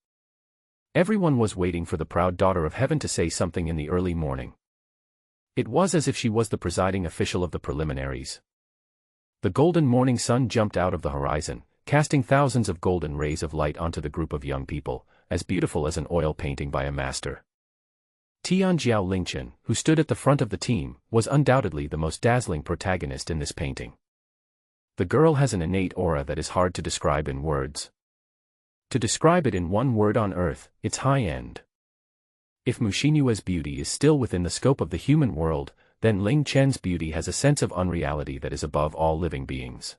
Everyone was waiting for the proud daughter of heaven to say something in the early morning. It was as if she was the presiding official of the preliminaries. The golden morning sun jumped out of the horizon, casting thousands of golden rays of light onto the group of young people, as beautiful as an oil painting by a master. Tian Jiao Lingchen, who stood at the front of the team, was undoubtedly the most dazzling protagonist in this painting. The girl has an innate aura that is hard to describe in words. To describe it in one word on earth, it's high-end. If Mu Xinyue's beauty is still within the scope of the human world, then Ling Chen's beauty has a sense of unreality that is above all living beings.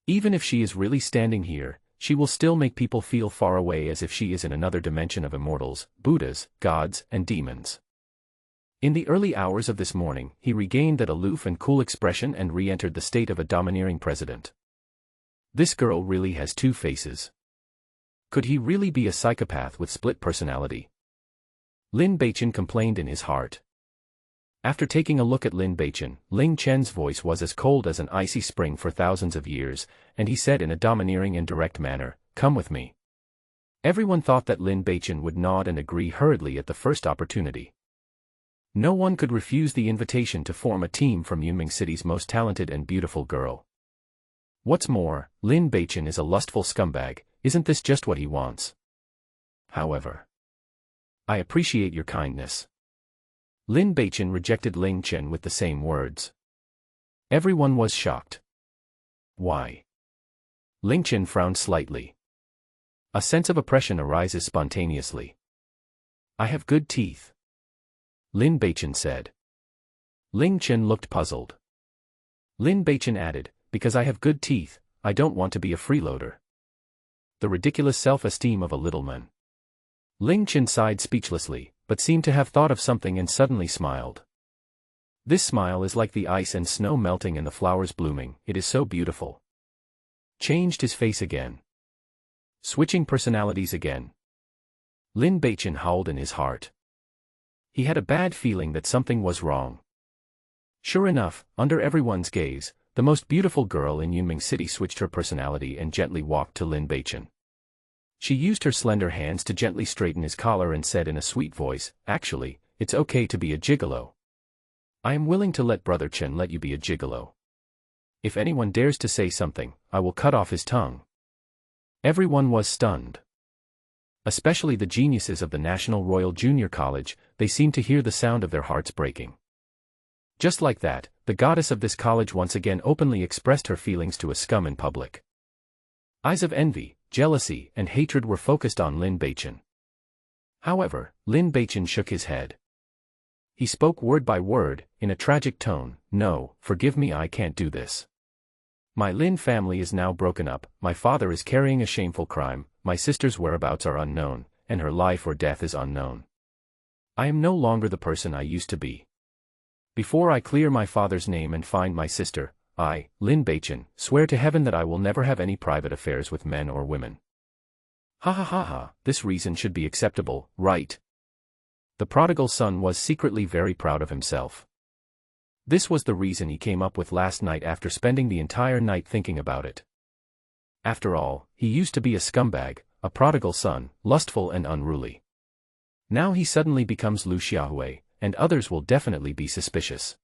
Even if she is really standing here, she will still make people feel far away as if she is in another dimension of immortals, Buddhas, gods, and demons. In the early hours of this morning, he regained that aloof and cool expression and re-entered the state of a domineering president. This girl really has 2 faces. Could he really be a psychopath with split personality? Lin Beichen complained in his heart. After taking a look at Lin Beichen, Ling Chen's voice was as cold as an icy spring for thousands of years, and he said in a domineering and direct manner, "Come with me." Everyone thought that Lin Beichen would nod and agree hurriedly at the first opportunity. No one could refuse the invitation to form a team from Yunming City's most talented and beautiful girl. What's more, Lin Beichen is a lustful scumbag. Isn't this just what he wants? However, I appreciate your kindness. Lin Beichen rejected Ling Chen with the same words. Everyone was shocked. Why? Ling Chen frowned slightly. A sense of oppression arises spontaneously. I have good teeth, Lin Beichen said. Ling Chen looked puzzled. Lin Beichen added, because I have good teeth, I don't want to be a freeloader. The ridiculous self-esteem of a little man. Ling Chen sighed speechlessly, but seemed to have thought of something and suddenly smiled. This smile is like the ice and snow melting and the flowers blooming, it is so beautiful. Changed his face again. Switching personalities again. Lin Beichen howled in his heart. He had a bad feeling that something was wrong. Sure enough, under everyone's gaze, the most beautiful girl in Yunming City switched her personality and gently walked to Lin Beichen. She used her slender hands to gently straighten his collar and said in a sweet voice, actually, it's okay to be a gigolo. I am willing to let Brother Chen let you be a gigolo. If anyone dares to say something, I will cut off his tongue. Everyone was stunned. Especially the geniuses of the National Royal Junior College, they seemed to hear the sound of their hearts breaking. Just like that, the goddess of this college once again openly expressed her feelings to a scum in public. Eyes of envy, jealousy, and hatred were focused on Lin Beichen. However, Lin Beichen shook his head. He spoke word by word, in a tragic tone, no, forgive me, I can't do this. My Lin family is now broken up, my father is carrying a shameful crime, my sister's whereabouts are unknown, and her life or death is unknown. I am no longer the person I used to be. Before I clear my father's name and find my sister, I, Lin Beichen, swear to heaven that I will never have any private affairs with men or women. Ha ha ha ha, this reason should be acceptable, right? The prodigal son was secretly very proud of himself. This was the reason he came up with last night after spending the entire night thinking about it. After all, he used to be a scumbag, a prodigal son, lustful and unruly. Now he suddenly becomes Lu Xiaohui, and others will definitely be suspicious.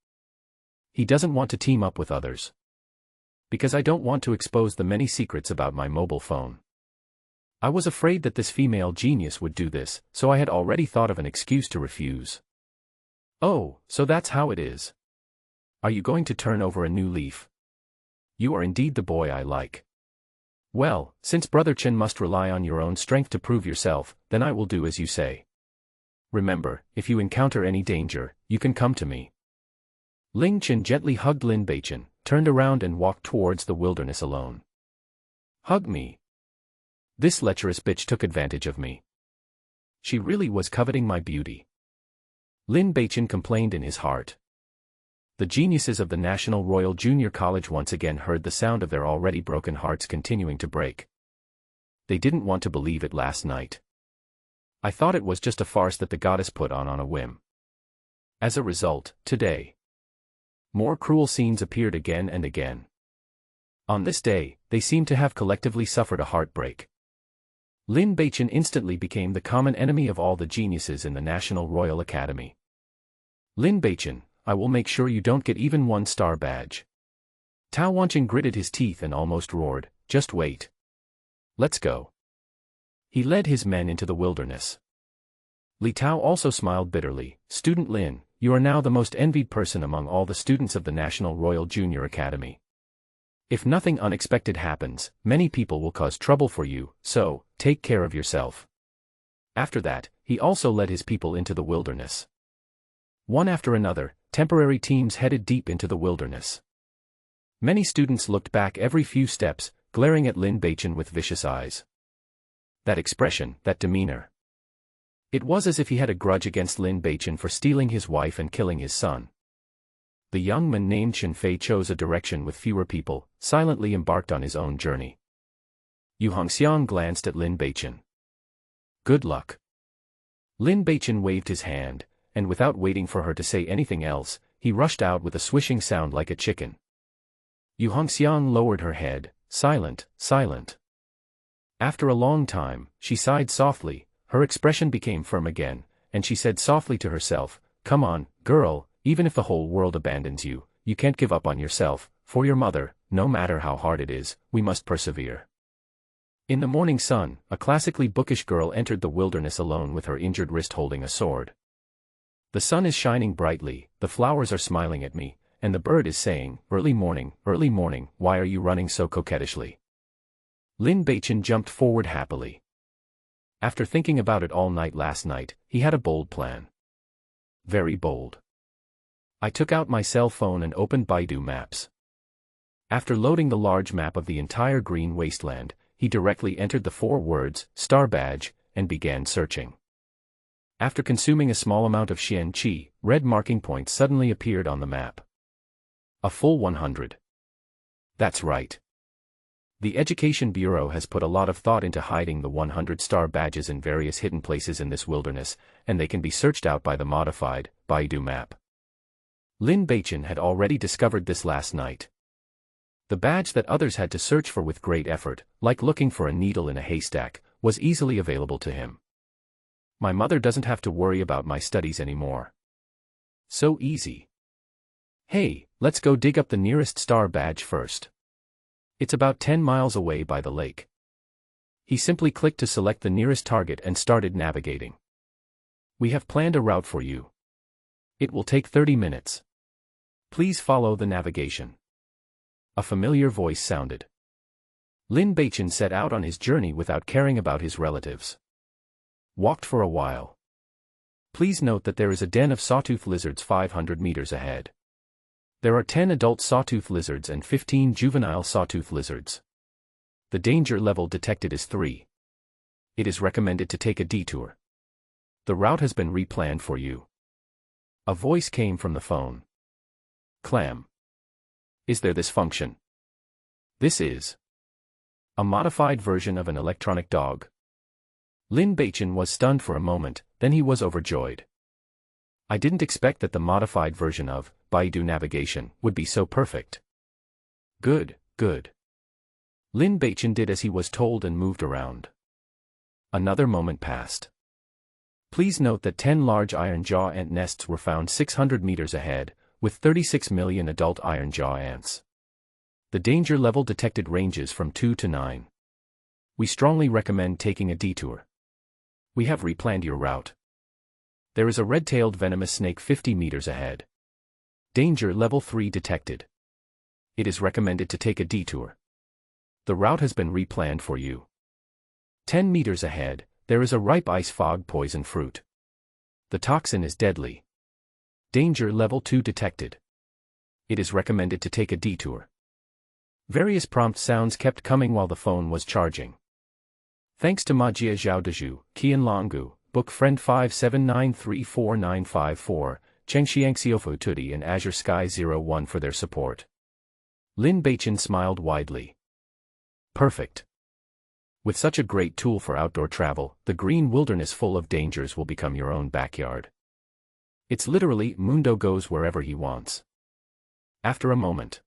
He doesn't want to team up with others. Because I don't want to expose the many secrets about my mobile phone. I was afraid that this female genius would do this, so I had already thought of an excuse to refuse. Oh, so that's how it is. Are you going to turn over a new leaf? You are indeed the boy I like. Well, since Brother Chen must rely on your own strength to prove yourself, then I will do as you say. Remember, if you encounter any danger, you can come to me. Ling Chen gently hugged Lin Beichen, turned around and walked towards the wilderness alone. Hug me. This lecherous bitch took advantage of me. She really was coveting my beauty. Lin Beichen complained in his heart. The geniuses of the National Royal Junior College once again heard the sound of their already broken hearts continuing to break. They didn't want to believe it last night. I thought it was just a farce that the goddess put on a whim. As a result, today, more cruel scenes appeared again and again. On this day, they seemed to have collectively suffered a heartbreak. Lin Beichen instantly became the common enemy of all the geniuses in the National Royal Academy. Lin Beichen, I will make sure you don't get even 1-star badge. Tao Wanqing gritted his teeth and almost roared, just wait. Let's go. He led his men into the wilderness. Li Tao also smiled bitterly, Student Lin, you are now the most envied person among all the students of the National Royal Junior Academy. If nothing unexpected happens, many people will cause trouble for you, so, take care of yourself. After that, he also led his people into the wilderness. One after another, temporary teams headed deep into the wilderness. Many students looked back every few steps, glaring at Lin Beichen with vicious eyes. That expression, that demeanor. It was as if he had a grudge against Lin Beichen for stealing his wife and killing his son. The young man named Shen Fei chose a direction with fewer people, silently embarked on his own journey. Yu Hongxiang glanced at Lin Beichen. Good luck. Lin Beichen waved his hand, and without waiting for her to say anything else, he rushed out with a swishing sound like a chicken. Yu Hongxiang lowered her head, silent, silent. After a long time, she sighed softly, her expression became firm again, and she said softly to herself, come on, girl, even if the whole world abandons you, you can't give up on yourself, for your mother, no matter how hard it is, we must persevere. In the morning sun, a classically bookish girl entered the wilderness alone with her injured wrist holding a sword. The sun is shining brightly, the flowers are smiling at me, and the bird is saying, early morning, why are you running so coquettishly? Lin Beichin jumped forward happily. After thinking about it all night last night, he had a bold plan. Very bold. I took out my cell phone and opened Baidu Maps. After loading the large map of the entire green wasteland, he directly entered the 4 words, star badge, and began searching. After consuming a small amount of Xian Qi, red marking points suddenly appeared on the map. A full 100. That's right. The Education Bureau has put a lot of thought into hiding the 100 star badges in various hidden places in this wilderness, and they can be searched out by the modified Baidu map. Lin Beichin had already discovered this last night. The badge that others had to search for with great effort, like looking for a needle in a haystack, was easily available to him. My mother doesn't have to worry about my studies anymore. So easy. Hey, let's go dig up the nearest star badge first. It's about 10 miles away by the lake. He simply clicked to select the nearest target and started navigating. We have planned a route for you. It will take 30 minutes. Please follow the navigation. A familiar voice sounded. Lin Beichin set out on his journey without caring about his relatives. Walked for a while. Please note that there is a den of sawtooth lizards 500 meters ahead. There are 10 adult sawtooth lizards and 15 juvenile sawtooth lizards. The danger level detected is 3. It is recommended to take a detour. The route has been replanned for you. A voice came from the phone. Clam. Is there this function? This is a modified version of an electronic dog. Lin Beichin was stunned for a moment, then he was overjoyed. I didn't expect that the modified version of Baidu navigation would be so perfect. Good, good. Lin Beichin did as he was told and moved around. Another moment passed. Please note that 10 large iron-jaw ant nests were found 600 meters ahead, with 36 million adult iron-jaw ants. The danger level detected ranges from 2 to 9. We strongly recommend taking a detour. We have replanned your route. There is a red-tailed venomous snake 50 meters ahead. Danger level 3 detected. It is recommended to take a detour. The route has been replanned for you. 10 meters ahead, there is a ripe ice fog poison fruit. The toxin is deadly. Danger level 2 detected. It is recommended to take a detour. Various prompt sounds kept coming while the phone was charging. Thanks to Majia Zhao Dezhu, Qian Longu, Book Friend 579349954, Chengxiang Xiaofu Tudi and Azure Sky 01 for their support. Lin Beichin smiled widely. Perfect. With such a great tool for outdoor travel, the green wilderness full of dangers will become your own backyard. It's literally Mundo goes wherever he wants. After a moment.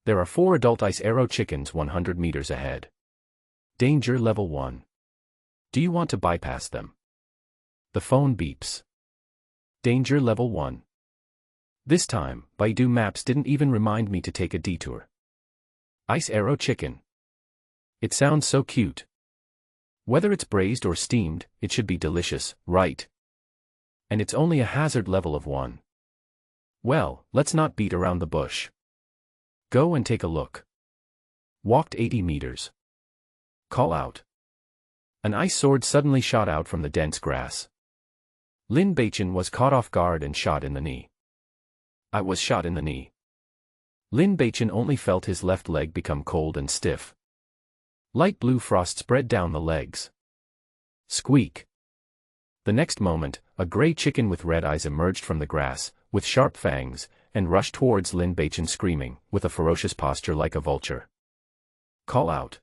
There are 4 adult ice arrow chickens 100 meters ahead. Danger level 1. Do you want to bypass them? The phone beeps. Danger level 1. This time, Baidu Maps didn't even remind me to take a detour. Ice arrow chicken. It sounds so cute. Whether it's braised or steamed, it should be delicious, right? And it's only a hazard level of 1. Well, let's not beat around the bush. Go and take a look. Walked 80 meters. Call out. An ice sword suddenly shot out from the dense grass. Lin Beichin was caught off guard and shot in the knee. I was shot in the knee. Lin Beichin only felt his left leg become cold and stiff. Light blue frost spread down the legs. Squeak. The next moment, a gray chicken with red eyes emerged from the grass, with sharp fangs, and rushed towards Lin Beichin screaming, with a ferocious posture like a vulture. Call out.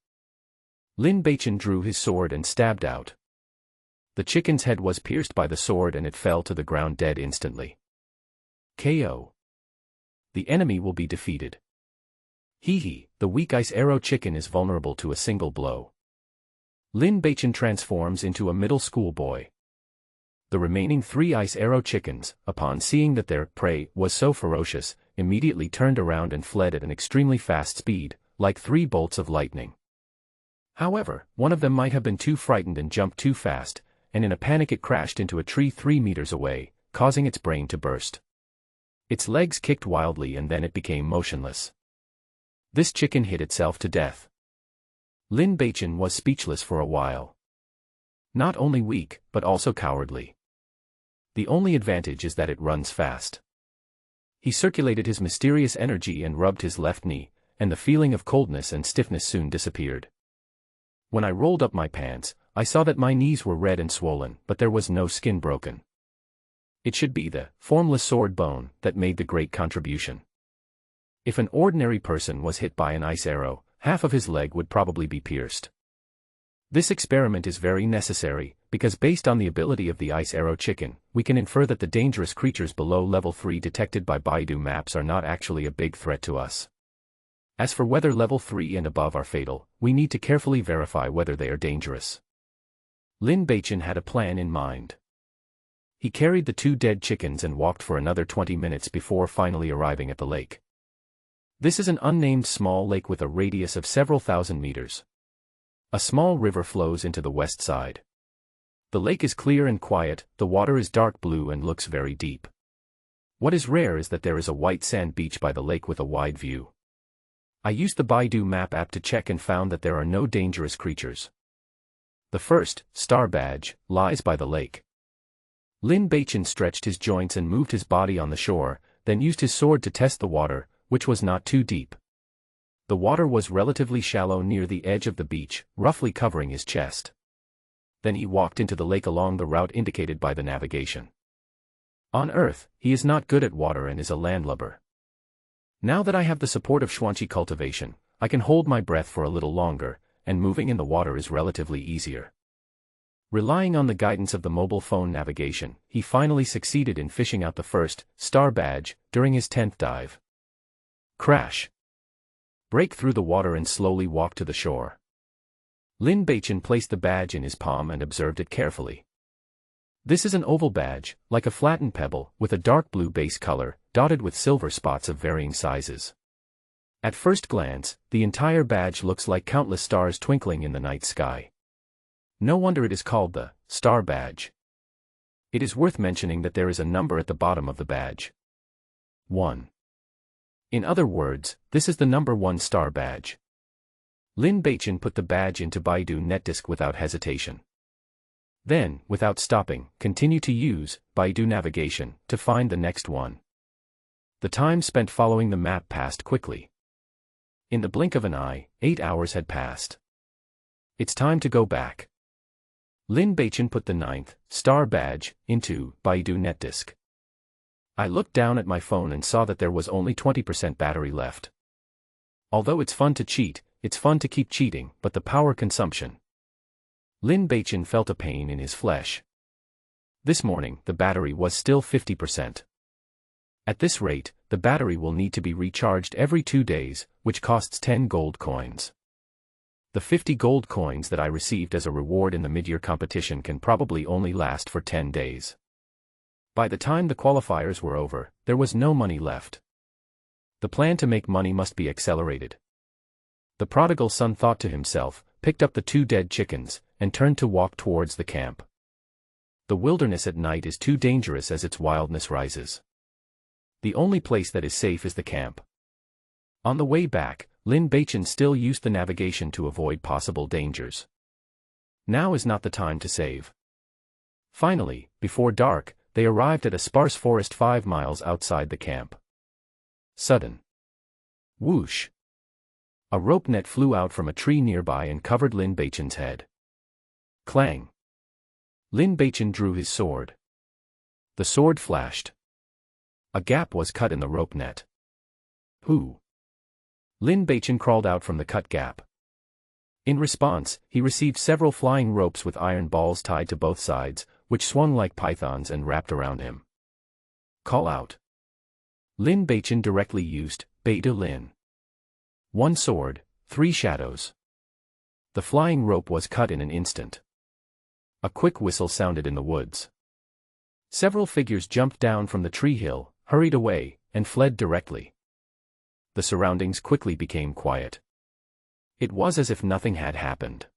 Lin Beichin drew his sword and stabbed out. The chicken's head was pierced by the sword and it fell to the ground dead instantly. KO. The enemy will be defeated. Hee, the weak ice arrow chicken is vulnerable to a single blow. Lin Beichin transforms into a middle school boy. The remaining 3 ice arrow chickens, upon seeing that their prey was so ferocious, immediately turned around and fled at an extremely fast speed, like 3 bolts of lightning. However, one of them might have been too frightened and jumped too fast, and in a panic it crashed into a tree 3 meters away, causing its brain to burst. Its legs kicked wildly and then it became motionless. This chicken hit itself to death. Lin Beichen was speechless for a while. Not only weak, but also cowardly. The only advantage is that it runs fast. He circulated his mysterious energy and rubbed his left knee, and the feeling of coldness and stiffness soon disappeared. When I rolled up my pants, I saw that my knees were red and swollen, but there was no skin broken. It should be the formless sword bone that made the great contribution. If an ordinary person was hit by an ice arrow, half of his leg would probably be pierced. This experiment is very necessary, because based on the ability of the ice arrow chicken, we can infer that the dangerous creatures below level 3 detected by Baidu maps are not actually a big threat to us. As for whether level 3 and above are fatal, we need to carefully verify whether they are dangerous. Lin Beichen had a plan in mind. He carried the 2 dead chickens and walked for another 20 minutes before finally arriving at the lake. This is an unnamed small lake with a radius of several thousand meters. A small river flows into the west side. The lake is clear and quiet, the water is dark blue and looks very deep. What is rare is that there is a white sand beach by the lake with a wide view. I used the Baidu map app to check and found that there are no dangerous creatures. The first, star badge, lies by the lake. Lin Beichen stretched his joints and moved his body on the shore, then used his sword to test the water, which was not too deep. The water was relatively shallow near the edge of the beach, roughly covering his chest. Then he walked into the lake along the route indicated by the navigation. On Earth, he is not good at water and is a landlubber. Now that I have the support of Shuanqi cultivation, I can hold my breath for a little longer, and moving in the water is relatively easier. Relying on the guidance of the mobile phone navigation, he finally succeeded in fishing out the first, star badge, during his 10th dive. Crash. Break through the water and slowly walk to the shore. Lin Beichen placed the badge in his palm and observed it carefully. This is an oval badge, like a flattened pebble, with a dark blue base color, dotted with silver spots of varying sizes. At first glance, the entire badge looks like countless stars twinkling in the night sky. No wonder it is called the star badge. It is worth mentioning that there is a number at the bottom of the badge. 1. In other words, this is the number 1 star badge. Lin Beichen put the badge into Baidu NetDisk without hesitation. Then, without stopping, continue to use Baidu navigation to find the next one. The time spent following the map passed quickly. In the blink of an eye, 8 hours had passed. It's time to go back. Lin Beichen put the 9th star badge into Baidu NetDisk. I looked down at my phone and saw that there was only 20% battery left. Although it's fun to cheat, it's fun to keep cheating, but the power consumption. Lin Beichen felt a pain in his flesh. This morning, the battery was still 50%. At this rate, the battery will need to be recharged every 2 days, which costs 10 gold coins. The 50 gold coins that I received as a reward in the mid-year competition can probably only last for 10 days. By the time the qualifiers were over, there was no money left. The plan to make money must be accelerated. The prodigal son thought to himself, picked up the 2 dead chickens, and turned to walk towards the camp. The wilderness at night is too dangerous as its wildness rises. The only place that is safe is the camp. On the way back, Lin Beichen still used the navigation to avoid possible dangers. Now is not the time to save. Finally, before dark, they arrived at a sparse forest 5 miles outside the camp. Sudden. Whoosh. A rope net flew out from a tree nearby and covered Lin Beichen's head. Clang. Lin Beichen drew his sword. The sword flashed. A gap was cut in the rope net. Who? Lin Beichen crawled out from the cut gap. In response, he received several flying ropes with iron balls tied to both sides, which swung like pythons and wrapped around him. Call out. Lin Beichen directly used Beta Lin. 1 sword, 3 shadows. The flying rope was cut in an instant. A quick whistle sounded in the woods. Several figures jumped down from the tree hill, hurried away, and fled directly. The surroundings quickly became quiet. It was as if nothing had happened.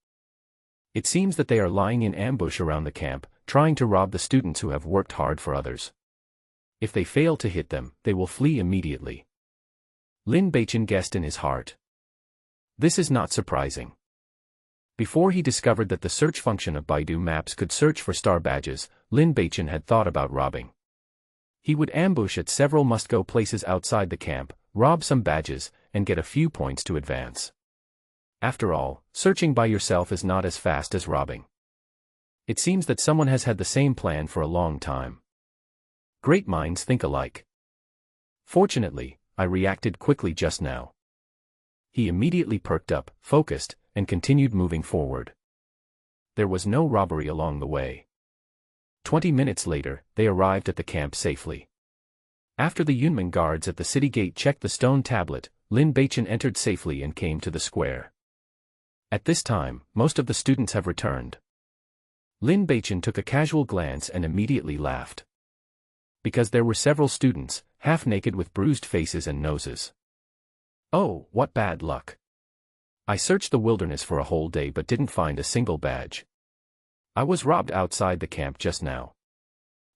It seems that they are lying in ambush around the camp, trying to rob the students who have worked hard for others. If they fail to hit them, they will flee immediately. Lin Beichen guessed in his heart. This is not surprising. Before he discovered that the search function of Baidu Maps could search for star badges, Lin Beichen had thought about robbing. He would ambush at several must-go places outside the camp, rob some badges, and get a few points to advance. After all, searching by yourself is not as fast as robbing. It seems that someone has had the same plan for a long time. Great minds think alike. Fortunately, I reacted quickly just now. He immediately perked up, focused, and continued moving forward. There was no robbery along the way. 20 minutes later, they arrived at the camp safely. After the Yunmen guards at the city gate checked the stone tablet, Lin Beichen entered safely and came to the square. At this time, most of the students have returned. Lin Beichen took a casual glance and immediately laughed. Because there were several students, half naked with bruised faces and noses. Oh, what bad luck. I searched the wilderness for a whole day but didn't find a single badge. I was robbed outside the camp just now.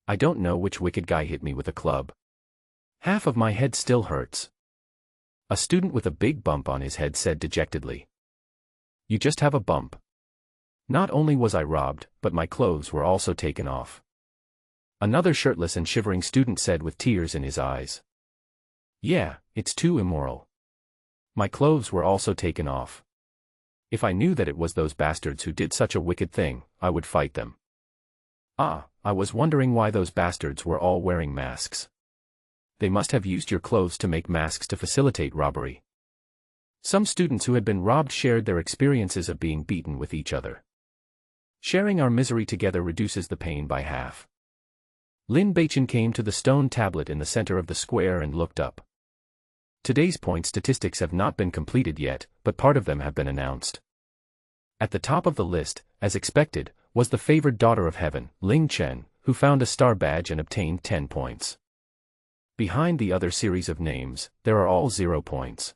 I don't know which wicked guy hit me with a club. Half of my head still hurts. A student with a big bump on his head said dejectedly. You just have a bump. Not only was I robbed, but my clothes were also taken off. Another shirtless and shivering student said with tears in his eyes. Yeah, it's too immoral. My clothes were also taken off. If I knew that it was those bastards who did such a wicked thing, I would fight them. Ah, I was wondering why those bastards were all wearing masks. They must have used your clothes to make masks to facilitate robbery. Some students who had been robbed shared their experiences of being beaten with each other. Sharing our misery together reduces the pain by half. Lin Beichen came to the stone tablet in the center of the square and looked up. Today's point statistics have not been completed yet, but part of them have been announced. At the top of the list, as expected, was the favored daughter of heaven, Ling Chen, who found a star badge and obtained 10 points. Behind the other series of names, there are all 0 points.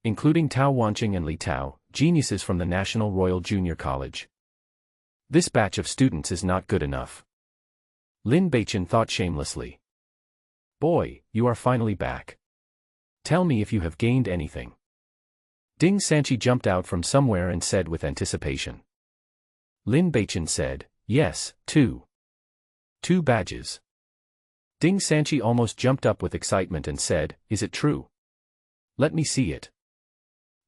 Including Tao Wanqing and Li Tao, geniuses from the National Royal Junior College. This batch of students is not good enough. Lin Beichen thought shamelessly. Boy, you are finally back. Tell me if you have gained anything. Ding Sanchi jumped out from somewhere and said with anticipation. Lin Beichen said, yes, 2. 2 badges. Ding Sanchi almost jumped up with excitement and said, is it true? Let me see it.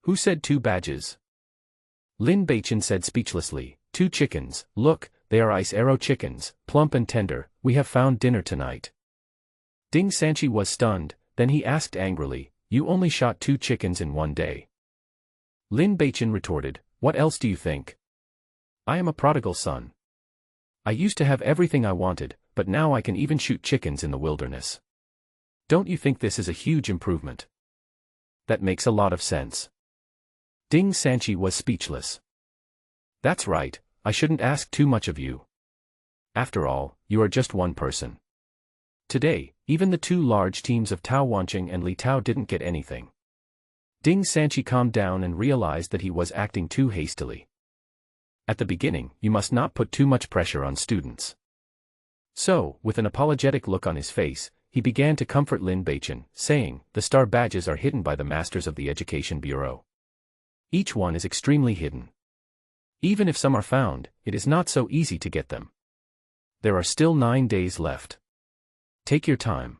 Who said 2 badges? Lin Beichen said speechlessly, 2 chickens, look, they are ice arrow chickens, plump and tender, we have found dinner tonight. Ding Sanchi was stunned. Then he asked angrily, you only shot 2 chickens in one day. Lin Beichen retorted, what else do you think? I am a prodigal son. I used to have everything I wanted, but now I can even shoot chickens in the wilderness. Don't you think this is a huge improvement? That makes a lot of sense. Ding Sanchi was speechless. That's right, I shouldn't ask too much of you. After all, you are just one person. Today, even the 2 large teams of Tao Wanqing and Li Tao didn't get anything. Ding Sanchi calmed down and realized that he was acting too hastily. At the beginning, you must not put too much pressure on students. So, with an apologetic look on his face, he began to comfort Lin Beichen, saying, the star badges are hidden by the masters of the Education Bureau. Each one is extremely hidden. Even if some are found, it is not so easy to get them. There are still 9 days left. Take your time.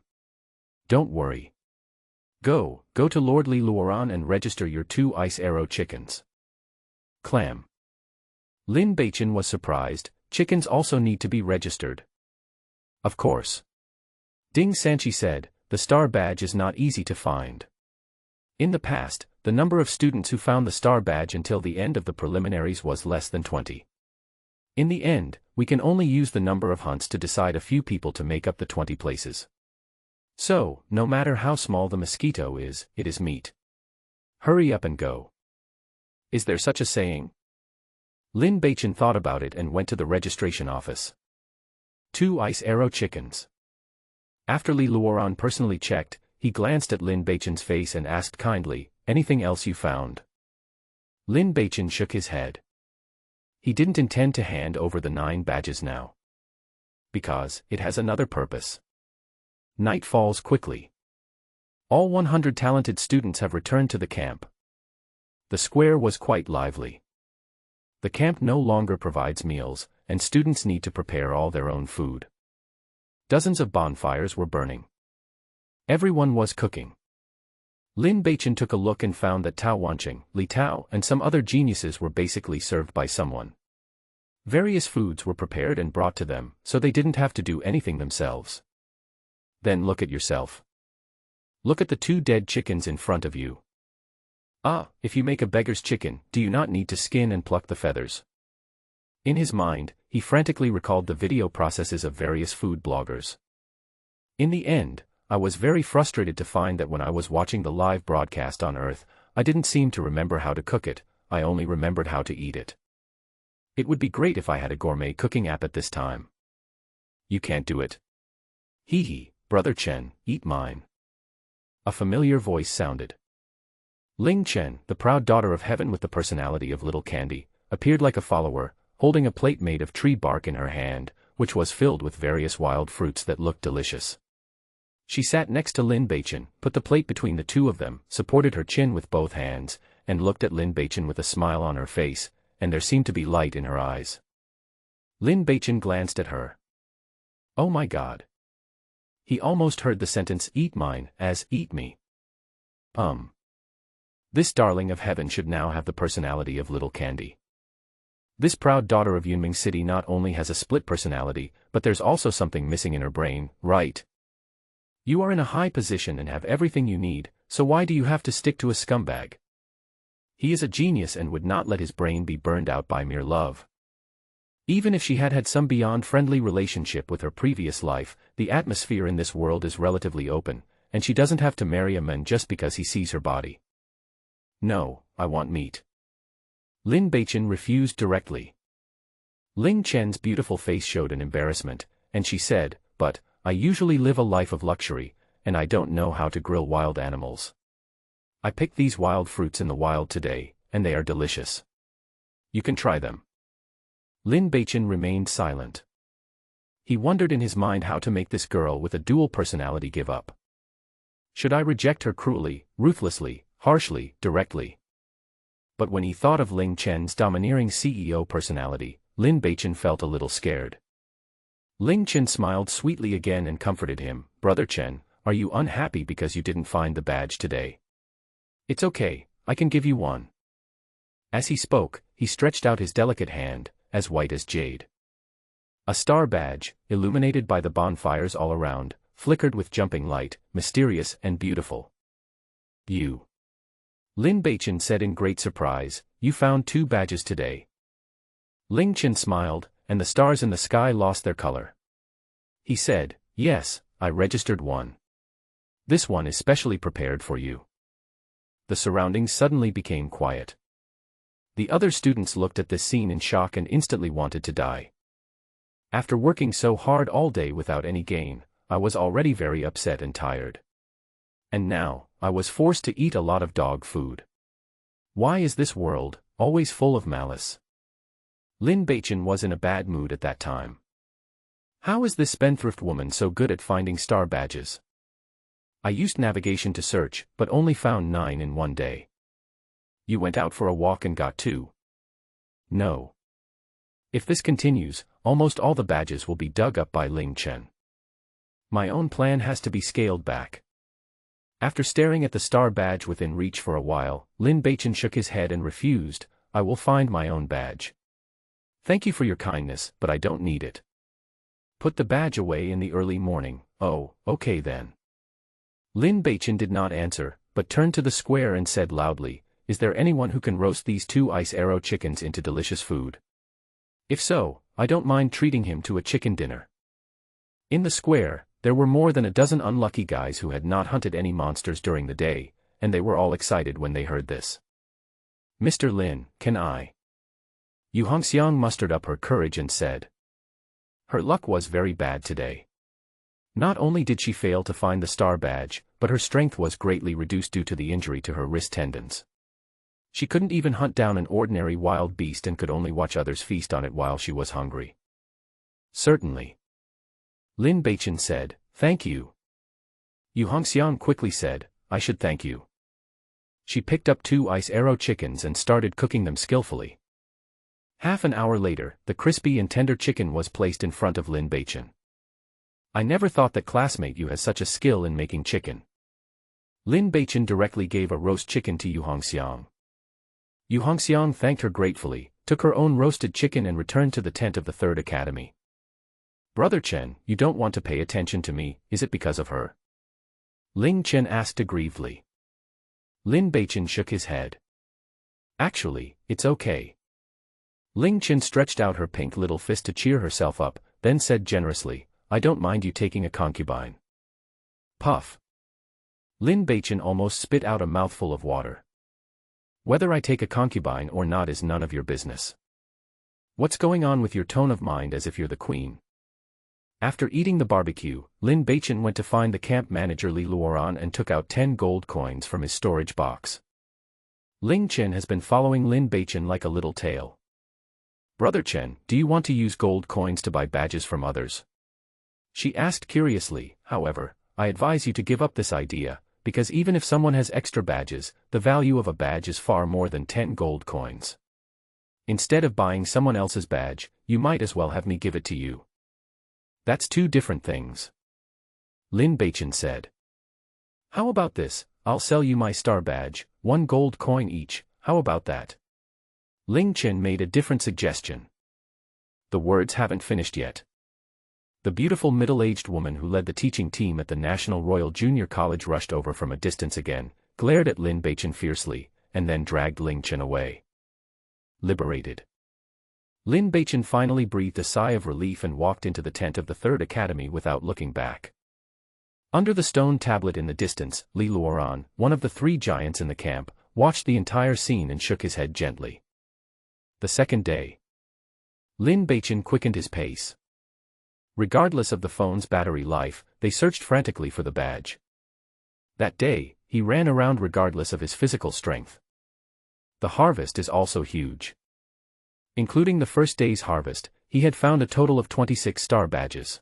Don't worry. Go to Lord Li Luoran and register your 2 ice arrow chickens. Clam. Lin Beichen was surprised, chickens also need to be registered. Of course. Ding Sanchi said, the star badge is not easy to find. In the past, the number of students who found the star badge until the end of the preliminaries was less than 20. In the end, we can only use the number of hunts to decide a few people to make up the 20 places. So, no matter how small the mosquito is, it is meat. Hurry up and go. Is there such a saying? Lin Beichen thought about it and went to the registration office. 2 ice arrow chickens. After Li Luoran personally checked, he glanced at Lin Beichen's face and asked kindly, anything else you found? Lin Beichen shook his head. He didn't intend to hand over the 9 badges now. Because, it has another purpose. Night falls quickly. All 100 talented students have returned to the camp. The square was quite lively. The camp no longer provides meals, and students need to prepare all their own food. Dozens of bonfires were burning. Everyone was cooking. Lin Beichen took a look and found that Tao Wanqing, Li Tao, and some other geniuses were basically served by someone. Various foods were prepared and brought to them, so they didn't have to do anything themselves. Then look at yourself. Look at the 2 dead chickens in front of you. Ah, if you make a beggar's chicken, do you not need to skin and pluck the feathers? In his mind, he frantically recalled the video processes of various food bloggers. In the end, I was very frustrated to find that when I was watching the live broadcast on Earth, I didn't seem to remember how to cook it, I only remembered how to eat it. It would be great if I had a gourmet cooking app at this time. You can't do it. Hee hee, Brother Chen, eat mine. A familiar voice sounded. Ling Chen, the proud daughter of heaven with the personality of Little Candy, appeared like a follower, holding a plate made of tree bark in her hand, which was filled with various wild fruits that looked delicious. She sat next to Lin Beichen, put the plate between the two of them, supported her chin with both hands, and looked at Lin Beichen with a smile on her face, and there seemed to be light in her eyes. Lin Beichen glanced at her. Oh my God. He almost heard the sentence "eat mine" as "eat me." This darling of heaven should now have the personality of Little Candy. This proud daughter of Yunming City not only has a split personality, but there's also something missing in her brain, right? You are in a high position and have everything you need, so why do you have to stick to a scumbag? He is a genius and would not let his brain be burned out by mere love. Even if she had had some beyond friendly relationship with her previous life, the atmosphere in this world is relatively open, and she doesn't have to marry a man just because he sees her body. No, I want meat. Lin Beichen refused directly. Ling Chen's beautiful face showed an embarrassment, and she said, but, I usually live a life of luxury, and I don't know how to grill wild animals. I picked these wild fruits in the wild today, and they are delicious. You can try them. Lin Beichen remained silent. He wondered in his mind how to make this girl with a dual personality give up. Should I reject her cruelly, ruthlessly, harshly, directly? But when he thought of Ling Chen's domineering CEO personality, Lin Beichen felt a little scared. Ling Chen smiled sweetly again and comforted him. Brother Chen, are you unhappy because you didn't find the badge today? It's okay, I can give you one. As he spoke, he stretched out his delicate hand, as white as jade. A star badge, illuminated by the bonfires all around, flickered with jumping light, mysterious and beautiful. You. Lin Beichen said in great surprise, you found 2 badges today. Ling Chen smiled, and the stars in the sky lost their color. He said, yes, I registered one. This one is specially prepared for you. The surroundings suddenly became quiet. The other students looked at this scene in shock and instantly wanted to die. After working so hard all day without any gain, I was already very upset and tired. And now, I was forced to eat a lot of dog food. Why is this world always full of malice? Lin Beichen was in a bad mood at that time. How is this spendthrift woman so good at finding star badges? I used navigation to search, but only found 9 in one day. You went out for a walk and got 2. No. If this continues, almost all the badges will be dug up by Ling Chen. My own plan has to be scaled back. After staring at the star badge within reach for a while, Lin Beichen shook his head and refused. I will find my own badge. Thank you for your kindness, but I don't need it. Put the badge away in the early morning. Oh, okay then. Lin Beichen did not answer, but turned to the square and said loudly, is there anyone who can roast these 2 ice arrow chickens into delicious food? If so, I don't mind treating him to a chicken dinner. In the square, there were more than a dozen unlucky guys who had not hunted any monsters during the day, and they were all excited when they heard this. Mr. Lin, can I? Yu Hongxiang mustered up her courage and said. Her luck was very bad today. Not only did she fail to find the star badge, but her strength was greatly reduced due to the injury to her wrist tendons. She couldn't even hunt down an ordinary wild beast and could only watch others feast on it while she was hungry. Certainly. Lin Beichen said, thank you. Yu Hongxiang quickly said, I should thank you. She picked up 2 ice arrow chickens and started cooking them skillfully. Half an hour later, the crispy and tender chicken was placed in front of Lin Beichen. I never thought that classmate you has such a skill in making chicken. Lin Beichen directly gave a roast chicken to Yu Hongxiang. Yu Hongxiang thanked her gratefully, took her own roasted chicken and returned to the tent of the Third Academy. Brother Chen, you don't want to pay attention to me, is it because of her? Ling Chen asked aggrievedly. Lin Beichen shook his head. Actually, it's okay. Ling Chen stretched out her pink little fist to cheer herself up, then said generously, I don't mind you taking a concubine. Puff. Lin Beichen almost spit out a mouthful of water. Whether I take a concubine or not is none of your business. What's going on with your tone of mind as if you're the queen? After eating the barbecue, Lin Beichen went to find the camp manager Li Luoran and took out 10 gold coins from his storage box. Ling Chen has been following Lin Beichen like a little tail. Brother Chen, do you want to use gold coins to buy badges from others? She asked curiously. However, I advise you to give up this idea, because even if someone has extra badges, the value of a badge is far more than 10 gold coins. Instead of buying someone else's badge, you might as well have me give it to you. That's 2 different things. Lin Beichen said. How about this, I'll sell you my star badge, 1 gold coin each, how about that? Ling Chen made a different suggestion. The words haven't finished yet. The beautiful middle-aged woman who led the teaching team at the National Royal Junior College rushed over from a distance again, glared at Lin Beichen fiercely, and then dragged Ling Chen away. Liberated. Lin Beichen finally breathed a sigh of relief and walked into the tent of the Third Academy without looking back. Under the stone tablet in the distance, Li Luoran, one of the 3 giants in the camp, watched the entire scene and shook his head gently. The second day. Lin Beichen quickened his pace. Regardless of the phone's battery life, they searched frantically for the badge. That day, he ran around regardless of his physical strength. The harvest is also huge. Including the first day's harvest, he had found a total of 26 star badges.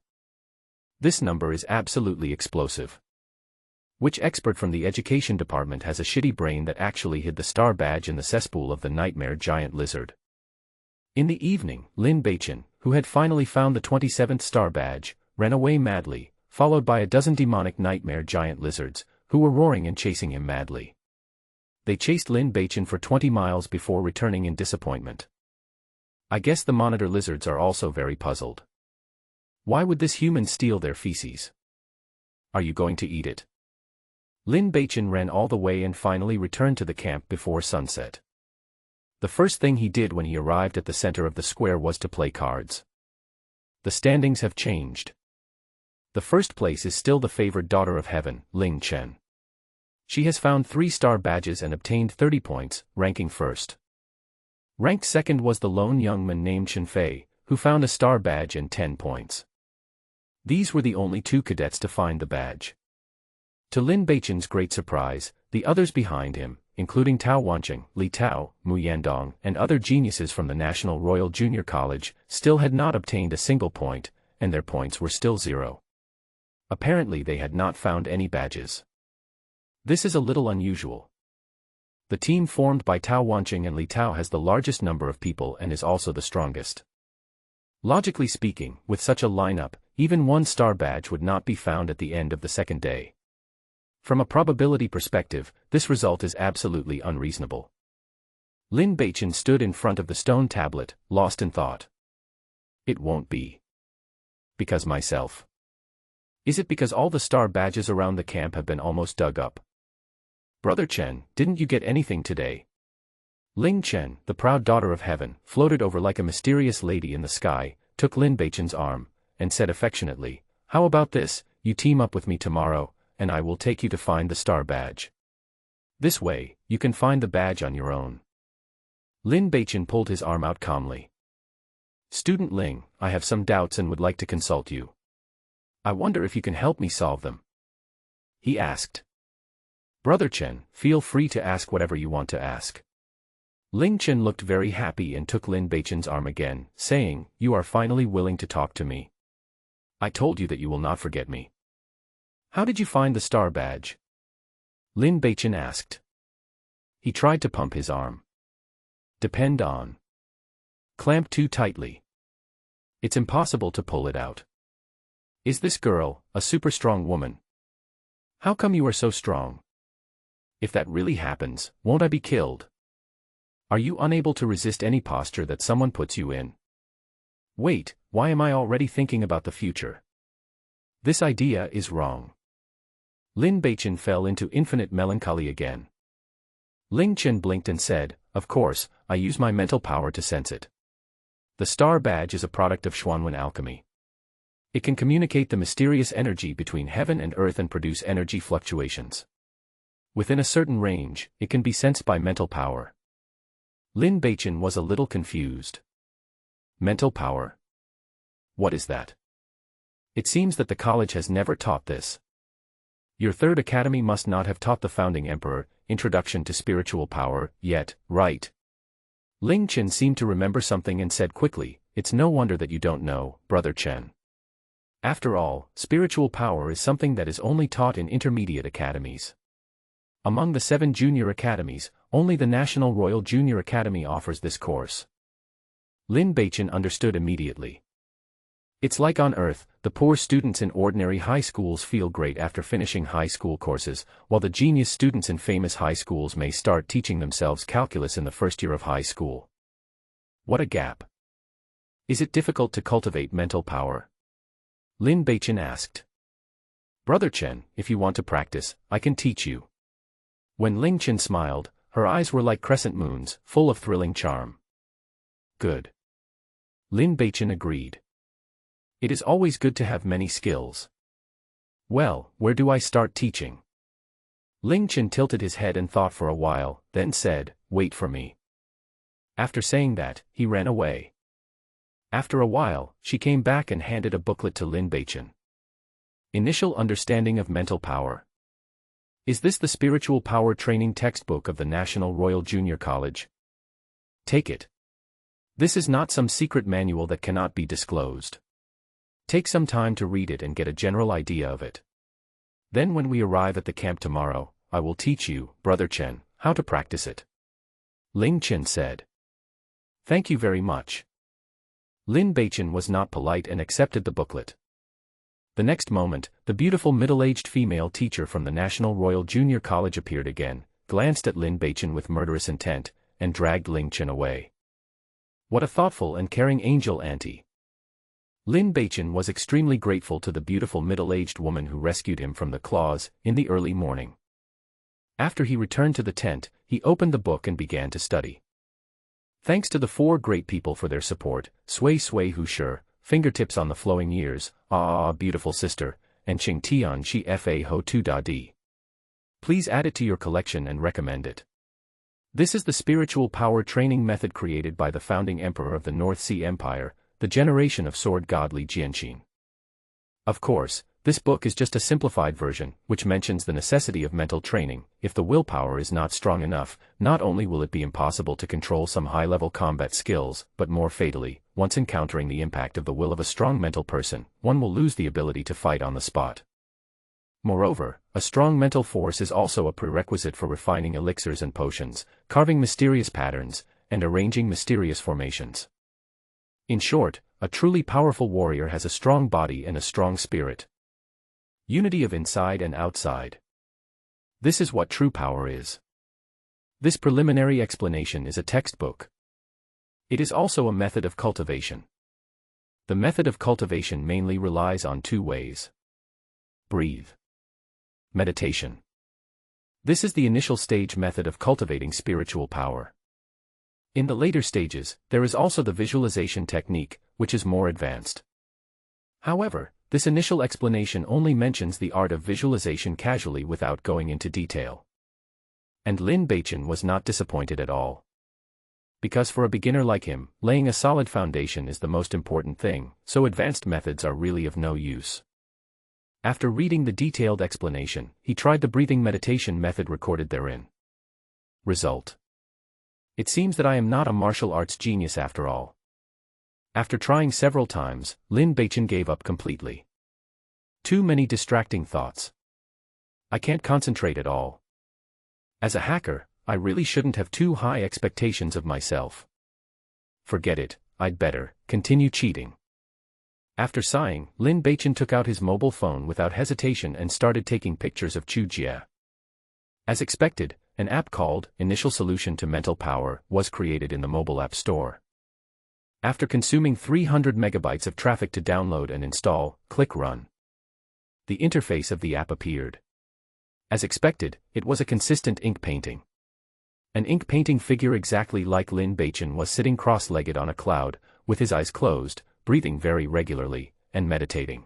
This number is absolutely explosive. Which expert from the education department has a shitty brain that actually hid the star badge in the cesspool of the nightmare giant lizard? In the evening, Lin Beichen, who had finally found the 27th star badge, ran away madly, followed by a dozen demonic nightmare giant lizards, who were roaring and chasing him madly. They chased Lin Beichen for 20 miles before returning in disappointment. I guess the monitor lizards are also very puzzled. Why would this human steal their feces? Are you going to eat it? Lin Beichen ran all the way and finally returned to the camp before sunset. The first thing he did when he arrived at the center of the square was to play cards. The standings have changed. The first place is still the favored daughter of heaven, Ling Chen. She has found 3 star badges and obtained 30 points, ranking first. Ranked second was the lone young man named Chen Fei, who found a star badge and 10 points. These were the only 2 cadets to find the badge. To Lin Beichen's great surprise, the others behind him, including Tao Wanqing, Li Tao, Mu Yandong, and other geniuses from the National Royal Junior College, still had not obtained a single point, and their points were still 0. Apparently they had not found any badges. This is a little unusual. The team formed by Tao Wanqing and Li Tao has the largest number of people and is also the strongest. Logically speaking, with such a lineup, even 1 star badge would not be found at the end of the second day. From a probability perspective, this result is absolutely unreasonable. Lin Beichen stood in front of the stone tablet, lost in thought. It won't be. Because myself. Is it because all the star badges around the camp have been almost dug up? Brother Chen, didn't you get anything today? Ling Chen, the proud daughter of heaven, floated over like a mysterious lady in the sky, took Lin Beichen's arm, and said affectionately, how about this, you team up with me tomorrow, and I will take you to find the star badge. This way, you can find the badge on your own. Lin Beichen pulled his arm out calmly. Student Ling, I have some doubts and would like to consult you. I wonder if you can help me solve them. He asked. Brother Chen, feel free to ask whatever you want to ask. Ling Chen looked very happy and took Lin Beichen's arm again, saying, you are finally willing to talk to me. I told you that you will not forget me. How did you find the star badge? Lin Beichen asked. He tried to pump his arm. Depend on. Clamp too tightly. It's impossible to pull it out. Is this girl a super strong woman? How come you are so strong? If that really happens, won't I be killed? Are you unable to resist any posture that someone puts you in? Wait, why am I already thinking about the future? This idea is wrong. Lin Beichen fell into infinite melancholy again. Ling Chen blinked and said, of course, I use my mental power to sense it. The star badge is a product of Xuanwen alchemy. It can communicate the mysterious energy between heaven and earth and produce energy fluctuations. Within a certain range, it can be sensed by mental power. Lin Beichen was a little confused. Mental power? What is that? It seems that the college has never taught this. Your third academy must not have taught the founding emperor, Introduction to Spiritual Power, yet, right? Ling Chen seemed to remember something and said quickly, it's no wonder that you don't know, Brother Chen. After all, spiritual power is something that is only taught in intermediate academies. Among the 7 junior academies, only the National Royal Junior Academy offers this course. Lin Beichen understood immediately. It's like on Earth, the poor students in ordinary high schools feel great after finishing high school courses, while the genius students in famous high schools may start teaching themselves calculus in the first year of high school. What a gap. Is it difficult to cultivate mental power? Lin Beichen asked. Brother Chen, if you want to practice, I can teach you. When Ling Chen smiled, her eyes were like crescent moons, full of thrilling charm. Good. Lin Beichen agreed. It is always good to have many skills. Well, where do I start teaching? Ling Chen tilted his head and thought for a while, then said, wait for me. After saying that, he ran away. After a while, she came back and handed a booklet to Lin Beichen. Initial Understanding of Mental Power. Is this the Spiritual Power Training textbook of the National Royal Junior College? Take it. This is not some secret manual that cannot be disclosed. Take some time to read it and get a general idea of it. Then when we arrive at the camp tomorrow, I will teach you, Brother Chen, how to practice it. Ling Chen said. Thank you very much. Lin Beichen was not polite and accepted the booklet. The next moment, the beautiful middle-aged female teacher from the National Royal Junior College appeared again, glanced at Lin Beichen with murderous intent, and dragged Ling Chen away. What a thoughtful and caring angel auntie. Lin Beichen was extremely grateful to the beautiful middle-aged woman who rescued him from the claws in the early morning. After he returned to the tent, he opened the book and began to study. Thanks to the 4 great people for their support, Sui Sui Hu Shi, Fingertips on the Flowing Years, Beautiful Sister, and Qing Tian Shi Fa Ho Tu Da Di. Please add it to your collection and recommend it. This is the spiritual power training method created by the founding emperor of the North Sea Empire, the generation of sword god Li Jianqin. Of course, this book is just a simplified version, which mentions the necessity of mental training. If the willpower is not strong enough, not only will it be impossible to control some high-level combat skills, but more fatally, once encountering the impact of the will of a strong mental person, one will lose the ability to fight on the spot. Moreover, a strong mental force is also a prerequisite for refining elixirs and potions, carving mysterious patterns, and arranging mysterious formations. In short, a truly powerful warrior has a strong body and a strong spirit. Unity of inside and outside. This is what true power is. This preliminary explanation is a textbook. It is also a method of cultivation. The method of cultivation mainly relies on 2 ways. Breathe. Meditation. This is the initial stage method of cultivating spiritual power. In the later stages, there is also the visualization technique, which is more advanced. However, this initial explanation only mentions the art of visualization casually without going into detail. And Lin Beichen was not disappointed at all. Because for a beginner like him, laying a solid foundation is the most important thing, so advanced methods are really of no use. After reading the detailed explanation, he tried the breathing meditation method recorded therein. Result. It seems that I am not a martial arts genius after all. After trying several times, Lin Beichen gave up completely. Too many distracting thoughts. I can't concentrate at all. As a hacker, I really shouldn't have too high expectations of myself. Forget it, I'd better continue cheating. After sighing, Lin Beichen took out his mobile phone without hesitation and started taking pictures of Chu Jie. As expected, an app called Initial Solution to Mental Power was created in the mobile app store. After consuming 300 megabytes of traffic to download and install, click Run. The interface of the app appeared. As expected, it was a consistent ink painting. An ink painting figure exactly like Lin Beichen was sitting cross-legged on a cloud, with his eyes closed, breathing very regularly, and meditating.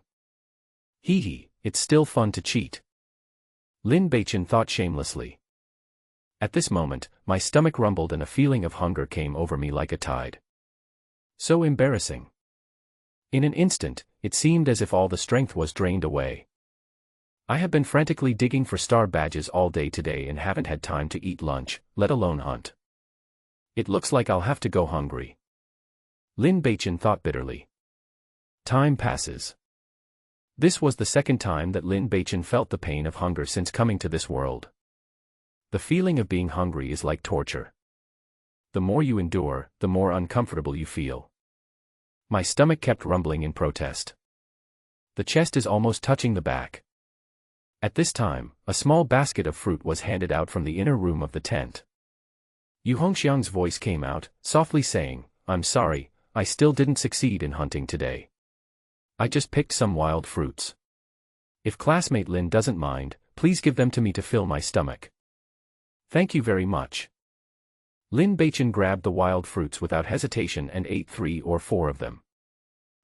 Hee hee, it's still fun to cheat. Lin Beichen thought shamelessly. At this moment, my stomach rumbled and a feeling of hunger came over me like a tide. So embarrassing. In an instant, it seemed as if all the strength was drained away. I have been frantically digging for star badges all day today and haven't had time to eat lunch, let alone hunt. It looks like I'll have to go hungry. Lin Beichen thought bitterly. Time passes. This was the second time that Lin Beichen felt the pain of hunger since coming to this world. The feeling of being hungry is like torture. The more you endure, the more uncomfortable you feel. My stomach kept rumbling in protest. The chest is almost touching the back. At this time, a small basket of fruit was handed out from the inner room of the tent. Yu Hongxiang's voice came out, softly saying, "I'm sorry, I still didn't succeed in hunting today. I just picked some wild fruits. If classmate Lin doesn't mind, please give them to me to fill my stomach." "Thank you very much." Lin Beichen grabbed the wild fruits without hesitation and ate 3 or 4 of them.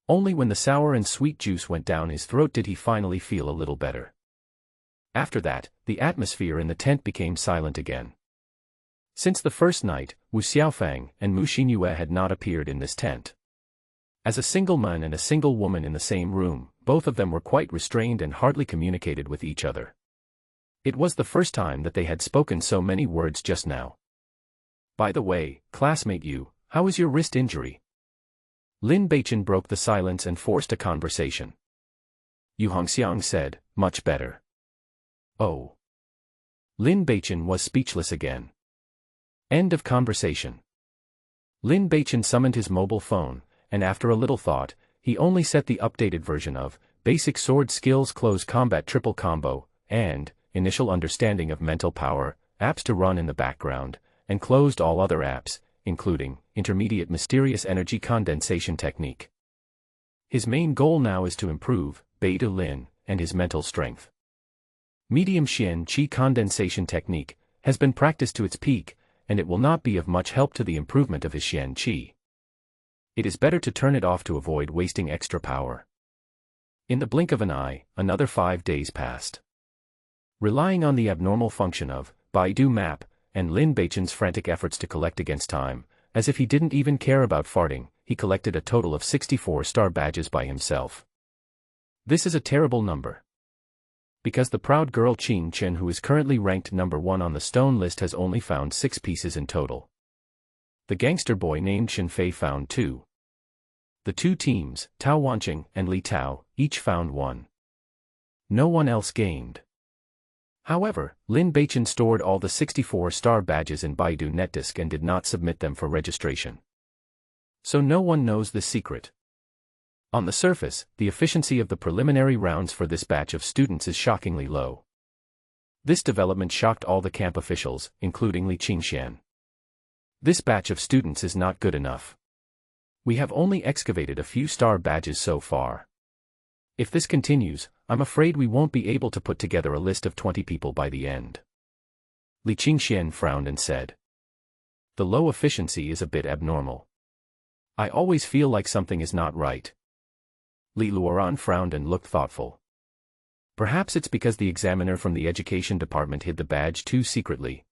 Only when the sour and sweet juice went down his throat did he finally feel a little better. After that, the atmosphere in the tent became silent again. Since the first night, Wu Xiaofang and Mu Xinyue had not appeared in this tent. As a single man and a single woman in the same room, both of them were quite restrained and hardly communicated with each other. It was the first time that they had spoken so many words just now. "By the way, classmate Yu, how is your wrist injury?" Lin Beichen broke the silence and forced a conversation. Yu Hongxiang said, "Much better." "Oh." Lin Beichen was speechless again. End of conversation. Lin Beichen summoned his mobile phone, and after a little thought, he only set the updated version of Basic Sword Skills Close Combat Triple Combo and Initial Understanding of Mental Power apps to run in the background, and closed all other apps, including Intermediate Mysterious Energy Condensation Technique. His main goal now is to improve Beta Lin and his mental strength. Medium Xian Qi Condensation Technique has been practiced to its peak, and it will not be of much help to the improvement of his Xian Qi. It is better to turn it off to avoid wasting extra power. In the blink of an eye, another 5 days passed. Relying on the abnormal function of Baidu Map, and Lin Beichen's frantic efforts to collect against time, as if he didn't even care about farting, he collected a total of 64 star badges by himself. This is a terrible number. Because the proud girl Qin Chen, who is currently ranked number 1 on the stone list, has only found 6 pieces in total. The gangster boy named Shen Fei found 2. The 2 teams, Tao Wanqing and Li Tao, each found 1. No one else gained. However, Lin Beichen stored all the 64 star badges in Baidu NetDisk and did not submit them for registration. So no one knows this secret. On the surface, the efficiency of the preliminary rounds for this batch of students is shockingly low. This development shocked all the camp officials, including Li Qingxian. This batch of students is not good enough. We have only excavated a few star badges so far. If this continues, I'm afraid we won't be able to put together a list of 20 people by the end. Li Qingxian frowned and said. The low efficiency is a bit abnormal. I always feel like something is not right. Li Luoran frowned and looked thoughtful. Perhaps it's because the examiner from the education department hid the badge too secretly.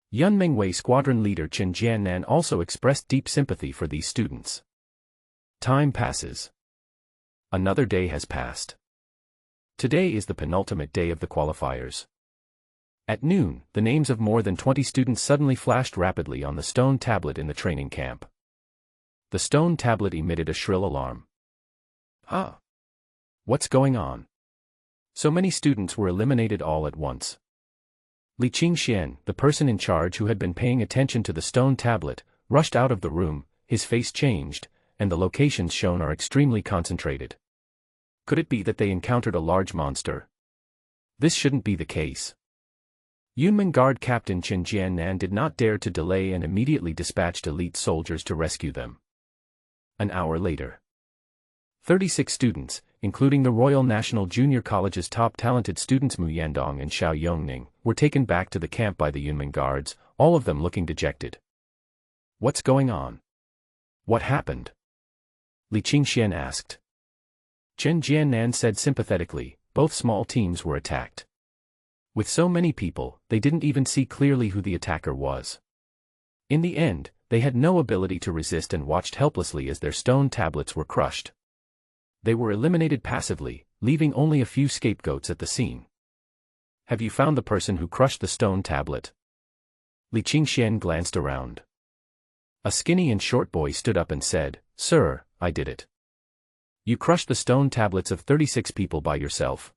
Yun Mengwei squadron leader Chen Jiannan also expressed deep sympathy for these students. Time passes. Another day has passed. Today is the penultimate day of the qualifiers. At noon, the names of more than 20 students suddenly flashed rapidly on the stone tablet in the training camp. The stone tablet emitted a shrill alarm. Huh? What's going on? So many students were eliminated all at once. Li Qingxian, the person in charge who had been paying attention to the stone tablet, rushed out of the room, his face changed, and the locations shown are extremely concentrated. Could it be that they encountered a large monster? This shouldn't be the case. Yunmen Guard Captain Chen Jiannan did not dare to delay and immediately dispatched elite soldiers to rescue them. An hour later, 36 students, including the Royal National Junior College's top talented students Mu Yandong and Xiao Yongning, were taken back to the camp by the Yunmen Guards, all of them looking dejected. What's going on? What happened? Li Qingxian asked. Chen Jiannan said sympathetically, both small teams were attacked. With so many people, they didn't even see clearly who the attacker was. In the end, they had no ability to resist and watched helplessly as their stone tablets were crushed. They were eliminated passively, leaving only a few scapegoats at the scene. Have you found the person who crushed the stone tablet? Li Qingxian glanced around. A skinny and short boy stood up and said, "Sir, I did it." You crushed the stone tablets of 36 people by yourself.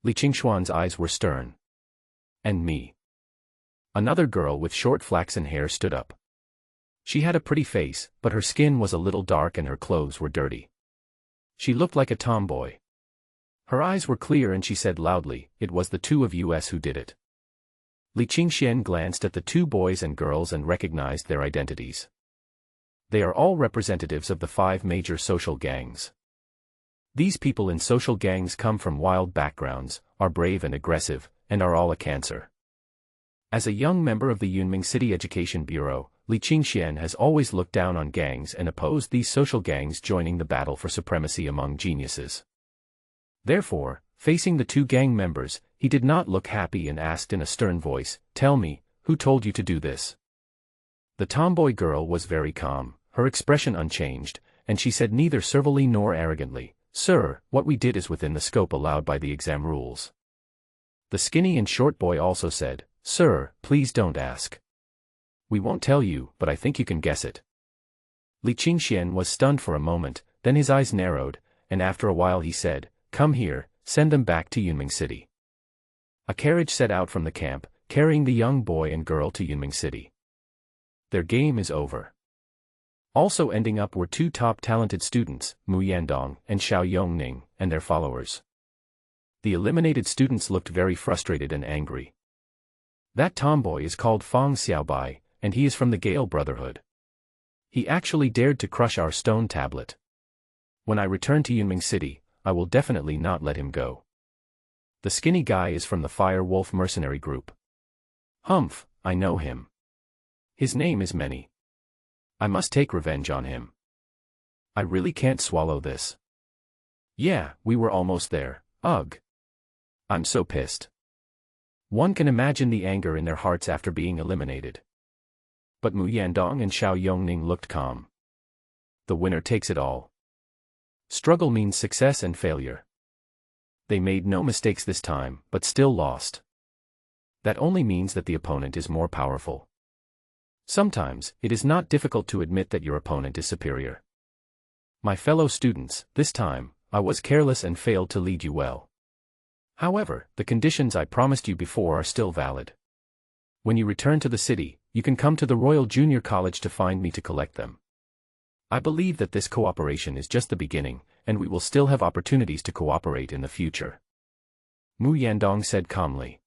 Li Qingxuan's eyes were stern. And me. Another girl with short flaxen hair stood up. She had a pretty face, but her skin was a little dark and her clothes were dirty. She looked like a tomboy. Her eyes were clear and she said loudly, "It was the two of us who did it." Li Qingxian glanced at the two boys and girls and recognized their identities. They are all representatives of the 5 major social gangs. These people in social gangs come from wild backgrounds, are brave and aggressive, and are all a cancer. As a young member of the Yunming City Education Bureau, Li Qingxian has always looked down on gangs and opposed these social gangs joining the battle for supremacy among geniuses. Therefore, facing the 2 gang members, he did not look happy and asked in a stern voice, "Tell me, who told you to do this?" The tomboy girl was very calm, her expression unchanged, and she said neither servilely nor arrogantly, "Sir, what we did is within the scope allowed by the exam rules." The skinny and short boy also said, "Sir, please don't ask. We won't tell you, but I think you can guess it." Li Qingxian was stunned for a moment, then his eyes narrowed, and after a while he said, "Come here, send them back to Yunming City." A carriage set out from the camp, carrying the young boy and girl to Yunming City. Their game is over. Also ending up were 2 top talented students, Mu Yandong and Xiao Yongning, and their followers. The eliminated students looked very frustrated and angry. That tomboy is called Fang Xiaobai, and he is from the Gale Brotherhood. He actually dared to crush our stone tablet. When I return to Yunming City, I will definitely not let him go. The skinny guy is from the Fire Wolf mercenary group. Humph, I know him. His name is Many. I must take revenge on him. I really can't swallow this. Yeah, we were almost there, ugh. I'm so pissed. One can imagine the anger in their hearts after being eliminated. But Mu Yandong and Xiao Yongning looked calm. The winner takes it all. Struggle means success and failure. They made no mistakes this time, but still lost. That only means that the opponent is more powerful. Sometimes, it is not difficult to admit that your opponent is superior. My fellow students, this time, I was careless and failed to lead you well. However, the conditions I promised you before are still valid. When you return to the city, you can come to the Royal Junior College to find me to collect them. I believe that this cooperation is just the beginning, and we will still have opportunities to cooperate in the future. Mu Yandong said calmly.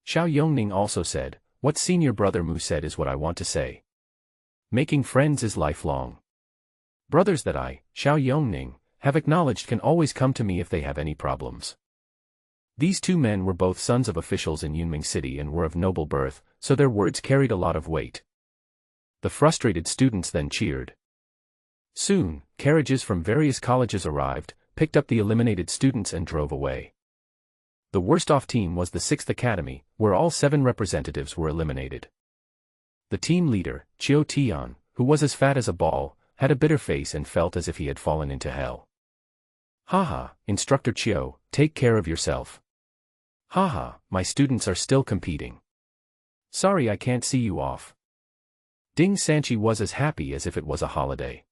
Xiao Yongning also said, "What senior brother Mu said is what I want to say. Making friends is lifelong. Brothers that I, Xiao Yongning, have acknowledged can always come to me if they have any problems." These 2 men were both sons of officials in Yunming City and were of noble birth, so their words carried a lot of weight. The frustrated students then cheered. Soon, carriages from various colleges arrived, picked up the eliminated students and drove away. The worst-off team was the 6th Academy, where all 7 representatives were eliminated. The team leader, Chiu Tian, who was as fat as a ball, had a bitter face and felt as if he had fallen into hell. Haha, Instructor Chiu, take care of yourself. Haha, my students are still competing. Sorry I can't see you off. Ding Sanchi was as happy as if it was a holiday.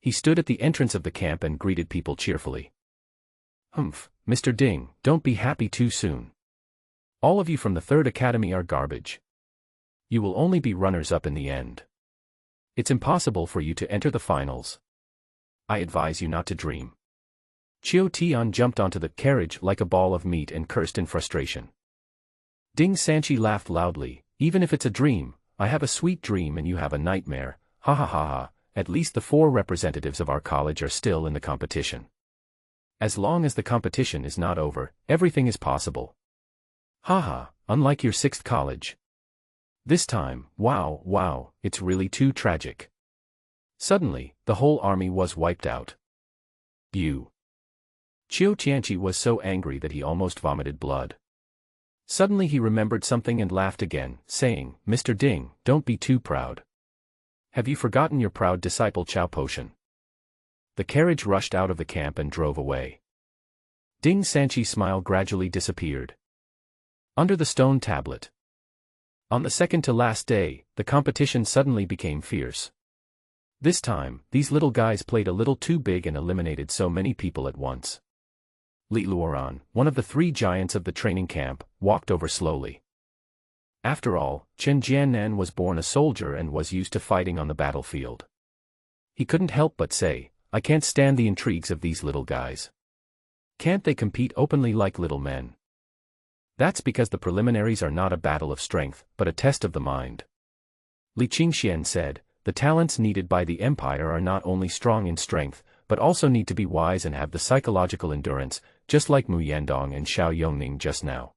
He stood at the entrance of the camp and greeted people cheerfully. Humph, Mr. Ding, don't be happy too soon. All of you from the Third Academy are garbage. You will only be runners-up in the end. It's impossible for you to enter the finals. I advise you not to dream. Chiu Tian jumped onto the carriage like a ball of meat and cursed in frustration. Ding Sanchi laughed loudly. Even if it's a dream, I have a sweet dream and you have a nightmare. Ha ha ha ha, at least the 4 representatives of our college are still in the competition. As long as the competition is not over, everything is possible. Haha, unlike your 6th college. This time, wow, it's really too tragic. Suddenly, the whole army was wiped out. You. Chiu Tianchi was so angry that he almost vomited blood. Suddenly he remembered something and laughed again, saying, Mr. Ding, don't be too proud. Have you forgotten your proud disciple Chao Potion? The carriage rushed out of the camp and drove away. Ding Sanchi's smile gradually disappeared. Under the stone tablet. On the second to last day, the competition suddenly became fierce. This time, these little guys played a little too big and eliminated so many people at once. Li Luoran, one of the 3 giants of the training camp, walked over slowly. After all, Chen Jiannan was born a soldier and was used to fighting on the battlefield. He couldn't help but say, I can't stand the intrigues of these little guys. Can't they compete openly like little men? That's because the preliminaries are not a battle of strength, but a test of the mind. Li Qingxian said, the talents needed by the empire are not only strong in strength, but also need to be wise and have the psychological endurance, just like Mu Yandong and Xiao Yongning just now.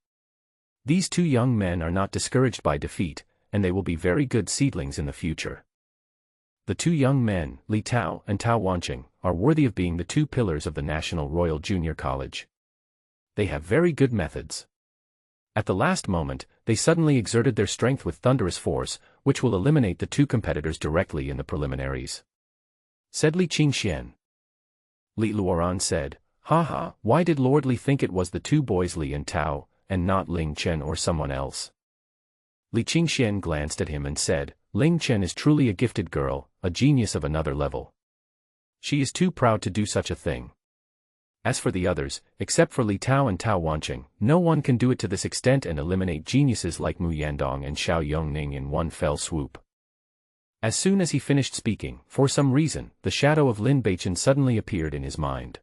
These 2 young men are not discouraged by defeat, and they will be very good seedlings in the future. The 2 young men, Li Tao and Tao Wanqing, are worthy of being the 2 pillars of the National Royal Junior College. They have very good methods. At the last moment, they suddenly exerted their strength with thunderous force, which will eliminate the 2 competitors directly in the preliminaries. Said Li Qingxian. Li Luoran said, Haha, why did Lord Li think it was the 2 boys Li and Tao, and not Ling Chen or someone else? Li Qingxian glanced at him and said, Ling Chen is truly a gifted girl, a genius of another level. She is too proud to do such a thing. As for the others, except for Li Tao and Tao Wanqing, no one can do it to this extent and eliminate geniuses like Mu Yandong and Xiao Yongning in one fell swoop. As soon as he finished speaking, for some reason, the shadow of Lin Beichen suddenly appeared in his mind.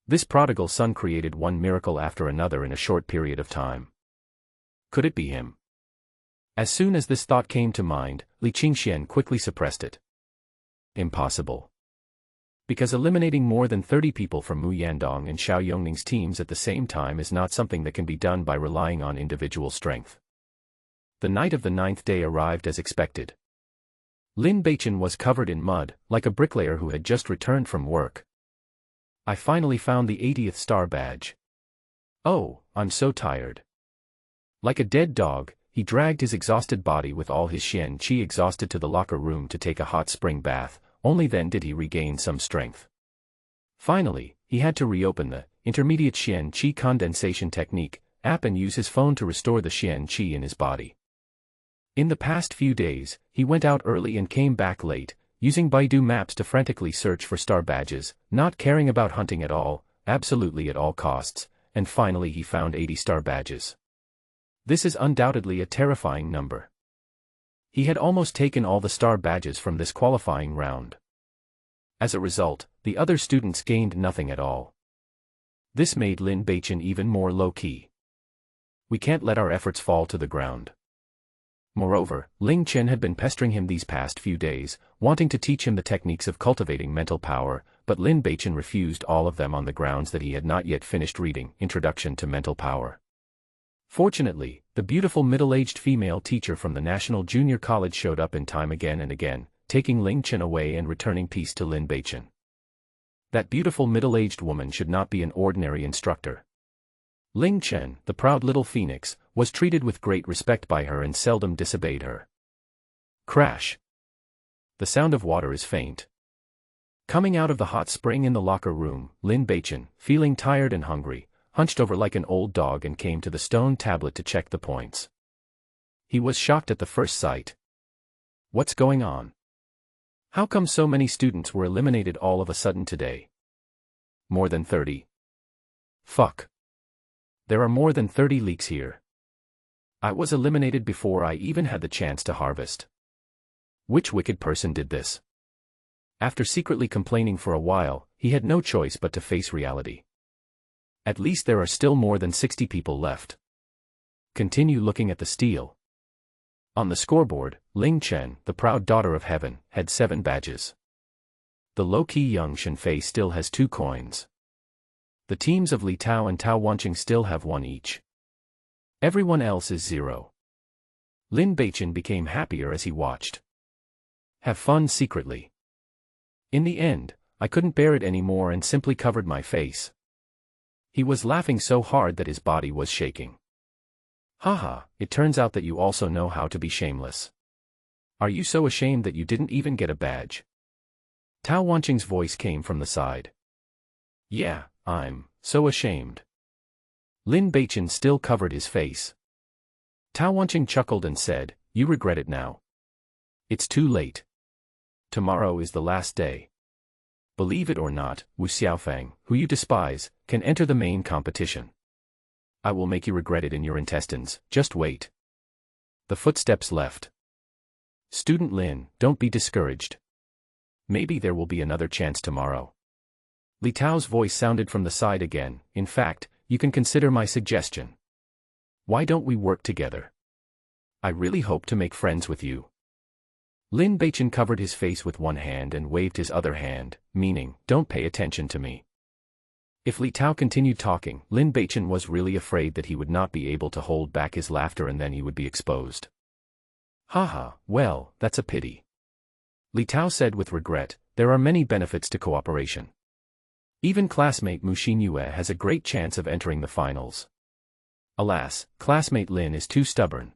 This prodigal son created one miracle after another in a short period of time. Could it be him? As soon as this thought came to mind, Li Qingxian quickly suppressed it. Impossible. Because eliminating more than 30 people from Mu Yandong and Xiao Yongning's teams at the same time is not something that can be done by relying on individual strength. The night of the 9th day arrived as expected. Lin Beichen was covered in mud, like a bricklayer who had just returned from work. I finally found the 80th star badge. Oh, I'm so tired. Like a dead dog, he dragged his exhausted body with all his Xian Qi exhausted to the locker room to take a hot spring bath. Only then did he regain some strength. Finally, he had to reopen the intermediate Xian Qi condensation technique app and use his phone to restore the Xian Qi in his body. In the past few days, he went out early and came back late, using Baidu Maps to frantically search for star badges, not caring about hunting at all, absolutely at all costs, and finally he found 80 star badges. This is undoubtedly a terrifying number. He had almost taken all the star badges from this qualifying round. As a result, the other students gained nothing at all. This made Lin Beichen even more low-key. We can't let our efforts fall to the ground. Moreover, Ling Chen had been pestering him these past few days, wanting to teach him the techniques of cultivating mental power, but Lin Beichen refused all of them on the grounds that he had not yet finished reading Introduction to Mental Power. Fortunately, the beautiful middle-aged female teacher from the National Junior College showed up in time again and again, taking Ling Chen away and returning peace to Lin Beichen. That beautiful middle-aged woman should not be an ordinary instructor. Ling Chen, the proud little phoenix, was treated with great respect by her and seldom disobeyed her. Crash! The sound of water is faint. Coming out of the hot spring in the locker room, Lin Beichen, feeling tired and hungry, hunched over like an old dog and came to the stone tablet to check the points. He was shocked at the first sight. What's going on? How come so many students were eliminated all of a sudden today? More than 30. Fuck. There are more than 30 leeks here. I was eliminated before I even had the chance to harvest. Which wicked person did this? After secretly complaining for a while, he had no choice but to face reality. At least there are still more than 60 people left. Continue looking at the steel. On the scoreboard, Ling Chen, the proud daughter of heaven, had 7 badges. The low-key young Shenfei still has 2 coins. The teams of Li Tao and Tao Wanqing still have 1 each. Everyone else is 0. Lin Beichen became happier as he watched. Have fun secretly. In the end, I couldn't bear it anymore and simply covered my face. He was laughing so hard that his body was shaking. Haha, it turns out that you also know how to be shameless. Are you so ashamed that you didn't even get a badge? Tao Wanqing's voice came from the side. Yeah, I'm so ashamed. Lin Beichen still covered his face. Tao Wanqing chuckled and said, you regret it now. It's too late. Tomorrow is the last day. Believe it or not, Wu Xiaofang, who you despise, can enter the main competition. I will make you regret it in your intestines, just wait. The footsteps left. Student Lin, don't be discouraged. Maybe there will be another chance tomorrow. Li Tao's voice sounded from the side again. In fact, you can consider my suggestion. Why don't we work together? I really hope to make friends with you. Lin Beichen covered his face with one hand and waved his other hand, meaning, don't pay attention to me. If Li Tao continued talking, Lin Beichen was really afraid that he would not be able to hold back his laughter and then he would be exposed. Haha, well, that's a pity. Li Tao said with regret, there are many benefits to cooperation. Even classmate Mu Xinyue has a great chance of entering the finals. Alas, classmate Lin is too stubborn.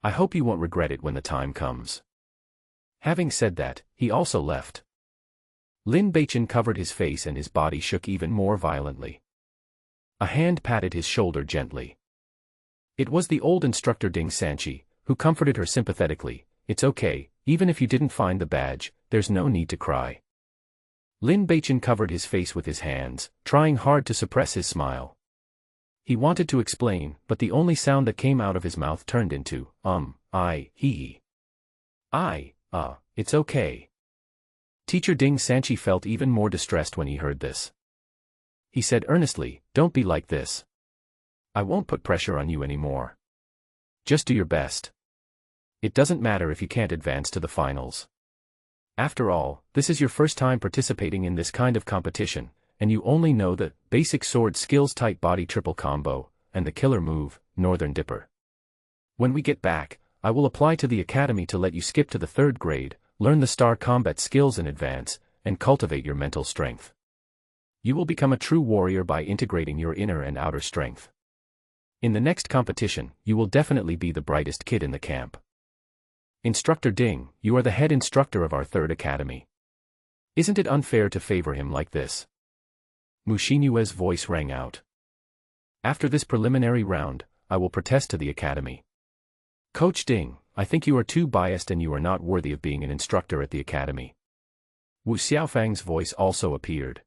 I hope you won't regret it when the time comes. Having said that, he also left. Lin Beichen covered his face and his body shook even more violently. A hand patted his shoulder gently. It was the old instructor Ding Sanchi, who comforted her sympathetically. It's okay, even if you didn't find the badge, there's no need to cry. Lin Beichen covered his face with his hands, trying hard to suppress his smile. He wanted to explain, but the only sound that came out of his mouth turned into, hee. It's okay. Teacher Ding Sanchi felt even more distressed when he heard this. He said earnestly, don't be like this. I won't put pressure on you anymore. Just do your best. It doesn't matter if you can't advance to the finals. After all, this is your first time participating in this kind of competition, and you only know the basic sword skills type body triple combo, and the killer move, Northern Dipper. When we get back, I will apply to the academy to let you skip to the 3rd grade, learn the star combat skills in advance, and cultivate your mental strength. You will become a true warrior by integrating your inner and outer strength. In the next competition, you will definitely be the brightest kid in the camp. Instructor Ding, you are the head instructor of our 3rd academy. Isn't it unfair to favor him like this? Mu Xinyue's voice rang out. After this preliminary round, I will protest to the academy. Coach Ding, I think you are too biased and you are not worthy of being an instructor at the academy. Wu Xiaofang's voice also appeared.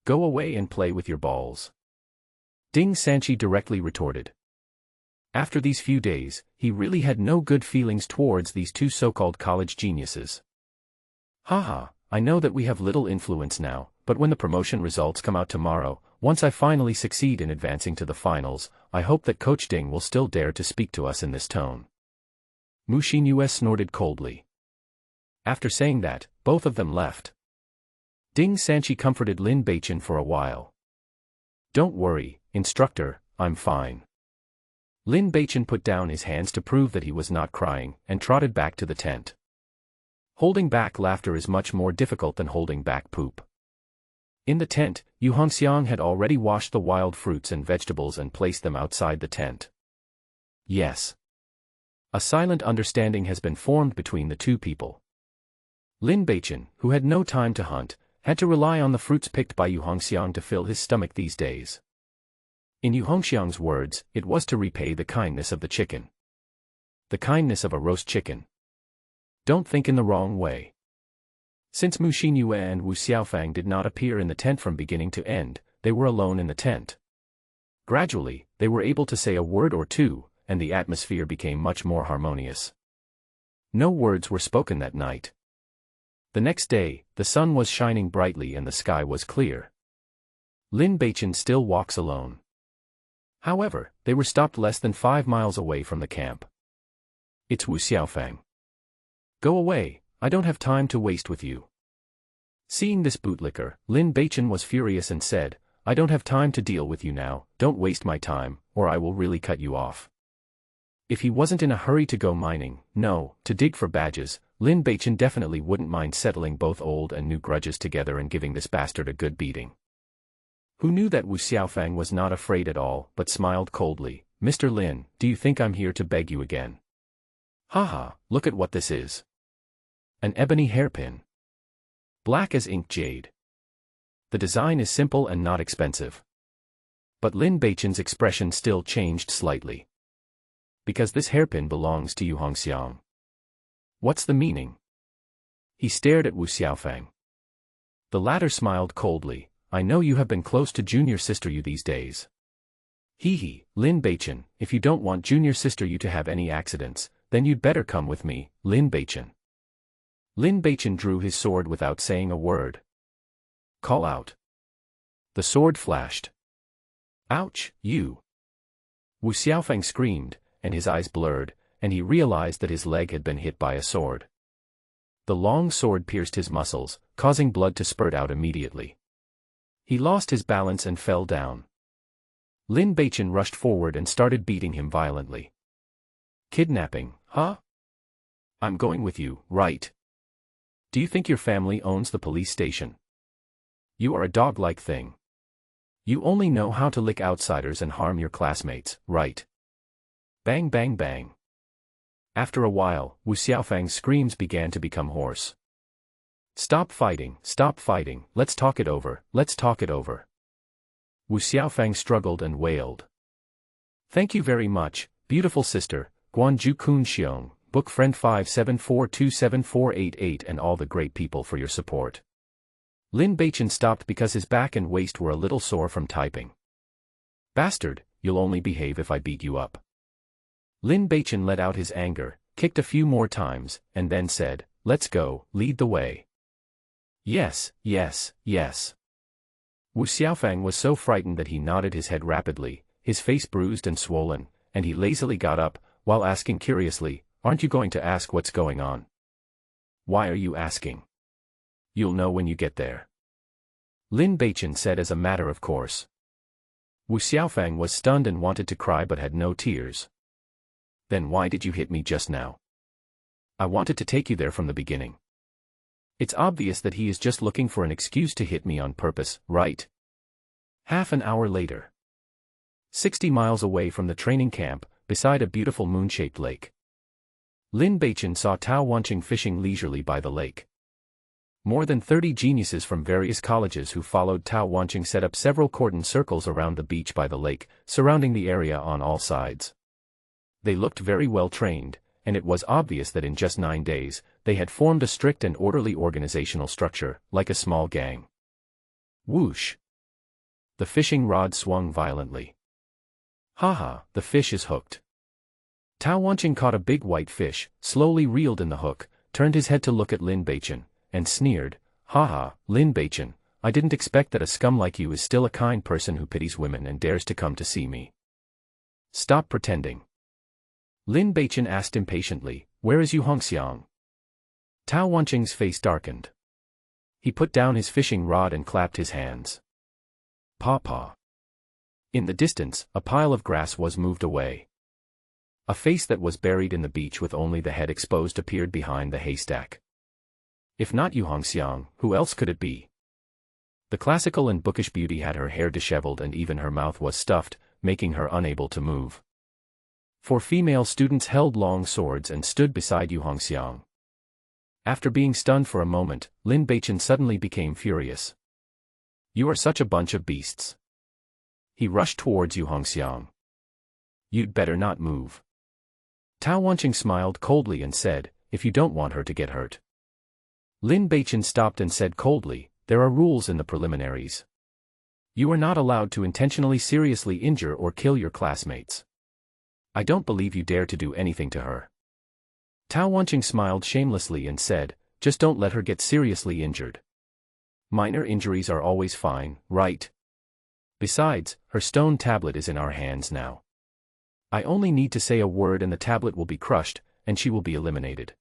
Go away and play with your balls. Ding Sanchi directly retorted. After these few days, he really had no good feelings towards these 2 so-called college geniuses. Haha, I know that we have little influence now, but when the promotion results come out tomorrow, once I finally succeed in advancing to the finals, I hope that Coach Ding will still dare to speak to us in this tone. Mu Xinyue snorted coldly. After saying that, both of them left. Ding Sanchi comforted Lin Beichen for a while. Don't worry, instructor, I'm fine. Lin Beichen put down his hands to prove that he was not crying, and trotted back to the tent. Holding back laughter is much more difficult than holding back poop. In the tent, Yu Hongxiang had already washed the wild fruits and vegetables and placed them outside the tent. Yes. A silent understanding has been formed between the 2 people. Lin Beichen, who had no time to hunt, had to rely on the fruits picked by Yu Hongxiang to fill his stomach these days. In Yu Hongxiang's words, it was to repay the kindness of the chicken. The kindness of a roast chicken. Don't think in the wrong way. Since Mu Xinyue and Wu Xiaofang did not appear in the tent from beginning to end, they were alone in the tent. Gradually, they were able to say a word or two, and the atmosphere became much more harmonious. No words were spoken that night. The next day, the sun was shining brightly and the sky was clear. Lin Beichen still walks alone. However, they were stopped less than 5 miles away from the camp. It's Wu Xiaofang. Go away, I don't have time to waste with you. Seeing this bootlicker, Lin Beichen was furious and said, I don't have time to deal with you now, don't waste my time, or I will really cut you off. If he wasn't in a hurry to go mining, no, to dig for badges, Lin Beichen definitely wouldn't mind settling both old and new grudges together and giving this bastard a good beating. Who knew that Wu Xiaofang was not afraid at all, but smiled coldly. Mr. Lin, do you think I'm here to beg you again? Haha, look at what this is. An ebony hairpin. Black as ink jade. The design is simple and not expensive. But Lin Beichen's expression still changed slightly. Because this hairpin belongs to Yu Hongxiang. What's the meaning? He stared at Wu Xiaofang. The latter smiled coldly. I know you have been close to junior sister Yu these days. Hee, Lin Beichen, if you don't want junior sister Yu to have any accidents, then you'd better come with me, Lin Beichen. Lin Beichen drew his sword without saying a word. Call out. The sword flashed. Ouch, you! Wu Xiaofang screamed, and his eyes blurred, and he realized that his leg had been hit by a sword. The long sword pierced his muscles, causing blood to spurt out immediately. He lost his balance and fell down. Lin Beichen rushed forward and started beating him violently. Kidnapping, huh? I'm going with you, right? Do you think your family owns the police station? You are a dog-like thing. You only know how to lick outsiders and harm your classmates, right? Bang bang bang. After a while, Wu Xiaofang's screams began to become hoarse. Stop fighting, let's talk it over, let's talk it over. Wu Xiaofang struggled and wailed. Thank you very much, beautiful sister, Guanju Kun Xiong, book friend 574274888 and all the great people for your support. Lin Beichen stopped because his back and waist were a little sore from typing. Bastard, you'll only behave if I beat you up. Lin Beichen let out his anger, kicked a few more times, and then said, let's go, lead the way. Yes, yes, yes. Wu Xiaofang was so frightened that he nodded his head rapidly, his face bruised and swollen, and he lazily got up, while asking curiously, aren't you going to ask what's going on? Why are you asking? You'll know when you get there. Lin Beichen said as a matter of course. Wu Xiaofang was stunned and wanted to cry but had no tears. Then why did you hit me just now? I wanted to take you there from the beginning. It's obvious that he is just looking for an excuse to hit me on purpose, right? Half an hour later. 60 miles away from the training camp, beside a beautiful moon-shaped lake. Lin Beichen saw Tao Wanqing fishing leisurely by the lake. More than 30 geniuses from various colleges who followed Tao Wanqing set up several cordon circles around the beach by the lake, surrounding the area on all sides. They looked very well trained, and it was obvious that in just 9 days, they had formed a strict and orderly organizational structure, like a small gang. Whoosh! The fishing rod swung violently. Haha, the fish is hooked. Tao Wanqing caught a big white fish, slowly reeled in the hook, turned his head to look at Lin Beichen, and sneered, Haha, Lin Beichen, I didn't expect that a scum like you is still a kind person who pities women and dares to come to see me. Stop pretending. Lin Beichen asked impatiently, where is Yu Hongxiang? Tao Wanqing's face darkened. He put down his fishing rod and clapped his hands. Paw. In the distance, a pile of grass was moved away. A face that was buried in the beach with only the head exposed appeared behind the haystack. If not Yu Hongxiang, who else could it be? The classical and bookish beauty had her hair disheveled and even her mouth was stuffed, making her unable to move. 4 female students held long swords and stood beside Yu Hongxiang. After being stunned for a moment, Lin Beichen suddenly became furious. You are such a bunch of beasts. He rushed towards Yu Hongxiang. You'd better not move. Tao Wanqing smiled coldly and said, if you don't want her to get hurt. Lin Beichen stopped and said coldly, there are rules in the preliminaries. You are not allowed to intentionally seriously injure or kill your classmates. I don't believe you dare to do anything to her. Tao Wanqing smiled shamelessly and said, just don't let her get seriously injured. Minor injuries are always fine, right? Besides, her stone tablet is in our hands now. I only need to say a word and the tablet will be crushed, and she will be eliminated.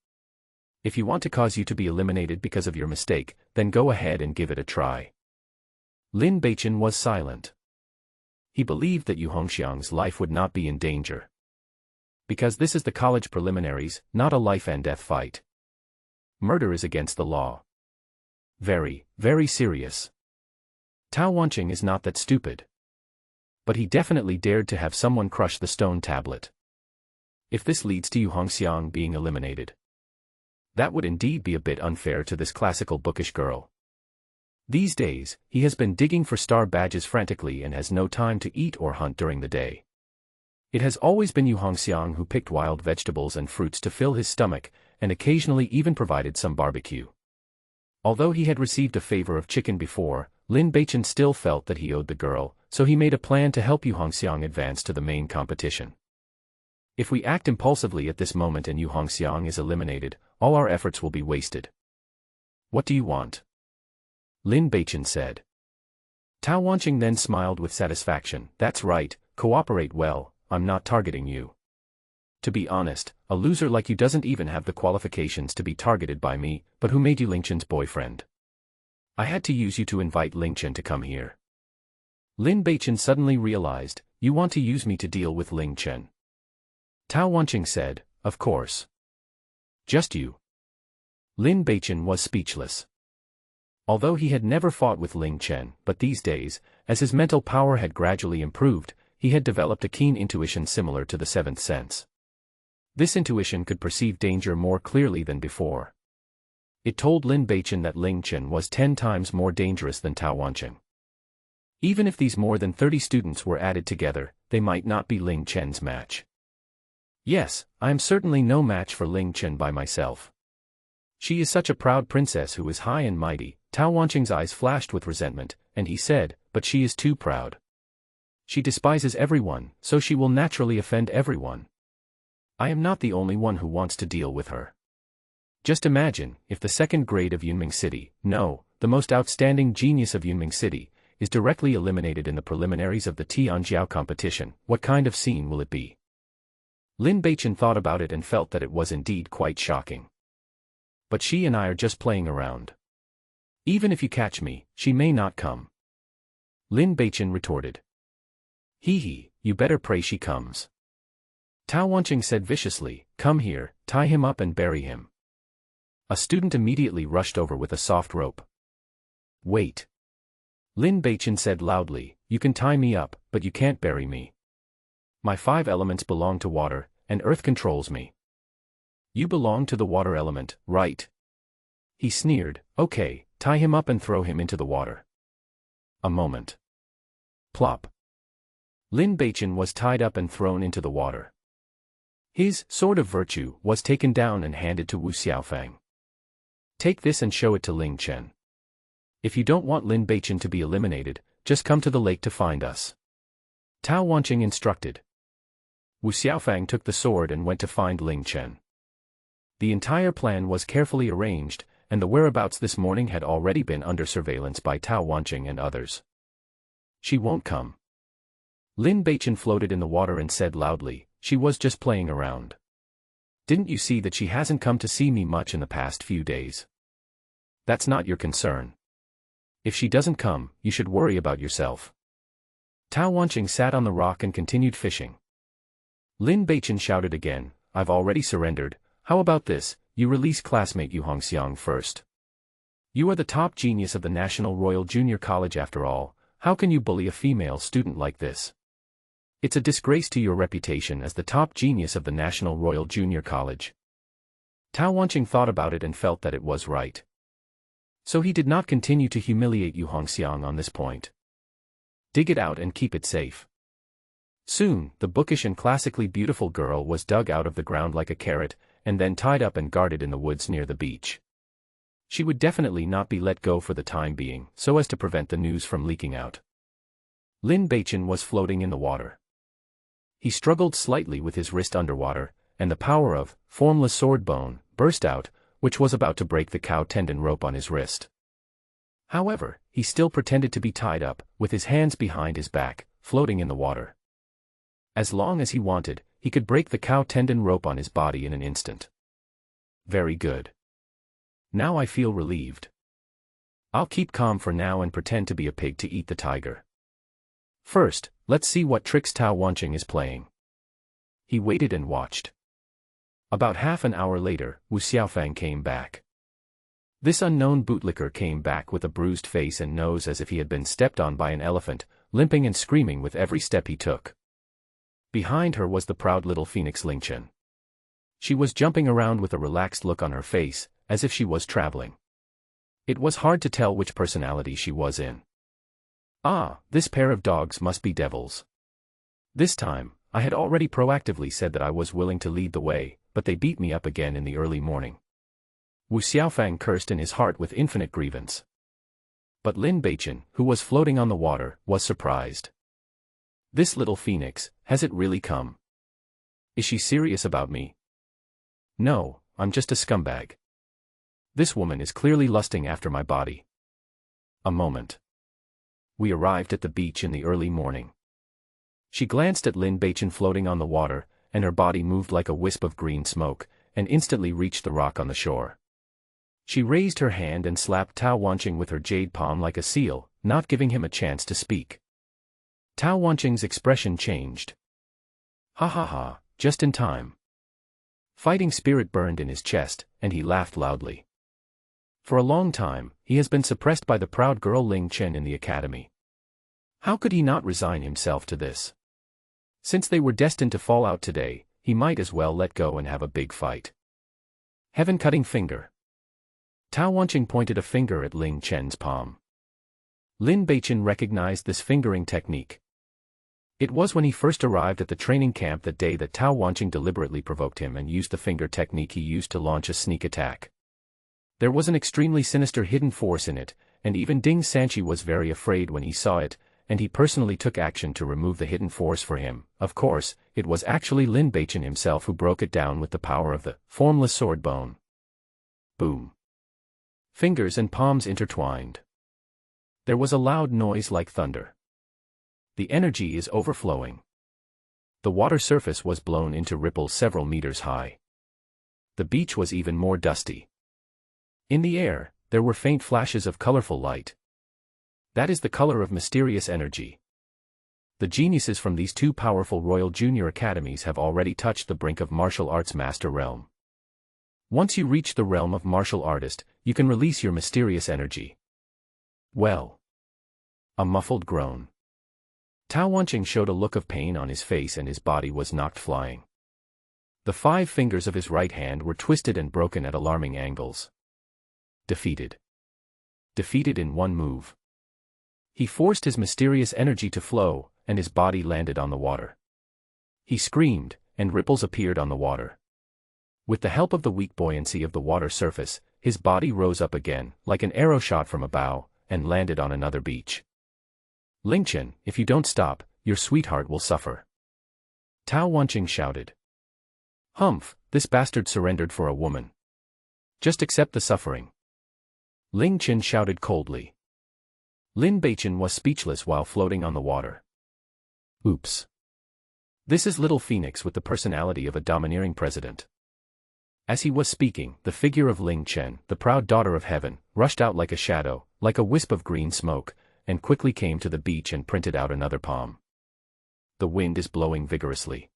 If you want to cause you to be eliminated because of your mistake, then go ahead and give it a try. Lin Beichen was silent. He believed that Yu Hongxiang's life would not be in danger. Because this is the college preliminaries, not a life-and-death fight. Murder is against the law. Very, very serious. Tao Wanqing is not that stupid. But he definitely dared to have someone crush the stone tablet. If this leads to Yu Hongxiang being eliminated, that would indeed be a bit unfair to this classical bookish girl. These days, he has been digging for star badges frantically and has no time to eat or hunt during the day. It has always been Yu Hongxiang who picked wild vegetables and fruits to fill his stomach, and occasionally even provided some barbecue. Although he had received a favor of chicken before, Lin Beichen still felt that he owed the girl, so he made a plan to help Yu Hongxiang advance to the main competition. If we act impulsively at this moment and Yu Hongxiang is eliminated, all our efforts will be wasted. What do you want? Lin Beichen said. Tao Wanqing then smiled with satisfaction. That's right, cooperate well, I'm not targeting you. To be honest, a loser like you doesn't even have the qualifications to be targeted by me, but who made you Ling Chen's boyfriend? I had to use you to invite Ling Chen to come here. Lin Beichen suddenly realized, you want to use me to deal with Ling Chen. Tao Wanqing said, of course. Just you. Lin Beichen was speechless. Although he had never fought with Ling Chen, but these days, as his mental power had gradually improved, he had developed a keen intuition similar to the seventh sense. This intuition could perceive danger more clearly than before. It told Lin Beichen that Ling Chen was 10 times more dangerous than Tao Wanqing. Even if these more than 30 students were added together, they might not be Ling Chen's match. Yes, I am certainly no match for Ling Chen by myself. She is such a proud princess who is high and mighty. Tao Wanqing's eyes flashed with resentment, and he said, but she is too proud. She despises everyone, so she will naturally offend everyone. I am not the only one who wants to deal with her. Just imagine, if the second grade of Yunming City, no, the most outstanding genius of Yunming City, is directly eliminated in the preliminaries of the Tianjiao competition, what kind of scene will it be? Lin Beichen thought about it and felt that it was indeed quite shocking. But she and I are just playing around. Even if you catch me, she may not come. Lin Beichen retorted. Hee hee, you better pray she comes. Tao Wanqing said viciously, come here, tie him up and bury him. A student immediately rushed over with a soft rope. Wait. Lin Beichen said loudly, you can tie me up, but you can't bury me. My 5 elements belong to water, and earth controls me. You belong to the water element, right? He sneered, okay, tie him up and throw him into the water. A moment. Plop. Lin Beichen was tied up and thrown into the water. His sword of virtue was taken down and handed to Wu Xiaofang. Take this and show it to Ling Chen. If you don't want Lin Beichen to be eliminated, just come to the lake to find us. Tao Wanqing instructed. Wu Xiaofang took the sword and went to find Ling Chen. The entire plan was carefully arranged, and the whereabouts this morning had already been under surveillance by Tao Wanqing and others. She won't come. Lin Beichen floated in the water and said loudly, she was just playing around. Didn't you see that she hasn't come to see me much in the past few days? That's not your concern. If she doesn't come, you should worry about yourself. Tao Wanqing sat on the rock and continued fishing. Lin Beichen shouted again, I've already surrendered, how about this, you release classmate Yu Hongxiang first. You are the top genius of the National Royal Junior College after all, how can you bully a female student like this? It's a disgrace to your reputation as the top genius of the National Royal Junior College. Tao Wanqing thought about it and felt that it was right. So he did not continue to humiliate Yu Hongxiang on this point. Dig it out and keep it safe. Soon, the bookish and classically beautiful girl was dug out of the ground like a carrot, and then tied up and guarded in the woods near the beach. She would definitely not be let go for the time being, so as to prevent the news from leaking out. Lin Beichen was floating in the water. He struggled slightly with his wrist underwater, and the power of formless sword bone burst out, which was about to break the cow tendon rope on his wrist. However, he still pretended to be tied up, with his hands behind his back, floating in the water. As long as he wanted, he could break the cow tendon rope on his body in an instant. Very good. Now I feel relieved. I'll keep calm for now and pretend to be a pig to eat the tiger. First, let's see what tricks Tao Wanqing is playing. He waited and watched. About half an hour later, Wu Xiaofang came back. This unknown bootlicker came back with a bruised face and nose as if he had been stepped on by an elephant, limping and screaming with every step he took. Behind her was the proud little phoenix Lingchen. She was jumping around with a relaxed look on her face, as if she was traveling. It was hard to tell which personality she was in. Ah, this pair of dogs must be devils. This time, I had already proactively said that I was willing to lead the way, but they beat me up again in the early morning. Wu Xiaofang cursed in his heart with infinite grievance. But Lin Beichen, who was floating on the water, was surprised. This little phoenix, has it really come? Is she serious about me? No, I'm just a scumbag. This woman is clearly lusting after my body. A moment. We arrived at the beach in the early morning. She glanced at Lin Beichen floating on the water, and her body moved like a wisp of green smoke, and instantly reached the rock on the shore. She raised her hand and slapped Tao Wanqing with her jade palm like a seal, not giving him a chance to speak. Tao Wanqing's expression changed. Ha ha ha, just in time. Fighting spirit burned in his chest, and he laughed loudly. For a long time, he has been suppressed by the proud girl Ling Chen in the academy. How could he not resign himself to this? Since they were destined to fall out today, he might as well let go and have a big fight. Heaven-cutting finger. Tao Wanqing pointed a finger at Ling Chen's palm. Lin Beichen recognized this fingering technique. It was when he first arrived at the training camp that day that Tao Wanqing deliberately provoked him and used the finger technique he used to launch a sneak attack. There was an extremely sinister hidden force in it, and even Ding Sanchi was very afraid when he saw it, and he personally took action to remove the hidden force for him. Of course, it was actually Lin Beichen himself who broke it down with the power of the formless sword bone. Boom. Fingers and palms intertwined. There was a loud noise like thunder. The energy is overflowing. The water surface was blown into ripples several meters high. The beach was even more dusty. In the air, there were faint flashes of colorful light. That is the color of mysterious energy. The geniuses from these two powerful Royal Junior Academies have already touched the brink of martial arts master realm. Once you reach the realm of martial artist, you can release your mysterious energy. Well. A muffled groan. Tao Wanqing showed a look of pain on his face and his body was knocked flying. The 5 fingers of his right hand were twisted and broken at alarming angles. Defeated. Defeated in one move. He forced his mysterious energy to flow, and his body landed on the water. He screamed, and ripples appeared on the water. With the help of the weak buoyancy of the water surface, his body rose up again, like an arrow shot from a bow, and landed on another beach. Lingchen, if you don't stop, your sweetheart will suffer. Tao Wanqing shouted. Humph, this bastard surrendered for a woman. Just accept the suffering. Ling Chen shouted coldly. Lin Beichen was speechless while floating on the water. Oops. This is Little Phoenix with the personality of a domineering president. As he was speaking, the figure of Ling Chen, the proud daughter of heaven, rushed out like a shadow, like a wisp of green smoke, and quickly came to the beach and printed out another palm. The wind is blowing vigorously.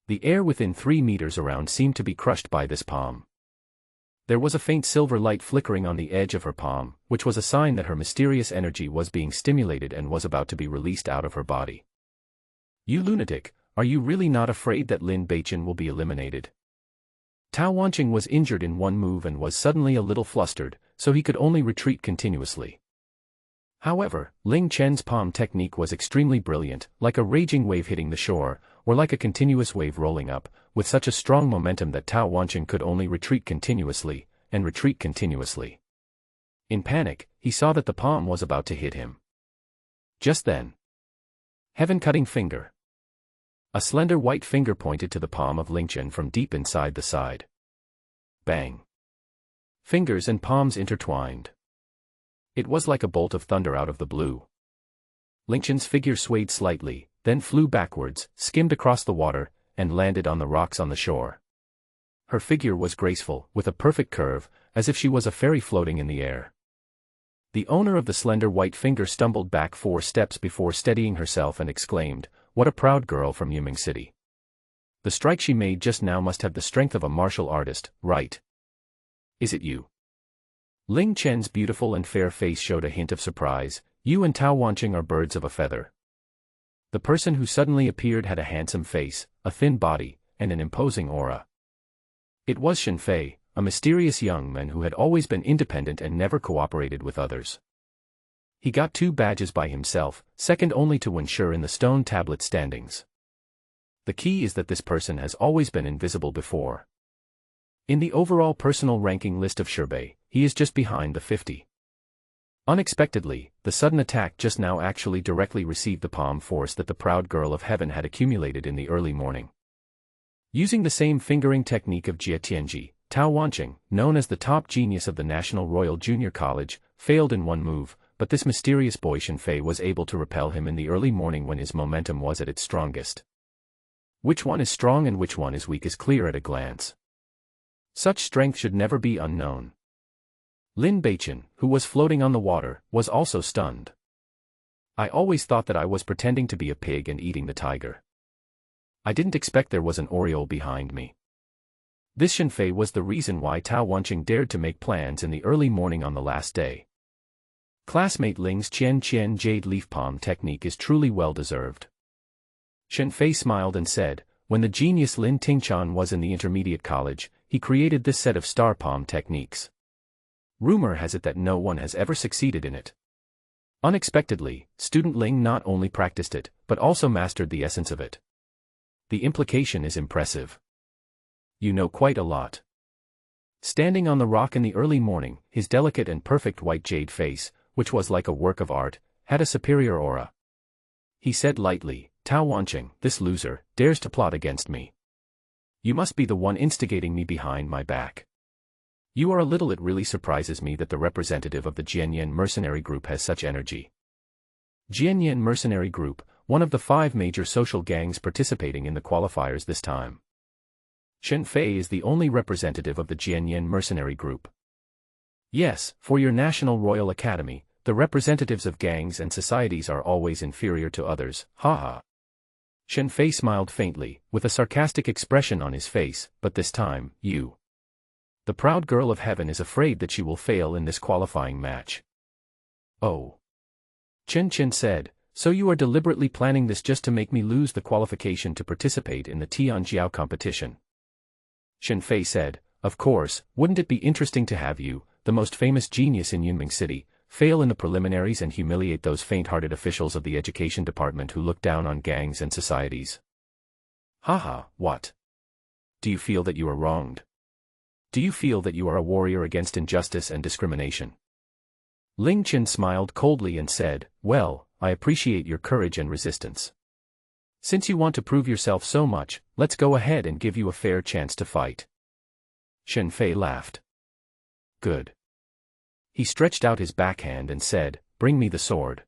The air within 3 meters around seemed to be crushed by this palm. There was a faint silver light flickering on the edge of her palm, which was a sign that her mysterious energy was being stimulated and was about to be released out of her body. You lunatic, are you really not afraid that Lin Beichen will be eliminated? Tao Wanqing was injured in one move and was suddenly a little flustered, so he could only retreat continuously. However, Ling Chen's palm technique was extremely brilliant, like a raging wave hitting the shore, or like a continuous wave rolling up, with such a strong momentum that Tao Wanqing could only retreat continuously, and retreat continuously. In panic, he saw that the palm was about to hit him. Just then, Heaven-cutting finger. A slender white finger pointed to the palm of Lingchen from deep inside the side. Bang. Fingers and palms intertwined. It was like a bolt of thunder out of the blue. Lingchen's figure swayed slightly, then flew backwards, skimmed across the water, and landed on the rocks on the shore. Her figure was graceful, with a perfect curve, as if she was a fairy floating in the air. The owner of the slender white finger stumbled back 4 steps before steadying herself and exclaimed, "What a proud girl from Yiming City. The strike she made just now must have the strength of a martial artist, right? Is it you?" Ling Chen's beautiful and fair face showed a hint of surprise. "You and Tao Wanqing are birds of a feather." The person who suddenly appeared had a handsome face, a thin body, and an imposing aura. It was Shen Fei, a mysterious young man who had always been independent and never cooperated with others. He got 2 badges by himself, second only to Wenshur in the stone tablet standings. The key is that this person has always been invisible before. In the overall personal ranking list of Shubei, he is just behind the 50. Unexpectedly, the sudden attack just now actually directly received the palm force that the proud girl of heaven had accumulated in the early morning. Using the same fingering technique of Jie Tianji, Tao Wanqing, known as the top genius of the National Royal Junior College, failed in one move, but this mysterious boy Shen Fei was able to repel him in the early morning when his momentum was at its strongest. Which one is strong and which one is weak is clear at a glance. Such strength should never be unknown. Lin Beichen, who was floating on the water, was also stunned. "I always thought that I was pretending to be a pig and eating the tiger. I didn't expect there was an aureole behind me." This Shen Fei was the reason why Tao Wanqing dared to make plans in the early morning on the last day. Classmate Ling's Qian Qian Jade Leaf Palm technique is truly well-deserved. Shen Fei smiled and said, "When the genius Lin Tingchan was in the intermediate college, he created this set of star palm techniques. Rumor has it that no one has ever succeeded in it." Unexpectedly, student Ling not only practiced it, but also mastered the essence of it. The implication is impressive. You know quite a lot. Standing on the rock in the early morning, his delicate and perfect white jade face, which was like a work of art, had a superior aura. He said lightly, "Tao Wanqing, this loser, dares to plot against me. You must be the one instigating me behind my back. You are a little. It really surprises me that the representative of the Jianyan mercenary group has such energy." Jianyan mercenary group, one of the 5 major social gangs participating in the qualifiers this time. Shen Fei is the only representative of the Jianyan mercenary group. Yes, for your National Royal Academy, the representatives of gangs and societies are always inferior to others, haha. Shen Fei smiled faintly, with a sarcastic expression on his face, "But this time, you. The proud girl of heaven is afraid that she will fail in this qualifying match." "Oh." Chen Chen said, "So you are deliberately planning this just to make me lose the qualification to participate in the Tianjiao competition?" Shen Fei said, "Of course, wouldn't it be interesting to have you, the most famous genius in Yunming City, fail in the preliminaries and humiliate those faint-hearted officials of the education department who look down on gangs and societies?" "Haha, what? Do you feel that you are wronged? Do you feel that you are a warrior against injustice and discrimination?" Ling Qin smiled coldly and said, "Well, I appreciate your courage and resistance. Since you want to prove yourself so much, let's go ahead and give you a fair chance to fight." Shen Fei laughed. "Good." He stretched out his backhand and said, "Bring me the sword."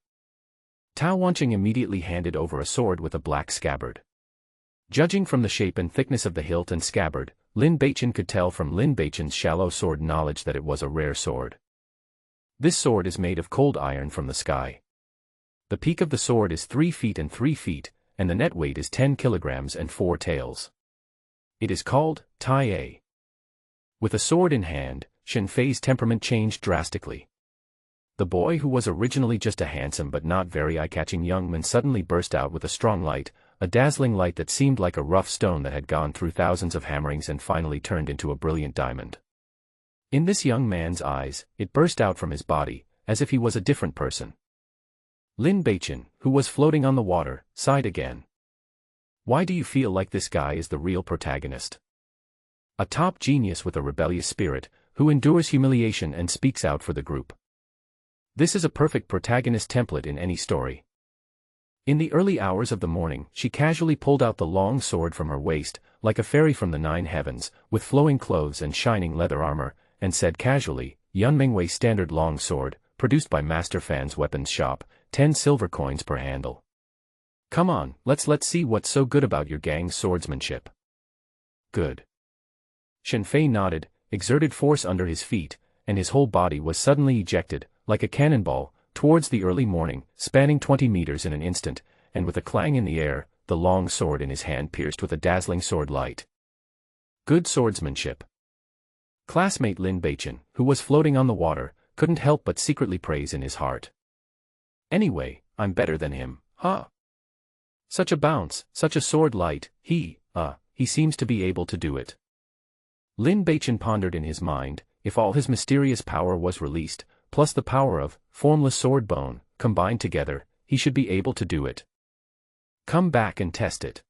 Tao Wanqing immediately handed over a sword with a black scabbard. Judging from the shape and thickness of the hilt and scabbard, Lin Beichen could tell from Lin Beichen's shallow sword knowledge that it was a rare sword. This sword is made of cold iron from the sky. The peak of the sword is 3 feet and 3 feet, and the net weight is 10 kilograms and 4 taels. It is called Tai A. With a sword in hand, Shen Fei's temperament changed drastically. The boy who was originally just a handsome but not very eye-catching young man suddenly burst out with a strong light, a dazzling light that seemed like a rough stone that had gone through thousands of hammerings and finally turned into a brilliant diamond. In this young man's eyes, it burst out from his body, as if he was a different person. Lin Beichen, who was floating on the water, sighed again. "Why do you feel like this guy is the real protagonist? A top genius with a rebellious spirit, who endures humiliation and speaks out for the group. This is a perfect protagonist template in any story." In the early hours of the morning, she casually pulled out the long sword from her waist, like a fairy from the 9 heavens, with flowing clothes and shining leather armor, and said casually, Yunmingwei standard long sword, produced by Master Fan's weapons shop, 10 silver coins per handle. Come on, let's see what's so good about your gang's swordsmanship. Good. Shenfei nodded, exerted force under his feet, and his whole body was suddenly ejected, like a cannonball, towards the early morning, spanning 20 meters in an instant, and with a clang in the air, the long sword in his hand pierced with a dazzling sword light. Good swordsmanship. Classmate Lin Beichen, who was floating on the water, couldn't help but secretly praise in his heart. Anyway, I'm better than him, huh? Such a bounce, such a sword light, he seems to be able to do it. Lin Beichen pondered in his mind, if all his mysterious power was released, plus the power of formless sword bone, combined together, he should be able to do it. Come back and test it.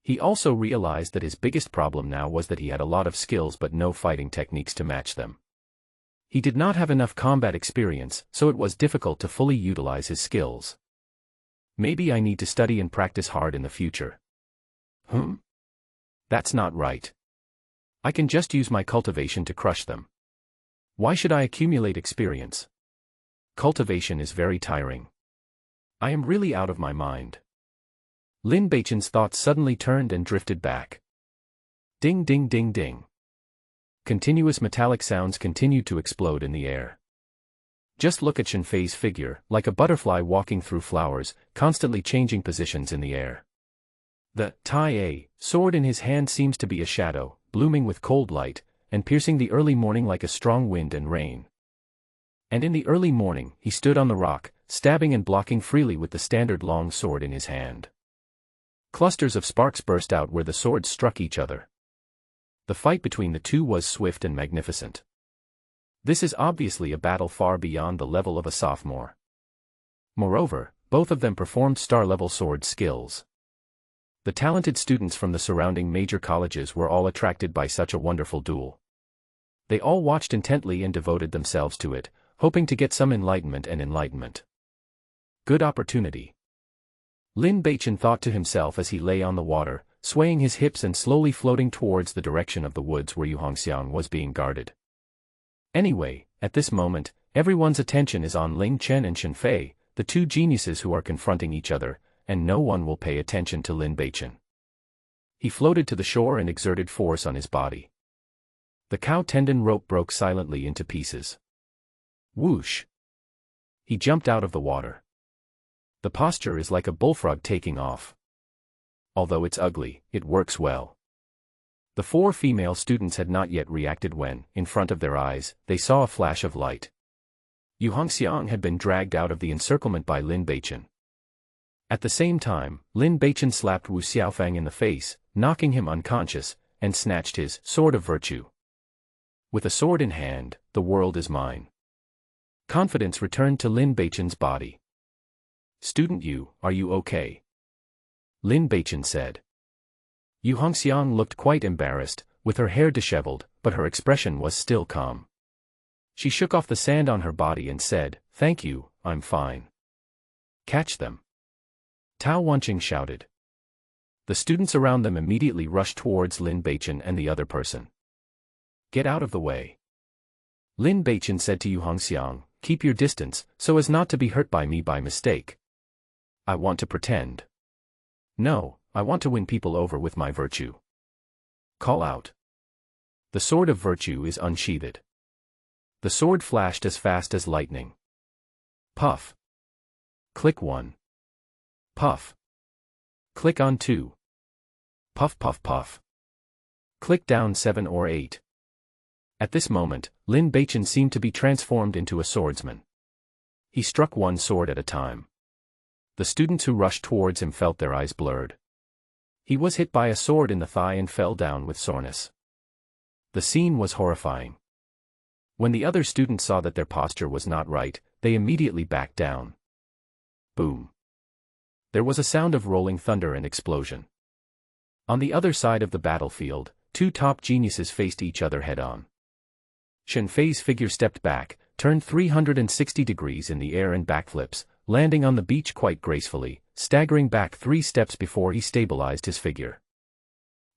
He also realized that his biggest problem now was that he had a lot of skills but no fighting techniques to match them. He did not have enough combat experience, so it was difficult to fully utilize his skills. Maybe I need to study and practice hard in the future. That's not right. I can just use my cultivation to crush them. Why should I accumulate experience? Cultivation is very tiring. I am really out of my mind. Lin Beichen's thoughts suddenly turned and drifted back. Ding ding ding ding. Continuous metallic sounds continued to explode in the air. Just look at Shenfei's figure, like a butterfly walking through flowers, constantly changing positions in the air. The Tai sword in his hand seems to be a shadow, blooming with cold light, and piercing the early morning like a strong wind and rain. And in the early morning, he stood on the rock, stabbing and blocking freely with the standard long sword in his hand. Clusters of sparks burst out where the swords struck each other. The fight between the two was swift and magnificent. This is obviously a battle far beyond the level of a sophomore. Moreover, both of them performed star-level sword skills. The talented students from the surrounding major colleges were all attracted by such a wonderful duel. They all watched intently and devoted themselves to it, hoping to get some enlightenment. Good opportunity. Lin Beichen thought to himself as he lay on the water, swaying his hips and slowly floating towards the direction of the woods where Yu Hongxiang was being guarded. Anyway, at this moment, everyone's attention is on Ling Chen and Shenfei, the two geniuses who are confronting each other, and no one will pay attention to Lin Beichen. He floated to the shore and exerted force on his body. The cow tendon rope broke silently into pieces. Whoosh! He jumped out of the water. The posture is like a bullfrog taking off. Although it's ugly, it works well. The 4 female students had not yet reacted when, in front of their eyes, they saw a flash of light. Yu Hongxiang had been dragged out of the encirclement by Lin Beichen. At the same time, Lin Beichen slapped Wu Xiaofang in the face, knocking him unconscious, and snatched his sword of virtue. With a sword in hand, the world is mine. Confidence returned to Lin Beichen's body. Student Yu, are you okay? Lin Beichen said. Yu Hongxiang looked quite embarrassed, with her hair disheveled, but her expression was still calm. She shook off the sand on her body and said, "Thank you, I'm fine." Catch them. Tao Wanqing shouted. The students around them immediately rushed towards Lin Beichen and the other person. Get out of the way. Lin Beichen said to Yu Hongxiang, keep your distance, so as not to be hurt by me by mistake. I want to pretend. No, I want to win people over with my virtue. Call out. The sword of virtue is unsheathed. The sword flashed as fast as lightning. Puff. Click 1. Puff. Click on 2. Puff puff puff. Click down 7 or 8. At this moment, Lin Beichen seemed to be transformed into a swordsman. He struck one sword at a time. The students who rushed towards him felt their eyes blurred. He was hit by a sword in the thigh and fell down with soreness. The scene was horrifying. When the other students saw that their posture was not right, they immediately backed down. Boom. There was a sound of rolling thunder and explosion. On the other side of the battlefield, 2 top geniuses faced each other head-on. Shenfei's figure stepped back, turned 360 degrees in the air and backflips, landing on the beach quite gracefully, staggering back 3 steps before he stabilized his figure.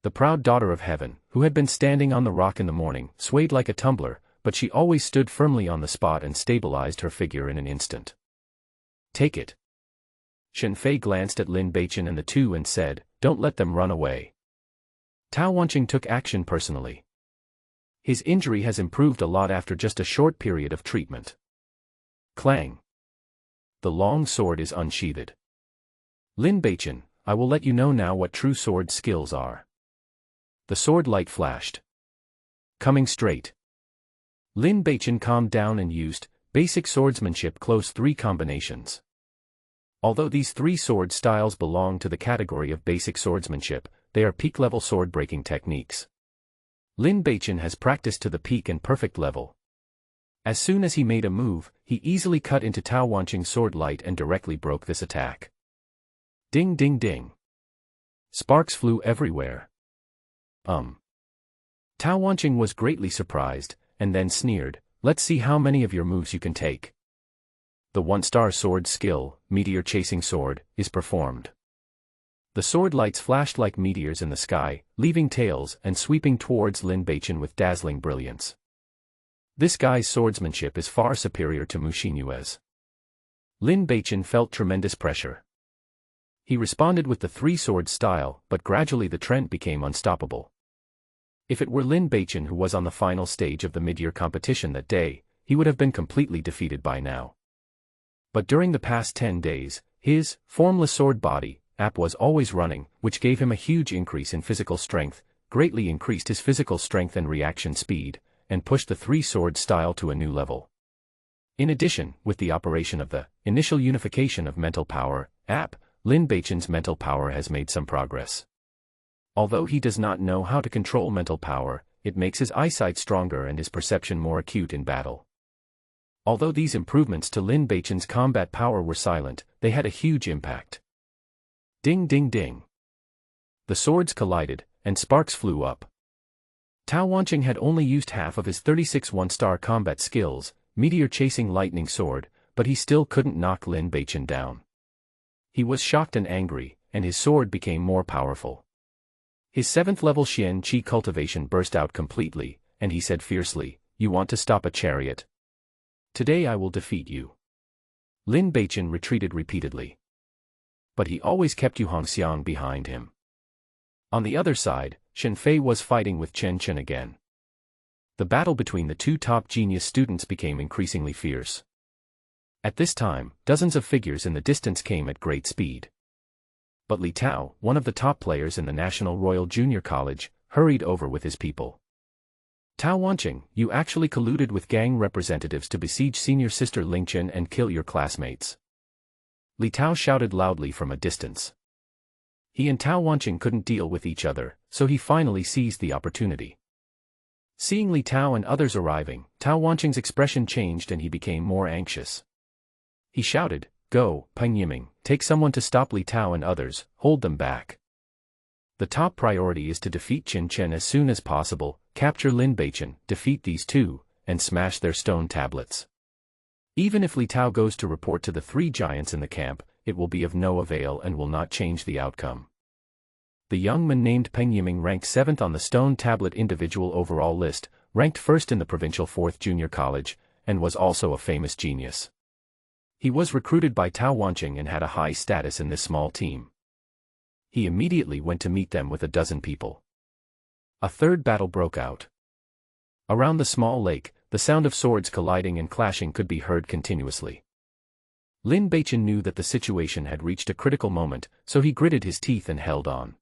The proud daughter of heaven, who had been standing on the rock in the morning, swayed like a tumbler, but she always stood firmly on the spot and stabilized her figure in an instant. "Take it." Shen Fei glanced at Lin Beichen and the two and said, "Don't let them run away." Tao Wanqing took action personally. His injury has improved a lot after just a short period of treatment. Clang. The long sword is unsheathed. "Lin Beichen, I will let you know now what true sword skills are." The sword light flashed. Coming straight. Lin Beichen calmed down and used basic swordsmanship close 3 combinations. Although these 3 sword styles belong to the category of basic swordsmanship, they are peak-level sword-breaking techniques. Lin Beichen has practiced to the peak and perfect level. As soon as he made a move, he easily cut into Tao Wanqing's sword light and directly broke this attack. Ding ding ding. Sparks flew everywhere. Tao Wanqing was greatly surprised, and then sneered, "Let's see how many of your moves you can take." The 1-star sword skill, Meteor Chasing Sword, is performed. The sword lights flashed like meteors in the sky, leaving tails and sweeping towards Lin Beichen with dazzling brilliance. This guy's swordsmanship is far superior to Mu Xinyue's. Lin Beichen felt tremendous pressure. He responded with the 3-sword style, but gradually the trend became unstoppable. If it were Lin Beichen who was on the final stage of the mid-year competition that day, he would have been completely defeated by now. But during the past 10 days, his formless sword body app was always running, which gave him a huge increase in physical strength, greatly increased his physical strength and reaction speed, and pushed the 3-sword style to a new level. In addition, with the operation of the initial unification of mental power app, Lin Beichen's mental power has made some progress. Although he does not know how to control mental power, it makes his eyesight stronger and his perception more acute in battle. Although these improvements to Lin Beichen's combat power were silent, they had a huge impact. Ding ding ding. The swords collided, and sparks flew up. Tao Wanqing had only used half of his 36 1-star combat skills, Meteor Chasing Lightning Sword, but he still couldn't knock Lin Beichen down. He was shocked and angry, and his sword became more powerful. His 7th-level Xian Qi cultivation burst out completely, and he said fiercely, "You want to stop a chariot? Today I will defeat you." Lin Beichen retreated repeatedly. But he always kept Yu Hongxiang behind him. On the other side, Shen Fei was fighting with Chen Chen again. The battle between the 2 top genius students became increasingly fierce. At this time, dozens of figures in the distance came at great speed. But Li Tao, one of the top players in the National Royal Junior College, hurried over with his people. "Tao Wanqing, you actually colluded with gang representatives to besiege senior sister Ling Chen and kill your classmates." Li Tao shouted loudly from a distance. He and Tao Wanqing couldn't deal with each other, so he finally seized the opportunity. Seeing Li Tao and others arriving, Tao Wanqing's expression changed and he became more anxious. He shouted, "Go, Peng Yiming, take someone to stop Li Tao and others, hold them back. The top priority is to defeat Qin Chen as soon as possible, capture Lin Beichen, defeat these 2, and smash their stone tablets. Even if Li Tao goes to report to the 3 giants in the camp, it will be of no avail and will not change the outcome." The young man named Peng Yiming ranked 7th on the Stone Tablet individual overall list, ranked 1st in the provincial 4th junior college, and was also a famous genius. He was recruited by Tao Wanqing and had a high status in this small team. He immediately went to meet them with a dozen people. A third battle broke out. Around the small lake, the sound of swords colliding and clashing could be heard continuously. Lin Beichen knew that the situation had reached a critical moment, so he gritted his teeth and held on.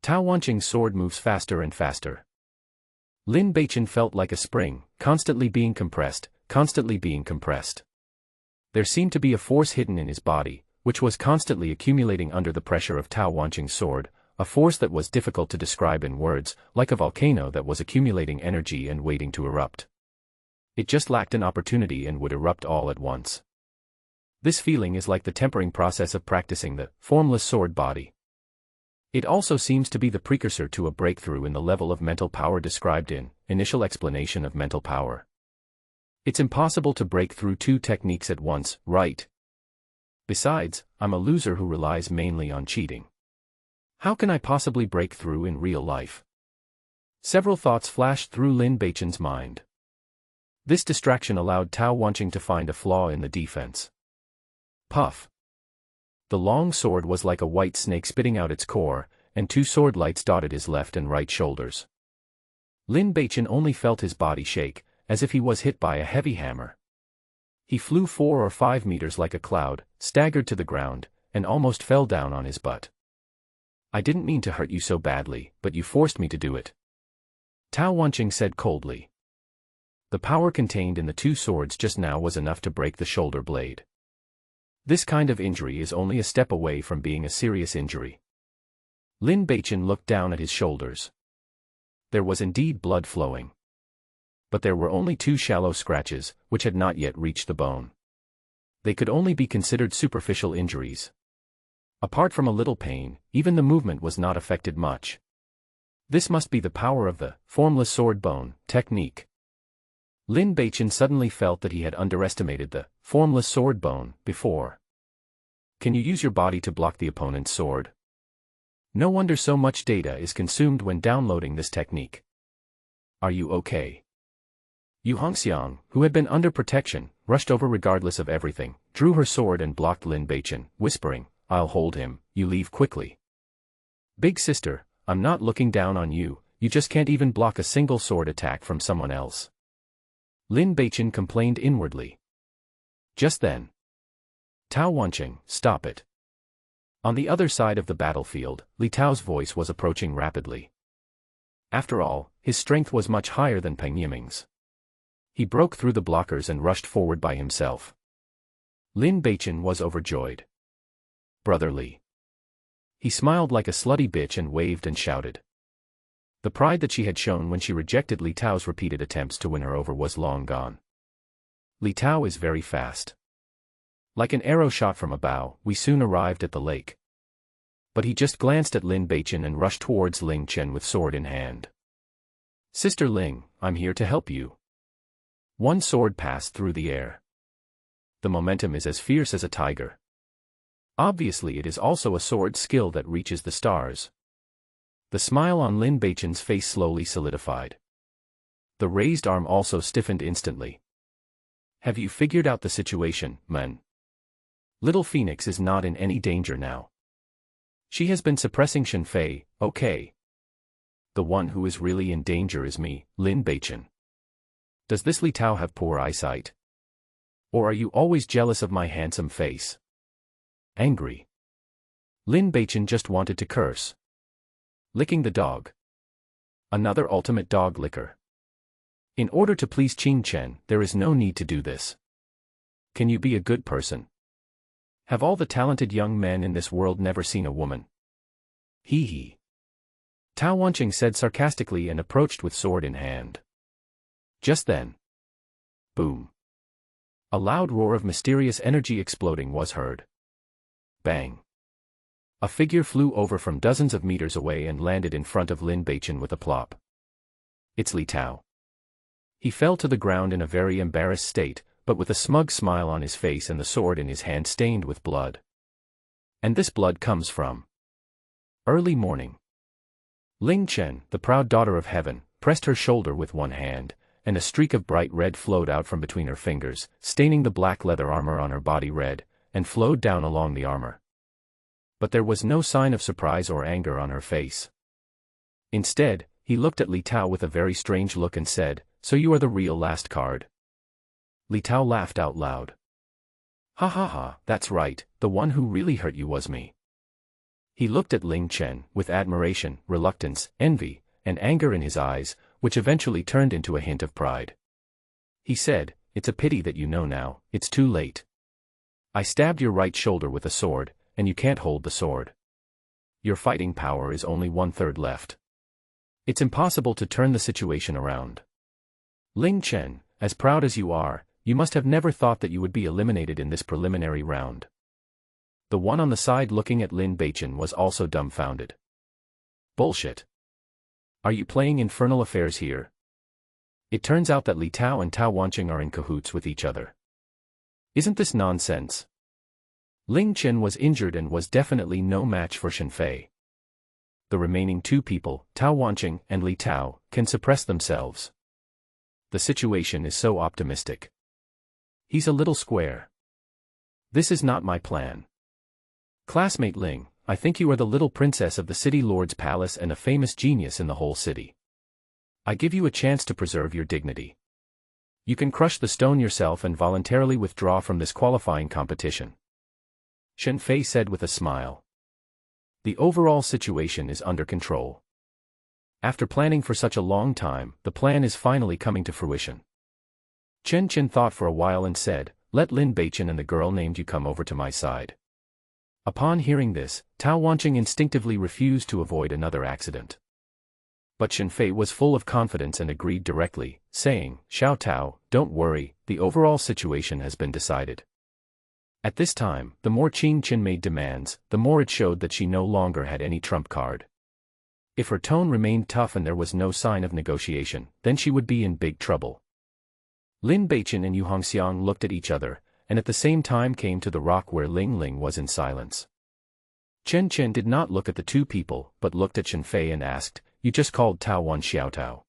Tao Wanqing's sword moves faster and faster. Lin Beichen felt like a spring, constantly being compressed, constantly being compressed. There seemed to be a force hidden in his body, which was constantly accumulating under the pressure of Tao Wanqing's sword, a force that was difficult to describe in words, like a volcano that was accumulating energy and waiting to erupt. It just lacked an opportunity and would erupt all at once. This feeling is like the tempering process of practicing the formless sword body. It also seems to be the precursor to a breakthrough in the level of mental power described in Initial Explanation of Mental Power. It's impossible to break through 2 techniques at once, right? Besides, I'm a loser who relies mainly on cheating. How can I possibly break through in real life? Several thoughts flashed through Lin Beichen's mind. This distraction allowed Tao Wanqing to find a flaw in the defense. Puff. The long sword was like a white snake spitting out its core, and two sword lights dotted his left and right shoulders. Lin Beichen only felt his body shake, as if he was hit by a heavy hammer. He flew 4 or 5 meters like a cloud, staggered to the ground, and almost fell down on his butt. I didn't mean to hurt you so badly, but you forced me to do it. Tao Wanqing said coldly. The power contained in the two swords just now was enough to break the shoulder blade. This kind of injury is only a step away from being a serious injury. Lin Beichen looked down at his shoulders. There was indeed blood flowing. But there were only 2 shallow scratches, which had not yet reached the bone. They could only be considered superficial injuries. Apart from a little pain, even the movement was not affected much. This must be the power of the formless sword bone technique. Lin Beichen suddenly felt that he had underestimated the formless sword bone before. Can you use your body to block the opponent's sword? No wonder so much data is consumed when downloading this technique. Are you okay? Yu Hongxiang, who had been under protection, rushed over regardless of everything, drew her sword and blocked Lin Beichen, whispering, I'll hold him, you leave quickly. Big sister, I'm not looking down on you, you just can't even block a single sword attack from someone else. Lin Beichen complained inwardly. Just then. Tao Wanqing, stop it. On the other side of the battlefield, Li Tao's voice was approaching rapidly. After all, his strength was much higher than Peng Yiming's. He broke through the blockers and rushed forward by himself. Lin Beichen was overjoyed. Brother Li. He smiled like a slutty bitch and waved and shouted. The pride that she had shown when she rejected Li Tao's repeated attempts to win her over was long gone. Li Tao is very fast. Like an arrow shot from a bow, we soon arrived at the lake. But he just glanced at Lin Beichen and rushed towards Ling Chen with sword in hand. Sister Ling, I'm here to help you. One sword passed through the air. The momentum is as fierce as a tiger. Obviously it is also a sword skill that reaches the stars. The smile on Lin Beichen's face slowly solidified. The raised arm also stiffened instantly. Have you figured out the situation, men? Little Phoenix is not in any danger now. She has been suppressing Shen Fei, okay. The one who is really in danger is me, Lin Beichen. Does this Li Tao have poor eyesight? Or are you always jealous of my handsome face? Angry. Lin Beichen just wanted to curse. Licking the dog. Another ultimate dog licker. In order to please Qing Chen, there is no need to do this. Can you be a good person? Have all the talented young men in this world never seen a woman? Hee hee. Tao Wanqing said sarcastically and approached with sword in hand. Just then. Boom. A loud roar of mysterious energy exploding was heard. Bang. A figure flew over from dozens of meters away and landed in front of Lin Beichen with a plop. It's Li Tao. He fell to the ground in a very embarrassed state, but with a smug smile on his face and the sword in his hand stained with blood. And this blood comes from early morning. Ling Chen, the proud daughter of heaven, pressed her shoulder with one hand, and a streak of bright red flowed out from between her fingers, staining the black leather armor on her body red, and flowed down along the armor. But there was no sign of surprise or anger on her face. Instead, he looked at Li Tao with a very strange look and said, So you are the real last card. Li Tao laughed out loud. Ha ha ha, that's right, the one who really hurt you was me. He looked at Ling Chen, with admiration, reluctance, envy, and anger in his eyes, which eventually turned into a hint of pride. He said, It's a pity that you know now, it's too late. I stabbed your right shoulder with a sword, and you can't hold the sword. Your fighting power is only 1/3 left. It's impossible to turn the situation around. Ling Chen, as proud as you are, you must have never thought that you would be eliminated in this preliminary round. The one on the side looking at Lin Beichen was also dumbfounded. Bullshit. Are you playing infernal affairs here? It turns out that Li Tao and Tao Wanqing are in cahoots with each other. Isn't this nonsense? Ling Chen was injured and was definitely no match for Shen Fei. The remaining two people, Tao Wanqing and Li Tao, can suppress themselves. The situation is so optimistic. He's a little square. This is not my plan. Classmate Ling, I think you are the little princess of the city lord's palace and a famous genius in the whole city. I give you a chance to preserve your dignity. You can crush the stone yourself and voluntarily withdraw from this qualifying competition. Shen Fei said with a smile. The overall situation is under control. After planning for such a long time, the plan is finally coming to fruition. Chen Chen thought for a while and said, let Lin Beichen and the girl named you come over to my side. Upon hearing this, Tao Wanqing instinctively refused to avoid another accident. But Shen Fei was full of confidence and agreed directly, saying, Xiao Tao, don't worry, the overall situation has been decided. At this time, the more Qing Chen made demands, the more it showed that she no longer had any trump card. If her tone remained tough and there was no sign of negotiation, then she would be in big trouble. Lin Beichen and Yu Hongxiang looked at each other, and at the same time came to the rock where Ling Ling was in silence. Chen Chen did not look at the two people, but looked at Shen Fei and asked, you just called Tao Wan Xiao Tao.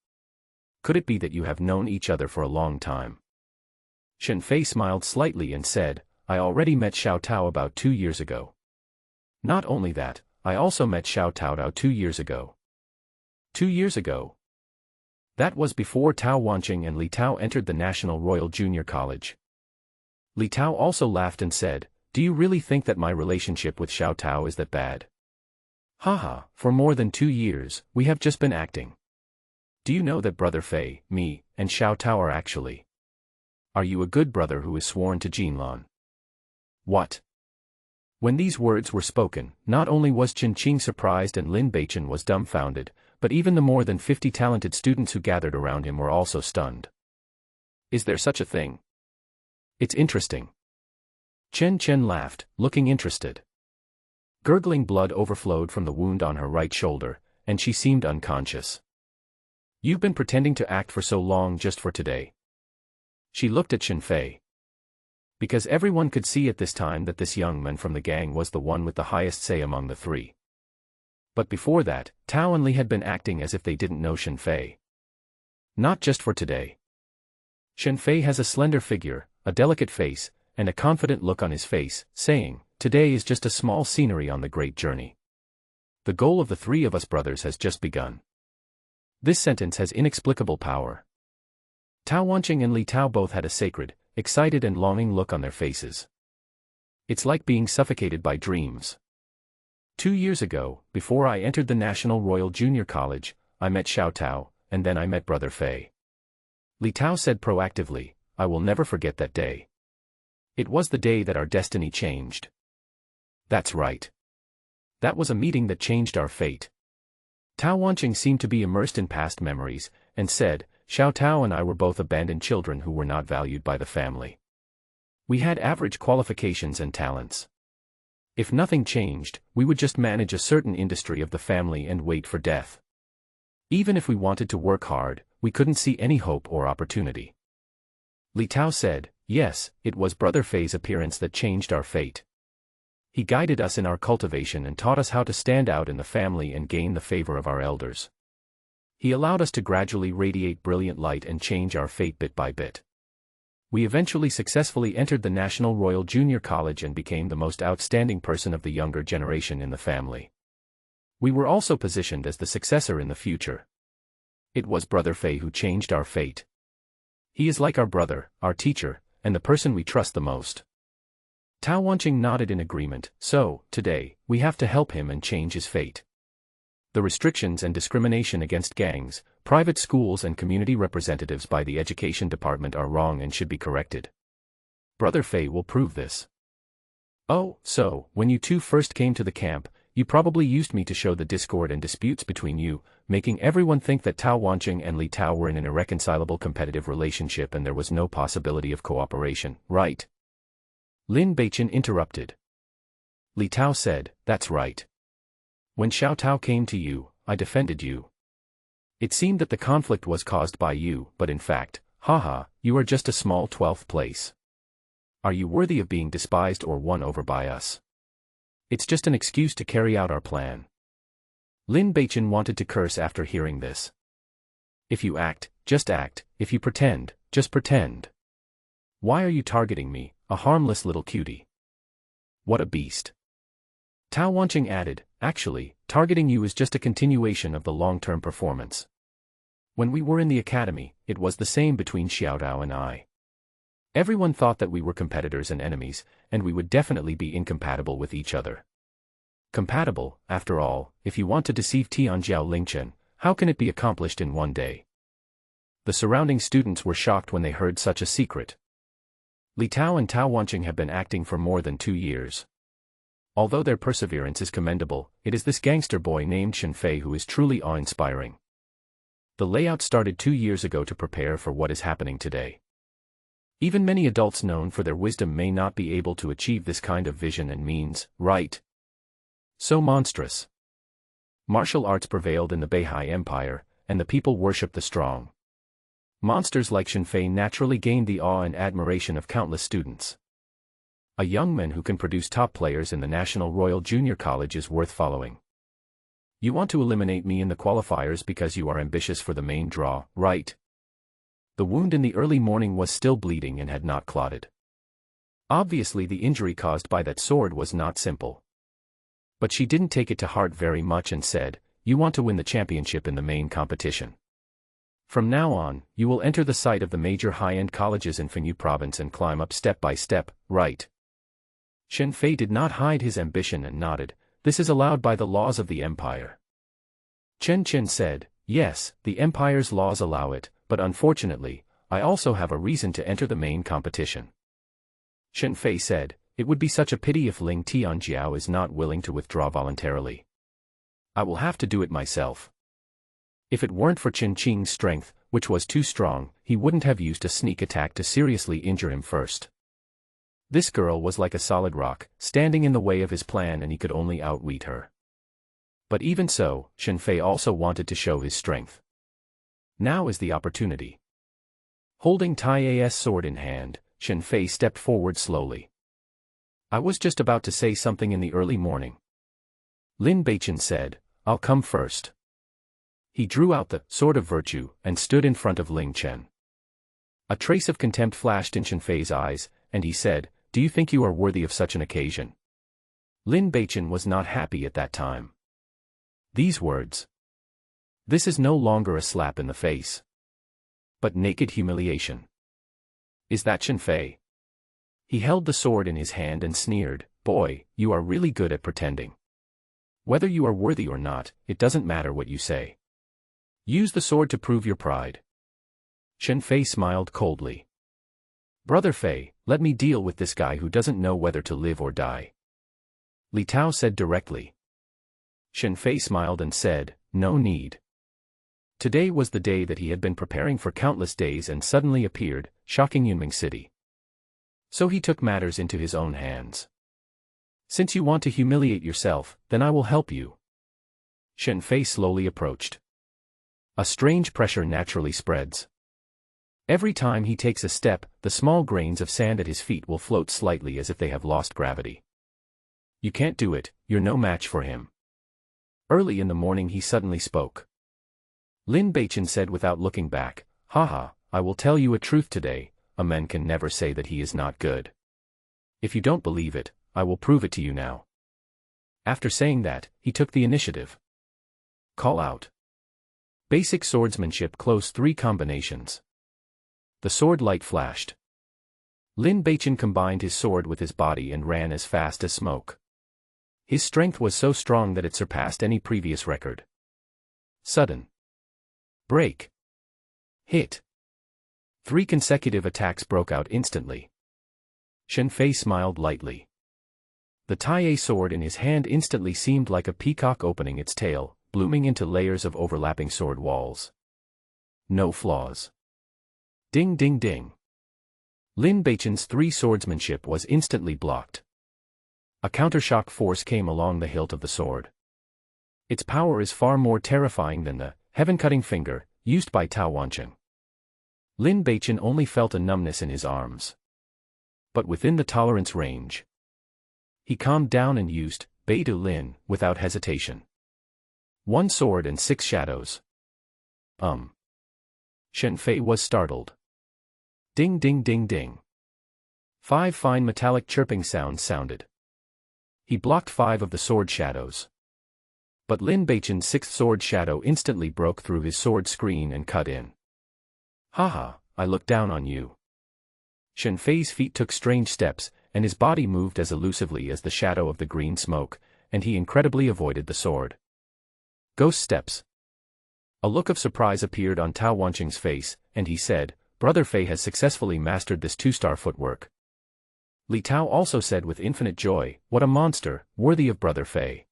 Could it be that you have known each other for a long time? Shen Fei smiled slightly and said, I already met Xiao Tao about 2 years ago. Not only that, I also met Xiao Tao 2 years ago. 2 years ago? That was before Tao Wanqing and Li Tao entered the National Royal Junior College. Li Tao also laughed and said, do you really think that my relationship with Xiao Tao is that bad? Haha, for more than 2 years, we have just been acting. Do you know that Brother Fei, me, and Xiao Tao are actually? Are you a good brother who is sworn to Jinlan? What? When these words were spoken, not only was Chen Qing surprised and Lin Beichen was dumbfounded, but even the more than 50 talented students who gathered around him were also stunned. Is there such a thing? It's interesting. Chen Chen laughed, looking interested. Gurgling blood overflowed from the wound on her right shoulder, and she seemed unconscious. You've been pretending to act for so long just for today. She looked at Shen Fei. Because everyone could see at this time that this young man from the gang was the one with the highest say among the three. But before that, Tao and Li had been acting as if they didn't know Shen Fei. Not just for today. Shen Fei has a slender figure, a delicate face, and a confident look on his face, saying, today is just a small scenery on the great journey. The goal of the three of us brothers has just begun. This sentence has inexplicable power. Tao Wanqing and Li Tao both had a sacred, excited and longing look on their faces. It's like being suffocated by dreams. 2 years ago, before I entered the National Royal Junior College, I met Xiao Tao, and then I met Brother Fei. Li Tao said proactively, I will never forget that day. It was the day that our destiny changed. That's right. That was a meeting that changed our fate. Tao Wanqing seemed to be immersed in past memories, and said, Xiao Tao and I were both abandoned children who were not valued by the family. We had average qualifications and talents. If nothing changed, we would just manage a certain industry of the family and wait for death. Even if we wanted to work hard, we couldn't see any hope or opportunity. Li Tao said, yes, it was Brother Fei's appearance that changed our fate. He guided us in our cultivation and taught us how to stand out in the family and gain the favor of our elders. He allowed us to gradually radiate brilliant light and change our fate bit by bit. We eventually successfully entered the National Royal Junior College and became the most outstanding person of the younger generation in the family. We were also positioned as the successor in the future. It was Brother Fei who changed our fate. He is like our brother, our teacher, and the person we trust the most. Tao Wanqing nodded in agreement, so, today, we have to help him and change his fate. The restrictions and discrimination against gangs, private schools and community representatives by the education department are wrong and should be corrected. Brother Fei will prove this. Oh, so, when you two first came to the camp, you probably used me to show the discord and disputes between you, making everyone think that Tao Wanqing and Li Tao were in an irreconcilable competitive relationship and there was no possibility of cooperation, right? Lin Beichen interrupted. Li Tao said, that's right. When Xiao Tao came to you, I defended you. It seemed that the conflict was caused by you, but in fact, haha, you are just a small 12th place. Are you worthy of being despised or won over by us? It's just an excuse to carry out our plan. Lin Beichen wanted to curse after hearing this. If you act, just act. If you pretend, just pretend. Why are you targeting me, a harmless little cutie? What a beast. Tao Wanqing added, actually, targeting you is just a continuation of the long-term performance. When we were in the academy, it was the same between Xiaodao and I. Everyone thought that we were competitors and enemies, and we would definitely be incompatible with each other. Compatible, after all, if you want to deceive Tianjiao Lingchen, how can it be accomplished in one day? The surrounding students were shocked when they heard such a secret. Li Tao and Tao Wanqing have been acting for more than 2 years. Although their perseverance is commendable, it is this gangster boy named Shen Fei who is truly awe-inspiring. The layout started 2 years ago to prepare for what is happening today. Even many adults known for their wisdom may not be able to achieve this kind of vision and means, right? So monstrous. Martial arts prevailed in the Beihai Empire, and the people worshipped the strong. Monsters like Shen Fei naturally gained the awe and admiration of countless students. A young man who can produce top players in the National Royal Junior College is worth following. You want to eliminate me in the qualifiers because you are ambitious for the main draw, right? The wound in the early morning was still bleeding and had not clotted. Obviously the injury caused by that sword was not simple. But she didn't take it to heart very much and said, you want to win the championship in the main competition. From now on, you will enter the site of the major high-end colleges in Fenyu province and climb up step by step, right? Shen Fei did not hide his ambition and nodded, this is allowed by the laws of the empire. Chen Chen said, yes, the empire's laws allow it, but unfortunately, I also have a reason to enter the main competition. Shen Fei said, it would be such a pity if Ling Tianjiao is not willing to withdraw voluntarily. I will have to do it myself. If it weren't for Chen Qing's strength, which was too strong, he wouldn't have used a sneak attack to seriously injure him first. This girl was like a solid rock, standing in the way of his plan and he could only outwit her. But even so, Shen Fei also wanted to show his strength. Now is the opportunity. Holding Tai A's sword in hand, Shen Fei stepped forward slowly. I was just about to say something in the early morning. Lin Beichen said, I'll come first. He drew out the sword of virtue and stood in front of Ling Chen. A trace of contempt flashed in Shen Fei's eyes, and he said, do you think you are worthy of such an occasion? Lin Beichen was not happy at that time. These words. This is no longer a slap in the face, but naked humiliation. Is that Shen Fei? He held the sword in his hand and sneered, boy, you are really good at pretending. Whether you are worthy or not, it doesn't matter what you say. Use the sword to prove your pride. Shen Fei smiled coldly. Brother Fei, let me deal with this guy who doesn't know whether to live or die. Li Tao said directly. Shen Fei smiled and said, no need. Today was the day that he had been preparing for countless days and suddenly appeared, shocking Yunming City. So he took matters into his own hands. Since you want to humiliate yourself, then I will help you. Shen Fei slowly approached. A strange pressure naturally spreads. Every time he takes a step, the small grains of sand at his feet will float slightly as if they have lost gravity. You can't do it, you're no match for him. Early in the morning he suddenly spoke. Lin Beichen said without looking back, haha, I will tell you a truth today, a man can never say that he is not good. If you don't believe it, I will prove it to you now. After saying that, he took the initiative. Call out. Basic swordsmanship close 3 combinations. The sword light flashed. Lin Beichen combined his sword with his body and ran as fast as smoke. His strength was so strong that it surpassed any previous record. Sudden. Break. Hit. 3 consecutive attacks broke out instantly. Shen Fei smiled lightly. The Tai sword in his hand instantly seemed like a peacock opening its tail, blooming into layers of overlapping sword walls. No flaws. Ding ding ding. Lin Beichen's 3 swordsmanship was instantly blocked. A countershock force came along the hilt of the sword. Its power is far more terrifying than the heaven-cutting finger used by Tao Wanqing. Lin Beichen only felt a numbness in his arms. but within the tolerance range. He calmed down and used Bei Du Lin without hesitation. 1 sword and 6 shadows. Shen Fei was startled. Ding ding ding ding. 5 fine metallic chirping sounds sounded. He blocked 5 of the sword shadows. But Lin Beichen's 6th sword shadow instantly broke through his sword screen and cut in. Haha, I looked down on you. Shen Fei's feet took strange steps, and his body moved as elusively as the shadow of the green smoke, and he incredibly avoided the sword. Ghost steps. A look of surprise appeared on Tao Wanqing's face, and he said, Brother Fei has successfully mastered this 2-star footwork. Li Tao also said with infinite joy, what a monster, worthy of Brother Fei.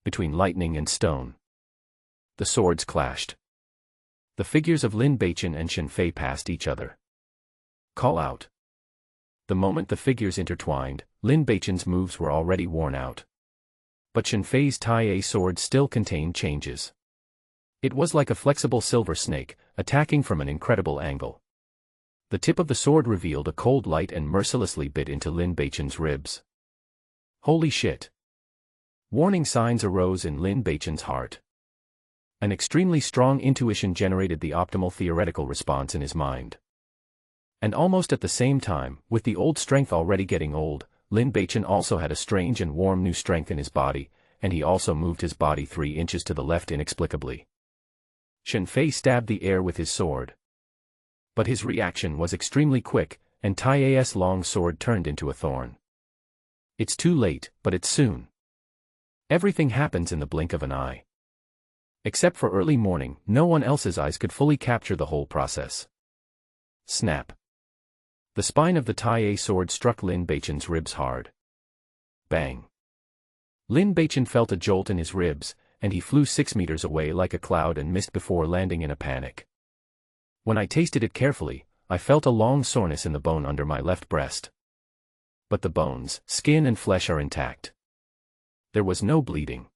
Between lightning and stone. The swords clashed. The figures of Lin Beichen and Shen Fei passed each other. Call out. The moment the figures intertwined, Lin Beichen's moves were already worn out. But Shen Fei's Tai sword still contained changes. It was like a flexible silver snake, attacking from an incredible angle. The tip of the sword revealed a cold light and mercilessly bit into Lin Beichen's ribs. Holy shit! Warning signs arose in Lin Beichen's heart. An extremely strong intuition generated the optimal theoretical response in his mind. And almost at the same time, with the old strength already getting old, Lin Beichen also had a strange and warm new strength in his body, and he also moved his body 3 inches to the left inexplicably. Shen Fei stabbed the air with his sword. But his reaction was extremely quick, and Tai's long sword turned into a thorn. It's too late, but it's soon. Everything happens in the blink of an eye. Except for early morning, no one else's eyes could fully capture the whole process. Snap. The spine of the Tai sword struck Lin Beichen's ribs hard. Bang. Lin Beichen felt a jolt in his ribs, and he flew 6 meters away like a cloud and missed before landing in a panic. When I tasted it carefully, I felt a long soreness in the bone under my left breast. But the bones, skin and flesh are intact. There was no bleeding.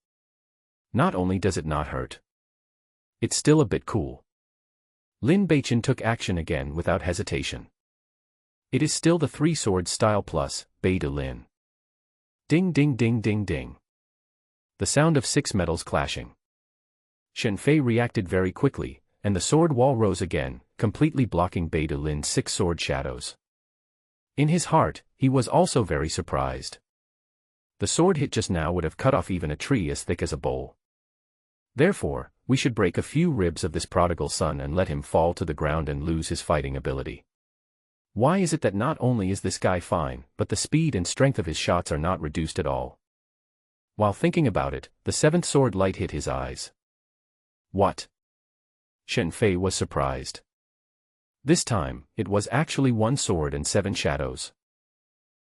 Not only does it not hurt, it's still a bit cool. Lin Beichen took action again without hesitation. It is still the 3-sword style plus, Bei Du Lin. Ding ding ding ding ding. The sound of 6 metals clashing. Shen Fei reacted very quickly, and the sword wall rose again, completely blocking Bei Du Lin's 6 sword shadows. In his heart, he was also very surprised. The sword hit just now would have cut off even a tree as thick as a bowl. Therefore, we should break a few ribs of this prodigal son and let him fall to the ground and lose his fighting ability. Why is it that not only is this guy fine, but the speed and strength of his shots are not reduced at all? While thinking about it, the 7th sword light hit his eyes. What? Shen Fei was surprised. This time, it was actually 1 sword and 7 shadows.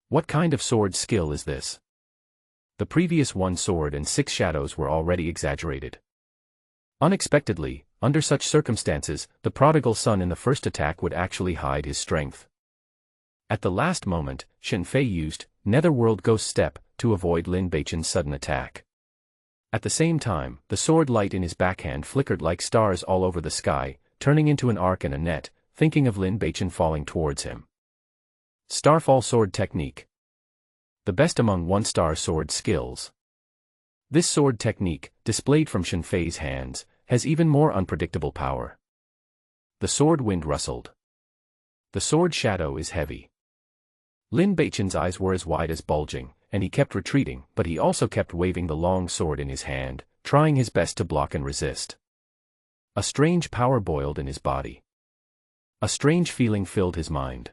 What kind of sword skill is this? The previous 1 sword and 6 shadows were already exaggerated. Unexpectedly, under such circumstances, the prodigal son in the first attack would actually hide his strength. At the last moment, Shen Fei used Netherworld Ghost Step to avoid Lin Beichen's sudden attack. At the same time, the sword light in his backhand flickered like stars all over the sky, turning into an arc and a net, thinking of Lin Beichen falling towards him. Starfall Sword Technique. The best among 1-star sword skills. This sword technique, displayed from Shen Fei's hands, has even more unpredictable power. The sword wind rustled. The sword shadow is heavy. Lin Beichen's eyes were as wide as bulging, and he kept retreating, but he also kept waving the long sword in his hand, trying his best to block and resist. A strange power boiled in his body. A strange feeling filled his mind.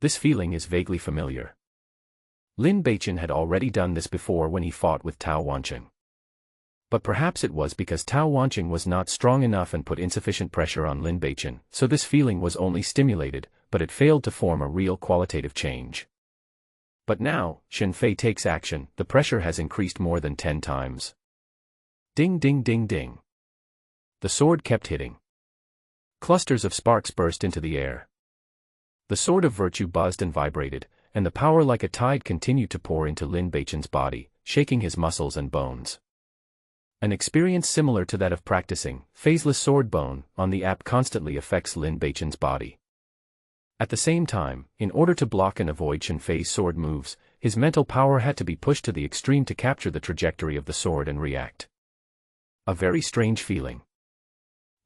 This feeling is vaguely familiar. Lin Beichen had already done this before when he fought with Tao Wanqing. But perhaps it was because Tao Wanqing was not strong enough and put insufficient pressure on Lin Beichen, so this feeling was only stimulated, but it failed to form a real qualitative change. But now, Shen Fei takes action, the pressure has increased more than 10 times. Ding ding ding ding. The sword kept hitting. Clusters of sparks burst into the air. The sword of virtue buzzed and vibrated, and the power like a tide continued to pour into Lin Beichen's body, shaking his muscles and bones. An experience similar to that of practicing Phaseless Sword Bone on the app constantly affects Lin Beichen's body. At the same time, in order to block and avoid Shenfei's sword moves, his mental power had to be pushed to the extreme to capture the trajectory of the sword and react. A very strange feeling.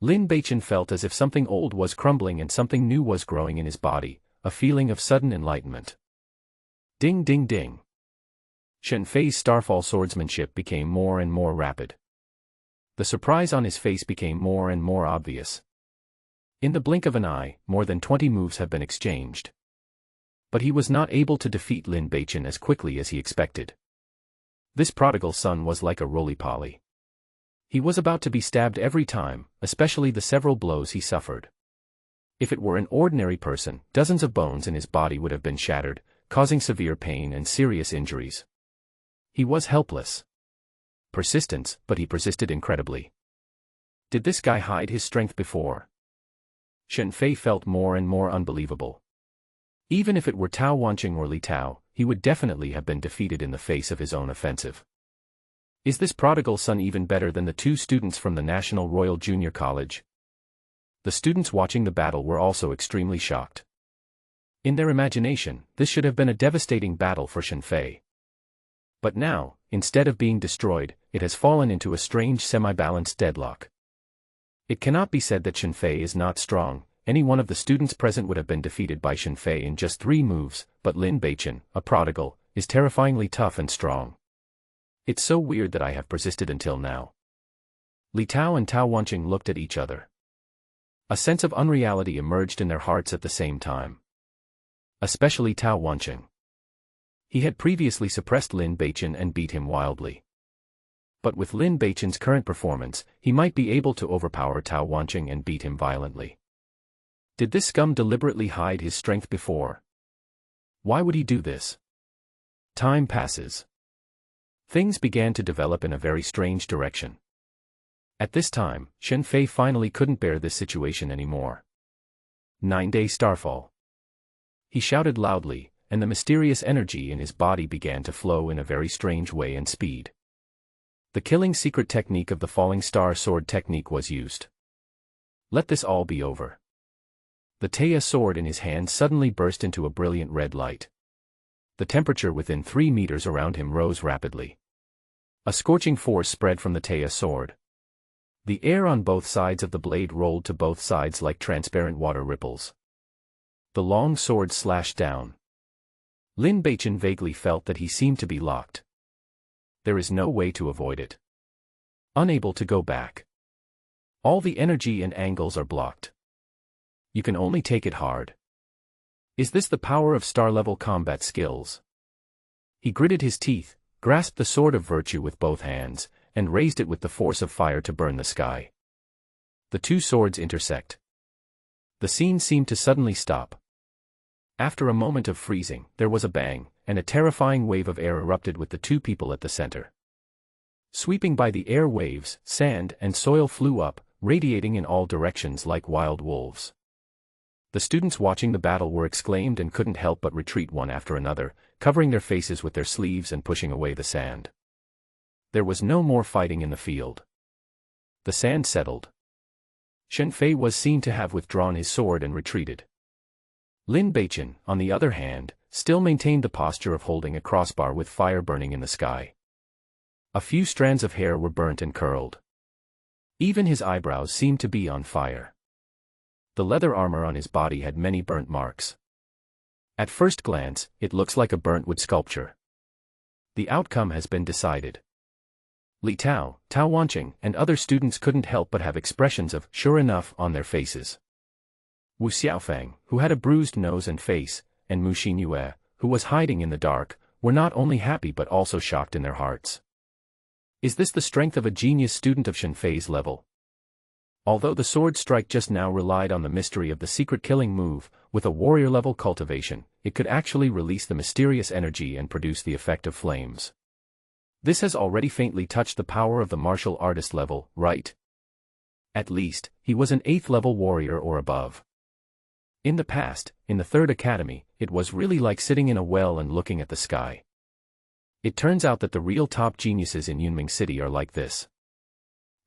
Lin Beichen felt as if something old was crumbling and something new was growing in his body, a feeling of sudden enlightenment. Ding ding ding. Shenfei's starfall swordsmanship became more and more rapid. The surprise on his face became more and more obvious. In the blink of an eye, more than 20 moves have been exchanged. But he was not able to defeat Lin Beichen as quickly as he expected. This prodigal son was like a roly-poly. He was about to be stabbed every time, especially the several blows he suffered. If it were an ordinary person, dozens of bones in his body would have been shattered, causing severe pain and serious injuries. He was helpless. Persistence, but he persisted incredibly. Did this guy hide his strength before? Shenfei felt more and more unbelievable. Even if it were Tao Wanqing or Li Tao, he would definitely have been defeated in the face of his own offensive. Is this prodigal son even better than the two students from the National Royal Junior College? The students watching the battle were also extremely shocked. In their imagination, this should have been a devastating battle for Shenfei. But now, instead of being destroyed, it has fallen into a strange semi-balanced deadlock. It cannot be said that Shenfei is not strong. Any one of the students present would have been defeated by Shenfei in just 3 moves, but Lin Beichen, a prodigal, is terrifyingly tough and strong. It's so weird that I have persisted until now. Li Tao and Tao Wanqing looked at each other. A sense of unreality emerged in their hearts at the same time. Especially Tao Wanqing. He had previously suppressed Lin Beichen and beat him wildly. But with Lin Beichen's current performance, he might be able to overpower Tao Wanqing and beat him violently. Did this scum deliberately hide his strength before? Why would he do this? Time passes. Things began to develop in a very strange direction. At this time, Shenfei finally couldn't bear this situation anymore. 9-day starfall. He shouted loudly, and the mysterious energy in his body began to flow in a very strange way and speed. The killing secret technique of the falling star sword technique was used. Let this all be over. The Taya sword in his hand suddenly burst into a brilliant red light. The temperature within 3 meters around him rose rapidly. A scorching force spread from the Taya sword. The air on both sides of the blade rolled to both sides like transparent water ripples. The long sword slashed down. Lin Beichen vaguely felt that he seemed to be locked. There is no way to avoid it. Unable to go back. All the energy and angles are blocked. You can only take it hard. Is this the power of star-level combat skills? He gritted his teeth, grasped the sword of virtue with both hands, and raised it with the force of fire to burn the sky. The two swords intersect. The scene seemed to suddenly stop. After a moment of freezing, there was a bang, and a terrifying wave of air erupted with the two people at the center. Sweeping by the air waves, sand and soil flew up, radiating in all directions like wild wolves. The students watching the battle were exclaimed and couldn't help but retreat one after another, covering their faces with their sleeves and pushing away the sand. There was no more fighting in the field. The sand settled. Shenfei was seen to have withdrawn his sword and retreated. Lin Beichen, on the other hand, still maintained the posture of holding a crossbar with fire burning in the sky. A few strands of hair were burnt and curled. Even his eyebrows seemed to be on fire. The leather armor on his body had many burnt marks. At first glance, it looks like a burnt wood sculpture. The outcome has been decided. Li Tao, Tao Wanqing, and other students couldn't help but have expressions of "sure enough" on their faces. Wu Xiaofang, who had a bruised nose and face, and Mu Xinyue, who was hiding in the dark, were not only happy but also shocked in their hearts. Is this the strength of a genius student of Shenfei's level? Although the sword strike just now relied on the mystery of the secret killing move, with a warrior-level cultivation, it could actually release the mysterious energy and produce the effect of flames. This has already faintly touched the power of the martial artist level, right? At least, he was an 8th-level warrior or above. In the past, in the 3rd Academy, it was really like sitting in a well and looking at the sky. It turns out that the real top geniuses in Yunming City are like this.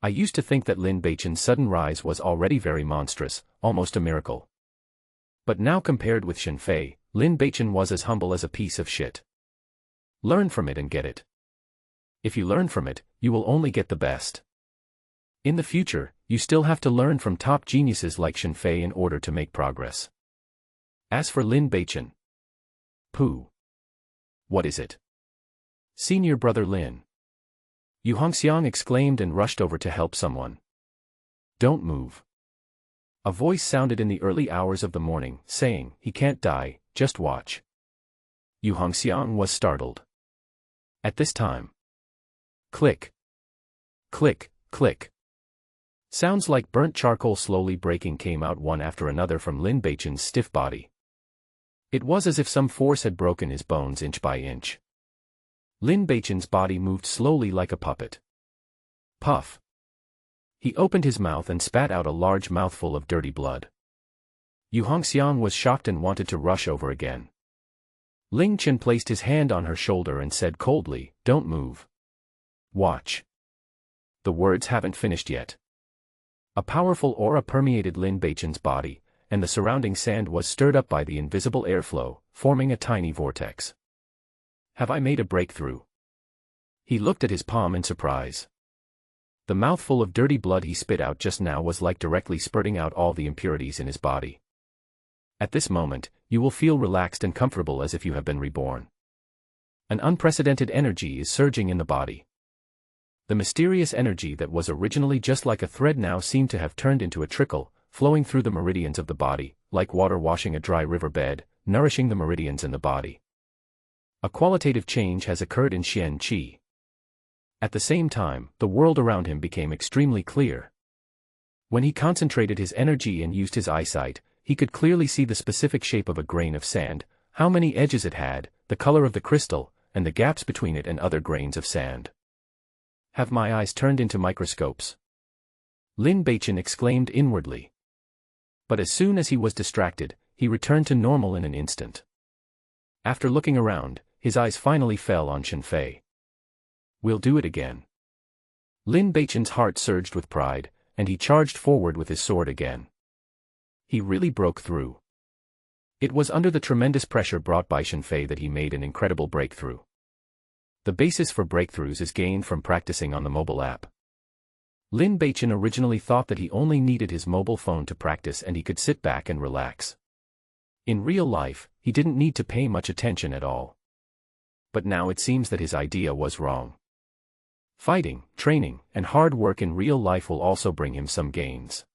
I used to think that Lin Beichen's sudden rise was already very monstrous, almost a miracle. But now compared with Shen Fei, Lin Beichen was as humble as a piece of shit. Learn from it and get it. If you learn from it, you will only get the best. In the future, you still have to learn from top geniuses like Shen Fei in order to make progress. As for Lin Beichen. Pooh. What is it? Senior brother Lin. Yu Hongxiang exclaimed and rushed over to help someone. Don't move. A voice sounded in the early hours of the morning, saying, he can't die, just watch. Yu Hongxiang was startled. At this time. Click. Click, click. Sounds like burnt charcoal slowly breaking came out one after another from Lin Beichen's stiff body. It was as if some force had broken his bones inch by inch. Lin Beichen's body moved slowly like a puppet. Puff. He opened his mouth and spat out a large mouthful of dirty blood. Yu Hongxiang was shocked and wanted to rush over again. Ling Chen placed his hand on her shoulder and said coldly, don't move. Watch. The words haven't finished yet. A powerful aura permeated Lin Beichen's body, and the surrounding sand was stirred up by the invisible airflow, forming a tiny vortex. Have I made a breakthrough? He looked at his palm in surprise. The mouthful of dirty blood he spit out just now was like directly spurting out all the impurities in his body. At this moment, you will feel relaxed and comfortable as if you have been reborn. An unprecedented energy is surging in the body. The mysterious energy that was originally just like a thread now seemed to have turned into a trickle, flowing through the meridians of the body, like water washing a dry river bed, nourishing the meridians in the body. A qualitative change has occurred in Xian Qi. At the same time, the world around him became extremely clear. When he concentrated his energy and used his eyesight, he could clearly see the specific shape of a grain of sand, how many edges it had, the color of the crystal, and the gaps between it and other grains of sand. Have my eyes turned into microscopes? Lin Beichen exclaimed inwardly. But as soon as he was distracted, he returned to normal in an instant. After looking around, his eyes finally fell on Shen Fei. We'll do it again. Lin Beichen's heart surged with pride, and he charged forward with his sword again. He really broke through. It was under the tremendous pressure brought by Shen Fei that he made an incredible breakthrough. The basis for breakthroughs is gained from practicing on the mobile app. Lin Beichen originally thought that he only needed his mobile phone to practice and he could sit back and relax. In real life, he didn't need to pay much attention at all. But now it seems that his idea was wrong. Fighting, training, and hard work in real life will also bring him some gains.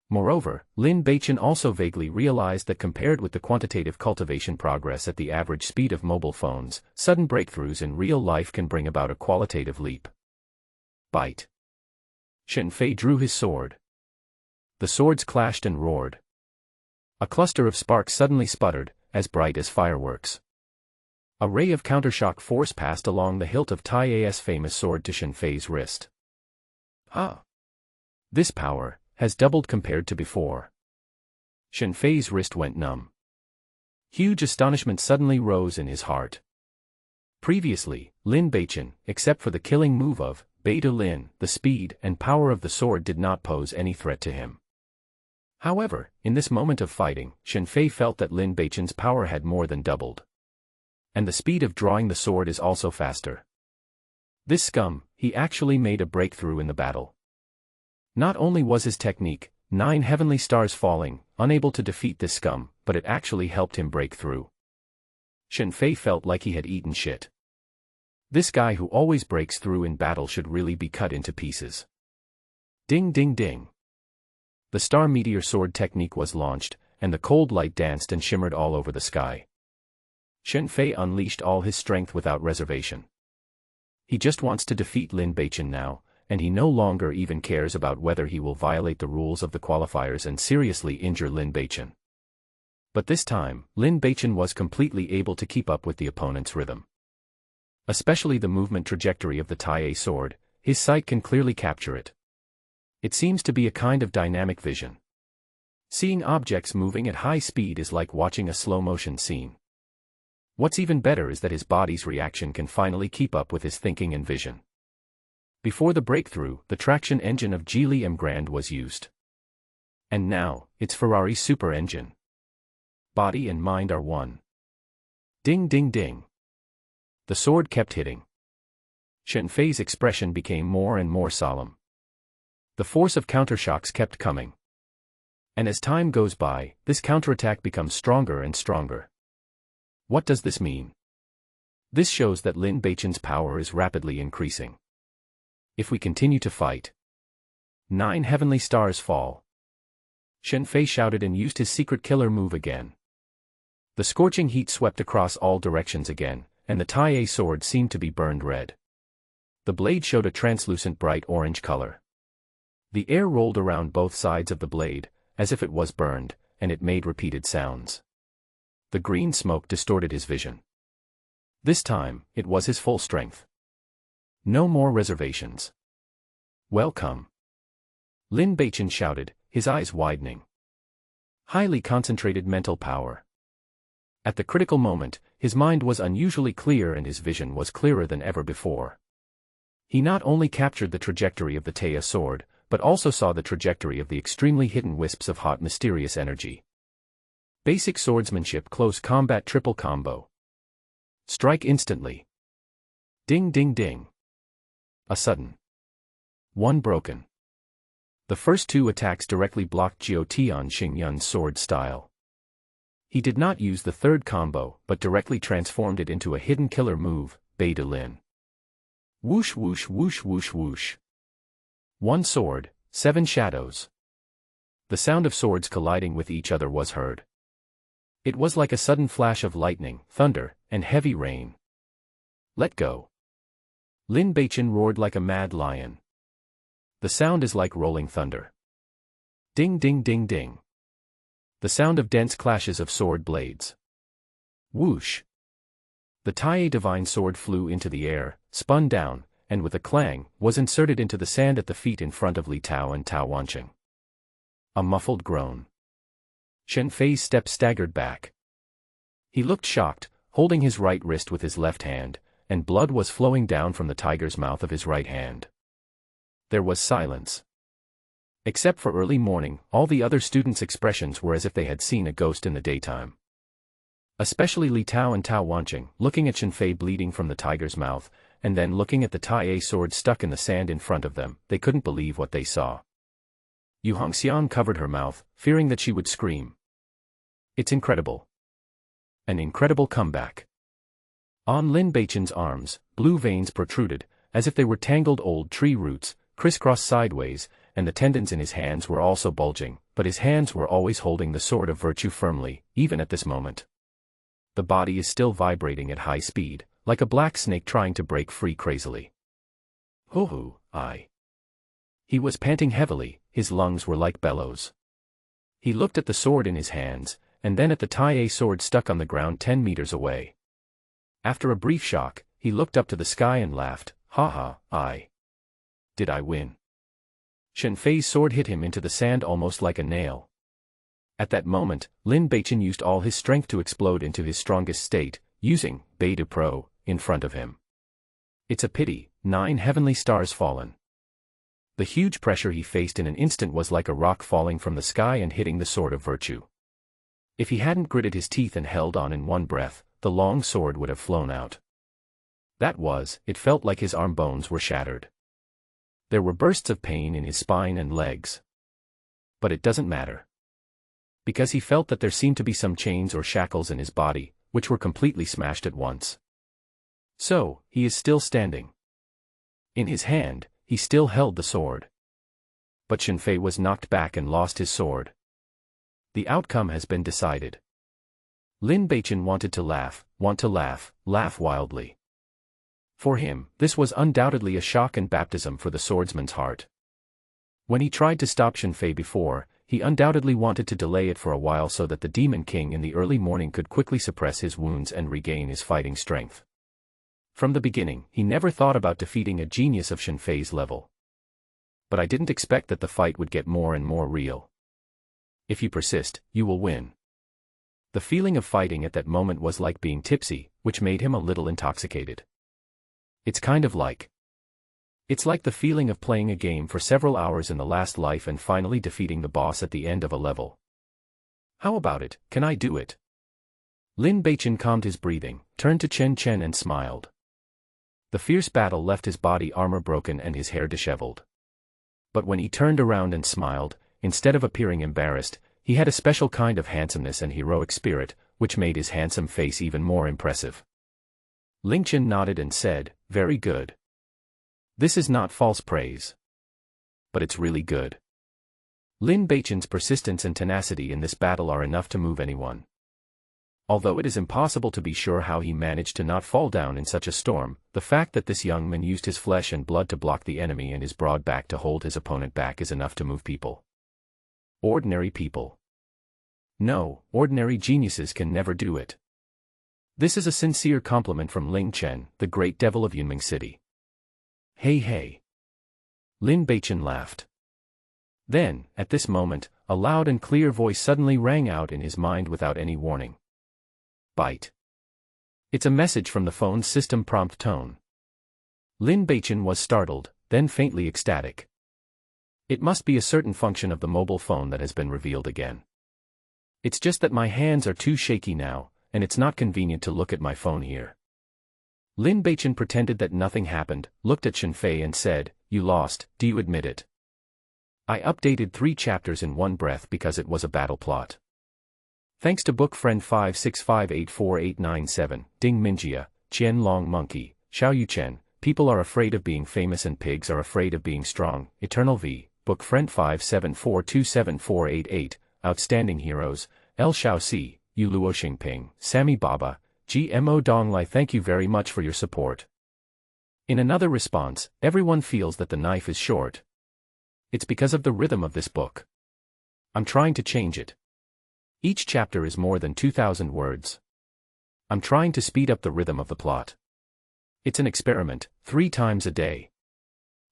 Moreover, Lin Beichen also vaguely realized that compared with the quantitative cultivation progress at the average speed of mobile phones, sudden breakthroughs in real life can bring about a qualitative leap. Bite. Shen Fei drew his sword. The swords clashed and roared. A cluster of sparks suddenly sputtered, as bright as fireworks. A ray of countershock force passed along the hilt of Tai A's famous sword to Shen Fei's wrist. Ah! This power has doubled compared to before. Shen Fei's wrist went numb. Huge astonishment suddenly rose in his heart. Previously, Lin Beichen, except for the killing move of Beta Lin, the speed and power of the sword did not pose any threat to him. However, in this moment of fighting, Shen Fei felt that Lin Beichen's power had more than doubled. And the speed of drawing the sword is also faster. This scum, he actually made a breakthrough in the battle. Not only was his technique, 9 heavenly stars falling, unable to defeat this scum, but it actually helped him break through. Shen Fei felt like he had eaten shit. This guy who always breaks through in battle should really be cut into pieces. Ding ding ding. The star meteor sword technique was launched, and the cold light danced and shimmered all over the sky. Shen Fei unleashed all his strength without reservation. He just wants to defeat Lin Beichen now, and he no longer even cares about whether he will violate the rules of the qualifiers and seriously injure Lin Beichen. But this time, Lin Beichen was completely able to keep up with the opponent's rhythm. Especially the movement trajectory of the Tai A sword, his sight can clearly capture it. It seems to be a kind of dynamic vision. Seeing objects moving at high speed is like watching a slow-motion scene. What's even better is that his body's reaction can finally keep up with his thinking and vision. Before the breakthrough, the traction engine of Geely M Grand was used. And now, it's Ferrari's super engine. Body and mind are one. Ding ding ding. The sword kept hitting. Shen Fei's expression became more and more solemn. The force of countershocks kept coming. And as time goes by, this counterattack becomes stronger and stronger. What does this mean? This shows that Lin Beichen's power is rapidly increasing. If we continue to fight, 9 heavenly stars fall. Shen Fei shouted and used his secret killer move again. The scorching heat swept across all directions again, and the Tai sword seemed to be burned red. The blade showed a translucent bright orange color. The air rolled around both sides of the blade, as if it was burned, and it made repeated sounds. The green smoke distorted his vision. This time, it was his full strength. No more reservations. Welcome. Lin Beichen shouted, his eyes widening. Highly concentrated mental power. At the critical moment, his mind was unusually clear and his vision was clearer than ever before. He not only captured the trajectory of the Taya sword, but also saw the trajectory of the extremely hidden wisps of hot mysterious energy. Basic swordsmanship close combat triple combo. Strike instantly. Ding ding ding. A sudden. One broken. The first 2 attacks directly blocked Jiao Tian Xingyun's sword style. He did not use the third combo, but directly transformed it into a hidden killer move, Bei de Lin. Whoosh whoosh whoosh whoosh whoosh. 1 sword, 7 shadows. The sound of swords colliding with each other was heard. It was like a sudden flash of lightning, thunder, and heavy rain. Let go. Lin Beichen roared like a mad lion. The sound is like rolling thunder. Ding ding ding ding. The sound of dense clashes of sword blades. Whoosh. The Tai divine sword flew into the air, spun down, and with a clang, was inserted into the sand at the feet in front of Li Tao and Tao Wanqing. A muffled groan. Shen Fei's step staggered back. He looked shocked, holding his right wrist with his left hand, and blood was flowing down from the tiger's mouth of his right hand. There was silence. Except for early morning, all the other students' expressions were as if they had seen a ghost in the daytime. Especially Li Tao and Tao Wanqing, looking at Shen Fei bleeding from the tiger's mouth, and then looking at the Tai sword stuck in the sand in front of them, they couldn't believe what they saw. Yu Hongxian covered her mouth, fearing that she would scream. It's incredible. An incredible comeback. On Lin Beichen's arms, blue veins protruded, as if they were tangled old tree roots, crisscrossed sideways, and the tendons in his hands were also bulging, but his hands were always holding the sword of virtue firmly, even at this moment. The body is still vibrating at high speed, like a black snake trying to break free crazily. Hoo-hoo, I. He was panting heavily, his lungs were like bellows. He looked at the sword in his hands, and then at the Tai sword stuck on the ground 10 meters away. After a brief shock, he looked up to the sky and laughed, ha ha, Did I win? Shen Fei's sword hit him into the sand almost like a nail. At that moment, Lin Beichen used all his strength to explode into his strongest state, using Bei de Pro in front of him. It's a pity, 9 heavenly stars fallen. The huge pressure he faced in an instant was like a rock falling from the sky and hitting the sword of virtue. If he hadn't gritted his teeth and held on in one breath, the long sword would have flown out. It felt like his arm bones were shattered. There were bursts of pain in his spine and legs. But it doesn't matter. Because he felt that there seemed to be some chains or shackles in his body, which were completely smashed at once. So, he is still standing. In his hand, he still held the sword. But Shen Fei was knocked back and lost his sword. The outcome has been decided. Lin Beichen wanted to laugh, laugh wildly. For him, this was undoubtedly a shock and baptism for the swordsman's heart. When he tried to stop Shen Fei before, he undoubtedly wanted to delay it for a while so that the Demon King in the early morning could quickly suppress his wounds and regain his fighting strength. From the beginning, he never thought about defeating a genius of Shen Fei's level. But I didn't expect that the fight would get more and more real. If you persist, you will win. The feeling of fighting at that moment was like being tipsy, which made him a little intoxicated. It's like the feeling of playing a game for several hours in the last life and finally defeating the boss at the end of a level. How about it, can I do it? Lin Beichen calmed his breathing, turned to Chen Chen and smiled. The fierce battle left his body armor broken and his hair disheveled. But when he turned around and smiled, instead of appearing embarrassed, he had a special kind of handsomeness and heroic spirit, which made his handsome face even more impressive. Ling Chen nodded and said, "Very good. This is not false praise. But it's really good." Lin Beichen's persistence and tenacity in this battle are enough to move anyone. Although it is impossible to be sure how he managed to not fall down in such a storm, the fact that this young man used his flesh and blood to block the enemy and his broad back to hold his opponent back is enough to move people. Ordinary people. No, ordinary geniuses can never do it. This is a sincere compliment from Ling Chen, the great devil of Yunming City. Hey hey. Lin Beichen laughed. Then, at this moment, a loud and clear voice suddenly rang out in his mind without any warning. Bite. It's a message from the phone's system prompt tone. Lin Beichen was startled, then faintly ecstatic. It must be a certain function of the mobile phone that has been revealed again. It's just that my hands are too shaky now, and it's not convenient to look at my phone here. Lin Beichen pretended that nothing happened, looked at Shen Fei and said, "You lost, do you admit it?" I updated 3 chapters in one breath because it was a battle plot. Thanks to book friend 565848897, Ding Minjia, Qian Long Monkey, Xiao Yuchen, people are afraid of being famous and pigs are afraid of being strong, Eternal V, book friend 574274888, Outstanding Heroes, El Xiaoxi, Yu Luo Xingping, Sammy Baba, GMO Donglai. Thank you very much for your support. In another response, everyone feels that the knife is short. It's because of the rhythm of this book. I'm trying to change it. Each chapter is more than 2,000 words. I'm trying to speed up the rhythm of the plot. It's an experiment, 3 times a day.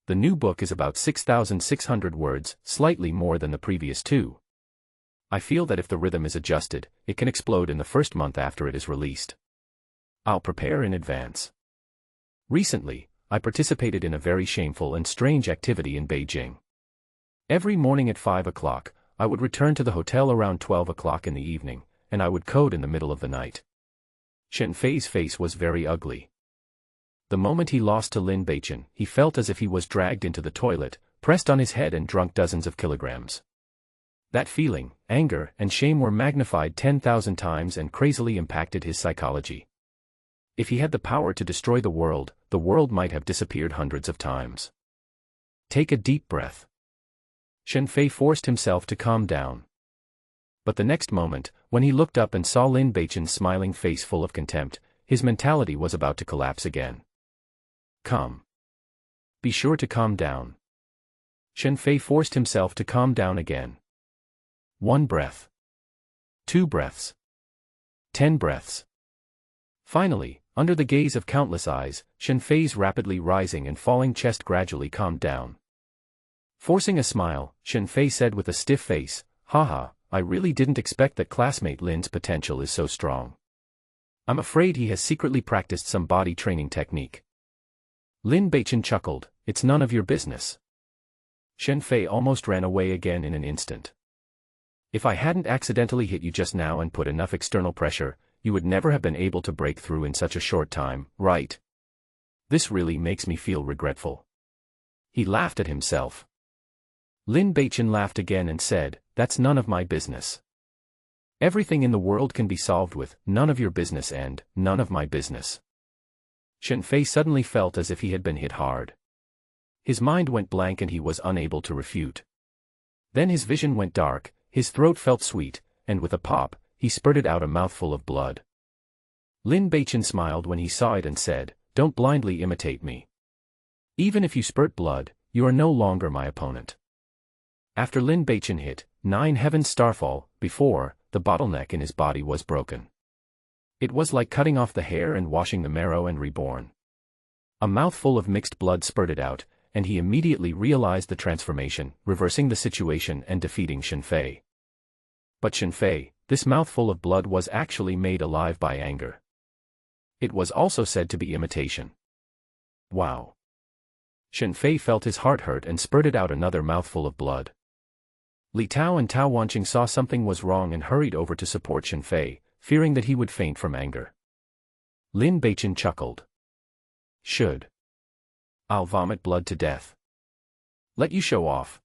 The new book is about 6,600 words, slightly more than the previous 2. I feel that if the rhythm is adjusted, it can explode in the first month after it is released. I'll prepare in advance. Recently, I participated in a very shameful and strange activity in Beijing. Every morning at 5 o'clock, I would return to the hotel around 12 o'clock in the evening, and I would code in the middle of the night. Shen Fei's face was very ugly. The moment he lost to Lin Beichen, he felt as if he was dragged into the toilet, pressed on his head and drunk dozens of kilograms. That feeling, anger, and shame were magnified 10,000 times and crazily impacted his psychology. If he had the power to destroy the world might have disappeared hundreds of times. Take a deep breath. Shen Fei forced himself to calm down. But the next moment, when he looked up and saw Lin Beichen's smiling face full of contempt, his mentality was about to collapse again. Calm. Be sure to calm down. Shen Fei forced himself to calm down again. 1 breath. 2 breaths. 10 breaths. Finally, under the gaze of countless eyes, Shen Fei's rapidly rising and falling chest gradually calmed down. Forcing a smile, Shen Fei said with a stiff face, "Haha, I really didn't expect that classmate Lin's potential is so strong. I'm afraid he has secretly practiced some body training technique." Lin Beichen chuckled, "It's none of your business." Shen Fei almost ran away again in an instant. "If I hadn't accidentally hit you just now and put enough external pressure, you would never have been able to break through in such a short time, right? This really makes me feel regretful." He laughed at himself. Lin Beichen laughed again and said, "That's none of my business. Everything in the world can be solved with none of your business and none of my business." Shen Fei suddenly felt as if he had been hit hard. His mind went blank and he was unable to refute. Then his vision went dark, his throat felt sweet, and with a pop, he spurted out a mouthful of blood. Lin Beichen smiled when he saw it and said, "Don't blindly imitate me. Even if you spurt blood, you are no longer my opponent." After Lin Beichen hit 9 Heaven's Starfall, before, the bottleneck in his body was broken. It was like cutting off the hair and washing the marrow and reborn. A mouthful of mixed blood spurted out, and he immediately realized the transformation, reversing the situation and defeating Shen Fei. But Shen Fei, this mouthful of blood was actually made alive by anger. It was also said to be imitation. Wow. Shen Fei felt his heart hurt and spurted out another mouthful of blood. Li Tao and Tao Wanqing saw something was wrong and hurried over to support Shen Fei, fearing that he would faint from anger. Lin Beichen chuckled. Should. I'll vomit blood to death. Let you show off.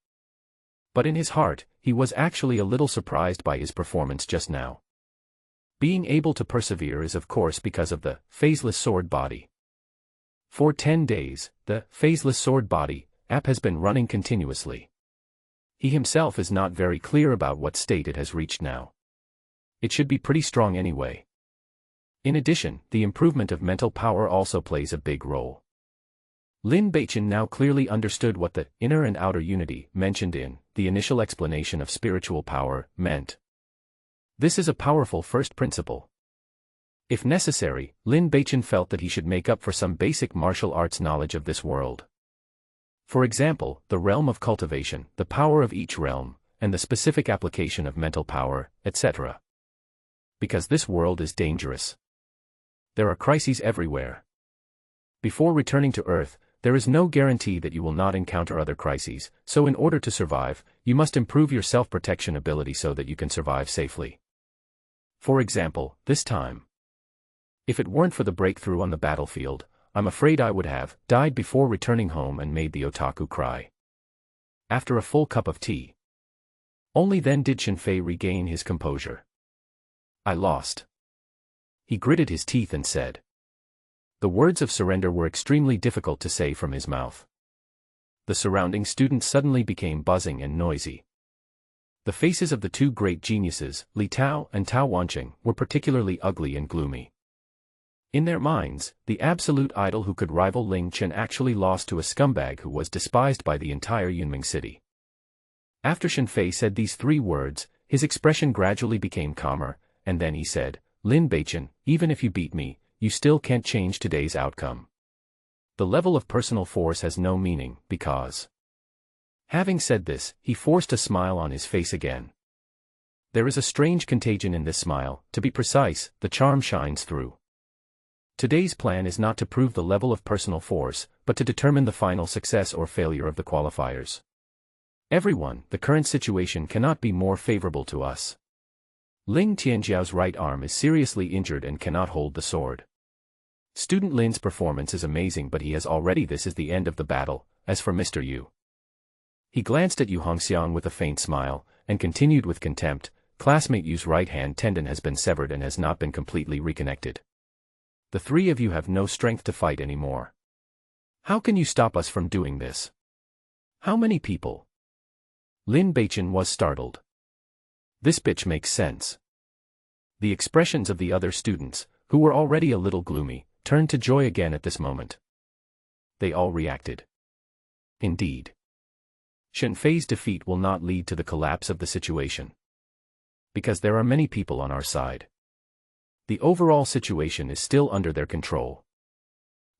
But in his heart, he was actually a little surprised by his performance just now. Being able to persevere is of course because of the phaseless sword body. For 10 days, the phaseless sword body app has been running continuously. He himself is not very clear about what state it has reached now. It should be pretty strong anyway. In addition, the improvement of mental power also plays a big role. Lin Beichen now clearly understood what the inner and outer unity mentioned in the initial explanation of spiritual power meant. This is a powerful first principle. If necessary, Lin Beichen felt that he should make up for some basic martial arts knowledge of this world. For example, the realm of cultivation, the power of each realm, and the specific application of mental power, etc. Because this world is dangerous. There are crises everywhere. Before returning to Earth, there is no guarantee that you will not encounter other crises, so in order to survive, you must improve your self-protection ability so that you can survive safely. For example, this time. If it weren't for the breakthrough on the battlefield, I'm afraid I would have died before returning home and made the otaku cry. After a full cup of tea. Only then did Shinfei regain his composure. I lost. He gritted his teeth and said. The words of surrender were extremely difficult to say from his mouth. The surrounding students suddenly became buzzing and noisy. The faces of the two great geniuses, Li Tao and Tao Wanqing, were particularly ugly and gloomy. In their minds, the absolute idol who could rival Ling Chen actually lost to a scumbag who was despised by the entire Yunming city. After Shinfei said these 3 words, his expression gradually became calmer, and then he said, Lin Beichen, even if you beat me, you still can't change today's outcome. The level of personal force has no meaning, because... Having said this, he forced a smile on his face again. There is a strange contagion in this smile, to be precise, the charm shines through. Today's plan is not to prove the level of personal force, but to determine the final success or failure of the qualifiers. Everyone, the current situation cannot be more favorable to us. Ling Tianjiao's right arm is seriously injured and cannot hold the sword. Student Lin's performance is amazing, but he has already. This is the end of the battle. As for Mr. Yu. He glanced at Yu Hongxiang with a faint smile, and continued with contempt, classmate Yu's right hand tendon has been severed and has not been completely reconnected. The 3 of you have no strength to fight anymore. How can you stop us from doing this? How many people? Lin Beichen was startled. This bitch makes sense. The expressions of the other students, who were already a little gloomy, turned to joy again at this moment. They all reacted. Indeed. Shenfei's defeat will not lead to the collapse of the situation. Because there are many people on our side. The overall situation is still under their control.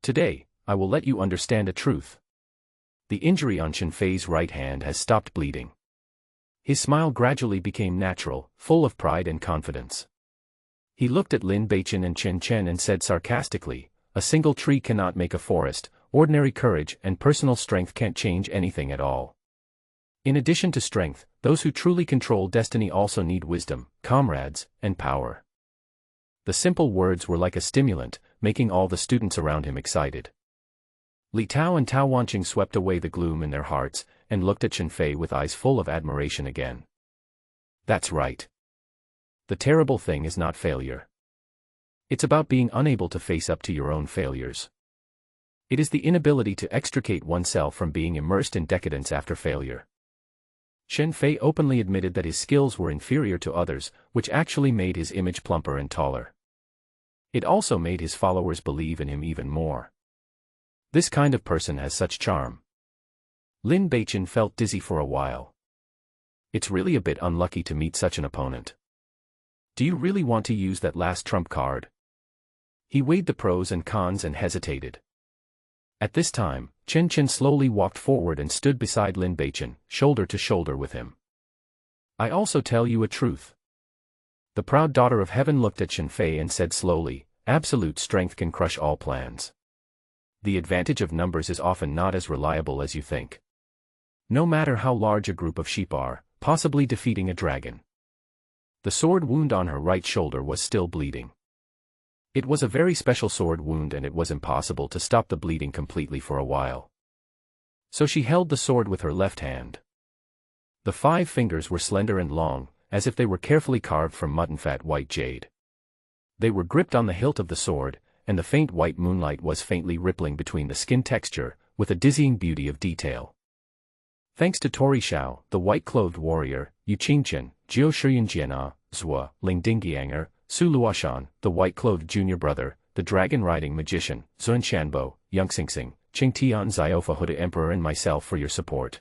Today, I will let you understand a truth. The injury on Shenfei's right hand has stopped bleeding. His smile gradually became natural, full of pride and confidence. He looked at Lin Beichen and Chen Chen and said sarcastically, a single tree cannot make a forest, ordinary courage and personal strength can't change anything at all. In addition to strength, those who truly control destiny also need wisdom, comrades, and power. The simple words were like a stimulant, making all the students around him excited. Li Tao and Tao Wanqing swept away the gloom in their hearts, and looked at Shenfei with eyes full of admiration again. That's right. The terrible thing is not failure. It's about being unable to face up to your own failures. It is the inability to extricate oneself from being immersed in decadence after failure. Shenfei openly admitted that his skills were inferior to others, which actually made his image plumper and taller. It also made his followers believe in him even more. This kind of person has such charm. Lin Beichen felt dizzy for a while. It's really a bit unlucky to meet such an opponent. Do you really want to use that last trump card? He weighed the pros and cons and hesitated. At this time, Chen Chen slowly walked forward and stood beside Lin Beichen, shoulder to shoulder with him. I also tell you a truth. The proud daughter of heaven looked at Shenfei and said slowly, absolute strength can crush all plans. The advantage of numbers is often not as reliable as you think. No matter how large a group of sheep are, possibly defeating a dragon. The sword wound on her right shoulder was still bleeding. It was a very special sword wound and it was impossible to stop the bleeding completely for a while. So she held the sword with her left hand. The 5 fingers were slender and long, as if they were carefully carved from mutton-fat white jade. They were gripped on the hilt of the sword, and the faint white moonlight was faintly rippling between the skin texture, with a dizzying beauty of detail. Thanks to Tori Shao, the white-clothed warrior, Yu Qingqian, Jiu Shuyunjiana, Zhua, Ling Dingianger, Su Luoshan, the white-clothed junior brother, the dragon-riding magician, Zun Shanbo, Young Xingxing, Qing Tian Ziofa Huda Emperor and myself for your support.